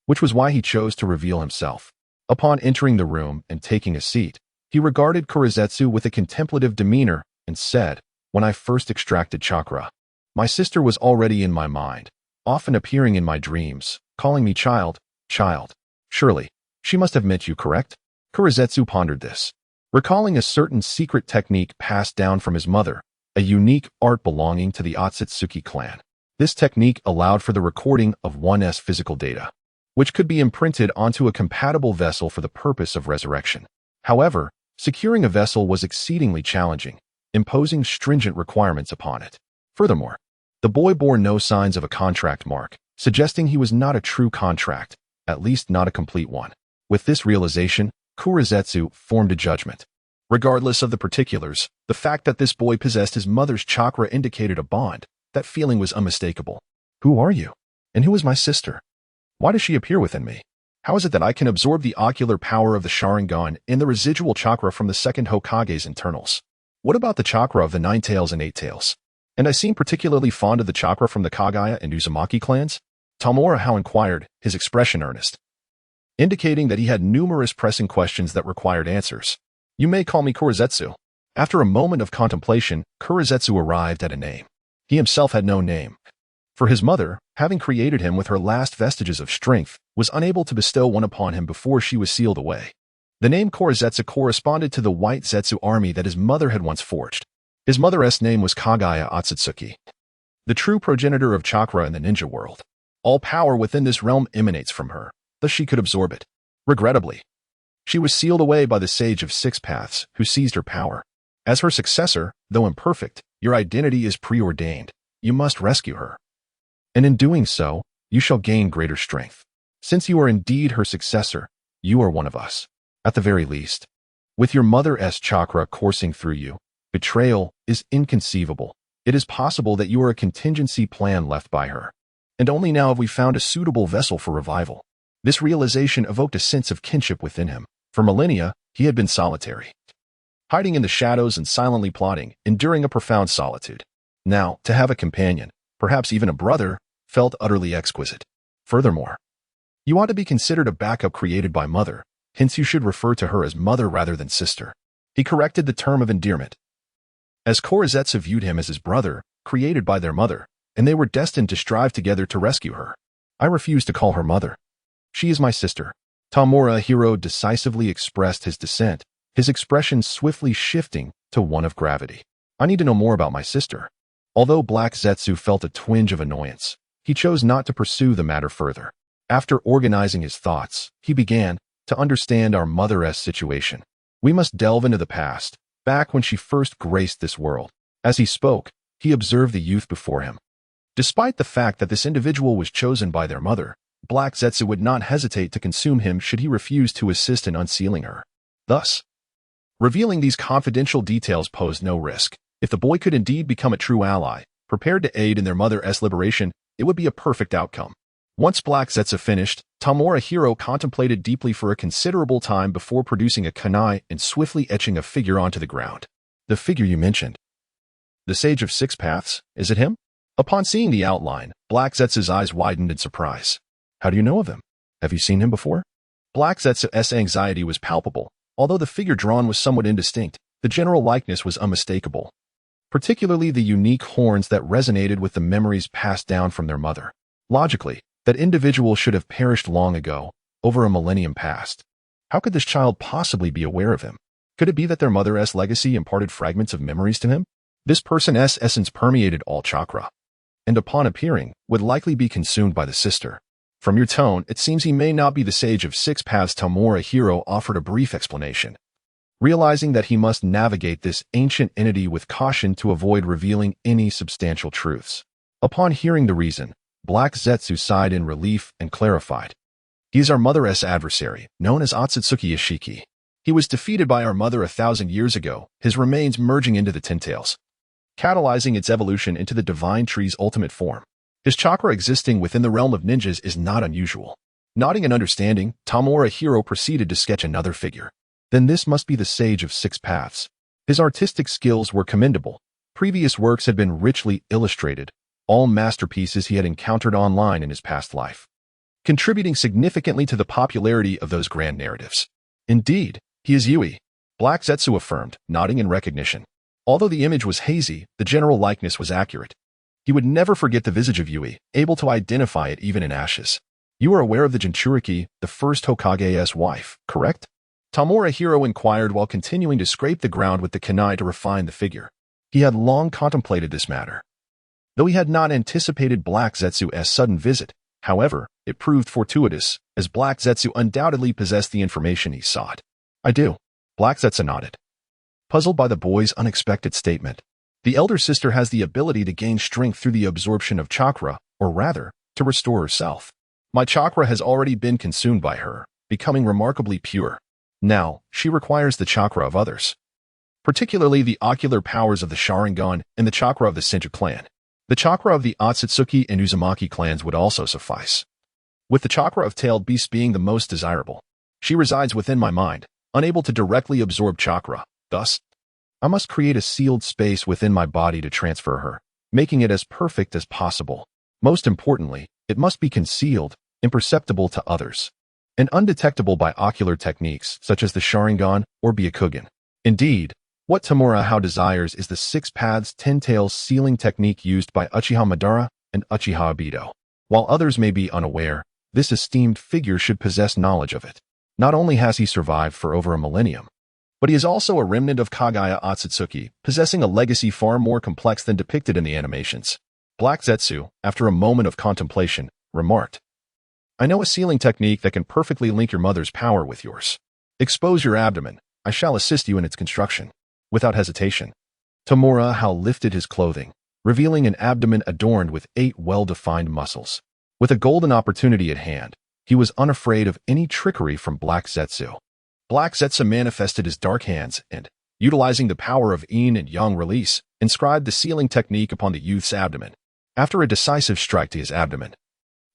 which was why he chose to reveal himself. Upon entering the room and taking a seat, he regarded Kurizetsu with a contemplative demeanor and said, when I first extracted chakra, my sister was already in my mind, often appearing in my dreams, calling me child, child. Surely, she must have meant you, correct? Kurizetsu pondered this, recalling a certain secret technique passed down from his mother, a unique art belonging to the Otsutsuki clan. This technique allowed for the recording of one's physical data, which could be imprinted onto a compatible vessel for the purpose of resurrection. However, securing a vessel was exceedingly challenging, imposing stringent requirements upon it. Furthermore, the boy bore no signs of a contract mark, suggesting he was not a true contract, at least not a complete one. With this realization, Kurizetsu formed a judgment. Regardless of the particulars, the fact that this boy possessed his mother's chakra indicated a bond that feeling was unmistakable. Who are you? And who is my sister? Why does she appear within me? How is it that I can absorb the ocular power of the Sharingan and the residual chakra from the second Hokage's internals? What about the chakra of the Nine Tails and Eight Tails? And I seem particularly fond of the chakra from the Kagaya and Uzumaki clans? Tamura Hao inquired, his expression earnest, indicating that he had numerous pressing questions that required answers. You may call me Kurizetsu. After a moment of contemplation, Kurizetsu arrived at a name. He himself had no name. For his mother, having created him with her last vestiges of strength, was unable to bestow one upon him before she was sealed away. The name Kurizetsu corresponded to the white Zetsu army that his mother had once forged. His mother's name was Kagaya Otsutsuki, the true progenitor of chakra in the ninja world. All power within this realm emanates from her, thus she could absorb it. Regrettably, she was sealed away by the Sage of Six Paths, who seized her power. As her successor, though imperfect, your identity is preordained. You must rescue her. And in doing so, you shall gain greater strength. Since you are indeed her successor, you are one of us. At the very least, with your mother's chakra coursing through you, betrayal is inconceivable. It is possible that you are a contingency plan left by her. And only now have we found a suitable vessel for revival. This realization evoked a sense of kinship within him. For millennia, he had been solitary, hiding in the shadows and silently plotting, enduring a profound solitude. Now, to have a companion, perhaps even a brother, felt utterly exquisite. Furthermore, you ought to be considered a backup created by mother, hence you should refer to her as mother rather than sister. He corrected the term of endearment, as Kurizetsu viewed him as his brother, created by their mother, and they were destined to strive together to rescue her. I refuse to call her mother. She is my sister. Tamura Hao decisively expressed his dissent, his expression swiftly shifting to one of gravity. I need to know more about my sister. Although Black Zetsu felt a twinge of annoyance, he chose not to pursue the matter further. After organizing his thoughts, he began to understand our mother's situation. We must delve into the past, back when she first graced this world. As he spoke, he observed the youth before him. Despite the fact that this individual was chosen by their mother, Black Zetsu would not hesitate to consume him should he refuse to assist in unsealing her. Thus, revealing these confidential details posed no risk. If the boy could indeed become a true ally, prepared to aid in their mother's liberation, it would be a perfect outcome. Once Black Zetsu finished, Tamura Hao contemplated deeply for a considerable time before producing a kunai and swiftly etching a figure onto the ground. The figure you mentioned. The Sage of Six Paths, is it him? Upon seeing the outline, Black Zetsu's eyes widened in surprise. How do you know of him? Have you seen him before? Black Zetsu's anxiety was palpable. Although the figure drawn was somewhat indistinct, the general likeness was unmistakable, particularly the unique horns that resonated with the memories passed down from their mother. Logically, that individual should have perished long ago, over a millennium past. How could this child possibly be aware of him? Could it be that their mother's legacy imparted fragments of memories to him? This person's essence permeated all chakra, and upon appearing, would likely be consumed by the sister. From your tone, it seems he may not be the Sage of Six Paths. Tamura Hao offered a brief explanation, realizing that he must navigate this ancient entity with caution to avoid revealing any substantial truths. Upon hearing the reason, Black Zetsu sighed in relief and clarified. He is our mother's adversary, known as Otsutsuki Ishiki. He was defeated by our mother 1,000 years ago, his remains merging into the Ten Tails, catalyzing its evolution into the divine tree's ultimate form. His chakra existing within the realm of ninjas is not unusual. Nodding in understanding, Tamura Hao proceeded to sketch another figure. Then this must be the Sage of Six Paths. His artistic skills were commendable. Previous works had been richly illustrated, all masterpieces he had encountered online in his past life, contributing significantly to the popularity of those grand narratives. Indeed, he is Yui, Black Zetsu affirmed, nodding in recognition. Although the image was hazy, the general likeness was accurate. He would never forget the visage of Yui, able to identify it even in ashes. You are aware of the Jinchuriki, the first Hokage's wife, correct? Tamura Hao inquired while continuing to scrape the ground with the kunai to refine the figure. He had long contemplated this matter, though he had not anticipated Black Zetsu's sudden visit. However, it proved fortuitous, as Black Zetsu undoubtedly possessed the information he sought. I do. Black Zetsu nodded, puzzled by the boy's unexpected statement. The elder sister has the ability to gain strength through the absorption of chakra, or rather, to restore herself. My chakra has already been consumed by her, becoming remarkably pure. Now, she requires the chakra of others, particularly the ocular powers of the Sharingan and the chakra of the Senju clan. The chakra of the Otsutsuki and Uzumaki clans would also suffice, with the chakra of tailed beasts being the most desirable. She resides within my mind, unable to directly absorb chakra. Thus, I must create a sealed space within my body to transfer her, making it as perfect as possible. Most importantly, it must be concealed, imperceptible to others, and undetectable by ocular techniques such as the Sharingan or Byakugan. Indeed, what Tamura Hao desires is the 6 paths 10 tails sealing technique used by Uchiha Madara and Uchiha Obito. While others may be unaware, this esteemed figure should possess knowledge of it. Not only has he survived for over a millennium, but he is also a remnant of Kaguya Otsutsuki, possessing a legacy far more complex than depicted in the animations. Black Zetsu, after a moment of contemplation, remarked, "I know a sealing technique that can perfectly link your mother's power with yours. Expose your abdomen. I shall assist you in its construction." Without hesitation, Tamura Hao lifted his clothing, revealing an abdomen adorned with 8 well-defined muscles. With a golden opportunity at hand, he was unafraid of any trickery from Black Zetsu. Black Zetsu manifested his dark hands and, utilizing the power of yin and yang release, inscribed the sealing technique upon the youth's abdomen. After a decisive strike to his abdomen,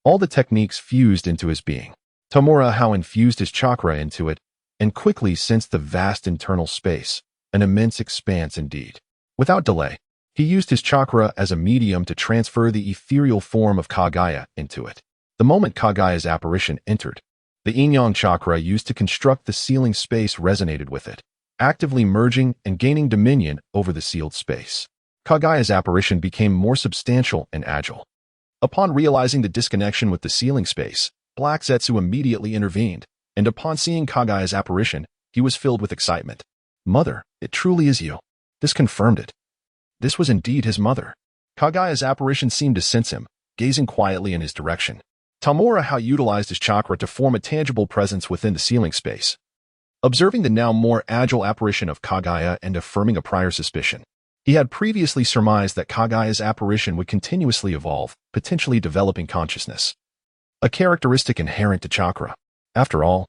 all the techniques fused into his being. Tamura Hao infused his chakra into it and quickly sensed the vast internal space, an immense expanse indeed. Without delay, he used his chakra as a medium to transfer the ethereal form of Kaguya into it. The moment Kaguya's apparition entered, the yin-yang chakra used to construct the sealing space resonated with it, actively merging and gaining dominion over the sealed space. Kaguya's apparition became more substantial and agile. Upon realizing the disconnection with the sealing space, Black Zetsu immediately intervened, and upon seeing Kaguya's apparition, he was filled with excitement. "Mother, it truly is you." This confirmed it. This was indeed his mother. Kaguya's apparition seemed to sense him, gazing quietly in his direction. Tamura Hao utilized his chakra to form a tangible presence within the sealing space. Observing the now more agile apparition of Kaguya and affirming a prior suspicion, he had previously surmised that Kaguya's apparition would continuously evolve, potentially developing consciousness, a characteristic inherent to chakra. After all,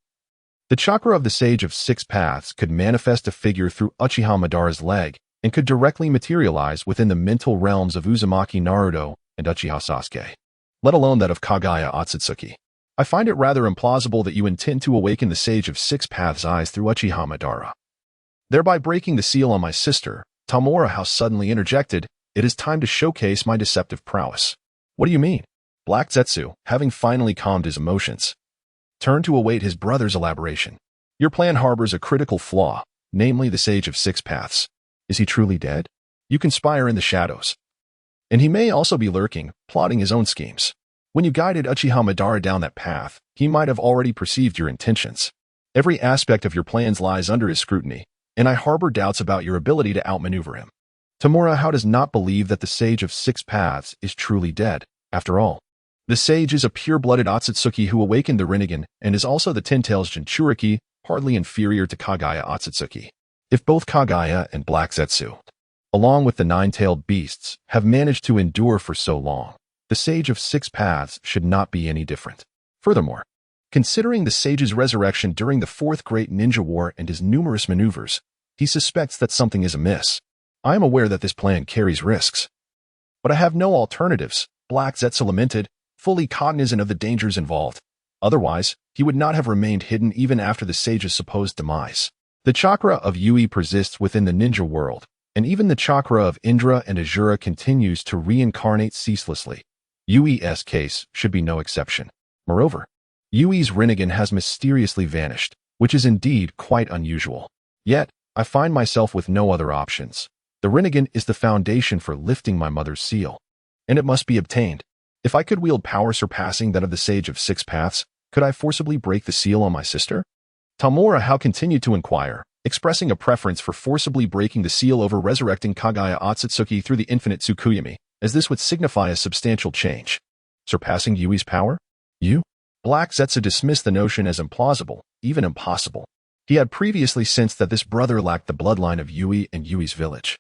the chakra of the Sage of 6 Paths could manifest a figure through Uchiha Madara's leg and could directly materialize within the mental realms of Uzumaki Naruto and Uchiha Sasuke, let alone that of Kaguya Otsutsuki. I find it rather implausible that you intend to awaken the Sage of 6 Paths' eyes through Uchiha Madara, thereby breaking the seal on my sister. Tamura Hao suddenly interjected, "It is time to showcase my deceptive prowess." "What do you mean?" Black Zetsu, having finally calmed his emotions, turned to await his brother's elaboration. "Your plan harbors a critical flaw, namely the Sage of 6 Paths. Is he truly dead? You conspire in the shadows, and he may also be lurking, plotting his own schemes. When you guided Uchiha Madara down that path, he might have already perceived your intentions. Every aspect of your plans lies under his scrutiny, and I harbor doubts about your ability to outmaneuver him." Tamura Hao does not believe that the Sage of 6 Paths is truly dead. After all, the sage is a pure-blooded Otsutsuki who awakened the Rinnegan and is also the 10 tails Jinchuriki, hardly inferior to Kaguya Otsutsuki. If both Kaguya and Black Zetsu, along with the 9-tailed beasts, have managed to endure for so long, the Sage of 6 Paths should not be any different. Furthermore, considering the sage's resurrection during the 4th Great Ninja War and his numerous maneuvers, he suspects that something is amiss. I am aware that this plan carries risks, but I have no alternatives, Black Zetsu lamented, fully cognizant of the dangers involved. Otherwise, he would not have remained hidden even after the sage's supposed demise. The chakra of Yui persists within the ninja world, and even the chakra of Indra and Azura continues to reincarnate ceaselessly. Yui's case should be no exception. Moreover, Yui's Rinnegan has mysteriously vanished, which is indeed quite unusual. Yet, I find myself with no other options. The Rinnegan is the foundation for lifting my mother's seal, and it must be obtained. If I could wield power surpassing that of the Sage of 6 Paths, could I forcibly break the seal on my sister? Tamura Hao continued to inquire, expressing a preference for forcibly breaking the seal over resurrecting Kaguya Otsutsuki through the infinite Tsukuyami, as this would signify a substantial change. Surpassing Yui's power? You? Black Zetsu dismissed the notion as implausible, even impossible. He had previously sensed that this brother lacked the bloodline of Yui and Yui's village.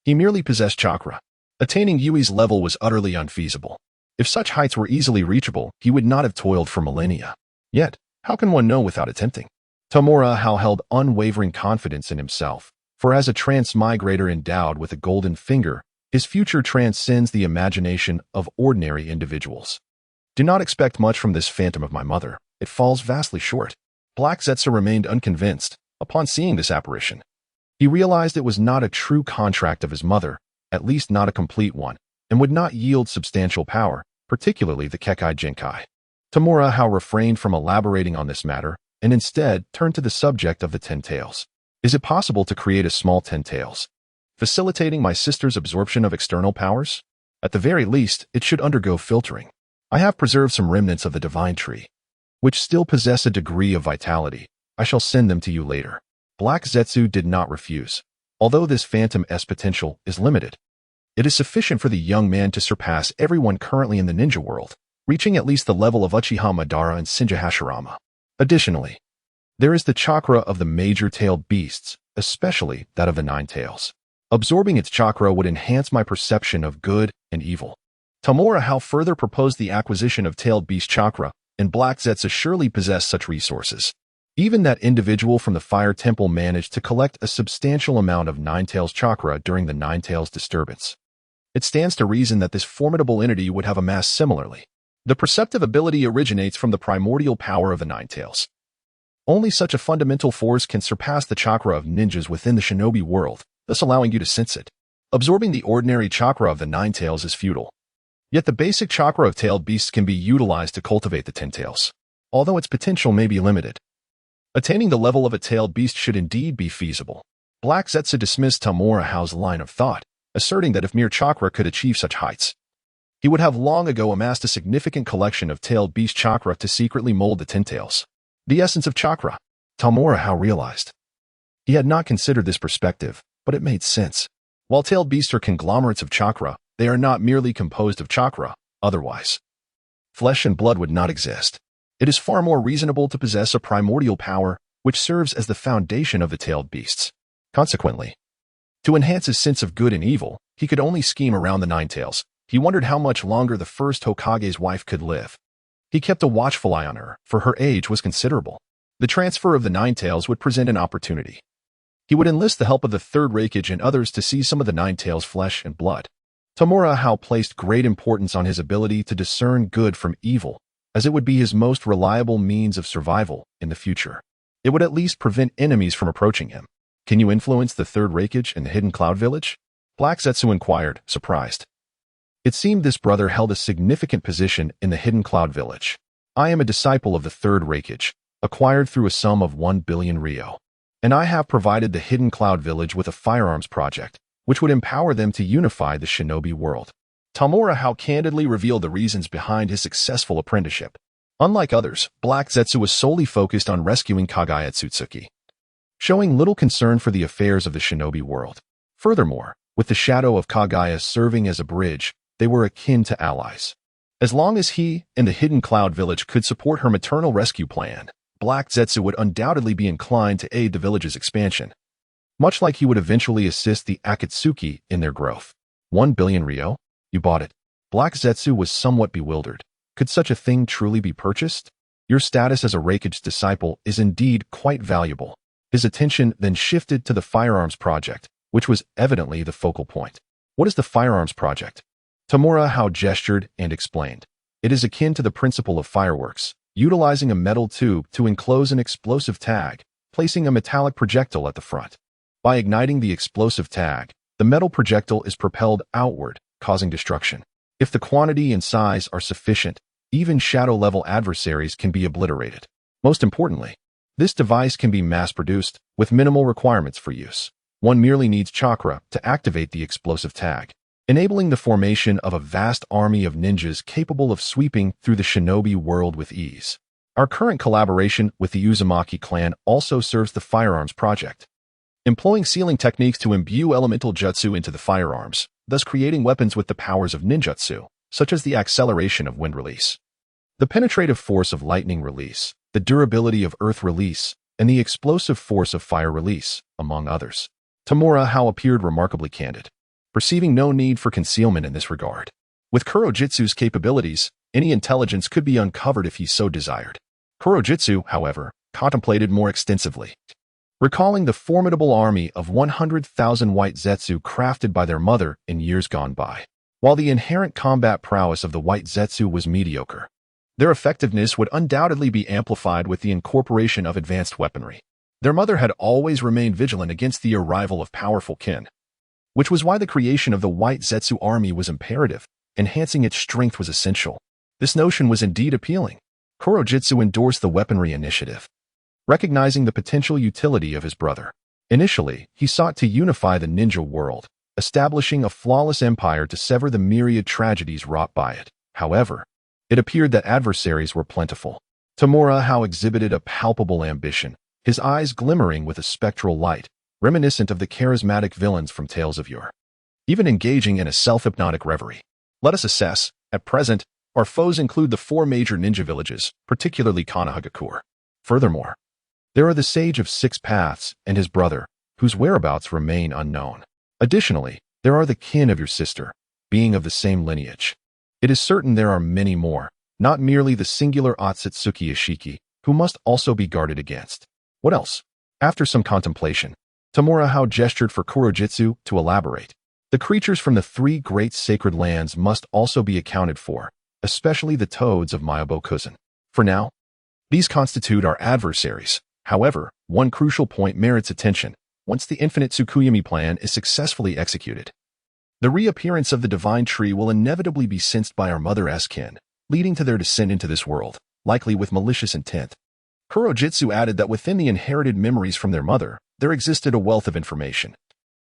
He merely possessed chakra. Attaining Yui's level was utterly unfeasible. If such heights were easily reachable, he would not have toiled for millennia. Yet, how can one know without attempting? Tamura Hao held unwavering confidence in himself, for as a transmigrator endowed with a golden finger, His future transcends the imagination of ordinary individuals. Do not expect much from this phantom of my mother. It falls vastly short. Black Zetsu remained unconvinced upon seeing this apparition. He realized it was not a true contract of his mother, at least not a complete one, and would not yield substantial power, particularly the kekkei genkai. Tamura Hao refrained from elaborating on this matter and instead turned to the subject of the 10 tails. Is it possible to create a small 10 tails, facilitating my sister's absorption of external powers? At the very least, it should undergo filtering. I have preserved some remnants of the divine tree, which still possess a degree of vitality. I shall send them to you later. Black Zetsu did not refuse. Although this phantom S potential is limited, it is sufficient for the young man to surpass everyone currently in the ninja world, reaching at least the level of Uchiha Madara and Shinja Hashirama. Additionally, there is the chakra of the major-tailed beasts, especially that of the 9 tails. Absorbing its chakra would enhance my perception of good and evil. Tamura Hao further proposed the acquisition of tailed beast chakra, and Black Zetsu surely possessed such resources. Even that individual from the Fire Temple managed to collect a substantial amount of 9 tails chakra during the 9 tails disturbance. It stands to reason that this formidable entity would have amassed similarly. The perceptive ability originates from the primordial power of the 9 tails. Only such a fundamental force can surpass the chakra of ninjas within the shinobi world, thus allowing you to sense it. Absorbing the ordinary chakra of the 9 tails is futile. Yet the basic chakra of tailed beasts can be utilized to cultivate the 10 tails, although its potential may be limited. Attaining the level of a tailed beast should indeed be feasible. Black Zetsu dismissed Tamura Hao's line of thought, asserting that if mere chakra could achieve such heights, he would have long ago amassed a significant collection of tailed beast chakra to secretly mold the 10 tails. The essence of chakra, Tamura Hao realized. He had not considered this perspective, but it made sense. While tailed beasts are conglomerates of chakra, they are not merely composed of chakra, otherwise flesh and blood would not exist. It is far more reasonable to possess a primordial power which serves as the foundation of the tailed beasts. Consequently, to enhance his sense of good and evil, he could only scheme around the 9 tails. He wondered how much longer the first Hokage's wife could live. He kept a watchful eye on her, for her age was considerable. The transfer of the 9 tails would present an opportunity. He would enlist the help of the 3rd Raikage and others to seize some of the 9 tails' flesh and blood. Tamura Hao placed great importance on his ability to discern good from evil, as it would be his most reliable means of survival in the future. It would at least prevent enemies from approaching him. Can you influence the 3rd Raikage in the Hidden Cloud Village? Black Zetsu inquired, surprised. It seemed this brother held a significant position in the Hidden Cloud Village. I am a disciple of the 3rd Raikage, acquired through a sum of 1 billion ryo. And I have provided the Hidden Cloud Village with a firearms project, which would empower them to unify the shinobi world. Tamura Hao candidly revealed the reasons behind his successful apprenticeship. Unlike others, Black Zetsu was solely focused on rescuing Kagaya Tsutsuki, showing little concern for the affairs of the shinobi world. Furthermore, with the shadow of Kagaya serving as a bridge, they were akin to allies. As long as he and the Hidden Cloud Village could support her maternal rescue plan, Black Zetsu would undoubtedly be inclined to aid the village's expansion, much like he would eventually assist the Akatsuki in their growth. 1 billion ryo? You bought it. Black Zetsu was somewhat bewildered. Could such a thing truly be purchased? Your status as a Raikage's disciple is indeed quite valuable. His attention then shifted to the firearms project, which was evidently the focal point. What is the firearms project? Tamura Hao gestured and explained. It is akin to the principle of fireworks, utilizing a metal tube to enclose an explosive tag, placing a metallic projectile at the front. By igniting the explosive tag, the metal projectile is propelled outward, causing destruction. If the quantity and size are sufficient, even shadow-level adversaries can be obliterated. Most importantly, this device can be mass-produced with minimal requirements for use. One merely needs chakra to activate the explosive tag, enabling the formation of a vast army of ninjas capable of sweeping through the shinobi world with ease. Our current collaboration with the Uzumaki clan also serves the firearms project, employing sealing techniques to imbue elemental jutsu into the firearms, thus creating weapons with the powers of ninjutsu, such as the acceleration of wind release, the penetrative force of lightning release, the durability of earth release, and the explosive force of fire release, among others. Tamura Hao appeared remarkably candid, perceiving no need for concealment in this regard. With Kurojitsu's capabilities, any intelligence could be uncovered if he so desired. Kurojitsu, however, contemplated more extensively. recalling the formidable army of 100,000 white Zetsu crafted by their mother in years gone by. While the inherent combat prowess of the white Zetsu was mediocre, their effectiveness would undoubtedly be amplified with the incorporation of advanced weaponry. Their mother had always remained vigilant against the arrival of powerful kin, which was why the creation of the white Zetsu army was imperative. Enhancing its strength was essential. This notion was indeed appealing. Kurojitsu endorsed the weaponry initiative, recognizing the potential utility of his brother. Initially, he sought to unify the ninja world, establishing a flawless empire to sever the myriad tragedies wrought by it. However, it appeared that adversaries were plentiful. Tamura Hao exhibited a palpable ambition, his eyes glimmering with a spectral light, reminiscent of the charismatic villains from Tales of Yore. Even engaging in a self-hypnotic reverie. Let us assess. At present, our foes include the 4 major ninja villages, particularly Kumogakure. Furthermore, there are the Sage of 6 Paths and his brother, whose whereabouts remain unknown. Additionally, there are the kin of your sister, being of the same lineage. It is certain there are many more, not merely the singular Otsutsuki Ishiki, who must also be guarded against. What else? After some contemplation, Tamura Hao gestured for Kurojitsu to elaborate. The creatures from the 3 great sacred lands must also be accounted for, especially the toads of Myobokuzen. For now, these constitute our adversaries. However, one crucial point merits attention. Once the infinite Tsukuyami plan is successfully executed, the reappearance of the divine tree will inevitably be sensed by our mother-esque kin, leading to their descent into this world, likely with malicious intent. Kurojitsu added that within the inherited memories from their mother, there existed a wealth of information.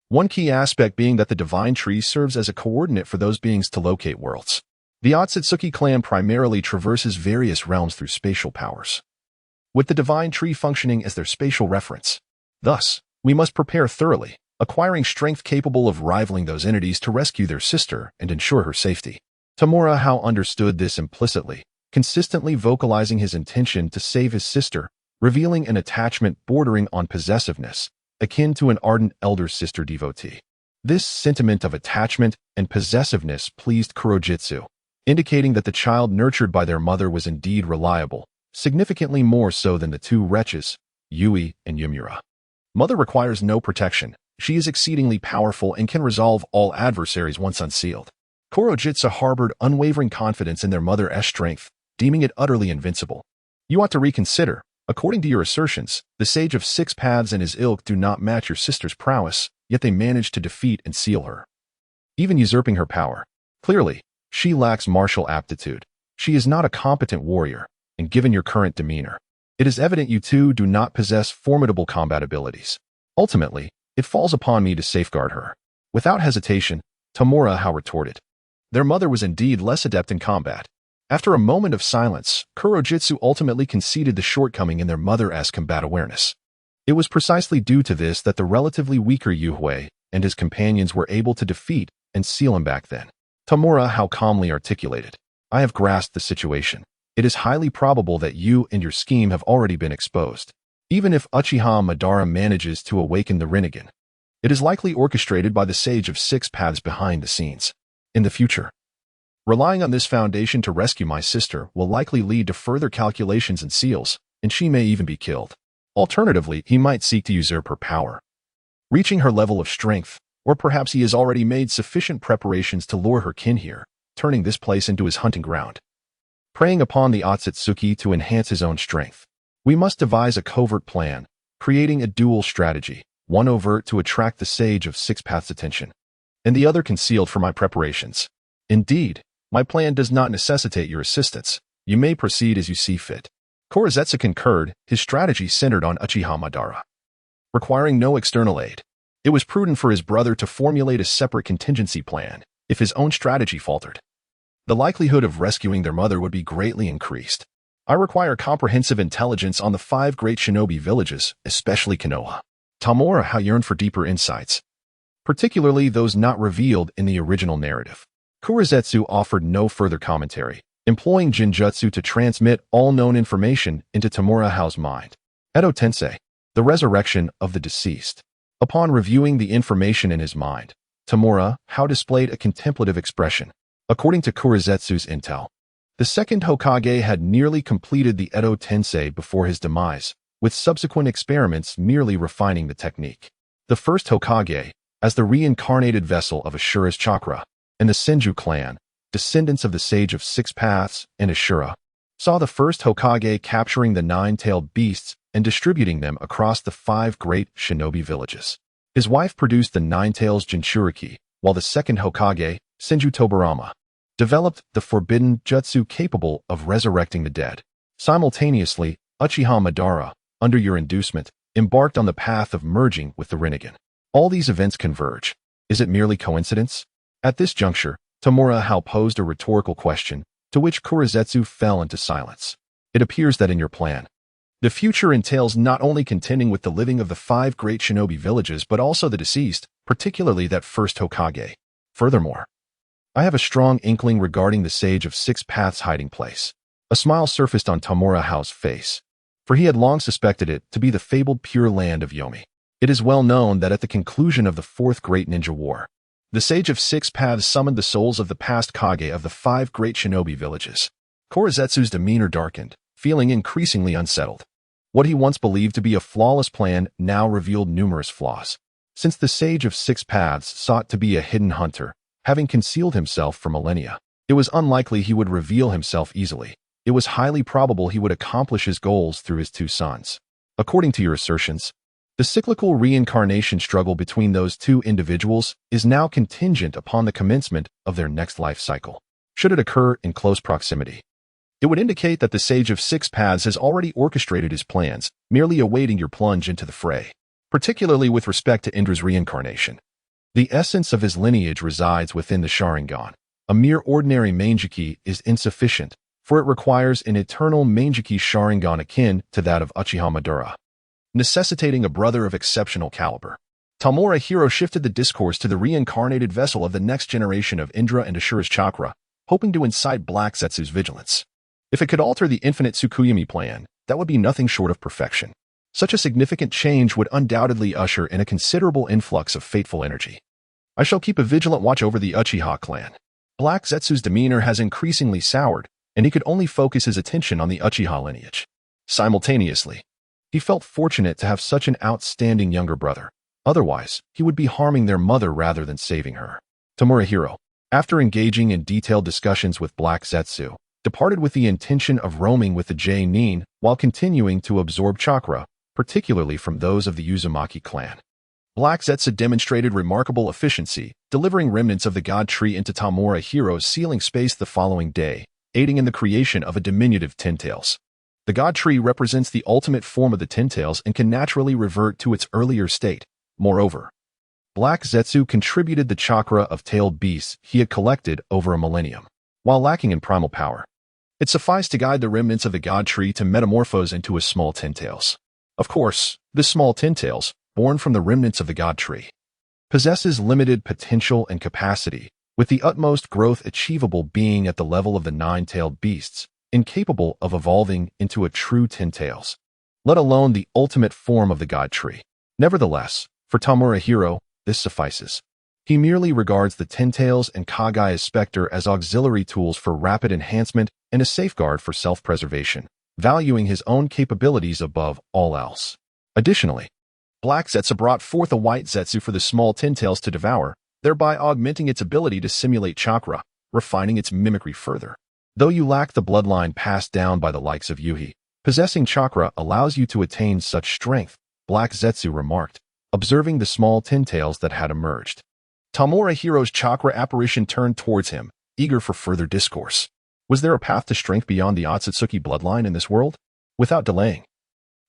One key aspect being that the divine tree serves as a coordinate for those beings to locate worlds. The Otsutsuki clan primarily traverses various realms through spatial powers, with the divine tree functioning as their spatial reference. Thus, we must prepare thoroughly, acquiring strength capable of rivaling those entities to rescue their sister and ensure her safety. Tamura Hao understood this implicitly, consistently vocalizing his intention to save his sister, revealing an attachment bordering on possessiveness, akin to an ardent elder sister devotee. This sentiment of attachment and possessiveness pleased Kurojitsu, indicating that the child nurtured by their mother was indeed reliable, significantly more so than the 2 wretches, Yui and Yumura. Mother requires no protection. She is exceedingly powerful and can resolve all adversaries once unsealed. Kurojitsu harbored unwavering confidence in their mother's strength, deeming it utterly invincible. You ought to reconsider. According to your assertions, the Sage of 6 Paths and his ilk do not match your sister's prowess, yet they managed to defeat and seal her, even usurping her power. Clearly, she lacks martial aptitude. She is not a competent warrior, and given your current demeanor, it is evident you two do not possess formidable combat abilities. Ultimately, it falls upon me to safeguard her. Without hesitation, Tamura Hao retorted. Their mother was indeed less adept in combat. After a moment of silence, Kurojitsu ultimately conceded the shortcoming in their mother-esque combat awareness. It was precisely due to this that the relatively weaker Yu Hui and his companions were able to defeat and seal him back then. Tamura Hao calmly articulated, I have grasped the situation. It is highly probable that you and your scheme have already been exposed. Even if Uchiha Madara manages to awaken the Rinnegan, it is likely orchestrated by the Sage of 6 Paths behind the scenes. In the future, relying on this foundation to rescue my sister will likely lead to further calculations and seals, and she may even be killed. Alternatively, he might seek to usurp her power, reaching her level of strength, or perhaps he has already made sufficient preparations to lure her kin here, turning this place into his hunting ground. Preying upon the Otsutsuki to enhance his own strength, we must devise a covert plan, creating a dual strategy, one overt to attract the Sage of 6 Paths' attention, and the other concealed for my preparations. Indeed, my plan does not necessitate your assistance. You may proceed as you see fit. Kurojitsu concurred, his strategy centered on Uchiha Madara. Requiring no external aid, it was prudent for his brother to formulate a separate contingency plan if his own strategy faltered. The likelihood of rescuing their mother would be greatly increased. I require comprehensive intelligence on the 5 great shinobi villages, especially Konoha. Tamura Hao yearned for deeper insights, particularly those not revealed in the original narrative. Kurojitsu offered no further commentary, employing Jinjutsu to transmit all known information into Tamura Hao's mind. Edo Tensei, the resurrection of the deceased. Upon reviewing the information in his mind, Tamura Hao displayed a contemplative expression. According to Kurojitsu's intel, the second Hokage had nearly completed the Edo Tensei before his demise, with subsequent experiments merely refining the technique. The first Hokage, as the reincarnated vessel of Ashura's chakra, and the Senju clan, descendants of the Sage of Six Paths and Ashura, saw the first Hokage capturing the nine-tailed beasts and distributing them across the 5 great shinobi villages. His wife produced the nine-tails Jinchuriki, while the second Hokage, Senju Tobarama, developed the forbidden jutsu capable of resurrecting the dead. Simultaneously, Uchiha Madara, under your inducement, embarked on the path of merging with the Rinnegan. All these events converge. Is it merely coincidence? At this juncture, Tamura Hao posed a rhetorical question, to which Kurizetsu fell into silence. It appears that in your plan, the future entails not only contending with the living of the 5 great shinobi villages but also the deceased, particularly that first Hokage. Furthermore, I have a strong inkling regarding the Sage of Six Paths' hiding place. A smile surfaced on Tamura Hao's face, for he had long suspected it to be the fabled Pure Land of Yomi. It is well known that at the conclusion of the 4th Great Ninja War, the Sage of Six Paths summoned the souls of the past Kage of the 5 great shinobi villages. Kurizetsu's demeanor darkened, feeling increasingly unsettled. What he once believed to be a flawless plan now revealed numerous flaws. Since the Sage of Six Paths sought to be a hidden hunter, having concealed himself for millennia, it was unlikely he would reveal himself easily. It was highly probable he would accomplish his goals through his 2 sons. According to your assertions, the cyclical reincarnation struggle between those 2 individuals is now contingent upon the commencement of their next life cycle. Should it occur in close proximity, it would indicate that the Sage of Six Paths has already orchestrated his plans, merely awaiting your plunge into the fray, particularly with respect to Indra's reincarnation. The essence of his lineage resides within the Sharingan. A mere ordinary Manjiki is insufficient, for it requires an eternal Manjiki Sharingan akin to that of Uchiha Madara, necessitating a brother of exceptional caliber. Tamura Hao shifted the discourse to the reincarnated vessel of the next generation of Indra and Ashura's chakra, hoping to incite Black Zetsu's vigilance. If it could alter the infinite Tsukuyomi plan, that would be nothing short of perfection. Such a significant change would undoubtedly usher in a considerable influx of fateful energy. I shall keep a vigilant watch over the Uchiha clan. Black Zetsu's demeanor has increasingly soured, and he could only focus his attention on the Uchiha lineage. Simultaneously, he felt fortunate to have such an outstanding younger brother. Otherwise, he would be harming their mother rather than saving her. Tamura Hao, after engaging in detailed discussions with Black Zetsu, departed with the intention of roaming with the jonin while continuing to absorb chakra, particularly from those of the Uzumaki clan. Black Zetsu demonstrated remarkable efficiency, delivering remnants of the god tree into Tamura Hao's sealing space the following day, aiding in the creation of a diminutive Ten-Tails. The god tree represents the ultimate form of the Ten-Tails and can naturally revert to its earlier state. Moreover, Black Zetsu contributed the chakra of tailed beasts he had collected over a millennium. While lacking in primal power, it sufficed to guide the remnants of the god tree to metamorphose into a small Ten-Tails. Of course, this small Ten-Tails, born from the remnants of the god tree, possesses limited potential and capacity, with the utmost growth achievable being at the level of the nine-tailed beasts, incapable of evolving into a true Ten-Tails, let alone the ultimate form of the god tree. Nevertheless, for Tamura Hao, this suffices. He merely regards the Ten-Tails and Kagai's Spectre as auxiliary tools for rapid enhancement and a safeguard for self-preservation, valuing his own capabilities above all else. Additionally, Black Zetsu brought forth a white Zetsu for the small Ten-Tails to devour, thereby augmenting its ability to simulate chakra, refining its mimicry further. Though you lack the bloodline passed down by the likes of Yuhi, possessing chakra allows you to attain such strength, Black Zetsu remarked, observing the small Ten-Tails that had emerged. Tamura Hao's chakra apparition turned towards him, eager for further discourse. Was there a path to strength beyond the Otsutsuki bloodline in this world? Without delaying,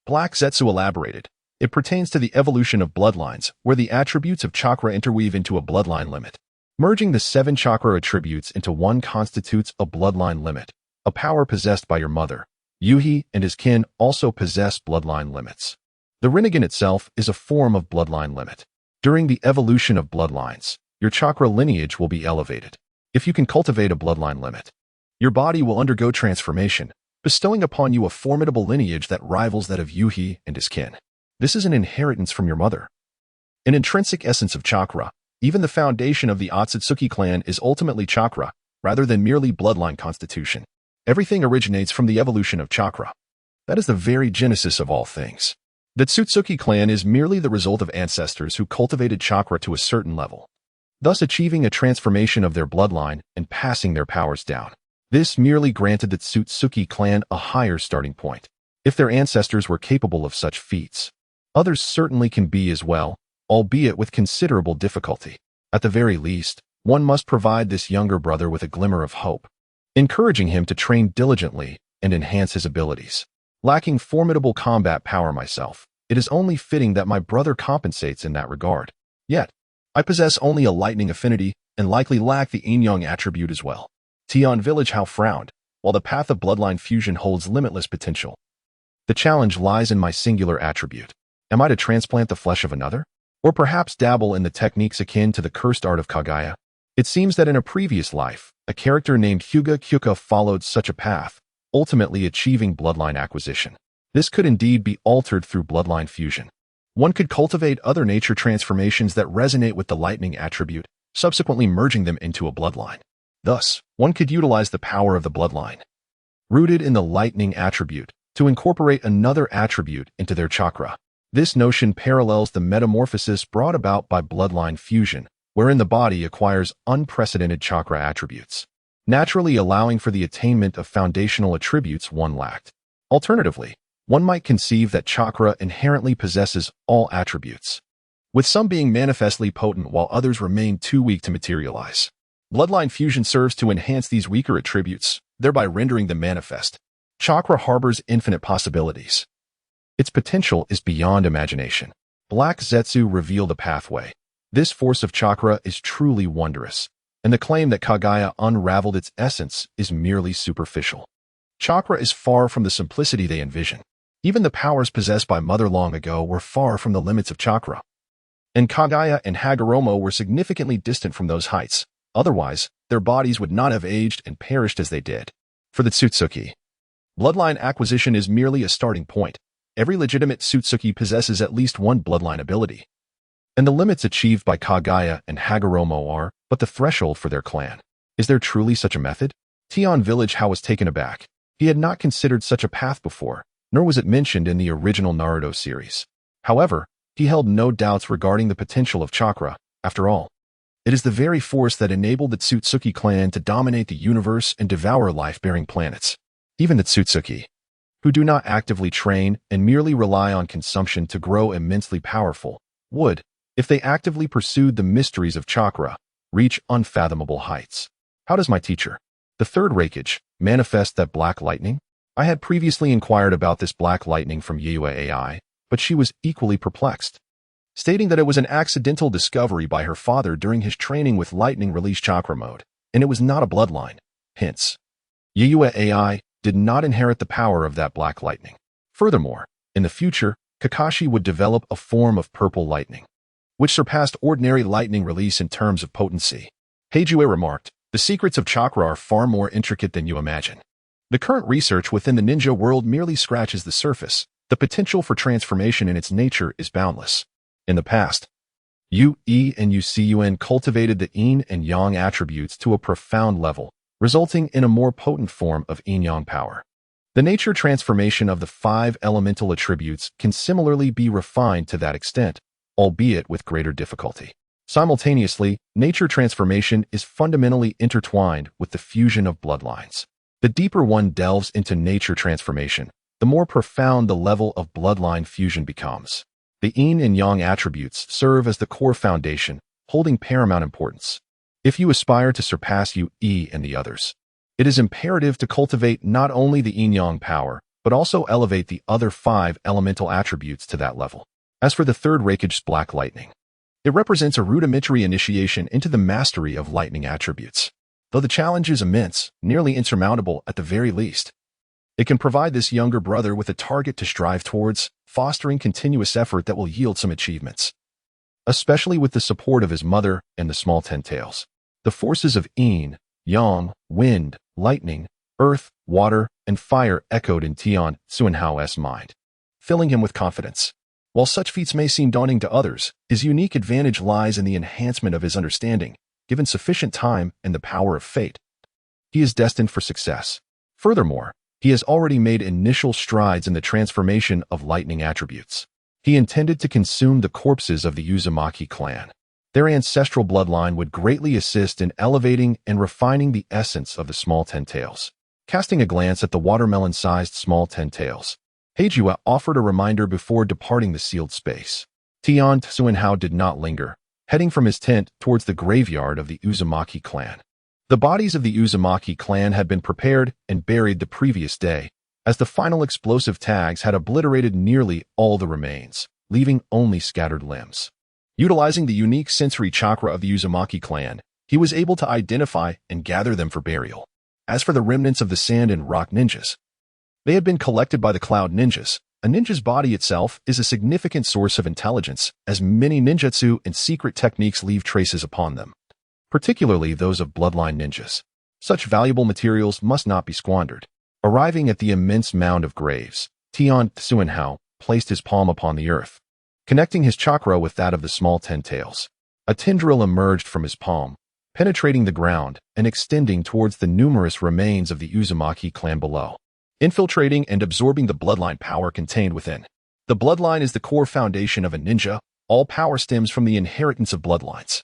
Black Zetsu elaborated. It pertains to the evolution of bloodlines, where the attributes of chakra interweave into a bloodline limit. Merging the 7 chakra attributes into one constitutes a bloodline limit, a power possessed by your mother. Yuhi and his kin also possess bloodline limits. The Rinnegan itself is a form of bloodline limit. During the evolution of bloodlines, your chakra lineage will be elevated. If you can cultivate a bloodline limit, your body will undergo transformation, bestowing upon you a formidable lineage that rivals that of Yuhi and his kin. This is an inheritance from your mother. An intrinsic essence of chakra, even the foundation of the Otsutsuki clan is ultimately chakra, rather than merely bloodline constitution. Everything originates from the evolution of chakra. That is the very genesis of all things. The Tsutsuki clan is merely the result of ancestors who cultivated chakra to a certain level, thus achieving a transformation of their bloodline and passing their powers down. This merely granted the Tsutsuki clan a higher starting point. If their ancestors were capable of such feats, others certainly can be as well, albeit with considerable difficulty. At the very least, one must provide this younger brother with a glimmer of hope, encouraging him to train diligently and enhance his abilities. Lacking formidable combat power myself, it is only fitting that my brother compensates in that regard. Yet, I possess only a lightning affinity and likely lack the yin-yang attribute as well. Village Hao frowned, while the path of bloodline fusion holds limitless potential. The challenge lies in my singular attribute. Am I to transplant the flesh of another? Or perhaps dabble in the techniques akin to the cursed art of Kagaya? It seems that in a previous life, a character named Hyuga followed such a path, ultimately achieving bloodline acquisition. This could indeed be altered through bloodline fusion. One could cultivate other nature transformations that resonate with the lightning attribute, subsequently merging them into a bloodline. Thus, one could utilize the power of the bloodline, rooted in the lightning attribute, to incorporate another attribute into their chakra. This notion parallels the metamorphosis brought about by bloodline fusion, wherein the body acquires unprecedented chakra attributes, naturally allowing for the attainment of foundational attributes one lacked. Alternatively, one might conceive that chakra inherently possesses all attributes, with some being manifestly potent while others remain too weak to materialize. Bloodline fusion serves to enhance these weaker attributes, thereby rendering them manifest. Chakra harbors infinite possibilities. Its potential is beyond imagination. Black Zetsu reveal the pathway. This force of chakra is truly wondrous, and the claim that Kagaya unraveled its essence is merely superficial. Chakra is far from the simplicity they envision. Even the powers possessed by Mother long ago were far from the limits of chakra, and Kagaya and Hagoromo were significantly distant from those heights. Otherwise, their bodies would not have aged and perished as they did. For the Tsutsuki, bloodline acquisition is merely a starting point. Every legitimate Tsutsuki possesses at least one bloodline ability, and the limits achieved by Kagaya and Hagoromo are but the threshold for their clan. Is there truly such a method? Village Hao was taken aback. He had not considered such a path before, nor was it mentioned in the original Naruto series. However, he held no doubts regarding the potential of chakra. After all, it is the very force that enabled the Tsutsuki clan to dominate the universe and devour life-bearing planets. Even the Tsutsuki, who do not actively train and merely rely on consumption to grow immensely powerful, would, if they actively pursued the mysteries of chakra, reach unfathomable heights. How does my teacher, the third Raikage, manifest that black lightning? I had previously inquired about this black lightning from Yue AI, but she was equally perplexed, stating that it was an accidental discovery by her father during his training with lightning release chakra mode, and it was not a bloodline. Hence, Yue AI did not inherit the power of that black lightning. Furthermore, in the future, Kakashi would develop a form of purple lightning, which surpassed ordinary lightning release in terms of potency. Heijue remarked, "The secrets of chakra are far more intricate than you imagine. The current research within the ninja world merely scratches the surface. The potential for transformation in its nature is boundless." In the past, Yu and Ucun cultivated the yin and yang attributes to a profound level, resulting in a more potent form of yin-yang power. The nature transformation of the 5 elemental attributes can similarly be refined to that extent, albeit with greater difficulty. Simultaneously, nature transformation is fundamentally intertwined with the fusion of bloodlines. The deeper one delves into nature transformation, the more profound the level of bloodline fusion becomes. The yin and yang attributes serve as the core foundation, holding paramount importance. If you aspire to surpass Yu and the others, it is imperative to cultivate not only the yin-yang power, but also elevate the other 5 elemental attributes to that level. As for the third Raikage's black lightning, it represents a rudimentary initiation into the mastery of lightning attributes. Though the challenge is immense, nearly insurmountable at the very least, it can provide this younger brother with a target to strive towards, fostering continuous effort that will yield some achievements, especially with the support of his mother and the small 10 tails. The forces of yin, yang, wind, lightning, earth, water, and fire echoed in Suanhao's mind, filling him with confidence. While such feats may seem daunting to others, his unique advantage lies in the enhancement of his understanding. Given sufficient time and the power of fate, he is destined for success. Furthermore, He has already made initial strides in the transformation of lightning attributes. He intended to consume the corpses of the Uzumaki clan. Their ancestral bloodline would greatly assist in elevating and refining the essence of the small ten tails. Casting a glance at the watermelon-sized small ten tails, Heijua offered a reminder before departing the sealed space. Tian Tsuenhao did not linger, heading from his tent towards the graveyard of the Uzumaki clan. The bodies of the Uzumaki clan had been prepared and buried the previous day, as the final explosive tags had obliterated nearly all the remains, leaving only scattered limbs. Utilizing the unique sensory chakra of the Uzumaki clan, he was able to identify and gather them for burial. As for the remnants of the sand and rock ninjas, they had been collected by the cloud ninjas. A ninja's body itself is a significant source of intelligence, as many ninjutsu and secret techniques leave traces upon them, particularly those of bloodline ninjas. Such valuable materials must not be squandered. Arriving at the immense mound of graves, Tian Tsuenhao placed his palm upon the earth, connecting his chakra with that of the small ten tails. A tendril emerged from his palm, penetrating the ground and extending towards the numerous remains of the Uzumaki clan below, infiltrating and absorbing the bloodline power contained within. The bloodline is the core foundation of a ninja. All power stems from the inheritance of bloodlines,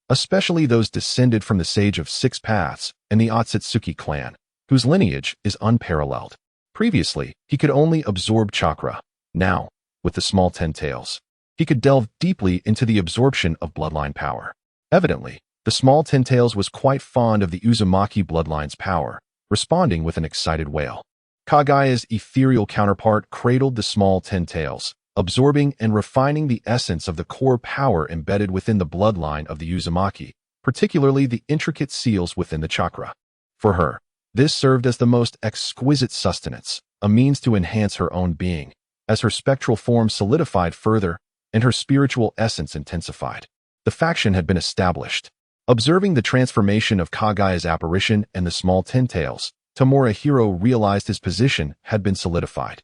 especially those descended from the Sage of Six Paths and the Otsutsuki clan, whose lineage is unparalleled. Previously, he could only absorb chakra. Now, with the small ten tails, he could delve deeply into the absorption of bloodline power. Evidently, the small ten tails was quite fond of the Uzumaki bloodline's power, responding with an excited wail. Kagaya's ethereal counterpart cradled the small ten tails, absorbing and refining the essence of the core power embedded within the bloodline of the Uzumaki, particularly the intricate seals within the chakra. For her, this served as the most exquisite sustenance, a means to enhance her own being, as her spectral form solidified further and her spiritual essence intensified. The faction had been established. Observing the transformation of Kagaya's apparition and the small ten tails, Tamura Hao realized his position had been solidified.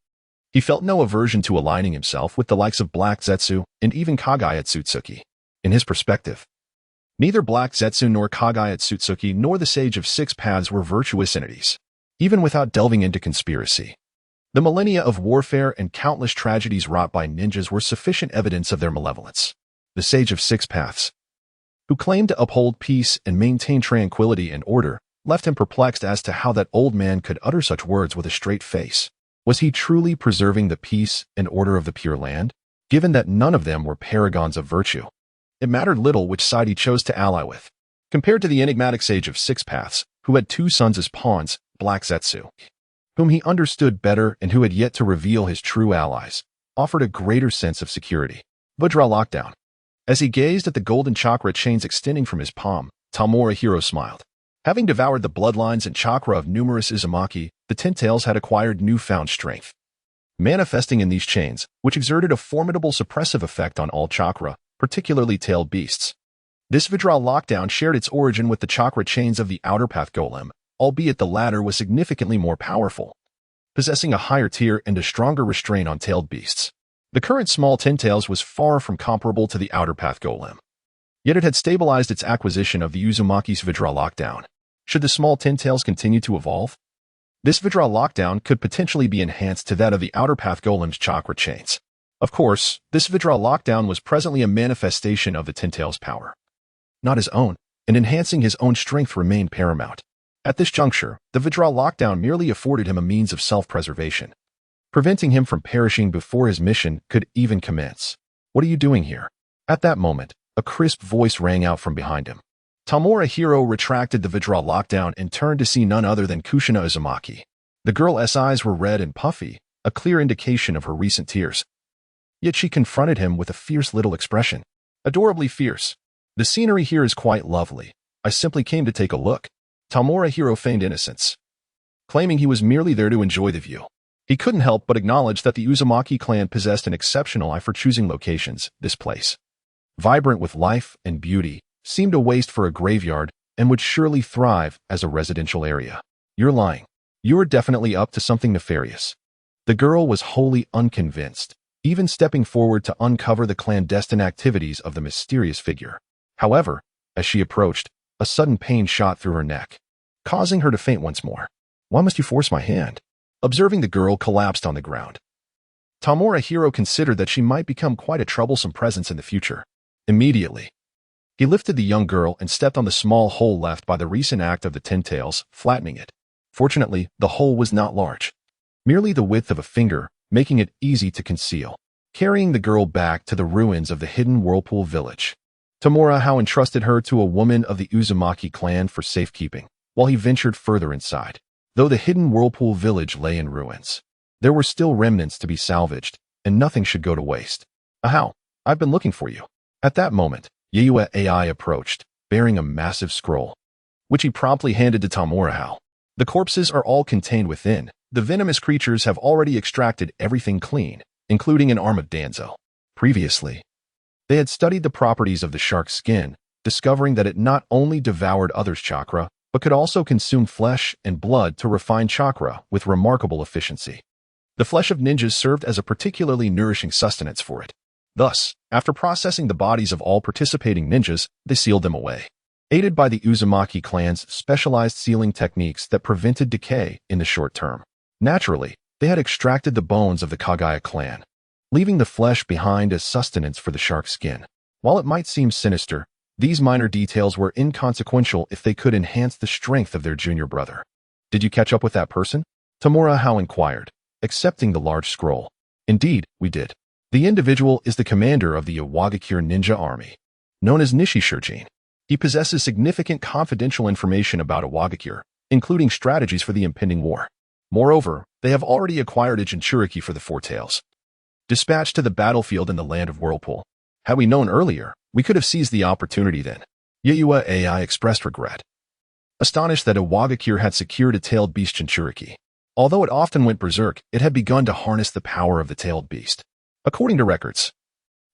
He felt no aversion to aligning himself with the likes of Black Zetsu and even Kagaya Tsutsuki. In his perspective, neither Black Zetsu nor Kagaya Tsutsuki nor the Sage of Six Paths were virtuous entities, even without delving into conspiracy. The millennia of warfare and countless tragedies wrought by ninjas were sufficient evidence of their malevolence. The Sage of Six Paths, who claimed to uphold peace and maintain tranquility and order, left him perplexed as to how that old man could utter such words with a straight face. Was he truly preserving the peace and order of the Pure Land, given that none of them were paragons of virtue? It mattered little which side he chose to ally with. Compared to the enigmatic Sage of Six Paths, who had two sons as pawns, Black Zetsu, whom he understood better and who had yet to reveal his true allies, offered a greater sense of security. Vajra lockdown. As he gazed at the golden chakra chains extending from his palm, Tamura Hao smiled. Having devoured the bloodlines and chakra of numerous Uzumaki, the ten tails had acquired newfound strength, manifesting in these chains, which exerted a formidable suppressive effect on all chakra, particularly tailed beasts. This Vajra lockdown shared its origin with the chakra chains of the Outer Path Golem, albeit the latter was significantly more powerful, possessing a higher tier and a stronger restraint on tailed beasts. The current small ten tails was far from comparable to the Outer Path Golem, yet it had stabilized its acquisition of the Uzumaki's Vajra lockdown. Should the small ten tails continue to evolve, this Vajra lockdown could potentially be enhanced to that of the Outer Path Golem's chakra chains. Of course, this Vajra lockdown was presently a manifestation of the ten tails' power, not his own, and enhancing his own strength remained paramount. At this juncture, the Vajra lockdown merely afforded him a means of self-preservation, preventing him from perishing before his mission could even commence. "What are you doing here?" At that moment, a crisp voice rang out from behind him. Tamura Hao retracted the Vajra lockdown and turned to see none other than Kushina Uzumaki. The girl's eyes were red and puffy, a clear indication of her recent tears. Yet she confronted him with a fierce little expression. "Adorably fierce. The scenery here is quite lovely. I simply came to take a look." Tamura Hao feigned innocence, claiming he was merely there to enjoy the view. He couldn't help but acknowledge that the Uzumaki clan possessed an exceptional eye for choosing locations. This place, vibrant with life and beauty, seemed a waste for a graveyard and would surely thrive as a residential area. "You're lying. You are definitely up to something nefarious." The girl was wholly unconvinced, even stepping forward to uncover the clandestine activities of the mysterious figure. However, as she approached, a sudden pain shot through her neck, causing her to faint once more. "Why must you force my hand?" Observing the girl collapsed on the ground, Tamura Hao considered that she might become quite a troublesome presence in the future. Immediately, he lifted the young girl and stepped on the small hole left by the recent act of the Ten Tails, flattening it. Fortunately, the hole was not large, merely the width of a finger, making it easy to conceal. Carrying the girl back to the ruins of the hidden whirlpool village, Tamura Hao entrusted her to a woman of the Uzumaki clan for safekeeping, while he ventured further inside. Though the hidden whirlpool village lay in ruins, there were still remnants to be salvaged, and nothing should go to waste. Ahau, I've been looking for you. At that moment, Yayue AI approached, bearing a massive scroll, which he promptly handed to Tamura Hao. The corpses are all contained within. The venomous creatures have already extracted everything clean, including an arm of Danzo. Previously, they had studied the properties of the shark's skin, discovering that it not only devoured others' chakra, but could also consume flesh and blood to refine chakra with remarkable efficiency. The flesh of ninjas served as a particularly nourishing sustenance for it. Thus, after processing the bodies of all participating ninjas, they sealed them away. Aided by the Uzumaki clan's specialized sealing techniques that prevented decay in the short term. Naturally, they had extracted the bones of the Kagaya clan, leaving the flesh behind as sustenance for the shark's skin. While it might seem sinister, these minor details were inconsequential if they could enhance the strength of their junior brother. Did you catch up with that person? Tamura Hao inquired, accepting the large scroll. Indeed, we did. The individual is the commander of the Iwagakure ninja army, known as Nishishirjin. He possesses significant confidential information about Iwagakure, including strategies for the impending war. Moreover, they have already acquired a Jinchuriki for the Four Tails, dispatched to the battlefield in the land of Whirlpool. Had we known earlier, we could have seized the opportunity then. Yayue AI expressed regret, astonished that Iwagakure had secured a tailed beast Jinchuriki. Although it often went berserk, it had begun to harness the power of the tailed beast. According to records,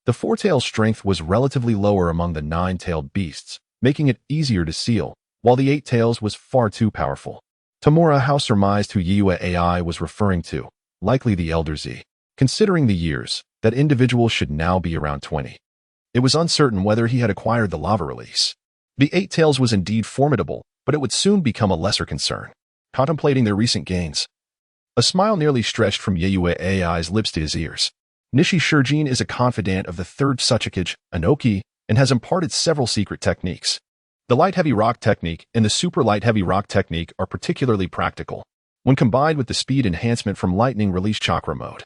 the four-tailed strength was relatively lower among the nine-tailed beasts, making it easier to seal, while the eight tails was far too powerful. Tamura Hao surmised who Yayue AI was referring to, likely the Elder Z. Considering the years, that individual should now be around 20. It was uncertain whether he had acquired the lava release. The eight tails was indeed formidable, but it would soon become a lesser concern. Contemplating their recent gains, a smile nearly stretched from Yayue AI's lips to his ears. Nishishirjin is a confidant of the third Suchikage, Anoki, and has imparted several secret techniques. The light-heavy rock technique and the super light-heavy rock technique are particularly practical, when combined with the speed enhancement from lightning release chakra mode.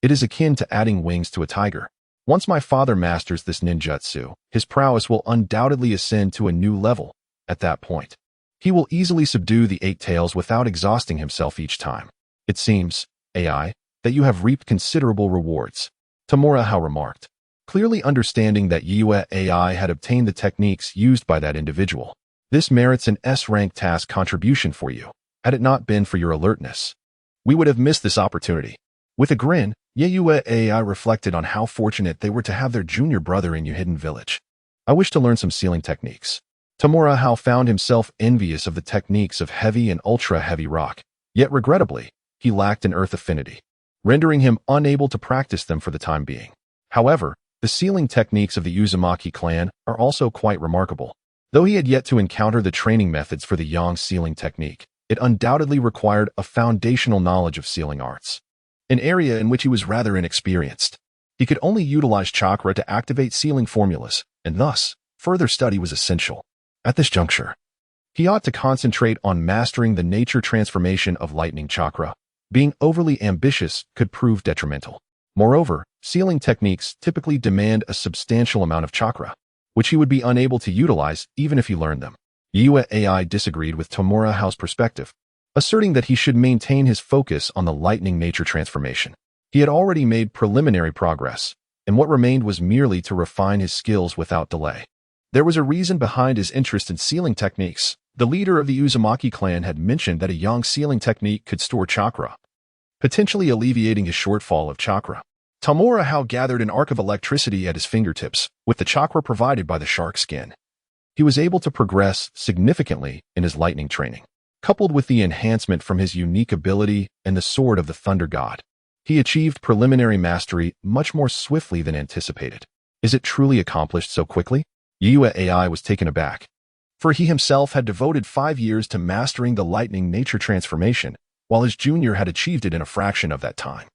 It is akin to adding wings to a tiger. Once my father masters this ninjutsu, his prowess will undoubtedly ascend to a new level. At that point, he will easily subdue the eight tails without exhausting himself each time. It seems, AI, that you have reaped considerable rewards, Tamura Hao remarked, clearly understanding that Yayue AI had obtained the techniques used by that individual. This merits an S-rank task contribution for you. Had it not been for your alertness, we would have missed this opportunity. With a grin, Yayue AI reflected on how fortunate they were to have their junior brother in your hidden village. I wish to learn some sealing techniques. Tamura Hao found himself envious of the techniques of heavy and ultra-heavy rock, yet regrettably, he lacked an earth affinity, rendering him unable to practice them for the time being. However, the sealing techniques of the Uzumaki clan are also quite remarkable. Though he had yet to encounter the training methods for the yang sealing technique, it undoubtedly required a foundational knowledge of sealing arts, an area in which he was rather inexperienced. He could only utilize chakra to activate sealing formulas, and thus, further study was essential. At this juncture, he ought to concentrate on mastering the nature transformation of lightning chakra. Being overly ambitious could prove detrimental. Moreover, sealing techniques typically demand a substantial amount of chakra, which he would be unable to utilize even if he learned them. Yayue AI disagreed with Tamura Hao's perspective, asserting that he should maintain his focus on the lightning nature transformation. He had already made preliminary progress, and what remained was merely to refine his skills without delay. There was a reason behind his interest in sealing techniques. The leader of the Uzumaki clan had mentioned that a yang sealing technique could store chakra, potentially alleviating his shortfall of chakra. Tamura Hao gathered an arc of electricity at his fingertips, with the chakra provided by the shark skin. He was able to progress significantly in his lightning training. Coupled with the enhancement from his unique ability and the sword of the thunder god, he achieved preliminary mastery much more swiftly than anticipated. Is it truly accomplished so quickly? Yayue AI was taken aback, for he himself had devoted 5 years to mastering the lightning nature transformation, while his junior had achieved it in a fraction of that time.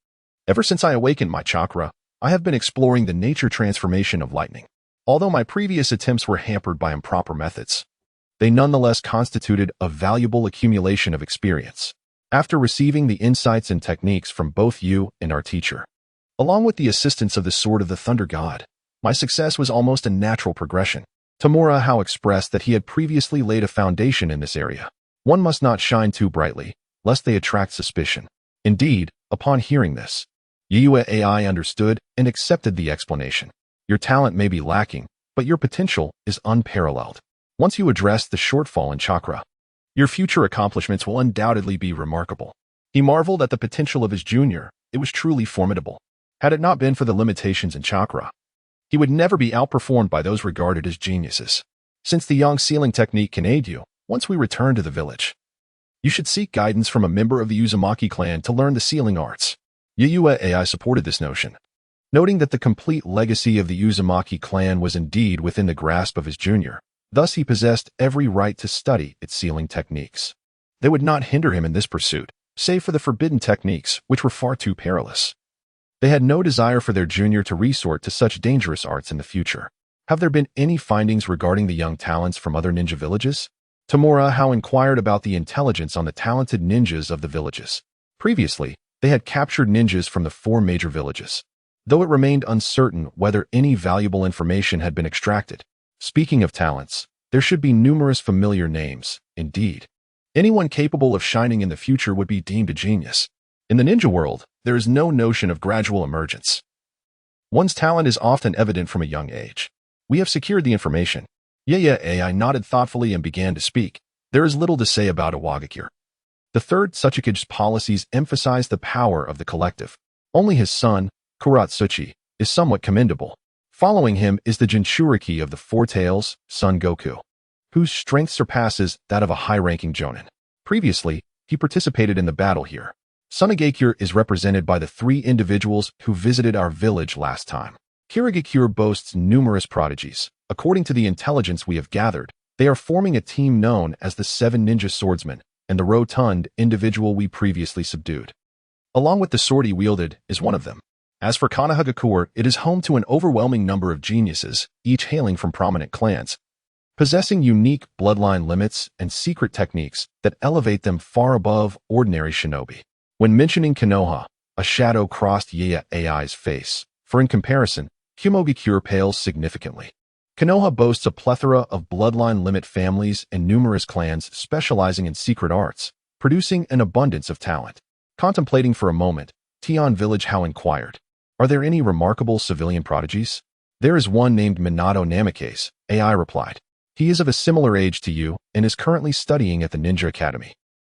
Ever since I awakened my chakra, I have been exploring the nature transformation of lightning. Although my previous attempts were hampered by improper methods, they nonetheless constituted a valuable accumulation of experience. After receiving the insights and techniques from both you and our teacher, along with the assistance of the Sword of the Thunder God, my success was almost a natural progression. Tamura Hao expressed that he had previously laid a foundation in this area. One must not shine too brightly, lest they attract suspicion. Indeed, upon hearing this, Yue AI understood and accepted the explanation. Your talent may be lacking, but your potential is unparalleled. Once you address the shortfall in chakra, your future accomplishments will undoubtedly be remarkable. He marveled at the potential of his junior. It was truly formidable. Had it not been for the limitations in chakra, he would never be outperformed by those regarded as geniuses. Since the yang sealing technique can aid you, once we return to the village, you should seek guidance from a member of the Uzumaki clan to learn the sealing arts. Yue AI supported this notion, noting that the complete legacy of the Uzumaki clan was indeed within the grasp of his junior. Thus, he possessed every right to study its sealing techniques. They would not hinder him in this pursuit, save for the forbidden techniques, which were far too perilous. They had no desire for their junior to resort to such dangerous arts in the future. Have there been any findings regarding the young talents from other ninja villages? Tamura Hao inquired about the intelligence on the talented ninjas of the villages. Previously, they had captured ninjas from the 4 major villages, though it remained uncertain whether any valuable information had been extracted. Speaking of talents, there should be numerous familiar names. Indeed, anyone capable of shining in the future would be deemed a genius. In the ninja world, there is no notion of gradual emergence. One's talent is often evident from a young age. We have secured the information. Yeye AI nodded thoughtfully and began to speak. There is little to say about Iwagakure. The third Tsuchikage's policies emphasize the power of the collective. Only his son, Kuratsuchi, is somewhat commendable. Following him is the Jinchuriki of the Four Tails, Son Goku, whose strength surpasses that of a high-ranking jonin. Previously, he participated in the battle here. Sunagakure is represented by the 3 individuals who visited our village last time. Kirigakure boasts numerous prodigies. According to the intelligence we have gathered, they are forming a team known as the 7 Ninja Swordsmen and the rotund individual we previously subdued. Along with the sword he wielded is one of them. As for Kumogakure, it is home to an overwhelming number of geniuses, each hailing from prominent clans, possessing unique bloodline limits and secret techniques that elevate them far above ordinary shinobi. When mentioning Konoha, a shadow crossed Yeye AI's face, for in comparison, Kumogakure pales significantly. Konoha boasts a plethora of bloodline limit families and numerous clans specializing in secret arts, producing an abundance of talent. Contemplating for a moment, Tian Village Hao inquired, "Are there any remarkable civilian prodigies?" "There is one named Minato Namikaze," AI replied. "He is of a similar age to you and is currently studying at the Ninja Academy.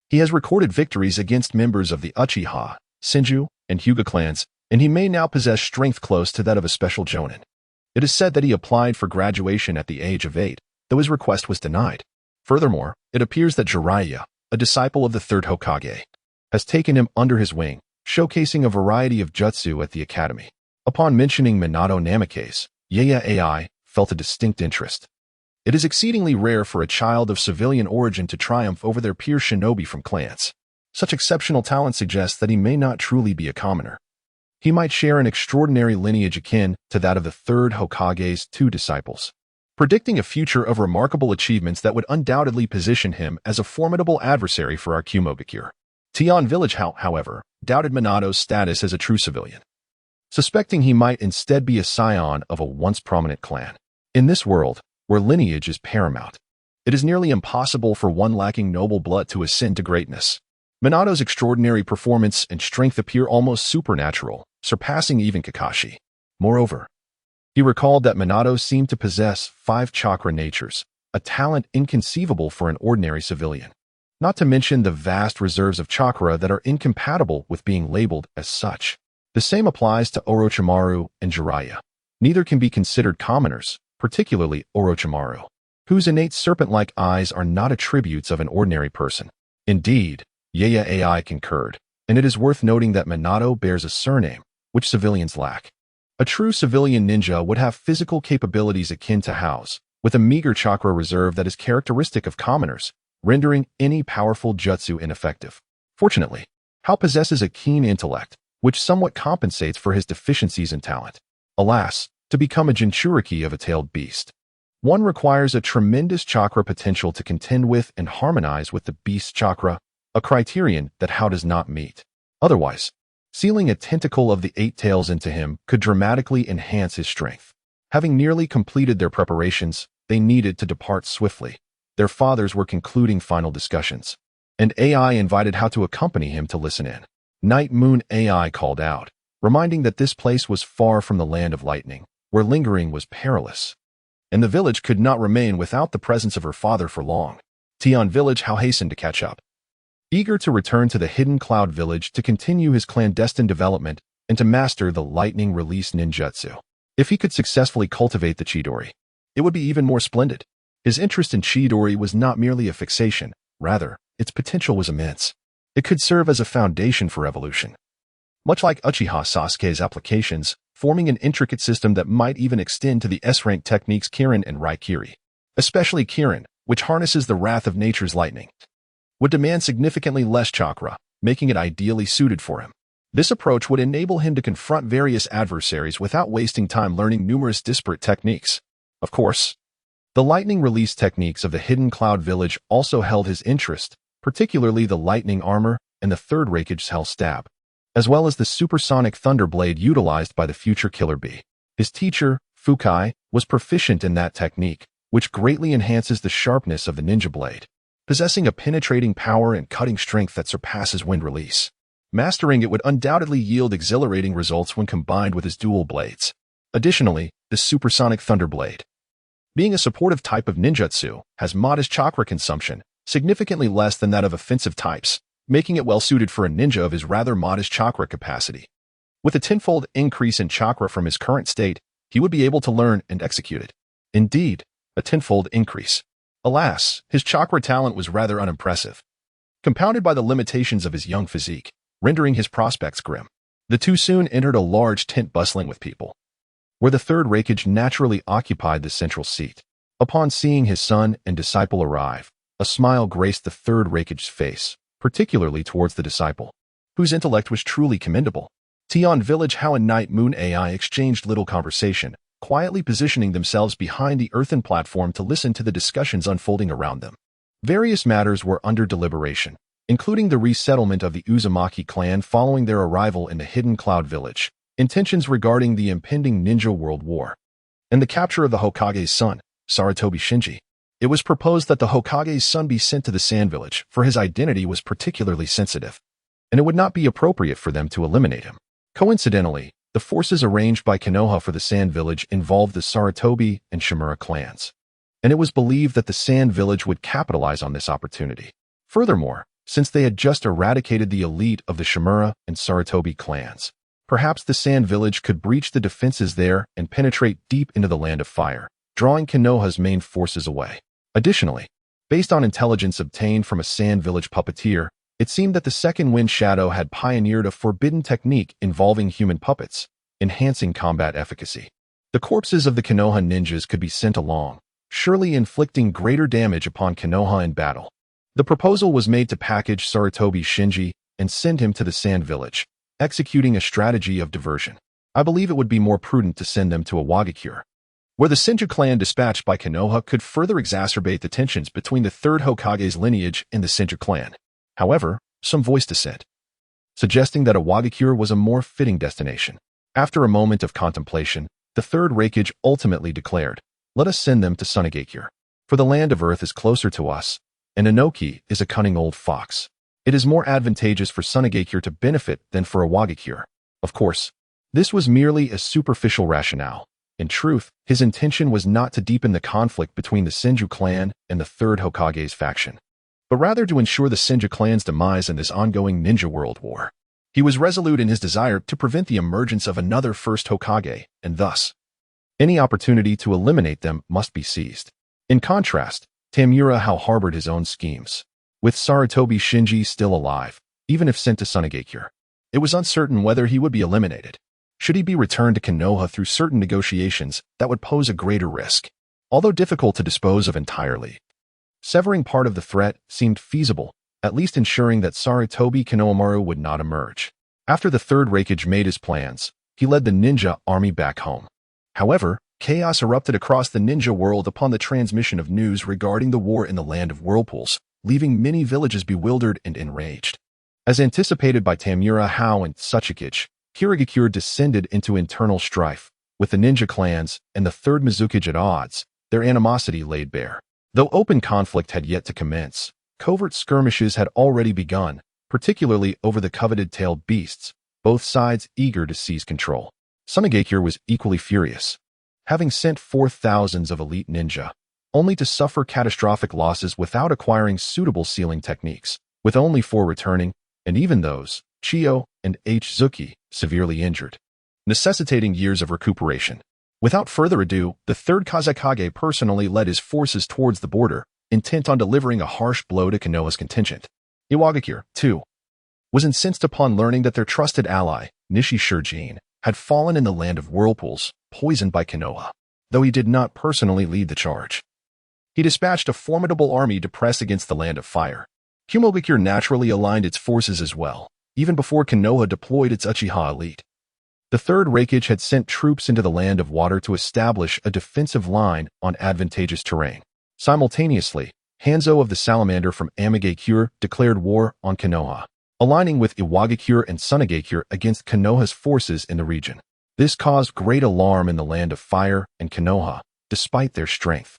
He has recorded victories against members of the Uchiha, Senju, and Hyuga clans, and he may now possess strength close to that of a special jonin. It is said that he applied for graduation at the age of 8, though his request was denied. Furthermore, it appears that Jiraiya, a disciple of the 3rd Hokage, has taken him under his wing, showcasing a variety of jutsu at the academy." Upon mentioning Minato Namikaze, Yeye AI felt a distinct interest. It is exceedingly rare for a child of civilian origin to triumph over their peer shinobi from clans. Such exceptional talent suggests that he may not truly be a commoner. He might share an extraordinary lineage akin to that of the 3rd Hokage's 2 disciples, predicting a future of remarkable achievements that would undoubtedly position him as a formidable adversary for our Kumogakure. Tian Village Hao, however, doubted Minato's status as a true civilian, suspecting he might instead be a scion of a once prominent clan. In this world, where lineage is paramount, it is nearly impossible for one lacking noble blood to ascend to greatness. Minato's extraordinary performance and strength appear almost supernatural, surpassing even Kakashi. Moreover, he recalled that Minato seemed to possess 5 chakra natures, a talent inconceivable for an ordinary civilian. Not to mention the vast reserves of chakra that are incompatible with being labeled as such. The same applies to Orochimaru and Jiraiya. Neither can be considered commoners, particularly Orochimaru, whose innate serpent-like eyes are not attributes of an ordinary person. Indeed, Yeye AI concurred, and it is worth noting that Minato bears a surname, which civilians lack. A true civilian ninja would have physical capabilities akin to Hao's, with a meager chakra reserve that is characteristic of commoners, rendering any powerful jutsu ineffective. Fortunately, Hao possesses a keen intellect, which somewhat compensates for his deficiencies in talent. Alas, to become a Jinchuriki of a tailed beast, one requires a tremendous chakra potential to contend with and harmonize with the beast's chakra, a criterion that Hao does not meet. Otherwise, sealing a tentacle of the 8 tails into him could dramatically enhance his strength. Having nearly completed their preparations, they needed to depart swiftly. Their fathers were concluding final discussions, and AI invited Hao to accompany him to listen in. Night Moon AI called out, reminding that this place was far from the land of lightning, where lingering was perilous, and the village could not remain without the presence of her father for long. Tian Village Hao hastened to catch up, eager to return to the hidden cloud village to continue his clandestine development and to master the lightning release ninjutsu. If he could successfully cultivate the Chidori, it would be even more splendid. His interest in Chidori was not merely a fixation, rather, its potential was immense. It could serve as a foundation for evolution. Much like Uchiha Sasuke's applications, forming an intricate system that might even extend to the S-rank techniques Kirin and Raikiri. Especially Kirin, which harnesses the wrath of nature's lightning, would demand significantly less chakra, making it ideally suited for him. This approach would enable him to confront various adversaries without wasting time learning numerous disparate techniques. Of course, the lightning release techniques of the hidden cloud village also held his interest, particularly the lightning armor and the third Raikage's hell stab, as well as the supersonic thunder blade utilized by the future Killer Bee. His teacher, Fukai, was proficient in that technique, which greatly enhances the sharpness of the ninja blade, possessing a penetrating power and cutting strength that surpasses wind release. Mastering it would undoubtedly yield exhilarating results when combined with his dual blades. Additionally, the supersonic thunder blade, being a supportive type of ninjutsu, has modest chakra consumption, significantly less than that of offensive types, making it well-suited for a ninja of his rather modest chakra capacity. With a tenfold increase in chakra from his current state, he would be able to learn and execute it. Indeed, a tenfold increase. Alas, his chakra talent was rather unimpressive, compounded by the limitations of his young physique, rendering his prospects grim. The two soon entered a large tent bustling with people, where the third Raikage naturally occupied the central seat. Upon seeing his son and disciple arrive, a smile graced the third Raikage's face, particularly towards the disciple, whose intellect was truly commendable. Tian Village Hao and Night Moon AI exchanged little conversation, quietly positioning themselves behind the earthen platform to listen to the discussions unfolding around them. Various matters were under deliberation, including the resettlement of the Uzumaki clan following their arrival in the hidden cloud village, intentions regarding the impending ninja world war, and the capture of the Hokage's son, Sarutobi Shinji. It was proposed that the Hokage's son be sent to the Sand Village, for his identity was particularly sensitive, and it would not be appropriate for them to eliminate him. Coincidentally, the forces arranged by Konoha for the Sand Village involved the Sarutobi and Shimura clans, and it was believed that the Sand Village would capitalize on this opportunity. Furthermore, since they had just eradicated the elite of the Shimura and Sarutobi clans, perhaps the Sand Village could breach the defenses there and penetrate deep into the Land of Fire, drawing Konoha's main forces away. Additionally, based on intelligence obtained from a Sand Village puppeteer, it seemed that the Second Wind Shadow had pioneered a forbidden technique involving human puppets, enhancing combat efficacy. The corpses of the Konoha ninjas could be sent along, surely inflicting greater damage upon Konoha in battle. The proposal was made to package Sarutobi Shinji and send him to the Sand Village, executing a strategy of diversion. I believe it would be more prudent to send them to Iwagakure, where the Senju clan dispatched by Konoha could further exacerbate the tensions between the third Hokage's lineage and the Senju clan. However, some voiced dissent, suggesting that Iwagakure was a more fitting destination. After a moment of contemplation, the third Raikage ultimately declared, "Let us send them to Sunagakure, for the land of earth is closer to us, and Inoki is a cunning old fox. It is more advantageous for Sunagakure to benefit than for Iwagakure." Of course, this was merely a superficial rationale. In truth, his intention was not to deepen the conflict between the Senju clan and the third Hokage's faction, but rather to ensure the Senju clan's demise in this ongoing ninja world war. He was resolute in his desire to prevent the emergence of another first Hokage, and thus, any opportunity to eliminate them must be seized. In contrast, Tamura Hao harbored his own schemes. With Sarutobi Shinji still alive, even if sent to Sunagakure, it was uncertain whether he would be eliminated. Should he be returned to Konoha through certain negotiations that would pose a greater risk, although difficult to dispose of entirely? Severing part of the threat seemed feasible, at least ensuring that Sarutobi Kanoamaru would not emerge. After the third Raikage made his plans, he led the ninja army back home. However, chaos erupted across the ninja world upon the transmission of news regarding the war in the land of whirlpools, leaving many villages bewildered and enraged. As anticipated by Tamura Hao and Tsuchikage, Kumogakure descended into internal strife, with the ninja clans and the third Mizukage at odds, their animosity laid bare. Though open conflict had yet to commence, covert skirmishes had already begun, particularly over the coveted tailed beasts, both sides eager to seize control. Kumogakure was equally furious. Having sent forth thousands of elite ninja, only to suffer catastrophic losses without acquiring suitable sealing techniques, with only 4 returning, and even those, Chiyo and Zuki, severely injured, necessitating years of recuperation. Without further ado, the third Kazekage personally led his forces towards the border, intent on delivering a harsh blow to Konoha's contingent. Iwagakure, too, was incensed upon learning that their trusted ally, Nishi Shurjin, had fallen in the land of whirlpools, poisoned by Konoha, though he did not personally lead the charge. He dispatched a formidable army to press against the land of fire. Kumogakure naturally aligned its forces as well, even before Konoha deployed its Uchiha elite. The third Raikage had sent troops into the land of water to establish a defensive line on advantageous terrain. Simultaneously, Hanzo of the Salamander from Amigakure declared war on Konoha, aligning with Iwagakure and Tsunagakure against Konoha's forces in the region. This caused great alarm in the land of fire and Konoha, despite their strength.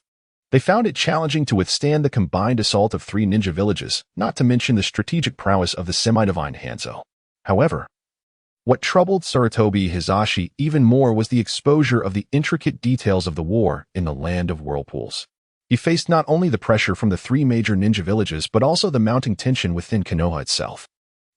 They found it challenging to withstand the combined assault of 3 ninja villages, not to mention the strategic prowess of the semi-divine Hanzo. However, what troubled Sarutobi Hizashi even more was the exposure of the intricate details of the war in the land of whirlpools. He faced not only the pressure from the 3 major ninja villages but also the mounting tension within Konoha itself.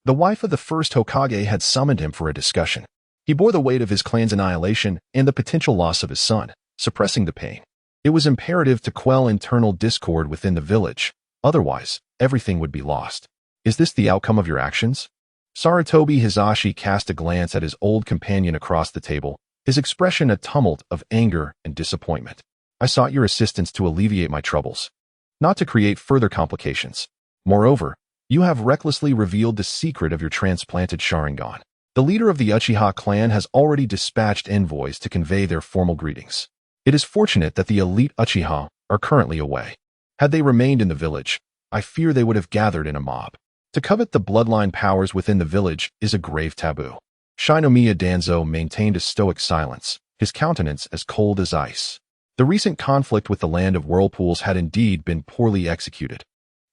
The wife of the first Hokage had summoned him for a discussion. He bore the weight of his clan's annihilation and the potential loss of his son, suppressing the pain. It was imperative to quell internal discord within the village, otherwise, everything would be lost. Is this the outcome of your actions? Sarutobi Hizashi cast a glance at his old companion across the table, his expression a tumult of anger and disappointment. I sought your assistance to alleviate my troubles, not to create further complications. Moreover, you have recklessly revealed the secret of your transplanted Sharingan. The leader of the Uchiha clan has already dispatched envoys to convey their formal greetings. It is fortunate that the elite Uchiha are currently away. Had they remained in the village, I fear they would have gathered in a mob. To covet the bloodline powers within the village is a grave taboo. Shinomiya Danzo maintained a stoic silence, his countenance as cold as ice. The recent conflict with the land of whirlpools had indeed been poorly executed,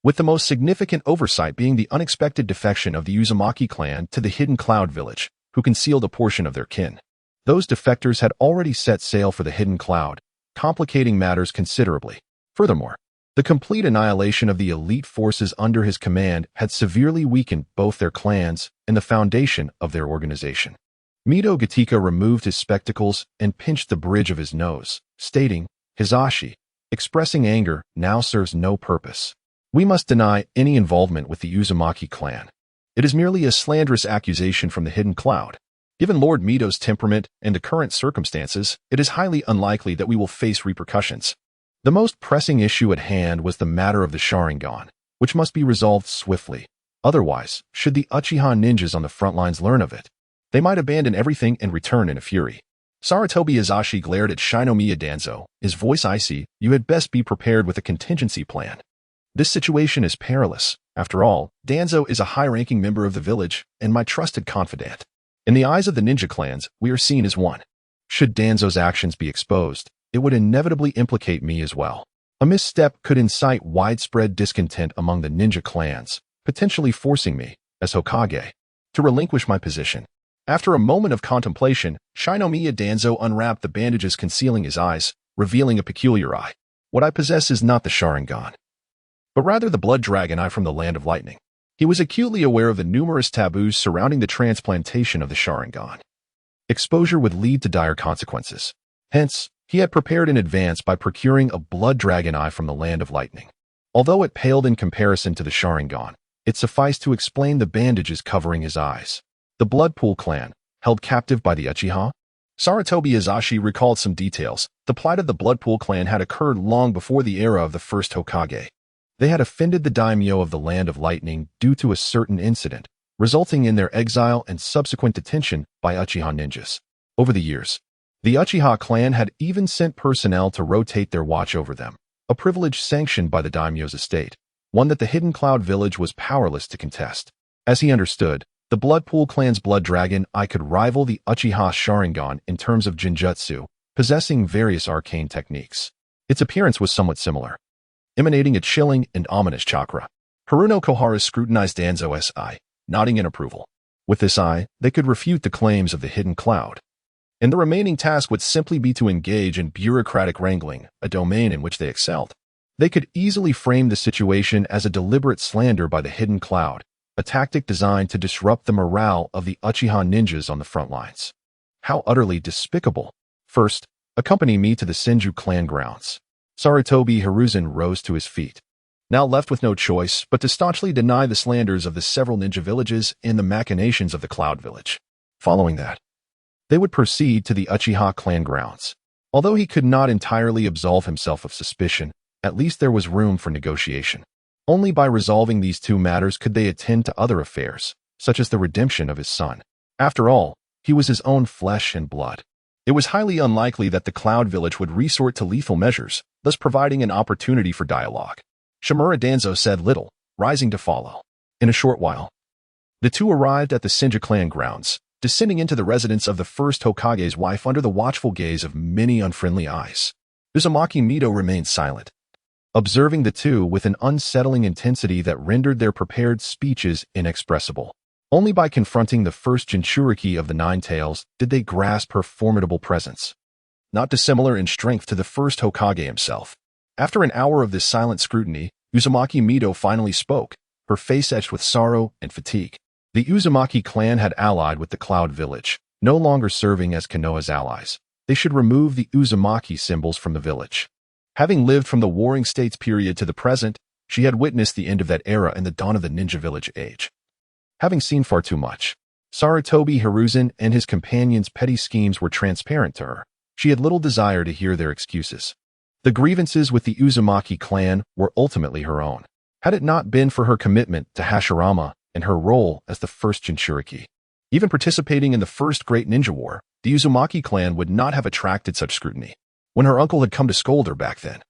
with the most significant oversight being the unexpected defection of the Uzumaki clan to the Hidden Cloud village, who concealed a portion of their kin. Those defectors had already set sail for the Hidden Cloud, complicating matters considerably. Furthermore, the complete annihilation of the elite forces under his command had severely weakened both their clans and the foundation of their organization. Mido Gatika removed his spectacles and pinched the bridge of his nose, stating, Hizashi, expressing anger now serves no purpose. We must deny any involvement with the Uzumaki clan. It is merely a slanderous accusation from the Hidden Cloud. Given Lord Mido's temperament and the current circumstances, it is highly unlikely that we will face repercussions. The most pressing issue at hand was the matter of the Sharingan, which must be resolved swiftly. Otherwise, should the Uchiha ninjas on the front lines learn of it, they might abandon everything and return in a fury. Sarutobi Hizashi glared at Shinomiya Danzo, his voice icy. You had best be prepared with a contingency plan. This situation is perilous. After all, Danzo is a high-ranking member of the village and my trusted confidant. In the eyes of the ninja clans, we are seen as one. Should Danzo's actions be exposed, it would inevitably implicate me as well. A misstep could incite widespread discontent among the ninja clans, potentially forcing me, as Hokage, to relinquish my position. After a moment of contemplation, Shinomiya Danzo unwrapped the bandages concealing his eyes, revealing a peculiar eye. What I possess is not the Sharingan, but rather the blood dragon eye from the land of lightning. He was acutely aware of the numerous taboos surrounding the transplantation of the Sharingan. Exposure would lead to dire consequences. Hence, he had prepared in advance by procuring a blood dragon eye from the land of lightning. Although it paled in comparison to the Sharingan, it sufficed to explain the bandages covering his eyes. The Bloodpool clan, held captive by the Uchiha? Sarutobi Hizashi recalled some details. The plight of the Bloodpool clan had occurred long before the era of the first Hokage. They had offended the daimyo of the Land of Lightning due to a certain incident, resulting in their exile and subsequent detention by Uchiha ninjas. Over the years, the Uchiha clan had even sent personnel to rotate their watch over them, a privilege sanctioned by the daimyo's estate, one that the Hidden Cloud village was powerless to contest. As he understood, the Bloodpool clan's blood dragon Eye could rival the Uchiha Sharingan in terms of genjutsu, possessing various arcane techniques. Its appearance was somewhat similar, emanating a chilling and ominous chakra. Haruno Kohara scrutinized Danzo's eye, nodding in approval. With this eye, they could refute the claims of the Hidden Cloud, and the remaining task would simply be to engage in bureaucratic wrangling, a domain in which they excelled. They could easily frame the situation as a deliberate slander by the Hidden Cloud, a tactic designed to disrupt the morale of the Uchiha ninjas on the front lines. How utterly despicable. First, accompany me to the Senju clan grounds. Sarutobi Hiruzen rose to his feet, now left with no choice but to staunchly deny the slanders of the several ninja villages and the machinations of the Cloud Village. Following that, they would proceed to the Uchiha clan grounds. Although he could not entirely absolve himself of suspicion, at least there was room for negotiation. Only by resolving these two matters could they attend to other affairs, such as the redemption of his son. After all, he was his own flesh and blood. It was highly unlikely that the Cloud Village would resort to lethal measures, thus providing an opportunity for dialogue. Shimura Danzo said little, rising to follow. In a short while, the two arrived at the Senju clan grounds, descending into the residence of the first Hokage's wife under the watchful gaze of many unfriendly eyes. Uzumaki Mido remained silent, observing the two with an unsettling intensity that rendered their prepared speeches inexpressible. Only by confronting the first Jinchuriki of the Nine Tails did they grasp her formidable presence. Not dissimilar in strength to the first Hokage himself. After an hour of this silent scrutiny, Uzumaki Mido finally spoke, her face etched with sorrow and fatigue. The Uzumaki clan had allied with the Cloud Village, no longer serving as Konoha's allies. They should remove the Uzumaki symbols from the village. Having lived from the Warring States period to the present, she had witnessed the end of that era and the dawn of the Ninja Village age. Having seen far too much, Sarutobi Hiruzen and his companions' petty schemes were transparent to her. She had little desire to hear their excuses. The grievances with the Uzumaki clan were ultimately her own. Had it not been for her commitment to Hashirama and her role as the first Jinchuriki, even participating in the first Great Ninja War, the Uzumaki clan would not have attracted such scrutiny. When her uncle had come to scold her back then,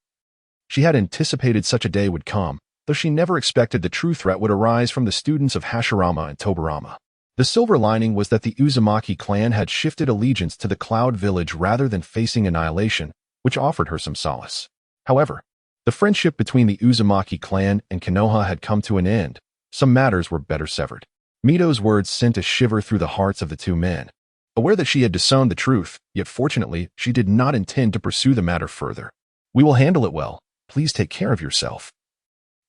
she had anticipated such a day would come, though she never expected the true threat would arise from the students of Hashirama and Tobarama. The silver lining was that the Uzumaki clan had shifted allegiance to the Cloud Village rather than facing annihilation, which offered her some solace. However, the friendship between the Uzumaki clan and Konoha had come to an end. Some matters were better severed. Mido's words sent a shiver through the hearts of the two men. Aware that she had disowned the truth, yet fortunately, she did not intend to pursue the matter further. "We will handle it well. Please take care of yourself,"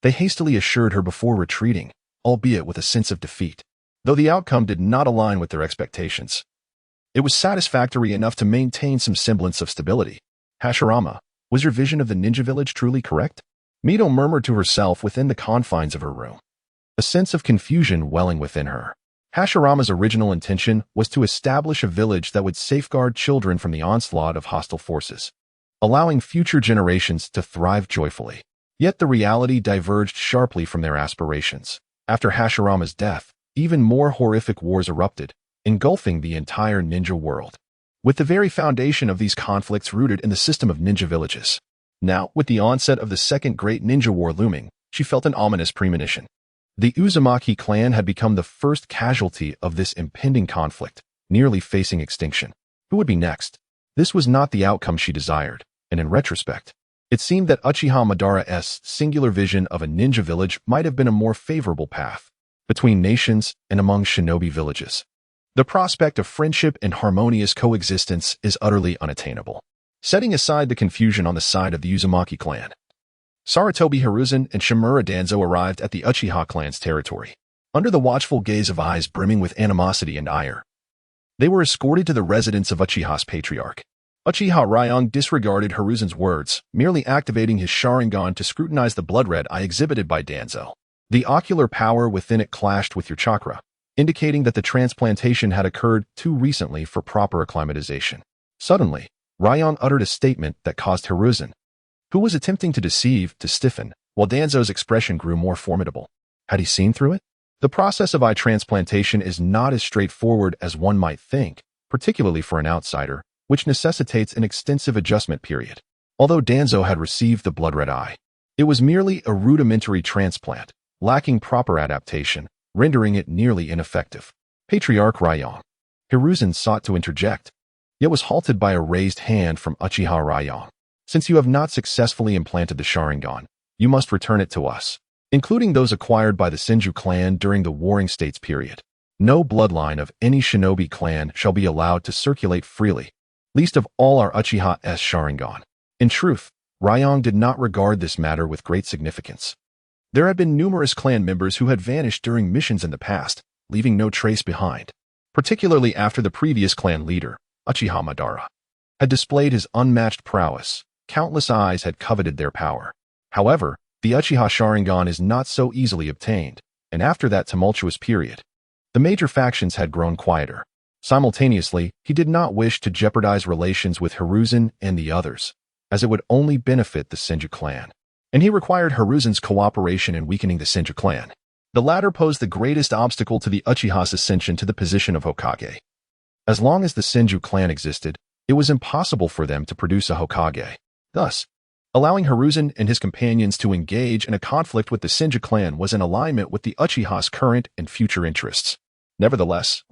they hastily assured her before retreating, albeit with a sense of defeat. Though the outcome did not align with their expectations, it was satisfactory enough to maintain some semblance of stability. "Hashirama, was your vision of the ninja village truly correct?" Mido murmured to herself within the confines of her room, a sense of confusion welling within her. Hashirama's original intention was to establish a village that would safeguard children from the onslaught of hostile forces, allowing future generations to thrive joyfully. Yet the reality diverged sharply from their aspirations. After Hashirama's death, even more horrific wars erupted, engulfing the entire ninja world, with the very foundation of these conflicts rooted in the system of ninja villages. Now, with the onset of the Second Great Ninja War looming, she felt an ominous premonition. The Uzumaki clan had become the first casualty of this impending conflict, nearly facing extinction. Who would be next? This was not the outcome she desired, and in retrospect, it seemed that Uchiha Madara's singular vision of a ninja village might have been a more favorable path between nations and among shinobi villages. The prospect of friendship and harmonious coexistence is utterly unattainable. Setting aside the confusion on the side of the Uzumaki clan, Sarutobi Hiruzen and Shimura Danzo arrived at the Uchiha clan's territory. Under the watchful gaze of eyes brimming with animosity and ire, they were escorted to the residence of Uchiha's patriarch. Uchiha Ryong disregarded Hiruzen's words, merely activating his Sharingan to scrutinize the blood red eye exhibited by Danzo. The ocular power within it clashed with your chakra, indicating that the transplantation had occurred too recently for proper acclimatization. Suddenly, Ryong uttered a statement that caused Hiruzen, who was attempting to deceive, to stiffen, while Danzo's expression grew more formidable. Had he seen through it? The process of eye transplantation is not as straightforward as one might think, particularly for an outsider, which necessitates an extensive adjustment period. Although Danzo had received the blood-red eye, it was merely a rudimentary transplant, lacking proper adaptation, rendering it nearly ineffective. Patriarch Raiyang. Hiruzen sought to interject, yet was halted by a raised hand from Uchiha Raiyang. Since you have not successfully implanted the Sharingan, you must return it to us, including those acquired by the Senju clan during the Warring States period. No bloodline of any shinobi clan shall be allowed to circulate freely, least of all our Uchiha's Sharingan. In truth, Raiyang did not regard this matter with great significance. There had been numerous clan members who had vanished during missions in the past, leaving no trace behind, particularly after the previous clan leader, Uchiha Madara, had displayed his unmatched prowess. Countless eyes had coveted their power. However, the Uchiha Sharingan is not so easily obtained, and after that tumultuous period, the major factions had grown quieter. Simultaneously, he did not wish to jeopardize relations with Hiruzen and the others, as it would only benefit the Senju clan, and he required Hiruzen's cooperation in weakening the Senju clan. The latter posed the greatest obstacle to the Uchiha's ascension to the position of Hokage. As long as the Senju clan existed, it was impossible for them to produce a Hokage. Thus, allowing Hiruzen and his companions to engage in a conflict with the Senju clan was in alignment with the Uchiha's current and future interests. Nevertheless,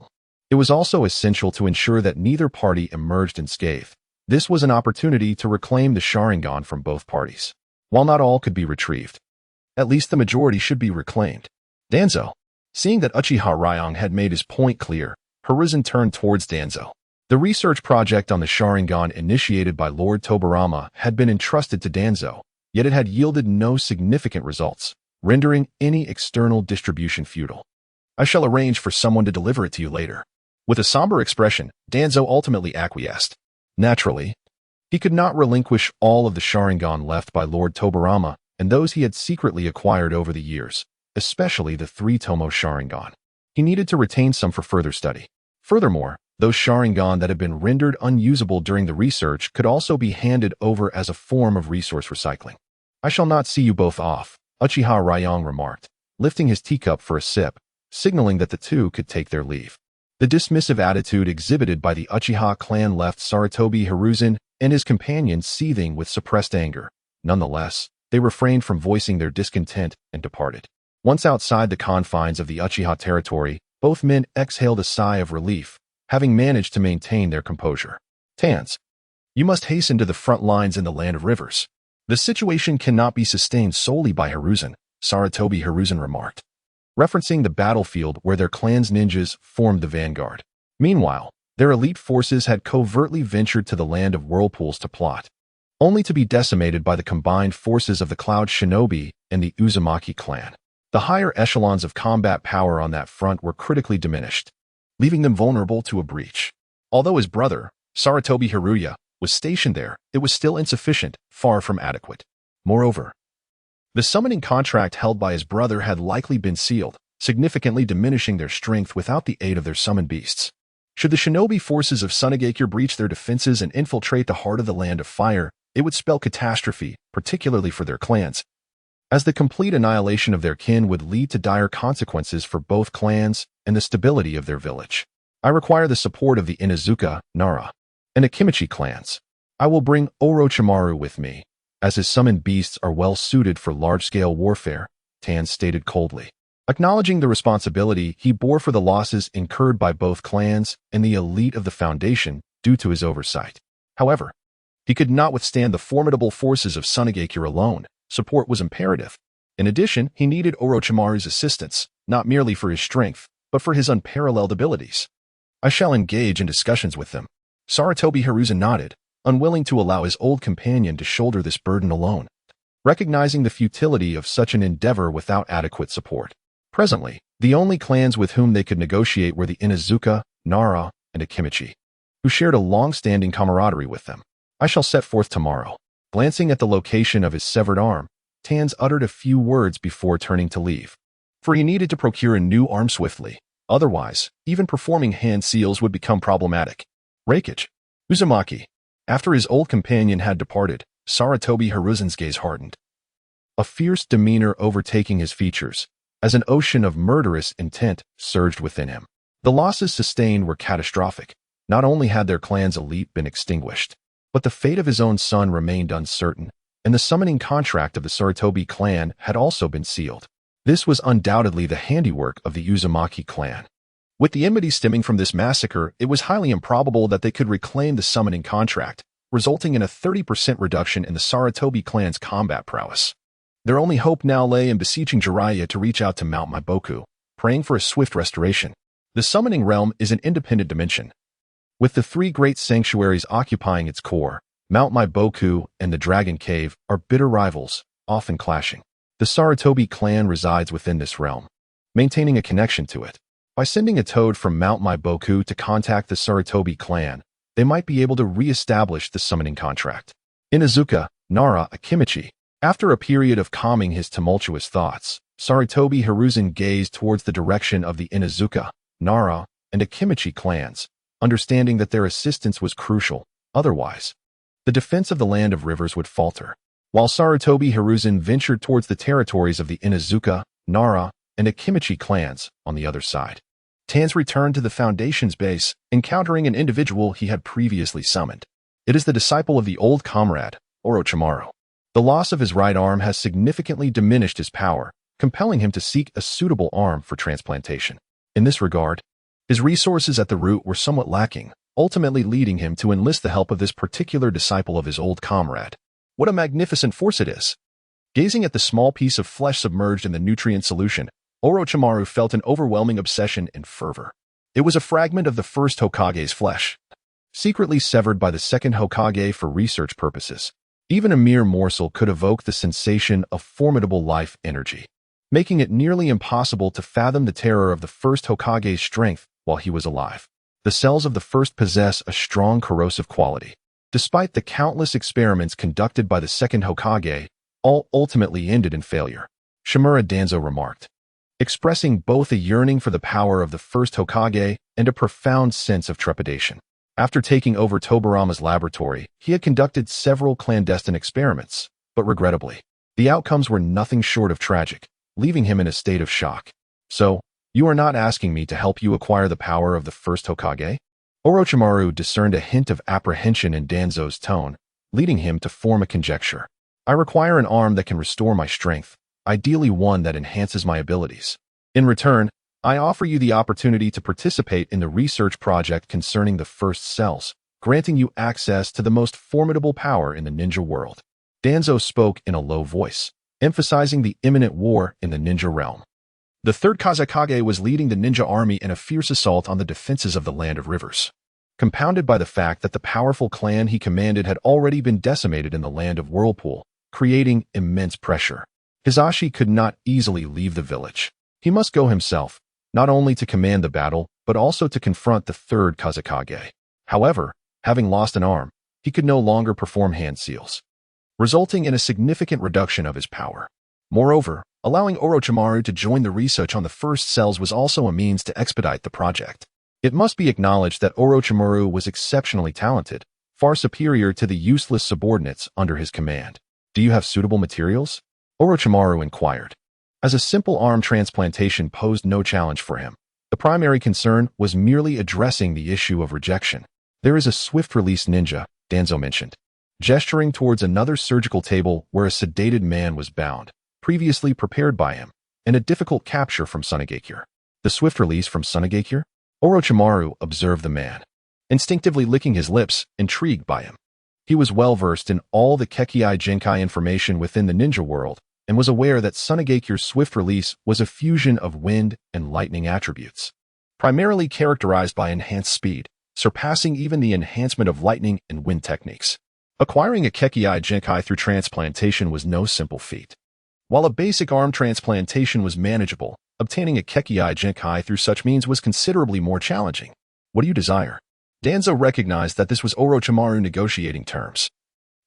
it was also essential to ensure that neither party emerged unscathed. This was an opportunity to reclaim the Sharingan from both parties. While not all could be retrieved, at least the majority should be reclaimed. Danzo. Seeing that Uchiha Raiyang had made his point clear, Hiruzen turned towards Danzo. The research project on the Sharingan initiated by Lord Tobirama had been entrusted to Danzo, yet it had yielded no significant results, rendering any external distribution futile. I shall arrange for someone to deliver it to you later. With a somber expression, Danzo ultimately acquiesced. Naturally, he could not relinquish all of the Sharingan left by Lord Tobirama and those he had secretly acquired over the years, especially the 3-tomo Sharingan. He needed to retain some for further study. Furthermore, those Sharingan that had been rendered unusable during the research could also be handed over as a form of resource recycling. I shall not see you both off, Uchiha Raiyang remarked, lifting his teacup for a sip, signaling that the two could take their leave. The dismissive attitude exhibited by the Uchiha clan left Sarutobi Hiruzen and his companions seething with suppressed anger. Nonetheless, they refrained from voicing their discontent and departed. Once outside the confines of the Uchiha territory, both men exhaled a sigh of relief, having managed to maintain their composure. Tans, you must hasten to the front lines in the land of rivers. The situation cannot be sustained solely by Hiruzen, Sarutobi Hiruzen remarked, referencing the battlefield where their clan's ninjas formed the vanguard. Meanwhile, their elite forces had covertly ventured to the land of whirlpools to plot, only to be decimated by the combined forces of the Cloud Shinobi and the Uzumaki clan. The higher echelons of combat power on that front were critically diminished, leaving them vulnerable to a breach. Although his brother, Sarutobi Hiruya, was stationed there, it was still insufficient, far from adequate. Moreover, the summoning contract held by his brother had likely been sealed, significantly diminishing their strength without the aid of their summoned beasts. Should the shinobi forces of Sunagakure breach their defenses and infiltrate the heart of the Land of Fire, it would spell catastrophe, particularly for their clans, as the complete annihilation of their kin would lead to dire consequences for both clans and the stability of their village. I require the support of the Inuzuka, Nara, and Akimichi clans. I will bring Orochimaru with me, as his summoned beasts are well suited for large-scale warfare, Tan stated coldly, acknowledging the responsibility he bore for the losses incurred by both clans and the elite of the Foundation due to his oversight. However, he could not withstand the formidable forces of Sunagakure alone. Support was imperative. In addition, he needed Orochimaru's assistance, not merely for his strength, but for his unparalleled abilities. I shall engage in discussions with them. Sarutobi Hiruzen nodded, unwilling to allow his old companion to shoulder this burden alone, recognizing the futility of such an endeavor without adequate support. Presently, the only clans with whom they could negotiate were the Inuzuka, Nara, and Akimichi, who shared a long-standing camaraderie with them. I shall set forth tomorrow. Glancing at the location of his severed arm, Tans uttered a few words before turning to leave, for he needed to procure a new arm swiftly. Otherwise, even performing hand seals would become problematic. Raikage. Uzumaki. After his old companion had departed, Sarutobi Hiruzen's gaze hardened. a fierce demeanor overtaking his features, as an ocean of murderous intent surged within him. The losses sustained were catastrophic. Not only had their clan's elite been extinguished, but the fate of his own son remained uncertain, and the summoning contract of the Sarutobi clan had also been sealed. This was undoubtedly the handiwork of the Uzumaki clan. With the enmity stemming from this massacre, it was highly improbable that they could reclaim the summoning contract, resulting in a 30% reduction in the Sarutobi clan's combat prowess. Their only hope now lay in beseeching Jiraiya to reach out to Mount Maiboku, praying for a swift restoration. The summoning realm is an independent dimension, with the three great sanctuaries occupying its core. Mount Maiboku and the Dragon Cave are bitter rivals, often clashing. The Sarutobi clan resides within this realm, maintaining a connection to it. By sending a toad from Mount Maiboku to contact the Sarutobi clan, they might be able to re-establish the summoning contract. Inuzuka, Nara, Akimichi. After a period of calming his tumultuous thoughts, Sarutobi Hiruzen gazed towards the direction of the Inuzuka, Nara, and Akimichi clans, understanding that their assistance was crucial. Otherwise, the defense of the Land of Rivers would falter. While Sarutobi Hiruzen ventured towards the territories of the Inuzuka, Nara, and Akimichi clans on the other side, Tanz returned to the Foundation's base, encountering an individual he had previously summoned. It is the disciple of the old comrade, Orochimaru. The loss of his right arm has significantly diminished his power, compelling him to seek a suitable arm for transplantation. In this regard, his resources at the root were somewhat lacking, ultimately leading him to enlist the help of this particular disciple of his old comrade. What a magnificent force it is! Gazing at the small piece of flesh submerged in the nutrient solution, Orochimaru felt an overwhelming obsession and fervor. It was a fragment of the first Hokage's flesh, secretly severed by the second Hokage for research purposes. Even a mere morsel could evoke the sensation of formidable life energy, making it nearly impossible to fathom the terror of the first Hokage's strength while he was alive. The cells of the first possess a strong corrosive quality. Despite the countless experiments conducted by the second Hokage, all ultimately ended in failure, Shimura Danzo remarked, expressing both a yearning for the power of the first Hokage and a profound sense of trepidation. After taking over Tobarama's laboratory, he had conducted several clandestine experiments, but regrettably, the outcomes were nothing short of tragic, leaving him in a state of shock. So, you are not asking me to help you acquire the power of the first Hokage? Orochimaru discerned a hint of apprehension in Danzo's tone, leading him to form a conjecture. I require an arm that can restore my strength, ideally one that enhances my abilities. In return, I offer you the opportunity to participate in the research project concerning the first cells, granting you access to the most formidable power in the ninja world. Danzo spoke in a low voice, emphasizing the imminent war in the ninja realm. The third Kazekage was leading the ninja army in a fierce assault on the defenses of the Land of Rivers, compounded by the fact that the powerful clan he commanded had already been decimated in the Land of Whirlpool, creating immense pressure. Hisashi could not easily leave the village. He must go himself, not only to command the battle, but also to confront the third Kazekage. However, having lost an arm, he could no longer perform hand seals, resulting in a significant reduction of his power. Moreover, allowing Orochimaru to join the research on the first cells was also a means to expedite the project. It must be acknowledged that Orochimaru was exceptionally talented, far superior to the useless subordinates under his command. Do you have suitable materials? Orochimaru inquired. As a simple arm transplantation posed no challenge for him, the primary concern was merely addressing the issue of rejection. There is a swift-release ninja, Danzo mentioned, gesturing towards another surgical table where a sedated man was bound, previously prepared by him, and a difficult capture from Sunagakure. The swift release from Sunagakure? Orochimaru observed the man, instinctively licking his lips, intrigued by him. He was well-versed in all the kekkei genkai information within the ninja world, and was aware that Sunagakure's swift release was a fusion of wind and lightning attributes, primarily characterized by enhanced speed, surpassing even the enhancement of lightning and wind techniques. Acquiring a kekkei genkai through transplantation was no simple feat. While a basic arm transplantation was manageable, obtaining a kekkei genkai through such means was considerably more challenging. What do you desire? Danzo recognized that this was Orochimaru negotiating terms.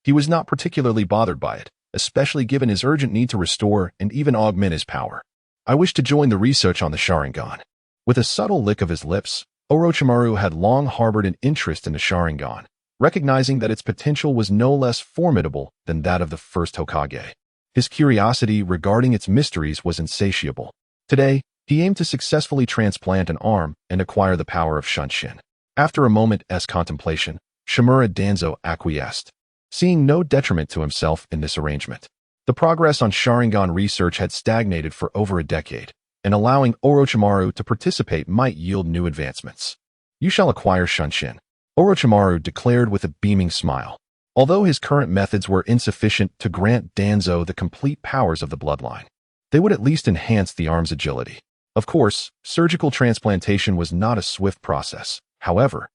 He was not particularly bothered by it, especially given his urgent need to restore and even augment his power. I wish to join the research on the Sharingan. With a subtle lick of his lips, Orochimaru had long harbored an interest in the Sharingan, recognizing that its potential was no less formidable than that of the first Hokage. His curiosity regarding its mysteries was insatiable. Today, he aimed to successfully transplant an arm and acquire the power of Shunshin. After a moment's contemplation, Shimura Danzo acquiesced, seeing no detriment to himself in this arrangement. The progress on Sharingan research had stagnated for over a decade, and allowing Orochimaru to participate might yield new advancements. You shall acquire Shunshin, Orochimaru declared with a beaming smile. Although his current methods were insufficient to grant Danzo the complete powers of the bloodline, they would at least enhance the arm's agility. Of course, surgical transplantation was not a swift process. However,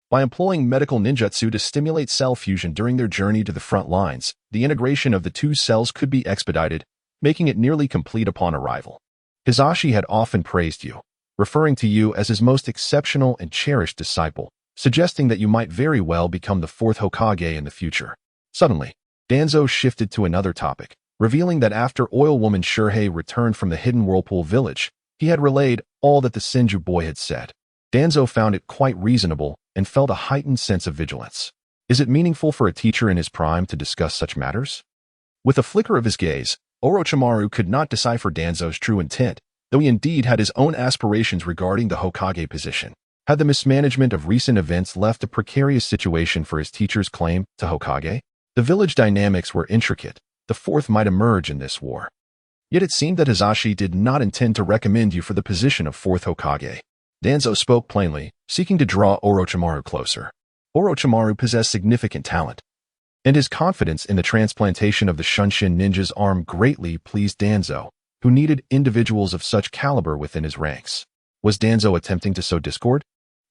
by employing medical ninjutsu to stimulate cell fusion during their journey to the front lines, the integration of the two cells could be expedited, making it nearly complete upon arrival. Hisashi had often praised you, referring to you as his most exceptional and cherished disciple, suggesting that you might very well become the fourth Hokage in the future. Suddenly, Danzo shifted to another topic, revealing that after Oil Woman Shurhei returned from the hidden whirlpool village, he had relayed all that the Senju boy had said. Danzo found it quite reasonable and felt a heightened sense of vigilance. Is it meaningful for a teacher in his prime to discuss such matters? With a flicker of his gaze, Orochimaru could not decipher Danzo's true intent, though he indeed had his own aspirations regarding the Hokage position. Had the mismanagement of recent events left a precarious situation for his teacher's claim to Hokage? The village dynamics were intricate. The fourth might emerge in this war. Yet it seemed that Hisashi did not intend to recommend you for the position of fourth Hokage. Danzo spoke plainly, seeking to draw Orochimaru closer. Orochimaru possessed significant talent, and his confidence in the transplantation of the Shunshin ninja's arm greatly pleased Danzo, who needed individuals of such caliber within his ranks. Was Danzo attempting to sow discord?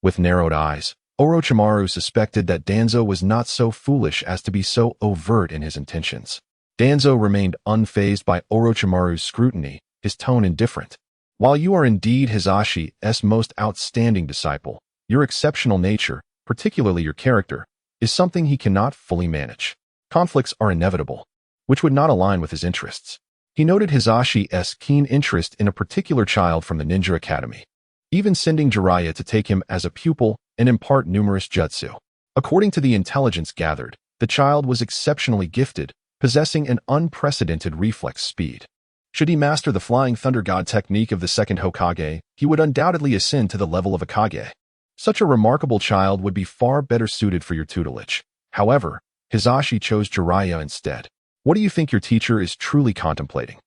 With narrowed eyes, Orochimaru suspected that Danzo was not so foolish as to be so overt in his intentions. Danzo remained unfazed by Orochimaru's scrutiny, his tone indifferent. While you are indeed Hisashi's most outstanding disciple, your exceptional nature, particularly your character, is something he cannot fully manage. Conflicts are inevitable, which would not align with his interests. He noted Hisashi's keen interest in a particular child from the Ninja Academy, even sending Jiraiya to take him as a pupil and impart numerous jutsu. According to the intelligence gathered, the child was exceptionally gifted, possessing an unprecedented reflex speed. Should he master the Flying Thunder God technique of the second Hokage, he would undoubtedly ascend to the level of a Kage. Such a remarkable child would be far better suited for your tutelage. However, Hisashi chose Jiraiya instead. What do you think your teacher is truly contemplating?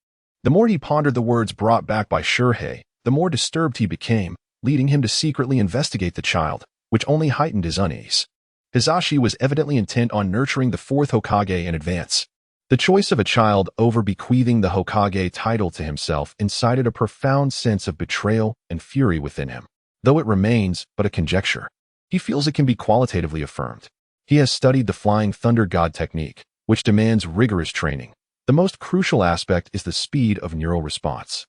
The more he pondered the words brought back by Shurhei, the more disturbed he became, leading him to secretly investigate the child, which only heightened his unease. Hisashi was evidently intent on nurturing the fourth Hokage in advance. The choice of a child over bequeathing the Hokage title to himself incited a profound sense of betrayal and fury within him. Though it remains but a conjecture, he feels it can be qualitatively affirmed. He has studied the Flying Thunder God technique, which demands rigorous training. The most crucial aspect is the speed of neural response.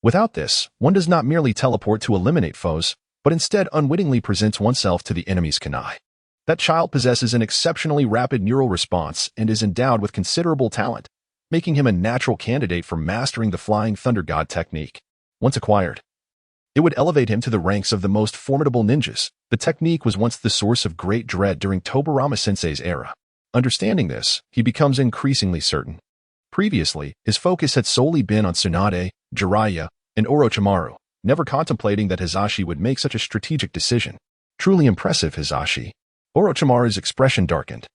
Without this, one does not merely teleport to eliminate foes, but instead unwittingly presents oneself to the enemy's kunai. That child possesses an exceptionally rapid neural response and is endowed with considerable talent, making him a natural candidate for mastering the Flying Thunder God technique. Once acquired, it would elevate him to the ranks of the most formidable ninjas. The technique was once the source of great dread during Tobirama Sensei's era. Understanding this, he becomes increasingly certain. Previously, his focus had solely been on Tsunade, Jiraiya, and Orochimaru, never contemplating that Hisashi would make such a strategic decision. Truly impressive, Hisashi. Orochimaru's expression darkened.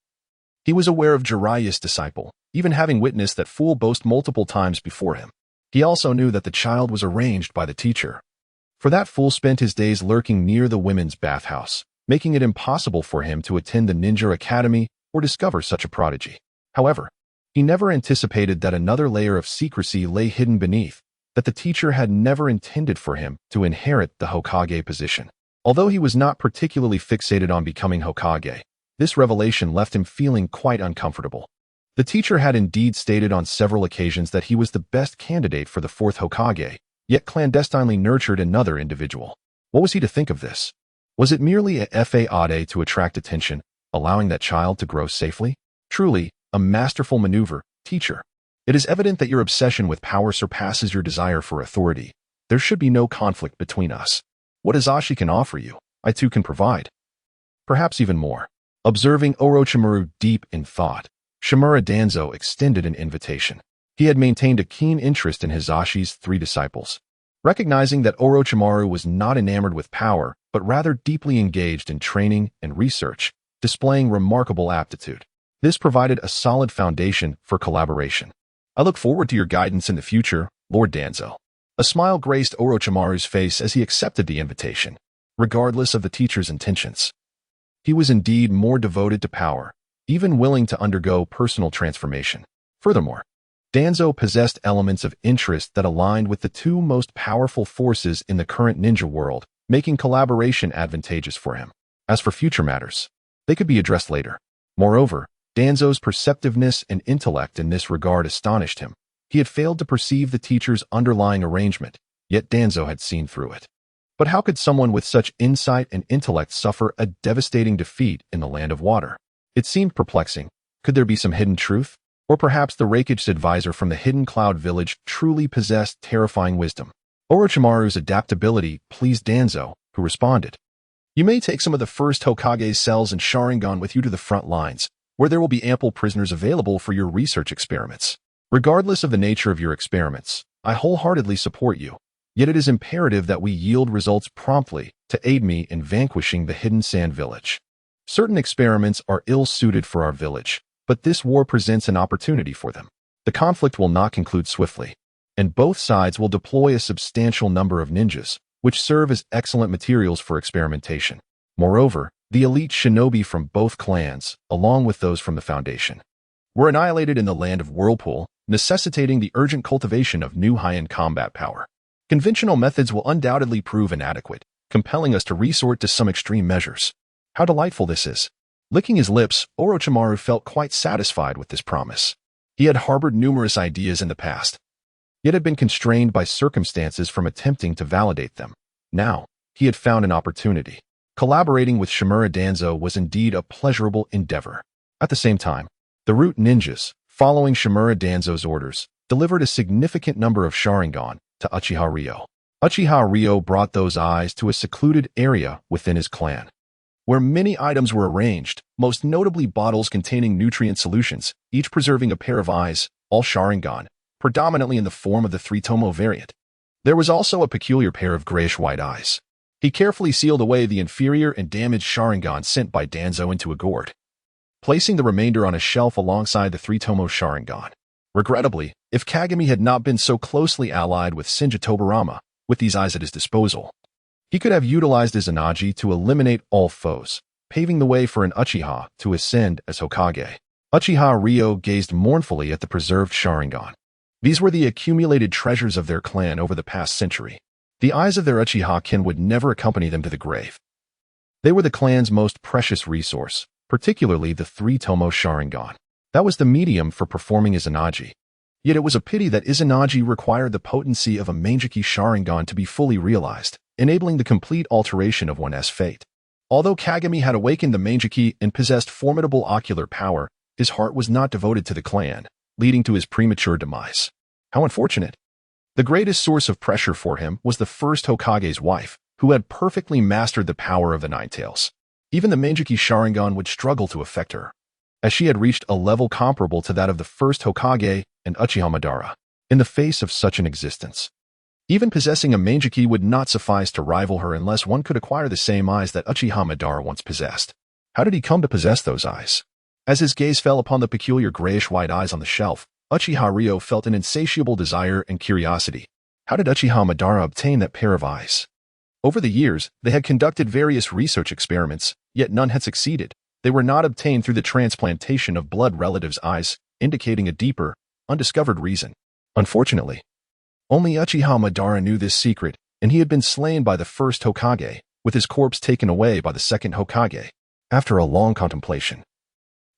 He was aware of Jiraiya's disciple, even having witnessed that fool boast multiple times before him. He also knew that the child was arranged by the teacher. For that fool spent his days lurking near the women's bathhouse, making it impossible for him to attend the Ninja Academy or discover such a prodigy. However, he never anticipated that another layer of secrecy lay hidden beneath, that the teacher had never intended for him to inherit the Hokage position. Although he was not particularly fixated on becoming Hokage, this revelation left him feeling quite uncomfortable. The teacher had indeed stated on several occasions that he was the best candidate for the fourth Hokage, yet clandestinely nurtured another individual. What was he to think of this? Was it merely a fade to attract attention, allowing that child to grow safely? Truly, a masterful maneuver, teacher. It is evident that your obsession with power surpasses your desire for authority. There should be no conflict between us. What Hisashi can offer you, I too can provide. Perhaps even more. Observing Orochimaru deep in thought, Shimura Danzo extended an invitation. He had maintained a keen interest in Hizashi's three disciples. Recognizing that Orochimaru was not enamored with power, but rather deeply engaged in training and research, displaying remarkable aptitude. This provided a solid foundation for collaboration. I look forward to your guidance in the future, Lord Danzo. A smile graced Orochimaru's face as he accepted the invitation, regardless of the teacher's intentions. He was indeed more devoted to power, even willing to undergo personal transformation. Furthermore, Danzo possessed elements of interest that aligned with the two most powerful forces in the current ninja world, making collaboration advantageous for him. As for future matters, they could be addressed later. Moreover, Danzo's perceptiveness and intellect in this regard astonished him. He had failed to perceive the teacher's underlying arrangement, yet Danzo had seen through it. But how could someone with such insight and intellect suffer a devastating defeat in the land of water? It seemed perplexing. Could there be some hidden truth? Or perhaps the Raikage advisor from the Hidden Cloud Village truly possessed terrifying wisdom. Orochimaru's adaptability pleased Danzo, who responded, "You may take some of the first Hokage's cells and Sharingan with you to the front lines, where there will be ample prisoners available for your research experiments. Regardless of the nature of your experiments, I wholeheartedly support you. Yet it is imperative that we yield results promptly to aid me in vanquishing the Hidden Sand Village. Certain experiments are ill-suited for our village, but this war presents an opportunity for them. The conflict will not conclude swiftly, and both sides will deploy a substantial number of ninjas, which serve as excellent materials for experimentation. Moreover, the elite shinobi from both clans, along with those from the Foundation, were annihilated in the land of Whirlpool, necessitating the urgent cultivation of new high-end combat power. Conventional methods will undoubtedly prove inadequate, compelling us to resort to some extreme measures. How delightful this is." Licking his lips, Orochimaru felt quite satisfied with this promise. He had harbored numerous ideas in the past, yet had been constrained by circumstances from attempting to validate them. Now, he had found an opportunity. Collaborating with Shimura Danzo was indeed a pleasurable endeavor. At the same time, the Root Ninjas, following Shimura Danzo's orders, delivered a significant number of Sharingan to Uchiha Ryo. Uchiha Ryo brought those eyes to a secluded area within his clan, where many items were arranged, most notably bottles containing nutrient solutions, each preserving a pair of eyes, all Sharingan, predominantly in the form of the three-tomo variant. There was also a peculiar pair of grayish-white eyes. He carefully sealed away the inferior and damaged Sharingan sent by Danzo into a gourd, placing the remainder on a shelf alongside the three-tomo Sharingan. Regrettably, if Kagami had not been so closely allied with Shinja Tobarama, with these eyes at his disposal, he could have utilized Izanagi to eliminate all foes, paving the way for an Uchiha to ascend as Hokage. Uchiha Ryo gazed mournfully at the preserved Sharingan. These were the accumulated treasures of their clan over the past century. The eyes of their Uchiha kin would never accompany them to the grave. They were the clan's most precious resource, particularly the three-tomo Sharingan. That was the medium for performing Izanagi. Yet it was a pity that Izanagi required the potency of a Manjiki Sharingan to be fully realized, enabling the complete alteration of one's fate. Although Kagami had awakened the Manjiki and possessed formidable ocular power, his heart was not devoted to the clan, leading to his premature demise. How unfortunate. The greatest source of pressure for him was the first Hokage's wife, who had perfectly mastered the power of the Nine Tails. Even the Manjiki Sharingan would struggle to affect her, as she had reached a level comparable to that of the first Hokage and Uchiha Madara. In the face of such an existence, even possessing a Manjiki would not suffice to rival her unless one could acquire the same eyes that Uchiha Madara once possessed. How did he come to possess those eyes? As his gaze fell upon the peculiar grayish-white eyes on the shelf, Uchiha Ryo felt an insatiable desire and curiosity. How did Uchiha Madara obtain that pair of eyes? Over the years, they had conducted various research experiments, yet none had succeeded. They were not obtained through the transplantation of blood relatives' eyes, indicating a deeper, undiscovered reason. Unfortunately, only Uchiha Madara knew this secret, and he had been slain by the first Hokage, with his corpse taken away by the second Hokage. After a long contemplation,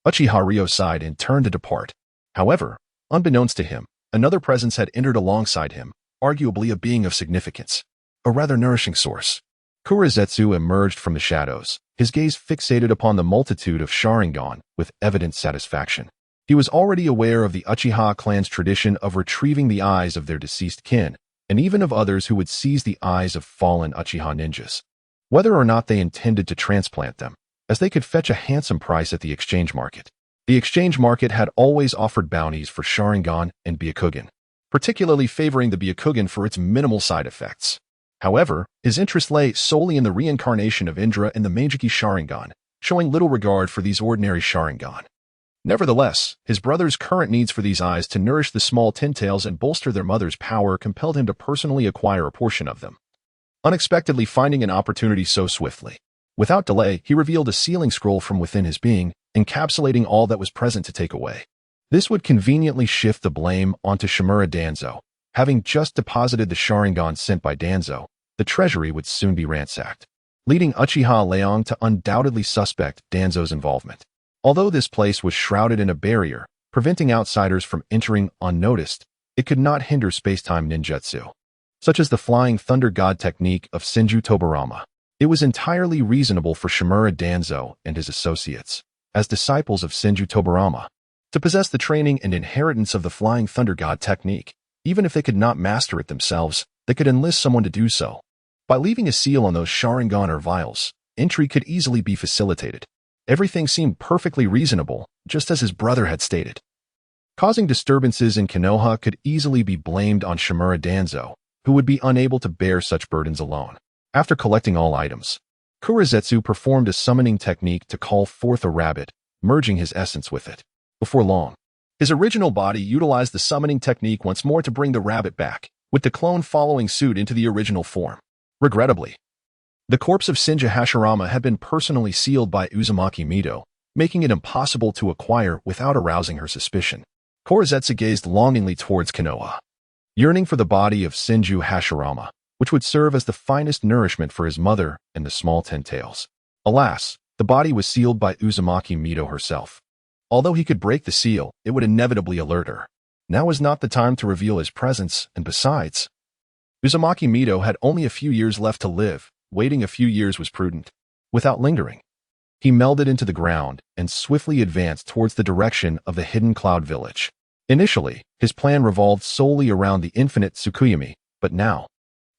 Uchiha Ryo sighed and turned to depart. However, unbeknownst to him, another presence had entered alongside him, arguably a being of significance, a rather nourishing source. Kurizetsu emerged from the shadows, his gaze fixated upon the multitude of Sharingan with evident satisfaction. He was already aware of the Uchiha clan's tradition of retrieving the eyes of their deceased kin, and even of others who would seize the eyes of fallen Uchiha ninjas, whether or not they intended to transplant them, as they could fetch a handsome price at the exchange market. The exchange market had always offered bounties for Sharingan and Byakugan, particularly favoring the Byakugan for its minimal side effects. However, his interest lay solely in the reincarnation of Indra and the Meijiki Sharingan, showing little regard for these ordinary Sharingan. Nevertheless, his brother's current needs for these eyes to nourish the small tintails and bolster their mother's power compelled him to personally acquire a portion of them. Unexpectedly finding an opportunity so swiftly, without delay, he revealed a sealing scroll from within his being, encapsulating all that was present to take away. This would conveniently shift the blame onto Shimura Danzo. Having just deposited the Sharingan sent by Danzo, the treasury would soon be ransacked, leading Uchiha Leong to undoubtedly suspect Danzo's involvement. Although this place was shrouded in a barrier, preventing outsiders from entering unnoticed, it could not hinder space-time ninjutsu, such as the Flying Thunder God technique of Senju Tobarama. It was entirely reasonable for Shimura Danzo and his associates, as disciples of Senju Tobarama, to possess the training and inheritance of the Flying Thunder God technique. Even if they could not master it themselves, they could enlist someone to do so. By leaving a seal on those Sharingan or vials, entry could easily be facilitated. Everything seemed perfectly reasonable, just as his brother had stated. Causing disturbances in Konoha could easily be blamed on Shimura Danzo, who would be unable to bear such burdens alone. After collecting all items, Kurizetsu performed a summoning technique to call forth a rabbit, merging his essence with it. Before long, his original body utilized the summoning technique once more to bring the rabbit back, with the clone following suit into the original form. Regrettably, the corpse of Shinja Hashirama had been personally sealed by Uzumaki Mido, making it impossible to acquire without arousing her suspicion. Kurizetsu gazed longingly towards Konoha, yearning for the body of Senju Hashirama, which would serve as the finest nourishment for his mother and the small ten tails. Alas, the body was sealed by Uzumaki Mido herself. Although he could break the seal, it would inevitably alert her. Now was not the time to reveal his presence, and besides, Uzumaki Mido had only a few years left to live. Waiting a few years was prudent. Without lingering, he melded into the ground and swiftly advanced towards the direction of the hidden cloud village. Initially, his plan revolved solely around the infinite Tsukuyami, but now,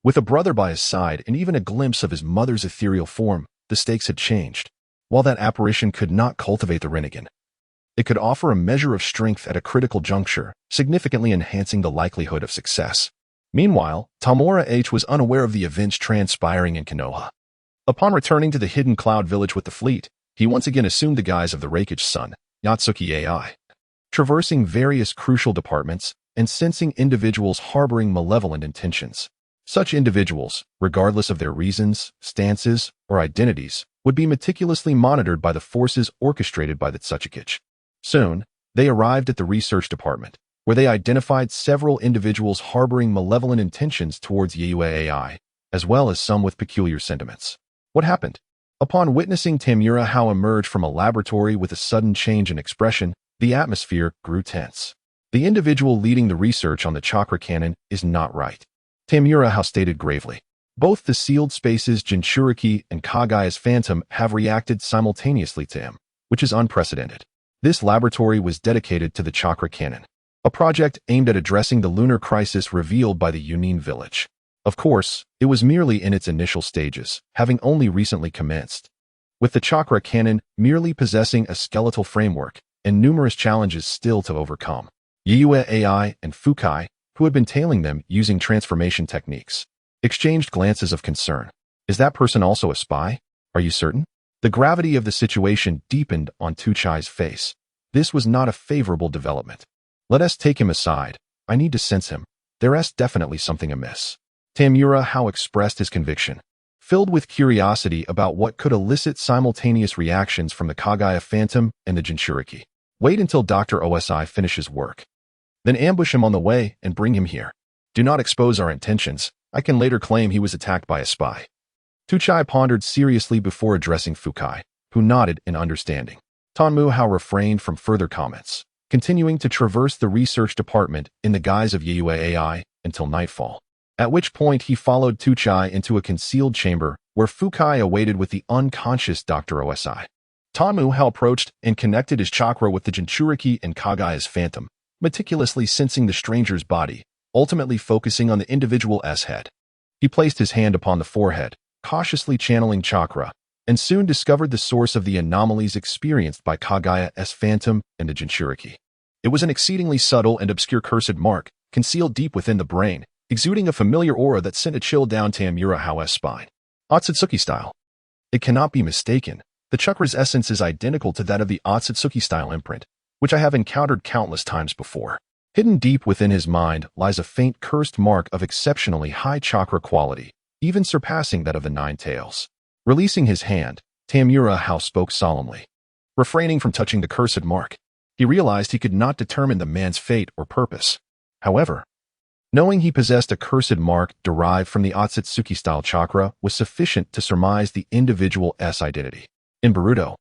with a brother by his side and even a glimpse of his mother's ethereal form, the stakes had changed. While that apparition could not cultivate the Rinnegan, it could offer a measure of strength at a critical juncture, significantly enhancing the likelihood of success. Meanwhile, Tamura H was unaware of the events transpiring in Konoha. Upon returning to the hidden cloud village with the fleet, he once again assumed the guise of the Raikage Sun, Yatsuki AI. Traversing various crucial departments and sensing individuals harboring malevolent intentions. Such individuals, regardless of their reasons, stances, or identities, would be meticulously monitored by the forces orchestrated by the Tsuchikage. Soon, they arrived at the research department, where they identified several individuals harboring malevolent intentions towards Yue AI, as well as some with peculiar sentiments. What happened? Upon witnessing Tamura Hao emerge from a laboratory with a sudden change in expression, the atmosphere grew tense. The individual leading the research on the chakra cannon is not right, Tamura Hao stated gravely. Both the sealed spaces Jinchuriki and Kagaya's Phantom have reacted simultaneously to him, which is unprecedented. This laboratory was dedicated to the chakra cannon, a project aimed at addressing the lunar crisis revealed by the Jonin village. Of course, it was merely in its initial stages, having only recently commenced, with the chakra cannon merely possessing a skeletal framework and numerous challenges still to overcome. Yue AI and Fukai, who had been tailing them using transformation techniques, exchanged glances of concern. Is that person also a spy? Are you certain? The gravity of the situation deepened on Tuchai's face. This was not a favorable development. Let us take him aside. I need to sense him. There's definitely something amiss. Tamura Hao expressed his conviction, filled with curiosity about what could elicit simultaneous reactions from the Kagaya Phantom and the Jinchuriki. Wait until Dr. Osi finishes work. Then ambush him on the way and bring him here. Do not expose our intentions. I can later claim he was attacked by a spy. Tuchai pondered seriously before addressing Fukai, who nodded in understanding. Tamura Hao refrained from further comments, continuing to traverse the research department in the guise of Yue AI until nightfall, at which point he followed Tuchai into a concealed chamber where Fukai awaited with the unconscious Dr. Osi. Tamura Hao approached and connected his chakra with the Jinchuriki and Kagaya's Phantom, meticulously sensing the stranger's body, ultimately focusing on the individual's head. He placed his hand upon the forehead, cautiously channeling chakra, and soon discovered the source of the anomalies experienced by Kagaya's phantom and the Jinchuriki. It was an exceedingly subtle and obscure cursed mark, concealed deep within the brain, exuding a familiar aura that sent a chill down Tamura Hao's spine. Otsutsuki style. It cannot be mistaken. The chakra's essence is identical to that of the Otsutsuki style imprint, which I have encountered countless times before. Hidden deep within his mind lies a faint cursed mark of exceptionally high chakra quality, even surpassing that of the Nine Tails. Releasing his hand, Tamura Hao spoke solemnly. Refraining from touching the cursed mark, he realized he could not determine the man's fate or purpose. However, knowing he possessed a cursed mark derived from the Otsutsuki-style chakra was sufficient to surmise the individual's identity. In Naruto,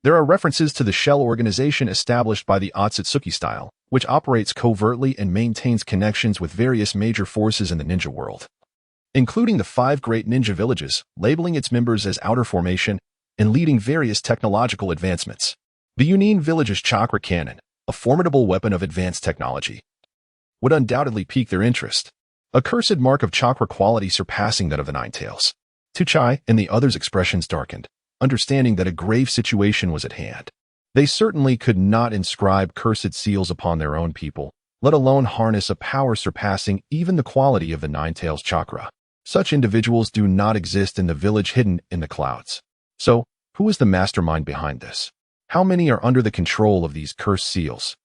there are references to the shell organization established by the Otsutsuki style, which operates covertly and maintains connections with various major forces in the ninja world, including the 5 great ninja villages, labeling its members as outer formation and leading various technological advancements. The Jonin village's chakra cannon, a formidable weapon of advanced technology, would undoubtedly pique their interest. A cursed mark of chakra quality surpassing that of the Nine Tails. Fukai and the others' expressions darkened, understanding that a grave situation was at hand. They certainly could not inscribe cursed seals upon their own people, let alone harness a power surpassing even the quality of the Nine Tails chakra. Such individuals do not exist in the village hidden in the clouds. So, who is the mastermind behind this? How many are under the control of these cursed seals?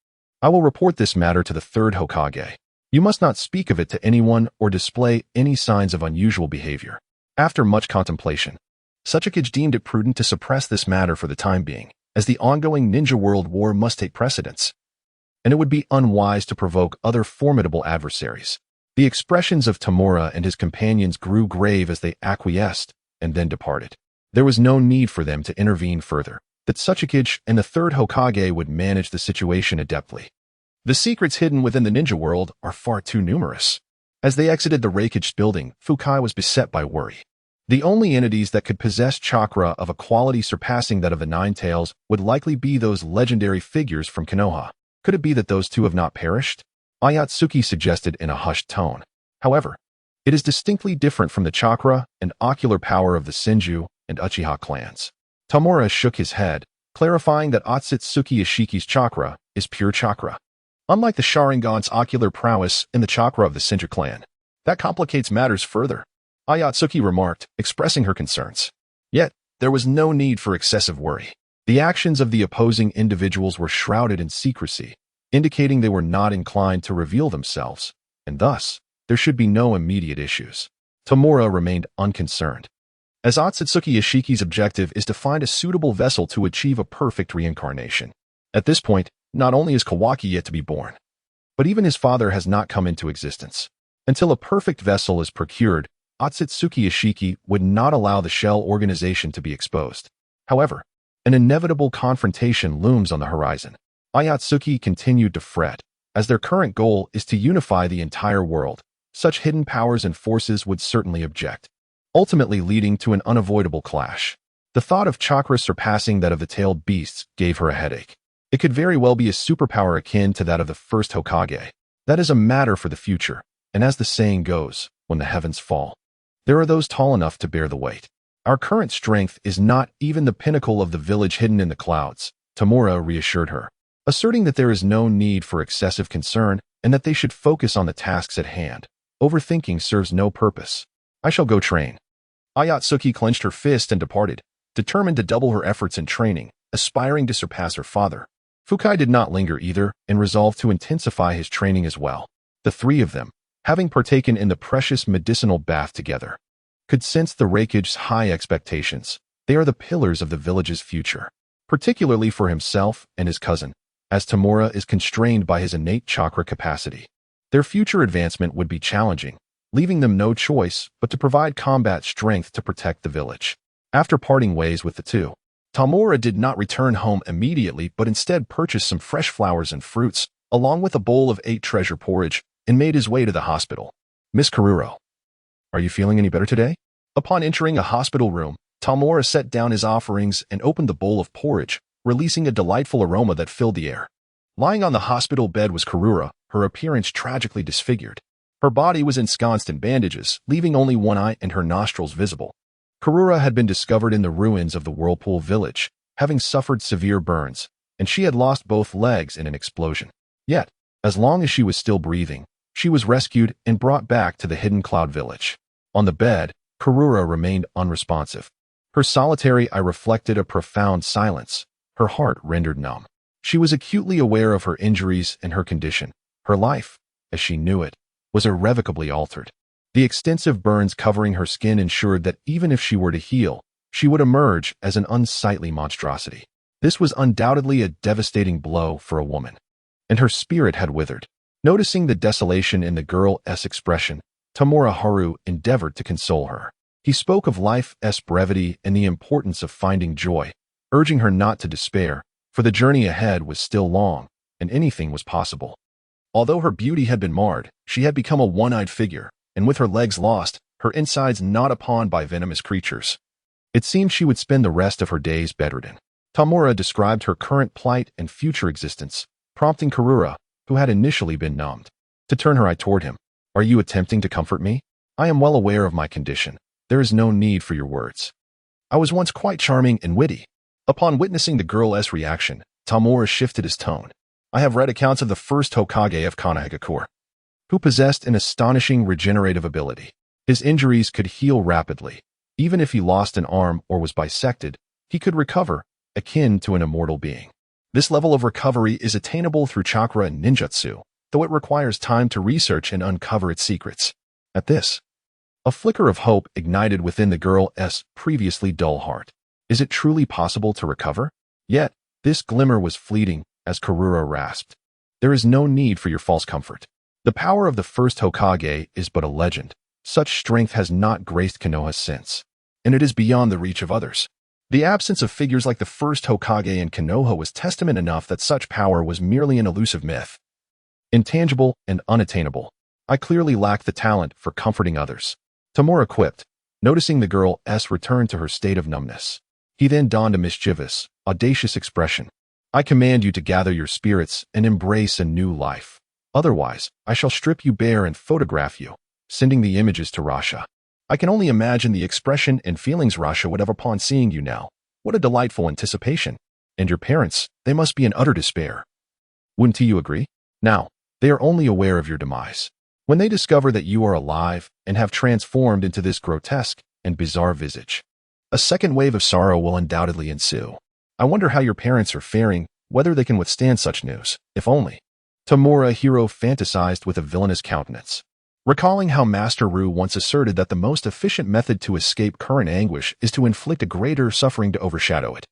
I will report this matter to the third Hokage. You must not speak of it to anyone or display any signs of unusual behavior. After much contemplation, Suchikage deemed it prudent to suppress this matter for the time being, as the ongoing ninja world war must take precedence, and it would be unwise to provoke other formidable adversaries. The expressions of Tamura and his companions grew grave as they acquiesced and then departed. There was no need for them to intervene further, that Suchikage and the third Hokage would manage the situation adeptly. The secrets hidden within the ninja world are far too numerous. As they exited the Raikage building, Fukai was beset by worry. The only entities that could possess chakra of a quality surpassing that of the Nine Tails would likely be those legendary figures from Konoha. Could it be that those two have not perished? Ayatsuki suggested in a hushed tone. However, it is distinctly different from the chakra and ocular power of the Senju and Uchiha clans. Tamura shook his head, clarifying that Otsutsuki Ishiki's chakra is pure chakra. Unlike the Sharingan's ocular prowess in the chakra of the Senju clan. That complicates matters further, Ayatsuki remarked, expressing her concerns. Yet, there was no need for excessive worry. The actions of the opposing individuals were shrouded in secrecy, indicating they were not inclined to reveal themselves, and thus, there should be no immediate issues. Tamura remained unconcerned, as Otsutsuki Ishiki's objective is to find a suitable vessel to achieve a perfect reincarnation. At this point, not only is Kawaki yet to be born, but even his father has not come into existence. Until a perfect vessel is procured, Otsutsuki Ishiki would not allow the shell organization to be exposed. However, an inevitable confrontation looms on the horizon. Ayatsuki continued to fret, as their current goal is to unify the entire world. Such hidden powers and forces would certainly object, ultimately leading to an unavoidable clash. The thought of chakra surpassing that of the tailed beasts gave her a headache. It could very well be a superpower akin to that of the first Hokage. That is a matter for the future, and as the saying goes, when the heavens fall, there are those tall enough to bear the weight. Our current strength is not even the pinnacle of the village hidden in the clouds, Tamura reassured her, asserting that there is no need for excessive concern and that they should focus on the tasks at hand. Overthinking serves no purpose. I shall go train. Ayatsuki clenched her fist and departed, determined to double her efforts in training, aspiring to surpass her father. Fukai did not linger either and resolved to intensify his training as well. The three of them, having partaken in the precious medicinal bath together, could sense the Raikage's high expectations. They are the pillars of the village's future, particularly for himself and his cousin, as Tamura is constrained by his innate chakra capacity. Their future advancement would be challenging, leaving them no choice but to provide combat strength to protect the village. After parting ways with the two, Tamura did not return home immediately but instead purchased some fresh flowers and fruits, along with a bowl of 8 treasure porridge, and made his way to the hospital. Miss Karuro, are you feeling any better today? Upon entering a hospital room, Tamura set down his offerings and opened the bowl of porridge, releasing a delightful aroma that filled the air. Lying on the hospital bed was Karura, her appearance tragically disfigured. Her body was ensconced in bandages, leaving only one eye and her nostrils visible. Karura had been discovered in the ruins of the Whirlpool village, having suffered severe burns, and she had lost both legs in an explosion. Yet, as long as she was still breathing, she was rescued and brought back to the hidden cloud village. On the bed, Karura remained unresponsive. Her solitary eye reflected a profound silence, her heart rendered numb. She was acutely aware of her injuries and her condition. Her life, as she knew it, was irrevocably altered. The extensive burns covering her skin ensured that even if she were to heal, she would emerge as an unsightly monstrosity. This was undoubtedly a devastating blow for a woman. And her spirit had withered. Noticing the desolation in the girl's expression, Tamura Hao endeavored to console her. He spoke of life's brevity and the importance of finding joy, urging her not to despair, for the journey ahead was still long, and anything was possible. Although her beauty had been marred, she had become a one-eyed figure, and with her legs lost, her insides gnawed upon by venomous creatures. It seemed she would spend the rest of her days bedridden. Tamura described her current plight and future existence, prompting Karura, who had initially been numbed, to turn her eye toward him. "Are you attempting to comfort me? I am well aware of my condition. There is no need for your words. I was once quite charming and witty." Upon witnessing the girl's reaction, Tamura shifted his tone. "I have read accounts of the first Hokage of Kumogakure, who possessed an astonishing regenerative ability. His injuries could heal rapidly. Even if he lost an arm or was bisected, he could recover, akin to an immortal being. This level of recovery is attainable through chakra and ninjutsu, though it requires time to research and uncover its secrets." At this, a flicker of hope ignited within the girl's previously dull heart. Is it truly possible to recover? Yet, this glimmer was fleeting, as Karura rasped. "There is no need for your false comfort. The power of the first Hokage is but a legend. Such strength has not graced Konoha since, and it is beyond the reach of others." The absence of figures like the first Hokage in Konoha was testament enough that such power was merely an elusive myth. Intangible and unattainable. "I clearly lack the talent for comforting others," Tamura quipped, noticing the girl's return to her state of numbness. He then donned a mischievous, audacious expression. "I command you to gather your spirits and embrace a new life. Otherwise, I shall strip you bare and photograph you, sending the images to Rasha. I can only imagine the expression and feelings Rasha would have upon seeing you now. What a delightful anticipation. And your parents, they must be in utter despair. Wouldn't you agree? Now, they are only aware of your demise. When they discover that you are alive and have transformed into this grotesque and bizarre visage, a second wave of sorrow will undoubtedly ensue. I wonder how your parents are faring, whether they can withstand such news, if only." Tamura Hao fantasized with a villainous countenance, recalling how Master Ru once asserted that the most efficient method to escape current anguish is to inflict a greater suffering to overshadow it.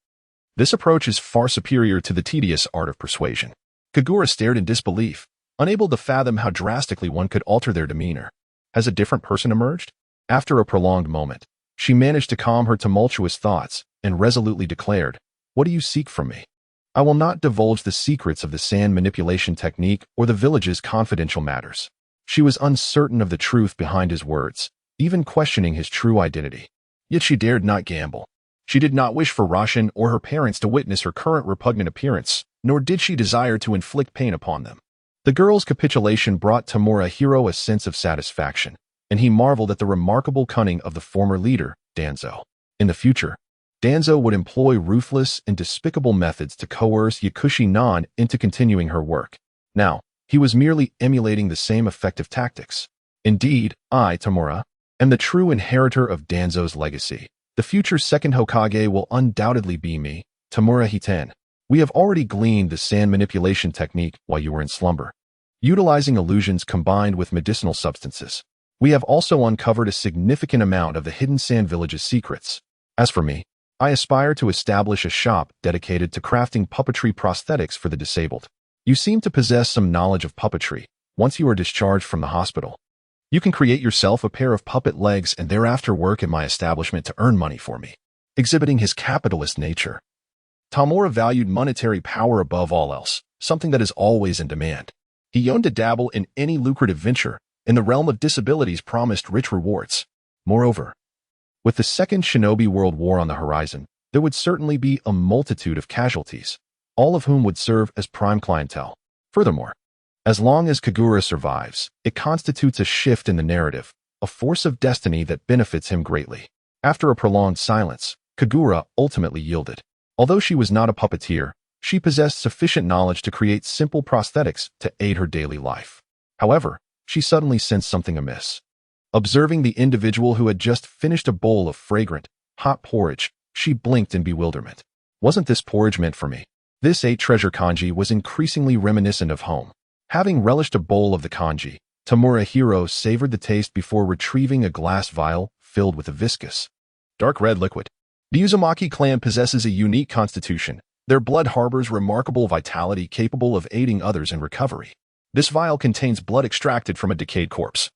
This approach is far superior to the tedious art of persuasion. Kagura stared in disbelief, unable to fathom how drastically one could alter their demeanor. Has a different person emerged? After a prolonged moment, she managed to calm her tumultuous thoughts and resolutely declared, "What do you seek from me? I will not divulge the secrets of the sand manipulation technique or the village's confidential matters." She was uncertain of the truth behind his words, even questioning his true identity. Yet she dared not gamble. She did not wish for Roshan or her parents to witness her current repugnant appearance, nor did she desire to inflict pain upon them. The girl's capitulation brought Tamura Hao a sense of satisfaction, and he marveled at the remarkable cunning of the former leader, Danzo. In the future, Danzo would employ ruthless and despicable methods to coerce Yakushi Nan into continuing her work. Now, he was merely emulating the same effective tactics. "Indeed, I, Tamura, am the true inheritor of Danzo's legacy. The future second Hokage will undoubtedly be me, Tamura Hiten. We have already gleaned the sand manipulation technique while you were in slumber, utilizing illusions combined with medicinal substances. We have also uncovered a significant amount of the hidden sand village's secrets. As for me, I aspire to establish a shop dedicated to crafting puppetry prosthetics for the disabled. You seem to possess some knowledge of puppetry. Once you are discharged from the hospital, you can create yourself a pair of puppet legs and thereafter work at my establishment to earn money for me." Exhibiting his capitalist nature, Tamura valued monetary power above all else, something that is always in demand. He yearned to dabble in any lucrative venture, and the realm of disabilities promised rich rewards. Moreover, with the Second Shinobi World War on the horizon, there would certainly be a multitude of casualties, all of whom would serve as prime clientele. Furthermore, as long as Kagura survives, it constitutes a shift in the narrative, a force of destiny that benefits him greatly. After a prolonged silence, Kagura ultimately yielded. Although she was not a puppeteer, she possessed sufficient knowledge to create simple prosthetics to aid her daily life. However, she suddenly sensed something amiss. Observing the individual who had just finished a bowl of fragrant, hot porridge, she blinked in bewilderment. Wasn't this porridge meant for me? This treasure kanji was increasingly reminiscent of home. Having relished a bowl of the kanji, Tamura Hao savored the taste before retrieving a glass vial filled with a viscous, dark red liquid. The Uzumaki clan possesses a unique constitution. Their blood harbors remarkable vitality capable of aiding others in recovery. This vial contains blood extracted from a decayed corpse,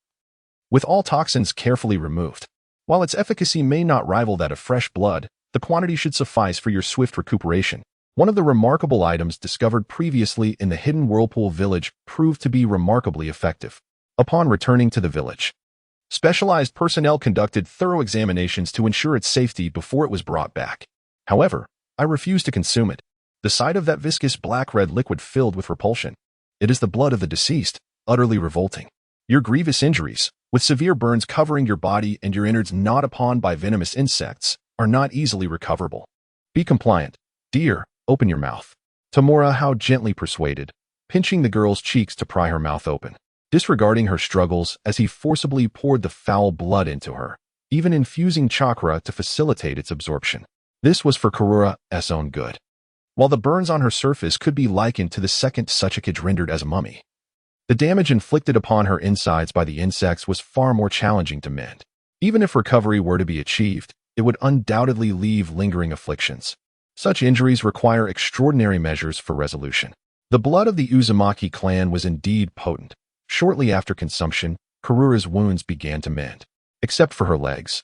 with all toxins carefully removed. While its efficacy may not rival that of fresh blood, the quantity should suffice for your swift recuperation. One of the remarkable items discovered previously in the hidden whirlpool village proved to be remarkably effective. Upon returning to the village, specialized personnel conducted thorough examinations to ensure its safety before it was brought back. However, I refused to consume it. The sight of that viscous black-red liquid filled with repulsion. It is the blood of the deceased, utterly revolting. Your grievous injuries, with severe burns covering your body and your innards gnawed upon by venomous insects, are not easily recoverable. Be compliant. Dear, open your mouth. Tamura Hao gently persuaded, pinching the girl's cheeks to pry her mouth open, disregarding her struggles as he forcibly poured the foul blood into her, even infusing chakra to facilitate its absorption. This was for Karura's own good. While the burns on her surface could be likened to the second Suchikage rendered as a mummy, the damage inflicted upon her insides by the insects was far more challenging to mend. Even if recovery were to be achieved, it would undoubtedly leave lingering afflictions. Such injuries require extraordinary measures for resolution. The blood of the Uzumaki clan was indeed potent. Shortly after consumption, Karura's wounds began to mend. Except for her legs,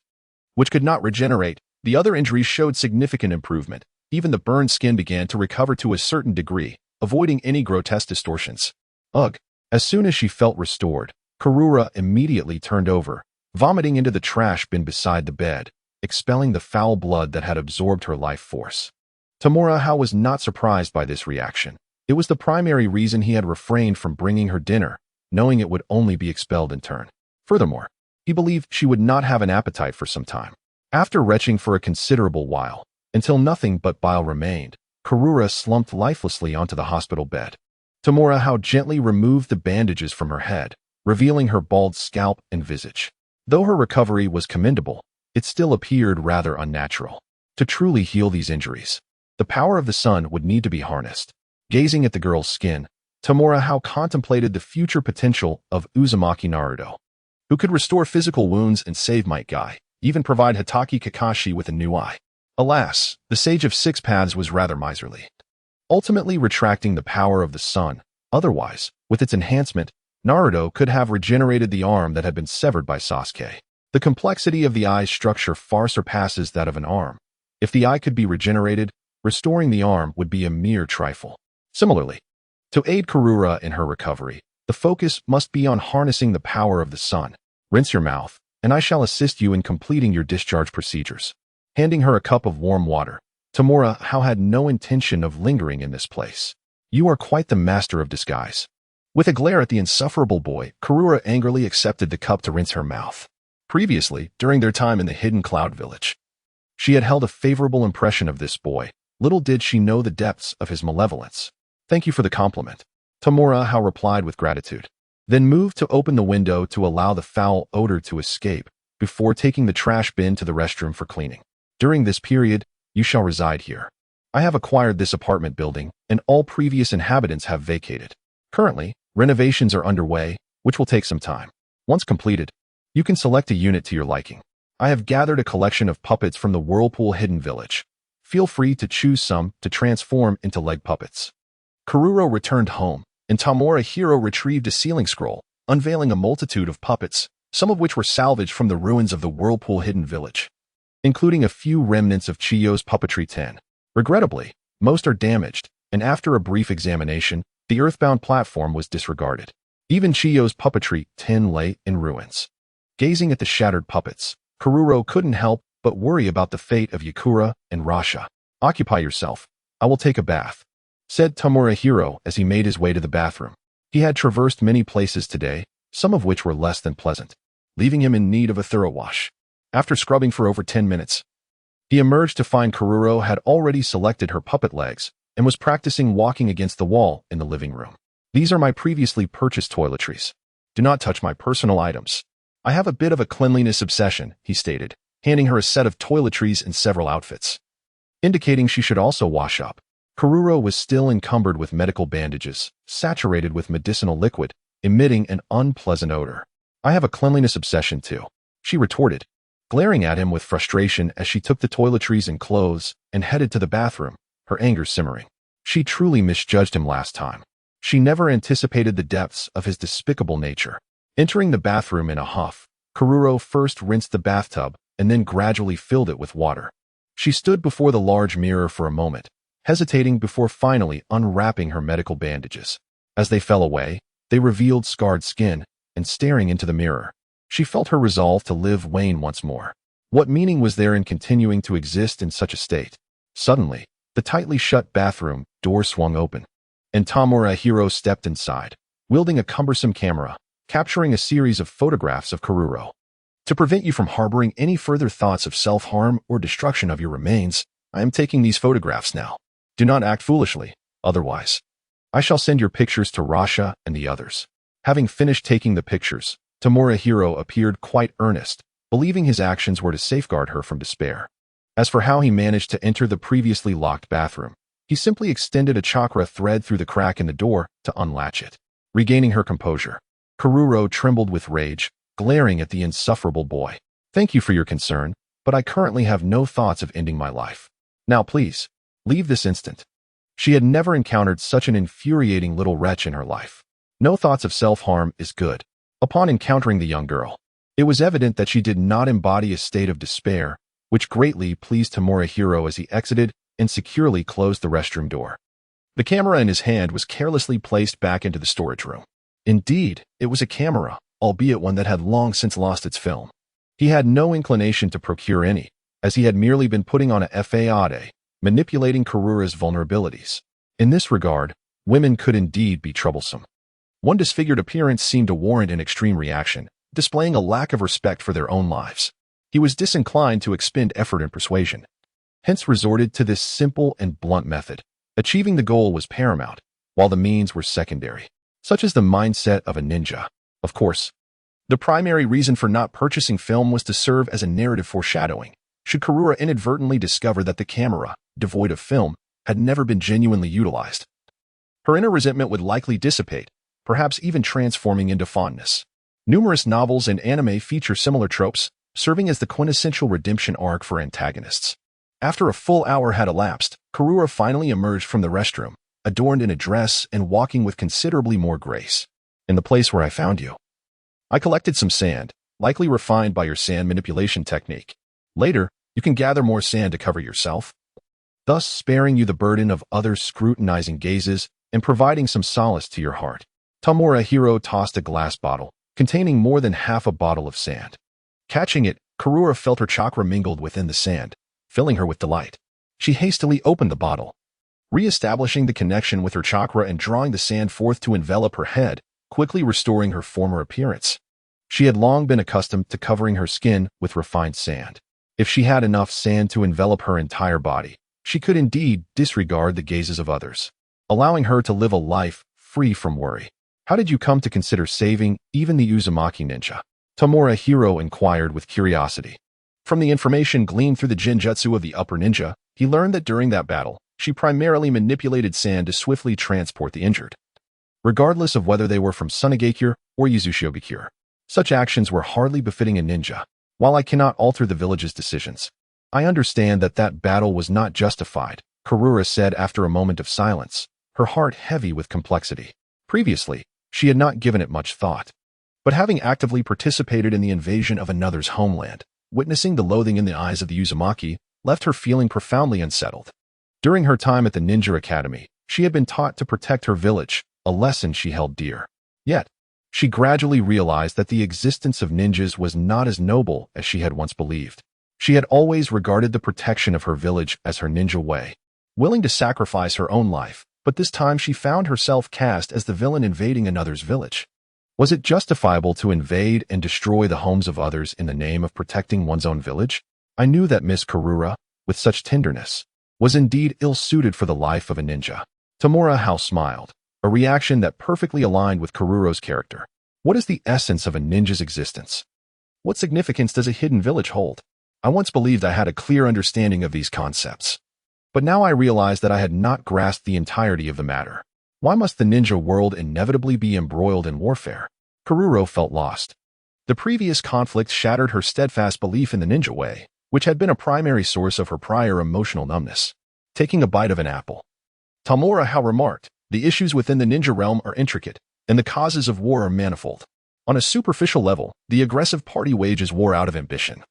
which could not regenerate, the other injuries showed significant improvement. Even the burned skin began to recover to a certain degree, avoiding any grotesque distortions. Ugh! As soon as she felt restored, Karura immediately turned over, vomiting into the trash bin beside the bed, expelling the foul blood that had absorbed her life force. Tamura Hao was not surprised by this reaction. It was the primary reason he had refrained from bringing her dinner, knowing it would only be expelled in turn. Furthermore, he believed she would not have an appetite for some time. After retching for a considerable while, until nothing but bile remained, Karura slumped lifelessly onto the hospital bed. Tamura Hao gently removed the bandages from her head, revealing her bald scalp and visage. Though her recovery was commendable, it still appeared rather unnatural. To truly heal these injuries, the power of the sun would need to be harnessed. Gazing at the girl's skin, Tamura Hao contemplated the future potential of Uzumaki Naruto, who could restore physical wounds and save Might Guy, even provide Hitaki Kakashi with a new eye. Alas, the Sage of Six Paths was rather miserly, ultimately retracting the power of the sun. Otherwise, with its enhancement, Naruto could have regenerated the arm that had been severed by Sasuke. The complexity of the eye's structure far surpasses that of an arm. If the eye could be regenerated, restoring the arm would be a mere trifle. Similarly, to aid Karura in her recovery, the focus must be on harnessing the power of the sun. Rinse your mouth, and I shall assist you in completing your discharge procedures. Handing her a cup of warm water, Tamura Hao had no intention of lingering in this place. You are quite the master of disguise. With a glare at the insufferable boy, Karura angrily accepted the cup to rinse her mouth. Previously, during their time in the hidden cloud village, she had held a favorable impression of this boy. Little did she know the depths of his malevolence. Thank you for the compliment, Tamura Hao replied with gratitude, then moved to open the window to allow the foul odor to escape, before taking the trash bin to the restroom for cleaning. During this period, you shall reside here. I have acquired this apartment building, and all previous inhabitants have vacated. Currently, renovations are underway, which will take some time. Once completed, you can select a unit to your liking. I have gathered a collection of puppets from the Whirlpool Hidden Village. Feel free to choose some to transform into leg puppets. Karuro returned home, and Tamura Hao retrieved a sealing scroll, unveiling a multitude of puppets, some of which were salvaged from the ruins of the Whirlpool Hidden Village, including a few remnants of Chiyo's puppetry 10. Regrettably, most are damaged, and after a brief examination, the earthbound platform was disregarded. Even Chiyo's puppetry 10 lay in ruins. Gazing at the shattered puppets, Karuro couldn't help but worry about the fate of Yakura and Rasha. Occupy yourself. I will take a bath, said Tamura Hao as he made his way to the bathroom. He had traversed many places today, some of which were less than pleasant, leaving him in need of a thorough wash. After scrubbing for over 10 minutes, he emerged to find Kururo had already selected her puppet legs and was practicing walking against the wall in the living room. These are my previously purchased toiletries. Do not touch my personal items. I have a bit of a cleanliness obsession, he stated, handing her a set of toiletries and several outfits, indicating she should also wash up. Kururo was still encumbered with medical bandages, saturated with medicinal liquid, emitting an unpleasant odor. I have a cleanliness obsession too, she retorted, glaring at him with frustration as she took the toiletries and clothes and headed to the bathroom, her anger simmering. She truly misjudged him last time. She never anticipated the depths of his despicable nature. Entering the bathroom in a huff, Kururo first rinsed the bathtub and then gradually filled it with water. She stood before the large mirror for a moment, hesitating before finally unwrapping her medical bandages. As they fell away, they revealed scarred skin, and staring into the mirror, she felt her resolve to live wane once more. What meaning was there in continuing to exist in such a state? Suddenly, the tightly shut bathroom door swung open, and Tamura Hao stepped inside, wielding a cumbersome camera, capturing a series of photographs of Kururo. To prevent you from harboring any further thoughts of self-harm or destruction of your remains, I am taking these photographs now. Do not act foolishly, otherwise I shall send your pictures to Rasha and the others. Having finished taking the pictures, Tamura Hao appeared quite earnest, believing his actions were to safeguard her from despair. As for how he managed to enter the previously locked bathroom, he simply extended a chakra thread through the crack in the door to unlatch it. Regaining her composure, Kururo trembled with rage, glaring at the insufferable boy. Thank you for your concern, but I currently have no thoughts of ending my life. Now please, leave this instant. She had never encountered such an infuriating little wretch in her life. No thoughts of self-harm is good. Upon encountering the young girl, it was evident that she did not embody a state of despair, which greatly pleased Tamura Hao as he exited and securely closed the restroom door. The camera in his hand was carelessly placed back into the storage room. Indeed, it was a camera, albeit one that had long since lost its film. He had no inclination to procure any, as he had merely been putting on a fade, manipulating Kururo's vulnerabilities. In this regard, women could indeed be troublesome. One disfigured appearance seemed to warrant an extreme reaction, displaying a lack of respect for their own lives. He was disinclined to expend effort in persuasion, hence resorted to this simple and blunt method. Achieving the goal was paramount, while the means were secondary, such as the mindset of a ninja. Of course, the primary reason for not purchasing film was to serve as a narrative foreshadowing, should Kururo inadvertently discover that the camera, devoid of film, had never been genuinely utilized. Her inner resentment would likely dissipate, perhaps even transforming into fondness. Numerous novels and anime feature similar tropes, serving as the quintessential redemption arc for antagonists. After a full hour had elapsed, Kururo finally emerged from the restroom, adorned in a dress and walking with considerably more grace. In the place where I found you, I collected some sand, likely refined by your sand manipulation technique. Later, you can gather more sand to cover yourself, thus sparing you the burden of others' scrutinizing gazes and providing some solace to your heart. Tamura Hao tossed a glass bottle, containing more than half a bottle of sand. Catching it, Kururo felt her chakra mingled within the sand, filling her with delight. She hastily opened the bottle, re-establishing the connection with her chakra and drawing the sand forth to envelop her head, quickly restoring her former appearance. She had long been accustomed to covering her skin with refined sand. If she had enough sand to envelop her entire body, she could indeed disregard the gazes of others, allowing her to live a life free from worry. How did you come to consider saving even the Uzumaki ninja? Tamura Hao inquired with curiosity. From the information gleaned through the genjutsu of the upper ninja, he learned that during that battle, she primarily manipulated sand to swiftly transport the injured, regardless of whether they were from Sunagakure or Yuzushigakure. Such actions were hardly befitting a ninja. While I cannot alter the village's decisions, I understand that that battle was not justified, Kururo said after a moment of silence, her heart heavy with complexity. Previously, she had not given it much thought. But having actively participated in the invasion of another's homeland, witnessing the loathing in the eyes of the Uzumaki left her feeling profoundly unsettled. During her time at the Ninja Academy, she had been taught to protect her village, a lesson she held dear. Yet, she gradually realized that the existence of ninjas was not as noble as she had once believed. She had always regarded the protection of her village as her ninja way, willing to sacrifice her own life, but this time she found herself cast as the villain invading another's village. Was it justifiable to invade and destroy the homes of others in the name of protecting one's own village? I knew that Miss Karura, with such tenderness, was indeed ill-suited for the life of a ninja. Tamura Hao smiled, a reaction that perfectly aligned with Karuro's character. What is the essence of a ninja's existence? What significance does a hidden village hold? I once believed I had a clear understanding of these concepts. But now I realized that I had not grasped the entirety of the matter. Why must the ninja world inevitably be embroiled in warfare? Karuro felt lost. The previous conflict shattered her steadfast belief in the ninja way, which had been a primary source of her prior emotional numbness. Taking a bite of an apple, Tamura Hao remarked, the issues within the ninja realm are intricate, and the causes of war are manifold. On a superficial level, the aggressive party wages war out of ambition,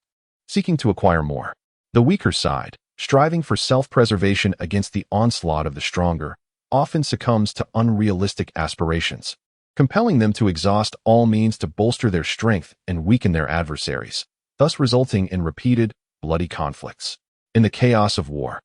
seeking to acquire more. The weaker side, striving for self-preservation against the onslaught of the stronger, often succumbs to unrealistic aspirations, compelling them to exhaust all means to bolster their strength and weaken their adversaries, thus resulting in repeated, bloody conflicts. In the chaos of war,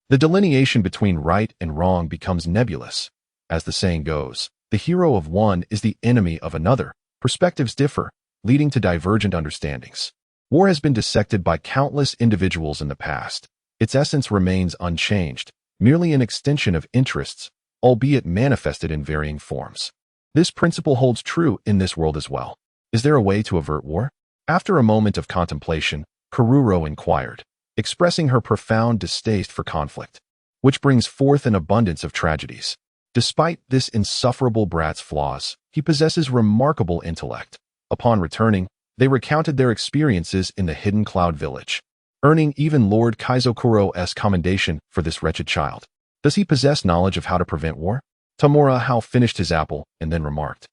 the delineation between right and wrong becomes nebulous. As the saying goes, the hero of one is the enemy of another. Perspectives differ, leading to divergent understandings. War has been dissected by countless individuals in the past. Its essence remains unchanged, merely an extension of interests, albeit manifested in varying forms. This principle holds true in this world as well. Is there a way to avert war? After a moment of contemplation, Karuro inquired, expressing her profound distaste for conflict, which brings forth an abundance of tragedies. Despite this insufferable brat's flaws, he possesses remarkable intellect. Upon returning, they recounted their experiences in the Hidden Cloud Village, earning even Lord Kaizokuro's commendation for this wretched child. Does he possess knowledge of how to prevent war? Tamura Hao finished his apple and then remarked,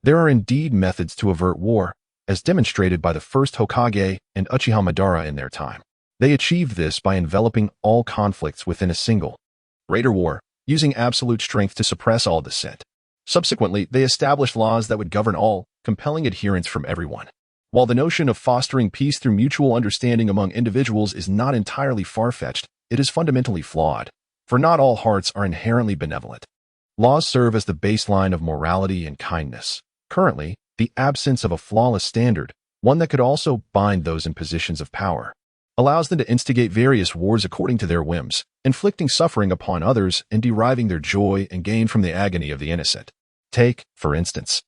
there are indeed methods to avert war, as demonstrated by the first Hokage and Uchiha Madara in their time. They achieved this by enveloping all conflicts within a single greater war, using absolute strength to suppress all dissent. Subsequently, they established laws that would govern all, compelling adherence from everyone. While the notion of fostering peace through mutual understanding among individuals is not entirely far-fetched, it is fundamentally flawed, for not all hearts are inherently benevolent. Laws serve as the baseline of morality and kindness. Currently, the absence of a flawless standard, one that could also bind those in positions of power, allows them to instigate various wars according to their whims, inflicting suffering upon others and deriving their joy and gain from the agony of the innocent. Take, for instance,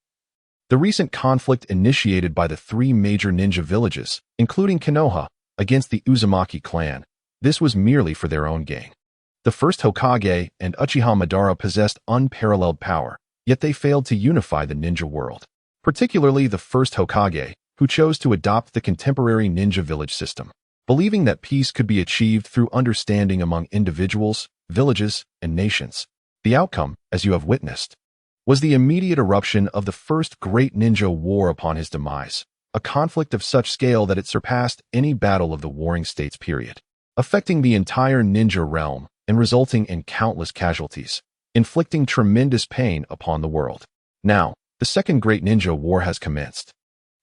the recent conflict initiated by the three major ninja villages, including Konoha, against the Uzumaki clan. This was merely for their own gain. The first Hokage and Uchiha Madara possessed unparalleled power, yet they failed to unify the ninja world. Particularly the first Hokage, who chose to adopt the contemporary ninja village system, believing that peace could be achieved through understanding among individuals, villages, and nations. The outcome, as you have witnessed, was the immediate eruption of the first great ninja war upon his demise, a conflict of such scale that it surpassed any battle of the Warring States period, affecting the entire ninja realm and resulting in countless casualties, inflicting tremendous pain upon the world. Now, the second great ninja war has commenced,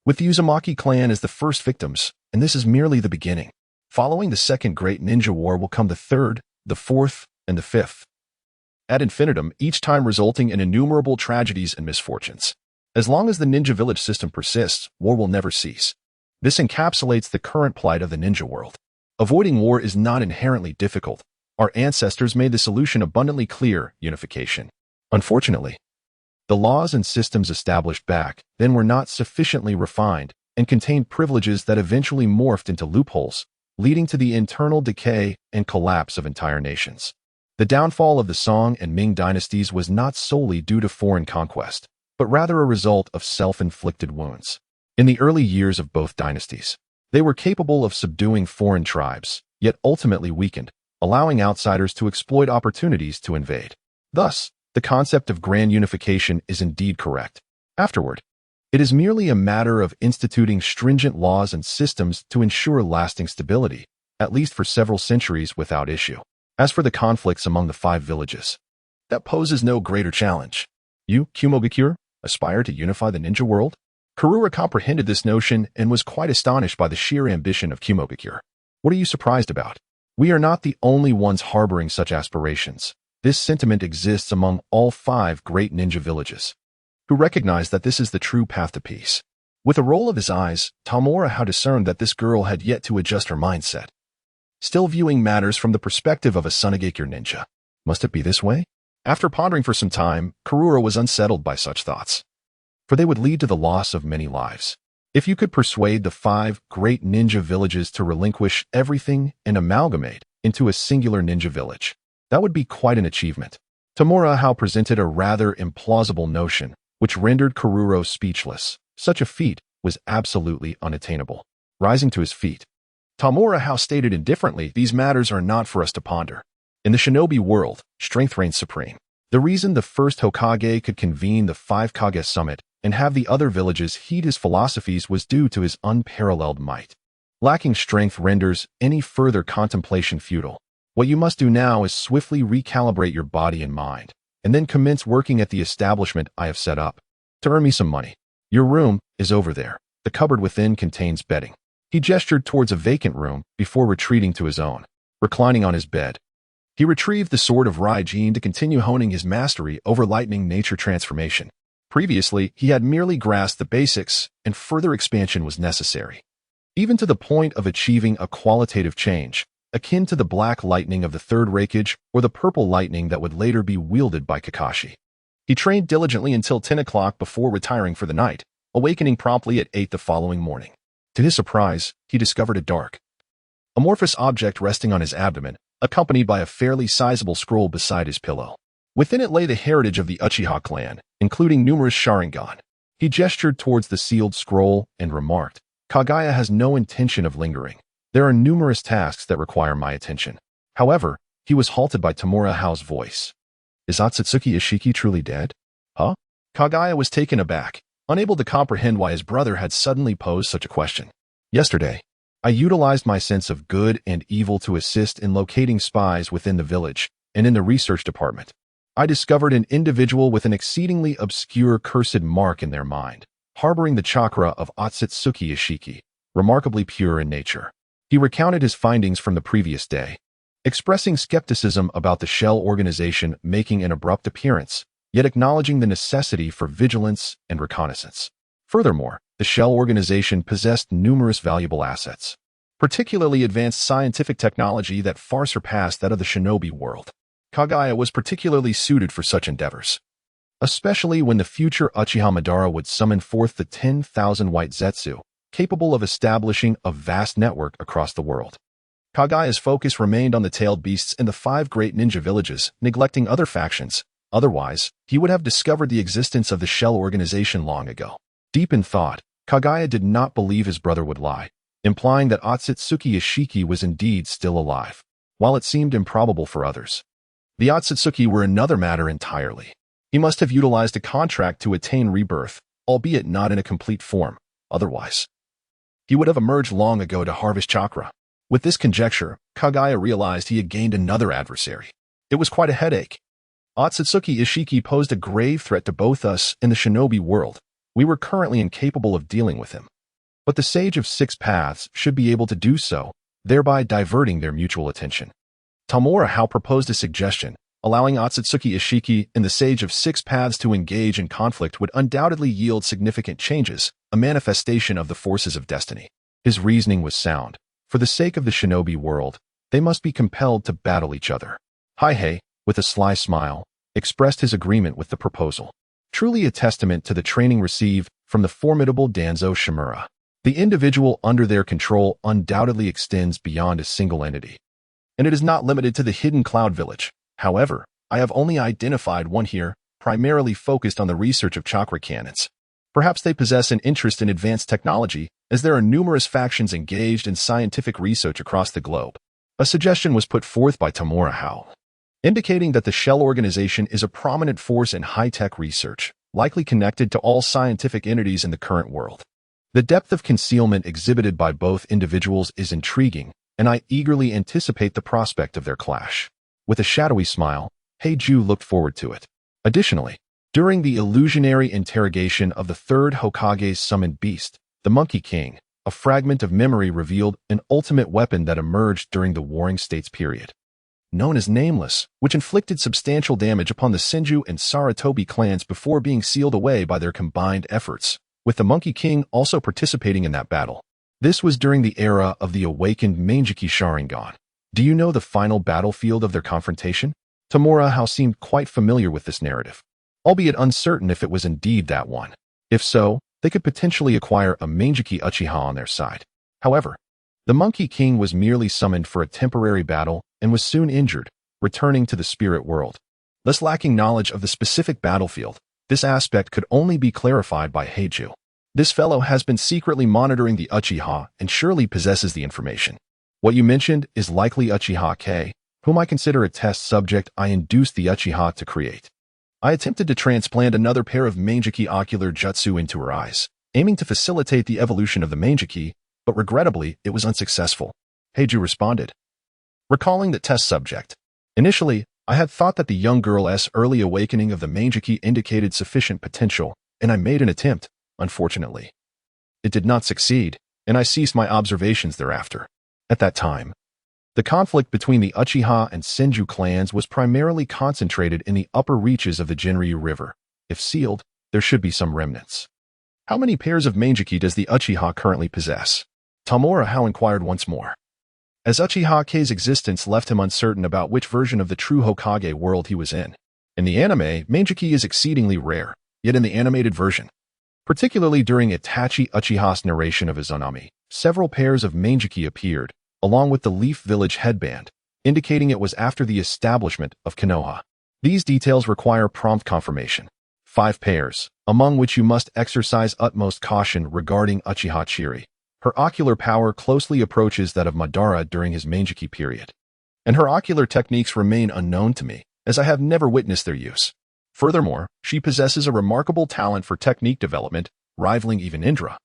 with the Uzumaki clan as the first victims, and this is merely the beginning. Following the second great ninja war will come the third, the fourth, and the fifth, ad infinitum, each time resulting in innumerable tragedies and misfortunes. As long as the ninja village system persists, war will never cease. This encapsulates the current plight of the ninja world. Avoiding war is not inherently difficult. Our ancestors made the solution abundantly clear: unification. Unfortunately, the laws and systems established back then were not sufficiently refined and contained privileges that eventually morphed into loopholes, leading to the internal decay and collapse of entire nations. The downfall of the Song and Ming dynasties was not solely due to foreign conquest, but rather a result of self-inflicted wounds. In the early years of both dynasties, they were capable of subduing foreign tribes, yet ultimately weakened, allowing outsiders to exploit opportunities to invade. Thus, the concept of grand unification is indeed correct. Afterward, it is merely a matter of instituting stringent laws and systems to ensure lasting stability, at least for several centuries without issue. As for the conflicts among the 5 villages, that poses no greater challenge. You, Kumogakure, aspire to unify the ninja world? Karura comprehended this notion and was quite astonished by the sheer ambition of Kumogakure. What are you surprised about? We are not the only ones harboring such aspirations. This sentiment exists among all 5 great ninja villages. who recognized that this is the true path to peace. With a roll of his eyes, Tamura Hao discerned that this girl had yet to adjust her mindset. Still viewing matters from the perspective of a Sunagakure ninja. Must it be this way? After pondering for some time, Karura was unsettled by such thoughts, for they would lead to the loss of many lives. If you could persuade the 5 great ninja villages to relinquish everything and amalgamate into a singular ninja village, that would be quite an achievement. Tamura Hao presented a rather implausible notion, which rendered Karuro speechless. Such a feat was absolutely unattainable. Rising to his feet, Tamura Hao stated indifferently, "These matters are not for us to ponder. In the shinobi world, strength reigns supreme. The reason the first Hokage could convene the 5 Kage summit and have the other villages heed his philosophies was due to his unparalleled might. Lacking strength renders any further contemplation futile. What you must do now is swiftly recalibrate your body and mind, and then commence working at the establishment I have set up to earn me some money. Your room is over there. The cupboard within contains bedding." He gestured towards a vacant room before retreating to his own. Reclining on his bed, he retrieved the sword of Raijin to continue honing his mastery over lightning nature transformation. Previously, he had merely grasped the basics, and further expansion was necessary, even to the point of achieving a qualitative change, akin to the black lightning of the third Raikage or the purple lightning that would later be wielded by Kakashi. He trained diligently until 10 o'clock before retiring for the night, awakening promptly at 8 the following morning. To his surprise, he discovered a dark, amorphous object resting on his abdomen, accompanied by a fairly sizable scroll beside his pillow. Within it lay the heritage of the Uchiha clan, including numerous Sharingan. He gestured towards the sealed scroll and remarked, "Kaguya has no intention of lingering. There are numerous tasks that require my attention." However, he was halted by Tamura Hao's voice. "Is Otsutsuki Ishiki truly dead?" "Huh?" Kaguya was taken aback, unable to comprehend why his brother had suddenly posed such a question. "Yesterday, I utilized my sense of good and evil to assist in locating spies within the village and in the research department. I discovered an individual with an exceedingly obscure cursed mark in their mind, harboring the chakra of Otsutsuki Ishiki, remarkably pure in nature." He recounted his findings from the previous day, expressing skepticism about the shell organization making an abrupt appearance, yet acknowledging the necessity for vigilance and reconnaissance. Furthermore, the shell organization possessed numerous valuable assets, particularly advanced scientific technology that far surpassed that of the shinobi world. Kaguya was particularly suited for such endeavors, especially when the future Uchiha Madara would summon forth the 10,000 white Zetsu, capable of establishing a vast network across the world. Kaguya's focus remained on the tailed beasts in the 5 great ninja villages, neglecting other factions. Otherwise, he would have discovered the existence of the shell organization long ago. Deep in thought, Kaguya did not believe his brother would lie, implying that Otsutsuki Ishiki was indeed still alive, while it seemed improbable for others. The Otsutsuki were another matter entirely. He must have utilized a contract to attain rebirth, albeit not in a complete form. Otherwise, he would have emerged long ago to harvest chakra. With this conjecture, Kaguya realized he had gained another adversary. It was quite a headache. Otsutsuki Ishiki posed a grave threat to both us and the shinobi world. We were currently incapable of dealing with him. But the Sage of 6 Paths should be able to do so, thereby diverting their mutual attention. Tamura Hao proposed a suggestion. Allowing Otsutsuki Ishiki and the Sage of 6 Paths to engage in conflict would undoubtedly yield significant changes, a manifestation of the forces of destiny. His reasoning was sound. For the sake of the shinobi world, they must be compelled to battle each other. Haihei, with a sly smile, expressed his agreement with the proposal. Truly a testament to the training received from the formidable Danzo Shimura. The individual under their control undoubtedly extends beyond a single entity. And it is not limited to the hidden cloud village. However, I have only identified one here, primarily focused on the research of chakra cannons. Perhaps they possess an interest in advanced technology, as there are numerous factions engaged in scientific research across the globe. A suggestion was put forth by Tamura Hao, indicating that the shell organization is a prominent force in high-tech research, likely connected to all scientific entities in the current world. The depth of concealment exhibited by both individuals is intriguing, and I eagerly anticipate the prospect of their clash. With a shadowy smile, Heiju looked forward to it. Additionally, during the illusionary interrogation of the third Hokage's summoned beast, the Monkey King, a fragment of memory revealed an ultimate weapon that emerged during the Warring States period. known as Nameless, which inflicted substantial damage upon the Senju and Saratobi clans before being sealed away by their combined efforts, with the Monkey King also participating in that battle. This was during the era of the awakened Meijiki Sharingan. Do you know the final battlefield of their confrontation? Tamura Hao seemed quite familiar with this narrative, albeit uncertain if it was indeed that one. If so, they could potentially acquire a Meijiki Uchiha on their side. However, the Monkey King was merely summoned for a temporary battle and was soon injured, returning to the spirit world. Thus lacking knowledge of the specific battlefield, this aspect could only be clarified by Heiju. This fellow has been secretly monitoring the Uchiha and surely possesses the information. What you mentioned is likely Uchiha K, whom I consider a test subject I induced the Uchiha to create. I attempted to transplant another pair of Meijiki ocular jutsu into her eyes, aiming to facilitate the evolution of the Meijiki, but regrettably, it was unsuccessful. Heiju responded, recalling the test subject. Initially, I had thought that the young girl's early awakening of the Meijiki indicated sufficient potential, and I made an attempt, unfortunately. It did not succeed, and I ceased my observations thereafter. At that time, the conflict between the Uchiha and Senju clans was primarily concentrated in the upper reaches of the Jinryu River. If sealed, there should be some remnants. How many pairs of Meijiki does the Uchiha currently possess? Tamura Hao inquired once more. As Uchiha K's existence left him uncertain about which version of the true Hokage world he was in. In the anime, Meijiki is exceedingly rare, yet in the animated version, particularly during Itachi Uchiha's narration of Izanami, several pairs of Meijiki appeared, along with the Leaf Village headband, indicating it was after the establishment of Konoha. These details require prompt confirmation. 5 pairs, among which you must exercise utmost caution regarding Uchiha Chiri. Her ocular power closely approaches that of Madara during his Meijiki period, and her ocular techniques remain unknown to me, as I have never witnessed their use. Furthermore, she possesses a remarkable talent for technique development, rivaling even Indra,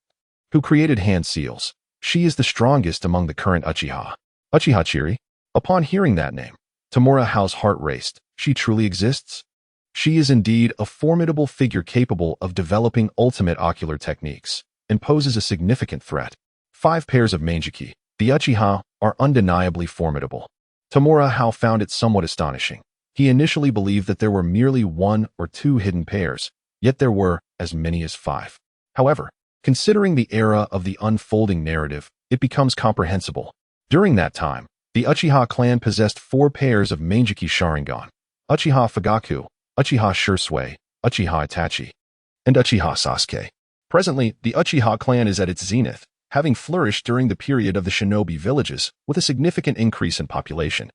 who created hand seals. She is the strongest among the current Uchiha. Uchiha Chiri? Upon hearing that name, Tamura Hao's heart raced. She truly exists? She is indeed a formidable figure capable of developing ultimate ocular techniques, and poses a significant threat. 5 pairs of Meijiki, the Uchiha, are undeniably formidable. Tamura Hao found it somewhat astonishing. He initially believed that there were merely 1 or 2 hidden pairs, yet there were as many as 5. However, considering the era of the unfolding narrative, it becomes comprehensible. During that time, the Uchiha clan possessed 4 pairs of Meijiki Sharingan: Uchiha Fugaku, Uchiha Shursui, Uchiha Itachi, and Uchiha Sasuke. Presently, the Uchiha clan is at its zenith, having flourished during the period of the shinobi villages with a significant increase in population,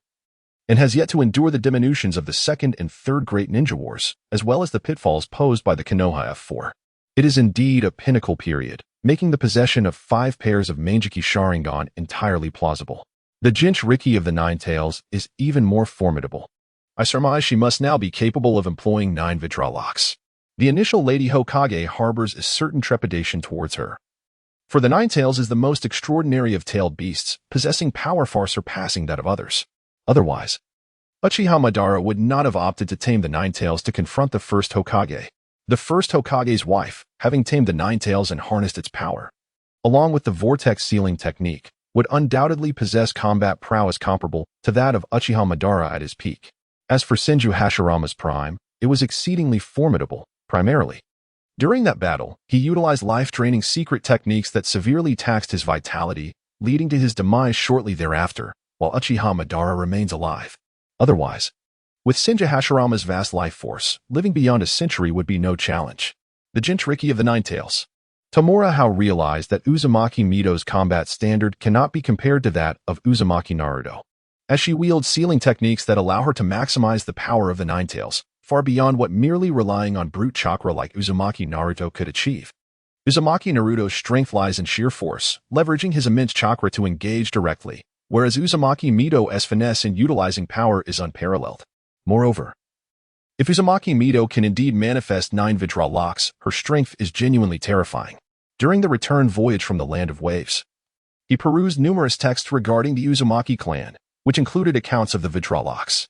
and has yet to endure the diminutions of the second and third great ninja wars, as well as the pitfalls posed by the Konoha F4. It is indeed a pinnacle period, making the possession of 5 pairs of Meijiki Sharingan entirely plausible. The Jinchuriki of the Nine Tails is even more formidable. I surmise she must now be capable of employing 9 Vidralocks. The initial Lady Hokage harbors a certain trepidation towards her, for the Nine Tails is the most extraordinary of tailed beasts, possessing power far surpassing that of others. Otherwise, Uchiha Madara would not have opted to tame the Nine Tails to confront the first Hokage. The first Hokage's wife, having tamed the Nine Tails and harnessed its power, along with the vortex sealing technique, would undoubtedly possess combat prowess comparable to that of Uchiha Madara at his peak. As for Senju Hashirama's prime, it was exceedingly formidable, primarily. During that battle, he utilized life-draining secret techniques that severely taxed his vitality, leading to his demise shortly thereafter, while Uchiha Madara remains alive. Otherwise, with Senju Hashirama's vast life force, living beyond a century would be no challenge. The Jinchuriki of the Nine Tails. Tamura Hao realized that Uzumaki Mido's combat standard cannot be compared to that of Uzumaki Naruto, as she wields sealing techniques that allow her to maximize the power of the Nine Tails, far beyond what merely relying on brute chakra like Uzumaki Naruto could achieve. Uzumaki Naruto's strength lies in sheer force, leveraging his immense chakra to engage directly, whereas Uzumaki Mido's finesse in utilizing power is unparalleled. Moreover, if Uzumaki Mido can indeed manifest 9 Vidralocks, her strength is genuinely terrifying. During the return voyage from the Land of Waves, he perused numerous texts regarding the Uzumaki clan, which included accounts of the Vidralocks.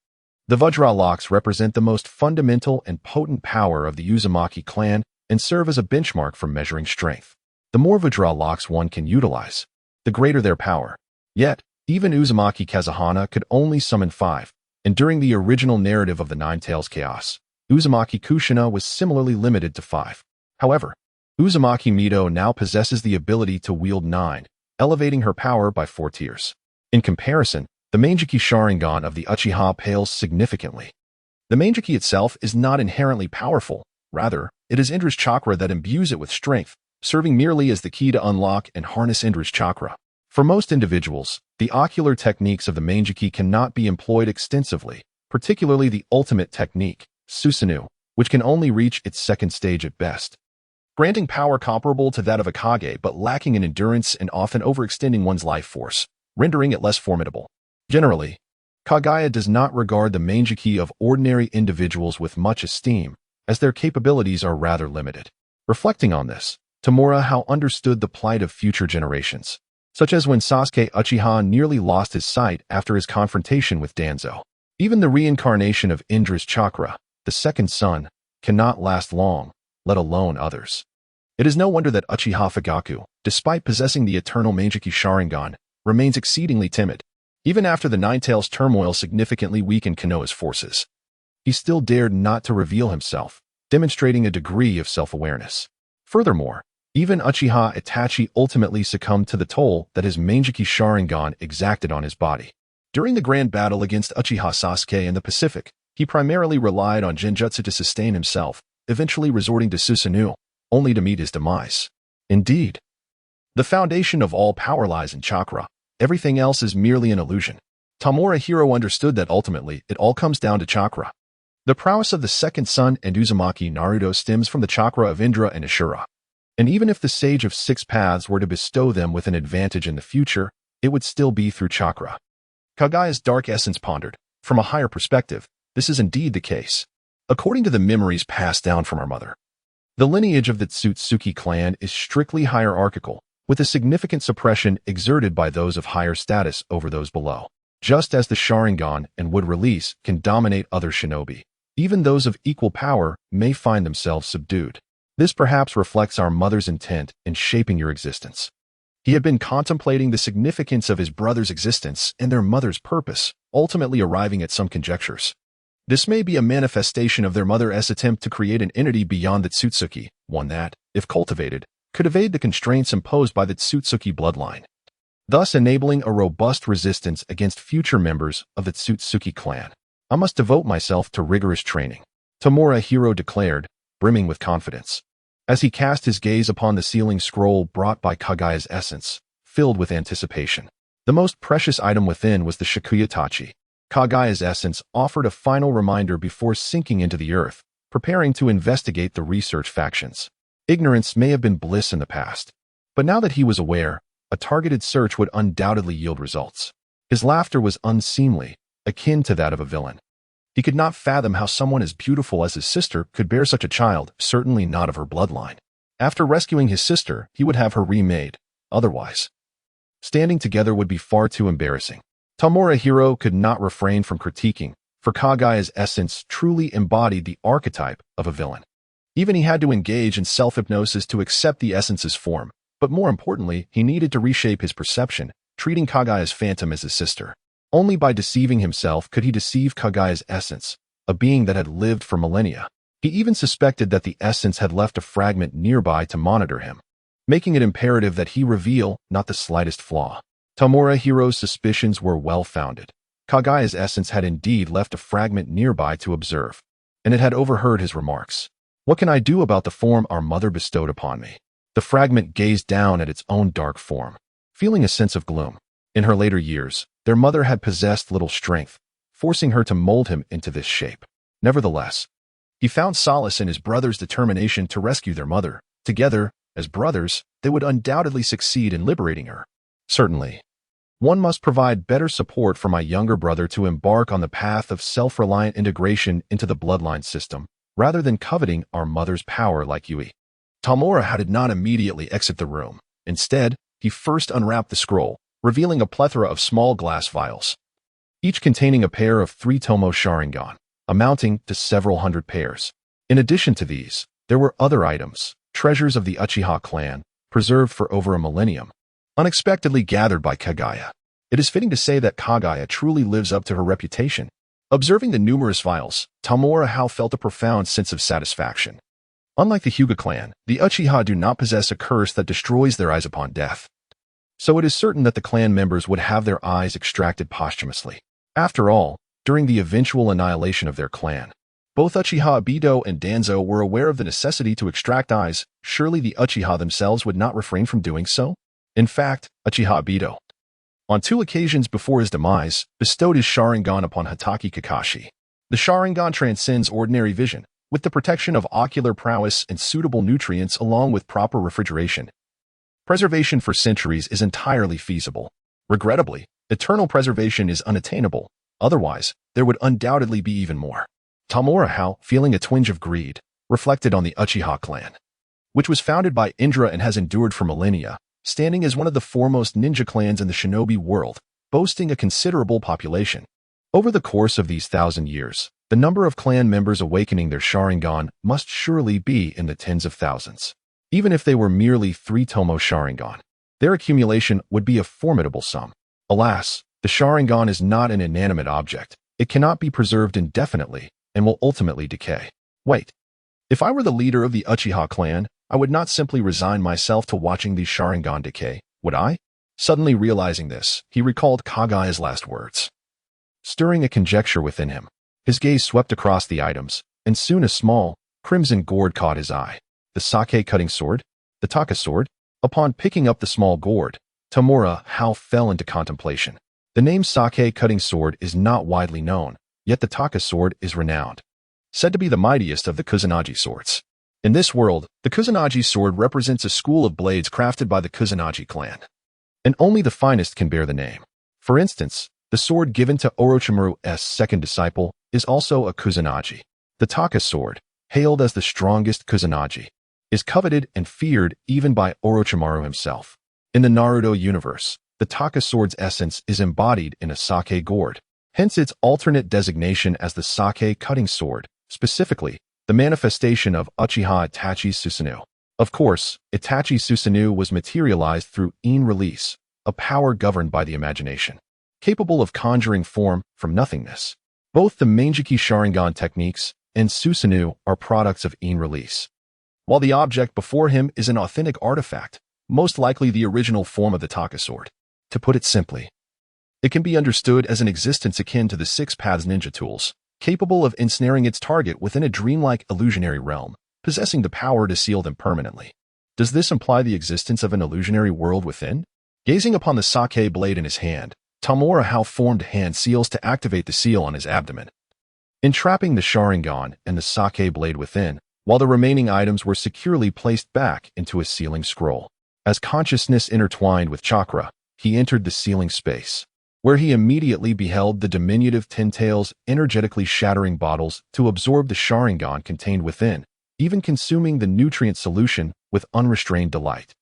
The Vidralocks represent the most fundamental and potent power of the Uzumaki clan and serve as a benchmark for measuring strength. The more Vidralocks one can utilize, the greater their power. Yet, even Uzumaki Kazuhana could only summon 5, and during the original narrative of the Nine Tails Chaos, Uzumaki Kushina was similarly limited to 5. However, Uzumaki Mito now possesses the ability to wield 9, elevating her power by 4 tiers. In comparison, the Manjiki Sharingan of the Uchiha pales significantly. The Manjiki itself is not inherently powerful, rather, it is Indra's chakra that imbues it with strength, serving merely as the key to unlock and harness Indra's chakra. For most individuals, the ocular techniques of the Manjiki cannot be employed extensively, particularly the ultimate technique, Susanoo, which can only reach its second stage at best. Granting power comparable to that of a Kage but lacking in endurance and often overextending one's life force, rendering it less formidable. Generally, Kaguya does not regard the Manjiki of ordinary individuals with much esteem, as their capabilities are rather limited. Reflecting on this, Tamura Hao understood the plight of future generations, such as when Sasuke Uchiha nearly lost his sight after his confrontation with Danzo. Even the reincarnation of Indra's chakra, the second son, cannot last long, let alone others. It is no wonder that Uchiha Fugaku, despite possessing the eternal Manjiki Sharingan, remains exceedingly timid. Even after the Nine Tails turmoil significantly weakened Konoha's forces, he still dared not to reveal himself, demonstrating a degree of self-awareness. Furthermore, even Uchiha Itachi ultimately succumbed to the toll that his Manjiki Sharingan exacted on his body. During the grand battle against Uchiha Sasuke in the Pacific, he primarily relied on Genjutsu to sustain himself, eventually resorting to Susanoo, only to meet his demise. Indeed, the foundation of all power lies in chakra. Everything else is merely an illusion. Tamura Hao understood that ultimately it all comes down to chakra. The prowess of the second son and Uzumaki Naruto stems from the chakra of Indra and Ashura. And even if the Sage of Six Paths were to bestow them with an advantage in the future, it would still be through chakra. Kaguya's dark essence pondered. From a higher perspective, this is indeed the case. According to the memories passed down from our mother, the lineage of the Tsutsuki clan is strictly hierarchical, with a significant suppression exerted by those of higher status over those below. Just as the Sharingan and Wood Release can dominate other shinobi, even those of equal power may find themselves subdued. This perhaps reflects our mother's intent in shaping your existence. He had been contemplating the significance of his brother's existence and their mother's purpose, ultimately arriving at some conjectures. This may be a manifestation of their mother's attempt to create an entity beyond the Tsutsuki, one that, if cultivated, could evade the constraints imposed by the Tsutsuki bloodline, thus enabling a robust resistance against future members of the Tsutsuki clan. I must devote myself to rigorous training, Tamura Hao declared, brimming with confidence, as he cast his gaze upon the sealing scroll brought by Kaguya's essence, filled with anticipation. The most precious item within was the Shikuyatachi. Kaguya's essence offered a final reminder before sinking into the earth, preparing to investigate the research factions. Ignorance may have been bliss in the past, but now that he was aware, a targeted search would undoubtedly yield results. His laughter was unseemly, akin to that of a villain. He could not fathom how someone as beautiful as his sister could bear such a child, certainly not of her bloodline. After rescuing his sister, he would have her remade. Otherwise, standing together would be far too embarrassing. Tamura Hao could not refrain from critiquing, for Kaguya's essence truly embodied the archetype of a villain. Even he had to engage in self-hypnosis to accept the essence's form, but more importantly, he needed to reshape his perception, treating Kaguya's phantom as his sister. Only by deceiving himself could he deceive Kaguya's essence, a being that had lived for millennia. He even suspected that the essence had left a fragment nearby to monitor him, making it imperative that he reveal not the slightest flaw. Tamura Hao's suspicions were well-founded. Kaguya's essence had indeed left a fragment nearby to observe, and it had overheard his remarks. What can I do about the form our mother bestowed upon me? The fragment gazed down at its own dark form, feeling a sense of gloom. In her later years, their mother had possessed little strength, forcing her to mold him into this shape. Nevertheless, he found solace in his brother's determination to rescue their mother. Together, as brothers, they would undoubtedly succeed in liberating her. Certainly, one must provide better support for my younger brother to embark on the path of self-reliant integration into the bloodline system, rather than coveting our mother's power like Yui. Tamura Hao did not immediately exit the room. Instead, he first unwrapped the scroll, revealing a plethora of small glass vials, each containing a pair of 3 Tomo Sharingan, amounting to several hundred pairs. In addition to these, there were other items, treasures of the Uchiha clan, preserved for over a millennium, unexpectedly gathered by Kaguya. It is fitting to say that Kaguya truly lives up to her reputation. Observing the numerous vials, Tamura Hao felt a profound sense of satisfaction. Unlike the Hyuga clan, the Uchiha do not possess a curse that destroys their eyes upon death. So it is certain that the clan members would have their eyes extracted posthumously. After all, during the eventual annihilation of their clan, both Uchiha Ibido and Danzo were aware of the necessity to extract eyes. Surely the Uchiha themselves would not refrain from doing so? In fact, Uchiha Ibido, on 2 occasions before his demise, bestowed his Sharingan upon Hatake Kakashi. The Sharingan transcends ordinary vision, with the protection of ocular prowess and suitable nutrients along with proper refrigeration. Preservation for centuries is entirely feasible. Regrettably, eternal preservation is unattainable. Otherwise, there would undoubtedly be even more. Tamura Hao, feeling a twinge of greed, reflected on the Uchiha clan, which was founded by Indra and has endured for millennia, standing as one of the foremost ninja clans in the shinobi world, boasting a considerable population. Over the course of these 1,000 years, the number of clan members awakening their Sharingan must surely be in the tens of thousands. Even if they were merely 3 Tomo Sharingan, their accumulation would be a formidable sum. Alas, the Sharingan is not an inanimate object. It cannot be preserved indefinitely and will ultimately decay. Wait. If I were the leader of the Uchiha clan, I would not simply resign myself to watching these Sharingan decay, would I? Suddenly realizing this, he recalled Kagaya's last words. Stirring a conjecture within him, his gaze swept across the items, and soon a small, crimson gourd caught his eye. The sake cutting sword? The taka sword? Upon picking up the small gourd, Tamura Hao fell into contemplation. The name sake cutting sword is not widely known, yet the taka sword is renowned, said to be the mightiest of the Kusanagi swords. In this world, the Kusanagi sword represents a school of blades crafted by the Kusanagi clan, and only the finest can bear the name. For instance, the sword given to Orochimaru's second disciple is also a Kusanagi. The taka sword, hailed as the strongest Kusanagi, is coveted and feared even by Orochimaru himself. In the Naruto universe, the taka sword's essence is embodied in a sake gourd, hence its alternate designation as the sake cutting sword, specifically, the manifestation of Uchiha Itachi Susanoo. Of course, Itachi Susanoo was materialized through in release, a power governed by the imagination, capable of conjuring form from nothingness. Both the Manjiki Sharingan techniques and Susanoo are products of in release, while the object before him is an authentic artifact, most likely the original form of the taka sword. To put it simply, it can be understood as an existence akin to the 6 Paths ninja tools, capable of ensnaring its target within a dreamlike illusionary realm, possessing the power to seal them permanently. Does this imply the existence of an illusionary world within? Gazing upon the sake blade in his hand, Tamura Hao formed hand seals to activate the seal on his abdomen, entrapping the Sharingan and the sake blade within, while the remaining items were securely placed back into a sealing scroll. As consciousness intertwined with chakra, he entered the sealing space, where he immediately beheld the diminutive Ten-Tails energetically shattering bottles to absorb the Sharingan contained within, even consuming the nutrient solution with unrestrained delight.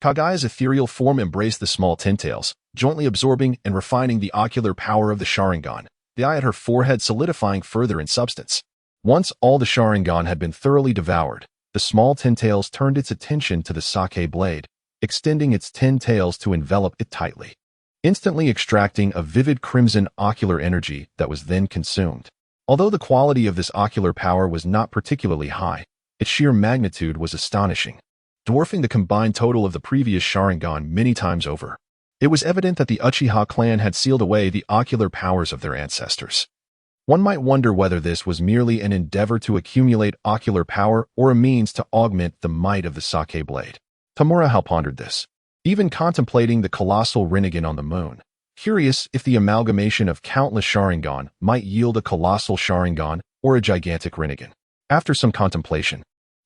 Kagaya's ethereal form embraced the small Ten-Tails, jointly absorbing and refining the ocular power of the Sharingan, the eye at her forehead solidifying further in substance. Once all the Sharingan had been thoroughly devoured, the small Ten-Tails turned its attention to the sake blade, extending its 10 tails to envelop it tightly, instantly extracting a vivid crimson ocular energy that was then consumed. Although the quality of this ocular power was not particularly high, its sheer magnitude was astonishing, dwarfing the combined total of the previous Sharingan many times over. It was evident that the Uchiha clan had sealed away the ocular powers of their ancestors. One might wonder whether this was merely an endeavor to accumulate ocular power or a means to augment the might of the sake blade. Tamura Hao pondered this, even contemplating the colossal Rinnegan on the moon, curious if the amalgamation of countless Sharingan might yield a colossal Sharingan or a gigantic Rinnegan. After some contemplation,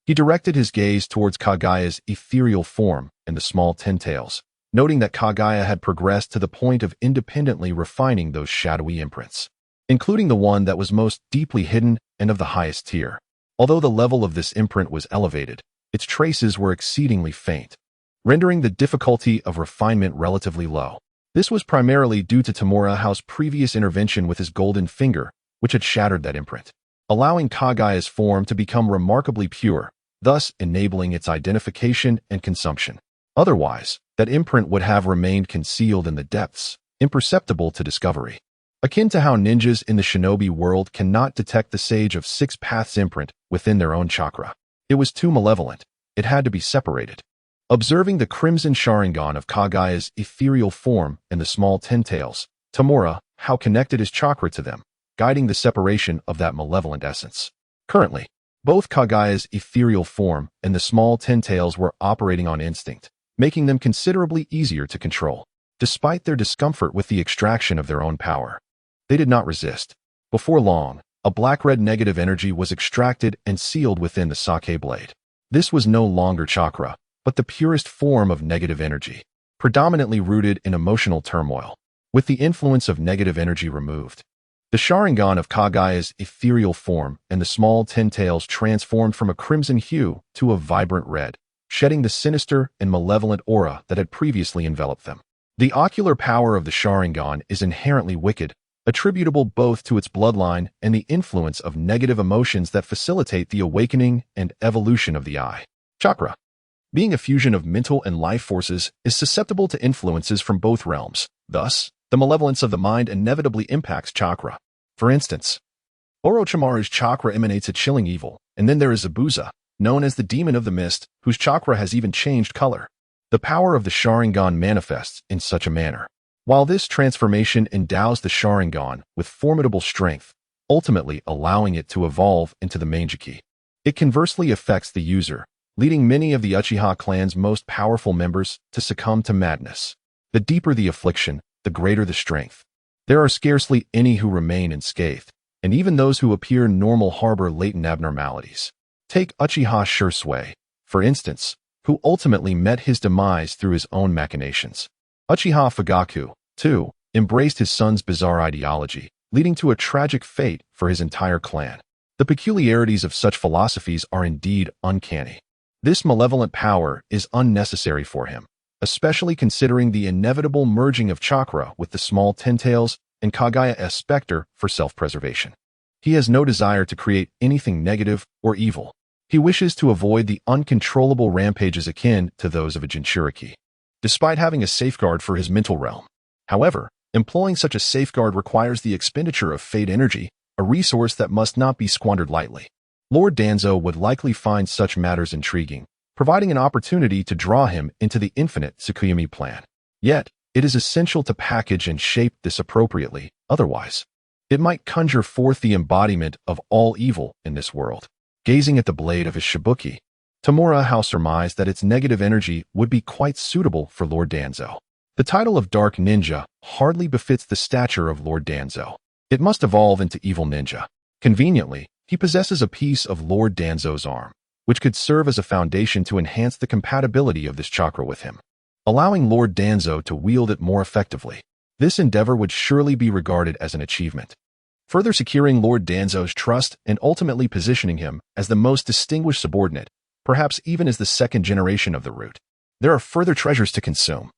he directed his gaze towards Kagaya's ethereal form and the small Ten-Tails, noting that Kagaya had progressed to the point of independently refining those shadowy imprints, including the one that was most deeply hidden and of the highest tier. Although the level of this imprint was elevated, its traces were exceedingly faint, rendering the difficulty of refinement relatively low. This was primarily due to Tamura Hao's previous intervention with his golden finger, which had shattered that imprint, allowing Kagaya's form to become remarkably pure, thus enabling its identification and consumption. Otherwise, that imprint would have remained concealed in the depths, imperceptible to discovery. akin to how ninjas in the shinobi world cannot detect the Sage of Six Paths imprint within their own chakra. It was too malevolent. It had to be separated. Observing the crimson Sharingan of Kagaya's ethereal form and the small ten-tails, Tamura Hao connected his chakra to them, guiding the separation of that malevolent essence. Currently, both Kagaya's ethereal form and the small ten-tails were operating on instinct, making them considerably easier to control. Despite their discomfort with the extraction of their own power, they did not resist. Before long, a black-red negative energy was extracted and sealed within the sake blade. This was no longer chakra, but the purest form of negative energy, predominantly rooted in emotional turmoil. With the influence of negative energy removed, the Sharingan of Kagaya's ethereal form and the small ten-tails transformed from a crimson hue to a vibrant red, shedding the sinister and malevolent aura that had previously enveloped them. The ocular power of the Sharingan is inherently wicked, attributable both to its bloodline and the influence of negative emotions that facilitate the awakening and evolution of the eye. Chakra, being a fusion of mental and life forces, is susceptible to influences from both realms. Thus, the malevolence of the mind inevitably impacts chakra. For instance, Orochimaru's chakra emanates a chilling evil, and then there is Zabuza, known as the demon of the mist, whose chakra has even changed color. The power of the Sharingan manifests in such a manner. While this transformation endows the Sharingan with formidable strength, ultimately allowing it to evolve into the Manjiki, it conversely affects the user, leading many of the Uchiha clan's most powerful members to succumb to madness. The deeper the affliction, the greater the strength. There are scarcely any who remain unscathed, and even those who appear normal harbor latent abnormalities. Take Uchiha Shursui, for instance, who ultimately met his demise through his own machinations. Uchiha Fugaku, too, embraced his son's bizarre ideology, leading to a tragic fate for his entire clan. The peculiarities of such philosophies are indeed uncanny. This malevolent power is unnecessary for him, especially considering the inevitable merging of chakra with the small ten-tails and Kagaya's specter for self-preservation. He has no desire to create anything negative or evil. He wishes to avoid the uncontrollable rampages akin to those of a Jinchuriki, despite having a safeguard for his mental realm. However, employing such a safeguard requires the expenditure of fate energy, a resource that must not be squandered lightly. Lord Danzo would likely find such matters intriguing, providing an opportunity to draw him into the infinite Tsukuyomi plan. Yet, it is essential to package and shape this appropriately, otherwise, it might conjure forth the embodiment of all evil in this world. Gazing at the blade of his shibuki, Tamura Hao surmised that its negative energy would be quite suitable for Lord Danzo. The title of Dark Ninja hardly befits the stature of Lord Danzo. It must evolve into Evil Ninja. Conveniently, he possesses a piece of Lord Danzo's arm, which could serve as a foundation to enhance the compatibility of this chakra with him, allowing Lord Danzo to wield it more effectively. This endeavor would surely be regarded as an achievement, further securing Lord Danzo's trust and ultimately positioning him as the most distinguished subordinate, perhaps even as the second generation of the root. There are further treasures to consume,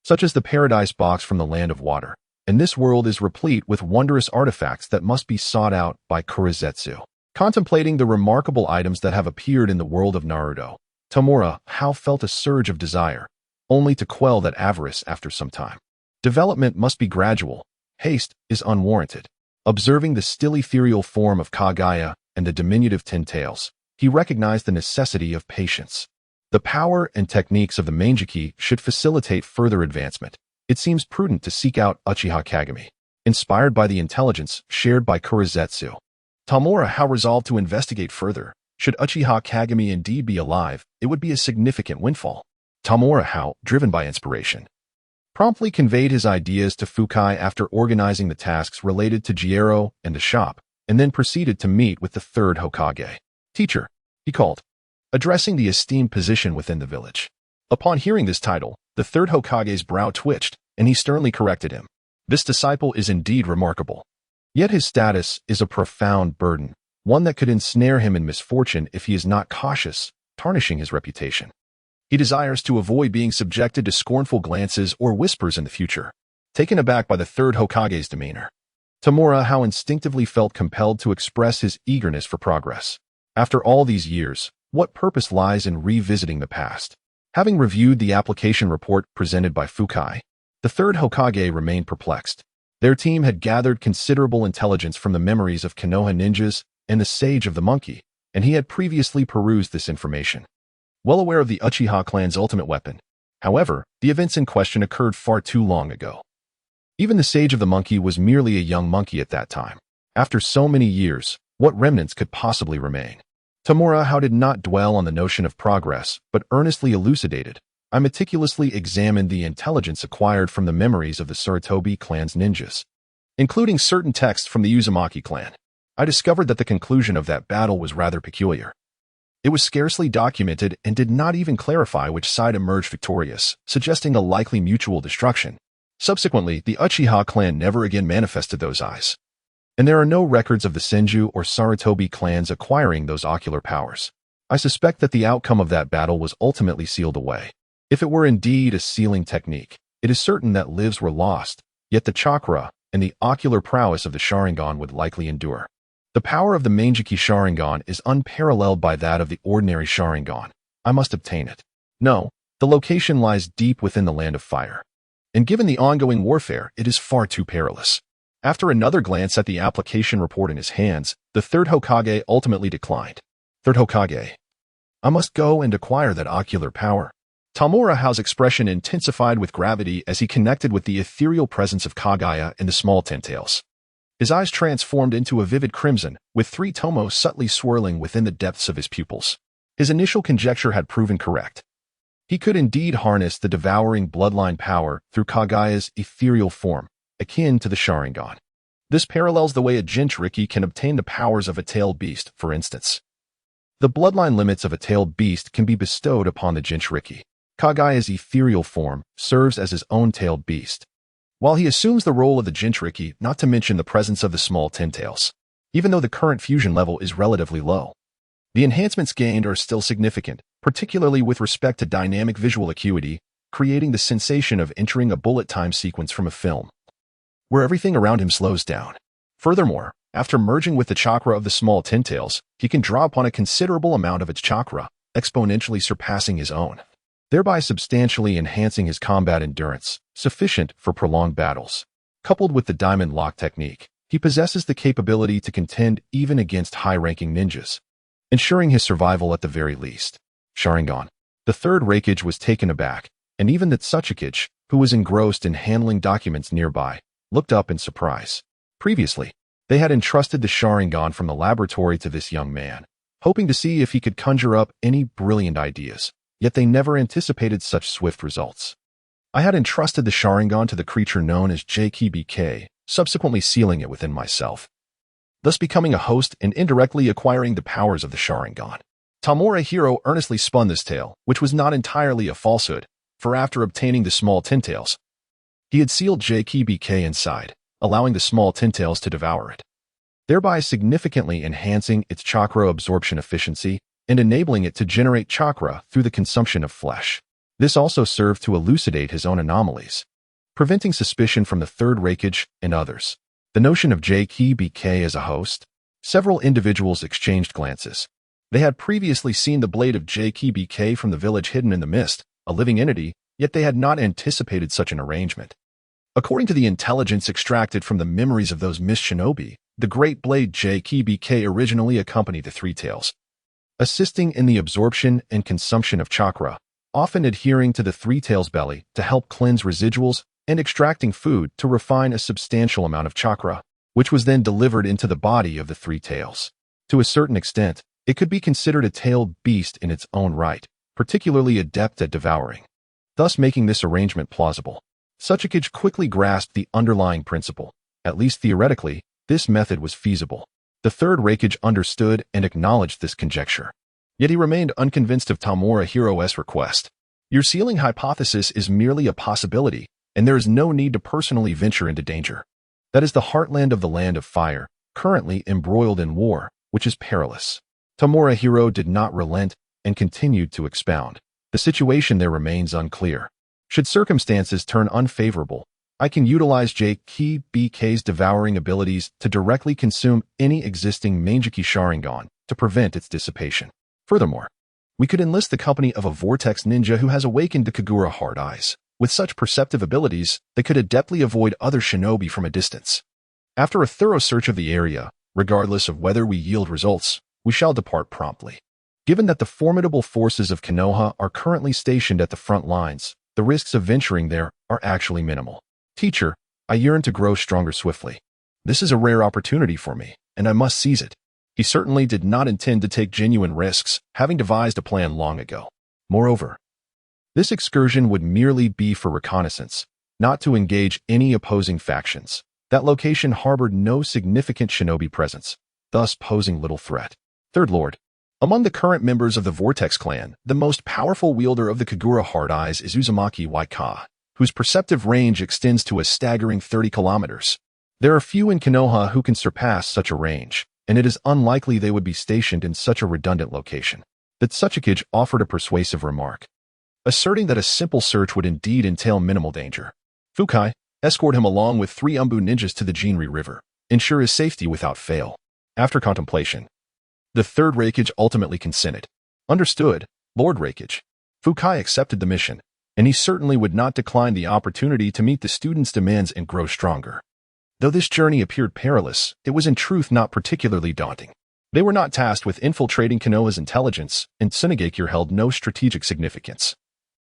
such as the Paradise Box from the Land of Water, and this world is replete with wondrous artifacts that must be sought out by Kurizetsu. Contemplating the remarkable items that have appeared in the world of Naruto, Tamura Hao felt a surge of desire, only to quell that avarice after some time. Development must be gradual. Haste is unwarranted. Observing the still ethereal form of Kagaya and the diminutive ten-tails, he recognized the necessity of patience. The power and techniques of the Manjiki should facilitate further advancement. It seems prudent to seek out Uchiha Kagami, inspired by the intelligence shared by Kurizetsu. Tamura Hao resolved to investigate further. Should Uchiha Kagami indeed be alive, it would be a significant windfall. Tamura Hao, driven by inspiration, promptly conveyed his ideas to Fukai after organizing the tasks related to Jiero and the shop, and then proceeded to meet with the third Hokage. Teacher, he called, addressing the esteemed position within the village. Upon hearing this title, the third Hokage's brow twitched, and he sternly corrected him. This disciple is indeed remarkable. Yet his status is a profound burden, one that could ensnare him in misfortune if he is not cautious, tarnishing his reputation. He desires to avoid being subjected to scornful glances or whispers in the future. Taken aback by the third Hokage's demeanor, Tamura Hao instinctively felt compelled to express his eagerness for progress. After all these years, what purpose lies in revisiting the past? Having reviewed the application report presented by Fukai, the third Hokage remained perplexed. Their team had gathered considerable intelligence from the memories of Konoha ninjas and the Sage of the Monkey, and he had previously perused this information. Well aware of the Uchiha clan's ultimate weapon, however, the events in question occurred far too long ago. Even the Sage of the Monkey was merely a young monkey at that time. After so many years, what remnants could possibly remain? Tamura Hao did not dwell on the notion of progress, but earnestly elucidated. I meticulously examined the intelligence acquired from the memories of the Sarutobi clan's ninjas, including certain texts from the Uzumaki clan. I discovered that the conclusion of that battle was rather peculiar. It was scarcely documented and did not even clarify which side emerged victorious, suggesting a likely mutual destruction. Subsequently, the Uchiha clan never again manifested those eyes, and there are no records of the Senju or Sarutobi clans acquiring those ocular powers. I suspect that the outcome of that battle was ultimately sealed away. If it were indeed a sealing technique, it is certain that lives were lost, yet the chakra and the ocular prowess of the Sharingan would likely endure. The power of the Mangeki Sharingan is unparalleled by that of the ordinary Sharingan. I must obtain it. No, the location lies deep within the Land of Fire, and given the ongoing warfare, it is far too perilous. After another glance at the application report in his hands, the third Hokage ultimately declined. Third Hokage. I must go and acquire that ocular power. Tamura Hao's expression intensified with gravity as he connected with the ethereal presence of Kagaya and the small ten-tails. His eyes transformed into a vivid crimson, with 3 tomo subtly swirling within the depths of his pupils. His initial conjecture had proven correct. He could indeed harness the devouring bloodline power through Kagaya's ethereal form, akin to the Sharingan. This parallels the way a Jinchuriki can obtain the powers of a tailed beast, for instance. The bloodline limits of a tailed beast can be bestowed upon the Jinchuriki. Kagaya's ethereal form serves as his own tailed beast, while he assumes the role of the Jinchuriki, not to mention the presence of the small ten-tails. Even though the current fusion level is relatively low, the enhancements gained are still significant, particularly with respect to dynamic visual acuity, creating the sensation of entering a bullet time sequence from a film, where everything around him slows down. Furthermore, after merging with the chakra of the small ten-tails, he can draw upon a considerable amount of its chakra, exponentially surpassing his own, thereby substantially enhancing his combat endurance, sufficient for prolonged battles. Coupled with the diamond lock technique, he possesses the capability to contend even against high-ranking ninjas, ensuring his survival at the very least. Sharingan. The third Raikage was taken aback, and even the Tsuchikage, who was engrossed in handling documents nearby, looked up in surprise. Previously, they had entrusted the Sharingan from the laboratory to this young man, hoping to see if he could conjure up any brilliant ideas, yet they never anticipated such swift results. I had entrusted the Sharingan to the creature known as kekkei, subsequently sealing it within myself, thus becoming a host and indirectly acquiring the powers of the Sharingan. Tamura Hao earnestly spun this tale, which was not entirely a falsehood, for after obtaining the small ten-tails, he had sealed kekkei inside, allowing the small ten-tails to devour it, thereby significantly enhancing its chakra absorption efficiency and enabling it to generate chakra through the consumption of flesh. This also served to elucidate his own anomalies, preventing suspicion from the third Raikage and others. The notion of kekkei as a host? Several individuals exchanged glances. They had previously seen the blade of kekkei from the village hidden in the mist, a living entity, yet they had not anticipated such an arrangement. According to the intelligence extracted from the memories of those mist shinobi, the great blade kekkei originally accompanied the three tails, assisting in the absorption and consumption of chakra, often adhering to the three tails belly to help cleanse residuals and extracting food to refine a substantial amount of chakra, which was then delivered into the body of the three tails. To a certain extent, it could be considered a tailed beast in its own right, particularly adept at devouring, thus making this arrangement plausible. Tsuchikage quickly grasped the underlying principle. At least theoretically, this method was feasible. The third Raikage understood and acknowledged this conjecture. Yet he remained unconvinced of Tamura Hao's request. Your sealing hypothesis is merely a possibility, and there is no need to personally venture into danger. That is the heartland of the Land of Fire, currently embroiled in war, which is perilous. Tamura Hao did not relent and continued to expound. The situation there remains unclear. Should circumstances turn unfavorable, I can utilize kekkei's devouring abilities to directly consume any existing Mangeki Sharingan to prevent its dissipation. Furthermore, we could enlist the company of a vortex ninja who has awakened the Kagura Hard Eyes. With such perceptive abilities, they could adeptly avoid other shinobi from a distance. After a thorough search of the area, regardless of whether we yield results, we shall depart promptly. Given that the formidable forces of Konoha are currently stationed at the front lines, the risks of venturing there are actually minimal. Teacher, I yearn to grow stronger swiftly. This is a rare opportunity for me, and I must seize it. He certainly did not intend to take genuine risks, having devised a plan long ago. Moreover, this excursion would merely be for reconnaissance, not to engage any opposing factions. That location harbored no significant shinobi presence, thus posing little threat. Third Lord, among the current members of the Vortex clan, the most powerful wielder of the Kagura Hard Eyes is Uzumaki Waika, whose perceptive range extends to a staggering 30 kilometers. There are few in Konoha who can surpass such a range, and it is unlikely they would be stationed in such a redundant location. That Tsuchikage offered a persuasive remark, asserting that a simple search would indeed entail minimal danger. Fukai, escort him along with 3 Umbu ninjas to the Jinri River. Ensure his safety without fail. After contemplation, the third Raikage ultimately consented. Understood, Lord Raikage. Fukai accepted the mission, and he certainly would not decline the opportunity to meet the students' demands and grow stronger. Though this journey appeared perilous, it was in truth not particularly daunting. They were not tasked with infiltrating Konoha's intelligence, and Tsunegakure held no strategic significance.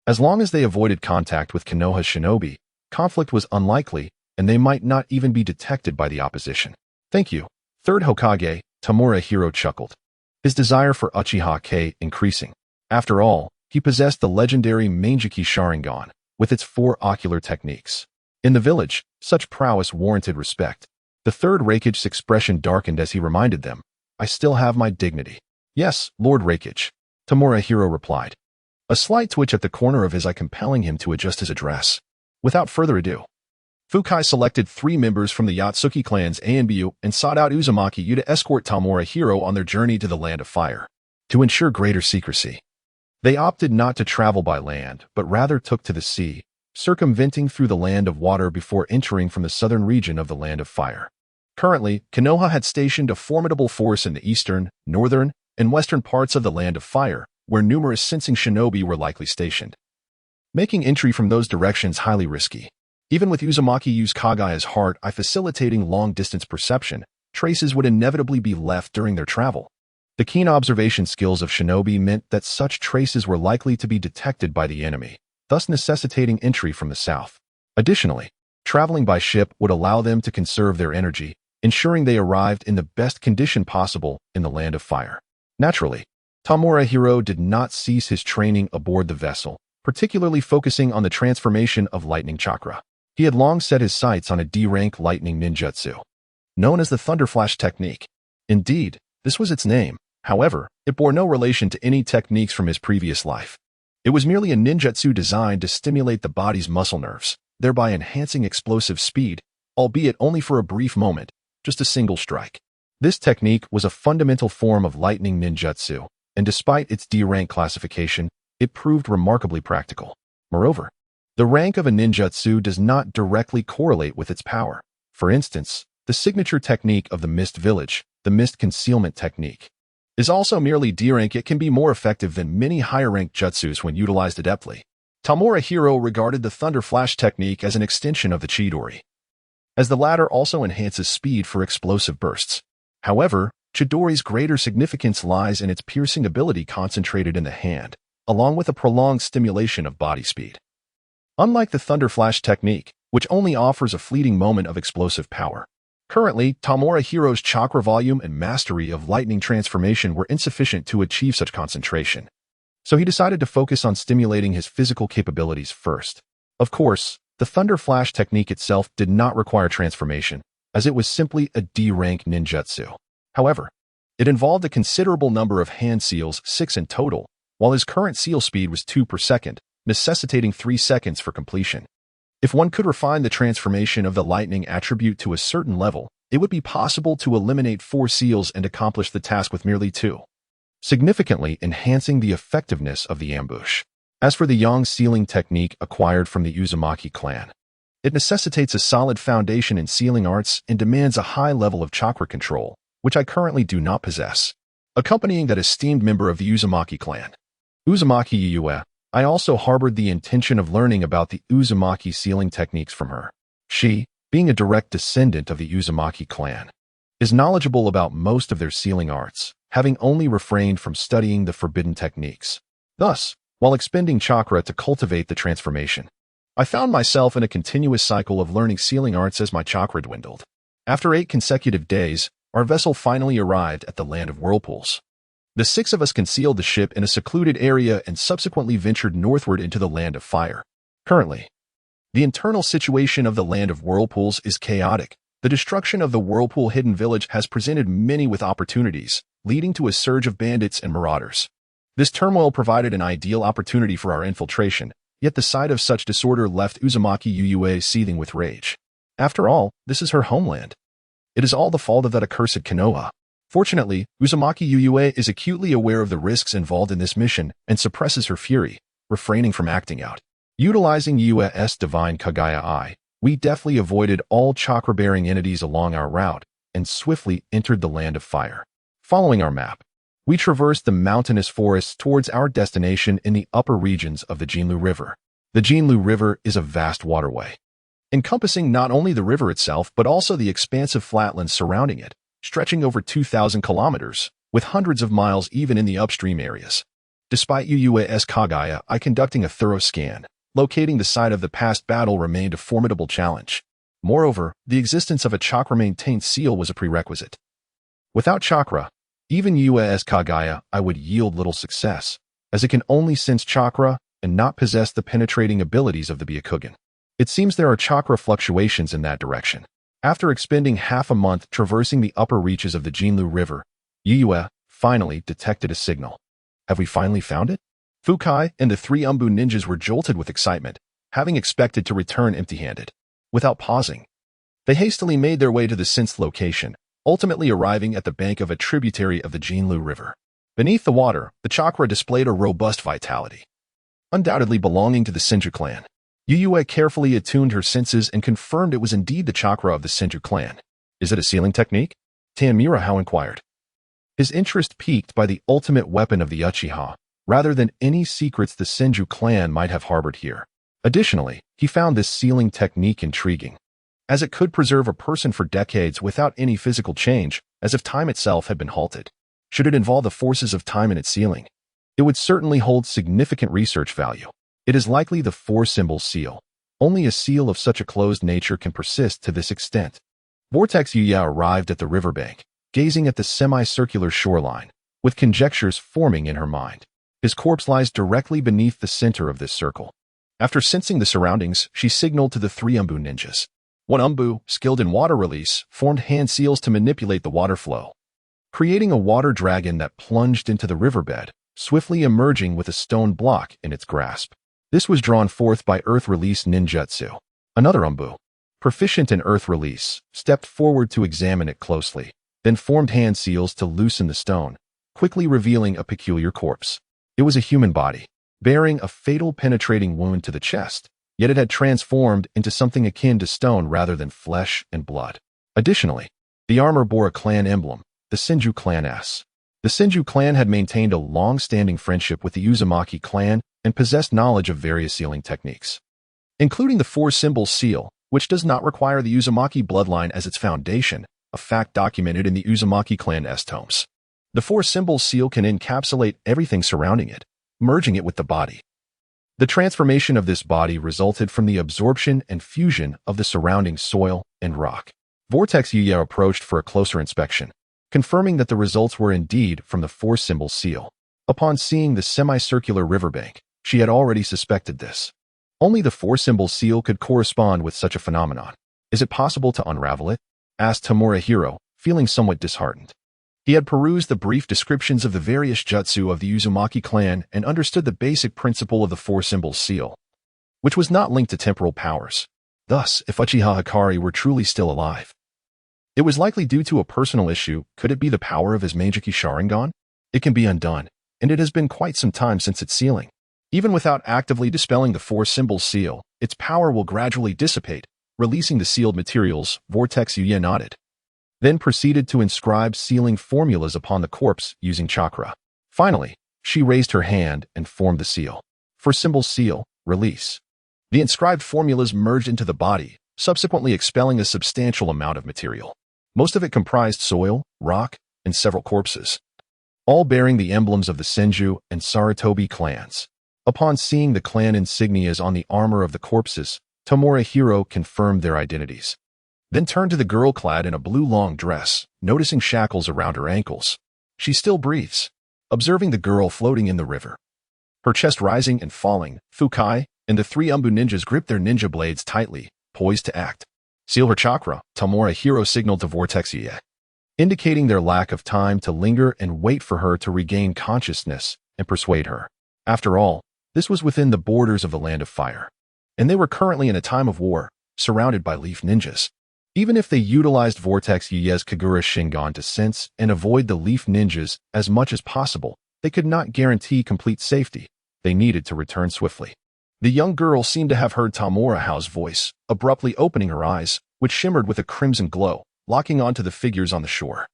As long as they avoided contact with Konoha's shinobi, conflict was unlikely, and they might not even be detected by the opposition. Thank you. Third Hokage, Tamura Hao chuckled, his desire for Uchiha Kei increasing. After all, he possessed the legendary Mangeki Sharingan, with its 4 ocular techniques. In the village, such prowess warranted respect. The third Raikage's expression darkened as he reminded them, I still have my dignity. Yes, Lord Raikage, Tamura Hao replied, a slight twitch at the corner of his eye compelling him to adjust his address. Without further ado, Fukai selected 3 members from the Yatsuki clans Anbu and sought out Uzumaki Yu to escort Tamura Hao on their journey to the Land of Fire. To ensure greater secrecy, they opted not to travel by land, but rather took to the sea, circumventing through the Land of Water before entering from the southern region of the Land of Fire. Currently, Konoha had stationed a formidable force in the eastern, northern, and western parts of the Land of Fire, where numerous sensing shinobi were likely stationed, making entry from those directions highly risky. Even with Uzumaki Yu's Kagaya's heart eye facilitating long-distance perception, traces would inevitably be left during their travel. The keen observation skills of shinobi meant that such traces were likely to be detected by the enemy, thus necessitating entry from the south. Additionally, traveling by ship would allow them to conserve their energy, ensuring they arrived in the best condition possible in the Land of Fire. Naturally, Tamura Hao did not cease his training aboard the vessel, particularly focusing on the transformation of lightning chakra. He had long set his sights on a D-rank lightning ninjutsu, known as the Thunderflash technique. Indeed, this was its name. However, it bore no relation to any techniques from his previous life. It was merely a ninjutsu designed to stimulate the body's muscle nerves, thereby enhancing explosive speed, albeit only for a brief moment, just a single strike. This technique was a fundamental form of lightning ninjutsu, and despite its D-rank classification, it proved remarkably practical. Moreover, the rank of a ninjutsu does not directly correlate with its power. For instance, the signature technique of the Mist Village, the Mist Concealment technique, is also merely D-rank. It can be more effective than many higher-ranked jutsus when utilized adeptly. Tamura Hao regarded the Thunder Flash technique as an extension of the Chidori, as the latter also enhances speed for explosive bursts. However, Chidori's greater significance lies in its piercing ability concentrated in the hand, along with a prolonged stimulation of body speed. Unlike the Thunder Flash technique, which only offers a fleeting moment of explosive power, currently, Tamura Hao's chakra volume and mastery of lightning transformation were insufficient to achieve such concentration. So he decided to focus on stimulating his physical capabilities first. Of course, the Thunder Flash technique itself did not require transformation, as it was simply a D-rank ninjutsu. However, it involved a considerable number of hand seals, 6 in total, while his current seal speed was 2 per second, necessitating 3 seconds for completion. If one could refine the transformation of the lightning attribute to a certain level, it would be possible to eliminate 4 seals and accomplish the task with merely 2, significantly enhancing the effectiveness of the ambush. As for the yang sealing technique acquired from the Uzumaki clan, it necessitates a solid foundation in sealing arts and demands a high level of chakra control, which I currently do not possess. Accompanying that esteemed member of the Uzumaki clan, Uzumaki Yue, I also harbored the intention of learning about the Uzumaki sealing techniques from her. She, being a direct descendant of the Uzumaki clan, is knowledgeable about most of their sealing arts, having only refrained from studying the forbidden techniques. Thus, while expending chakra to cultivate the transformation, I found myself in a continuous cycle of learning sealing arts as my chakra dwindled. After 8 consecutive days, our vessel finally arrived at the land of whirlpools. The 6 of us concealed the ship in a secluded area and subsequently ventured northward into the land of fire. Currently, the internal situation of the land of whirlpools is chaotic. The destruction of the whirlpool hidden village has presented many with opportunities, leading to a surge of bandits and marauders. This turmoil provided an ideal opportunity for our infiltration, yet the sight of such disorder left Uzumaki Yuyue seething with rage. After all, this is her homeland. It is all the fault of that accursed Konoha. Fortunately, Uzumaki Yuyue is acutely aware of the risks involved in this mission and suppresses her fury, refraining from acting out. Utilizing Yue's divine Kagaya Eye, we deftly avoided all chakra-bearing entities along our route and swiftly entered the land of fire. Following our map, we traversed the mountainous forests towards our destination in the upper regions of the Jinlu River. The Jinlu River is a vast waterway, encompassing not only the river itself but also the expansive flatlands surrounding it, stretching over 2,000 kilometers, with hundreds of miles even in the upstream areas. Despite Yuyue's Kagaya Eye conducting a thorough scan, locating the site of the past battle remained a formidable challenge. Moreover, the existence of a chakra-maintained seal was a prerequisite. Without chakra, even Yue's Kagaya Eye would yield little success, as it can only sense chakra and not possess the penetrating abilities of the Byakugan. It seems there are chakra fluctuations in that direction. After expending half a month traversing the upper reaches of the Jinlu River, Yuyue finally detected a signal. Have we finally found it? Fukai and the 3 Umbu ninjas were jolted with excitement, having expected to return empty-handed. Without pausing, they hastily made their way to the sensed location, ultimately arriving at the bank of a tributary of the Jinlu River. Beneath the water, the chakra displayed a robust vitality, undoubtedly belonging to the Senju clan. Yuyue carefully attuned her senses and confirmed it was indeed the chakra of the Senju clan. Is it a sealing technique? Tamura Hao inquired, his interest piqued by the ultimate weapon of the Uchiha, rather than any secrets the Senju clan might have harbored here. Additionally, he found this sealing technique intriguing, as it could preserve a person for decades without any physical change, as if time itself had been halted. Should it involve the forces of time in its sealing, it would certainly hold significant research value. It is likely the 4-symbol seal. Only a seal of such a closed nature can persist to this extent. Vortex Yuya arrived at the riverbank, gazing at the semicircular shoreline, with conjectures forming in her mind. His corpse lies directly beneath the center of this circle. After sensing the surroundings, she signaled to the 3 Umbu ninjas. One Umbu, skilled in water release, formed hand seals to manipulate the water flow, creating a water dragon that plunged into the riverbed, swiftly emerging with a stone block in its grasp. This was drawn forth by earth release ninjutsu. Another Umbu, proficient in earth release, stepped forward to examine it closely, then formed hand seals to loosen the stone, quickly revealing a peculiar corpse. It was a human body, bearing a fatal penetrating wound to the chest, yet it had transformed into something akin to stone rather than flesh and blood. Additionally, the armor bore a clan emblem, the Senju clan S. The Senju clan had maintained a long-standing friendship with the Uzumaki clan and possessed knowledge of various sealing techniques, including the 4-symbol seal, which does not require the Uzumaki bloodline as its foundation, a fact documented in the Uzumaki clan S tomes. The 4-symbol seal can encapsulate everything surrounding it, merging it with the body. The transformation of this body resulted from the absorption and fusion of the surrounding soil and rock. Vortex Yuya approached for a closer inspection, confirming that the results were indeed from the 4-symbol seal. Upon seeing the semicircular riverbank, she had already suspected this. Only the 4-symbol seal could correspond with such a phenomenon. Is it possible to unravel it? Asked Tamura Hao, feeling somewhat disheartened. He had perused the brief descriptions of the various jutsu of the Uzumaki clan and understood the basic principle of the 4-symbol seal, which was not linked to temporal powers. Thus, if Uchiha Hikari were truly still alive, it was likely due to a personal issue. Could it be the power of his Meijiki Sharingan? It can be undone, and it has been quite some time since its sealing. Even without actively dispelling the 4-symbol seal, its power will gradually dissipate, releasing the sealed materials. Vortex Yuya nodded, then proceeded to inscribe sealing formulas upon the corpse using chakra. Finally, she raised her hand and formed the seal. For symbol seal, release. The inscribed formulas merged into the body, subsequently expelling a substantial amount of material. Most of it comprised soil, rock, and several corpses, all bearing the emblems of the Senju and Sarutobi clans. Upon seeing the clan insignias on the armor of the corpses, Tamura Hao confirmed their identities. Then turned to the girl clad in a blue long dress, noticing shackles around her ankles. She still breathes. Observing the girl floating in the river, her chest rising and falling, Fukai and the three Umbu ninjas gripped their ninja blades tightly, poised to act. Seal her chakra, Tamura Hao signaled to Vortexiye, indicating their lack of time to linger and wait for her to regain consciousness and persuade her. After all, this was within the borders of the Land of Fire, and they were currently in a time of war, surrounded by leaf ninjas. Even if they utilized Vortexiye's Kagura Shingon to sense and avoid the leaf ninjas as much as possible, they could not guarantee complete safety. They needed to return swiftly. The young girl seemed to have heard Tamura Hao's voice, abruptly opening her eyes, which shimmered with a crimson glow, locking onto the figures on the shore.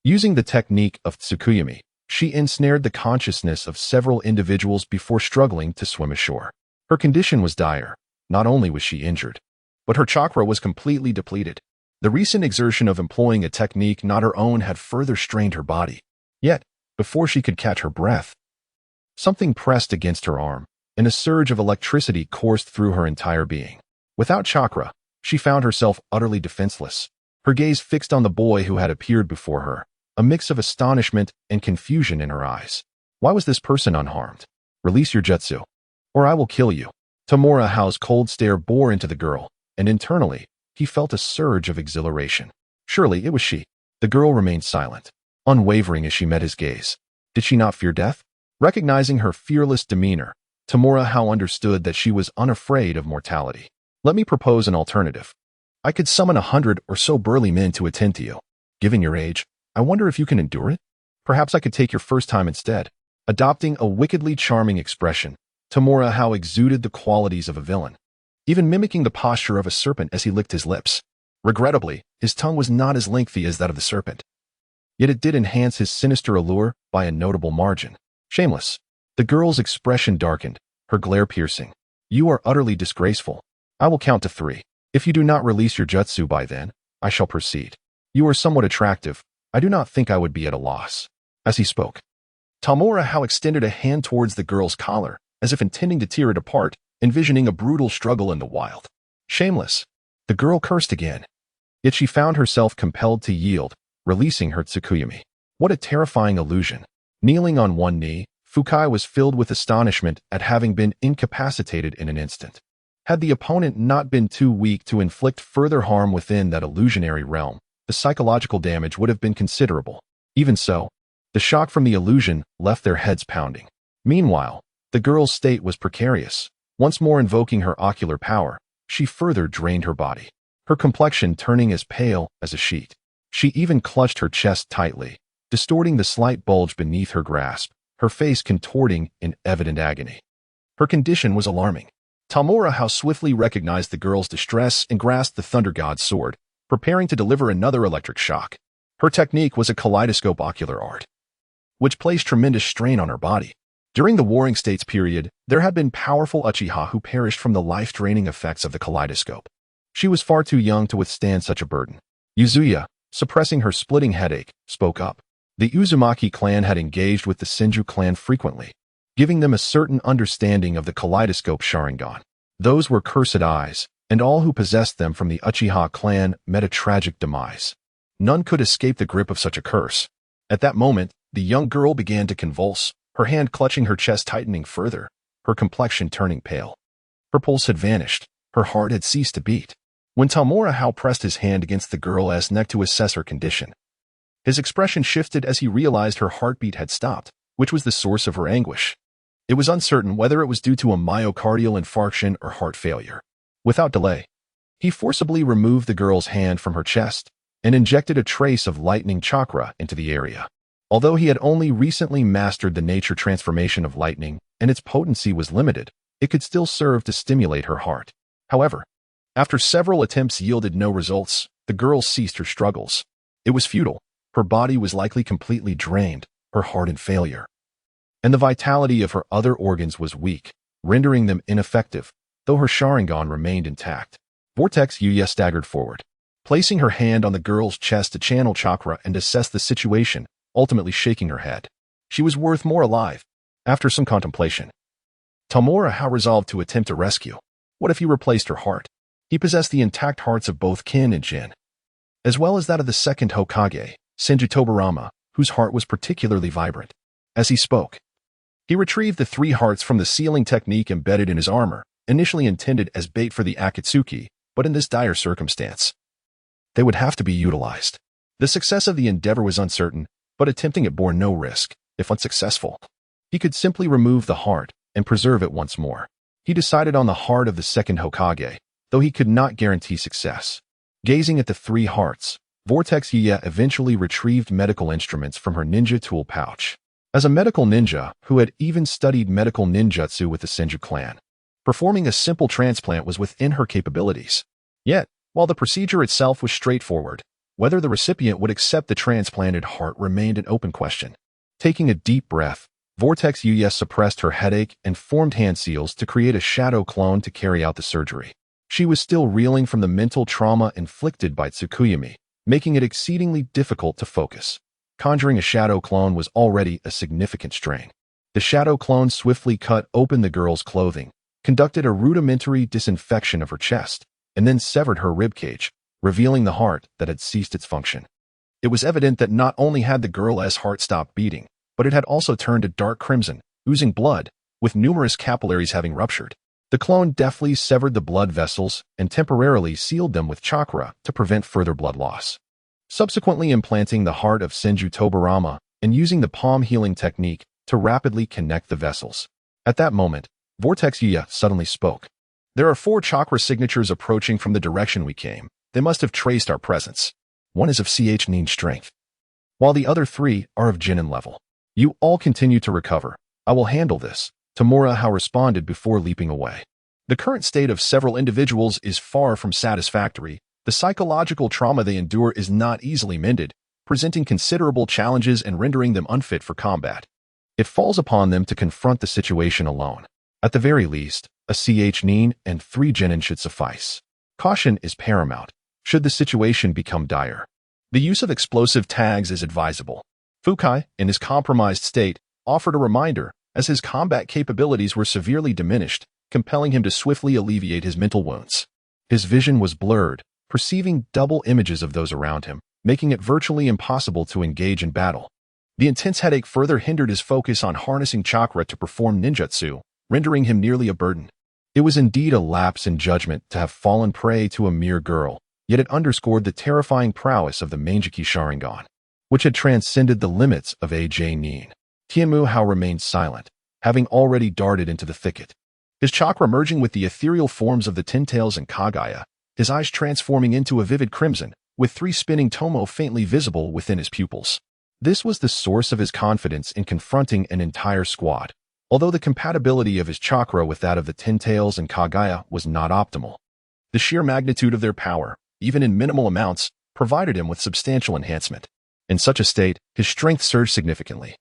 Using the technique of Tsukuyami, she ensnared the consciousness of several individuals before struggling to swim ashore. Her condition was dire. Not only was she injured, but her chakra was completely depleted. The recent exertion of employing a technique not her own had further strained her body. Yet, before she could catch her breath, something pressed against her arm, and a surge of electricity coursed through her entire being. Without chakra, she found herself utterly defenseless, her gaze fixed on the boy who had appeared before her, a mix of astonishment and confusion in her eyes. Why was this person unharmed? Release your jutsu, or I will kill you. Tamura Hao's cold stare bore into the girl, and internally, he felt a surge of exhilaration. Surely it was she. The girl remained silent, unwavering as she met his gaze. Did she not fear death? Recognizing her fearless demeanor, Tamura Hao understood that she was unafraid of mortality. Let me propose an alternative. I could summon 100 or so burly men to attend to you. Given your age, I wonder if you can endure it? Perhaps I could take your first time instead. Adopting a wickedly charming expression, Tamura Hao exuded the qualities of a villain, even mimicking the posture of a serpent as he licked his lips. Regrettably, his tongue was not as lengthy as that of the serpent. Yet it did enhance his sinister allure by a notable margin. Shameless. The girl's expression darkened, her glare piercing. You are utterly disgraceful. I will count to 3. If you do not release your jutsu by then, I shall proceed. You are somewhat attractive. I do not think I would be at a loss. As he spoke, Tamura Hao extended a hand towards the girl's collar, as if intending to tear it apart, envisioning a brutal struggle in the wild. Shameless. The girl cursed again. Yet she found herself compelled to yield, releasing her Tsukuyami. What a terrifying illusion. Kneeling on one knee, Fukai was filled with astonishment at having been incapacitated in an instant. Had the opponent not been too weak to inflict further harm within that illusionary realm, the psychological damage would have been considerable. Even so, the shock from the illusion left their heads pounding. Meanwhile, the girl's state was precarious. Once more invoking her ocular power, she further drained her body, her complexion turning as pale as a sheet. She even clutched her chest tightly, distorting the slight bulge beneath her grasp, her face contorting in evident agony. Her condition was alarming. Tamura Hao swiftly recognized the girl's distress and grasped the Thunder God's sword, preparing to deliver another electric shock. Her technique was a kaleidoscope ocular art, which placed tremendous strain on her body. During the Warring States period, there had been powerful Uchiha who perished from the life-draining effects of the kaleidoscope. She was far too young to withstand such a burden. Yuzuya, suppressing her splitting headache, spoke up. The Uzumaki clan had engaged with the Senju clan frequently, giving them a certain understanding of the kaleidoscope Sharingan. Those were cursed eyes, and all who possessed them from the Uchiha clan met a tragic demise. None could escape the grip of such a curse. At that moment, the young girl began to convulse, her hand clutching her chest tightening further, her complexion turning pale. Her pulse had vanished, her heart had ceased to beat. When Tamura Hao pressed his hand against the girl's neck to assess her condition, his expression shifted as he realized her heartbeat had stopped, which was the source of her anguish. It was uncertain whether it was due to a myocardial infarction or heart failure. Without delay, he forcibly removed the girl's hand from her chest and injected a trace of lightning chakra into the area. Although he had only recently mastered the nature transformation of lightning and its potency was limited, it could still serve to stimulate her heart. However, after several attempts yielded no results, the girl ceased her struggles. It was futile. Her body was likely completely drained, her heart in failure, and the vitality of her other organs was weak. rendering them ineffective, though her Sharingan remained intact. Vortex Yuya staggered forward, placing her hand on the girl's chest to channel chakra and assess the situation, ultimately shaking her head. She was worth more alive. After some contemplation, Tamura Hao resolved to attempt a rescue. What if he replaced her heart? He possessed the intact hearts of both Kin and Jin, as well as that of the second Hokage, Senju Tobarama, whose heart was particularly vibrant. As he spoke, he retrieved the 3 hearts from the sealing technique embedded in his armor, initially intended as bait for the Akatsuki, but in this dire circumstance, they would have to be utilized. The success of the endeavor was uncertain, but attempting it bore no risk. If unsuccessful, he could simply remove the heart and preserve it once more. He decided on the heart of the second Hokage, though he could not guarantee success. Gazing at the 3 hearts, Vortex Yuya eventually retrieved medical instruments from her ninja tool pouch. As a medical ninja who had even studied medical ninjutsu with the Senju clan, performing a simple transplant was within her capabilities. Yet, while the procedure itself was straightforward, whether the recipient would accept the transplanted heart remained an open question. Taking a deep breath, Vortex Yuya suppressed her headache and formed hand seals to create a shadow clone to carry out the surgery. She was still reeling from the mental trauma inflicted by Tsukuyami, making it exceedingly difficult to focus. Conjuring a shadow clone was already a significant strain. The shadow clone swiftly cut open the girl's clothing, conducted a rudimentary disinfection of her chest, and then severed her ribcage, revealing the heart that had ceased its function. It was evident that not only had the girl's heart stopped beating, but it had also turned a dark crimson, oozing blood, with numerous capillaries having ruptured. The clone deftly severed the blood vessels and temporarily sealed them with chakra to prevent further blood loss. Subsequently implanting the heart of Senju Tobarama and using the palm healing technique to rapidly connect the vessels. At that moment, Vortex Yuya suddenly spoke. There are 4 chakra signatures approaching from the direction we came. They must have traced our presence. One is of Nin strength, while the other 3 are of Jonin level. You all continue to recover. I will handle this, Tamura Hao responded before leaping away. The current state of several individuals is far from satisfactory. The psychological trauma they endure is not easily mended, presenting considerable challenges and rendering them unfit for combat. It falls upon them to confront the situation alone. At the very least, a Nin and 3 Jonin should suffice. Caution is paramount should the situation become dire. The use of explosive tags is advisable. Fukai, in his compromised state, offered a reminder as his combat capabilities were severely diminished, compelling him to swiftly alleviate his mental wounds. His vision was blurred, perceiving double images of those around him, making it virtually impossible to engage in battle. The intense headache further hindered his focus on harnessing chakra to perform ninjutsu, rendering him nearly a burden. It was indeed a lapse in judgment to have fallen prey to a mere girl, yet it underscored the terrifying prowess of the Mangeki Sharingan, which had transcended the limits of Nin. Tamura Hao remained silent, having already darted into the thicket. His chakra merging with the ethereal forms of the Ten-Tails and Kaguya, his eyes transforming into a vivid crimson, with 3 spinning tomo faintly visible within his pupils. This was the source of his confidence in confronting an entire squad, although the compatibility of his chakra with that of the Ten-Tails and Kaguya was not optimal. The sheer magnitude of their power, even in minimal amounts, provided him with substantial enhancement. In such a state, his strength surged significantly,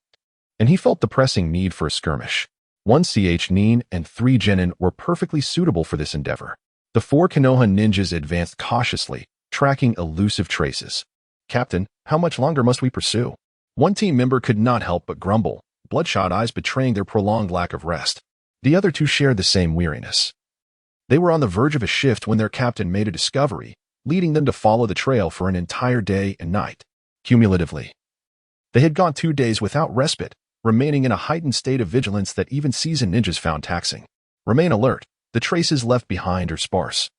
and he felt the pressing need for a skirmish. 1 Nin and 3 Jonin were perfectly suitable for this endeavor. The 4 Konoha ninjas advanced cautiously, tracking elusive traces. Captain, how much longer must we pursue? One team member could not help but grumble, bloodshot eyes betraying their prolonged lack of rest. The other 2 shared the same weariness. They were on the verge of a shift when their captain made a discovery, leading them to follow the trail for an entire day and night. Cumulatively, they had gone 2 days without respite, remaining in a heightened state of vigilance that even seasoned ninjas found taxing. Remain alert. The traces left behind are sparse,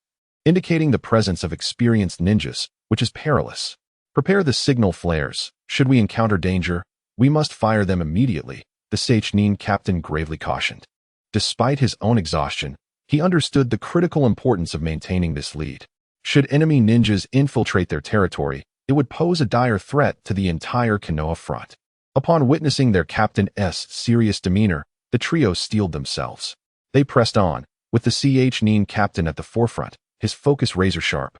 indicating the presence of experienced ninjas, which is perilous. Prepare the signal flares. Should we encounter danger, we must fire them immediately, the Nin captain gravely cautioned. Despite his own exhaustion, he understood the critical importance of maintaining this lead. Should enemy ninjas infiltrate their territory, it would pose a dire threat to the entire Konoha front. Upon witnessing their captain's serious demeanor, the trio steeled themselves. They pressed on, with the Nin captain at the forefront, his focus razor-sharp,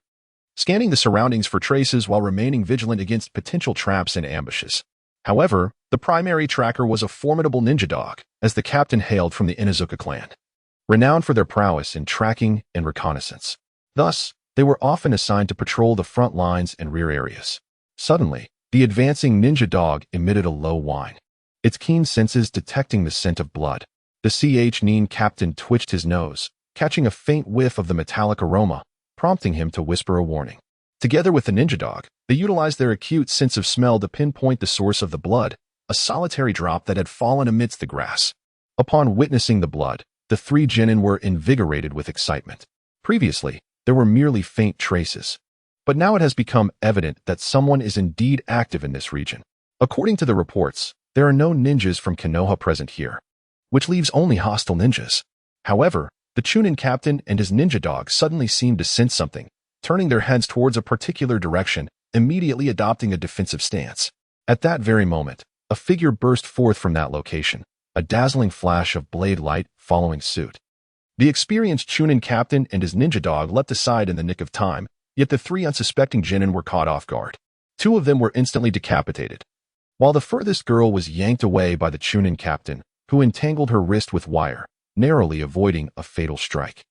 scanning the surroundings for traces while remaining vigilant against potential traps and ambushes. However, the primary tracker was a formidable ninja dog, as the captain hailed from the Inuzuka clan. renowned for their prowess in tracking and reconnaissance. Thus, they were often assigned to patrol the front lines and rear areas. Suddenly, the advancing ninja dog emitted a low whine, its keen senses detecting the scent of blood. The Haotian captain twitched his nose, catching a faint whiff of the metallic aroma, prompting him to whisper a warning. Together with the ninja dog, they utilized their acute sense of smell to pinpoint the source of the blood, a solitary drop that had fallen amidst the grass. Upon witnessing the blood, the three genin were invigorated with excitement. Previously, there were merely faint traces, but now it has become evident that someone is indeed active in this region. According to the reports, there are no ninjas from Konoha present here, which leaves only hostile ninjas. However, the Chunin captain and his ninja dog suddenly seemed to sense something, turning their heads towards a particular direction, immediately adopting a defensive stance. At that very moment, a figure burst forth from that location, a dazzling flash of blade light following suit. The experienced Chunin captain and his ninja dog leapt aside in the nick of time, yet the three unsuspecting genin were caught off guard. Two of them were instantly decapitated, while the furthest girl was yanked away by the Chunin captain, who entangled her wrist with wire, narrowly avoiding a fatal strike,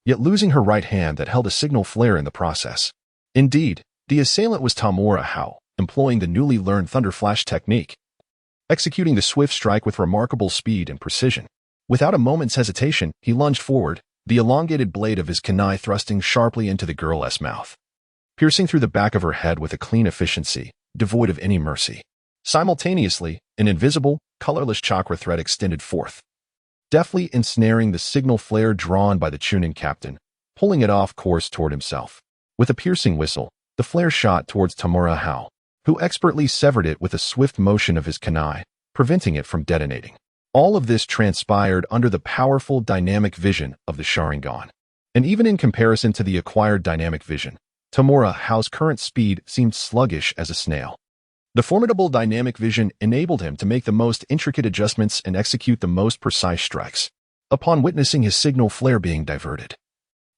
yet losing her right hand that held a signal flare in the process. Indeed, the assailant was Tamura Hao, employing the newly learned Thunder Flash technique, executing the swift strike with remarkable speed and precision. Without a moment's hesitation, he lunged forward, the elongated blade of his kunai thrusting sharply into the girl's mouth, piercing through the back of her head with a clean efficiency, devoid of any mercy. Simultaneously, an invisible, colorless chakra thread extended forth, deftly ensnaring the signal flare drawn by the Chunin captain, pulling it off course toward himself. With a piercing whistle, the flare shot towards Tamura Hao, who expertly severed it with a swift motion of his kunai, preventing it from detonating. All of this transpired under the powerful dynamic vision of the Sharingan. And even in comparison to the acquired dynamic vision, Tamura Hao's current speed seemed sluggish as a snail. The formidable dynamic vision enabled him to make the most intricate adjustments and execute the most precise strikes. Upon witnessing his signal flare being diverted,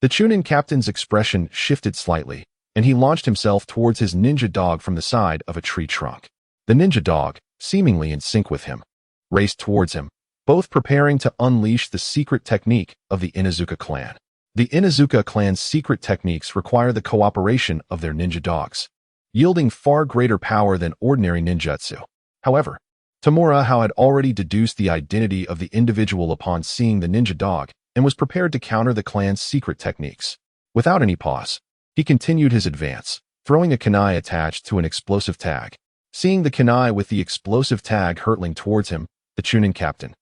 the Chunin captain's expression shifted slightly, and he launched himself towards his ninja dog from the side of a tree trunk. The ninja dog, seemingly in sync with him, raced towards him, both preparing to unleash the secret technique of the Inuzuka clan. The Inuzuka clan's secret techniques require the cooperation of their ninja dogs, yielding far greater power than ordinary ninjutsu. However, Tamura Hao had already deduced the identity of the individual upon seeing the ninja dog and was prepared to counter the clan's secret techniques. Without any pause, he continued his advance, throwing a kunai attached to an explosive tag. Seeing the kunai with the explosive tag hurtling towards him, the Chunin captain,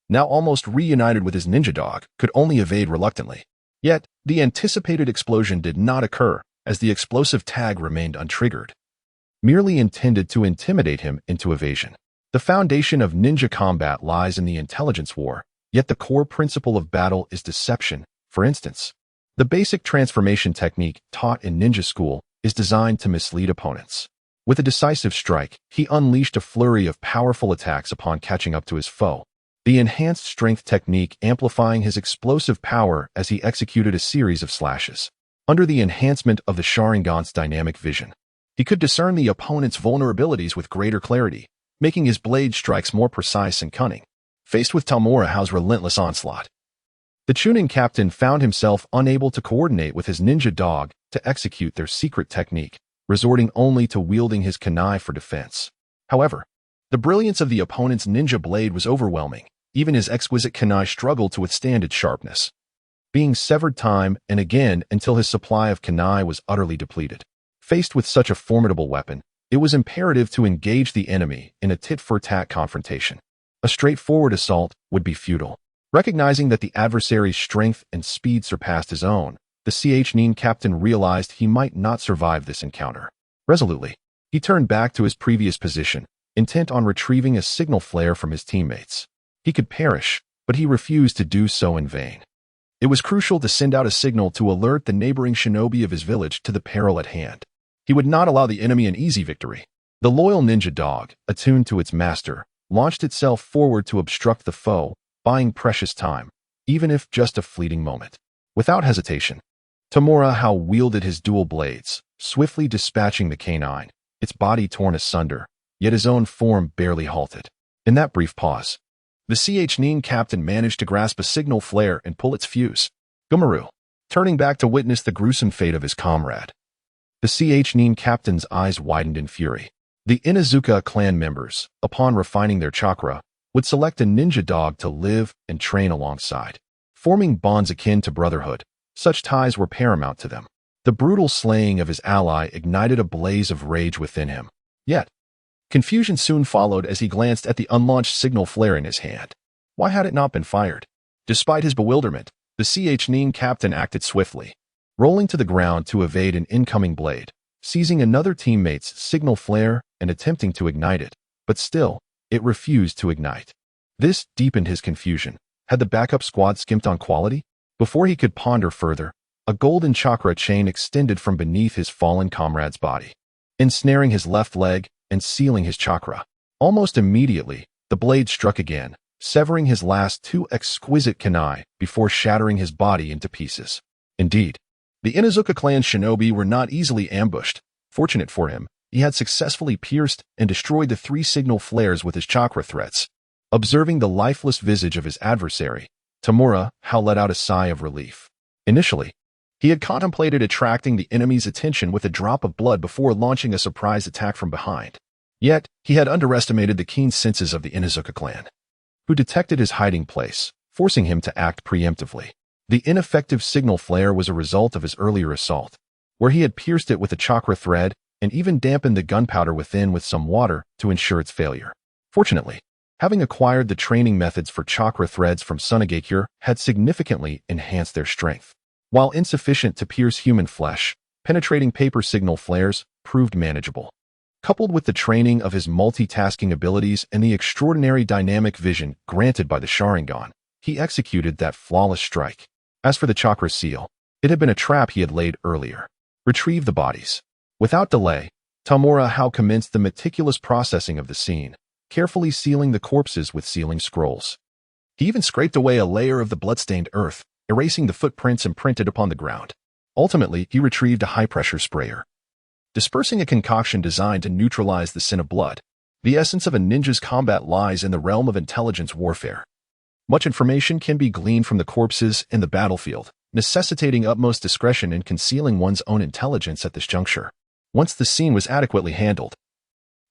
now almost reunited with his ninja dog, could only evade reluctantly. Yet, the anticipated explosion did not occur, as the explosive tag remained untriggered, merely intended to intimidate him into evasion. The foundation of ninja combat lies in the intelligence war, yet the core principle of battle is deception. For instance, the basic transformation technique taught in ninja school is designed to mislead opponents. With a decisive strike, he unleashed a flurry of powerful attacks upon catching up to his foe, the enhanced strength technique amplifying his explosive power as he executed a series of slashes. Under the enhancement of the Sharingan's dynamic vision, he could discern the opponent's vulnerabilities with greater clarity, making his blade strikes more precise and cunning. Faced with Tamura Hao's relentless onslaught, the Chunin captain found himself unable to coordinate with his ninja dog to execute their secret technique, resorting only to wielding his kunai for defense. However, the brilliance of the opponent's ninja blade was overwhelming. Even his exquisite kunai struggled to withstand its sharpness, being severed time and again until his supply of kunai was utterly depleted. Faced with such a formidable weapon, it was imperative to engage the enemy in a tit-for-tat confrontation. A straightforward assault would be futile. Recognizing that the adversary's strength and speed surpassed his own, the Haotian captain realized he might not survive this encounter. Resolutely, he turned back to his previous position, intent on retrieving a signal flare from his teammates. He could perish, but he refused to do so in vain. It was crucial to send out a signal to alert the neighboring shinobi of his village to the peril at hand. He would not allow the enemy an easy victory. The loyal ninja dog, attuned to its master, launched itself forward to obstruct the foe, buying precious time, even if just a fleeting moment. Without hesitation, Tamura Hao wielded his dual blades, swiftly dispatching the canine, its body torn asunder, yet his own form barely halted. In that brief pause, The Nin captain managed to grasp a signal flare and pull its fuse. Gumaru, turning back to witness the gruesome fate of his comrade. The Nin captain's eyes widened in fury. The Inuzuka clan members, upon refining their chakra, would select a ninja dog to live and train alongside. Forming bonds akin to brotherhood, such ties were paramount to them. The brutal slaying of his ally ignited a blaze of rage within him. Yet, confusion soon followed as he glanced at the unlaunched signal flare in his hand. Why had it not been fired? Despite his bewilderment, the Nin captain acted swiftly, rolling to the ground to evade an incoming blade, seizing another teammate's signal flare and attempting to ignite it, but still, it refused to ignite. This deepened his confusion. Had the backup squad skimped on quality? Before he could ponder further, a golden chakra chain extended from beneath his fallen comrade's body, ensnaring his left leg and sealing his chakra. Almost immediately, the blade struck again, severing his last two exquisite kekkei before shattering his body into pieces. Indeed, the Inuzuka clan shinobi were not easily ambushed. Fortunate for him, he had successfully pierced and destroyed the 3 signal flares with his chakra threads. Observing the lifeless visage of his adversary, Tamura Hao let out a sigh of relief. Initially, he had contemplated attracting the enemy's attention with a drop of blood before launching a surprise attack from behind. Yet, he had underestimated the keen senses of the Inuzuka clan, who detected his hiding place, forcing him to act preemptively. The ineffective signal flare was a result of his earlier assault, where he had pierced it with a chakra thread and even dampened the gunpowder within with some water to ensure its failure. Fortunately, having acquired the training methods for chakra threads from Kumogakure had significantly enhanced their strength. While insufficient to pierce human flesh, penetrating paper signal flares proved manageable. Coupled with the training of his multitasking abilities and the extraordinary dynamic vision granted by the Sharingan, he executed that flawless strike. As for the chakra seal, it had been a trap he had laid earlier. Retrieve the bodies. Without delay, Tamura Hao commenced the meticulous processing of the scene, carefully sealing the corpses with sealing scrolls. He even scraped away a layer of the bloodstained earth, erasing the footprints imprinted upon the ground. Ultimately, he retrieved a high-pressure sprayer, dispersing a concoction designed to neutralize the sin of blood. The essence of a ninja's combat lies in the realm of intelligence warfare. Much information can be gleaned from the corpses in the battlefield, necessitating utmost discretion in concealing one's own intelligence at this juncture. Once the scene was adequately handled,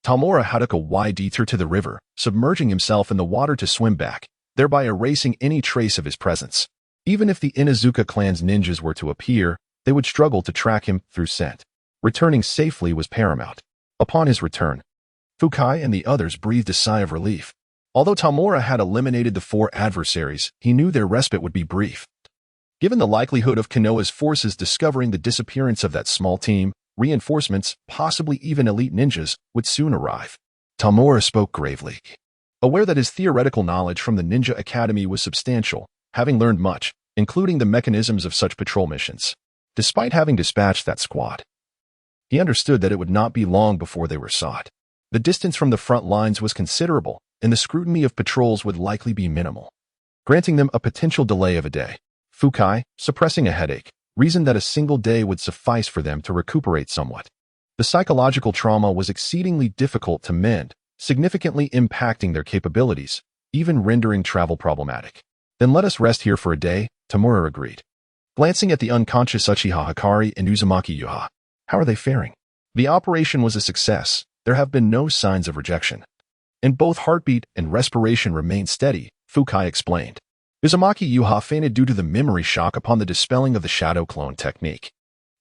Tamura Hao took a wide detour to the river, submerging himself in the water to swim back, thereby erasing any trace of his presence. Even if the Inuzuka clan's ninjas were to appear, they would struggle to track him through scent. Returning safely was paramount. Upon his return, Fukai and the others breathed a sigh of relief. Although Tamura had eliminated the 4 adversaries, he knew their respite would be brief. Given the likelihood of Konoha's forces discovering the disappearance of that small team, reinforcements, possibly even elite ninjas, would soon arrive. Tamura spoke gravely, aware that his theoretical knowledge from the Ninja Academy was substantial, having learned much, including the mechanisms of such patrol missions. Despite having dispatched that squad, he understood that it would not be long before they were sought. The distance from the front lines was considerable, and the scrutiny of patrols would likely be minimal, granting them a potential delay of a day. Fukai, suppressing a headache, reasoned that a single day would suffice for them to recuperate somewhat. The psychological trauma was exceedingly difficult to mend, significantly impacting their capabilities, even rendering travel problematic. Then let us rest here for a day, Tamura agreed. Glancing at the unconscious Uchiha Hikari and Uzumaki Yuha, how are they faring? The operation was a success. There have been no signs of rejection, and both heartbeat and respiration remain steady, Fukai explained. Uzumaki Yuha fainted due to the memory shock upon the dispelling of the shadow clone technique.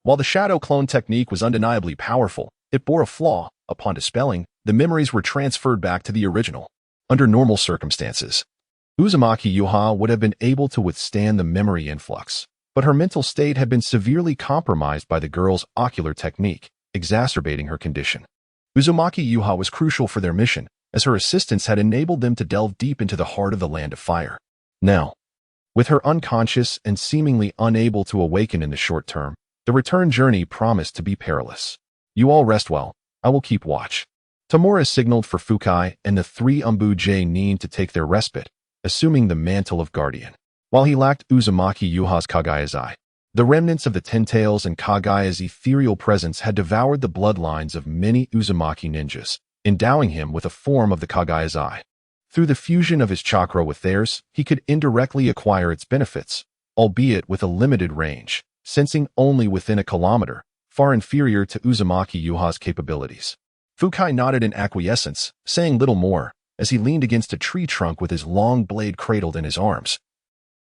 While the shadow clone technique was undeniably powerful, it bore a flaw. Upon dispelling, the memories were transferred back to the original. Under normal circumstances, Uzumaki Yuha would have been able to withstand the memory influx, but her mental state had been severely compromised by the girl's ocular technique, exacerbating her condition. Uzumaki Yuha was crucial for their mission, as her assistance had enabled them to delve deep into the heart of the Land of Fire. Now, with her unconscious and seemingly unable to awaken in the short term, the return journey promised to be perilous. You all rest well. I will keep watch. Tamura signaled for Fukai and the 3 Jonin to take their respite, assuming the mantle of guardian. While he lacked Uzumaki Yuha's Kagaya's eye, the remnants of the Ten-Tails and Kagaya's ethereal presence had devoured the bloodlines of many Uzumaki ninjas, endowing him with a form of the Kagaya's eye. Through the fusion of his chakra with theirs, he could indirectly acquire its benefits, albeit with a limited range, sensing only within a kilometer, far inferior to Uzumaki Yuha's capabilities. Fukai nodded in acquiescence, saying little more, as he leaned against a tree trunk with his long blade cradled in his arms.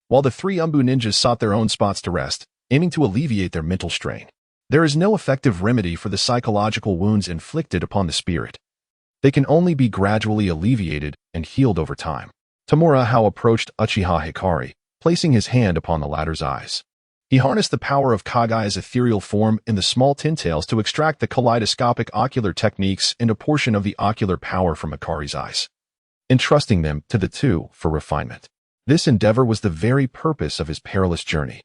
While the three Umbu ninjas sought their own spots to rest, aiming to alleviate their mental strain. There is no effective remedy for the psychological wounds inflicted upon the spirit. They can only be gradually alleviated and healed over time. Tamura Hao approached Uchiha Hikari, placing his hand upon the latter's eyes. He harnessed the power of Kagai's ethereal form in the small tintails to extract the kaleidoscopic ocular techniques and a portion of the ocular power from Hikari's eyes, entrusting them to the two for refinement. This endeavor was the very purpose of his perilous journey.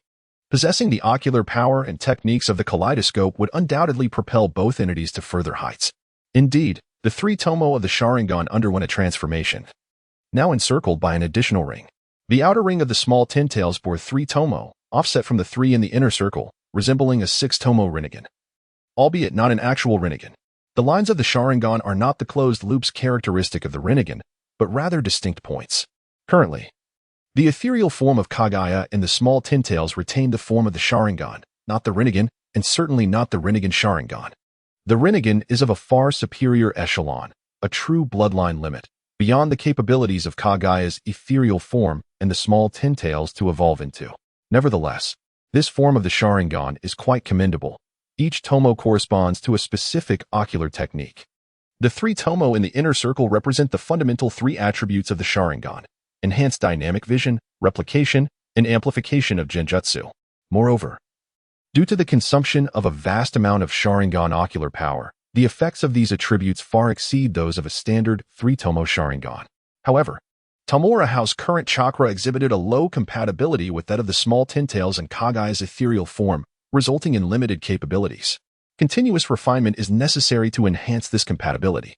Possessing the ocular power and techniques of the kaleidoscope would undoubtedly propel both entities to further heights. Indeed, the three tomo of the Sharingan underwent a transformation, now encircled by an additional ring. The outer ring of the small tintails bore 3 tomo, offset from the 3 in the inner circle, resembling a 6 tomo Rinnegan. Albeit not an actual Rinnegan. The lines of the Sharingan are not the closed loops characteristic of the Rinnegan, but rather distinct points. Currently, the ethereal form of Kagaya in the small tintails retained the form of the Sharingan, not the Rinnegan, and certainly not the Rinnegan Sharingan. The Rinnegan is of a far superior echelon, a true bloodline limit, beyond the capabilities of Kagaya's ethereal form and the small tintails to evolve into. Nevertheless, this form of the Sharingan is quite commendable. Each tomo corresponds to a specific ocular technique. The 3 tomo in the inner circle represent the fundamental 3 attributes of the Sharingan: enhanced dynamic vision, replication, and amplification of genjutsu. Moreover, due to the consumption of a vast amount of Sharingan ocular power, the effects of these attributes far exceed those of a standard 3-tomo Sharingan. However, Tamura Hao's current chakra exhibited a low compatibility with that of the small tintails and Kagai's ethereal form, resulting in limited capabilities. Continuous refinement is necessary to enhance this compatibility.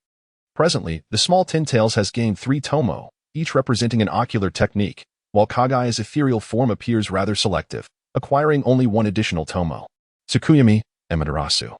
Presently, the small tintails has gained 3 tomo, each representing an ocular technique, while Kagai's ethereal form appears rather selective, acquiring only 1 additional tomo: Tsukuyomi, Amaterasu,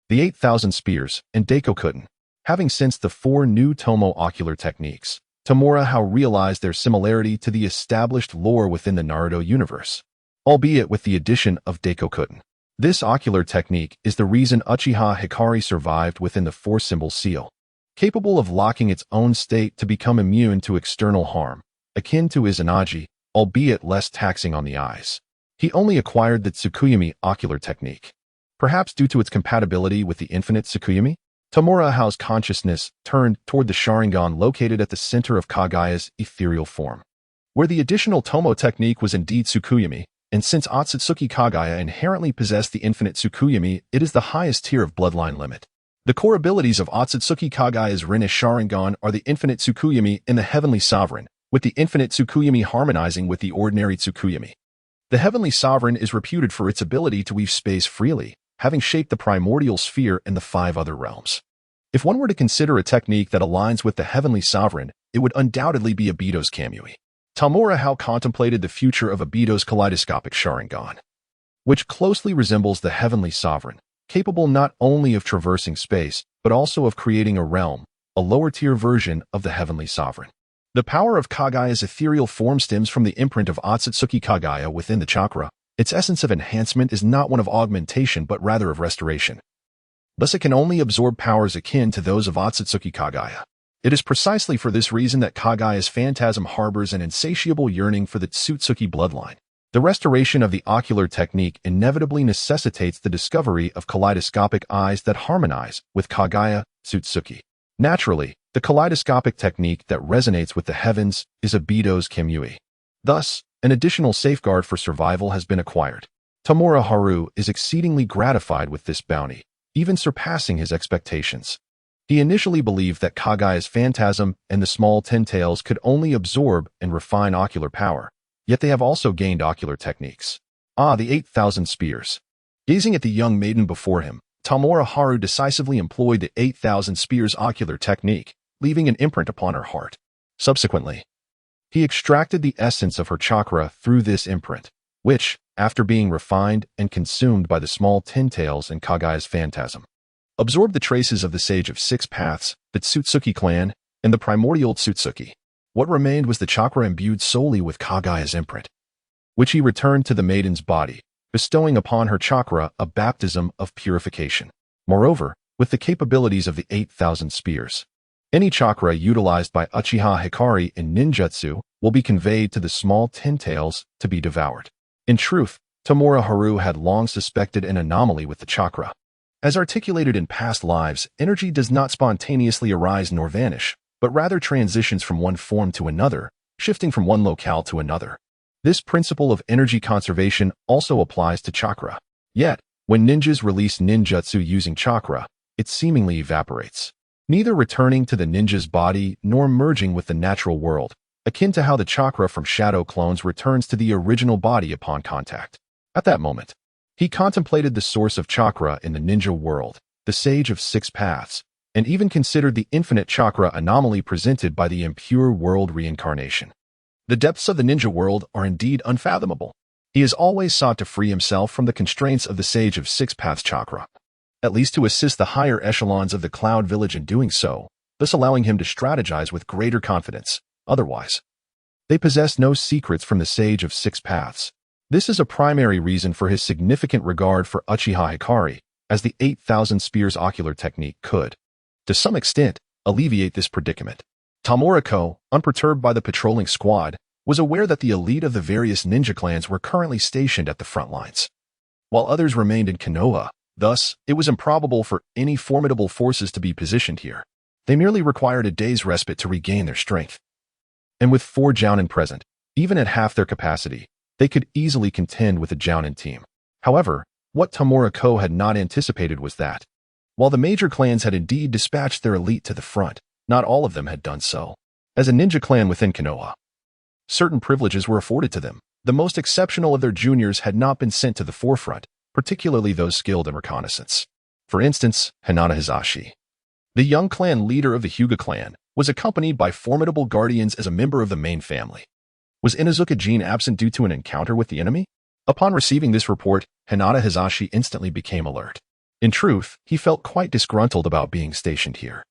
the 8,000 Spears, and Daikokutten. Having sensed the 4 new tomo ocular techniques, Tamura Hao realized their similarity to the established lore within the Naruto universe, albeit with the addition of Daikokutten. This ocular technique is the reason Uchiha Hikari survived within the 4-symbol seal, capable of locking its own state to become immune to external harm, akin to Izanagi, albeit less taxing on the eyes. He only acquired the Tsukuyomi ocular technique, perhaps due to its compatibility with the infinite Tsukuyomi. Tamura Hao's consciousness turned toward the Sharingan located at the center of Kagaya's ethereal form, where the additional tomo technique was indeed Tsukuyomi, and since Otsutsuki Kagaya inherently possessed the infinite Tsukuyomi, it is the highest tier of bloodline limit. The core abilities of Otsutsuki Kagaya's Rinne Sharingan are the infinite Tsukuyomi and the Heavenly Sovereign, with the infinite Tsukuyomi harmonizing with the ordinary Tsukuyomi. The Heavenly Sovereign is reputed for its ability to weave space freely, having shaped the primordial sphere and the 5 other realms. If one were to consider a technique that aligns with the Heavenly Sovereign, it would undoubtedly be Obito's Kamui. Tamura Hao contemplated the future of Obito's kaleidoscopic Sharingan, which closely resembles the Heavenly Sovereign, capable not only of traversing space, but also of creating a realm, a lower-tier version of the Heavenly Sovereign. The power of Kagaya's ethereal form stems from the imprint of Otsutsuki Kagaya within the chakra. Its essence of enhancement is not one of augmentation but rather of restoration. Thus it can only absorb powers akin to those of Otsutsuki Kagaya. It is precisely for this reason that Kagaya's phantasm harbors an insatiable yearning for the Tsutsuki bloodline. The restoration of the ocular technique inevitably necessitates the discovery of kaleidoscopic eyes that harmonize with Kagaya Tsutsuki. Naturally, the kaleidoscopic technique that resonates with the heavens is Obito's Kamui. Thus, an additional safeguard for survival has been acquired. Tamura Haru is exceedingly gratified with this bounty, even surpassing his expectations. He initially believed that Kagaya's phantasm and the small tintails could only absorb and refine ocular power, yet they have also gained ocular techniques. The 8,000 Spears. Gazing at the young maiden before him, Tamura Haru decisively employed the 8,000 Spears ocular technique, leaving an imprint upon her heart. Subsequently, he extracted the essence of her chakra through this imprint, which, after being refined and consumed by the small tintails and Kagaya's phantasm, absorbed the traces of the Sage of 6 Paths, the Tsutsuki clan, and the primordial Tsutsuki. What remained was the chakra imbued solely with Kagaya's imprint, which he returned to the maiden's body, bestowing upon her chakra a baptism of purification. Moreover, with the capabilities of the 8,000 spears, any chakra utilized by Uchiha Hikari in ninjutsu will be conveyed to the small ten-tails to be devoured. In truth, Tamura Hao had long suspected an anomaly with the chakra. As articulated in past lives, energy does not spontaneously arise nor vanish, but rather transitions from one form to another, shifting from one locale to another. This principle of energy conservation also applies to chakra. Yet, when ninjas release ninjutsu using chakra, it seemingly evaporates, neither returning to the ninja's body nor merging with the natural world, akin to how the chakra from shadow clones returns to the original body upon contact. At that moment, he contemplated the source of chakra in the ninja world, the Sage of Six Paths, and even considered the infinite chakra anomaly presented by the impure world reincarnation. The depths of the ninja world are indeed unfathomable. He has always sought to free himself from the constraints of the Sage of Six Paths chakra, at least to assist the higher echelons of the Cloud Village in doing so, thus allowing him to strategize with greater confidence. Otherwise, they possess no secrets from the Sage of Six Paths. This is a primary reason for his significant regard for Uchiha Hikari, as the 8,000 spears ocular technique could, to some extent, alleviate this predicament. Tamura Hao, unperturbed by the patrolling squad, was aware that the elite of the various ninja clans were currently stationed at the front lines, while others remained in Konoha. Thus, it was improbable for any formidable forces to be positioned here. They merely required a day's respite to regain their strength. And with 4 jonin present, even at half their capacity, they could easily contend with a jonin team. However, what Tamura Hao had not anticipated was that, while the major clans had indeed dispatched their elite to the front, not all of them had done so. As a ninja clan within Konoha, certain privileges were afforded to them. The most exceptional of their juniors had not been sent to the forefront, particularly those skilled in reconnaissance. For instance, Hinata Hisashi, the young clan leader of the Hyuga clan, was accompanied by formidable guardians as a member of the main family. Was Inuzuka Jin absent due to an encounter with the enemy? Upon receiving this report, Hinata Hisashi instantly became alert. In truth, he felt quite disgruntled about being stationed here,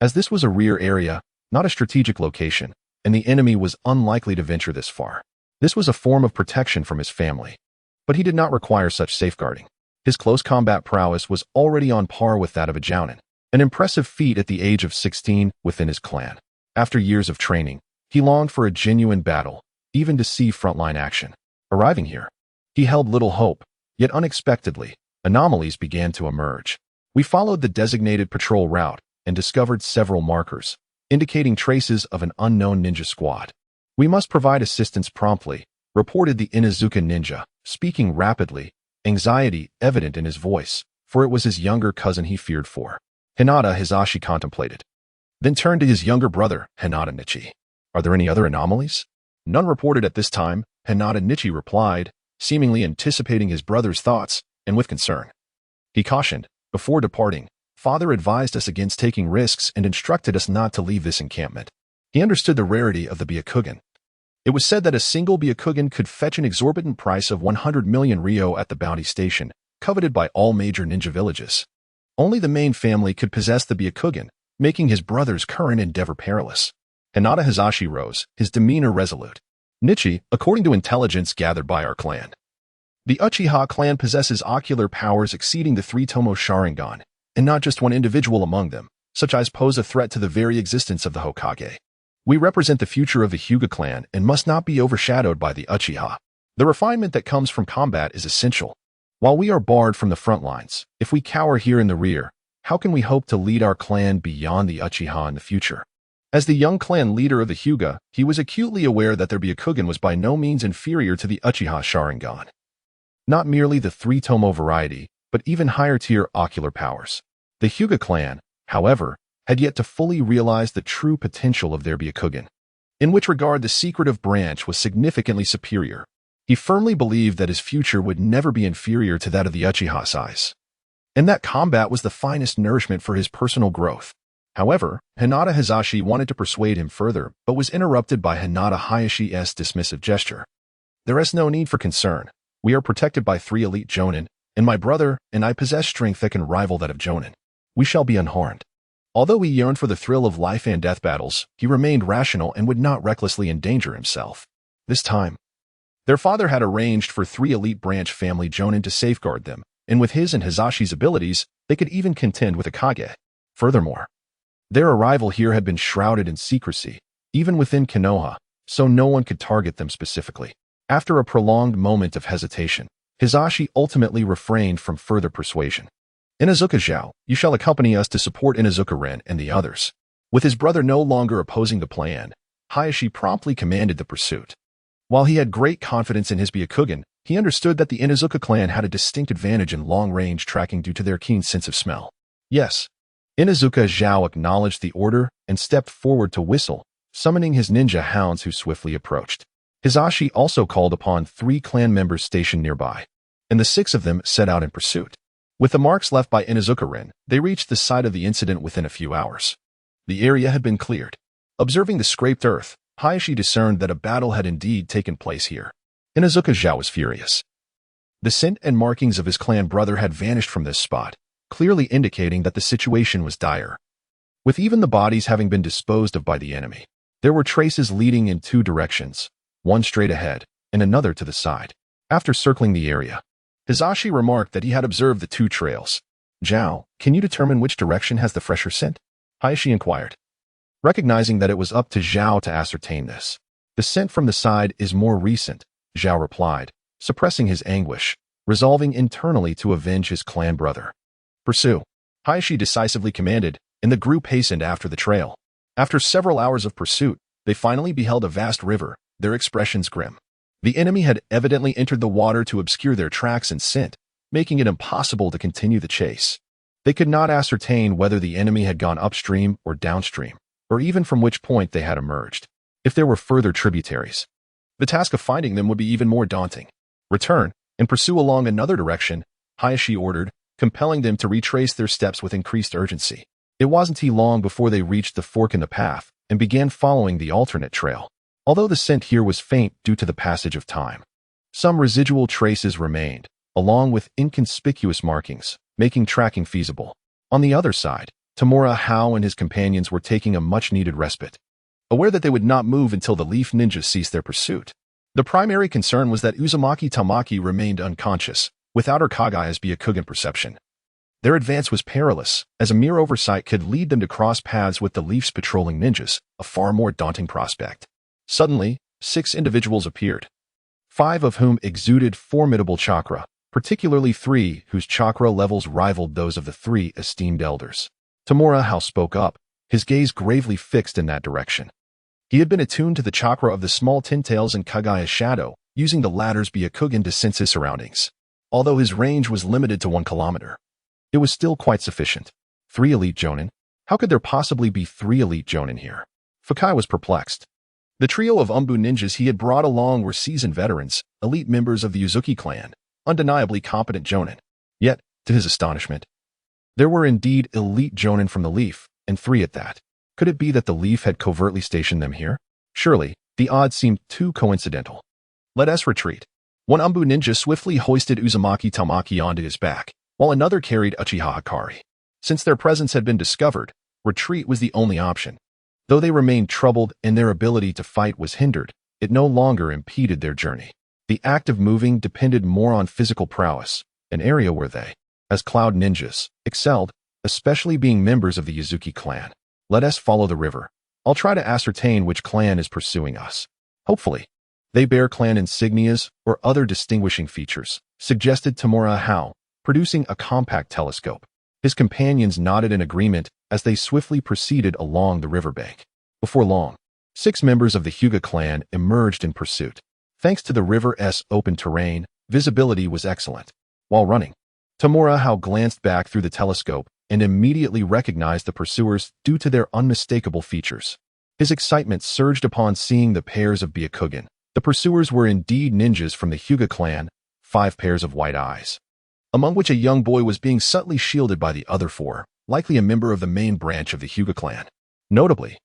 as this was a rear area, not a strategic location, and the enemy was unlikely to venture this far. This was a form of protection from his family, but he did not require such safeguarding. His close combat prowess was already on par with that of a jounin, an impressive feat at the age of 16 within his clan. After years of training, he longed for a genuine battle, even to see frontline action. Arriving here, he held little hope, yet unexpectedly, anomalies began to emerge. We followed the designated patrol route and discovered several markers, indicating traces of an unknown ninja squad. We must provide assistance promptly, reported the Inuzuka ninja, speaking rapidly, anxiety evident in his voice, for it was his younger cousin he feared for. Hinata Hisashi contemplated, then turned to his younger brother, Hinata Nichi. Are there any other anomalies? None reported at this time, Hinata Nichi replied, seemingly anticipating his brother's thoughts, and with concern. He cautioned, before departing, Father advised us against taking risks and instructed us not to leave this encampment. He understood the rarity of the Byakugan. It was said that a single Byakugan could fetch an exorbitant price of 100 million ryo at the bounty station, coveted by all major ninja villages. Only the main family could possess the Byakugan, making his brother's current endeavor perilous. Hinata Hisashi rose, his demeanor resolute. Nichi, according to intelligence gathered by our clan, the Uchiha clan possesses ocular powers exceeding the 3 Tomo Sharingan, and not just one individual among them, such as pose a threat to the very existence of the Hokage. We represent the future of the Hyuga clan and must not be overshadowed by the Uchiha. The refinement that comes from combat is essential. While we are barred from the front lines, if we cower here in the rear, how can we hope to lead our clan beyond the Uchiha in the future? As the young clan leader of the Hyuga, he was acutely aware that their Byakugan was by no means inferior to the Uchiha Sharingan. Not merely the 3 Tomo variety, but even higher-tier ocular powers. The Hyuga clan, however, had yet to fully realize the true potential of their Byakugan, in which regard the secretive branch was significantly superior. He firmly believed that his future would never be inferior to that of the Uchiha size, and that combat was the finest nourishment for his personal growth. However, Hinata Hisashi wanted to persuade him further, but was interrupted by Hinata Hayashi's dismissive gesture. There is no need for concern. We are protected by 3 elite jonin, and my brother and I possess strength that can rival that of jonin. We shall be unharmed. Although he yearned for the thrill of life and death battles, he remained rational and would not recklessly endanger himself. This time, their father had arranged for 3 elite branch family jonin to safeguard them, and with his and Hizashi's abilities, they could even contend with a kage. Furthermore, their arrival here had been shrouded in secrecy, even within Konoha, so no one could target them specifically. After a prolonged moment of hesitation, Hizashi ultimately refrained from further persuasion. Inazuka Zhao, you shall accompany us to support Inazuka Ren and the others. With his brother no longer opposing the plan, Hayashi promptly commanded the pursuit. While he had great confidence in his Byakugan, he understood that the Inazuka clan had a distinct advantage in long-range tracking due to their keen sense of smell. Yes, Inazuka Zhao acknowledged the order and stepped forward to whistle, summoning his ninja hounds who swiftly approached. Hizashi also called upon 3 clan members stationed nearby, and the 6 of them set out in pursuit. With the marks left by Inazuka Ren, they reached the site of the incident within a few hours. The area had been cleared. Observing the scraped earth, Hayashi discerned that a battle had indeed taken place here. Inazuka Zhao was furious. The scent and markings of his clan brother had vanished from this spot, clearly indicating that the situation was dire. With even the bodies having been disposed of by the enemy, there were traces leading in 2 directions, one straight ahead and another to the side. After circling the area, Hizashi remarked that he had observed the 2 trails. Zhao, can you determine which direction has the fresher scent? Hayashi inquired. Recognizing that it was up to Zhao to ascertain this. The scent from the side is more recent, Zhao replied, suppressing his anguish, resolving internally to avenge his clan brother. Pursue, Hayashi decisively commanded, and the group hastened after the trail. After several hours of pursuit, they finally beheld a vast river, their expressions grim. The enemy had evidently entered the water to obscure their tracks and scent, making it impossible to continue the chase. They could not ascertain whether the enemy had gone upstream or downstream, or even from which point they had emerged. If there were further tributaries, the task of finding them would be even more daunting. Return and pursue along another direction, Hayashi ordered, compelling them to retrace their steps with increased urgency. It wasn't long before they reached the fork in the path and began following the alternate trail. Although the scent here was faint due to the passage of time, some residual traces remained, along with inconspicuous markings, making tracking feasible. On the other side, Tamura Hao and his companions were taking a much-needed respite, aware that they would not move until the Leaf Ninjas ceased their pursuit. The primary concern was that Uzumaki Tamaki remained unconscious, without her Kagaya's Byakugan perception. Their advance was perilous, as a mere oversight could lead them to cross paths with the Leaf's patrolling ninjas, a far more daunting prospect. Suddenly, 6 individuals appeared, 5 of whom exuded formidable chakra, particularly 3 whose chakra levels rivaled those of the 3 esteemed elders. Tamura Hao spoke up, his gaze gravely fixed in that direction. He had been attuned to the chakra of the small tintails and Kagaya's shadow, using the latter's Byakugan to sense his surroundings. Although his range was limited to 1 kilometer, it was still quite sufficient. 3 elite jonin? How could there possibly be 3 elite jonin here? Fukai was perplexed. The trio of Umbu ninjas he had brought along were seasoned veterans, elite members of the Uzuki clan, undeniably competent jonin. Yet, to his astonishment, there were indeed elite jonin from the Leaf, and 3 at that. Could it be that the Leaf had covertly stationed them here? Surely, the odds seemed too coincidental. Let us retreat. 1 Umbu ninja swiftly hoisted Uzumaki Tamaki onto his back, while another carried Uchiha Hikari. Since their presence had been discovered, retreat was the only option. Though they remained troubled and their ability to fight was hindered, it no longer impeded their journey. The act of moving depended more on physical prowess, an area where they, as cloud ninjas, excelled, especially being members of the Uzuki clan. Let us follow the river. I'll try to ascertain which clan is pursuing us. Hopefully, they bear clan insignias or other distinguishing features, suggested Tamura Hao, producing a compact telescope. His companions nodded in agreement as they swiftly proceeded along the riverbank. Before long, 6 members of the Hyuga clan emerged in pursuit. Thanks to the river's open terrain, visibility was excellent. While running, Tamura Hao glanced back through the telescope and immediately recognized the pursuers due to their unmistakable features. His excitement surged upon seeing the pairs of Byakugan. The pursuers were indeed ninjas from the Hyuga clan, 5 pairs of white eyes, among which a young boy was being subtly shielded by the other 4, likely a member of the main branch of the Hyuga clan. Notably,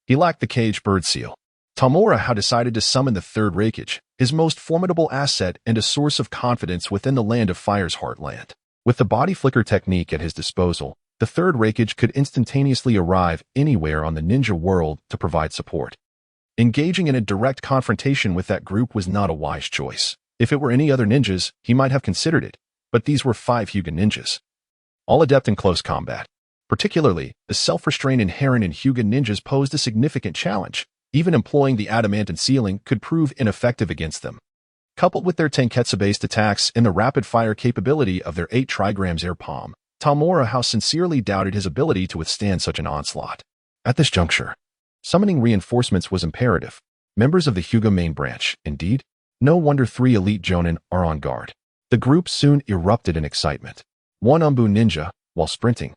he lacked the caged bird seal. Tamura Hao decided to summon the 3rd Raikage, his most formidable asset and a source of confidence within the Land of Fire's heartland. With the body flicker technique at his disposal, the third Raikage could instantaneously arrive anywhere on the ninja world to provide support. Engaging in a direct confrontation with that group was not a wise choice. If it were any other ninjas, he might have considered it, but these were 5 Hyuga ninjas, all adept in close combat. Particularly, the self-restraint inherent in Hyuga ninjas posed a significant challenge. Even employing the adamantine ceiling could prove ineffective against them. Coupled with their tenketsu-based attacks and the rapid-fire capability of their 8 trigrams air palm, Tamura Hao sincerely doubted his ability to withstand such an onslaught. At this juncture, summoning reinforcements was imperative. Members of the Hyuga main branch, indeed. No wonder 3 elite jonin are on guard. The group soon erupted in excitement. One Umbu ninja, while sprinting,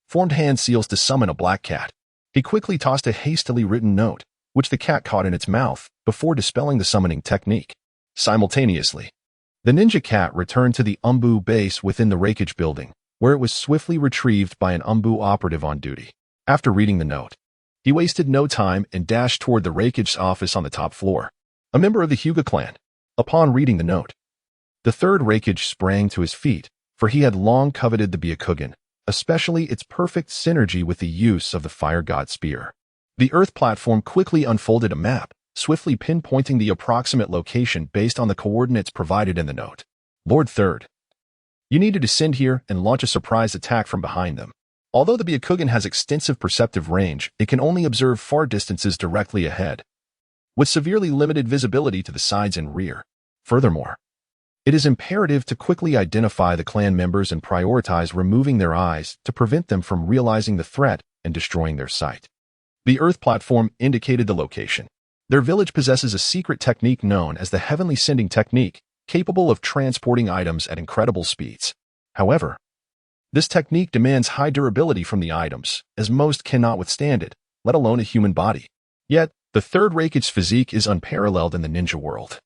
formed hand seals to summon a black cat. He quickly tossed a hastily written note, which the cat caught in its mouth, before dispelling the summoning technique. Simultaneously, the ninja cat returned to the Umbu base within the Raikage building, where it was swiftly retrieved by an Umbu operative on duty. After reading the note, he wasted no time and dashed toward the Raikage's office on the top floor. A member of the Hyuga clan. Upon reading the note, the third Raikage sprang to his feet, for he had long coveted the Byakugan, especially its perfect synergy with the use of the Fire God Spear. The Earth platform quickly unfolded a map, swiftly pinpointing the approximate location based on the coordinates provided in the note. Lord Third, you need to descend here and launch a surprise attack from behind them. Although the Byakugan has extensive perceptive range, it can only observe far distances directly ahead, with severely limited visibility to the sides and rear. Furthermore, it is imperative to quickly identify the clan members and prioritize removing their eyes to prevent them from realizing the threat and destroying their sight. The Earth platform indicated the location. Their village possesses a secret technique known as the Heavenly Sending Technique, capable of transporting items at incredible speeds. However, this technique demands high durability from the items, as most cannot withstand it, let alone a human body. Yet, the third Raikage's physique is unparalleled in the ninja world,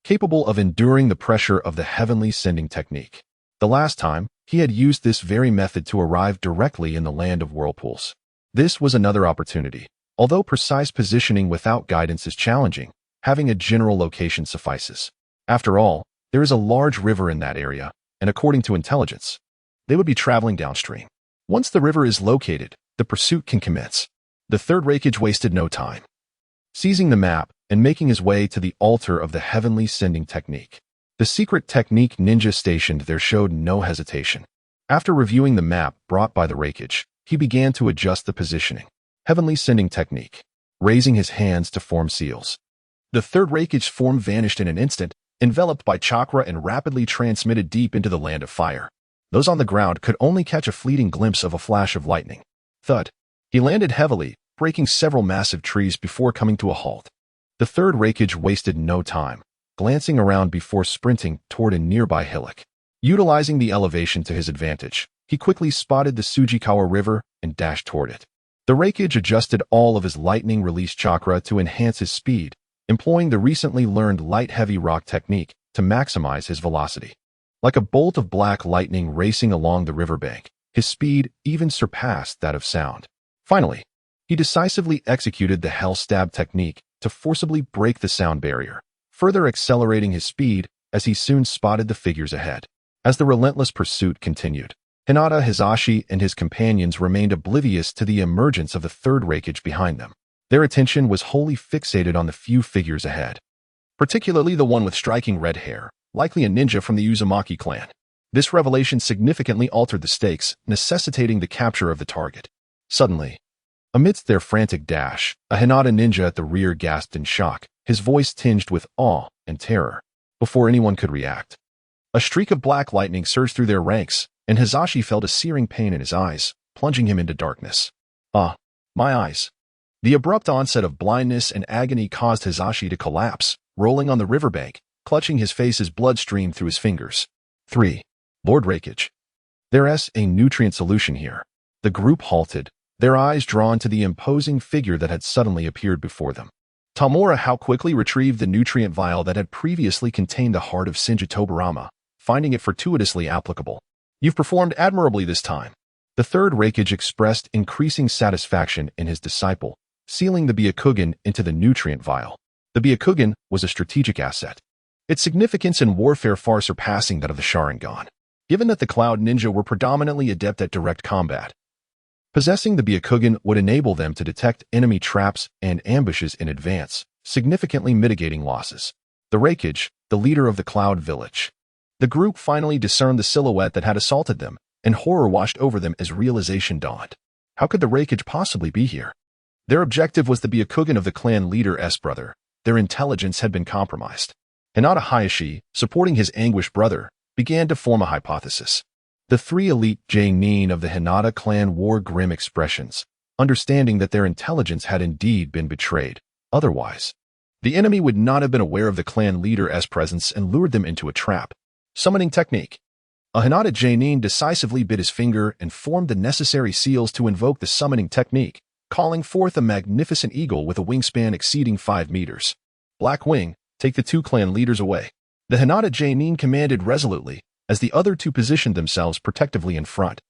capable of enduring the pressure of the Heavenly Sending Technique. The last time, he had used this very method to arrive directly in the land of whirlpools. This was another opportunity. Although precise positioning without guidance is challenging, having a general location suffices. After all, there is a large river in that area, and according to intelligence, they would be traveling downstream. Once the river is located, the pursuit can commence. The third Raikage wasted no time, seizing the map and making his way to the altar of the Heavenly Sending Technique. The secret technique ninja stationed there showed no hesitation. After reviewing the map brought by the Raikage, he began to adjust the positioning. Heavenly Sending Technique, raising his hands to form seals. The third Raikage's form vanished in an instant, enveloped by chakra and rapidly transmitted deep into the land of fire. Those on the ground could only catch a fleeting glimpse of a flash of lightning. Thud. He landed heavily, breaking several massive trees before coming to a halt. The third Raikage wasted no time, glancing around before sprinting toward a nearby hillock. Utilizing the elevation to his advantage, he quickly spotted the Tsujikawa River and dashed toward it. The Raikage adjusted all of his lightning release chakra to enhance his speed, employing the recently learned light-heavy rock technique to maximize his velocity. Like a bolt of black lightning racing along the riverbank, his speed even surpassed that of sound. Finally, he decisively executed the Hell Stab technique to forcibly break the sound barrier, further accelerating his speed as he soon spotted the figures ahead. As the relentless pursuit continued, Hinata Hizashi and his companions remained oblivious to the emergence of the third Raikage behind them. Their attention was wholly fixated on the few figures ahead, particularly the one with striking red hair, likely a ninja from the Uzumaki clan. This revelation significantly altered the stakes, necessitating the capture of the target. Suddenly, amidst their frantic dash, a Hinata ninja at the rear gasped in shock, his voice tinged with awe and terror. Before anyone could react, a streak of black lightning surged through their ranks, and Hizashi felt a searing pain in his eyes, plunging him into darkness. Ah, my eyes. The abrupt onset of blindness and agony caused Hizashi to collapse, rolling on the riverbank, clutching his face as blood streamed through his fingers. 3. Lord Raikage. There's a nutrient solution here. The group halted, their eyes drawn to the imposing figure that had suddenly appeared before them. Tamura Hao quickly retrieved the nutrient vial that had previously contained the heart of Shinji Tobarama, finding it fortuitously applicable. You've performed admirably this time. The third Raikage expressed increasing satisfaction in his disciple, sealing the Byakugan into the nutrient vial. The Byakugan was a strategic asset, its significance in warfare far surpassing that of the Sharingan. Given that the Cloud Ninja were predominantly adept at direct combat, Possessing the Byakugan would enable them to detect enemy traps and ambushes in advance, significantly mitigating losses. The Raikage, the leader of the Cloud Village. The group finally discerned the silhouette that had assaulted them, and horror washed over them as realization dawned. How could the Raikage possibly be here? Their objective was the Byakugan of the clan leader's brother. Their intelligence had been compromised. Hinata Hayashi, supporting his anguished brother, began to form a hypothesis. The three elite jonin of the Hinata clan wore grim expressions, understanding that their intelligence had indeed been betrayed. Otherwise, the enemy would not have been aware of the clan leader's presence and lured them into a trap. Summoning technique. A Hinata jonin decisively bit his finger and formed the necessary seals to invoke the summoning technique, calling forth a magnificent eagle with a wingspan exceeding 5 meters. Black Wing, take the two clan leaders away. The Hinata jonin commanded resolutely, as the other two positioned themselves protectively in front,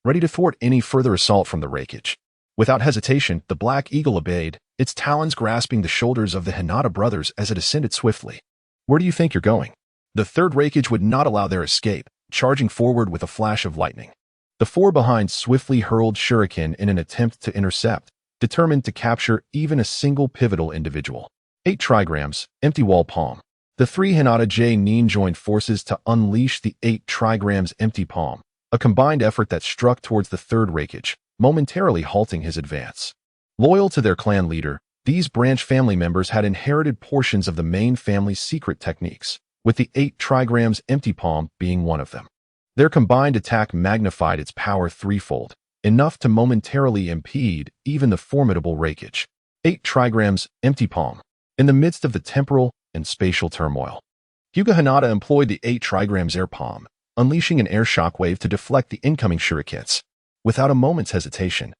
ready to thwart any further assault from the Raikage. Without hesitation, the Black Eagle obeyed, its talons grasping the shoulders of the Hinata brothers as it ascended swiftly. Where do you think you're going? The third Raikage would not allow their escape, charging forward with a flash of lightning. The four behind swiftly hurled shuriken in an attempt to intercept, determined to capture even a single pivotal individual. 8 trigrams, empty wall palm. The three Hinata jonin joined forces to unleash the 8 trigrams empty palm, a combined effort that struck towards the third Raikage, momentarily halting his advance. Loyal to their clan leader, these branch family members had inherited portions of the main family's secret techniques, with the 8 trigrams empty palm being one of them. Their combined attack magnified its power threefold, enough to momentarily impede even the formidable Raikage. 8 trigrams empty palm. In the midst of the temporal and spatial turmoil, Hyuga Hinata employed the 8 trigrams air palm, unleashing an air shockwave to deflect the incoming shurikens. Without a moment's hesitation,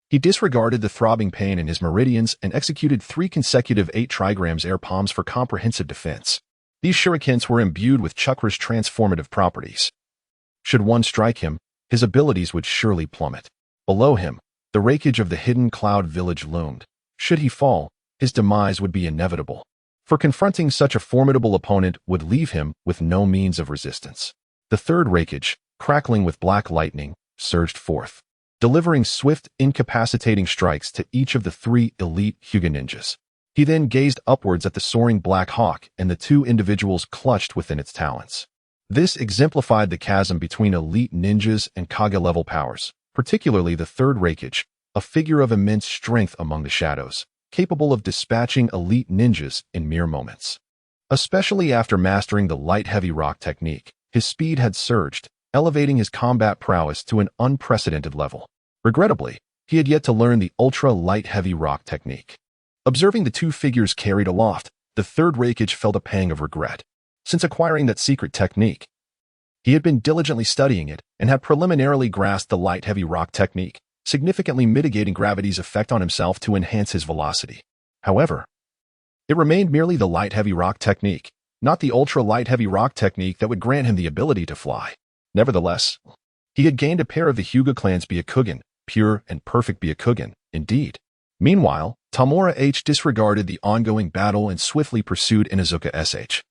he disregarded the throbbing pain in his meridians and executed 3 consecutive 8 trigrams air palms for comprehensive defense. These shurikens were imbued with chakra's transformative properties. Should one strike him, his abilities would surely plummet. Below him, the Raikage of the hidden Cloud Village loomed. Should he fall, his demise would be inevitable. For confronting such a formidable opponent would leave him with no means of resistance. The third Raikage, crackling with black lightning, surged forth, delivering swift, incapacitating strikes to each of the 3 elite Hyuga ninjas. He then gazed upwards at the soaring Black Hawk and the 2 individuals clutched within its talons. This exemplified the chasm between elite ninjas and Kage-level powers, particularly the third Raikage, a figure of immense strength among the shadows, capable of dispatching elite ninjas in mere moments. Especially after mastering the light-heavy rock technique, his speed had surged, elevating his combat prowess to an unprecedented level. Regrettably, he had yet to learn the ultra-light-heavy rock technique. Observing the 2 figures carried aloft, the third Raikage felt a pang of regret. Since acquiring that secret technique, he had been diligently studying it and had preliminarily grasped the light-heavy rock technique, significantly mitigating gravity's effect on himself to enhance his velocity. However, it remained merely the light-heavy rock technique, not the ultra-light-heavy rock technique that would grant him the ability to fly. Nevertheless, he had gained a pair of the Hyuga clan's Byakugan, pure and perfect Byakugan, indeed. Meanwhile, Tamura H disregarded the ongoing battle and swiftly pursued Inuzuka Sh,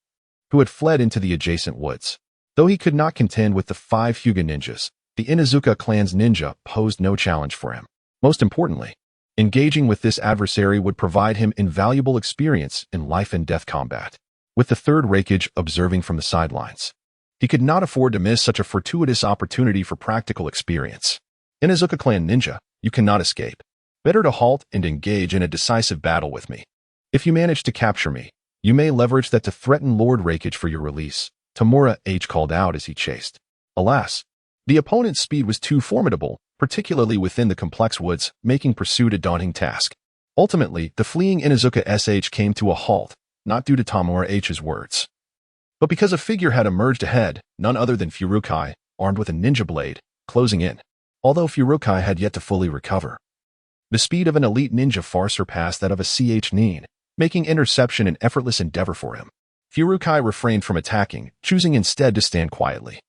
who had fled into the adjacent woods. Though he could not contend with the 5 Hyuga ninjas, the Inuzuka clan's ninja posed no challenge for him. Most importantly, engaging with this adversary would provide him invaluable experience in life and death combat. With the third Raikage observing from the sidelines, he could not afford to miss such a fortuitous opportunity for practical experience. Inuzuka clan ninja, you cannot escape. Better to halt and engage in a decisive battle with me. If you manage to capture me, you may leverage that to threaten Lord Raikage for your release, Tamura H called out as he chased. Alas, the opponent's speed was too formidable, particularly within the complex woods, making pursuit a daunting task. Ultimately, the fleeing Inuzuka Sh came to a halt, not due to Tamura H's words, but because a figure had emerged ahead, none other than Fukai, armed with a ninja blade, closing in. Although Fukai had yet to fully recover, the speed of an elite ninja far surpassed that of a nin, making interception an effortless endeavor for him. Fukai refrained from attacking, choosing instead to stand quietly,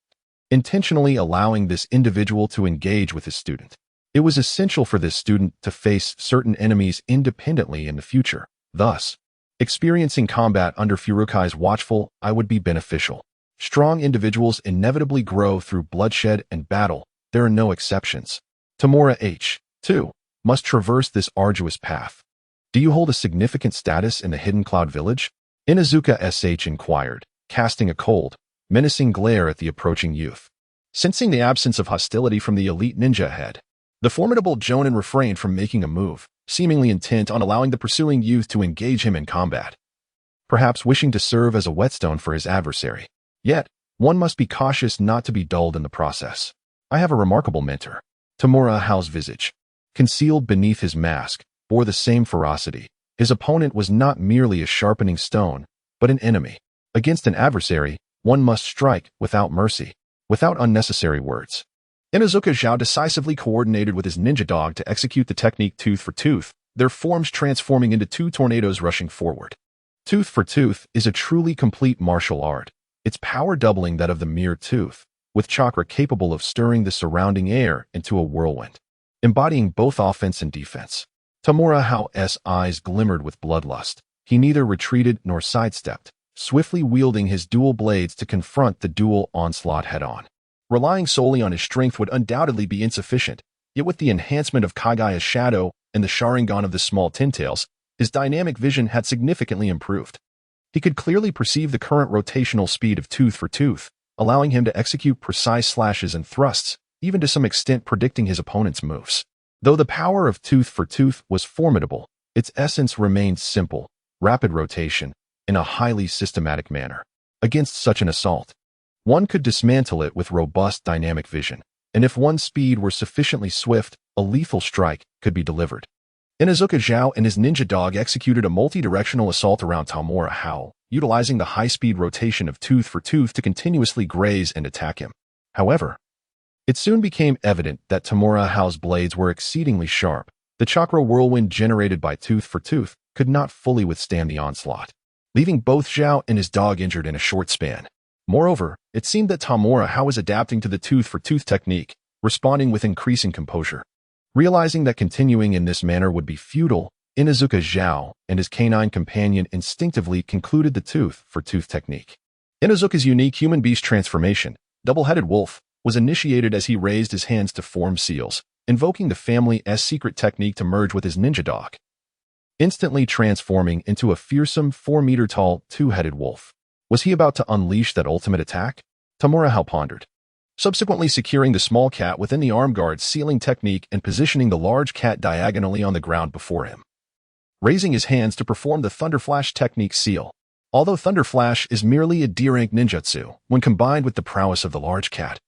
intentionally allowing this individual to engage with his student. It was essential for this student to face certain enemies independently in the future. Thus, experiencing combat under Furukai's watchful eye would be beneficial. Strong individuals inevitably grow through bloodshed and battle. There are no exceptions. Tamura H. 2 must traverse this arduous path. Do you hold a significant status in the hidden cloud village? Inuzuka SH inquired, casting a cold, menacing glare at the approaching youth. Sensing the absence of hostility from the elite ninja ahead, the formidable jonin refrained from making a move, seemingly intent on allowing the pursuing youth to engage him in combat, perhaps wishing to serve as a whetstone for his adversary. Yet, one must be cautious not to be dulled in the process. I have a remarkable mentor. Tamura Hao's visage, concealed beneath his mask, bore the same ferocity. His opponent was not merely a sharpening stone, but an enemy. Against an adversary, one must strike without mercy, without unnecessary words. Inuzuka Zhao decisively coordinated with his ninja dog to execute the technique tooth for tooth, their forms transforming into two tornadoes rushing forward. Tooth for tooth is a truly complete martial art, its power doubling that of the mere tooth, with chakra capable of stirring the surrounding air into a whirlwind, embodying both offense and defense. Tamura Hao's eyes glimmered with bloodlust. He neither retreated nor sidestepped, swiftly wielding his dual blades to confront the dual onslaught head-on. Relying solely on his strength would undoubtedly be insufficient, yet with the enhancement of Kagai's shadow and the Sharingan of the small tintails, his dynamic vision had significantly improved. He could clearly perceive the current rotational speed of tooth for tooth, allowing him to execute precise slashes and thrusts, even to some extent predicting his opponent's moves. Though the power of tooth for tooth was formidable, its essence remained simple, rapid rotation, in a highly systematic manner. Against such an assault, one could dismantle it with robust dynamic vision, and if one's speed were sufficiently swift, a lethal strike could be delivered. Inuzuka Zhao and his ninja dog executed a multi-directional assault around Tamura Hao, utilizing the high-speed rotation of tooth for tooth to continuously graze and attack him. However, it soon became evident that Tamura Hao's blades were exceedingly sharp. The chakra whirlwind generated by tooth for tooth could not fully withstand the onslaught, leaving both Zhao and his dog injured in a short span. Moreover, it seemed that Tamura Hao was adapting to the tooth-for-tooth technique, responding with increasing composure. Realizing that continuing in this manner would be futile, Inuzuka Zhao and his canine companion instinctively concluded the tooth-for-tooth technique. Inuzuka's unique human-beast transformation, double-headed wolf, was initiated as he raised his hands to form seals, invoking the family's secret technique to merge with his ninja dog, instantly transforming into a fearsome 4-meter-tall, two-headed wolf. Was he about to unleash that ultimate attack? Tamura Hao pondered, subsequently securing the small cat within the arm guard's sealing technique and positioning the large cat diagonally on the ground before him. Raising his hands to perform the Thunder Flash technique seal. Although Thunder Flash is merely a D-rank ninjutsu, when combined with the prowess of the large cat,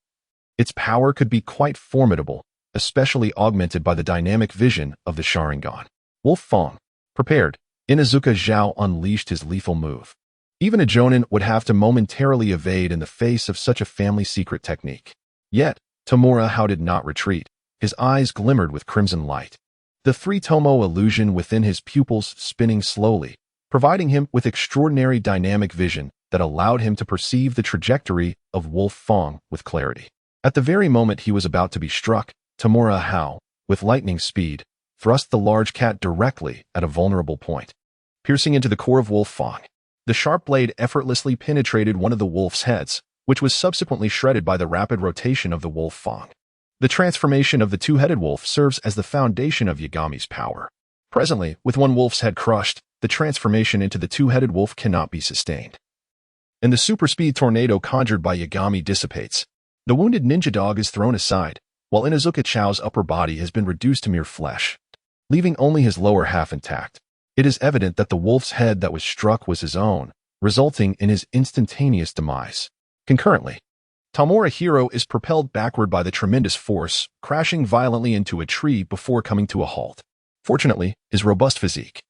its power could be quite formidable, especially augmented by the dynamic vision of the Sharingan. Wolf Fang. Prepared, Inuzuka Zhao unleashed his lethal move. Even a jonin would have to momentarily evade in the face of such a family secret technique. Yet, Tamura Hao did not retreat. His eyes glimmered with crimson light, the three-tomo illusion within his pupils spinning slowly, providing him with extraordinary dynamic vision that allowed him to perceive the trajectory of Wolf Fang with clarity. At the very moment he was about to be struck, Tamura Hao, with lightning speed, thrust the large cat directly at a vulnerable point, piercing into the core of Wolf Fang. The sharp blade effortlessly penetrated one of the wolf's heads, which was subsequently shredded by the rapid rotation of the Wolf Fang. The transformation of the two-headed wolf serves as the foundation of Yagami's power. Presently, with one wolf's head crushed, the transformation into the two-headed wolf cannot be sustained, and the super-speed tornado conjured by Yagami dissipates. The wounded ninja dog is thrown aside, while Inuzuka Chao's upper body has been reduced to mere flesh, leaving only his lower half intact. It is evident that the wolf's head that was struck was his own, resulting in his instantaneous demise. Concurrently, Tamura Hero is propelled backward by the tremendous force, crashing violently into a tree before coming to a halt. Fortunately, his robust physique,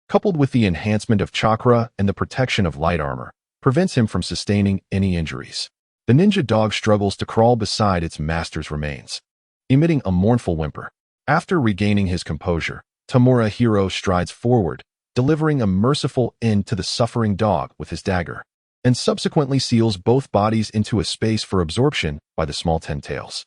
coupled with the enhancement of chakra and the protection of light armor, prevents him from sustaining any injuries. The ninja dog struggles to crawl beside its master's remains, emitting a mournful whimper. After regaining his composure, Tamura Hero strides forward, delivering a merciful end to the suffering dog with his dagger, and subsequently seals both bodies into a space for absorption by the small ten-tails.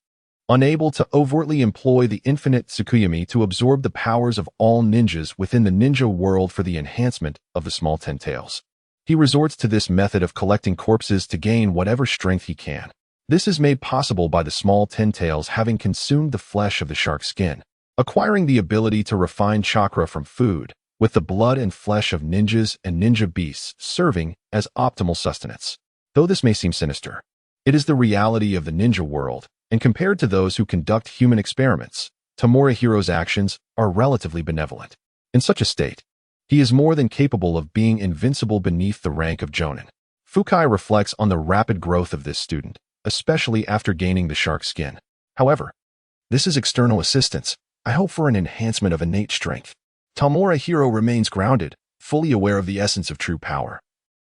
Unable to overtly employ the infinite Tsukuyami to absorb the powers of all ninjas within the ninja world for the enhancement of the small ten-tails, he resorts to this method of collecting corpses to gain whatever strength he can. This is made possible by the small tentails having consumed the flesh of the shark's skin, acquiring the ability to refine chakra from food, with the blood and flesh of ninjas and ninja beasts serving as optimal sustenance. Though this may seem sinister, it is the reality of the ninja world, and compared to those who conduct human experiments, Tamura Hao's actions are relatively benevolent. In such a state, he is more than capable of being invincible beneath the rank of jonin. Fukai reflects on the rapid growth of this student, especially after gaining the shark skin. However, this is external assistance. I hope for an enhancement of innate strength. Tamura Hao remains grounded, fully aware of the essence of true power,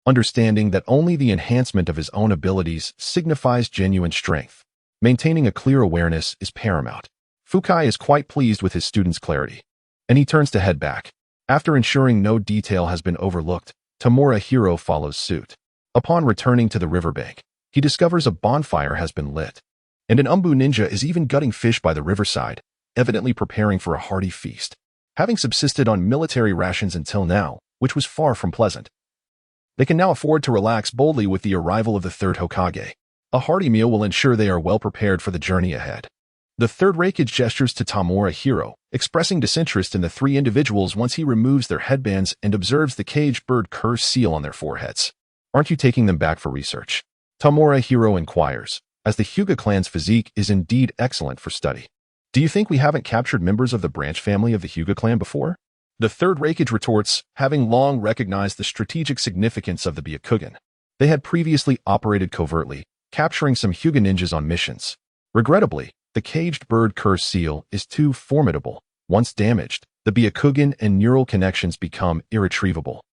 understanding that only the enhancement of his own abilities signifies genuine strength. Maintaining a clear awareness is paramount. Fukai is quite pleased with his student's clarity, and he turns to head back. After ensuring no detail has been overlooked, Tamura Hao follows suit. Upon returning to the riverbank, he discovers a bonfire has been lit, and an Umbu ninja is even gutting fish by the riverside, evidently preparing for a hearty feast. Having subsisted on military rations until now, which was far from pleasant, they can now afford to relax boldly with the arrival of the third Hokage. A hearty meal will ensure they are well prepared for the journey ahead. The third Raikage gestures to Tamura Hao, expressing disinterest in the three individuals once he removes their headbands and observes the caged bird curse seal on their foreheads. Aren't you taking them back for research? Tamura Hao inquires, as the Hyuga clan's physique is indeed excellent for study. Do you think we haven't captured members of the branch family of the Hyuga clan before? The third Raikage retorts, having long recognized the strategic significance of the Byakugan. They had previously operated covertly, capturing some Hyuga ninjas on missions. Regrettably, the caged bird curse seal is too formidable. Once damaged, the Byakugan and neural connections become irretrievable,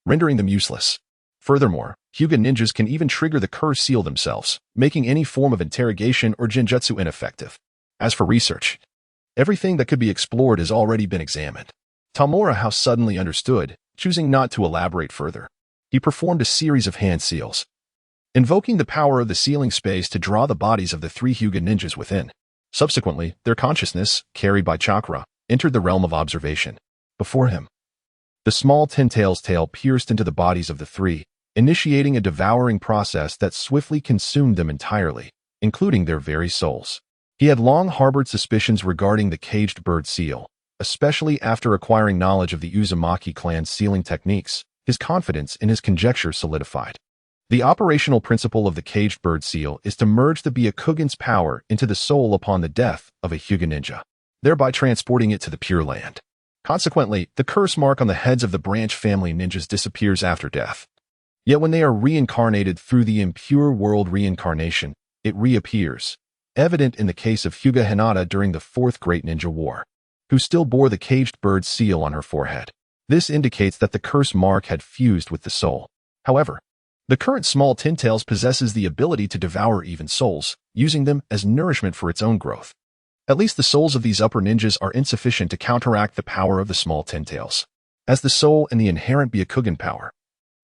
rendering them useless. Furthermore, Hyuga ninjas can even trigger the curse seal themselves, making any form of interrogation or genjutsu ineffective. As for research, everything that could be explored has already been examined. Tamura Hao suddenly understood, choosing not to elaborate further. He performed a series of hand seals, invoking the power of the sealing space to draw the bodies of the three Hyuga ninjas within. Subsequently, their consciousness, carried by chakra, entered the realm of observation. Before him, the small tentail's tail pierced into the bodies of the three, initiating a devouring process that swiftly consumed them entirely, including their very souls. He had long harbored suspicions regarding the caged bird seal, especially after acquiring knowledge of the Uzumaki clan's sealing techniques. His confidence in his conjecture solidified. The operational principle of the caged bird seal is to merge the Byakugan's power into the soul upon the death of a Hyuga ninja, thereby transporting it to the Pure Land. Consequently, the curse mark on the heads of the branch family ninjas disappears after death. Yet when they are reincarnated through the impure world reincarnation, it reappears, evident in the case of Hyuga Hinata during the Fourth Great Ninja War, who still bore the caged bird seal on her forehead. This indicates that the curse mark had fused with the soul. However, the current small tentails possesses the ability to devour even souls, using them as nourishment for its own growth. At least the souls of these upper ninjas are insufficient to counteract the power of the small tentails, as the soul and the inherent Byakugan power,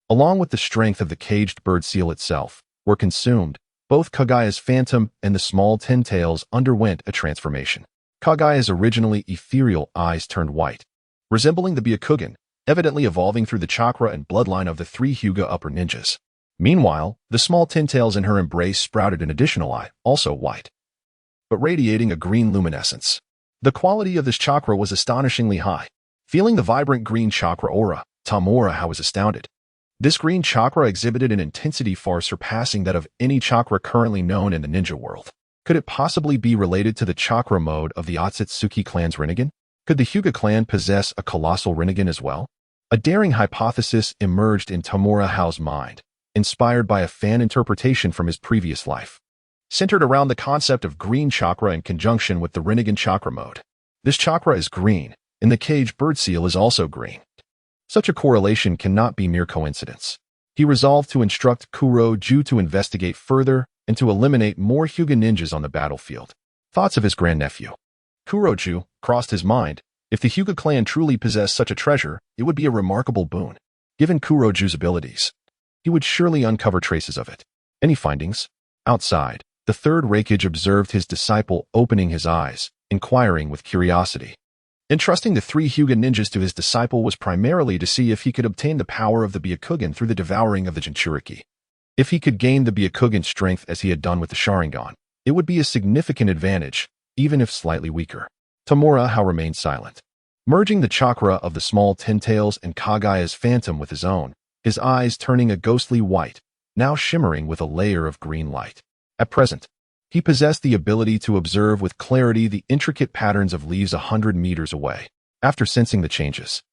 along with the strength of the caged bird seal itself, were consumed. Both Kagaya's phantom and the small tentails underwent a transformation. Kagaya's originally ethereal eyes turned white, resembling the Byakugan, evidently evolving through the chakra and bloodline of the three Hyuga upper ninjas. Meanwhile, the small tentails in her embrace sprouted an additional eye, also white, but radiating a green luminescence. The quality of this chakra was astonishingly high. Feeling the vibrant green chakra aura, Tamura Hao was astounded. This green chakra exhibited an intensity far surpassing that of any chakra currently known in the ninja world. Could it possibly be related to the chakra mode of the Otsutsuki clan's Rinnegan? Could the Hyuga clan possess a colossal Rinnegan as well? A daring hypothesis emerged in Tamura Hao's mind, inspired by a fan interpretation from his previous life, centered around the concept of green chakra in conjunction with the Rinnegan chakra mode. This chakra is green, and the caged bird seal is also green. Such a correlation cannot be mere coincidence. He resolved to instruct Kuroju to investigate further and to eliminate more Hyuga ninjas on the battlefield. Thoughts of his grandnephew Kuroju crossed his mind. If the Hyuga clan truly possessed such a treasure, it would be a remarkable boon. Given Kuroju's abilities, he would surely uncover traces of it. Any findings? Outside, the third Raikage observed his disciple opening his eyes, inquiring with curiosity. Entrusting the three Hyuga ninjas to his disciple was primarily to see if he could obtain the power of the Byakugan through the devouring of the Jinchuriki. If he could gain the Byakugan strength as he had done with the Sharingan, it would be a significant advantage, even if slightly weaker. Tamura Hao remained silent. Merging the chakra of the small Ten-Tails and Kagaya's phantom with his own, his eyes turning a ghostly white, now shimmering with a layer of green light. At present, he possessed the ability to observe with clarity the intricate patterns of leaves 100 meters away. After sensing the changes,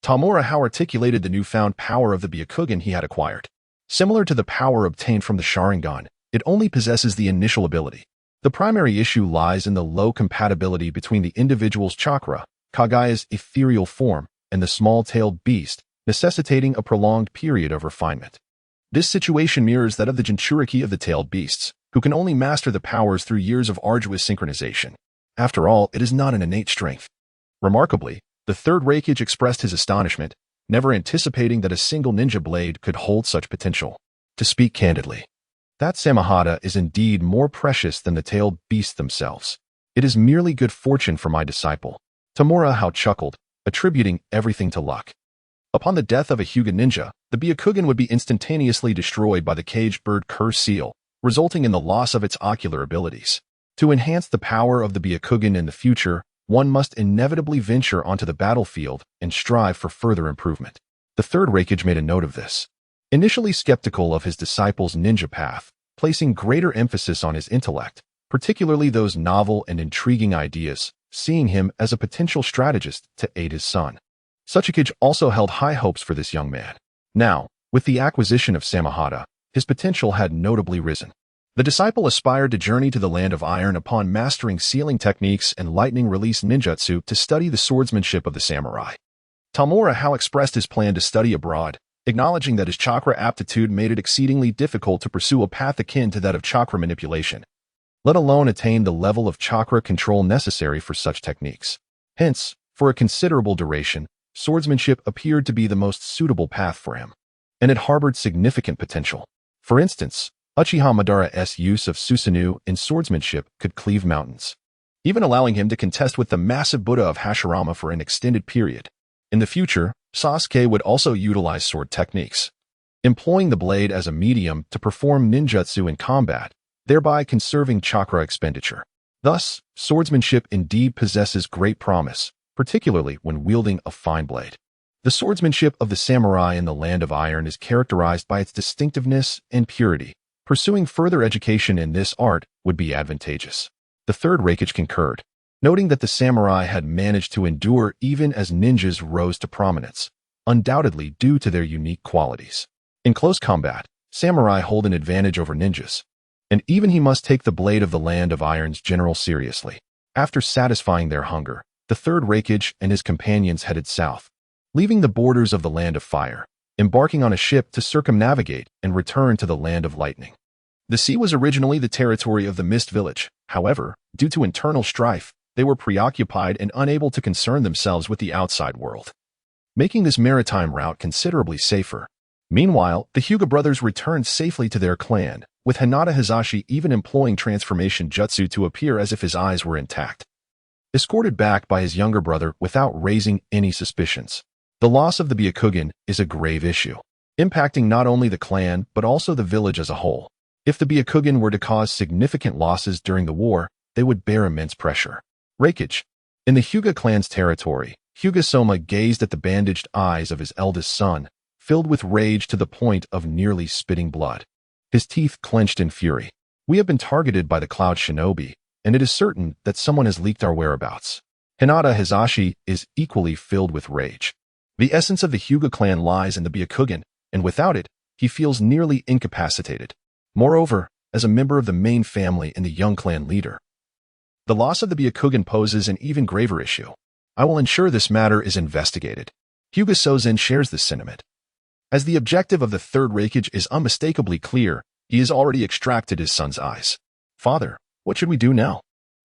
Tamura Hao articulated the newfound power of the Byakugan he had acquired. Similar to the power obtained from the Sharingan, it only possesses the initial ability. The primary issue lies in the low compatibility between the individual's chakra, Kagaya's ethereal form, and the small-tailed beast, necessitating a prolonged period of refinement. This situation mirrors that of the Jinchuriki of the tailed beasts, who can only master the powers through years of arduous synchronization. After all, it is not an innate strength. Remarkably, the third Raikage expressed his astonishment, never anticipating that a single ninja blade could hold such potential. To speak candidly, that Samahata is indeed more precious than the tailed beasts themselves. It is merely good fortune for my disciple. Tamura Hao chuckled, attributing everything to luck. Upon the death of a Hyuga ninja, the Byakugan would be instantaneously destroyed by the caged bird curse seal, resulting in the loss of its ocular abilities. To enhance the power of the Byakugan in the future, one must inevitably venture onto the battlefield and strive for further improvement. The third Raikage made a note of this. Initially skeptical of his disciple's ninja path, placing greater emphasis on his intellect, particularly those novel and intriguing ideas, seeing him as a potential strategist to aid his son. Suchikage also held high hopes for this young man. Now, with the acquisition of Samahata, his potential had notably risen. The disciple aspired to journey to the land of iron upon mastering sealing techniques and lightning-release ninjutsu to study the swordsmanship of the samurai. Tamura Hao expressed his plan to study abroad, acknowledging that his chakra aptitude made it exceedingly difficult to pursue a path akin to that of chakra manipulation, let alone attain the level of chakra control necessary for such techniques. Hence, for a considerable duration, swordsmanship appeared to be the most suitable path for him, and it harbored significant potential. For instance, Uchiha Madara's use of Susanoo in swordsmanship could cleave mountains, even allowing him to contest with the massive Buddha of Hashirama for an extended period. In the future, Sasuke would also utilize sword techniques, employing the blade as a medium to perform ninjutsu in combat, thereby conserving chakra expenditure. Thus, swordsmanship indeed possesses great promise, particularly when wielding a fine blade. The swordsmanship of the samurai in the land of iron is characterized by its distinctiveness and purity. Pursuing further education in this art would be advantageous. The third Raikage concurred, noting that the samurai had managed to endure even as ninjas rose to prominence, undoubtedly due to their unique qualities. In close combat, samurai hold an advantage over ninjas, and even he must take the blade of the land of iron's general seriously. After satisfying their hunger, the third Raikage and his companions headed south, leaving the borders of the land of fire, embarking on a ship to circumnavigate and return to the land of lightning. The sea was originally the territory of the Mist Village. However, due to internal strife, they were preoccupied and unable to concern themselves with the outside world, making this maritime route considerably safer. Meanwhile, the Hyuga brothers returned safely to their clan, with Hinata Hizashi even employing transformation jutsu to appear as if his eyes were intact. Escorted back by his younger brother without raising any suspicions. The loss of the Byakugan is a grave issue, impacting not only the clan but also the village as a whole. If the Byakugan were to cause significant losses during the war, they would bear immense pressure. Raikage. In the Hyuga clan's territory, Hyuga Soma gazed at the bandaged eyes of his eldest son, filled with rage to the point of nearly spitting blood. His teeth clenched in fury. We have been targeted by the Cloud Shinobi, and it is certain that someone has leaked our whereabouts. Hinata Hizashi is equally filled with rage. The essence of the Hyuga clan lies in the Byakugan, and without it, he feels nearly incapacitated. Moreover, as a member of the main family and the young clan leader, the loss of the Byakugan poses an even graver issue. I will ensure this matter is investigated. Hyuga Sozen shares this sentiment. As the objective of the third Raikage is unmistakably clear, he has already extracted his son's eyes. Father, what should we do now?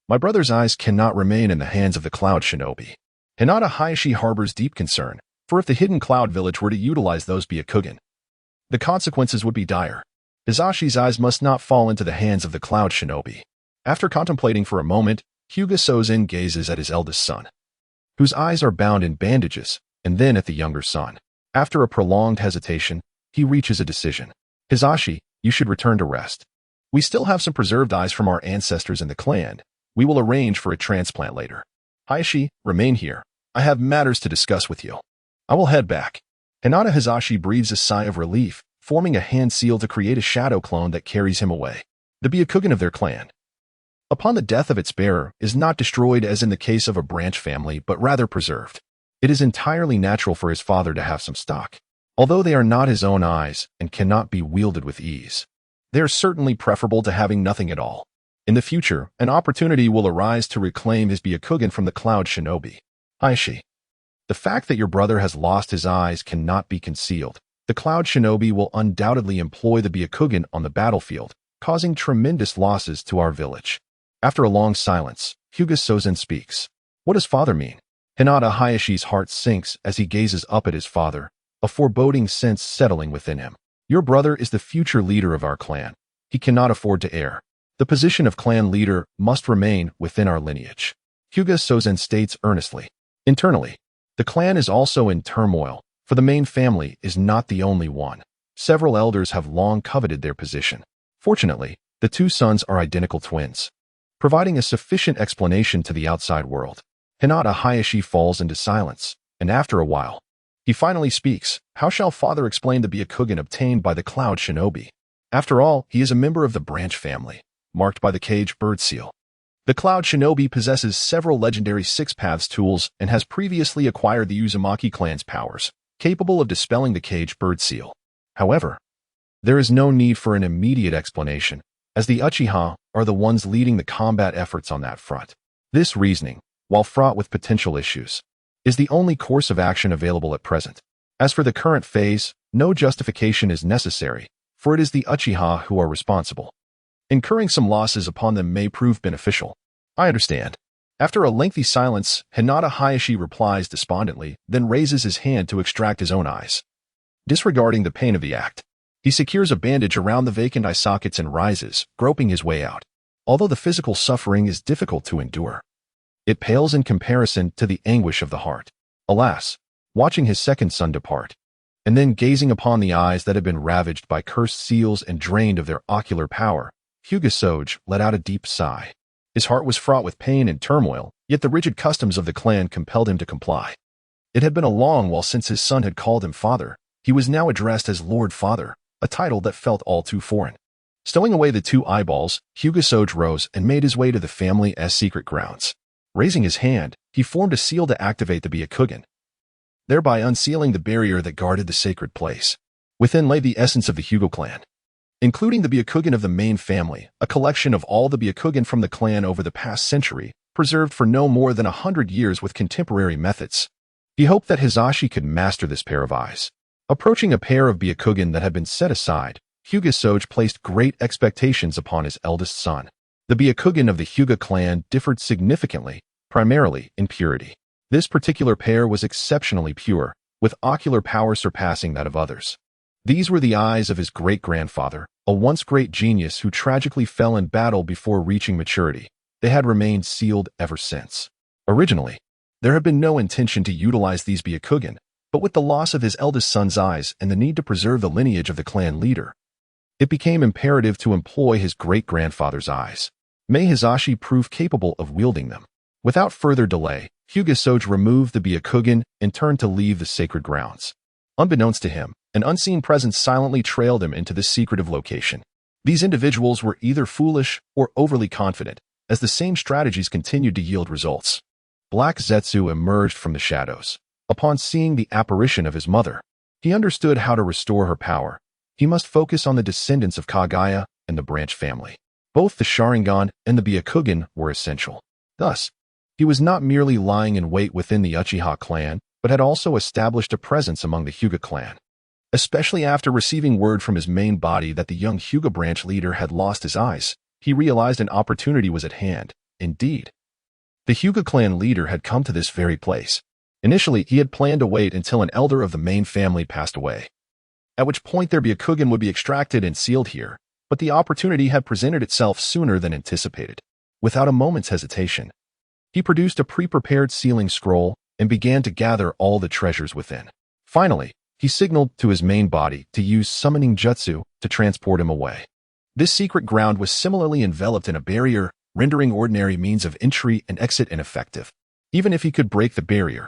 My brother's eyes cannot remain in the hands of the Cloud Shinobi. Hinata Hayashi harbors deep concern, for if the hidden Cloud Village were to utilize those Byakugan, the consequences would be dire. Hizashi's eyes must not fall into the hands of the Cloud Shinobi. After contemplating for a moment, Hyuga Sozen gazes at his eldest son, whose eyes are bound in bandages, and then at the younger son. After a prolonged hesitation, he reaches a decision. Hizashi, You should return to rest. We still have some preserved eyes from our ancestors in the clan. We will arrange for a transplant later. Hayashi, remain here. I have matters to discuss with you. I will head back. Hinata Hizashi breathes a sigh of relief, forming a hand seal to create a shadow clone that carries him away. The Byakugan of their clan, upon the death of its bearer, is not destroyed as in the case of a branch family, but rather preserved. It is entirely natural for his father to have some stock. Although they are not his own eyes and cannot be wielded with ease, they are certainly preferable to having nothing at all. In the future, an opportunity will arise to reclaim his Byakugan from the Cloud Shinobi. Hayashi, the fact that your brother has lost his eyes cannot be concealed. The Cloud Shinobi will undoubtedly employ the Byakugan on the battlefield, causing tremendous losses to our village. After a long silence, Hyuga Sozen speaks. What does father mean? Hinata Hayashi's heart sinks as he gazes up at his father, a foreboding sense settling within him. Your brother is the future leader of our clan. He cannot afford to err. The position of clan leader must remain within our lineage. Hyuga Sozen states earnestly. Internally, the clan is also in turmoil, for the main family is not the only one. Several elders have long coveted their position. Fortunately, the two sons are identical twins, providing a sufficient explanation to the outside world. Hinata Hayashi falls into silence, and after a while, he finally speaks. How shall father explain the Byakugan obtained by the Cloud Shinobi? After all, he is a member of the branch family, marked by the caged bird seal. The Cloud Shinobi possesses several legendary Six Paths tools and has previously acquired the Uzumaki clan's powers, capable of dispelling the caged bird seal. However, there is no need for an immediate explanation, as the Uchiha are the ones leading the combat efforts on that front. This reasoning, while fraught with potential issues, is the only course of action available at present. As for the current phase, no justification is necessary, for it is the Uchiha who are responsible. Incurring some losses upon them may prove beneficial. I understand. After a lengthy silence, Hinata Hayashi replies despondently, then raises his hand to extract his own eyes. Disregarding the pain of the act, he secures a bandage around the vacant eye sockets and rises, groping his way out. Although the physical suffering is difficult to endure, it pales in comparison to the anguish of the heart. Alas, watching his second son depart, and then gazing upon the eyes that had been ravaged by cursed seals and drained of their ocular power, Hyuga Soge let out a deep sigh. His heart was fraught with pain and turmoil, yet the rigid customs of the clan compelled him to comply. It had been a long while since his son had called him father. He was now addressed as Lord Father, a title that felt all too foreign. Stowing away the two eyeballs, Hyuga Soge rose and made his way to the family's secret grounds. Raising his hand, he formed a seal to activate the Byakugan, thereby unsealing the barrier that guarded the sacred place. Within lay the essence of the Hyuga clan, including the Byakugan of the main family, a collection of all the Byakugan from the clan over the past century, preserved for no more than 100 years with contemporary methods. He hoped that Hizashi could master this pair of eyes. Approaching a pair of Byakugan that had been set aside, Hyuga Soge placed great expectations upon his eldest son. The Byakugan of the Hyuga clan differed significantly, primarily in purity. This particular pair was exceptionally pure, with ocular power surpassing that of others. These were the eyes of his great-grandfather, a once great genius who tragically fell in battle before reaching maturity. They had remained sealed ever since. Originally, there had been no intention to utilize these Byakugan, but with the loss of his eldest son's eyes and the need to preserve the lineage of the clan leader, it became imperative to employ his great-grandfather's eyes. May Hizashi prove capable of wielding them. Without further delay, Hyuga Soge removed the Byakugan and turned to leave the sacred grounds. Unbeknownst to him, an unseen presence silently trailed him into this secretive location. These individuals were either foolish or overly confident, as the same strategies continued to yield results. Black Zetsu emerged from the shadows. Upon seeing the apparition of his mother, he understood how to restore her power. He must focus on the descendants of Kaguya and the branch family. Both the Sharingan and the Byakugan were essential. Thus, he was not merely lying in wait within the Uchiha clan, but had also established a presence among the Hyuga clan. Especially after receiving word from his main body that the young Hyuga branch leader had lost his eyes, he realized an opportunity was at hand. Indeed, the Hyuga clan leader had come to this very place. Initially, he had planned to wait until an elder of the main family passed away, at which point their Byakugan would be extracted and sealed here, but the opportunity had presented itself sooner than anticipated. Without a moment's hesitation, he produced a pre-prepared sealing scroll and began to gather all the treasures within. Finally, he signaled to his main body to use summoning jutsu to transport him away. This secret ground was similarly enveloped in a barrier, rendering ordinary means of entry and exit ineffective. Even if he could break the barrier,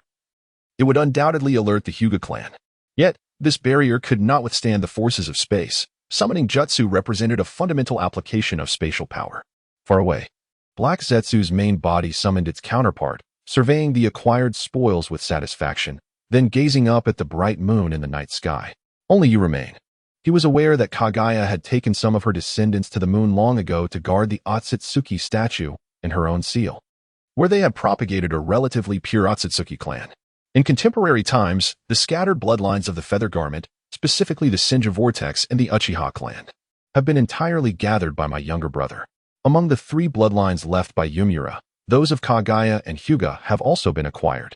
it would undoubtedly alert the Hyuga clan. Yet, this barrier could not withstand the forces of space. Summoning jutsu represented a fundamental application of spatial power. Far away, Black Zetsu's main body summoned its counterpart, surveying the acquired spoils with satisfaction, then gazing up at the bright moon in the night sky. Only you remain. He was aware that Kaguya had taken some of her descendants to the moon long ago to guard the Otsutsuki statue and her own seal, where they had propagated a relatively pure Otsutsuki clan. In contemporary times, the scattered bloodlines of the Feather Garment, specifically the Senja Vortex and the Uchiha clan, have been entirely gathered by my younger brother. Among the 3 bloodlines left by Yumura, those of Kaguya and Hyuga have also been acquired,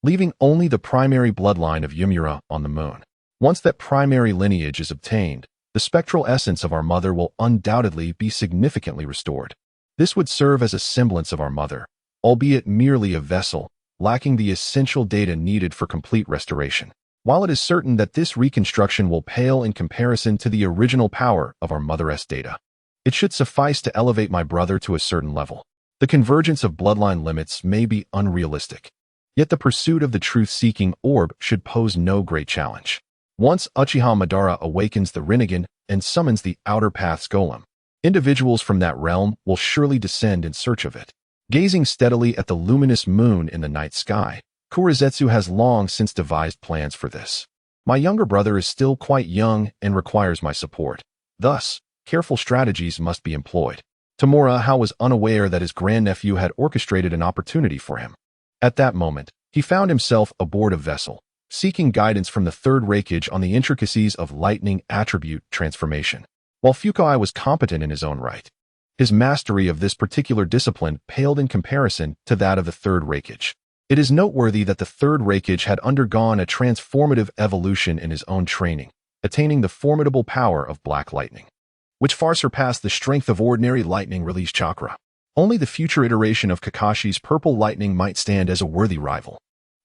leaving only the primary bloodline of Yumura on the moon. Once that primary lineage is obtained, the spectral essence of our mother will undoubtedly be significantly restored. This would serve as a semblance of our mother, albeit merely a vessel, lacking the essential data needed for complete restoration. While it is certain that this reconstruction will pale in comparison to the original power of our mother's data, it should suffice to elevate my brother to a certain level. The convergence of bloodline limits may be unrealistic, yet the pursuit of the truth-seeking orb should pose no great challenge. Once Uchiha Madara awakens the Rinnegan and summons the Outer Path's golem, individuals from that realm will surely descend in search of it. Gazing steadily at the luminous moon in the night sky, Kurizetsu has long since devised plans for this. My younger brother is still quite young and requires my support. Thus, careful strategies must be employed. Tamura Hao was unaware that his grandnephew had orchestrated an opportunity for him. At that moment, he found himself aboard a vessel, seeking guidance from the third Raikage on the intricacies of lightning attribute transformation. While Fukai was competent in his own right, his mastery of this particular discipline paled in comparison to that of the third Raikage. It is noteworthy that the third Raikage had undergone a transformative evolution in his own training, attaining the formidable power of black lightning, which far surpassed the strength of ordinary lightning release chakra. Only the future iteration of Kakashi's purple lightning might stand as a worthy rival.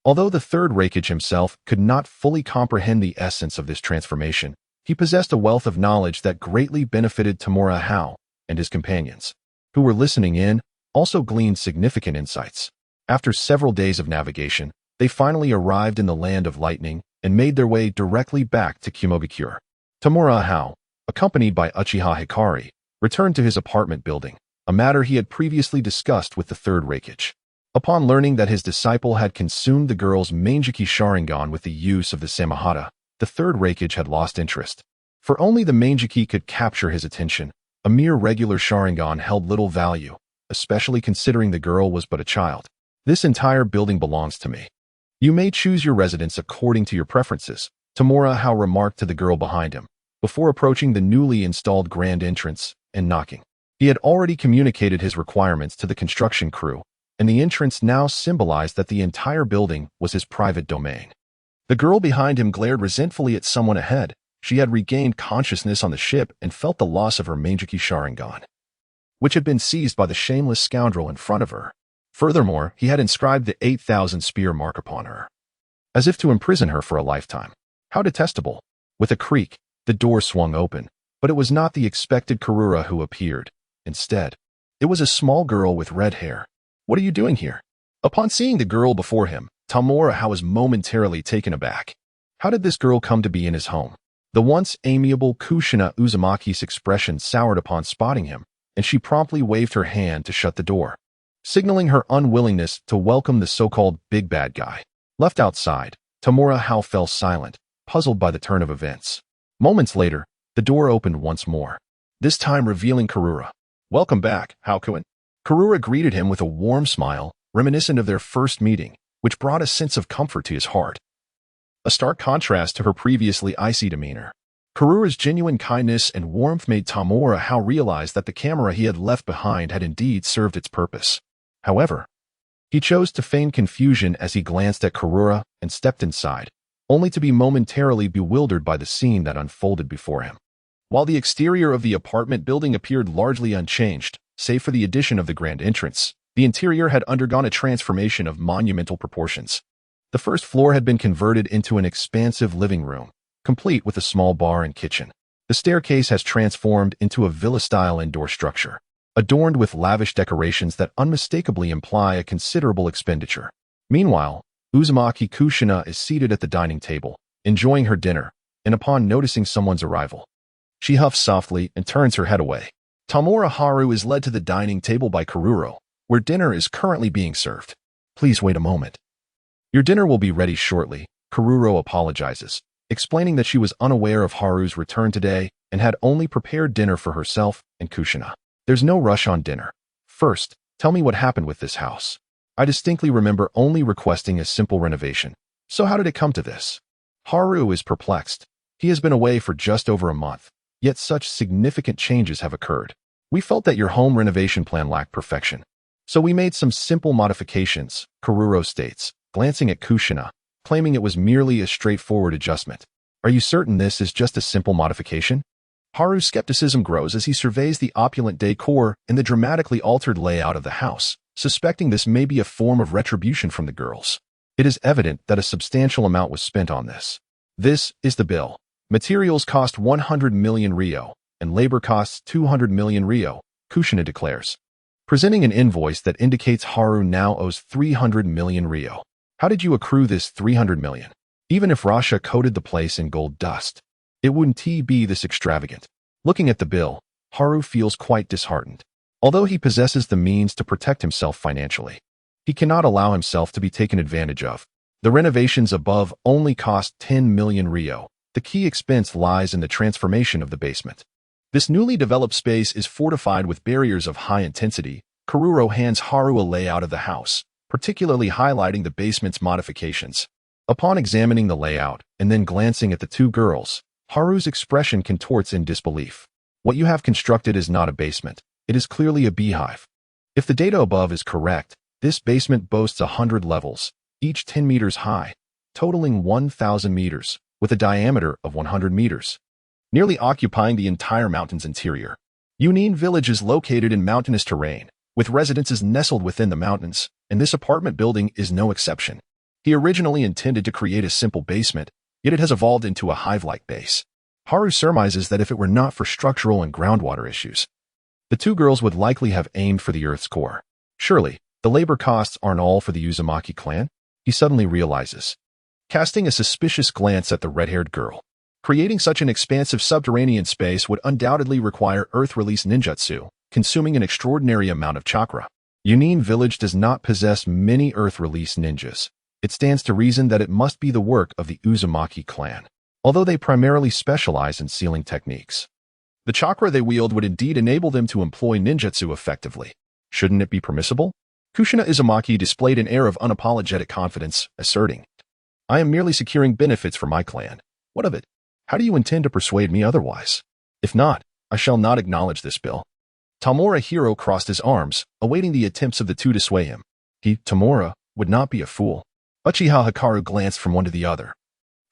Although the third Raikage himself could not fully comprehend the essence of this transformation, he possessed a wealth of knowledge that greatly benefited Tamura Hao and his companions, who were listening in, also gleaned significant insights. After several days of navigation, they finally arrived in the land of lightning and made their way directly back to Kumogakure. Tamura Hao, accompanied by Uchiha Hikari, returned to his apartment building, a matter he had previously discussed with the third Raikage. Upon learning that his disciple had consumed the girl's Mangeki Sharingan with the use of the Samahata, the third Raikage had lost interest. For only the Mangeki could capture his attention. A mere regular Sharingan held little value, especially considering the girl was but a child. This entire building belongs to me. You may choose your residence according to your preferences, Tamura Hao remarked to the girl behind him, before approaching the newly installed grand entrance and knocking. He had already communicated his requirements to the construction crew, and the entrance now symbolized that the entire building was his private domain. The girl behind him glared resentfully at someone ahead. She had regained consciousness on the ship and felt the loss of her Mangeki Sharingan, which had been seized by the shameless scoundrel in front of her. Furthermore, he had inscribed the 8,000 spear mark upon her, as if to imprison her for a lifetime. How detestable! With a creak, the door swung open, but it was not the expected Karura who appeared. Instead, it was a small girl with red hair. What are you doing here? Upon seeing the girl before him, Tamura Hao was momentarily taken aback. How did this girl come to be in his home? The once amiable Kushina Uzumaki's expression soured upon spotting him, and she promptly waved her hand to shut the door, signaling her unwillingness to welcome the so-called big bad guy. Left outside, Tamura Hao fell silent, puzzled by the turn of events. Moments later, the door opened once more, this time revealing Karura. "Welcome back, Haokuin." Karura greeted him with a warm smile, reminiscent of their first meeting, which brought a sense of comfort to his heart. A stark contrast to her previously icy demeanor. Karura's genuine kindness and warmth made Tamura Hao realize that the camera he had left behind had indeed served its purpose. However, he chose to feign confusion as he glanced at Karura and stepped inside, only to be momentarily bewildered by the scene that unfolded before him. While the exterior of the apartment building appeared largely unchanged, save for the addition of the grand entrance, the interior had undergone a transformation of monumental proportions. The first floor had been converted into an expansive living room, complete with a small bar and kitchen. The staircase has transformed into a villa-style indoor structure, adorned with lavish decorations that unmistakably imply a considerable expenditure. Meanwhile, Uzumaki Kushina is seated at the dining table, enjoying her dinner, and upon noticing someone's arrival, she huffs softly and turns her head away. Tamura Hao is led to the dining table by Kururo, where dinner is currently being served. Please wait a moment. Your dinner will be ready shortly, Kururo apologizes, explaining that she was unaware of Haru's return today and had only prepared dinner for herself and Kushina. There's no rush on dinner. First, tell me what happened with this house. I distinctly remember only requesting a simple renovation. So how did it come to this? Haru is perplexed. He has been away for just over a month, yet such significant changes have occurred. We felt that your home renovation plan lacked perfection. So we made some simple modifications, Kururo states, glancing at Kushina, claiming it was merely a straightforward adjustment. Are you certain this is just a simple modification? Haru's skepticism grows as he surveys the opulent decor and the dramatically altered layout of the house, suspecting this may be a form of retribution from the girls. It is evident that a substantial amount was spent on this. This is the bill. Materials cost 100 million ryo, and labor costs 200 million ryo, Kushina declares, presenting an invoice that indicates Haru now owes 300 million ryo. How did you accrue this 300 million? Even if Russia coated the place in gold dust, it wouldn't be this extravagant. Looking at the bill, Haru feels quite disheartened. Although he possesses the means to protect himself financially, he cannot allow himself to be taken advantage of. The renovations above only cost 10 million ryo. The key expense lies in the transformation of the basement. This newly developed space is fortified with barriers of high intensity. Kururo hands Haru a layout of the house, particularly highlighting the basement's modifications. Upon examining the layout and then glancing at the two girls, Haru's expression contorts in disbelief. What you have constructed is not a basement. It is clearly a beehive. If the data above is correct, this basement boasts 100 levels, each 10 meters high, totaling 1,000 meters, with a diameter of 100 meters, nearly occupying the entire mountain's interior. Jonin village is located in mountainous terrain, with residences nestled within the mountains, and this apartment building is no exception. He originally intended to create a simple basement, yet it has evolved into a hive-like base. Haru surmises that if it were not for structural and groundwater issues, the two girls would likely have aimed for the Earth's core. Surely, the labor costs aren't all for the Uzumaki clan? He suddenly realizes, casting a suspicious glance at the red-haired girl. Creating such an expansive subterranean space would undoubtedly require Earth-release ninjutsu, consuming an extraordinary amount of chakra. Jonin village does not possess many Earth-release ninjas. It stands to reason that it must be the work of the Uzumaki clan, although they primarily specialize in sealing techniques. The chakra they wield would indeed enable them to employ ninjutsu effectively. Shouldn't it be permissible? Kushina Uzumaki displayed an air of unapologetic confidence, asserting, I am merely securing benefits for my clan. What of it? How do you intend to persuade me otherwise? If not, I shall not acknowledge this bill. Tamura Hao crossed his arms, awaiting the attempts of the two to sway him. Tamura, would not be a fool. Uchiha Hikaru glanced from one to the other,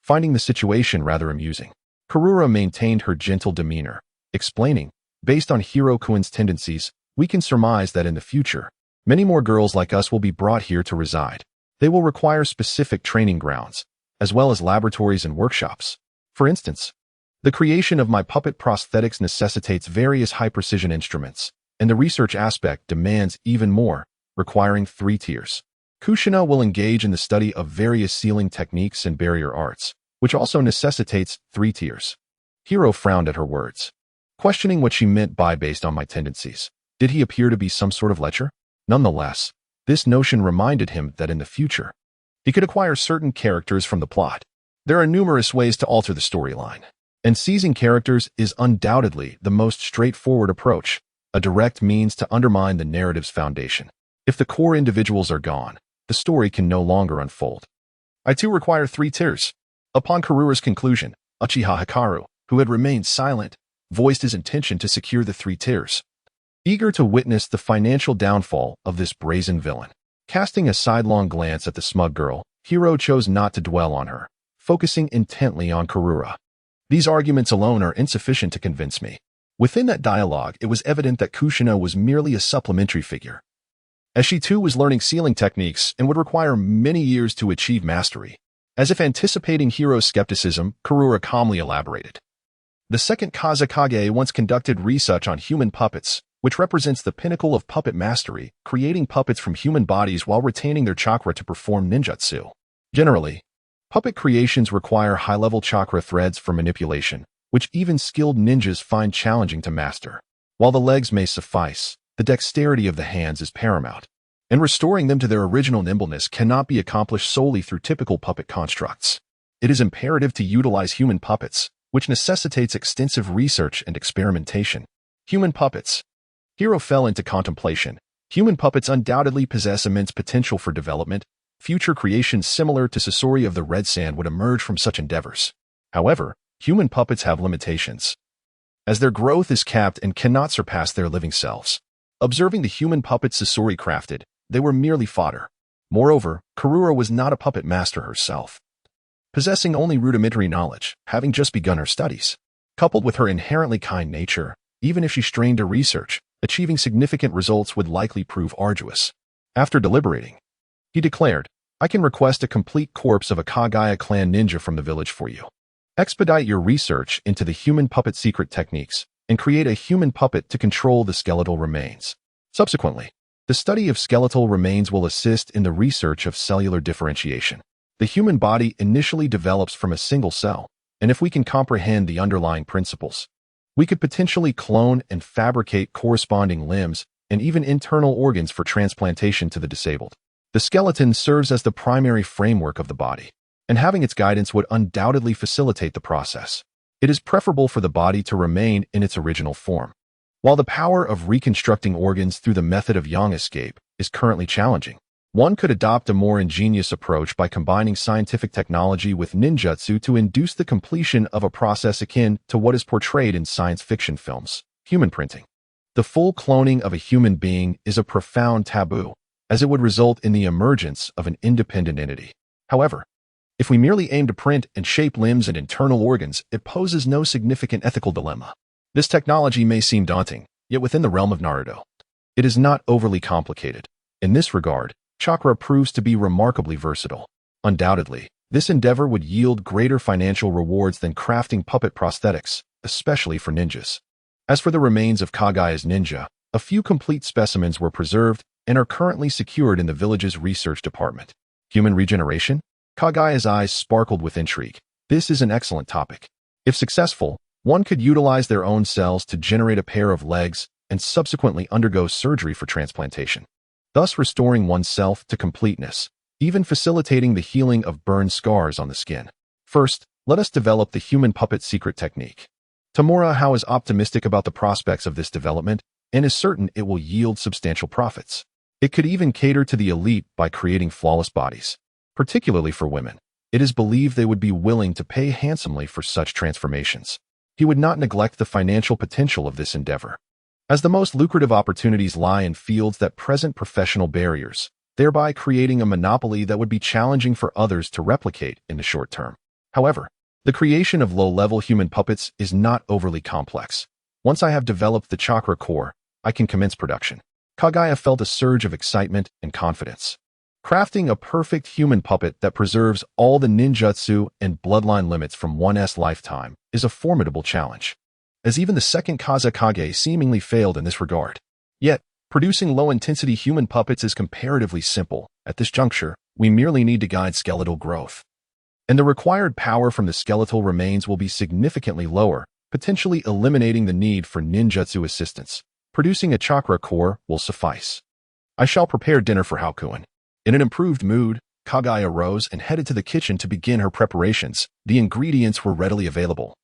finding the situation rather amusing. Kururo maintained her gentle demeanor, explaining, based on Hiro-kun's tendencies, we can surmise that in the future, many more girls like us will be brought here to reside. They will require specific training grounds, as well as laboratories and workshops. For instance, the creation of my puppet prosthetics necessitates various high-precision instruments, and the research aspect demands even more, requiring 3 tiers. Kushina will engage in the study of various sealing techniques and barrier arts, which also necessitates 3 tiers. Hiro frowned at her words, questioning what she meant by based on my tendencies. Did he appear to be some sort of lecher? Nonetheless, this notion reminded him that in the future, he could acquire certain characters from the plot. There are numerous ways to alter the storyline, and seizing characters is undoubtedly the most straightforward approach, a direct means to undermine the narrative's foundation. If the core individuals are gone, the story can no longer unfold. I too require 3 tiers. Upon Karuro's conclusion, Uchiha Hikaru, who had remained silent, voiced his intention to secure the 3 tiers. Eager to witness the financial downfall of this brazen villain. Casting a sidelong glance at the smug girl, Hiro chose not to dwell on her, focusing intently on Kururo. These arguments alone are insufficient to convince me. Within that dialogue, it was evident that Kushina was merely a supplementary figure, as she too was learning sealing techniques and would require many years to achieve mastery. As if anticipating Hiro's skepticism, Karura calmly elaborated. The second Kazekage once conducted research on human puppets, which represents the pinnacle of puppet mastery, creating puppets from human bodies while retaining their chakra to perform ninjutsu. Generally, puppet creations require high-level chakra threads for manipulation, which even skilled ninjas find challenging to master. While the legs may suffice, the dexterity of the hands is paramount, and restoring them to their original nimbleness cannot be accomplished solely through typical puppet constructs. It is imperative to utilize human puppets, which necessitates extensive research and experimentation. Human puppets. Hiro fell into contemplation. Human puppets undoubtedly possess immense potential for development. Future creations similar to Sasori of the Red Sand would emerge from such endeavors. However, human puppets have limitations, as their growth is capped and cannot surpass their living selves. Observing the human puppets Sasori crafted, they were merely fodder. Moreover, Karura was not a puppet master herself, possessing only rudimentary knowledge, having just begun her studies. Coupled with her inherently kind nature, even if she strained her research, achieving significant results would likely prove arduous. After deliberating, he declared, I can request a complete corpse of a Kagaya clan ninja from the village for you. Expedite your research into the human puppet secret techniques and create a human puppet to control the skeletal remains. Subsequently, the study of skeletal remains will assist in the research of cellular differentiation. The human body initially develops from a single cell, and if we can comprehend the underlying principles, we could potentially clone and fabricate corresponding limbs and even internal organs for transplantation to the disabled. The skeleton serves as the primary framework of the body, and having its guidance would undoubtedly facilitate the process. It is preferable for the body to remain in its original form. While the power of reconstructing organs through the method of yang escape is currently challenging, one could adopt a more ingenious approach by combining scientific technology with ninjutsu to induce the completion of a process akin to what is portrayed in science fiction films, human printing. The full cloning of a human being is a profound taboo, as it would result in the emergence of an independent entity. However, if we merely aim to print and shape limbs and internal organs, it poses no significant ethical dilemma. This technology may seem daunting, yet within the realm of Naruto, it is not overly complicated. In this regard, chakra proves to be remarkably versatile. Undoubtedly, this endeavor would yield greater financial rewards than crafting puppet prosthetics, especially for ninjas. As for the remains of Kagaya's ninja, a few complete specimens were preserved and are currently secured in the village's research department. Human regeneration? Kagaya's eyes sparkled with intrigue. This is an excellent topic. If successful, one could utilize their own cells to generate a pair of legs and subsequently undergo surgery for transplantation, thus restoring oneself to completeness, even facilitating the healing of burned scars on the skin. First, let us develop the human puppet secret technique. Tamura Hao is optimistic about the prospects of this development and is certain it will yield substantial profits. It could even cater to the elite by creating flawless bodies. Particularly for women, it is believed they would be willing to pay handsomely for such transformations. He would not neglect the financial potential of this endeavor, as the most lucrative opportunities lie in fields that present professional barriers, thereby creating a monopoly that would be challenging for others to replicate in the short term. However, the creation of low-level human puppets is not overly complex. Once I have developed the chakra core, I can commence production. Kagaya felt a surge of excitement and confidence. Crafting a perfect human puppet that preserves all the ninjutsu and bloodline limits from one's lifetime is a formidable challenge, as even the second Kazekage seemingly failed in this regard. Yet, producing low-intensity human puppets is comparatively simple. At this juncture, we merely need to guide skeletal growth, and the required power from the skeletal remains will be significantly lower, potentially eliminating the need for ninjutsu assistance. Producing a chakra core will suffice. I shall prepare dinner for Haokuen. In an improved mood, Kagaya rose and headed to the kitchen to begin her preparations. The ingredients were readily available,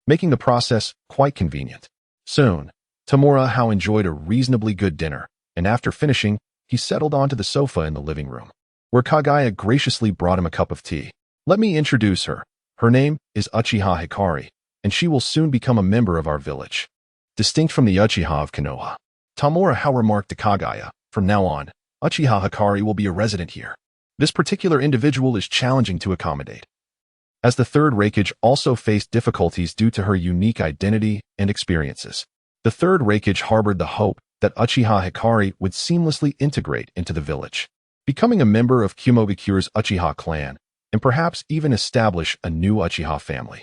making the process quite convenient. Soon, Tamura Hao enjoyed a reasonably good dinner, and after finishing, he settled onto the sofa in the living room, where Kagaya graciously brought him a cup of tea. Let me introduce her. Her name is Uchiha Hikari, and she will soon become a member of our village, distinct from the Uchiha of Konoha. Tamura Hao remarked to Kagaya, from now on, Uchiha Hikari will be a resident here. This particular individual is challenging to accommodate, as the third Raikage also faced difficulties due to her unique identity and experiences. The third Raikage harbored the hope that Uchiha Hikari would seamlessly integrate into the village. Becoming a member of Kumogakure's Uchiha clan, and perhaps even establish a new Uchiha family.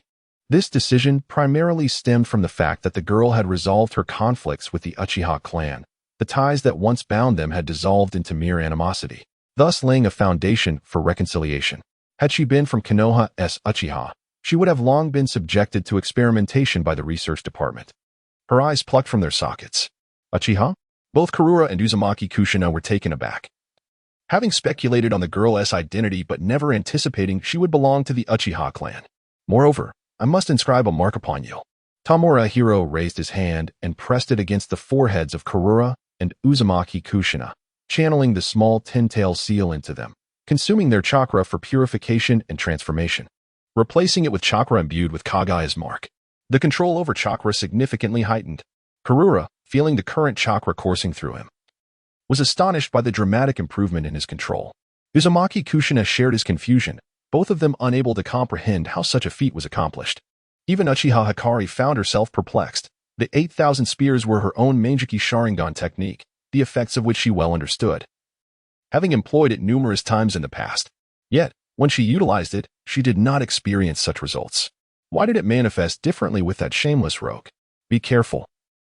This decision primarily stemmed from the fact that the girl had resolved her conflicts with the Uchiha clan. The ties that once bound them had dissolved into mere animosity, thus laying a foundation for reconciliation. Had she been from Konoha's Uchiha, she would have long been subjected to experimentation by the research department. Her eyes plucked from their sockets. Uchiha? Both Karura and Uzumaki Kushina were taken aback. Having speculated on the girl's identity but never anticipating she would belong to the Uchiha clan. Moreover, I must inscribe a mark upon you. Tamura Hao raised his hand and pressed it against the foreheads of Karura and Uzumaki Kushina, channeling the small tin-tail seal into them, consuming their chakra for purification and transformation, replacing it with chakra imbued with Kagaya's mark. The control over chakra significantly heightened. Karura, feeling the current chakra coursing through him, was astonished by the dramatic improvement in his control. Uzumaki Kushina shared his confusion, both of them unable to comprehend how such a feat was accomplished. Even Uchiha Hikari found herself perplexed. The 8,000 spears were her own Manjiki Sharingan technique, the effects of which she well understood, having employed it numerous times in the past. Yet, when she utilized it, she did not experience such results. Why did it manifest differently with that shameless rogue? Be careful,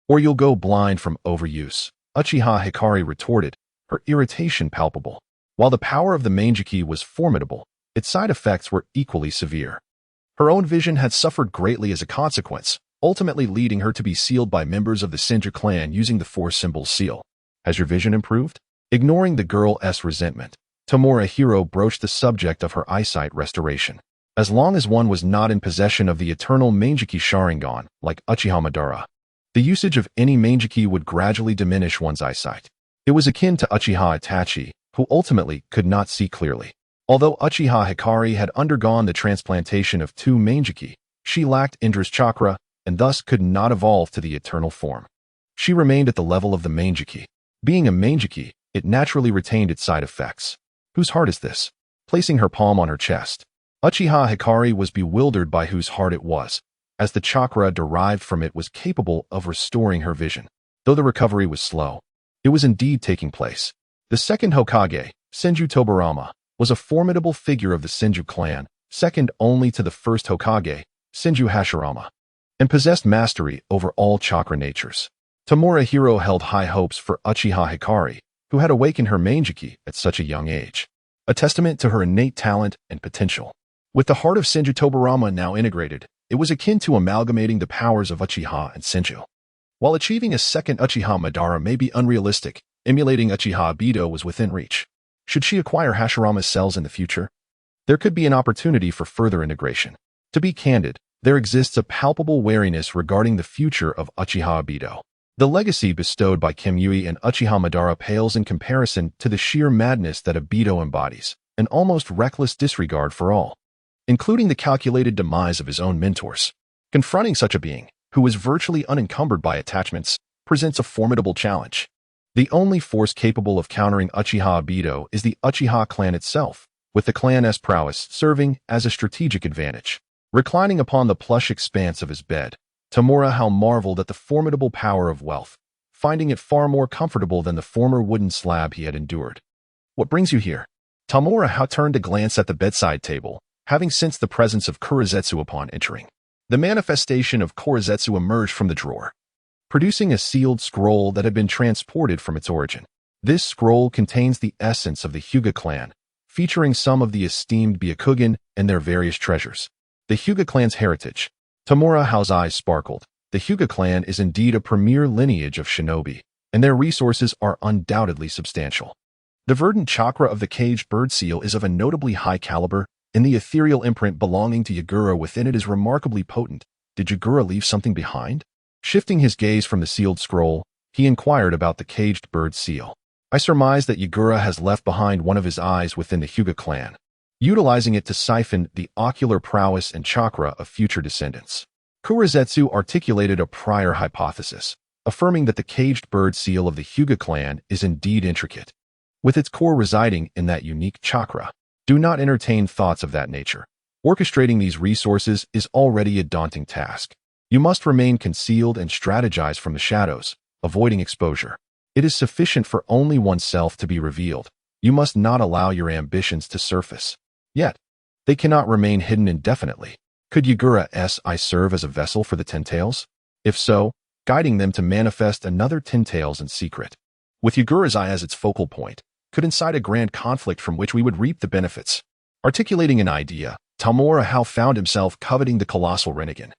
or you'll go blind from overuse, Uchiha Hikari retorted, her irritation palpable. While the power of the Manjiki was formidable, its side effects were equally severe. Her own vision had suffered greatly as a consequence, ultimately leading her to be sealed by members of the Senju clan using the 4 symbol seal. Has your vision improved? Ignoring the girl's resentment, Tamura Hao broached the subject of her eyesight restoration. As long as one was not in possession of the eternal Manjiki Sharingan, like Uchiha Madara, the usage of any Manjiki would gradually diminish one's eyesight. It was akin to Uchiha Itachi, who ultimately could not see clearly. Although Uchiha Hikari had undergone the transplantation of 2 Manjiki, she lacked Indra's chakra and thus could not evolve to the eternal form. She remained at the level of the Manjiki. Being a Manjiki, it naturally retained its side effects. Whose heart is this? Placing her palm on her chest, Uchiha Hikari was bewildered by whose heart it was, as the chakra derived from it was capable of restoring her vision. Though the recovery was slow, it was indeed taking place. The second Hokage, Senju Tobirama, was a formidable figure of the Senju clan, second only to the first Hokage, Senju Hashirama, and possessed mastery over all chakra natures. Tamura Hao held high hopes for Uchiha Hikari, who had awakened her Manjiki at such a young age, a testament to her innate talent and potential. With the heart of Senju Tobirama now integrated, it was akin to amalgamating the powers of Uchiha and Senju. While achieving a second Uchiha Madara may be unrealistic, emulating Uchiha Ibido was within reach. Should she acquire Hashirama's cells in the future, there could be an opportunity for further integration. To be candid, there exists a palpable wariness regarding the future of Uchiha Ibido. The legacy bestowed by Kimui and Uchiha Madara pales in comparison to the sheer madness that Ibido embodies, an almost reckless disregard for all, including the calculated demise of his own mentors. Confronting such a being, who is virtually unencumbered by attachments, presents a formidable challenge. The only force capable of countering Uchiha Ibido is the Uchiha clan itself, with the clan's prowess serving as a strategic advantage. Reclining upon the plush expanse of his bed, Tamura Hao marveled at the formidable power of wealth, finding it far more comfortable than the former wooden slab he had endured. What brings you here? Tamura Hao turned to glance at the bedside table, having sensed the presence of Kurizetsu upon entering. The manifestation of Kurizetsu emerged from the drawer, producing a sealed scroll that had been transported from its origin. This scroll contains the essence of the Hyuga clan, featuring some of the esteemed Byakugan and their various treasures. The Hyuga clan's heritage. Tamura Hao's eyes sparkled. The Hyuga clan is indeed a premier lineage of shinobi, and their resources are undoubtedly substantial. The verdant chakra of the caged bird seal is of a notably high caliber, and the ethereal imprint belonging to Yagura within it is remarkably potent. Did Yagura leave something behind? Shifting his gaze from the sealed scroll, he inquired about the caged bird seal. I surmise that Yagura has left behind one of his eyes within the Hyuga clan, utilizing it to siphon the ocular prowess and chakra of future descendants. Kurizetsu articulated a prior hypothesis, affirming that the caged bird seal of the Hyuga clan is indeed intricate, with its core residing in that unique chakra. Do not entertain thoughts of that nature. Orchestrating these resources is already a daunting task. You must remain concealed and strategize from the shadows, avoiding exposure. It is sufficient for only oneself to be revealed. You must not allow your ambitions to surface. Yet, They cannot remain hidden indefinitely. Could Yagura's eye serve as a vessel for the Ten Tails? If so, guiding them to manifest another Ten Tails in secret. With Yagura's eye as its focal point, could incite a grand conflict from which we would reap the benefits. Articulating an idea, Tamura Hao found himself coveting the colossal Rinnegan,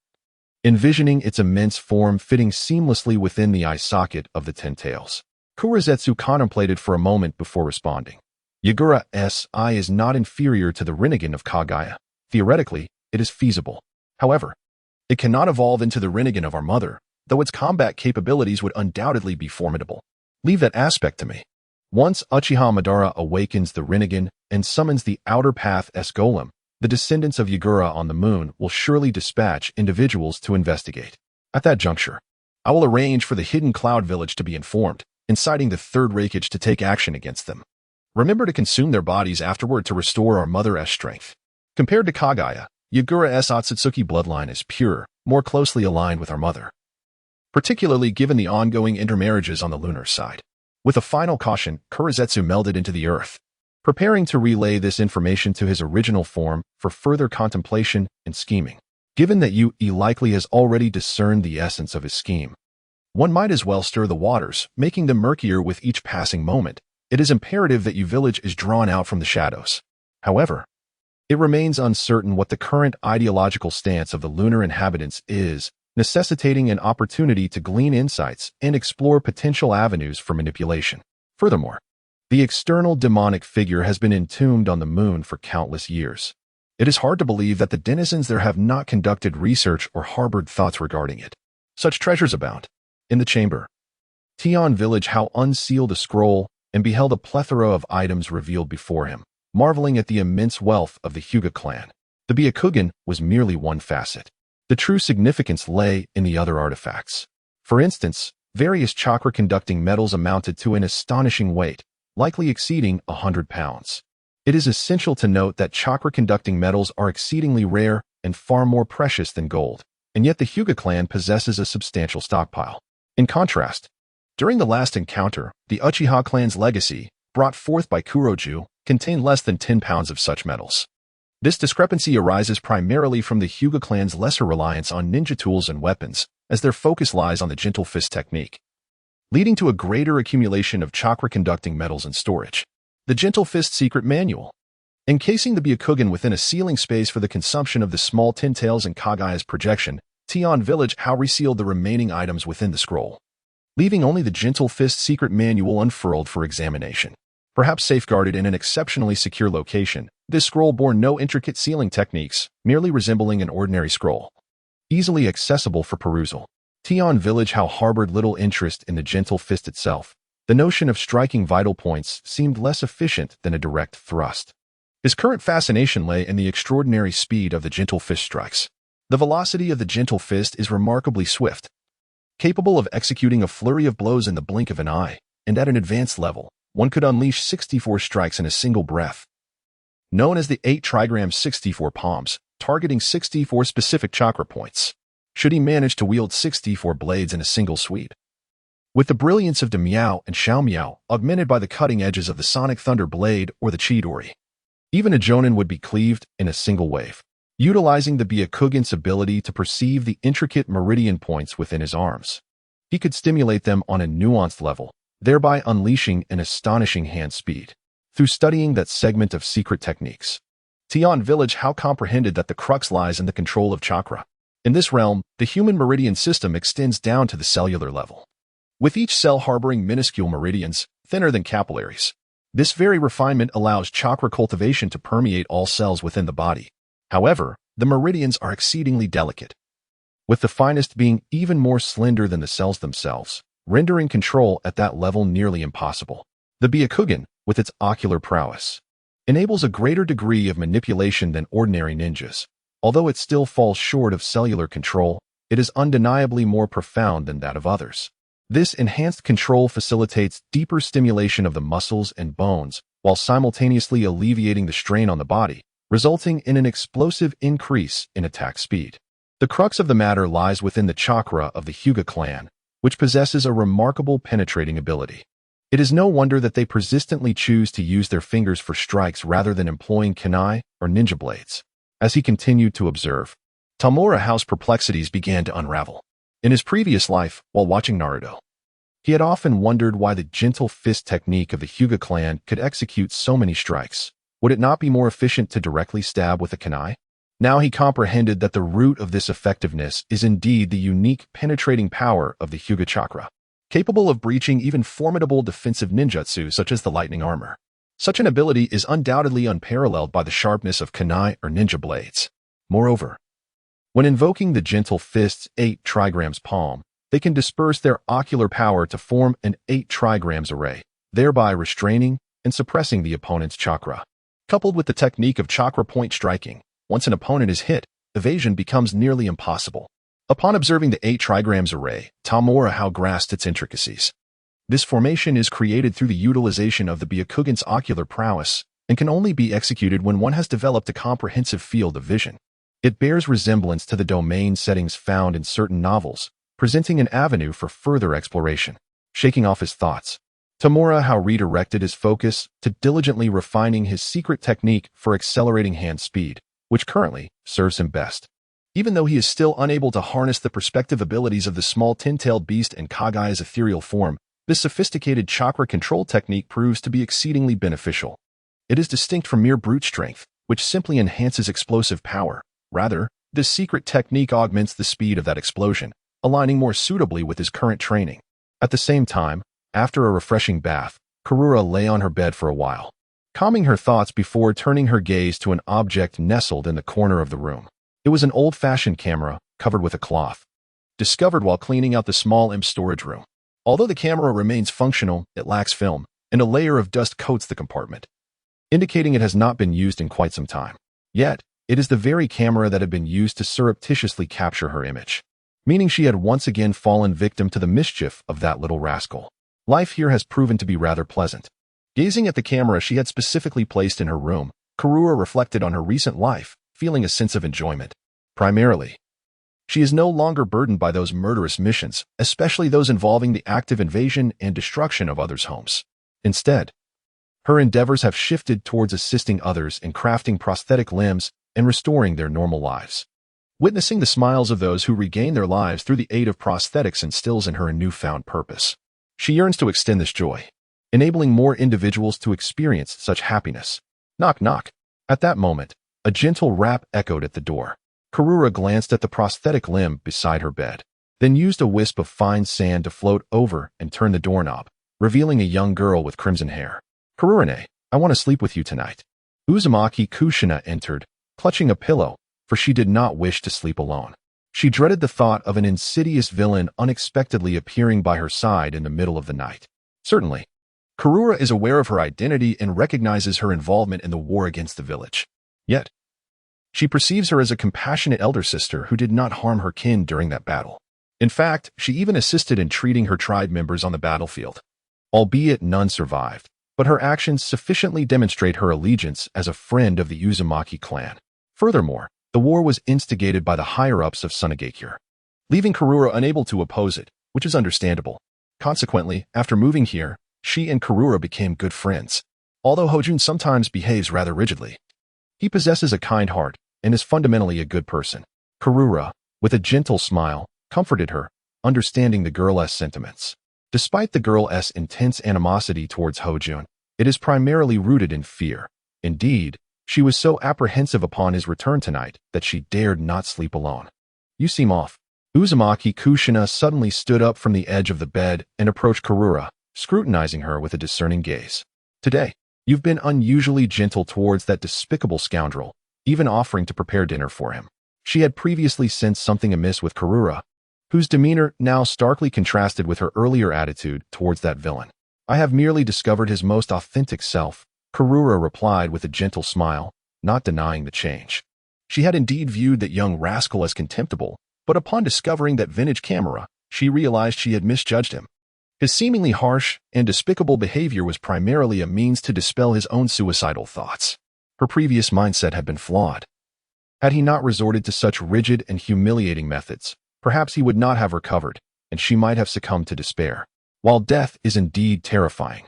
envisioning its immense form fitting seamlessly within the eye socket of the Ten Tails. Kurizetsu contemplated for a moment before responding. Yagura's eye is not inferior to the Rinnegan of Kaguya. Theoretically, it is feasible. However, it cannot evolve into the Rinnegan of our mother, though its combat capabilities would undoubtedly be formidable. Leave that aspect to me. Once Uchiha Madara awakens the Rinnegan and summons the Outer Path's golem, the descendants of Yagura on the moon will surely dispatch individuals to investigate. At that juncture, I will arrange for the hidden cloud village to be informed, inciting the third Raikage to take action against them. Remember to consume their bodies afterward to restore our mother's strength. Compared to Kaguya, Yagura's Otsutsuki bloodline is pure, more closely aligned with our mother, particularly given the ongoing intermarriages on the lunar side. With a final caution, Kurizetsu melded into the earth, preparing to relay this information to his original form for further contemplation and scheming. Given that Yu-E likely has already discerned the essence of his scheme, one might as well stir the waters, making them murkier with each passing moment. It is imperative that U-Village is drawn out from the shadows. However, it remains uncertain what the current ideological stance of the lunar inhabitants is, necessitating an opportunity to glean insights and explore potential avenues for manipulation. Furthermore, the external demonic figure has been entombed on the moon for countless years. It is hard to believe that the denizens there have not conducted research or harbored thoughts regarding it. Such treasures abound. In the chamber, Tion Village Hao unsealed a scroll and beheld a plethora of items revealed before him, marveling at the immense wealth of the Hyuga clan. The Byakugan was merely one facet. The true significance lay in the other artifacts. For instance, various chakra-conducting metals amounted to an astonishing weight, likely exceeding 100 pounds. It is essential to note that chakra-conducting metals are exceedingly rare and far more precious than gold, and yet the Hyuga clan possesses a substantial stockpile. In contrast, during the last encounter, the Uchiha clan's legacy, brought forth by Kuroju, contained less than 10 pounds of such metals. This discrepancy arises primarily from the Hyuga clan's lesser reliance on ninja tools and weapons, as their focus lies on the gentle fist technique, leading to a greater accumulation of chakra-conducting metals in storage. The Gentle Fist Secret Manual, encasing the Byakugan within a sealing space for the consumption of the small Ten Tails and Kaguya's projection, Tion Village Hao resealed the remaining items within the scroll, leaving only the Gentle Fist Secret Manual unfurled for examination. Perhaps safeguarded in an exceptionally secure location, this scroll bore no intricate sealing techniques, merely resembling an ordinary scroll, easily accessible for perusal. Tion Village Hao harbored little interest in the Gentle Fist itself. The notion of striking vital points seemed less efficient than a direct thrust. His current fascination lay in the extraordinary speed of the Gentle Fist strikes. The velocity of the Gentle Fist is remarkably swift, capable of executing a flurry of blows in the blink of an eye, and at an advanced level, one could unleash 64 strikes in a single breath. Known as the 8 trigram 64 palms, targeting 64 specific chakra points, should he manage to wield 64 blades in a single sweep. With the brilliance of De Miao and Xiao Miao augmented by the cutting edges of the Sonic Thunder Blade or the Chidori, even a jonin would be cleaved in a single wave. Utilizing the Byakugan's ability to perceive the intricate meridian points within his arms, he could stimulate them on a nuanced level, thereby unleashing an astonishing hand speed. Through studying that segment of secret techniques, Tion Village Hao comprehended that the crux lies in the control of chakra. In this realm, the human meridian system extends down to the cellular level, with each cell harboring minuscule meridians, thinner than capillaries. This very refinement allows chakra cultivation to permeate all cells within the body. However, the meridians are exceedingly delicate, with the finest being even more slender than the cells themselves, rendering control at that level nearly impossible. The Byakugan, with its ocular prowess, enables a greater degree of manipulation than ordinary ninjas. Although it still falls short of cellular control, it is undeniably more profound than that of others. This enhanced control facilitates deeper stimulation of the muscles and bones, while simultaneously alleviating the strain on the body, resulting in an explosive increase in attack speed. The crux of the matter lies within the chakra of the Hyuga clan, which possesses a remarkable penetrating ability. It is no wonder that they persistently choose to use their fingers for strikes rather than employing kekkei or ninja blades. As he continued to observe, Tamura Hao's perplexities began to unravel. In his previous life, while watching Naruto, he had often wondered why the gentle fist technique of the Hyuga clan could execute so many strikes. Would it not be more efficient to directly stab with a kekkei? Now he comprehended that the root of this effectiveness is indeed the unique penetrating power of the Hyuga chakra, capable of breaching even formidable defensive ninjutsu such as the lightning armor. Such an ability is undoubtedly unparalleled by the sharpness of kekkei or ninja blades. Moreover, when invoking the gentle fist's 8 trigrams palm, they can disperse their ocular power to form an 8 trigrams array, thereby restraining and suppressing the opponent's chakra. Coupled with the technique of chakra point striking, once an opponent is hit, evasion becomes nearly impossible. Upon observing the 8 trigrams array, Tamura Hao grasped its intricacies. This formation is created through the utilization of the Byakugan's ocular prowess and can only be executed when one has developed a comprehensive field of vision. It bears resemblance to the domain settings found in certain novels, presenting an avenue for further exploration. Shaking off his thoughts, Tamura Hao redirected his focus to diligently refining his secret technique for accelerating hand speed, which currently serves him best. Even though he is still unable to harness the perspective abilities of the small tin-tailed beast and Kagai's ethereal form, this sophisticated chakra control technique proves to be exceedingly beneficial. It is distinct from mere brute strength, which simply enhances explosive power. Rather, this secret technique augments the speed of that explosion, aligning more suitably with his current training. At the same time, after a refreshing bath, Karura lay on her bed for a while, calming her thoughts before turning her gaze to an object nestled in the corner of the room. It was an old-fashioned camera covered with a cloth, discovered while cleaning out the small imp storage room. Although the camera remains functional, it lacks film, and a layer of dust coats the compartment, indicating it has not been used in quite some time. Yet, it is the very camera that had been used to surreptitiously capture her image, meaning she had once again fallen victim to the mischief of that little rascal. Life here has proven to be rather pleasant. Gazing at the camera she had specifically placed in her room, Karura reflected on her recent life, feeling a sense of enjoyment. Primarily, she is no longer burdened by those murderous missions, especially those involving the active invasion and destruction of others' homes. Instead, her endeavors have shifted towards assisting others in crafting prosthetic limbs and restoring their normal lives. Witnessing the smiles of those who regain their lives through the aid of prosthetics instills in her a newfound purpose. She yearns to extend this joy, enabling more individuals to experience such happiness. Knock, knock. At that moment, a gentle rap echoed at the door. Karura glanced at the prosthetic limb beside her bed, then used a wisp of fine sand to float over and turn the doorknob, revealing a young girl with crimson hair. "Karurane, I want to sleep with you tonight." Uzumaki Kushina entered, clutching a pillow, for she did not wish to sleep alone. She dreaded the thought of an insidious villain unexpectedly appearing by her side in the middle of the night. Certainly, Karura is aware of her identity and recognizes her involvement in the war against the village. Yet, she perceives her as a compassionate elder sister who did not harm her kin during that battle. In fact, she even assisted in treating her tribe members on the battlefield. Albeit none survived, but her actions sufficiently demonstrate her allegiance as a friend of the Uzumaki clan. Furthermore, the war was instigated by the higher-ups of Sunagakure, leaving Karura unable to oppose it, which is understandable. Consequently, after moving here, she and Karura became good friends. Although Hojun sometimes behaves rather rigidly, he possesses a kind heart and is fundamentally a good person. Karura, with a gentle smile, comforted her, understanding the girl's sentiments. Despite the girl's intense animosity towards Hojun, it is primarily rooted in fear. Indeed, she was so apprehensive upon his return tonight that she dared not sleep alone. "You seem off." Uzumaki Kushina suddenly stood up from the edge of the bed and approached Karura, scrutinizing her with a discerning gaze. "Today, you've been unusually gentle towards that despicable scoundrel, even offering to prepare dinner for him." She had previously sensed something amiss with Karura, whose demeanor now starkly contrasted with her earlier attitude towards that villain. "I have merely discovered his most authentic self," Karura replied with a gentle smile, not denying the change. She had indeed viewed that young rascal as contemptible, but upon discovering that vintage camera, she realized she had misjudged him. His seemingly harsh and despicable behavior was primarily a means to dispel his own suicidal thoughts. Her previous mindset had been flawed. Had he not resorted to such rigid and humiliating methods, perhaps he would not have recovered, and she might have succumbed to despair. While death is indeed terrifying,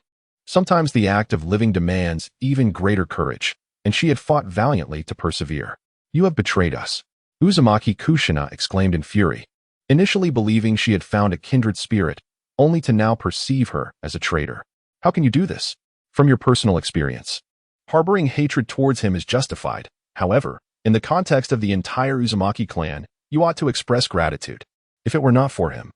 sometimes the act of living demands even greater courage, and she had fought valiantly to persevere. "You have betrayed us," Uzumaki Kushina exclaimed in fury, initially believing she had found a kindred spirit, only to now perceive her as a traitor. "How can you do this?" "From your personal experience, harboring hatred towards him is justified. However, in the context of the entire Uzumaki clan, you ought to express gratitude. If it were not for him,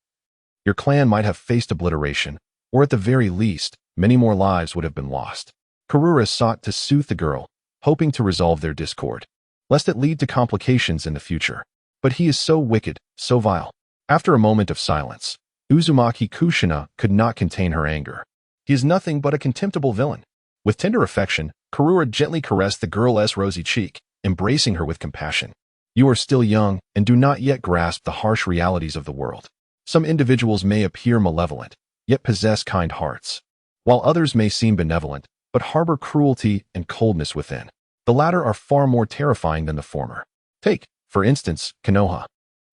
your clan might have faced obliteration, or at the very least, many more lives would have been lost." Karura sought to soothe the girl, hoping to resolve their discord, lest it lead to complications in the future. But he is so wicked, so vile. After a moment of silence, Uzumaki Kushina could not contain her anger. "He is nothing but a contemptible villain." With tender affection, Karura gently caressed the girl's rosy cheek, embracing her with compassion. "You are still young and do not yet grasp the harsh realities of the world. Some individuals may appear malevolent, yet possess kind hearts, while others may seem benevolent, but harbor cruelty and coldness within. The latter are far more terrifying than the former. Take, for instance, Konoha.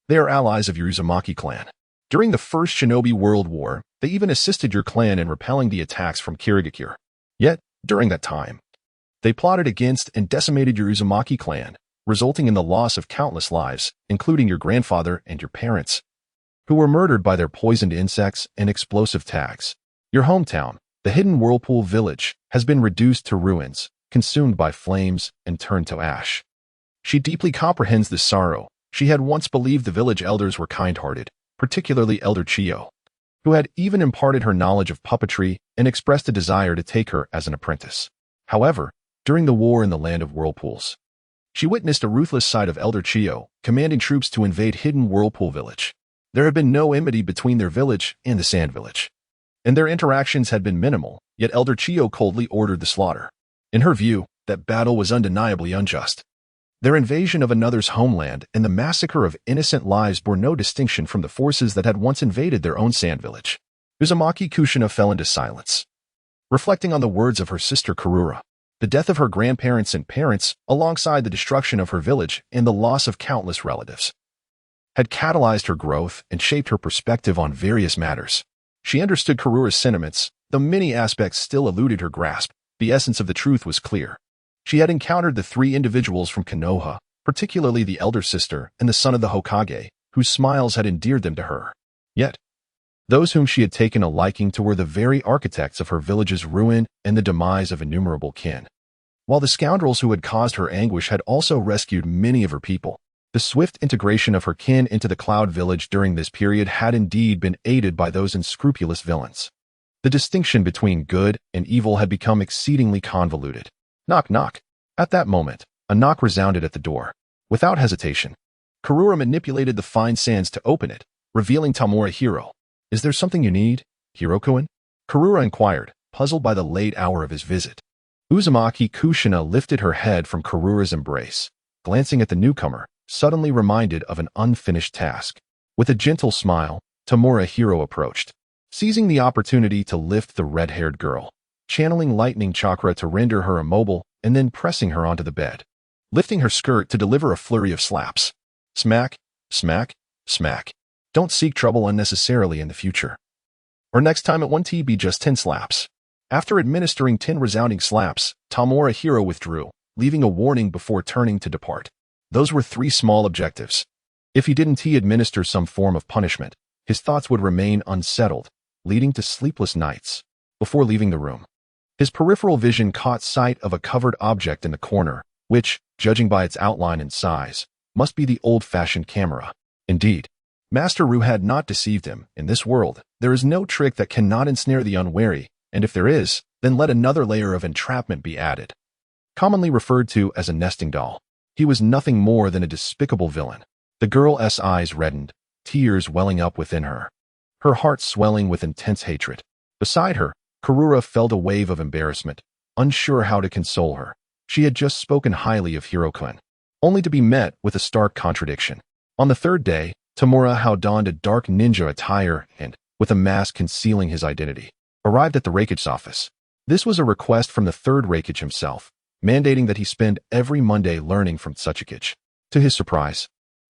They are allies of your Uzumaki clan. During the First Shinobi World War, they even assisted your clan in repelling the attacks from Kirigakure. Yet, during that time, they plotted against and decimated your Uzumaki clan, resulting in the loss of countless lives, including your grandfather and your parents, who were murdered by their poisoned insects and explosive tags. Your hometown, the hidden whirlpool village, has been reduced to ruins, consumed by flames, and turned to ash. She deeply comprehends this sorrow. She had once believed the village elders were kind-hearted, particularly Elder Chiyo, who had even imparted her knowledge of puppetry and expressed a desire to take her as an apprentice. However, during the war in the land of whirlpools, she witnessed a ruthless side of Elder Chiyo, commanding troops to invade hidden whirlpool village. There had been no enmity between their village and the Sand Village, and their interactions had been minimal, yet Elder Chiyo coldly ordered the slaughter. In her view, that battle was undeniably unjust. Their invasion of another's homeland and the massacre of innocent lives bore no distinction from the forces that had once invaded their own sand village. Uzumaki Kushina fell into silence, reflecting on the words of her sister Karura. The death of her grandparents and parents, alongside the destruction of her village and the loss of countless relatives, had catalyzed her growth and shaped her perspective on various matters. She understood Karura's sentiments, though many aspects still eluded her grasp. The essence of the truth was clear. She had encountered the three individuals from Konoha, particularly the elder sister and the son of the Hokage, whose smiles had endeared them to her. Yet, those whom she had taken a liking to were the very architects of her village's ruin and the demise of innumerable kin. While the scoundrels who had caused her anguish had also rescued many of her people, the swift integration of her kin into the Cloud Village during this period had indeed been aided by those unscrupulous villains. The distinction between good and evil had become exceedingly convoluted. Knock, knock. At that moment, a knock resounded at the door. Without hesitation, Karura manipulated the fine sands to open it, revealing Tamura Hiro. "Is there something you need, Hiro-kun?" Karura inquired, puzzled by the late hour of his visit. Uzumaki Kushina lifted her head from Karura's embrace, glancing at the newcomer, suddenly reminded of an unfinished task. With a gentle smile, Tamura Hiro approached, seizing the opportunity to lift the red-haired girl, channeling lightning chakra to render her immobile, and then pressing her onto the bed, lifting her skirt to deliver a flurry of slaps. Smack, smack, smack. Don't seek trouble unnecessarily in the future. Or next time it won't be just 10 slaps. After administering 10 resounding slaps, Tamura Hiro withdrew, leaving a warning before turning to depart. Those were 3 small objectives. If he didn't administer some form of punishment, his thoughts would remain unsettled, leading to sleepless nights. Before leaving the room, his peripheral vision caught sight of a covered object in the corner, which, judging by its outline and size, must be the old-fashioned camera. Indeed, Master Ru had not deceived him. In this world, there is no trick that cannot ensnare the unwary, and if there is, then let another layer of entrapment be added. Commonly referred to as a nesting doll, he was nothing more than a despicable villain. The girl's eyes reddened, tears welling up within her, her heart swelling with intense hatred. Beside her, Karura felt a wave of embarrassment, unsure how to console her. She had just spoken highly of Hiro-kun, only to be met with a stark contradiction. On the 3rd day, Tamura Hao donned a dark ninja attire and, with a mask concealing his identity, arrived at the Raikage's office. This was a request from the 3rd Raikage himself, mandating that he spend every Monday learning from Tsuchikage. To his surprise,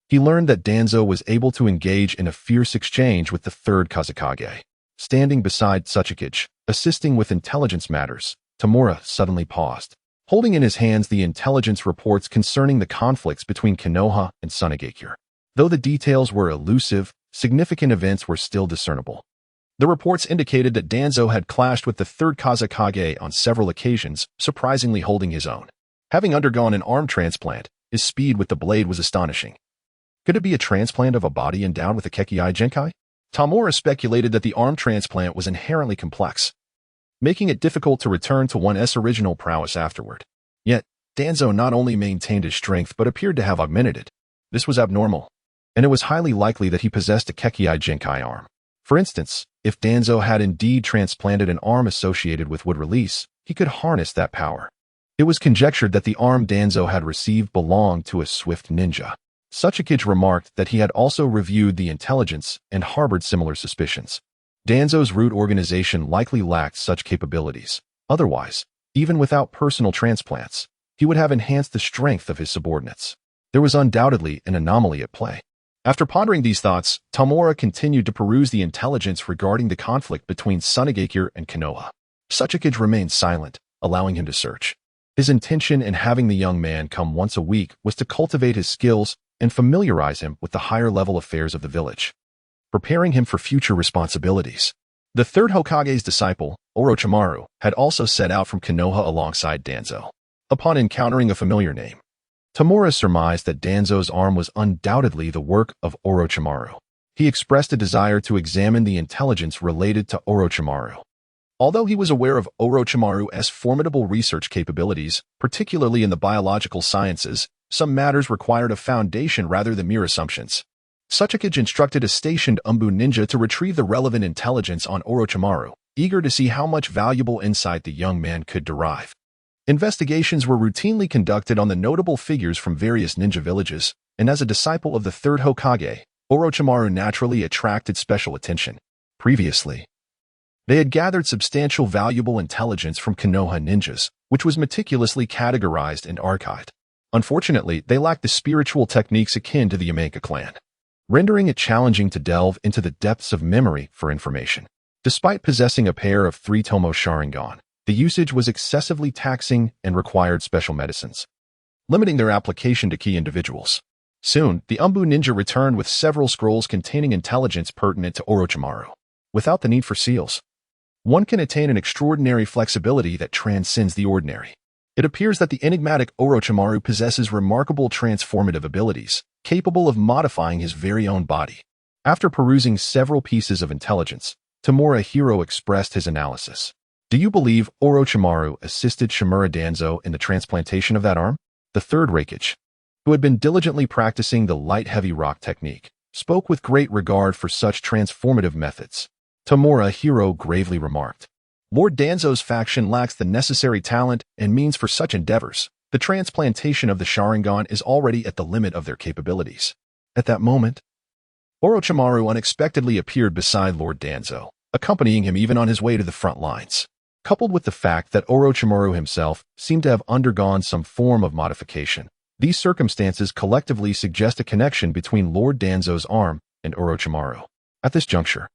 he learned that Danzo was able to engage in a fierce exchange with the 3rd Kazekage. Standing beside Tsuchikage, assisting with intelligence matters, Tamura suddenly paused, holding in his hands the intelligence reports concerning the conflicts between Konoha and Sunagakure. Though the details were elusive, significant events were still discernible. The reports indicated that Danzo had clashed with the third Kazekage on several occasions, surprisingly holding his own. Having undergone an arm transplant, his speed with the blade was astonishing. Could it be a transplant of a body endowed with a kekkei genkai? Tamura speculated that the arm transplant was inherently complex, making it difficult to return to one's original prowess afterward. Yet, Danzo not only maintained his strength but appeared to have augmented it. This was abnormal, and it was highly likely that he possessed a kekkei genkai arm. For instance, if Danzo had indeed transplanted an arm associated with wood release, he could harness that power. It was conjectured that the arm Danzo had received belonged to a swift ninja. Tsuchikage remarked that he had also reviewed the intelligence and harbored similar suspicions. Danzo's root organization likely lacked such capabilities. Otherwise, even without personal transplants, he would have enhanced the strength of his subordinates. There was undoubtedly an anomaly at play. After pondering these thoughts, Tamura continued to peruse the intelligence regarding the conflict between Sunagakure and Konoha. Tsuchikage remained silent, allowing him to search. His intention in having the young man come once a week was to cultivate his skills and familiarize him with the higher-level affairs of the village, preparing him for future responsibilities. The third Hokage's disciple, Orochimaru, had also set out from Konoha alongside Danzo. Upon encountering a familiar name, Tamura surmised that Danzo's arm was undoubtedly the work of Orochimaru. He expressed a desire to examine the intelligence related to Orochimaru. Although he was aware of Orochimaru's formidable research capabilities, particularly in the biological sciences, some matters required a foundation rather than mere assumptions. Tsuchikage instructed a stationed Umbu ninja to retrieve the relevant intelligence on Orochimaru, eager to see how much valuable insight the young man could derive. Investigations were routinely conducted on the notable figures from various ninja villages, and as a disciple of the third Hokage, Orochimaru naturally attracted special attention. Previously, they had gathered substantial valuable intelligence from Konoha ninjas, which was meticulously categorized and archived. Unfortunately, they lacked the spiritual techniques akin to the Yamanka clan, rendering it challenging to delve into the depths of memory for information. Despite possessing a pair of 3-tomo Sharingan, the usage was excessively taxing and required special medicines, limiting their application to key individuals. Soon, the Umbu ninja returned with several scrolls containing intelligence pertinent to Orochimaru. Without the need for seals, one can attain an extraordinary flexibility that transcends the ordinary. It appears that the enigmatic Orochimaru possesses remarkable transformative abilities, capable of modifying his very own body. After perusing several pieces of intelligence, Tamura Hiro expressed his analysis. Do you believe Orochimaru assisted Shimura Danzo in the transplantation of that arm? The third Raikage, who had been diligently practicing the light-heavy rock technique, spoke with great regard for such transformative methods. Tamura Hiro gravely remarked, Lord Danzo's faction lacks the necessary talent and means for such endeavors. The transplantation of the Sharingan is already at the limit of their capabilities. At that moment, Orochimaru unexpectedly appeared beside Lord Danzo, accompanying him even on his way to the front lines. Coupled with the fact that Orochimaru himself seemed to have undergone some form of modification, these circumstances collectively suggest a connection between Lord Danzo's arm and Orochimaru. At this juncture,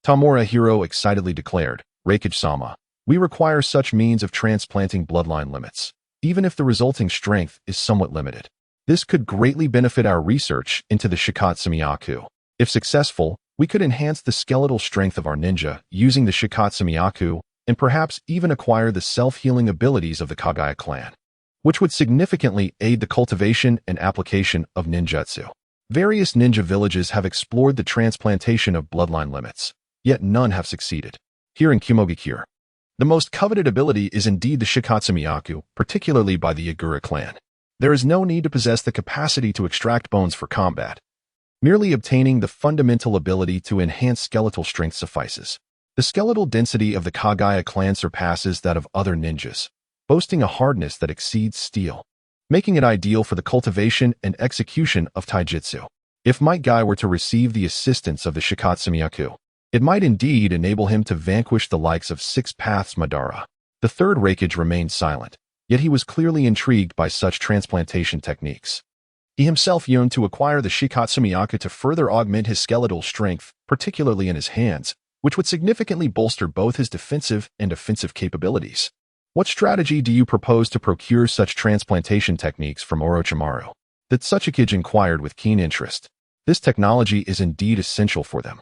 Tamura Hiro excitedly declared, Raikage-sama, we require such means of transplanting bloodline limits, even if the resulting strength is somewhat limited. This could greatly benefit our research into the Shikatsumiyaku. If successful, we could enhance the skeletal strength of our ninja using the Shikatsumiyaku and perhaps even acquire the self-healing abilities of the Kagaya clan, which would significantly aid the cultivation and application of ninjutsu. Various ninja villages have explored the transplantation of bloodline limits, yet none have succeeded. Here in Kumogakure, the most coveted ability is indeed the Shikatsumiyaku, particularly by the Yagura clan. There is no need to possess the capacity to extract bones for combat. Merely obtaining the fundamental ability to enhance skeletal strength suffices. The skeletal density of the Kagaya clan surpasses that of other ninjas, boasting a hardness that exceeds steel, making it ideal for the cultivation and execution of taijutsu. If Might Guy were to receive the assistance of the Shikatsumiyaku, it might indeed enable him to vanquish the likes of Six Paths Madara. The third Raikage remained silent, yet he was clearly intrigued by such transplantation techniques. He himself yearned to acquire the Shikatsumiyaku to further augment his skeletal strength, particularly in his hands, which would significantly bolster both his defensive and offensive capabilities. What strategy do you propose to procure such transplantation techniques from Orochimaru? The Tsuchikage inquired with keen interest. This technology is indeed essential for them.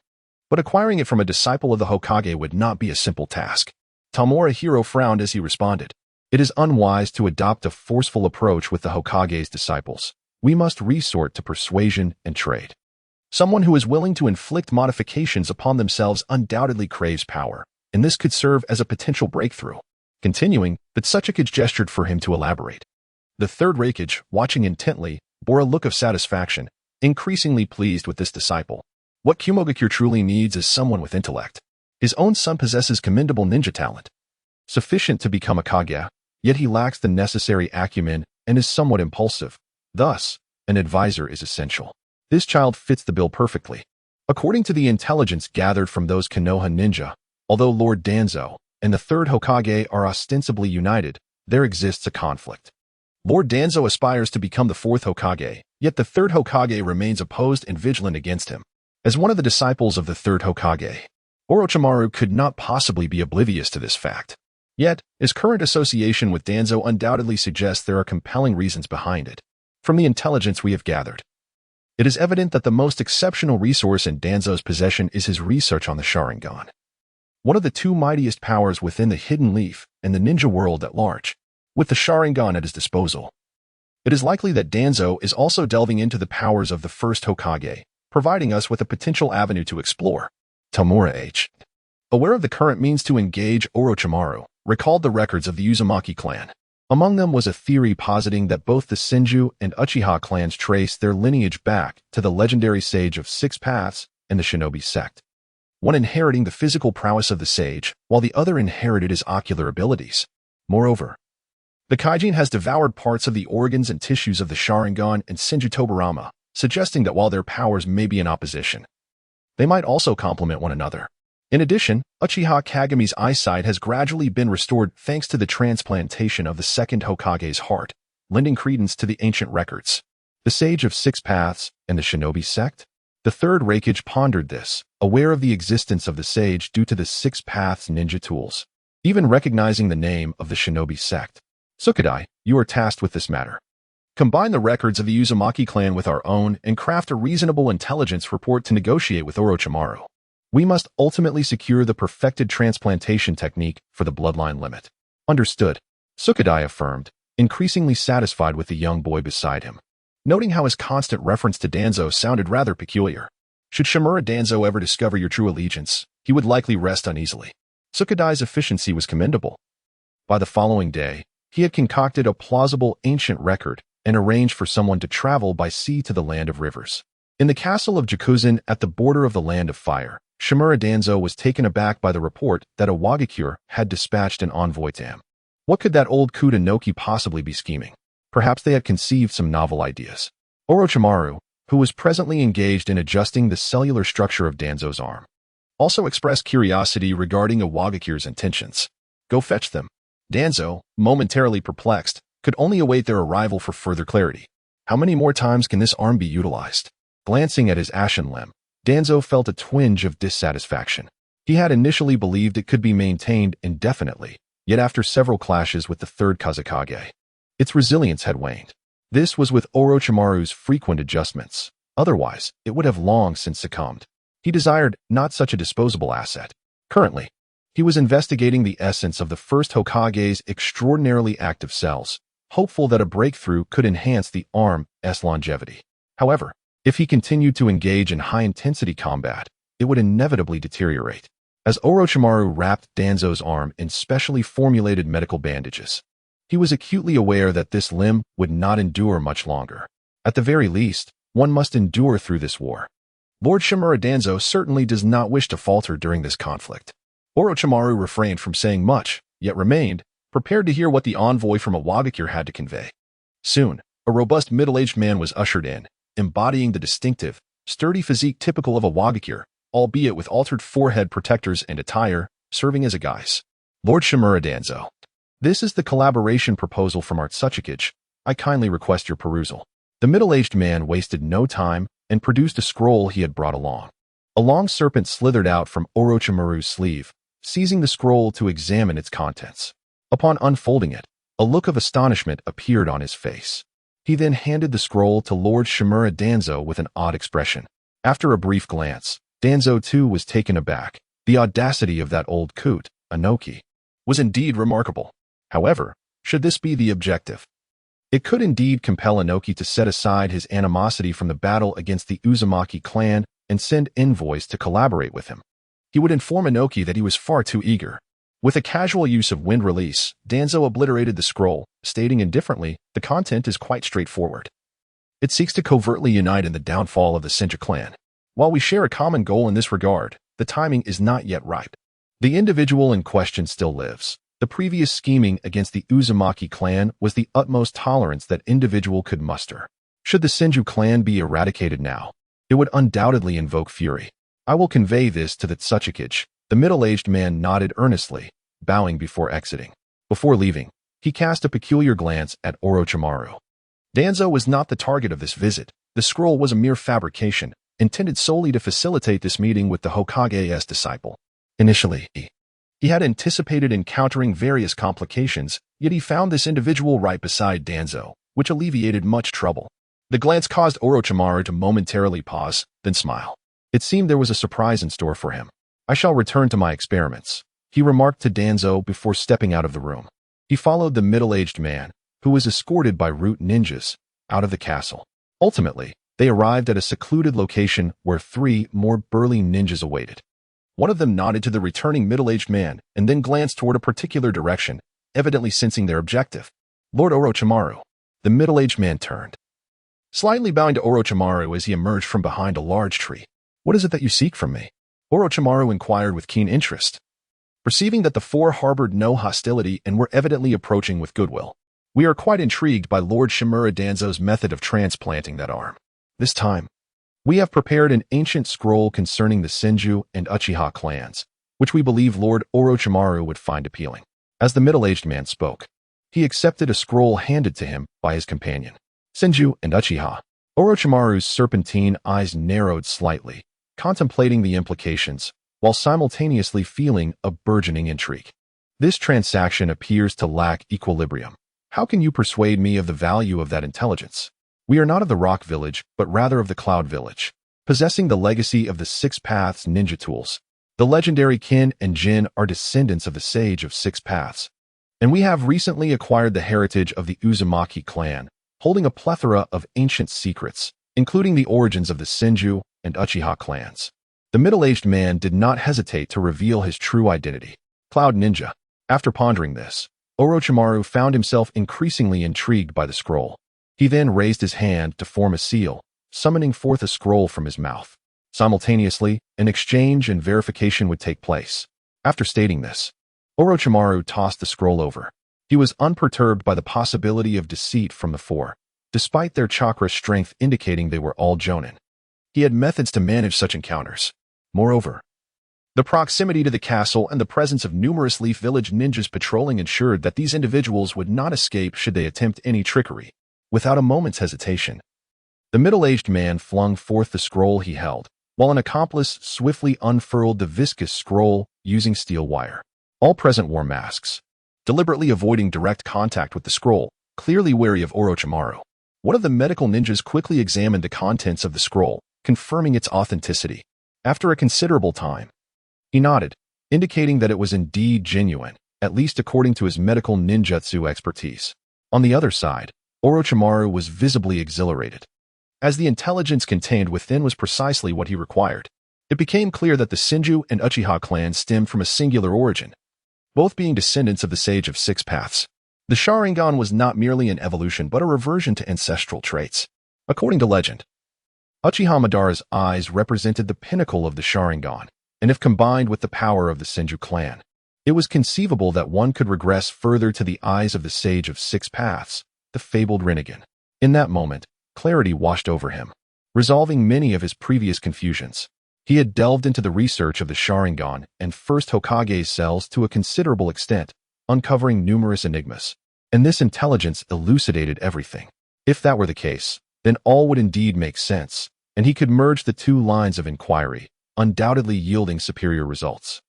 But acquiring it from a disciple of the Hokage would not be a simple task. Tamura Hao frowned as he responded. It is unwise to adopt a forceful approach with the Hokage's disciples. We must resort to persuasion and trade. Someone who is willing to inflict modifications upon themselves undoubtedly craves power, and this could serve as a potential breakthrough. Continuing, the Tsuchikage gestured for him to elaborate. The third Raikage, watching intently, bore a look of satisfaction, increasingly pleased with this disciple. What Kumogakure truly needs is someone with intellect. His own son possesses commendable ninja talent, sufficient to become a Kage, yet he lacks the necessary acumen and is somewhat impulsive. Thus, an advisor is essential. This child fits the bill perfectly. According to the intelligence gathered from those Konoha ninja, although Lord Danzo and the third Hokage are ostensibly united, there exists a conflict. Lord Danzo aspires to become the fourth Hokage, yet the third Hokage remains opposed and vigilant against him. As one of the disciples of the third Hokage, Orochimaru could not possibly be oblivious to this fact. Yet, his current association with Danzo undoubtedly suggests there are compelling reasons behind it. From the intelligence we have gathered, it is evident that the most exceptional resource in Danzo's possession is his research on the Sharingan, one of the two mightiest powers within the Hidden Leaf and the ninja world at large. With the Sharingan at his disposal, it is likely that Danzo is also delving into the powers of the first Hokage, providing us with a potential avenue to explore. Tamura Hao, aware of the current means to engage Orochimaru, recalled the records of the Uzumaki clan. Among them was a theory positing that both the Senju and Uchiha clans trace their lineage back to the legendary sage of Six Paths and the shinobi sect, one inheriting the physical prowess of the sage, while the other inherited his ocular abilities. Moreover, the Kaijin has devoured parts of the organs and tissues of the Sharingan and Senju Tobirama, suggesting that while their powers may be in opposition, they might also complement one another. In addition, Uchiha Kagami's eyesight has gradually been restored thanks to the transplantation of the second Hokage's heart, lending credence to the ancient records. The Sage of Six Paths and the Shinobi sect? The third Raikage pondered this, aware of the existence of the sage due to the Six Paths ninja tools, even recognizing the name of the Shinobi sect. Sukadai, you are tasked with this matter. Combine the records of the Uzumaki clan with our own and craft a reasonable intelligence report to negotiate with Orochimaru. We must ultimately secure the perfected transplantation technique for the bloodline limit. Understood, Sukadai affirmed, increasingly satisfied with the young boy beside him, noting how his constant reference to Danzo sounded rather peculiar. Should Shimura Danzo ever discover your true allegiance, he would likely rest uneasily. Sukadai's efficiency was commendable. By the following day, he had concocted a plausible ancient record and arranged for someone to travel by sea to the land of rivers. In the castle of Jakuzan at the border of the land of fire, Shimura Danzo was taken aback by the report that a Wagakure had dispatched an envoy to him. What could that old Kudanoki possibly be scheming? Perhaps they had conceived some novel ideas. Orochimaru, who was presently engaged in adjusting the cellular structure of Danzo's arm, also expressed curiosity regarding a Wagakure's intentions. Go fetch them. Danzo, momentarily perplexed, could only await their arrival for further clarity. How many more times can this arm be utilized? Glancing at his ashen limb, Danzo felt a twinge of dissatisfaction. He had initially believed it could be maintained indefinitely, yet after several clashes with the third Kazekage, its resilience had waned. This was with Orochimaru's frequent adjustments. Otherwise, it would have long since succumbed. He desired not such a disposable asset. Currently, he was investigating the essence of the first Hokage's extraordinarily active cells, hopeful that a breakthrough could enhance the arm's longevity. However, if he continued to engage in high-intensity combat, it would inevitably deteriorate. As Orochimaru wrapped Danzo's arm in specially formulated medical bandages, he was acutely aware that this limb would not endure much longer. At the very least, one must endure through this war. Lord Shimura Danzo certainly does not wish to falter during this conflict. Orochimaru refrained from saying much, yet remained prepared to hear what the envoy from a Wagakure had to convey. Soon, a robust middle-aged man was ushered in, embodying the distinctive, sturdy physique typical of a Wagakure, albeit with altered forehead protectors and attire, serving as a guise. Lord Shimura Danzo, this is the collaboration proposal from our Tsuchikage. I kindly request your perusal. The middle-aged man wasted no time and produced a scroll he had brought along. A long serpent slithered out from Orochimaru's sleeve, seizing the scroll to examine its contents. Upon unfolding it, a look of astonishment appeared on his face. He then handed the scroll to Lord Shimura Danzo with an odd expression. After a brief glance, Danzo too was taken aback. The audacity of that old coot, Inoki, was indeed remarkable. However, should this be the objective? It could indeed compel Inoki to set aside his animosity from the battle against the Uzumaki clan and send envoys to collaborate with him. He would inform Inoki that he was far too eager. With a casual use of wind release, Danzo obliterated the scroll, stating indifferently, the content is quite straightforward. It seeks to covertly unite in the downfall of the Senju clan. While we share a common goal in this regard, the timing is not yet ripe. The individual in question still lives. The previous scheming against the Uzumaki clan was the utmost tolerance that individual could muster. Should the Senju clan be eradicated now, it would undoubtedly invoke fury. I will convey this to the Tsuchikage. The middle-aged man nodded earnestly, bowing before exiting. Before leaving, he cast a peculiar glance at Orochimaru. Danzo was not the target of this visit. The scroll was a mere fabrication, intended solely to facilitate this meeting with the Hokage's disciple. Initially, he had anticipated encountering various complications, yet he found this individual right beside Danzo, which alleviated much trouble. The glance caused Orochimaru to momentarily pause, then smile. It seemed there was a surprise in store for him. I shall return to my experiments, he remarked to Danzo before stepping out of the room. He followed the middle-aged man, who was escorted by root ninjas, out of the castle. Ultimately, they arrived at a secluded location where 3 more burly ninjas awaited. One of them nodded to the returning middle-aged man and then glanced toward a particular direction, evidently sensing their objective. Lord Orochimaru. The middle-aged man turned, slightly bowing to Orochimaru as he emerged from behind a large tree. What is it that you seek from me? Orochimaru inquired with keen interest. Perceiving that the 4 harbored no hostility and were evidently approaching with goodwill, we are quite intrigued by Lord Shimura Danzo's method of transplanting that arm. This time, we have prepared an ancient scroll concerning the Senju and Uchiha clans, which we believe Lord Orochimaru would find appealing. As the middle-aged man spoke, he accepted a scroll handed to him by his companion. Senju and Uchiha. Orochimaru's serpentine eyes narrowed slightly, contemplating the implications, while simultaneously feeling a burgeoning intrigue. This transaction appears to lack equilibrium. How can you persuade me of the value of that intelligence? We are not of the Rock Village, but rather of the Cloud Village, possessing the legacy of the 6 Paths ninja tools. The legendary Kin and Jin are descendants of the Sage of 6 Paths, and we have recently acquired the heritage of the Uzumaki clan, holding a plethora of ancient secrets, including the origins of the Senju and Uchiha clans. The middle-aged man did not hesitate to reveal his true identity. Cloud Ninja. After pondering this, Orochimaru found himself increasingly intrigued by the scroll. He then raised his hand to form a seal, summoning forth a scroll from his mouth. Simultaneously, an exchange and verification would take place. After stating this, Orochimaru tossed the scroll over. He was unperturbed by the possibility of deceit from the 4, despite their chakra strength indicating they were all jonin. He had methods to manage such encounters. Moreover, the proximity to the castle and the presence of numerous Leaf Village ninjas patrolling ensured that these individuals would not escape should they attempt any trickery. Without a moment's hesitation, the middle-aged man flung forth the scroll he held, while an accomplice swiftly unfurled the viscous scroll using steel wire. All present wore masks, deliberately avoiding direct contact with the scroll, clearly wary of Orochimaru. One of the medical ninjas quickly examined the contents of the scroll, confirming its authenticity. After a considerable time, he nodded, indicating that it was indeed genuine, at least according to his medical ninjutsu expertise. On the other side, Orochimaru was visibly exhilarated, as the intelligence contained within was precisely what he required. It became clear that the Senju and Uchiha clans stemmed from a singular origin, both being descendants of the Sage of 6 Paths. The Sharingan was not merely an evolution but a reversion to ancestral traits. According to legend, Uchiha Madara's eyes represented the pinnacle of the Sharingan, and if combined with the power of the Senju clan, it was conceivable that one could regress further to the eyes of the Sage of 6 Paths, the fabled Rinnegan. In that moment, clarity washed over him, resolving many of his previous confusions. He had delved into the research of the Sharingan and first Hokage's cells to a considerable extent, uncovering numerous enigmas, and this intelligence elucidated everything. If that were the case, then all would indeed make sense, and he could merge the 2 lines of inquiry, undoubtedly yielding superior results.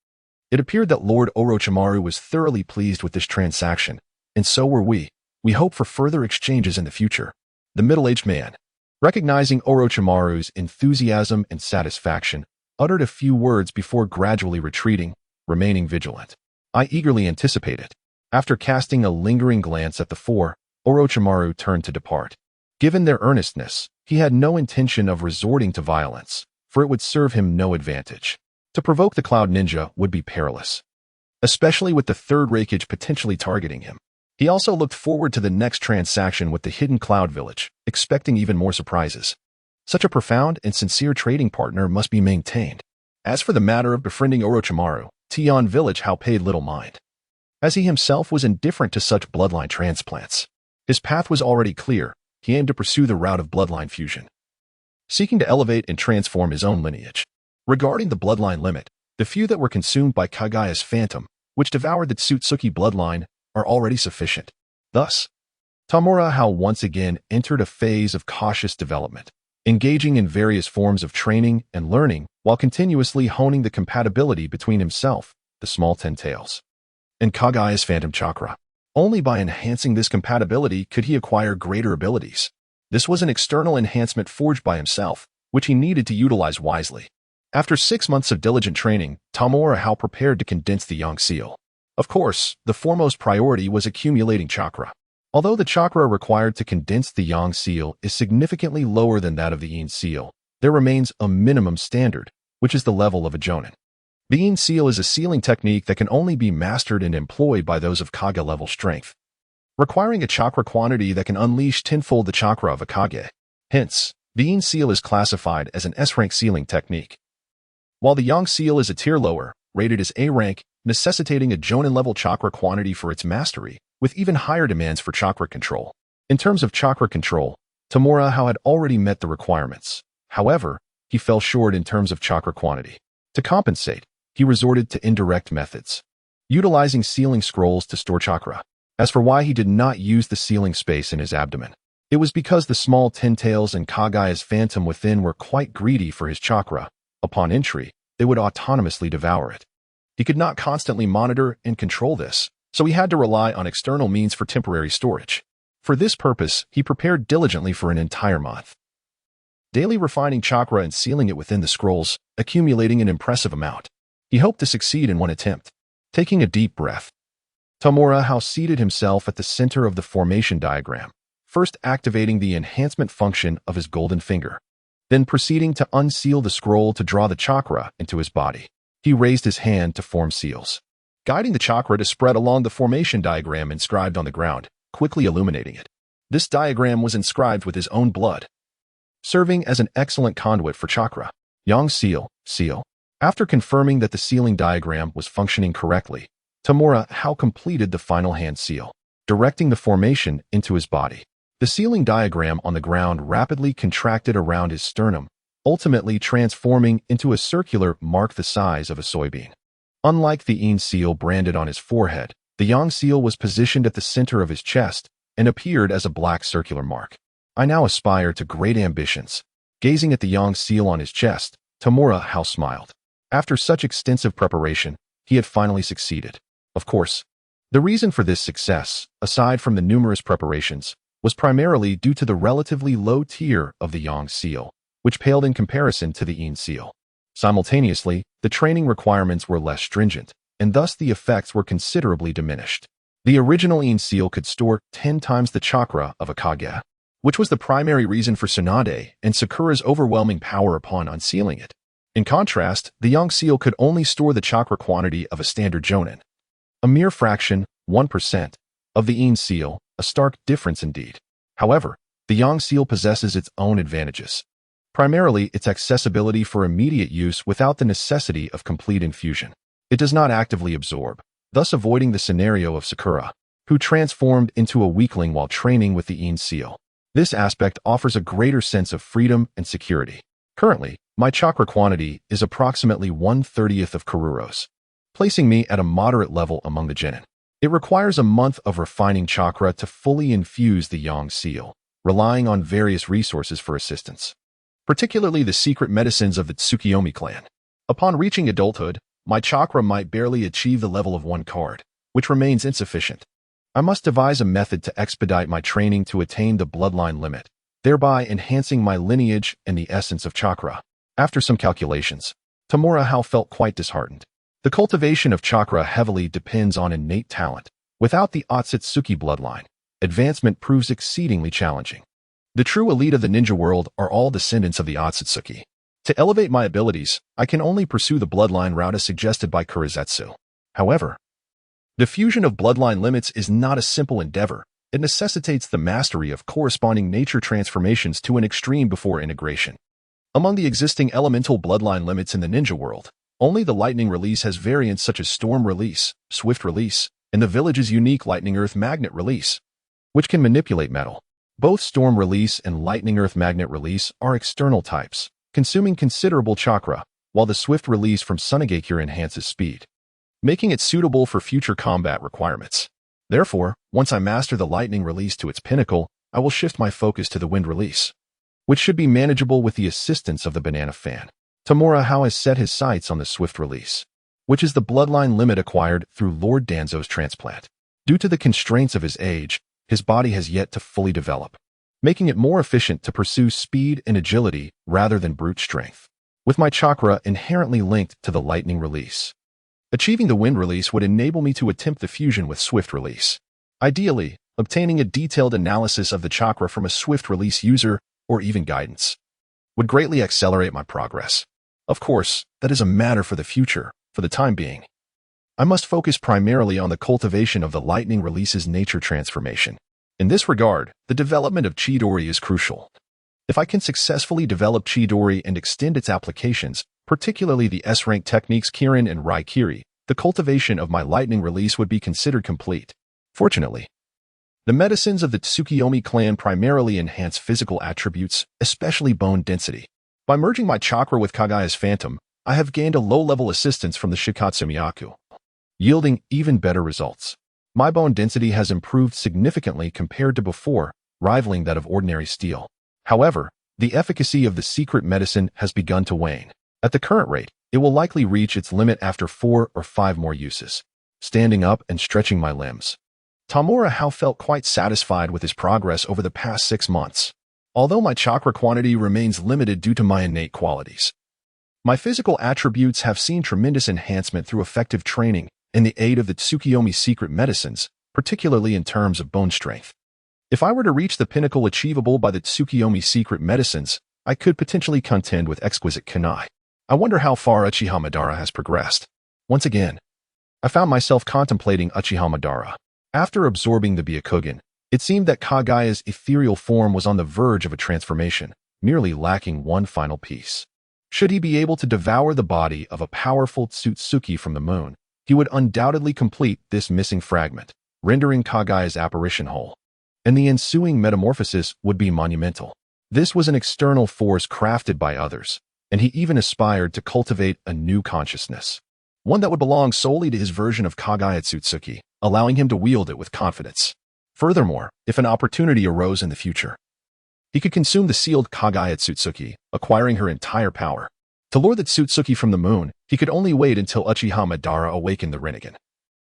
It appeared that Lord Orochimaru was thoroughly pleased with this transaction, and so were we. We hope for further exchanges in the future. The middle-aged man, recognizing Orochimaru's enthusiasm and satisfaction, uttered a few words before gradually retreating, remaining vigilant. I eagerly anticipated. After casting a lingering glance at the four, Orochimaru turned to depart. Given their earnestness, he had no intention of resorting to violence, for it would serve him no advantage. To provoke the Cloud Ninja would be perilous, especially with the third Raikage potentially targeting him. He also looked forward to the next transaction with the hidden Cloud Village, expecting even more surprises. Such a profound and sincere trading partner must be maintained. As for the matter of befriending Orochimaru, Tian Village Hao paid little mind, as he himself was indifferent to such bloodline transplants. His path was already clear. He aimed to pursue the route of bloodline fusion, seeking to elevate and transform his own lineage. Regarding the bloodline limit, the few that were consumed by Kagaya's phantom, which devoured the Tsutsuki bloodline, are already sufficient. Thus, Tamura Hao once again entered a phase of cautious development, engaging in various forms of training and learning while continuously honing the compatibility between himself, the small ten tails, and Kagaya's phantom chakra. Only by enhancing this compatibility could he acquire greater abilities. This was an external enhancement forged by himself, which he needed to utilize wisely. After 6 months of diligent training, Tamura Hao prepared to condense the Yang Seal. Of course, the foremost priority was accumulating chakra. Although the chakra required to condense the Yang Seal is significantly lower than that of the Yin Seal, there remains a minimum standard, which is the level of a jonin. The Yin Seal is a sealing technique that can only be mastered and employed by those of Kage-level strength, requiring a chakra quantity that can unleash tenfold the chakra of a Kage. Hence, the Yin Seal is classified as an S-rank sealing technique, while the Yang Seal is a tier lower, rated as A rank, necessitating a jonin-level chakra quantity for its mastery, with even higher demands for chakra control. In terms of chakra control, Tamura Hao had already met the requirements. However, he fell short in terms of chakra quantity. To compensate, he resorted to indirect methods, utilizing sealing scrolls to store chakra. As for why he did not use the sealing space in his abdomen, it was because the small ten tails and Kagaya's phantom within were quite greedy for his chakra. Upon entry, they would autonomously devour it. He could not constantly monitor and control this, so he had to rely on external means for temporary storage. For this purpose, he prepared diligently for an entire month, daily refining chakra and sealing it within the scrolls, accumulating an impressive amount. He hoped to succeed in one attempt. Taking a deep breath, Tamura Hao seated himself at the center of the formation diagram, first activating the enhancement function of his golden finger, then proceeding to unseal the scroll to draw the chakra into his body. He raised his hand to form seals, guiding the chakra to spread along the formation diagram inscribed on the ground, quickly illuminating it. This diagram was inscribed with his own blood, serving as an excellent conduit for chakra. Yang seal. After confirming that the sealing diagram was functioning correctly, Tamura Hao completed the final hand seal, directing the formation into his body. The sealing diagram on the ground rapidly contracted around his sternum, ultimately transforming into a circular mark the size of a soybean. Unlike the Yin seal branded on his forehead, the Yang seal was positioned at the center of his chest and appeared as a black circular mark. I now aspire to great ambitions. Gazing at the Yang seal on his chest, Tamura Hao smiled. After such extensive preparation, he had finally succeeded. Of course, the reason for this success, aside from the numerous preparations, was primarily due to the relatively low tier of the Yang seal, which paled in comparison to the Yin seal. Simultaneously, the training requirements were less stringent, and thus the effects were considerably diminished. The original Yin seal could store 10 times the chakra of a Kage, which was the primary reason for Tsunade and Sakura's overwhelming power upon unsealing it. In contrast, the Yang seal could only store the chakra quantity of a standard jonin, a mere fraction, 1%, of the Yin seal, a stark difference indeed. However, the Yang seal possesses its own advantages, primarily its accessibility for immediate use without the necessity of complete infusion. It does not actively absorb, thus avoiding the scenario of Sakura, who transformed into a weakling while training with the Yin seal. This aspect offers a greater sense of freedom and security. Currently, my chakra quantity is approximately 1/30th of Karuro's, placing me at a moderate level among the genin. It requires a month of refining chakra to fully infuse the Yang seal, relying on various resources for assistance, particularly the secret medicines of the Tsukiyomi clan. Upon reaching adulthood, my chakra might barely achieve the level of 1 card, which remains insufficient. I must devise a method to expedite my training to attain the bloodline limit, thereby enhancing my lineage and the essence of chakra. After some calculations, Tamura Hao felt quite disheartened. The cultivation of chakra heavily depends on innate talent. Without the Otsutsuki bloodline, advancement proves exceedingly challenging. The true elite of the ninja world are all descendants of the Otsutsuki. To elevate my abilities, I can only pursue the bloodline route as suggested by Kurizetsu. However, the fusion of bloodline limits is not a simple endeavor. It necessitates the mastery of corresponding nature transformations to an extreme before integration. Among the existing elemental bloodline limits in the ninja world, only the lightning release has variants such as storm release, swift release, and the village's unique lightning earth magnet release, which can manipulate metal. Both storm release and lightning earth magnet release are external types, consuming considerable chakra, while the swift release from Kumogakure enhances speed, making it suitable for future combat requirements. Therefore, once I master the lightning release to its pinnacle, I will shift my focus to the wind release, which should be manageable with the assistance of the banana fan. Tamura Hao has set his sights on the swift release, which is the bloodline limit acquired through Lord Danzo's transplant. Due to the constraints of his age, his body has yet to fully develop, making it more efficient to pursue speed and agility rather than brute strength. With my chakra inherently linked to the lightning release, achieving the wind release would enable me to attempt the fusion with swift release. Ideally, obtaining a detailed analysis of the chakra from a swift release user or even guidance would greatly accelerate my progress. Of course, that is a matter for the future. For the time being, I must focus primarily on the cultivation of the lightning release's nature transformation. In this regard, the development of Chidori is crucial. If I can successfully develop Chidori and extend its applications, particularly the S-rank techniques Kirin and Raikiri, the cultivation of my lightning release would be considered complete. Fortunately, the medicines of the Tsukiyomi clan primarily enhance physical attributes, especially bone density. By merging my chakra with Kagaya's phantom, I have gained a low-level assistance from the Shikatsu Myaku, yielding even better results. My bone density has improved significantly compared to before, rivaling that of ordinary steel. However, the efficacy of the secret medicine has begun to wane. At the current rate, it will likely reach its limit after 4 or 5 more uses. Standing up and stretching my limbs, Tamura Hao felt quite satisfied with his progress over the past 6 months. Although my chakra quantity remains limited due to my innate qualities, my physical attributes have seen tremendous enhancement through effective training and the aid of the Tsukiyomi secret medicines, particularly in terms of bone strength. If I were to reach the pinnacle achievable by the Tsukiyomi secret medicines, I could potentially contend with exquisite kunai. I wonder how far Uchiha Madara has progressed. Once again, I found myself contemplating Uchiha Madara. After absorbing the Byakugan, it seemed that Kagaya's ethereal form was on the verge of a transformation, merely lacking one final piece. Should he be able to devour the body of a powerful Tsutsuki from the moon, he would undoubtedly complete this missing fragment, rendering Kagaya's apparition whole. And the ensuing metamorphosis would be monumental. This was an external force crafted by others, and he even aspired to cultivate a new consciousness, one that would belong solely to his version of Kagaya Tsutsuki, allowing him to wield it with confidence. Furthermore, if an opportunity arose in the future, he could consume the sealed Kagaya Tsutsuki, acquiring her entire power. To lure the Tsutsuki from the moon, he could only wait until Uchiha Madara awakened the Rinnegan,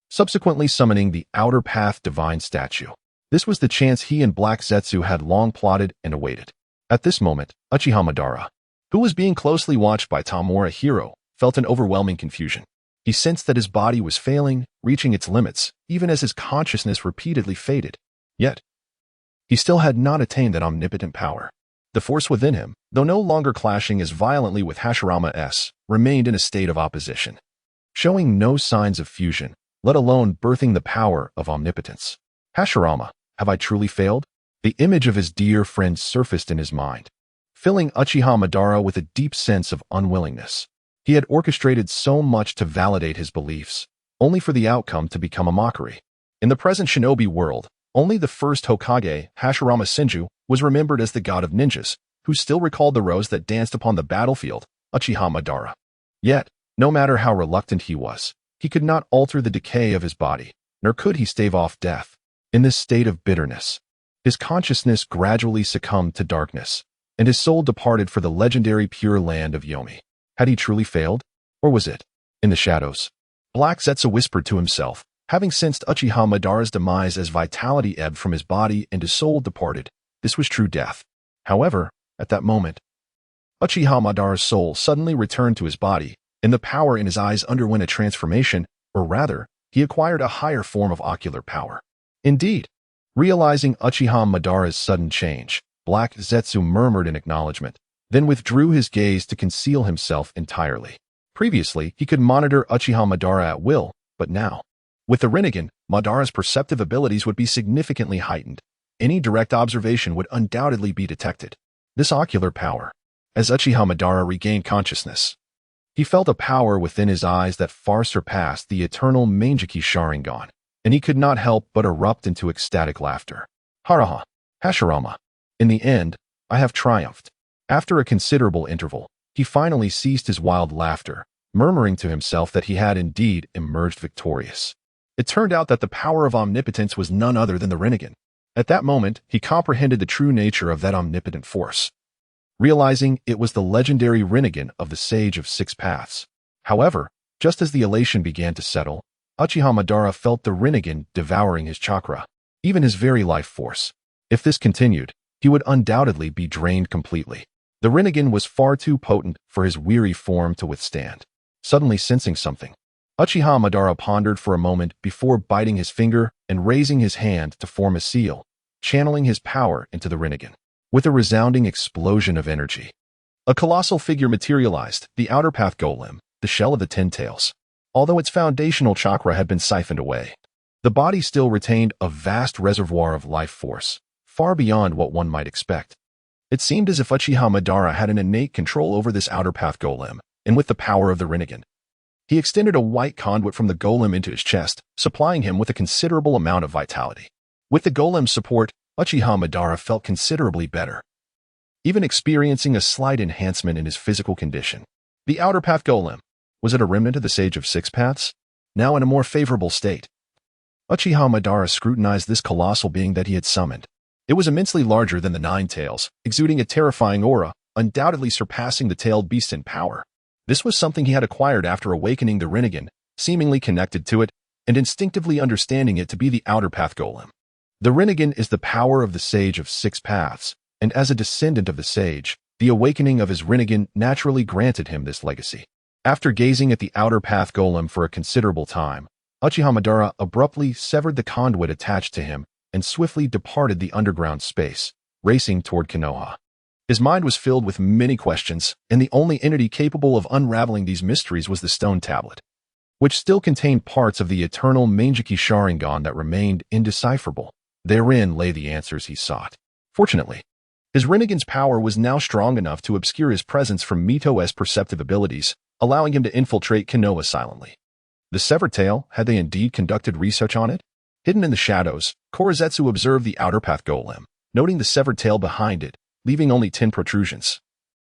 subsequently summoning the Outer Path Divine Statue. This was the chance he and Black Zetsu had long plotted and awaited. At this moment, Uchiha Madara, who was being closely watched by Tamura Hiro, felt an overwhelming confusion. He sensed that his body was failing, reaching its limits, even as his consciousness repeatedly faded. Yet, he still had not attained that omnipotent power. The force within him, though no longer clashing as violently with Hashirama's, remained in a state of opposition, showing no signs of fusion, let alone birthing the power of omnipotence. Hashirama, have I truly failed? The image of his dear friend surfaced in his mind, filling Uchiha Madara with a deep sense of unwillingness. He had orchestrated so much to validate his beliefs, only for the outcome to become a mockery. In the present shinobi world, only the first Hokage, Hashirama Senju, was remembered as the god of ninjas, who still recalled the rose that danced upon the battlefield, Uchiha Madara. Yet, no matter how reluctant he was, he could not alter the decay of his body, nor could he stave off death. In this state of bitterness, his consciousness gradually succumbed to darkness, and his soul departed for the legendary Pure Land of Yomi. Had he truly failed? Or was it? In the shadows, Black Zetsu whispered to himself, having sensed Uchiha Madara's demise as vitality ebbed from his body and his soul departed. This was true death. However, at that moment, Uchiha Madara's soul suddenly returned to his body, and the power in his eyes underwent a transformation, or rather, he acquired a higher form of ocular power. Indeed, realizing Uchiha Madara's sudden change, Black Zetsu murmured in acknowledgement, then withdrew his gaze to conceal himself entirely. Previously, he could monitor Uchiha Madara at will, but now, with the Rinnegan, Madara's perceptive abilities would be significantly heightened. Any direct observation would undoubtedly be detected. This ocular power. As Uchiha Madara regained consciousness, he felt a power within his eyes that far surpassed the eternal Mangeki Sharingan, and he could not help but erupt into ecstatic laughter. Haraha, Hashirama. In the end, I have triumphed. After a considerable interval, he finally ceased his wild laughter, murmuring to himself that he had indeed emerged victorious. It turned out that the power of omnipotence was none other than the Rinnegan. At that moment, he comprehended the true nature of that omnipotent force, realizing it was the legendary Rinnegan of the Sage of Six Paths. However, just as the elation began to settle, Uchiha Madara felt the Rinnegan devouring his chakra, even his very life force. If this continued, he would undoubtedly be drained completely. The Rinnegan was far too potent for his weary form to withstand. Suddenly sensing something, Uchiha Madara pondered for a moment before biting his finger and raising his hand to form a seal, channeling his power into the Rinnegan. With a resounding explosion of energy, a colossal figure materialized, the outer path golem, the shell of the Ten Tails. Although its foundational chakra had been siphoned away, the body still retained a vast reservoir of life force, far beyond what one might expect. It seemed as if Uchiha Madara had an innate control over this outer path golem, and with the power of the Rinnegan, he extended a white conduit from the golem into his chest, supplying him with a considerable amount of vitality. With the golem's support, Uchiha Madara felt considerably better, even experiencing a slight enhancement in his physical condition. The outer path golem, was it a remnant of the Sage of Six Paths? Now in a more favorable state. Uchiha Madara scrutinized this colossal being that he had summoned. It was immensely larger than the Nine Tails, exuding a terrifying aura, undoubtedly surpassing the tailed beast in power. This was something he had acquired after awakening the Rinnegan, seemingly connected to it, and instinctively understanding it to be the outer path golem. The Rinnegan is the power of the Sage of Six Paths, and as a descendant of the Sage, the awakening of his Rinnegan naturally granted him this legacy. After gazing at the outer path golem for a considerable time, Uchiha Madara abruptly severed the conduit attached to him and swiftly departed the underground space, racing toward Konoha. His mind was filled with many questions, and the only entity capable of unraveling these mysteries was the stone tablet, which still contained parts of the eternal Mangeki Sharingan that remained indecipherable. Therein lay the answers he sought. Fortunately, his Rinnegan's power was now strong enough to obscure his presence from Mito's perceptive abilities, allowing him to infiltrate Konoha silently. The severed tail, had they indeed conducted research on it? Hidden in the shadows, Korezetsu observed the outer path golem, noting the severed tail behind it, leaving only 10 protrusions.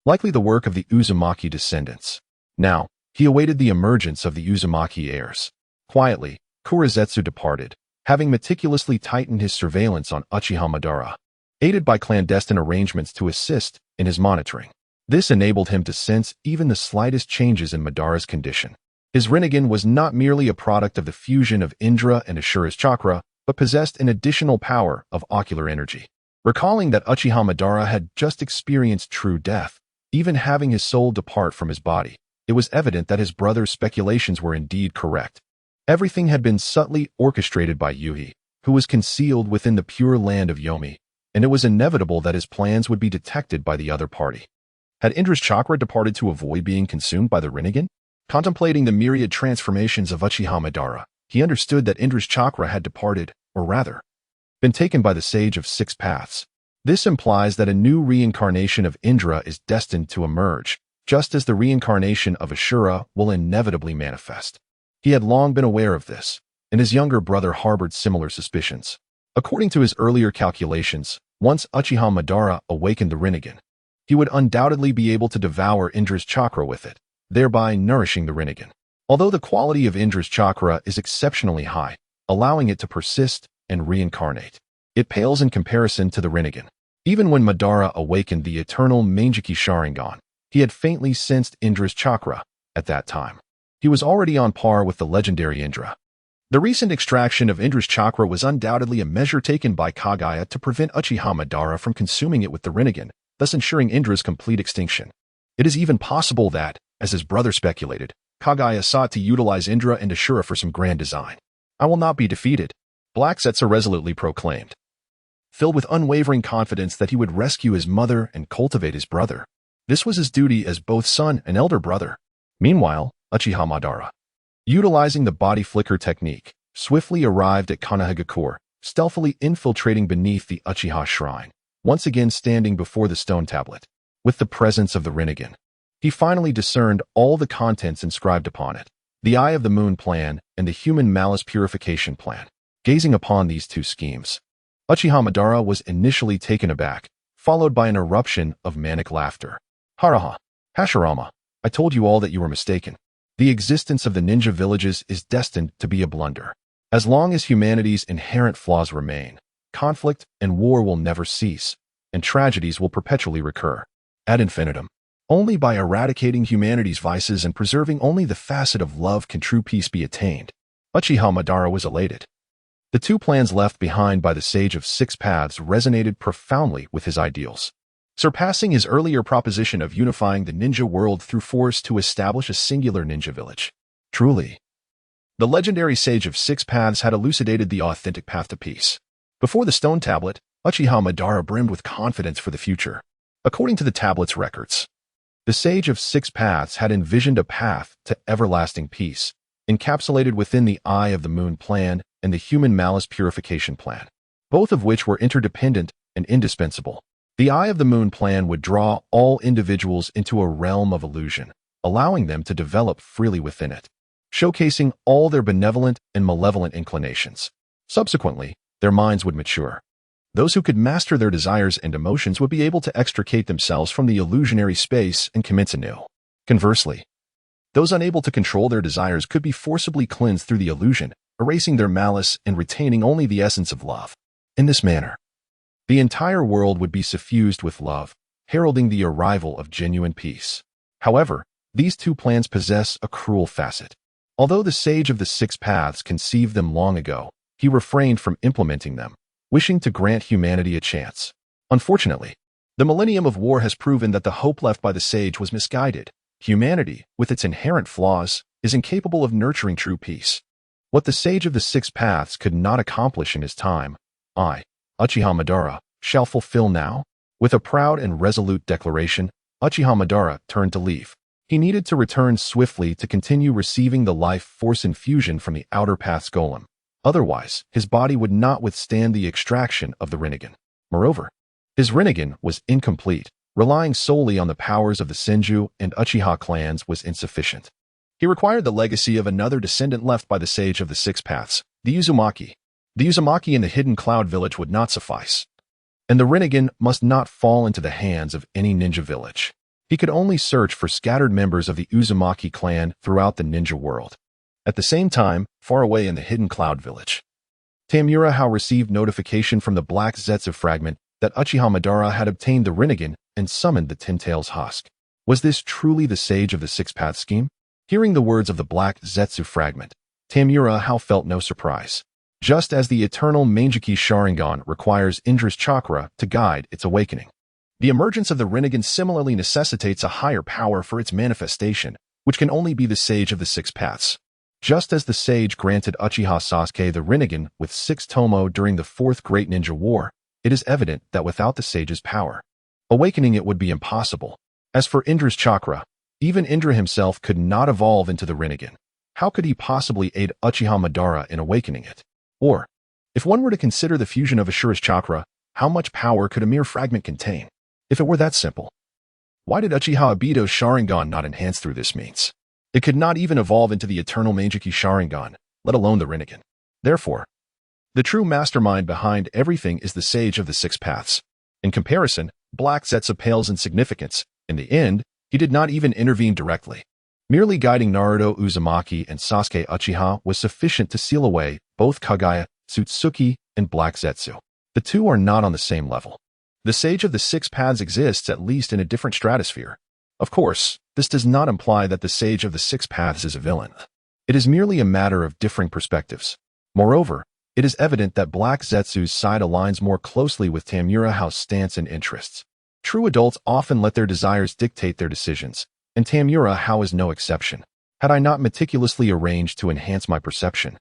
Likely the work of the Uzumaki descendants. Now, he awaited the emergence of the Uzumaki heirs. Quietly, Korezetsu departed, having meticulously tightened his surveillance on Uchiha Madara, aided by clandestine arrangements to assist in his monitoring. This enabled him to sense even the slightest changes in Madara's condition. His Rinnegan was not merely a product of the fusion of Indra and Ashura's chakra, but possessed an additional power of ocular energy. Recalling that Uchiha Madara had just experienced true death, even having his soul depart from his body, it was evident that his brother's speculations were indeed correct. Everything had been subtly orchestrated by Yuhi, who was concealed within the pure land of Yomi, and it was inevitable that his plans would be detected by the other party. Had Indra's chakra departed to avoid being consumed by the Rinnegan? Contemplating the myriad transformations of Uchiha Madara, he understood that Indra's chakra had departed, or rather, been taken by the Sage of Six Paths. This implies that a new reincarnation of Indra is destined to emerge, just as the reincarnation of Ashura will inevitably manifest. He had long been aware of this, and his younger brother harbored similar suspicions. According to his earlier calculations, once Uchiha Madara awakened the Rinnegan, he would undoubtedly be able to devour Indra's chakra with it, thereby nourishing the Rinnegan. Although the quality of Indra's chakra is exceptionally high, allowing it to persist and reincarnate, it pales in comparison to the Rinnegan. Even when Madara awakened the eternal Mangeki Sharingan, he had faintly sensed Indra's chakra, at that time. He was already on par with the legendary Indra. The recent extraction of Indra's chakra was undoubtedly a measure taken by Kaguya to prevent Uchiha Madara from consuming it with the Rinnegan, thus ensuring Indra's complete extinction. It is even possible that, as his brother speculated, Kaguya sought to utilize Indra and Ashura for some grand design. "I will not be defeated," Black Zetsu resolutely proclaimed, filled with unwavering confidence that he would rescue his mother and cultivate his brother. This was his duty as both son and elder brother. Meanwhile, Uchiha Madara, utilizing the body flicker technique, swiftly arrived at Kumogakure, stealthily infiltrating beneath the Uchiha shrine, once again standing before the stone tablet. With the presence of the Rinnegan, he finally discerned all the contents inscribed upon it, the Eye of the Moon plan and the Human Malice Purification plan. Gazing upon these two schemes, Uchiha Madara was initially taken aback, followed by an eruption of manic laughter. "Haraha, Hashirama, I told you all that you were mistaken. The existence of the ninja villages is destined to be a blunder. As long as humanity's inherent flaws remain, conflict and war will never cease, and tragedies will perpetually recur. Ad infinitum. Only by eradicating humanity's vices and preserving only the facet of love can true peace be attained." Uchiha Madara was elated. The two plans left behind by the Sage of Six Paths resonated profoundly with his ideals, surpassing his earlier proposition of unifying the ninja world through force to establish a singular ninja village. Truly, the legendary Sage of Six Paths had elucidated the authentic path to peace. Before the stone tablet, Uchiha Madara brimmed with confidence for the future. According to the tablet's records, the Sage of Six Paths had envisioned a path to everlasting peace, encapsulated within the Eye of the Moon plan and the Human Malice Purification plan, both of which were interdependent and indispensable. The Eye of the Moon plan would draw all individuals into a realm of illusion, allowing them to develop freely within it, showcasing all their benevolent and malevolent inclinations. Subsequently, their minds would mature. Those who could master their desires and emotions would be able to extricate themselves from the illusionary space and commence anew. Conversely, those unable to control their desires could be forcibly cleansed through the illusion, erasing their malice and retaining only the essence of love. In this manner, the entire world would be suffused with love, heralding the arrival of genuine peace. However, these two plans possess a cruel facet. Although the Sage of the Six Paths conceived them long ago, he refrained from implementing them, wishing to grant humanity a chance. Unfortunately, the millennium of war has proven that the hope left by the sage was misguided. Humanity, with its inherent flaws, is incapable of nurturing true peace. What the Sage of the Six Paths could not accomplish in his time, I, Uchiha Madara, shall fulfill now. With a proud and resolute declaration, Uchiha Madara turned to leave. He needed to return swiftly to continue receiving the life force infusion from the Outer Path's golem. Otherwise, his body would not withstand the extraction of the Rinnegan. Moreover, his Rinnegan was incomplete. Relying solely on the powers of the Senju and Uchiha clans was insufficient. He required the legacy of another descendant left by the Sage of the Six Paths, the Uzumaki. The Uzumaki in the Hidden Cloud Village would not suffice, and the Rinnegan must not fall into the hands of any ninja village. He could only search for scattered members of the Uzumaki clan throughout the ninja world. At the same time, far away in the Hidden Cloud Village, Tamura Hao received notification from the Black Zetsu fragment that Uchiha Madara had obtained the Rinnegan and summoned the Ten Tails husk. Was this truly the Sage of the Six Paths scheme? Hearing the words of the Black Zetsu fragment, Tamura Hao felt no surprise. Just as the eternal Mangeki Sharingan requires Indra's chakra to guide its awakening, the emergence of the Rinnegan similarly necessitates a higher power for its manifestation, which can only be the Sage of the Six Paths. Just as the sage granted Uchiha Sasuke the Rinnegan with 6 tomo during the Fourth Great Ninja War, it is evident that without the sage's power, awakening it would be impossible. As for Indra's chakra, even Indra himself could not evolve into the Rinnegan. How could he possibly aid Uchiha Madara in awakening it? Or, if one were to consider the fusion of Ashura's chakra, how much power could a mere fragment contain? If it were that simple, why did Uchiha Obito's Sharingan not enhance through this means? It could not even evolve into the eternal Mangeki Sharingan, let alone the Rinnegan. Therefore, the true mastermind behind everything is the Sage of the Six Paths. In comparison, Black Zetsu pales in significance. In the end, he did not even intervene directly. Merely guiding Naruto Uzumaki and Sasuke Uchiha was sufficient to seal away both Kaguya, Tsutsuki, and Black Zetsu. The two are not on the same level. The Sage of the Six Paths exists at least in a different stratosphere. Of course, this does not imply that the Sage of the Six Paths is a villain. It is merely a matter of differing perspectives. Moreover, it is evident that Black Zetsu's side aligns more closely with Tamura Hao's stance and interests. True adults often let their desires dictate their decisions, and Tamura Hao is no exception. Had I not meticulously arranged to enhance my perception,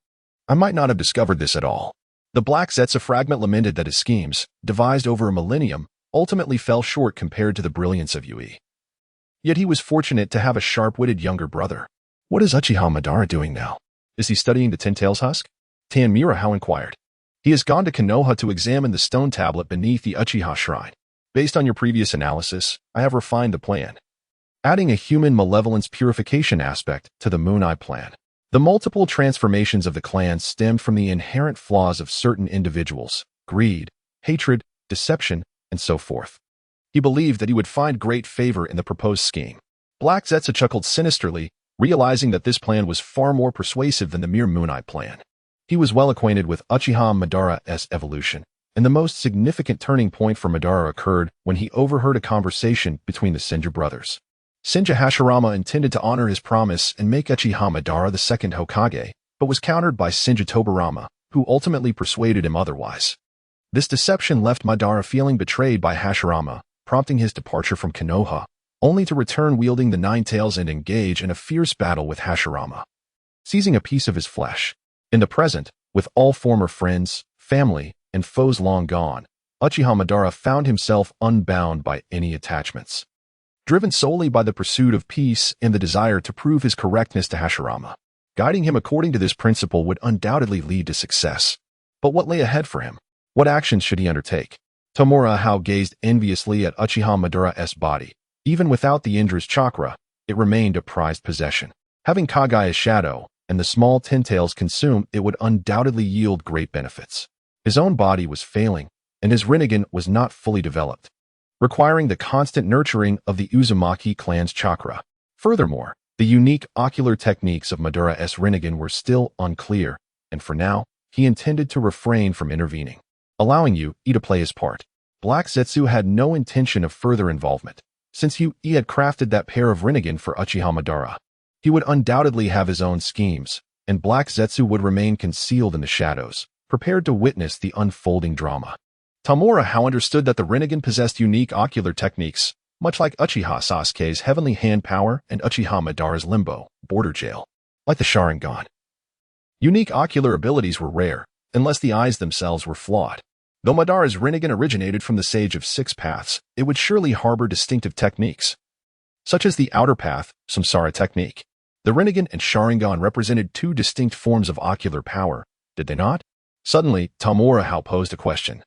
I might not have discovered this at all. The Black Zetsu fragment lamented that his schemes, devised over a millennium, ultimately fell short compared to the brilliance of Yui. Yet he was fortunate to have a sharp-witted younger brother. What is Uchiha Madara doing now? Is he studying the Ten Tails husk? Tamura Hao inquired. He has gone to Konoha to examine the stone tablet beneath the Uchiha shrine. Based on your previous analysis, I have refined the plan, adding a human malevolence purification aspect to the Moon Eye plan. The multiple transformations of the clan stemmed from the inherent flaws of certain individuals: greed, hatred, deception, and so forth. He believed that he would find great favor in the proposed scheme. Black Zetsu chuckled sinisterly, realizing that this plan was far more persuasive than the mere Moon Eye plan. He was well acquainted with Uchiha Madara's evolution, and the most significant turning point for Madara occurred when he overheard a conversation between the Senju brothers. Senju Hashirama intended to honor his promise and make Uchiha Madara the second Hokage, but was countered by Senju Tobirama, who ultimately persuaded him otherwise. This deception left Madara feeling betrayed by Hashirama, prompting his departure from Konoha, only to return wielding the Nine Tails and engage in a fierce battle with Hashirama, seizing a piece of his flesh. In the present, with all former friends, family, and foes long gone, Uchiha Madara found himself unbound by any attachments, driven solely by the pursuit of peace and the desire to prove his correctness to Hashirama. Guiding him according to this principle would undoubtedly lead to success. But what lay ahead for him? What actions should he undertake? Tamura Hao gazed enviously at Uchiha Madara's body. Even without the Indra's chakra, it remained a prized possession. Having Kagaya's shadow and the small Ten Tails consumed, it would undoubtedly yield great benefits. His own body was failing, and his Rinnegan was not fully developed, requiring the constant nurturing of the Uzumaki clan's chakra. Furthermore, the unique ocular techniques of Madara's Rinnegan were still unclear, and for now, he intended to refrain from intervening, allowing Yui to play his part. Black Zetsu had no intention of further involvement, since Yui had crafted that pair of Rinnegan for Uchiha Madara. He would undoubtedly have his own schemes, and Black Zetsu would remain concealed in the shadows, prepared to witness the unfolding drama. Tamura Hao understood that the Rinnegan possessed unique ocular techniques, much like Uchiha Sasuke's Heavenly Hand Power and Uchiha Madara's Limbo, Border Jail. Like the Sharingan, unique ocular abilities were rare, unless the eyes themselves were flawed. Though Madara's Rinnegan originated from the Sage of Six Paths, it would surely harbor distinctive techniques, such as the Outer Path, Samsara technique. The Rinnegan and Sharingan represented two distinct forms of ocular power, did they not? Suddenly, Tamura Hao posed a question,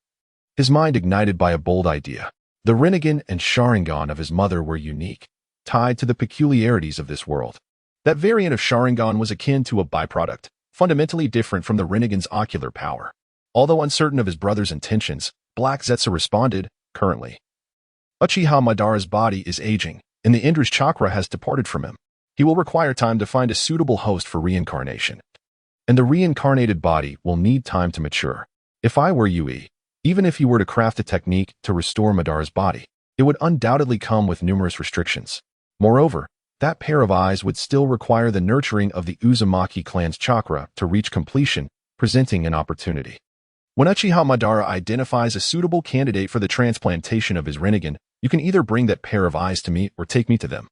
his mind ignited by a bold idea. The Rinnegan and Sharingan of his mother were unique, tied to the peculiarities of this world. That variant of Sharingan was akin to a byproduct, fundamentally different from the Rinnegan's ocular power. Although uncertain of his brother's intentions, Black Zetsu responded, currently, Uchiha Madara's body is aging, and the Indra's chakra has departed from him. He will require time to find a suitable host for reincarnation, and the reincarnated body will need time to mature. If I were Yui, even if he were to craft a technique to restore Madara's body, it would undoubtedly come with numerous restrictions. Moreover, that pair of eyes would still require the nurturing of the Uzumaki clan's chakra to reach completion, presenting an opportunity. When Uchiha Madara identifies a suitable candidate for the transplantation of his Rinnegan, you can either bring that pair of eyes to me or take me to them,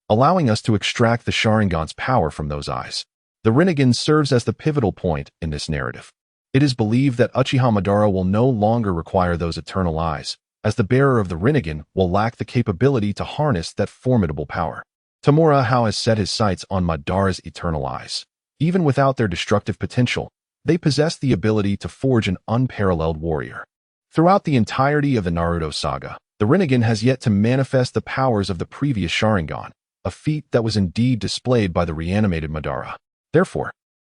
allowing us to extract the Sharingan's power from those eyes. The Rinnegan serves as the pivotal point in this narrative. It is believed that Uchiha Madara will no longer require those eternal eyes, as the bearer of the Rinnegan will lack the capability to harness that formidable power. Tamura Hao has set his sights on Madara's eternal eyes. Even without their destructive potential, they possess the ability to forge an unparalleled warrior. Throughout the entirety of the Naruto saga, the Rinnegan has yet to manifest the powers of the previous Sharingan, a feat that was indeed displayed by the reanimated Madara. Therefore,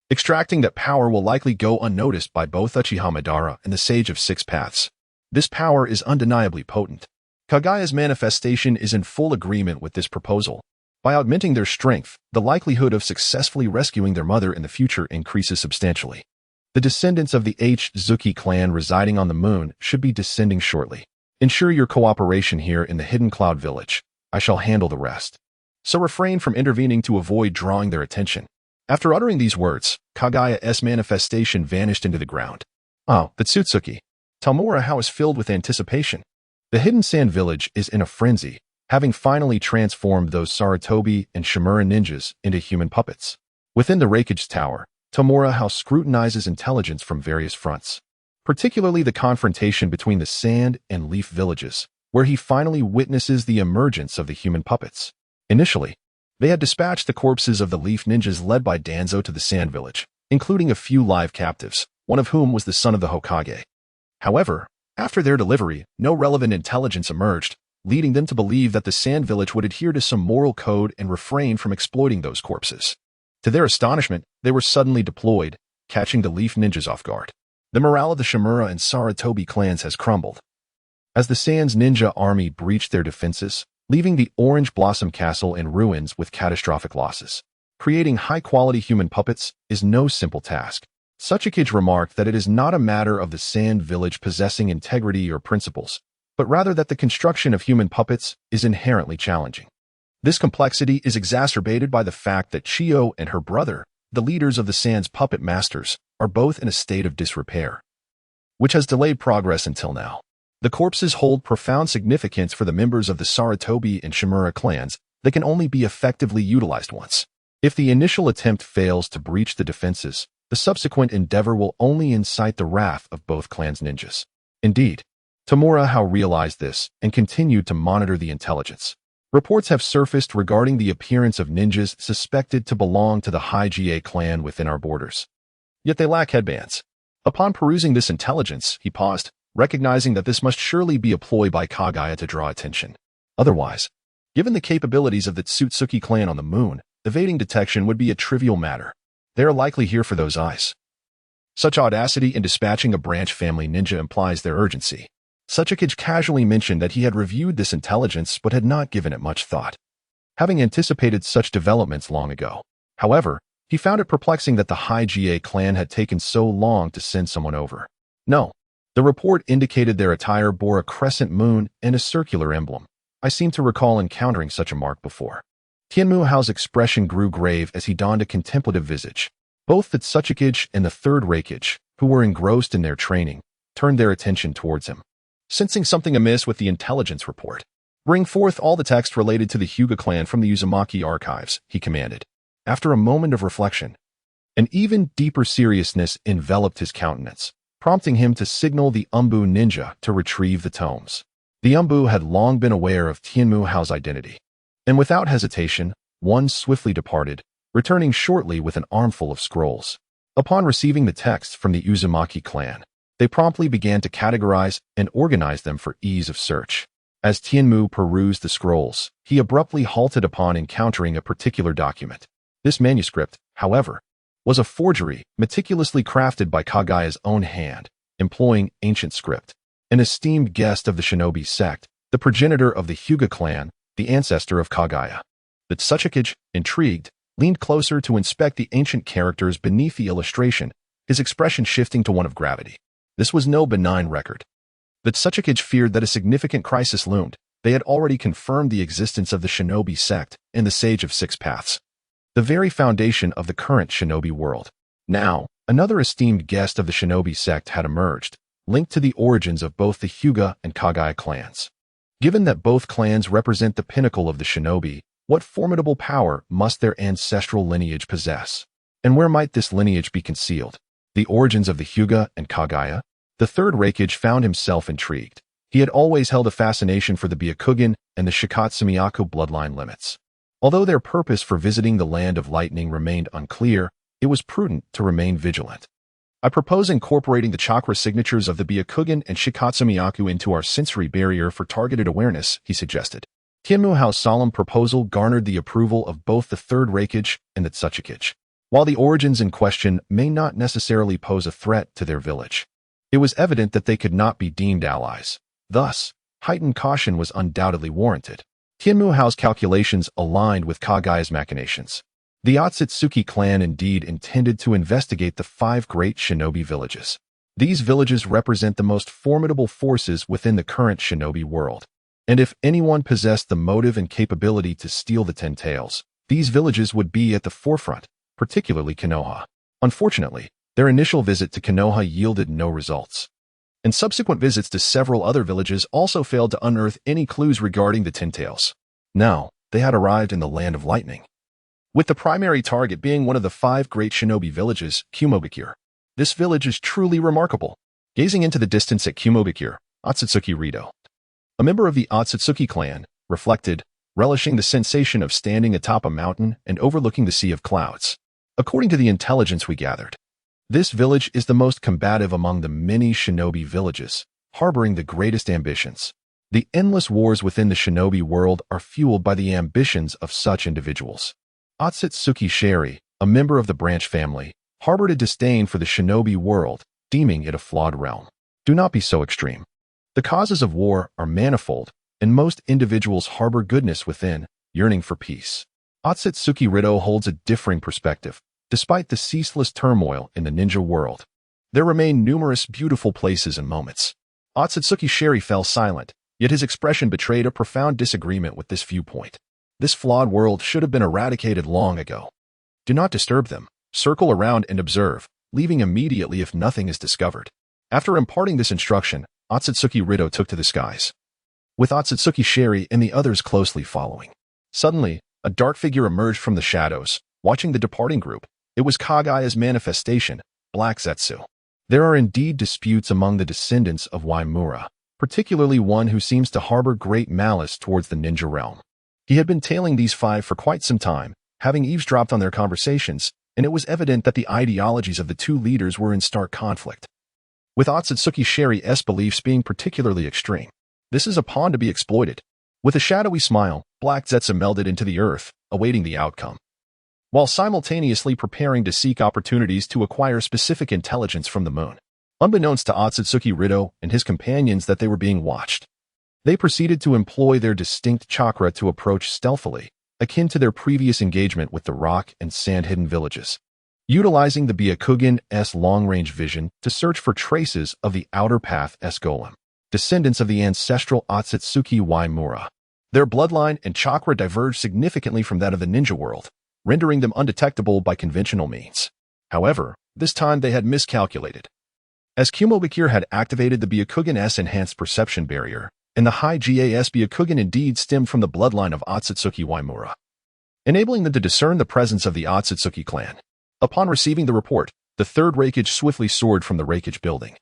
extracting that power will likely go unnoticed by both Uchiha Madara and the Sage of Six Paths. This power is undeniably potent. Kagaya's manifestation is in full agreement with this proposal. By augmenting their strength, the likelihood of successfully rescuing their mother in the future increases substantially. The descendants of the Zuki clan residing on the moon should be descending shortly. Ensure your cooperation here in the Hidden Cloud Village. I shall handle the rest. So refrain from intervening to avoid drawing their attention. After uttering these words, Kagaya's manifestation vanished into the ground. Oh, the Tsutsuki. Tamura Hao is filled with anticipation. The hidden sand village is in a frenzy, having finally transformed those Sarutobi and Shimura ninjas into human puppets. Within the Raikage Tower, Tamura Hao scrutinizes intelligence from various fronts, particularly the confrontation between the sand and leaf villages, where he finally witnesses the emergence of the human puppets. Initially, they had dispatched the corpses of the leaf ninjas led by Danzo to the sand village, including a few live captives, one of whom was the son of the Hokage. However, after their delivery, no relevant intelligence emerged, leading them to believe that the sand village would adhere to some moral code and refrain from exploiting those corpses. To their astonishment, they were suddenly deployed, catching the leaf ninjas off guard. The morale of the Shimura and Sarutobi clans has crumbled, as the Sand's ninja army breached their defenses, leaving the Orange Blossom Castle in ruins with catastrophic losses. Creating high-quality human puppets is no simple task. Suchikage remarked that it is not a matter of the Sand Village possessing integrity or principles, but rather that the construction of human puppets is inherently challenging. This complexity is exacerbated by the fact that Chiyo and her brother, the leaders of the Sand's puppet masters, are both in a state of disrepair, which has delayed progress until now. The corpses hold profound significance for the members of the Sarutobi and Shimura clans that can only be effectively utilized once. If the initial attempt fails to breach the defenses, the subsequent endeavor will only incite the wrath of both clans' ninjas. Indeed, Tamura Hao realized this and continued to monitor the intelligence. Reports have surfaced regarding the appearance of ninjas suspected to belong to the Haotian clan within our borders. Yet they lack headbands. Upon perusing this intelligence, he paused, recognizing that this must surely be a ploy by Kagaya to draw attention. Otherwise, given the capabilities of the Tsutsuki clan on the moon, evading detection would be a trivial matter. They are likely here for those eyes. Such audacity in dispatching a branch family ninja implies their urgency. Suchikage casually mentioned that he had reviewed this intelligence but had not given it much thought, having anticipated such developments long ago. However, he found it perplexing that the Haotian clan had taken so long to send someone over. No. The report indicated their attire bore a crescent moon and a circular emblem. I seem to recall encountering such a mark before. Tianmu Hao's expression grew grave as he donned a contemplative visage. Both the Suchikage and the third Raikage, who were engrossed in their training, turned their attention towards him. Sensing something amiss with the intelligence report, "Bring forth all the text related to the Hyuga clan from the Uzumaki archives," he commanded. After a moment of reflection, an even deeper seriousness enveloped his countenance, prompting him to signal the Umbu ninja to retrieve the tomes. The Umbu had long been aware of Tianmu Hao's identity, and without hesitation, one swiftly departed, returning shortly with an armful of scrolls. Upon receiving the texts from the Uzumaki clan, they promptly began to categorize and organize them for ease of search. As Tianmu perused the scrolls, he abruptly halted upon encountering a particular document. This manuscript, however, was a forgery meticulously crafted by Kagaya's own hand, employing ancient script. An esteemed guest of the shinobi sect, the progenitor of the Hyuga clan, the ancestor of Kagaya. The Suchikage, intrigued, leaned closer to inspect the ancient characters beneath the illustration, his expression shifting to one of gravity. This was no benign record. The Suchikage feared that a significant crisis loomed. They had already confirmed the existence of the shinobi sect and the Sage of Six Paths, the very foundation of the current shinobi world. Now, another esteemed guest of the shinobi sect had emerged, linked to the origins of both the Hyuga and Kagaya clans. Given that both clans represent the pinnacle of the shinobi, what formidable power must their ancestral lineage possess? And where might this lineage be concealed? The origins of the Hyuga and Kagaya? The third Raikage found himself intrigued. He had always held a fascination for the Byakugan and the Shikatsumiyaku bloodline limits. Although their purpose for visiting the Land of Lightning remained unclear, it was prudent to remain vigilant. I propose incorporating the chakra signatures of the Byakugan and Shikatsumiyaku into our sensory barrier for targeted awareness, he suggested. Tianmu Hao's solemn proposal garnered the approval of both the third Raikage and the Suchikage. While the origins in question may not necessarily pose a threat to their village, it was evident that they could not be deemed allies. Thus, heightened caution was undoubtedly warranted. Tianmu Hao's calculations aligned with Kagaya's machinations. The Otsutsuki clan indeed intended to investigate the 5 great shinobi villages. These villages represent the most formidable forces within the current shinobi world, And if anyone possessed the motive and capability to steal the Ten Tails, these villages would be at the forefront, particularly Konoha. Unfortunately, their initial visit to Konoha yielded no results, and subsequent visits to several other villages also failed to unearth any clues regarding the Ten Tails. Now, they had arrived in the Land of Lightning, with the primary target being one of the 5 great shinobi villages, Kumogakure. This village is truly remarkable. Gazing into the distance at Kumogakure, Otsutsuki Rito, a member of the Otsutsuki clan, reflected, relishing the sensation of standing atop a mountain and overlooking the sea of clouds. According to the intelligence we gathered, this village is the most combative among the many shinobi villages, harboring the greatest ambitions. The endless wars within the shinobi world are fueled by the ambitions of such individuals. Otsutsuki Sheri, a member of the branch family, harbored a disdain for the shinobi world, deeming it a flawed realm. Do not be so extreme. The causes of war are manifold, and most individuals harbor goodness within, yearning for peace. Otsutsuki Rito holds a differing perspective. Despite the ceaseless turmoil in the ninja world, there remain numerous beautiful places and moments. Otsutsuki Sheri fell silent, yet his expression betrayed a profound disagreement with this viewpoint. This flawed world should have been eradicated long ago. Do not disturb them. Circle around and observe, leaving immediately if nothing is discovered. After imparting this instruction, Otsutsuki Rito took to the skies, with Otsutsuki Sheri and the others closely following. Suddenly, a dark figure emerged from the shadows, watching the departing group. It was Kagaya's manifestation, Black Zetsu. There are indeed disputes among the descendants of Waimura, particularly one who seems to harbor great malice towards the ninja realm. He had been tailing these 5 for quite some time, having eavesdropped on their conversations, and it was evident that the ideologies of the 2 leaders were in stark conflict, with Otsutsuki Sheri's beliefs being particularly extreme. This is a pawn to be exploited. With a shadowy smile, Black Zetsu melded into the earth, awaiting the outcome, while simultaneously preparing to seek opportunities to acquire specific intelligence from the moon. Unbeknownst to Otsutsuki Rito and his companions that they were being watched, they proceeded to employ their distinct chakra to approach stealthily, akin to their previous engagement with the rock and sand-hidden villages, utilizing the Byakugan's long-range vision to search for traces of the outer path golem, descendants of the ancestral Otsutsuki Waimura. Their bloodline and chakra diverged significantly from that of the ninja world, rendering them undetectable by conventional means. However, this time they had miscalculated, as Kumogakure had activated the Byakugan's enhanced perception barrier, and the high GAS Byakugan indeed stemmed from the bloodline of Otsutsuki Waimura, enabling them to discern the presence of the Otsutsuki clan. Upon receiving the report, the 3rd Raikage swiftly soared from the Raikage building,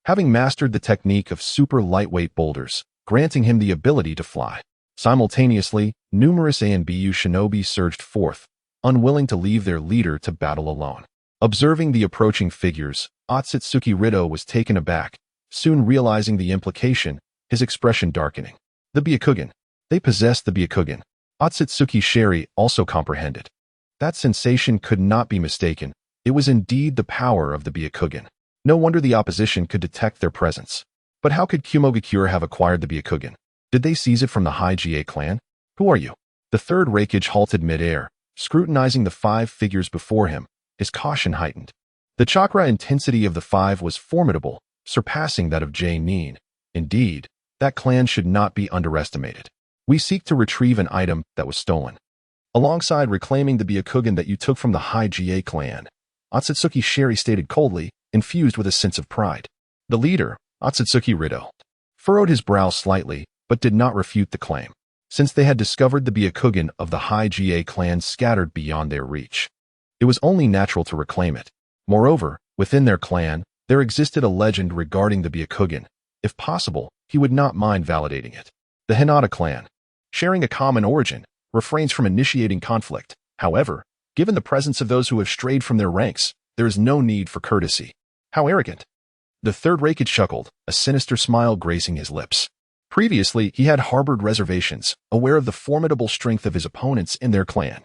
having mastered the technique of super lightweight boulders, granting him the ability to fly. Simultaneously, numerous A and BU shinobi surged forth, unwilling to leave their leader to battle alone. Observing the approaching figures, Otsutsuki Rito was taken aback, soon realizing the implication, his expression darkening. The Byakugan. They possessed the Byakugan. Otsutsuki Sheri also comprehended. That sensation could not be mistaken. It was indeed the power of the Byakugan. No wonder the opposition could detect their presence. But how could Kumogakure have acquired the Byakugan? Did they seize it from the High GA clan? Who are you? The 3rd Raikage halted mid-air, scrutinizing the 5 figures before him, his caution heightened. The chakra intensity of the 5 was formidable, surpassing that of jonin. Indeed, that clan should not be underestimated. We seek to retrieve an item that was stolen, alongside reclaiming the Byakugan that you took from the High GA clan, Otsutsuki Sheri stated coldly, infused with a sense of pride. The leader, Otsutsuki Rito, furrowed his brow slightly, but did not refute the claim, since they had discovered the Byakugan of the High GA clan scattered beyond their reach. It was only natural to reclaim it. Moreover, within their clan, there existed a legend regarding the Byakugan. If possible, he would not mind validating it. The Hinata clan, sharing a common origin, refrains from initiating conflict. However, given the presence of those who have strayed from their ranks, there is no need for courtesy. How arrogant! The 3rd Raikage chuckled, a sinister smile gracing his lips. Previously, he had harbored reservations, aware of the formidable strength of his opponents in their clan,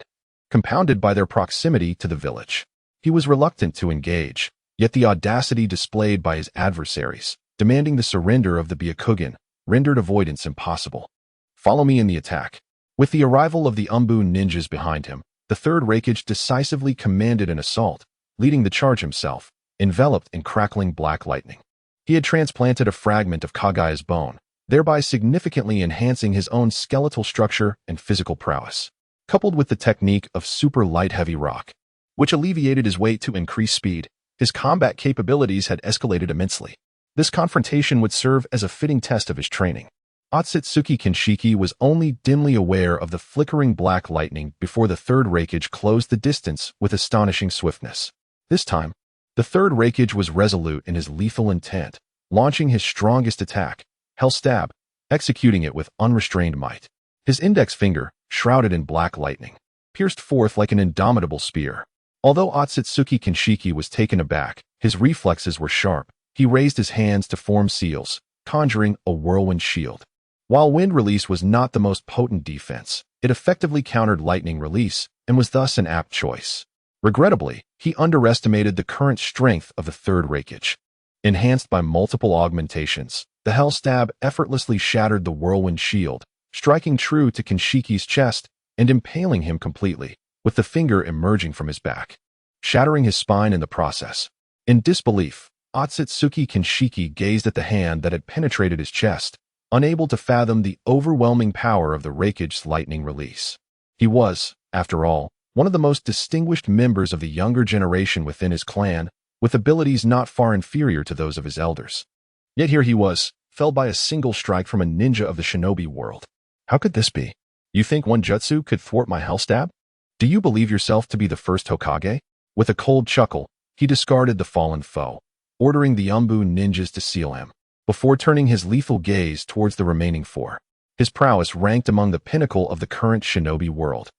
compounded by their proximity to the village. He was reluctant to engage, yet the audacity displayed by his adversaries, demanding the surrender of the Byakugan, rendered avoidance impossible. Follow me in the attack. With the arrival of the Umbu ninjas behind him, the 3rd Raikage decisively commanded an assault, leading the charge himself, enveloped in crackling black lightning. He had transplanted a fragment of Kagaya's bone, thereby significantly enhancing his own skeletal structure and physical prowess. Coupled with the technique of super light heavy rock, which alleviated his weight to increase speed, his combat capabilities had escalated immensely. This confrontation would serve as a fitting test of his training. Otsutsuki Kinshiki was only dimly aware of the flickering black lightning before the third Raikage closed the distance with astonishing swiftness. This time, the third Raikage was resolute in his lethal intent, launching his strongest attack, Hell Stab, executing it with unrestrained might. His index finger, shrouded in black lightning, pierced forth like an indomitable spear. Although Otsutsuki Kinshiki was taken aback, his reflexes were sharp. He raised his hands to form seals, conjuring a whirlwind shield. While wind release was not the most potent defense, it effectively countered lightning release and was thus an apt choice. Regrettably, he underestimated the current strength of the third Raikage. Enhanced by multiple augmentations, the Hell Stab effortlessly shattered the whirlwind shield, striking true to Kinshiki's chest and impaling him completely, with the finger emerging from his back, shattering his spine in the process. In disbelief, Otsutsuki Kinshiki gazed at the hand that had penetrated his chest, unable to fathom the overwhelming power of the Raikage's lightning release. He was, after all, one of the most distinguished members of the younger generation within his clan, with abilities not far inferior to those of his elders. Yet here he was, felled by a single strike from a ninja of the shinobi world. How could this be? You think one jutsu could thwart my Hell Stab? Do you believe yourself to be the first Hokage? With a cold chuckle, he discarded the fallen foe, ordering the Umbu ninjas to seal him, before turning his lethal gaze towards the remaining four. His prowess ranked among the pinnacle of the current shinobi world.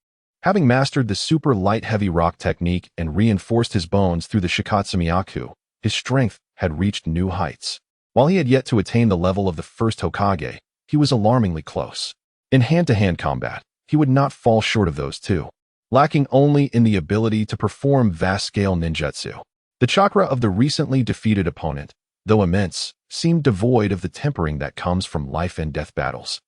Having mastered the super light heavy rock technique and reinforced his bones through the Shikatsumiyaku, his strength had reached new heights. While he had yet to attain the level of the first Hokage, he was alarmingly close. In hand-to-hand combat, he would not fall short of those two, lacking only in the ability to perform vast-scale ninjutsu. The chakra of the recently defeated opponent, though immense, seemed devoid of the tempering that comes from life-and-death battles.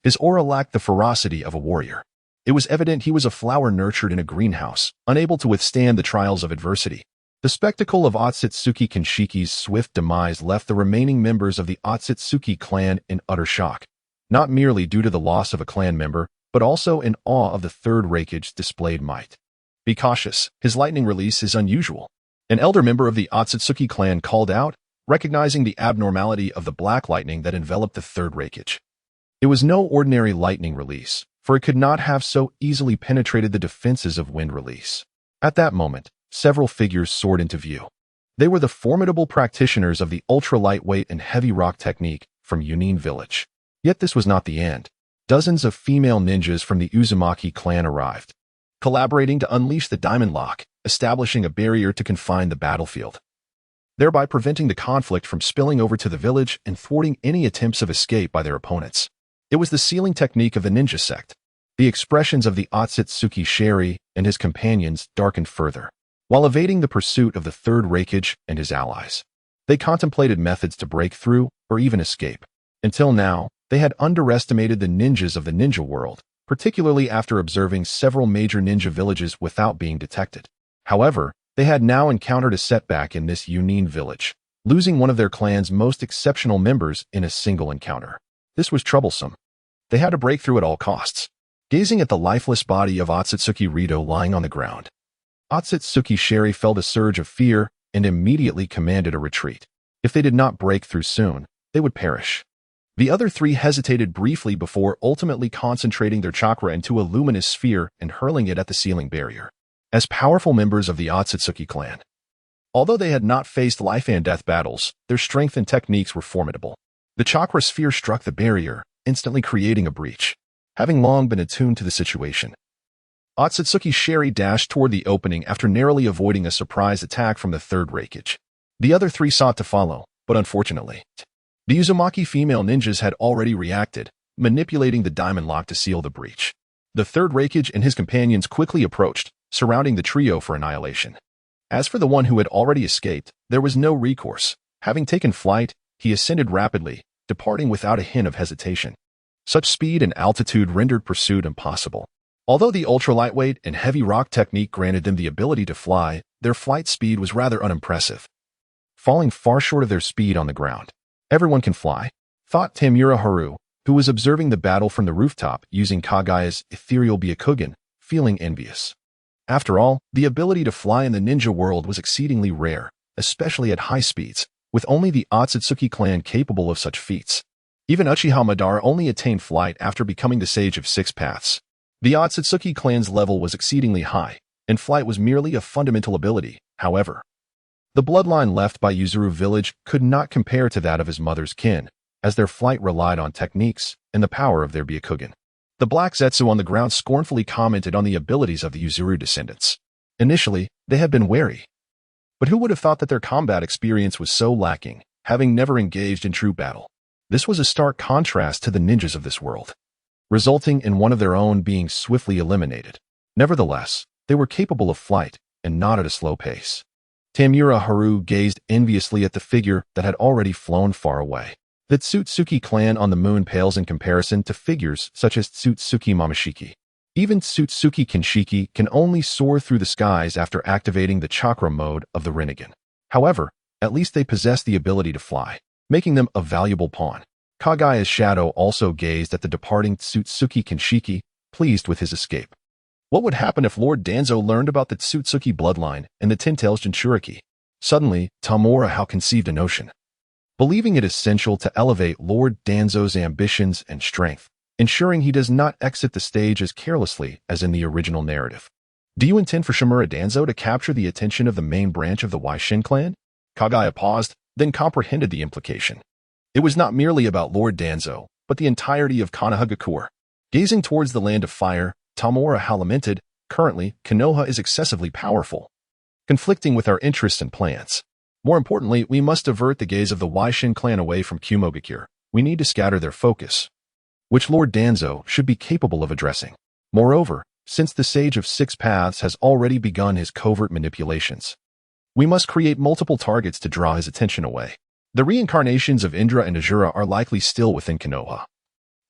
His aura lacked the ferocity of a warrior. It was evident he was a flower nurtured in a greenhouse, unable to withstand the trials of adversity. The spectacle of Otsutsuki Kinshiki's swift demise left the remaining members of the Otsutsuki clan in utter shock, not merely due to the loss of a clan member, but also in awe of the third Raikage's displayed might. Be cautious, his lightning release is unusual. An elder member of the Otsutsuki clan called out, recognizing the abnormality of the black lightning that enveloped the third Raikage. It was no ordinary lightning release, for it could not have so easily penetrated the defenses of wind release. At that moment, several figures soared into view. They were the formidable practitioners of the ultra-lightweight and heavy rock technique from Jonin village. Yet this was not the end. Dozens of female ninjas from the Uzumaki clan arrived, collaborating to unleash the Diamond Lock, establishing a barrier to confine the battlefield, thereby preventing the conflict from spilling over to the village and thwarting any attempts of escape by their opponents. It was the sealing technique of the ninja sect. The expressions of the Otsutsuki Sheri and his companions darkened further. While evading the pursuit of the third Raikage and his allies, they contemplated methods to break through or even escape. Until now, they had underestimated the ninjas of the ninja world, particularly after observing several major ninja villages without being detected. However, they had now encountered a setback in this Jonin village, losing one of their clan's most exceptional members in a single encounter. This was troublesome. They had to break through at all costs. Gazing at the lifeless body of Otsutsuki Rito lying on the ground, Otsutsuki Sheri felt a surge of fear and immediately commanded a retreat. If they did not break through soon, they would perish. The other three hesitated briefly before ultimately concentrating their chakra into a luminous sphere and hurling it at the sealing barrier. As powerful members of the Otsutsuki clan, although they had not faced life-and-death battles, their strength and techniques were formidable. The chakra sphere struck the barrier, instantly creating a breach. Having long been attuned to the situation, Otsutsuki Sheri dashed toward the opening after narrowly avoiding a surprise attack from the third Raikage. The other three sought to follow, but unfortunately, the Uzumaki female ninjas had already reacted, manipulating the diamond lock to seal the breach. The third Raikage and his companions quickly approached, surrounding the trio for annihilation. As for the one who had already escaped, there was no recourse. Having taken flight, he ascended rapidly, departing without a hint of hesitation. Such speed and altitude rendered pursuit impossible. Although the ultra-lightweight and heavy rock technique granted them the ability to fly, their flight speed was rather unimpressive, falling far short of their speed on the ground. Everyone can fly. thought Tamura Hao, who was observing the battle from the rooftop using Kagaya's ethereal Byakugan, feeling envious. After all, the ability to fly in the ninja world was exceedingly rare, especially at high speeds, with only the Otsutsuki clan capable of such feats. Even Uchiha Madara only attained flight after becoming the Sage of Six Paths. The Otsutsuki clan's level was exceedingly high, and flight was merely a fundamental ability. However, the bloodline left by Yuzuru village could not compare to that of his mother's kin, as their flight relied on techniques and the power of their Byakugan. The Black Zetsu on the ground scornfully commented on the abilities of the Yuzuru descendants. Initially, they had been wary. But who would have thought that their combat experience was so lacking, having never engaged in true battle? This was a stark contrast to the ninjas of this world, resulting in one of their own being swiftly eliminated. Nevertheless, they were capable of flight, and not at a slow pace. Tamura Hao gazed enviously at the figure that had already flown far away. The Tsutsuki clan on the moon pales in comparison to figures such as Tsutsuki Momoshiki. Even Tsutsuki Kinshiki can only soar through the skies after activating the chakra mode of the Rinnegan. However, at least they possess the ability to fly, making them a valuable pawn. Kagaya's shadow also gazed at the departing Tsutsuki Kinshiki, pleased with his escape. What would happen if Lord Danzo learned about the Tsutsuki bloodline and the Ten Tails Jinchuriki? Suddenly, Tamura Hao conceived a notion. Believing it essential to elevate Lord Danzo's ambitions and strength, ensuring he does not exit the stage as carelessly as in the original narrative. Do you intend for Shimura Danzo to capture the attention of the main branch of the Waishin clan? Kagaya paused, then comprehended the implication. It was not merely about Lord Danzo, but the entirety of Kumogakure. Gazing towards the land of fire, Tamura Hao lamented, currently, Konoha is excessively powerful, conflicting with our interests and plans. More importantly, we must divert the gaze of the Waishin clan away from Kumogakure. We need to scatter their focus, which Lord Danzo should be capable of addressing. Moreover, since the Sage of Six Paths has already begun his covert manipulations, we must create multiple targets to draw his attention away. The reincarnations of Indra and Ajura are likely still within Konoha,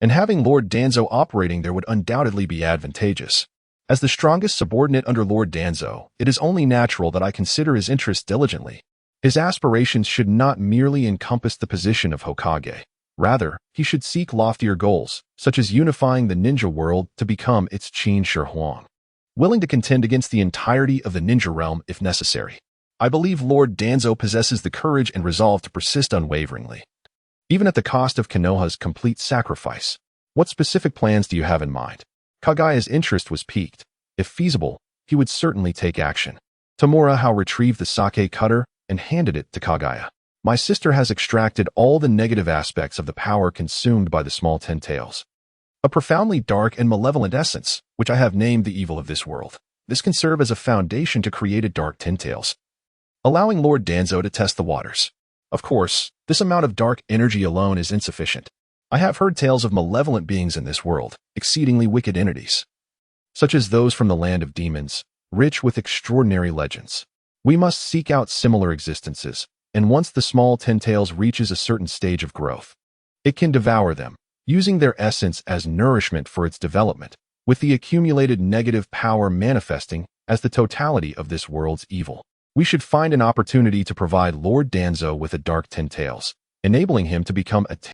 and having Lord Danzo operating there would undoubtedly be advantageous. As the strongest subordinate under Lord Danzo, it is only natural that I consider his interests diligently. His aspirations should not merely encompass the position of Hokage. Rather, he should seek loftier goals, such as unifying the ninja world to become its Qin Shi Huang, willing to contend against the entirety of the ninja realm if necessary. I believe Lord Danzo possesses the courage and resolve to persist unwaveringly, even at the cost of Konoha's complete sacrifice. What specific plans do you have in mind? Kagaya's interest was piqued. If feasible, he would certainly take action. Tamura Hao retrieved the sake cutter and handed it to Kagaya. My sister has extracted all the negative aspects of the power consumed by the small Ten Tails. A profoundly dark and malevolent essence, which I have named the evil of this world. This can serve as a foundation to create a dark Ten Tails, allowing Lord Danzo to test the waters. Of course, this amount of dark energy alone is insufficient. I have heard tales of malevolent beings in this world, exceedingly wicked entities, such as those from the land of demons, rich with extraordinary legends. We must seek out similar existences, and once the small Ten Tails reaches a certain stage of growth, it can devour them, using their essence as nourishment for its development, with the accumulated negative power manifesting as the totality of this world's evil. We should find an opportunity to provide Lord Danzo with a dark Ten Tails, enabling him to become a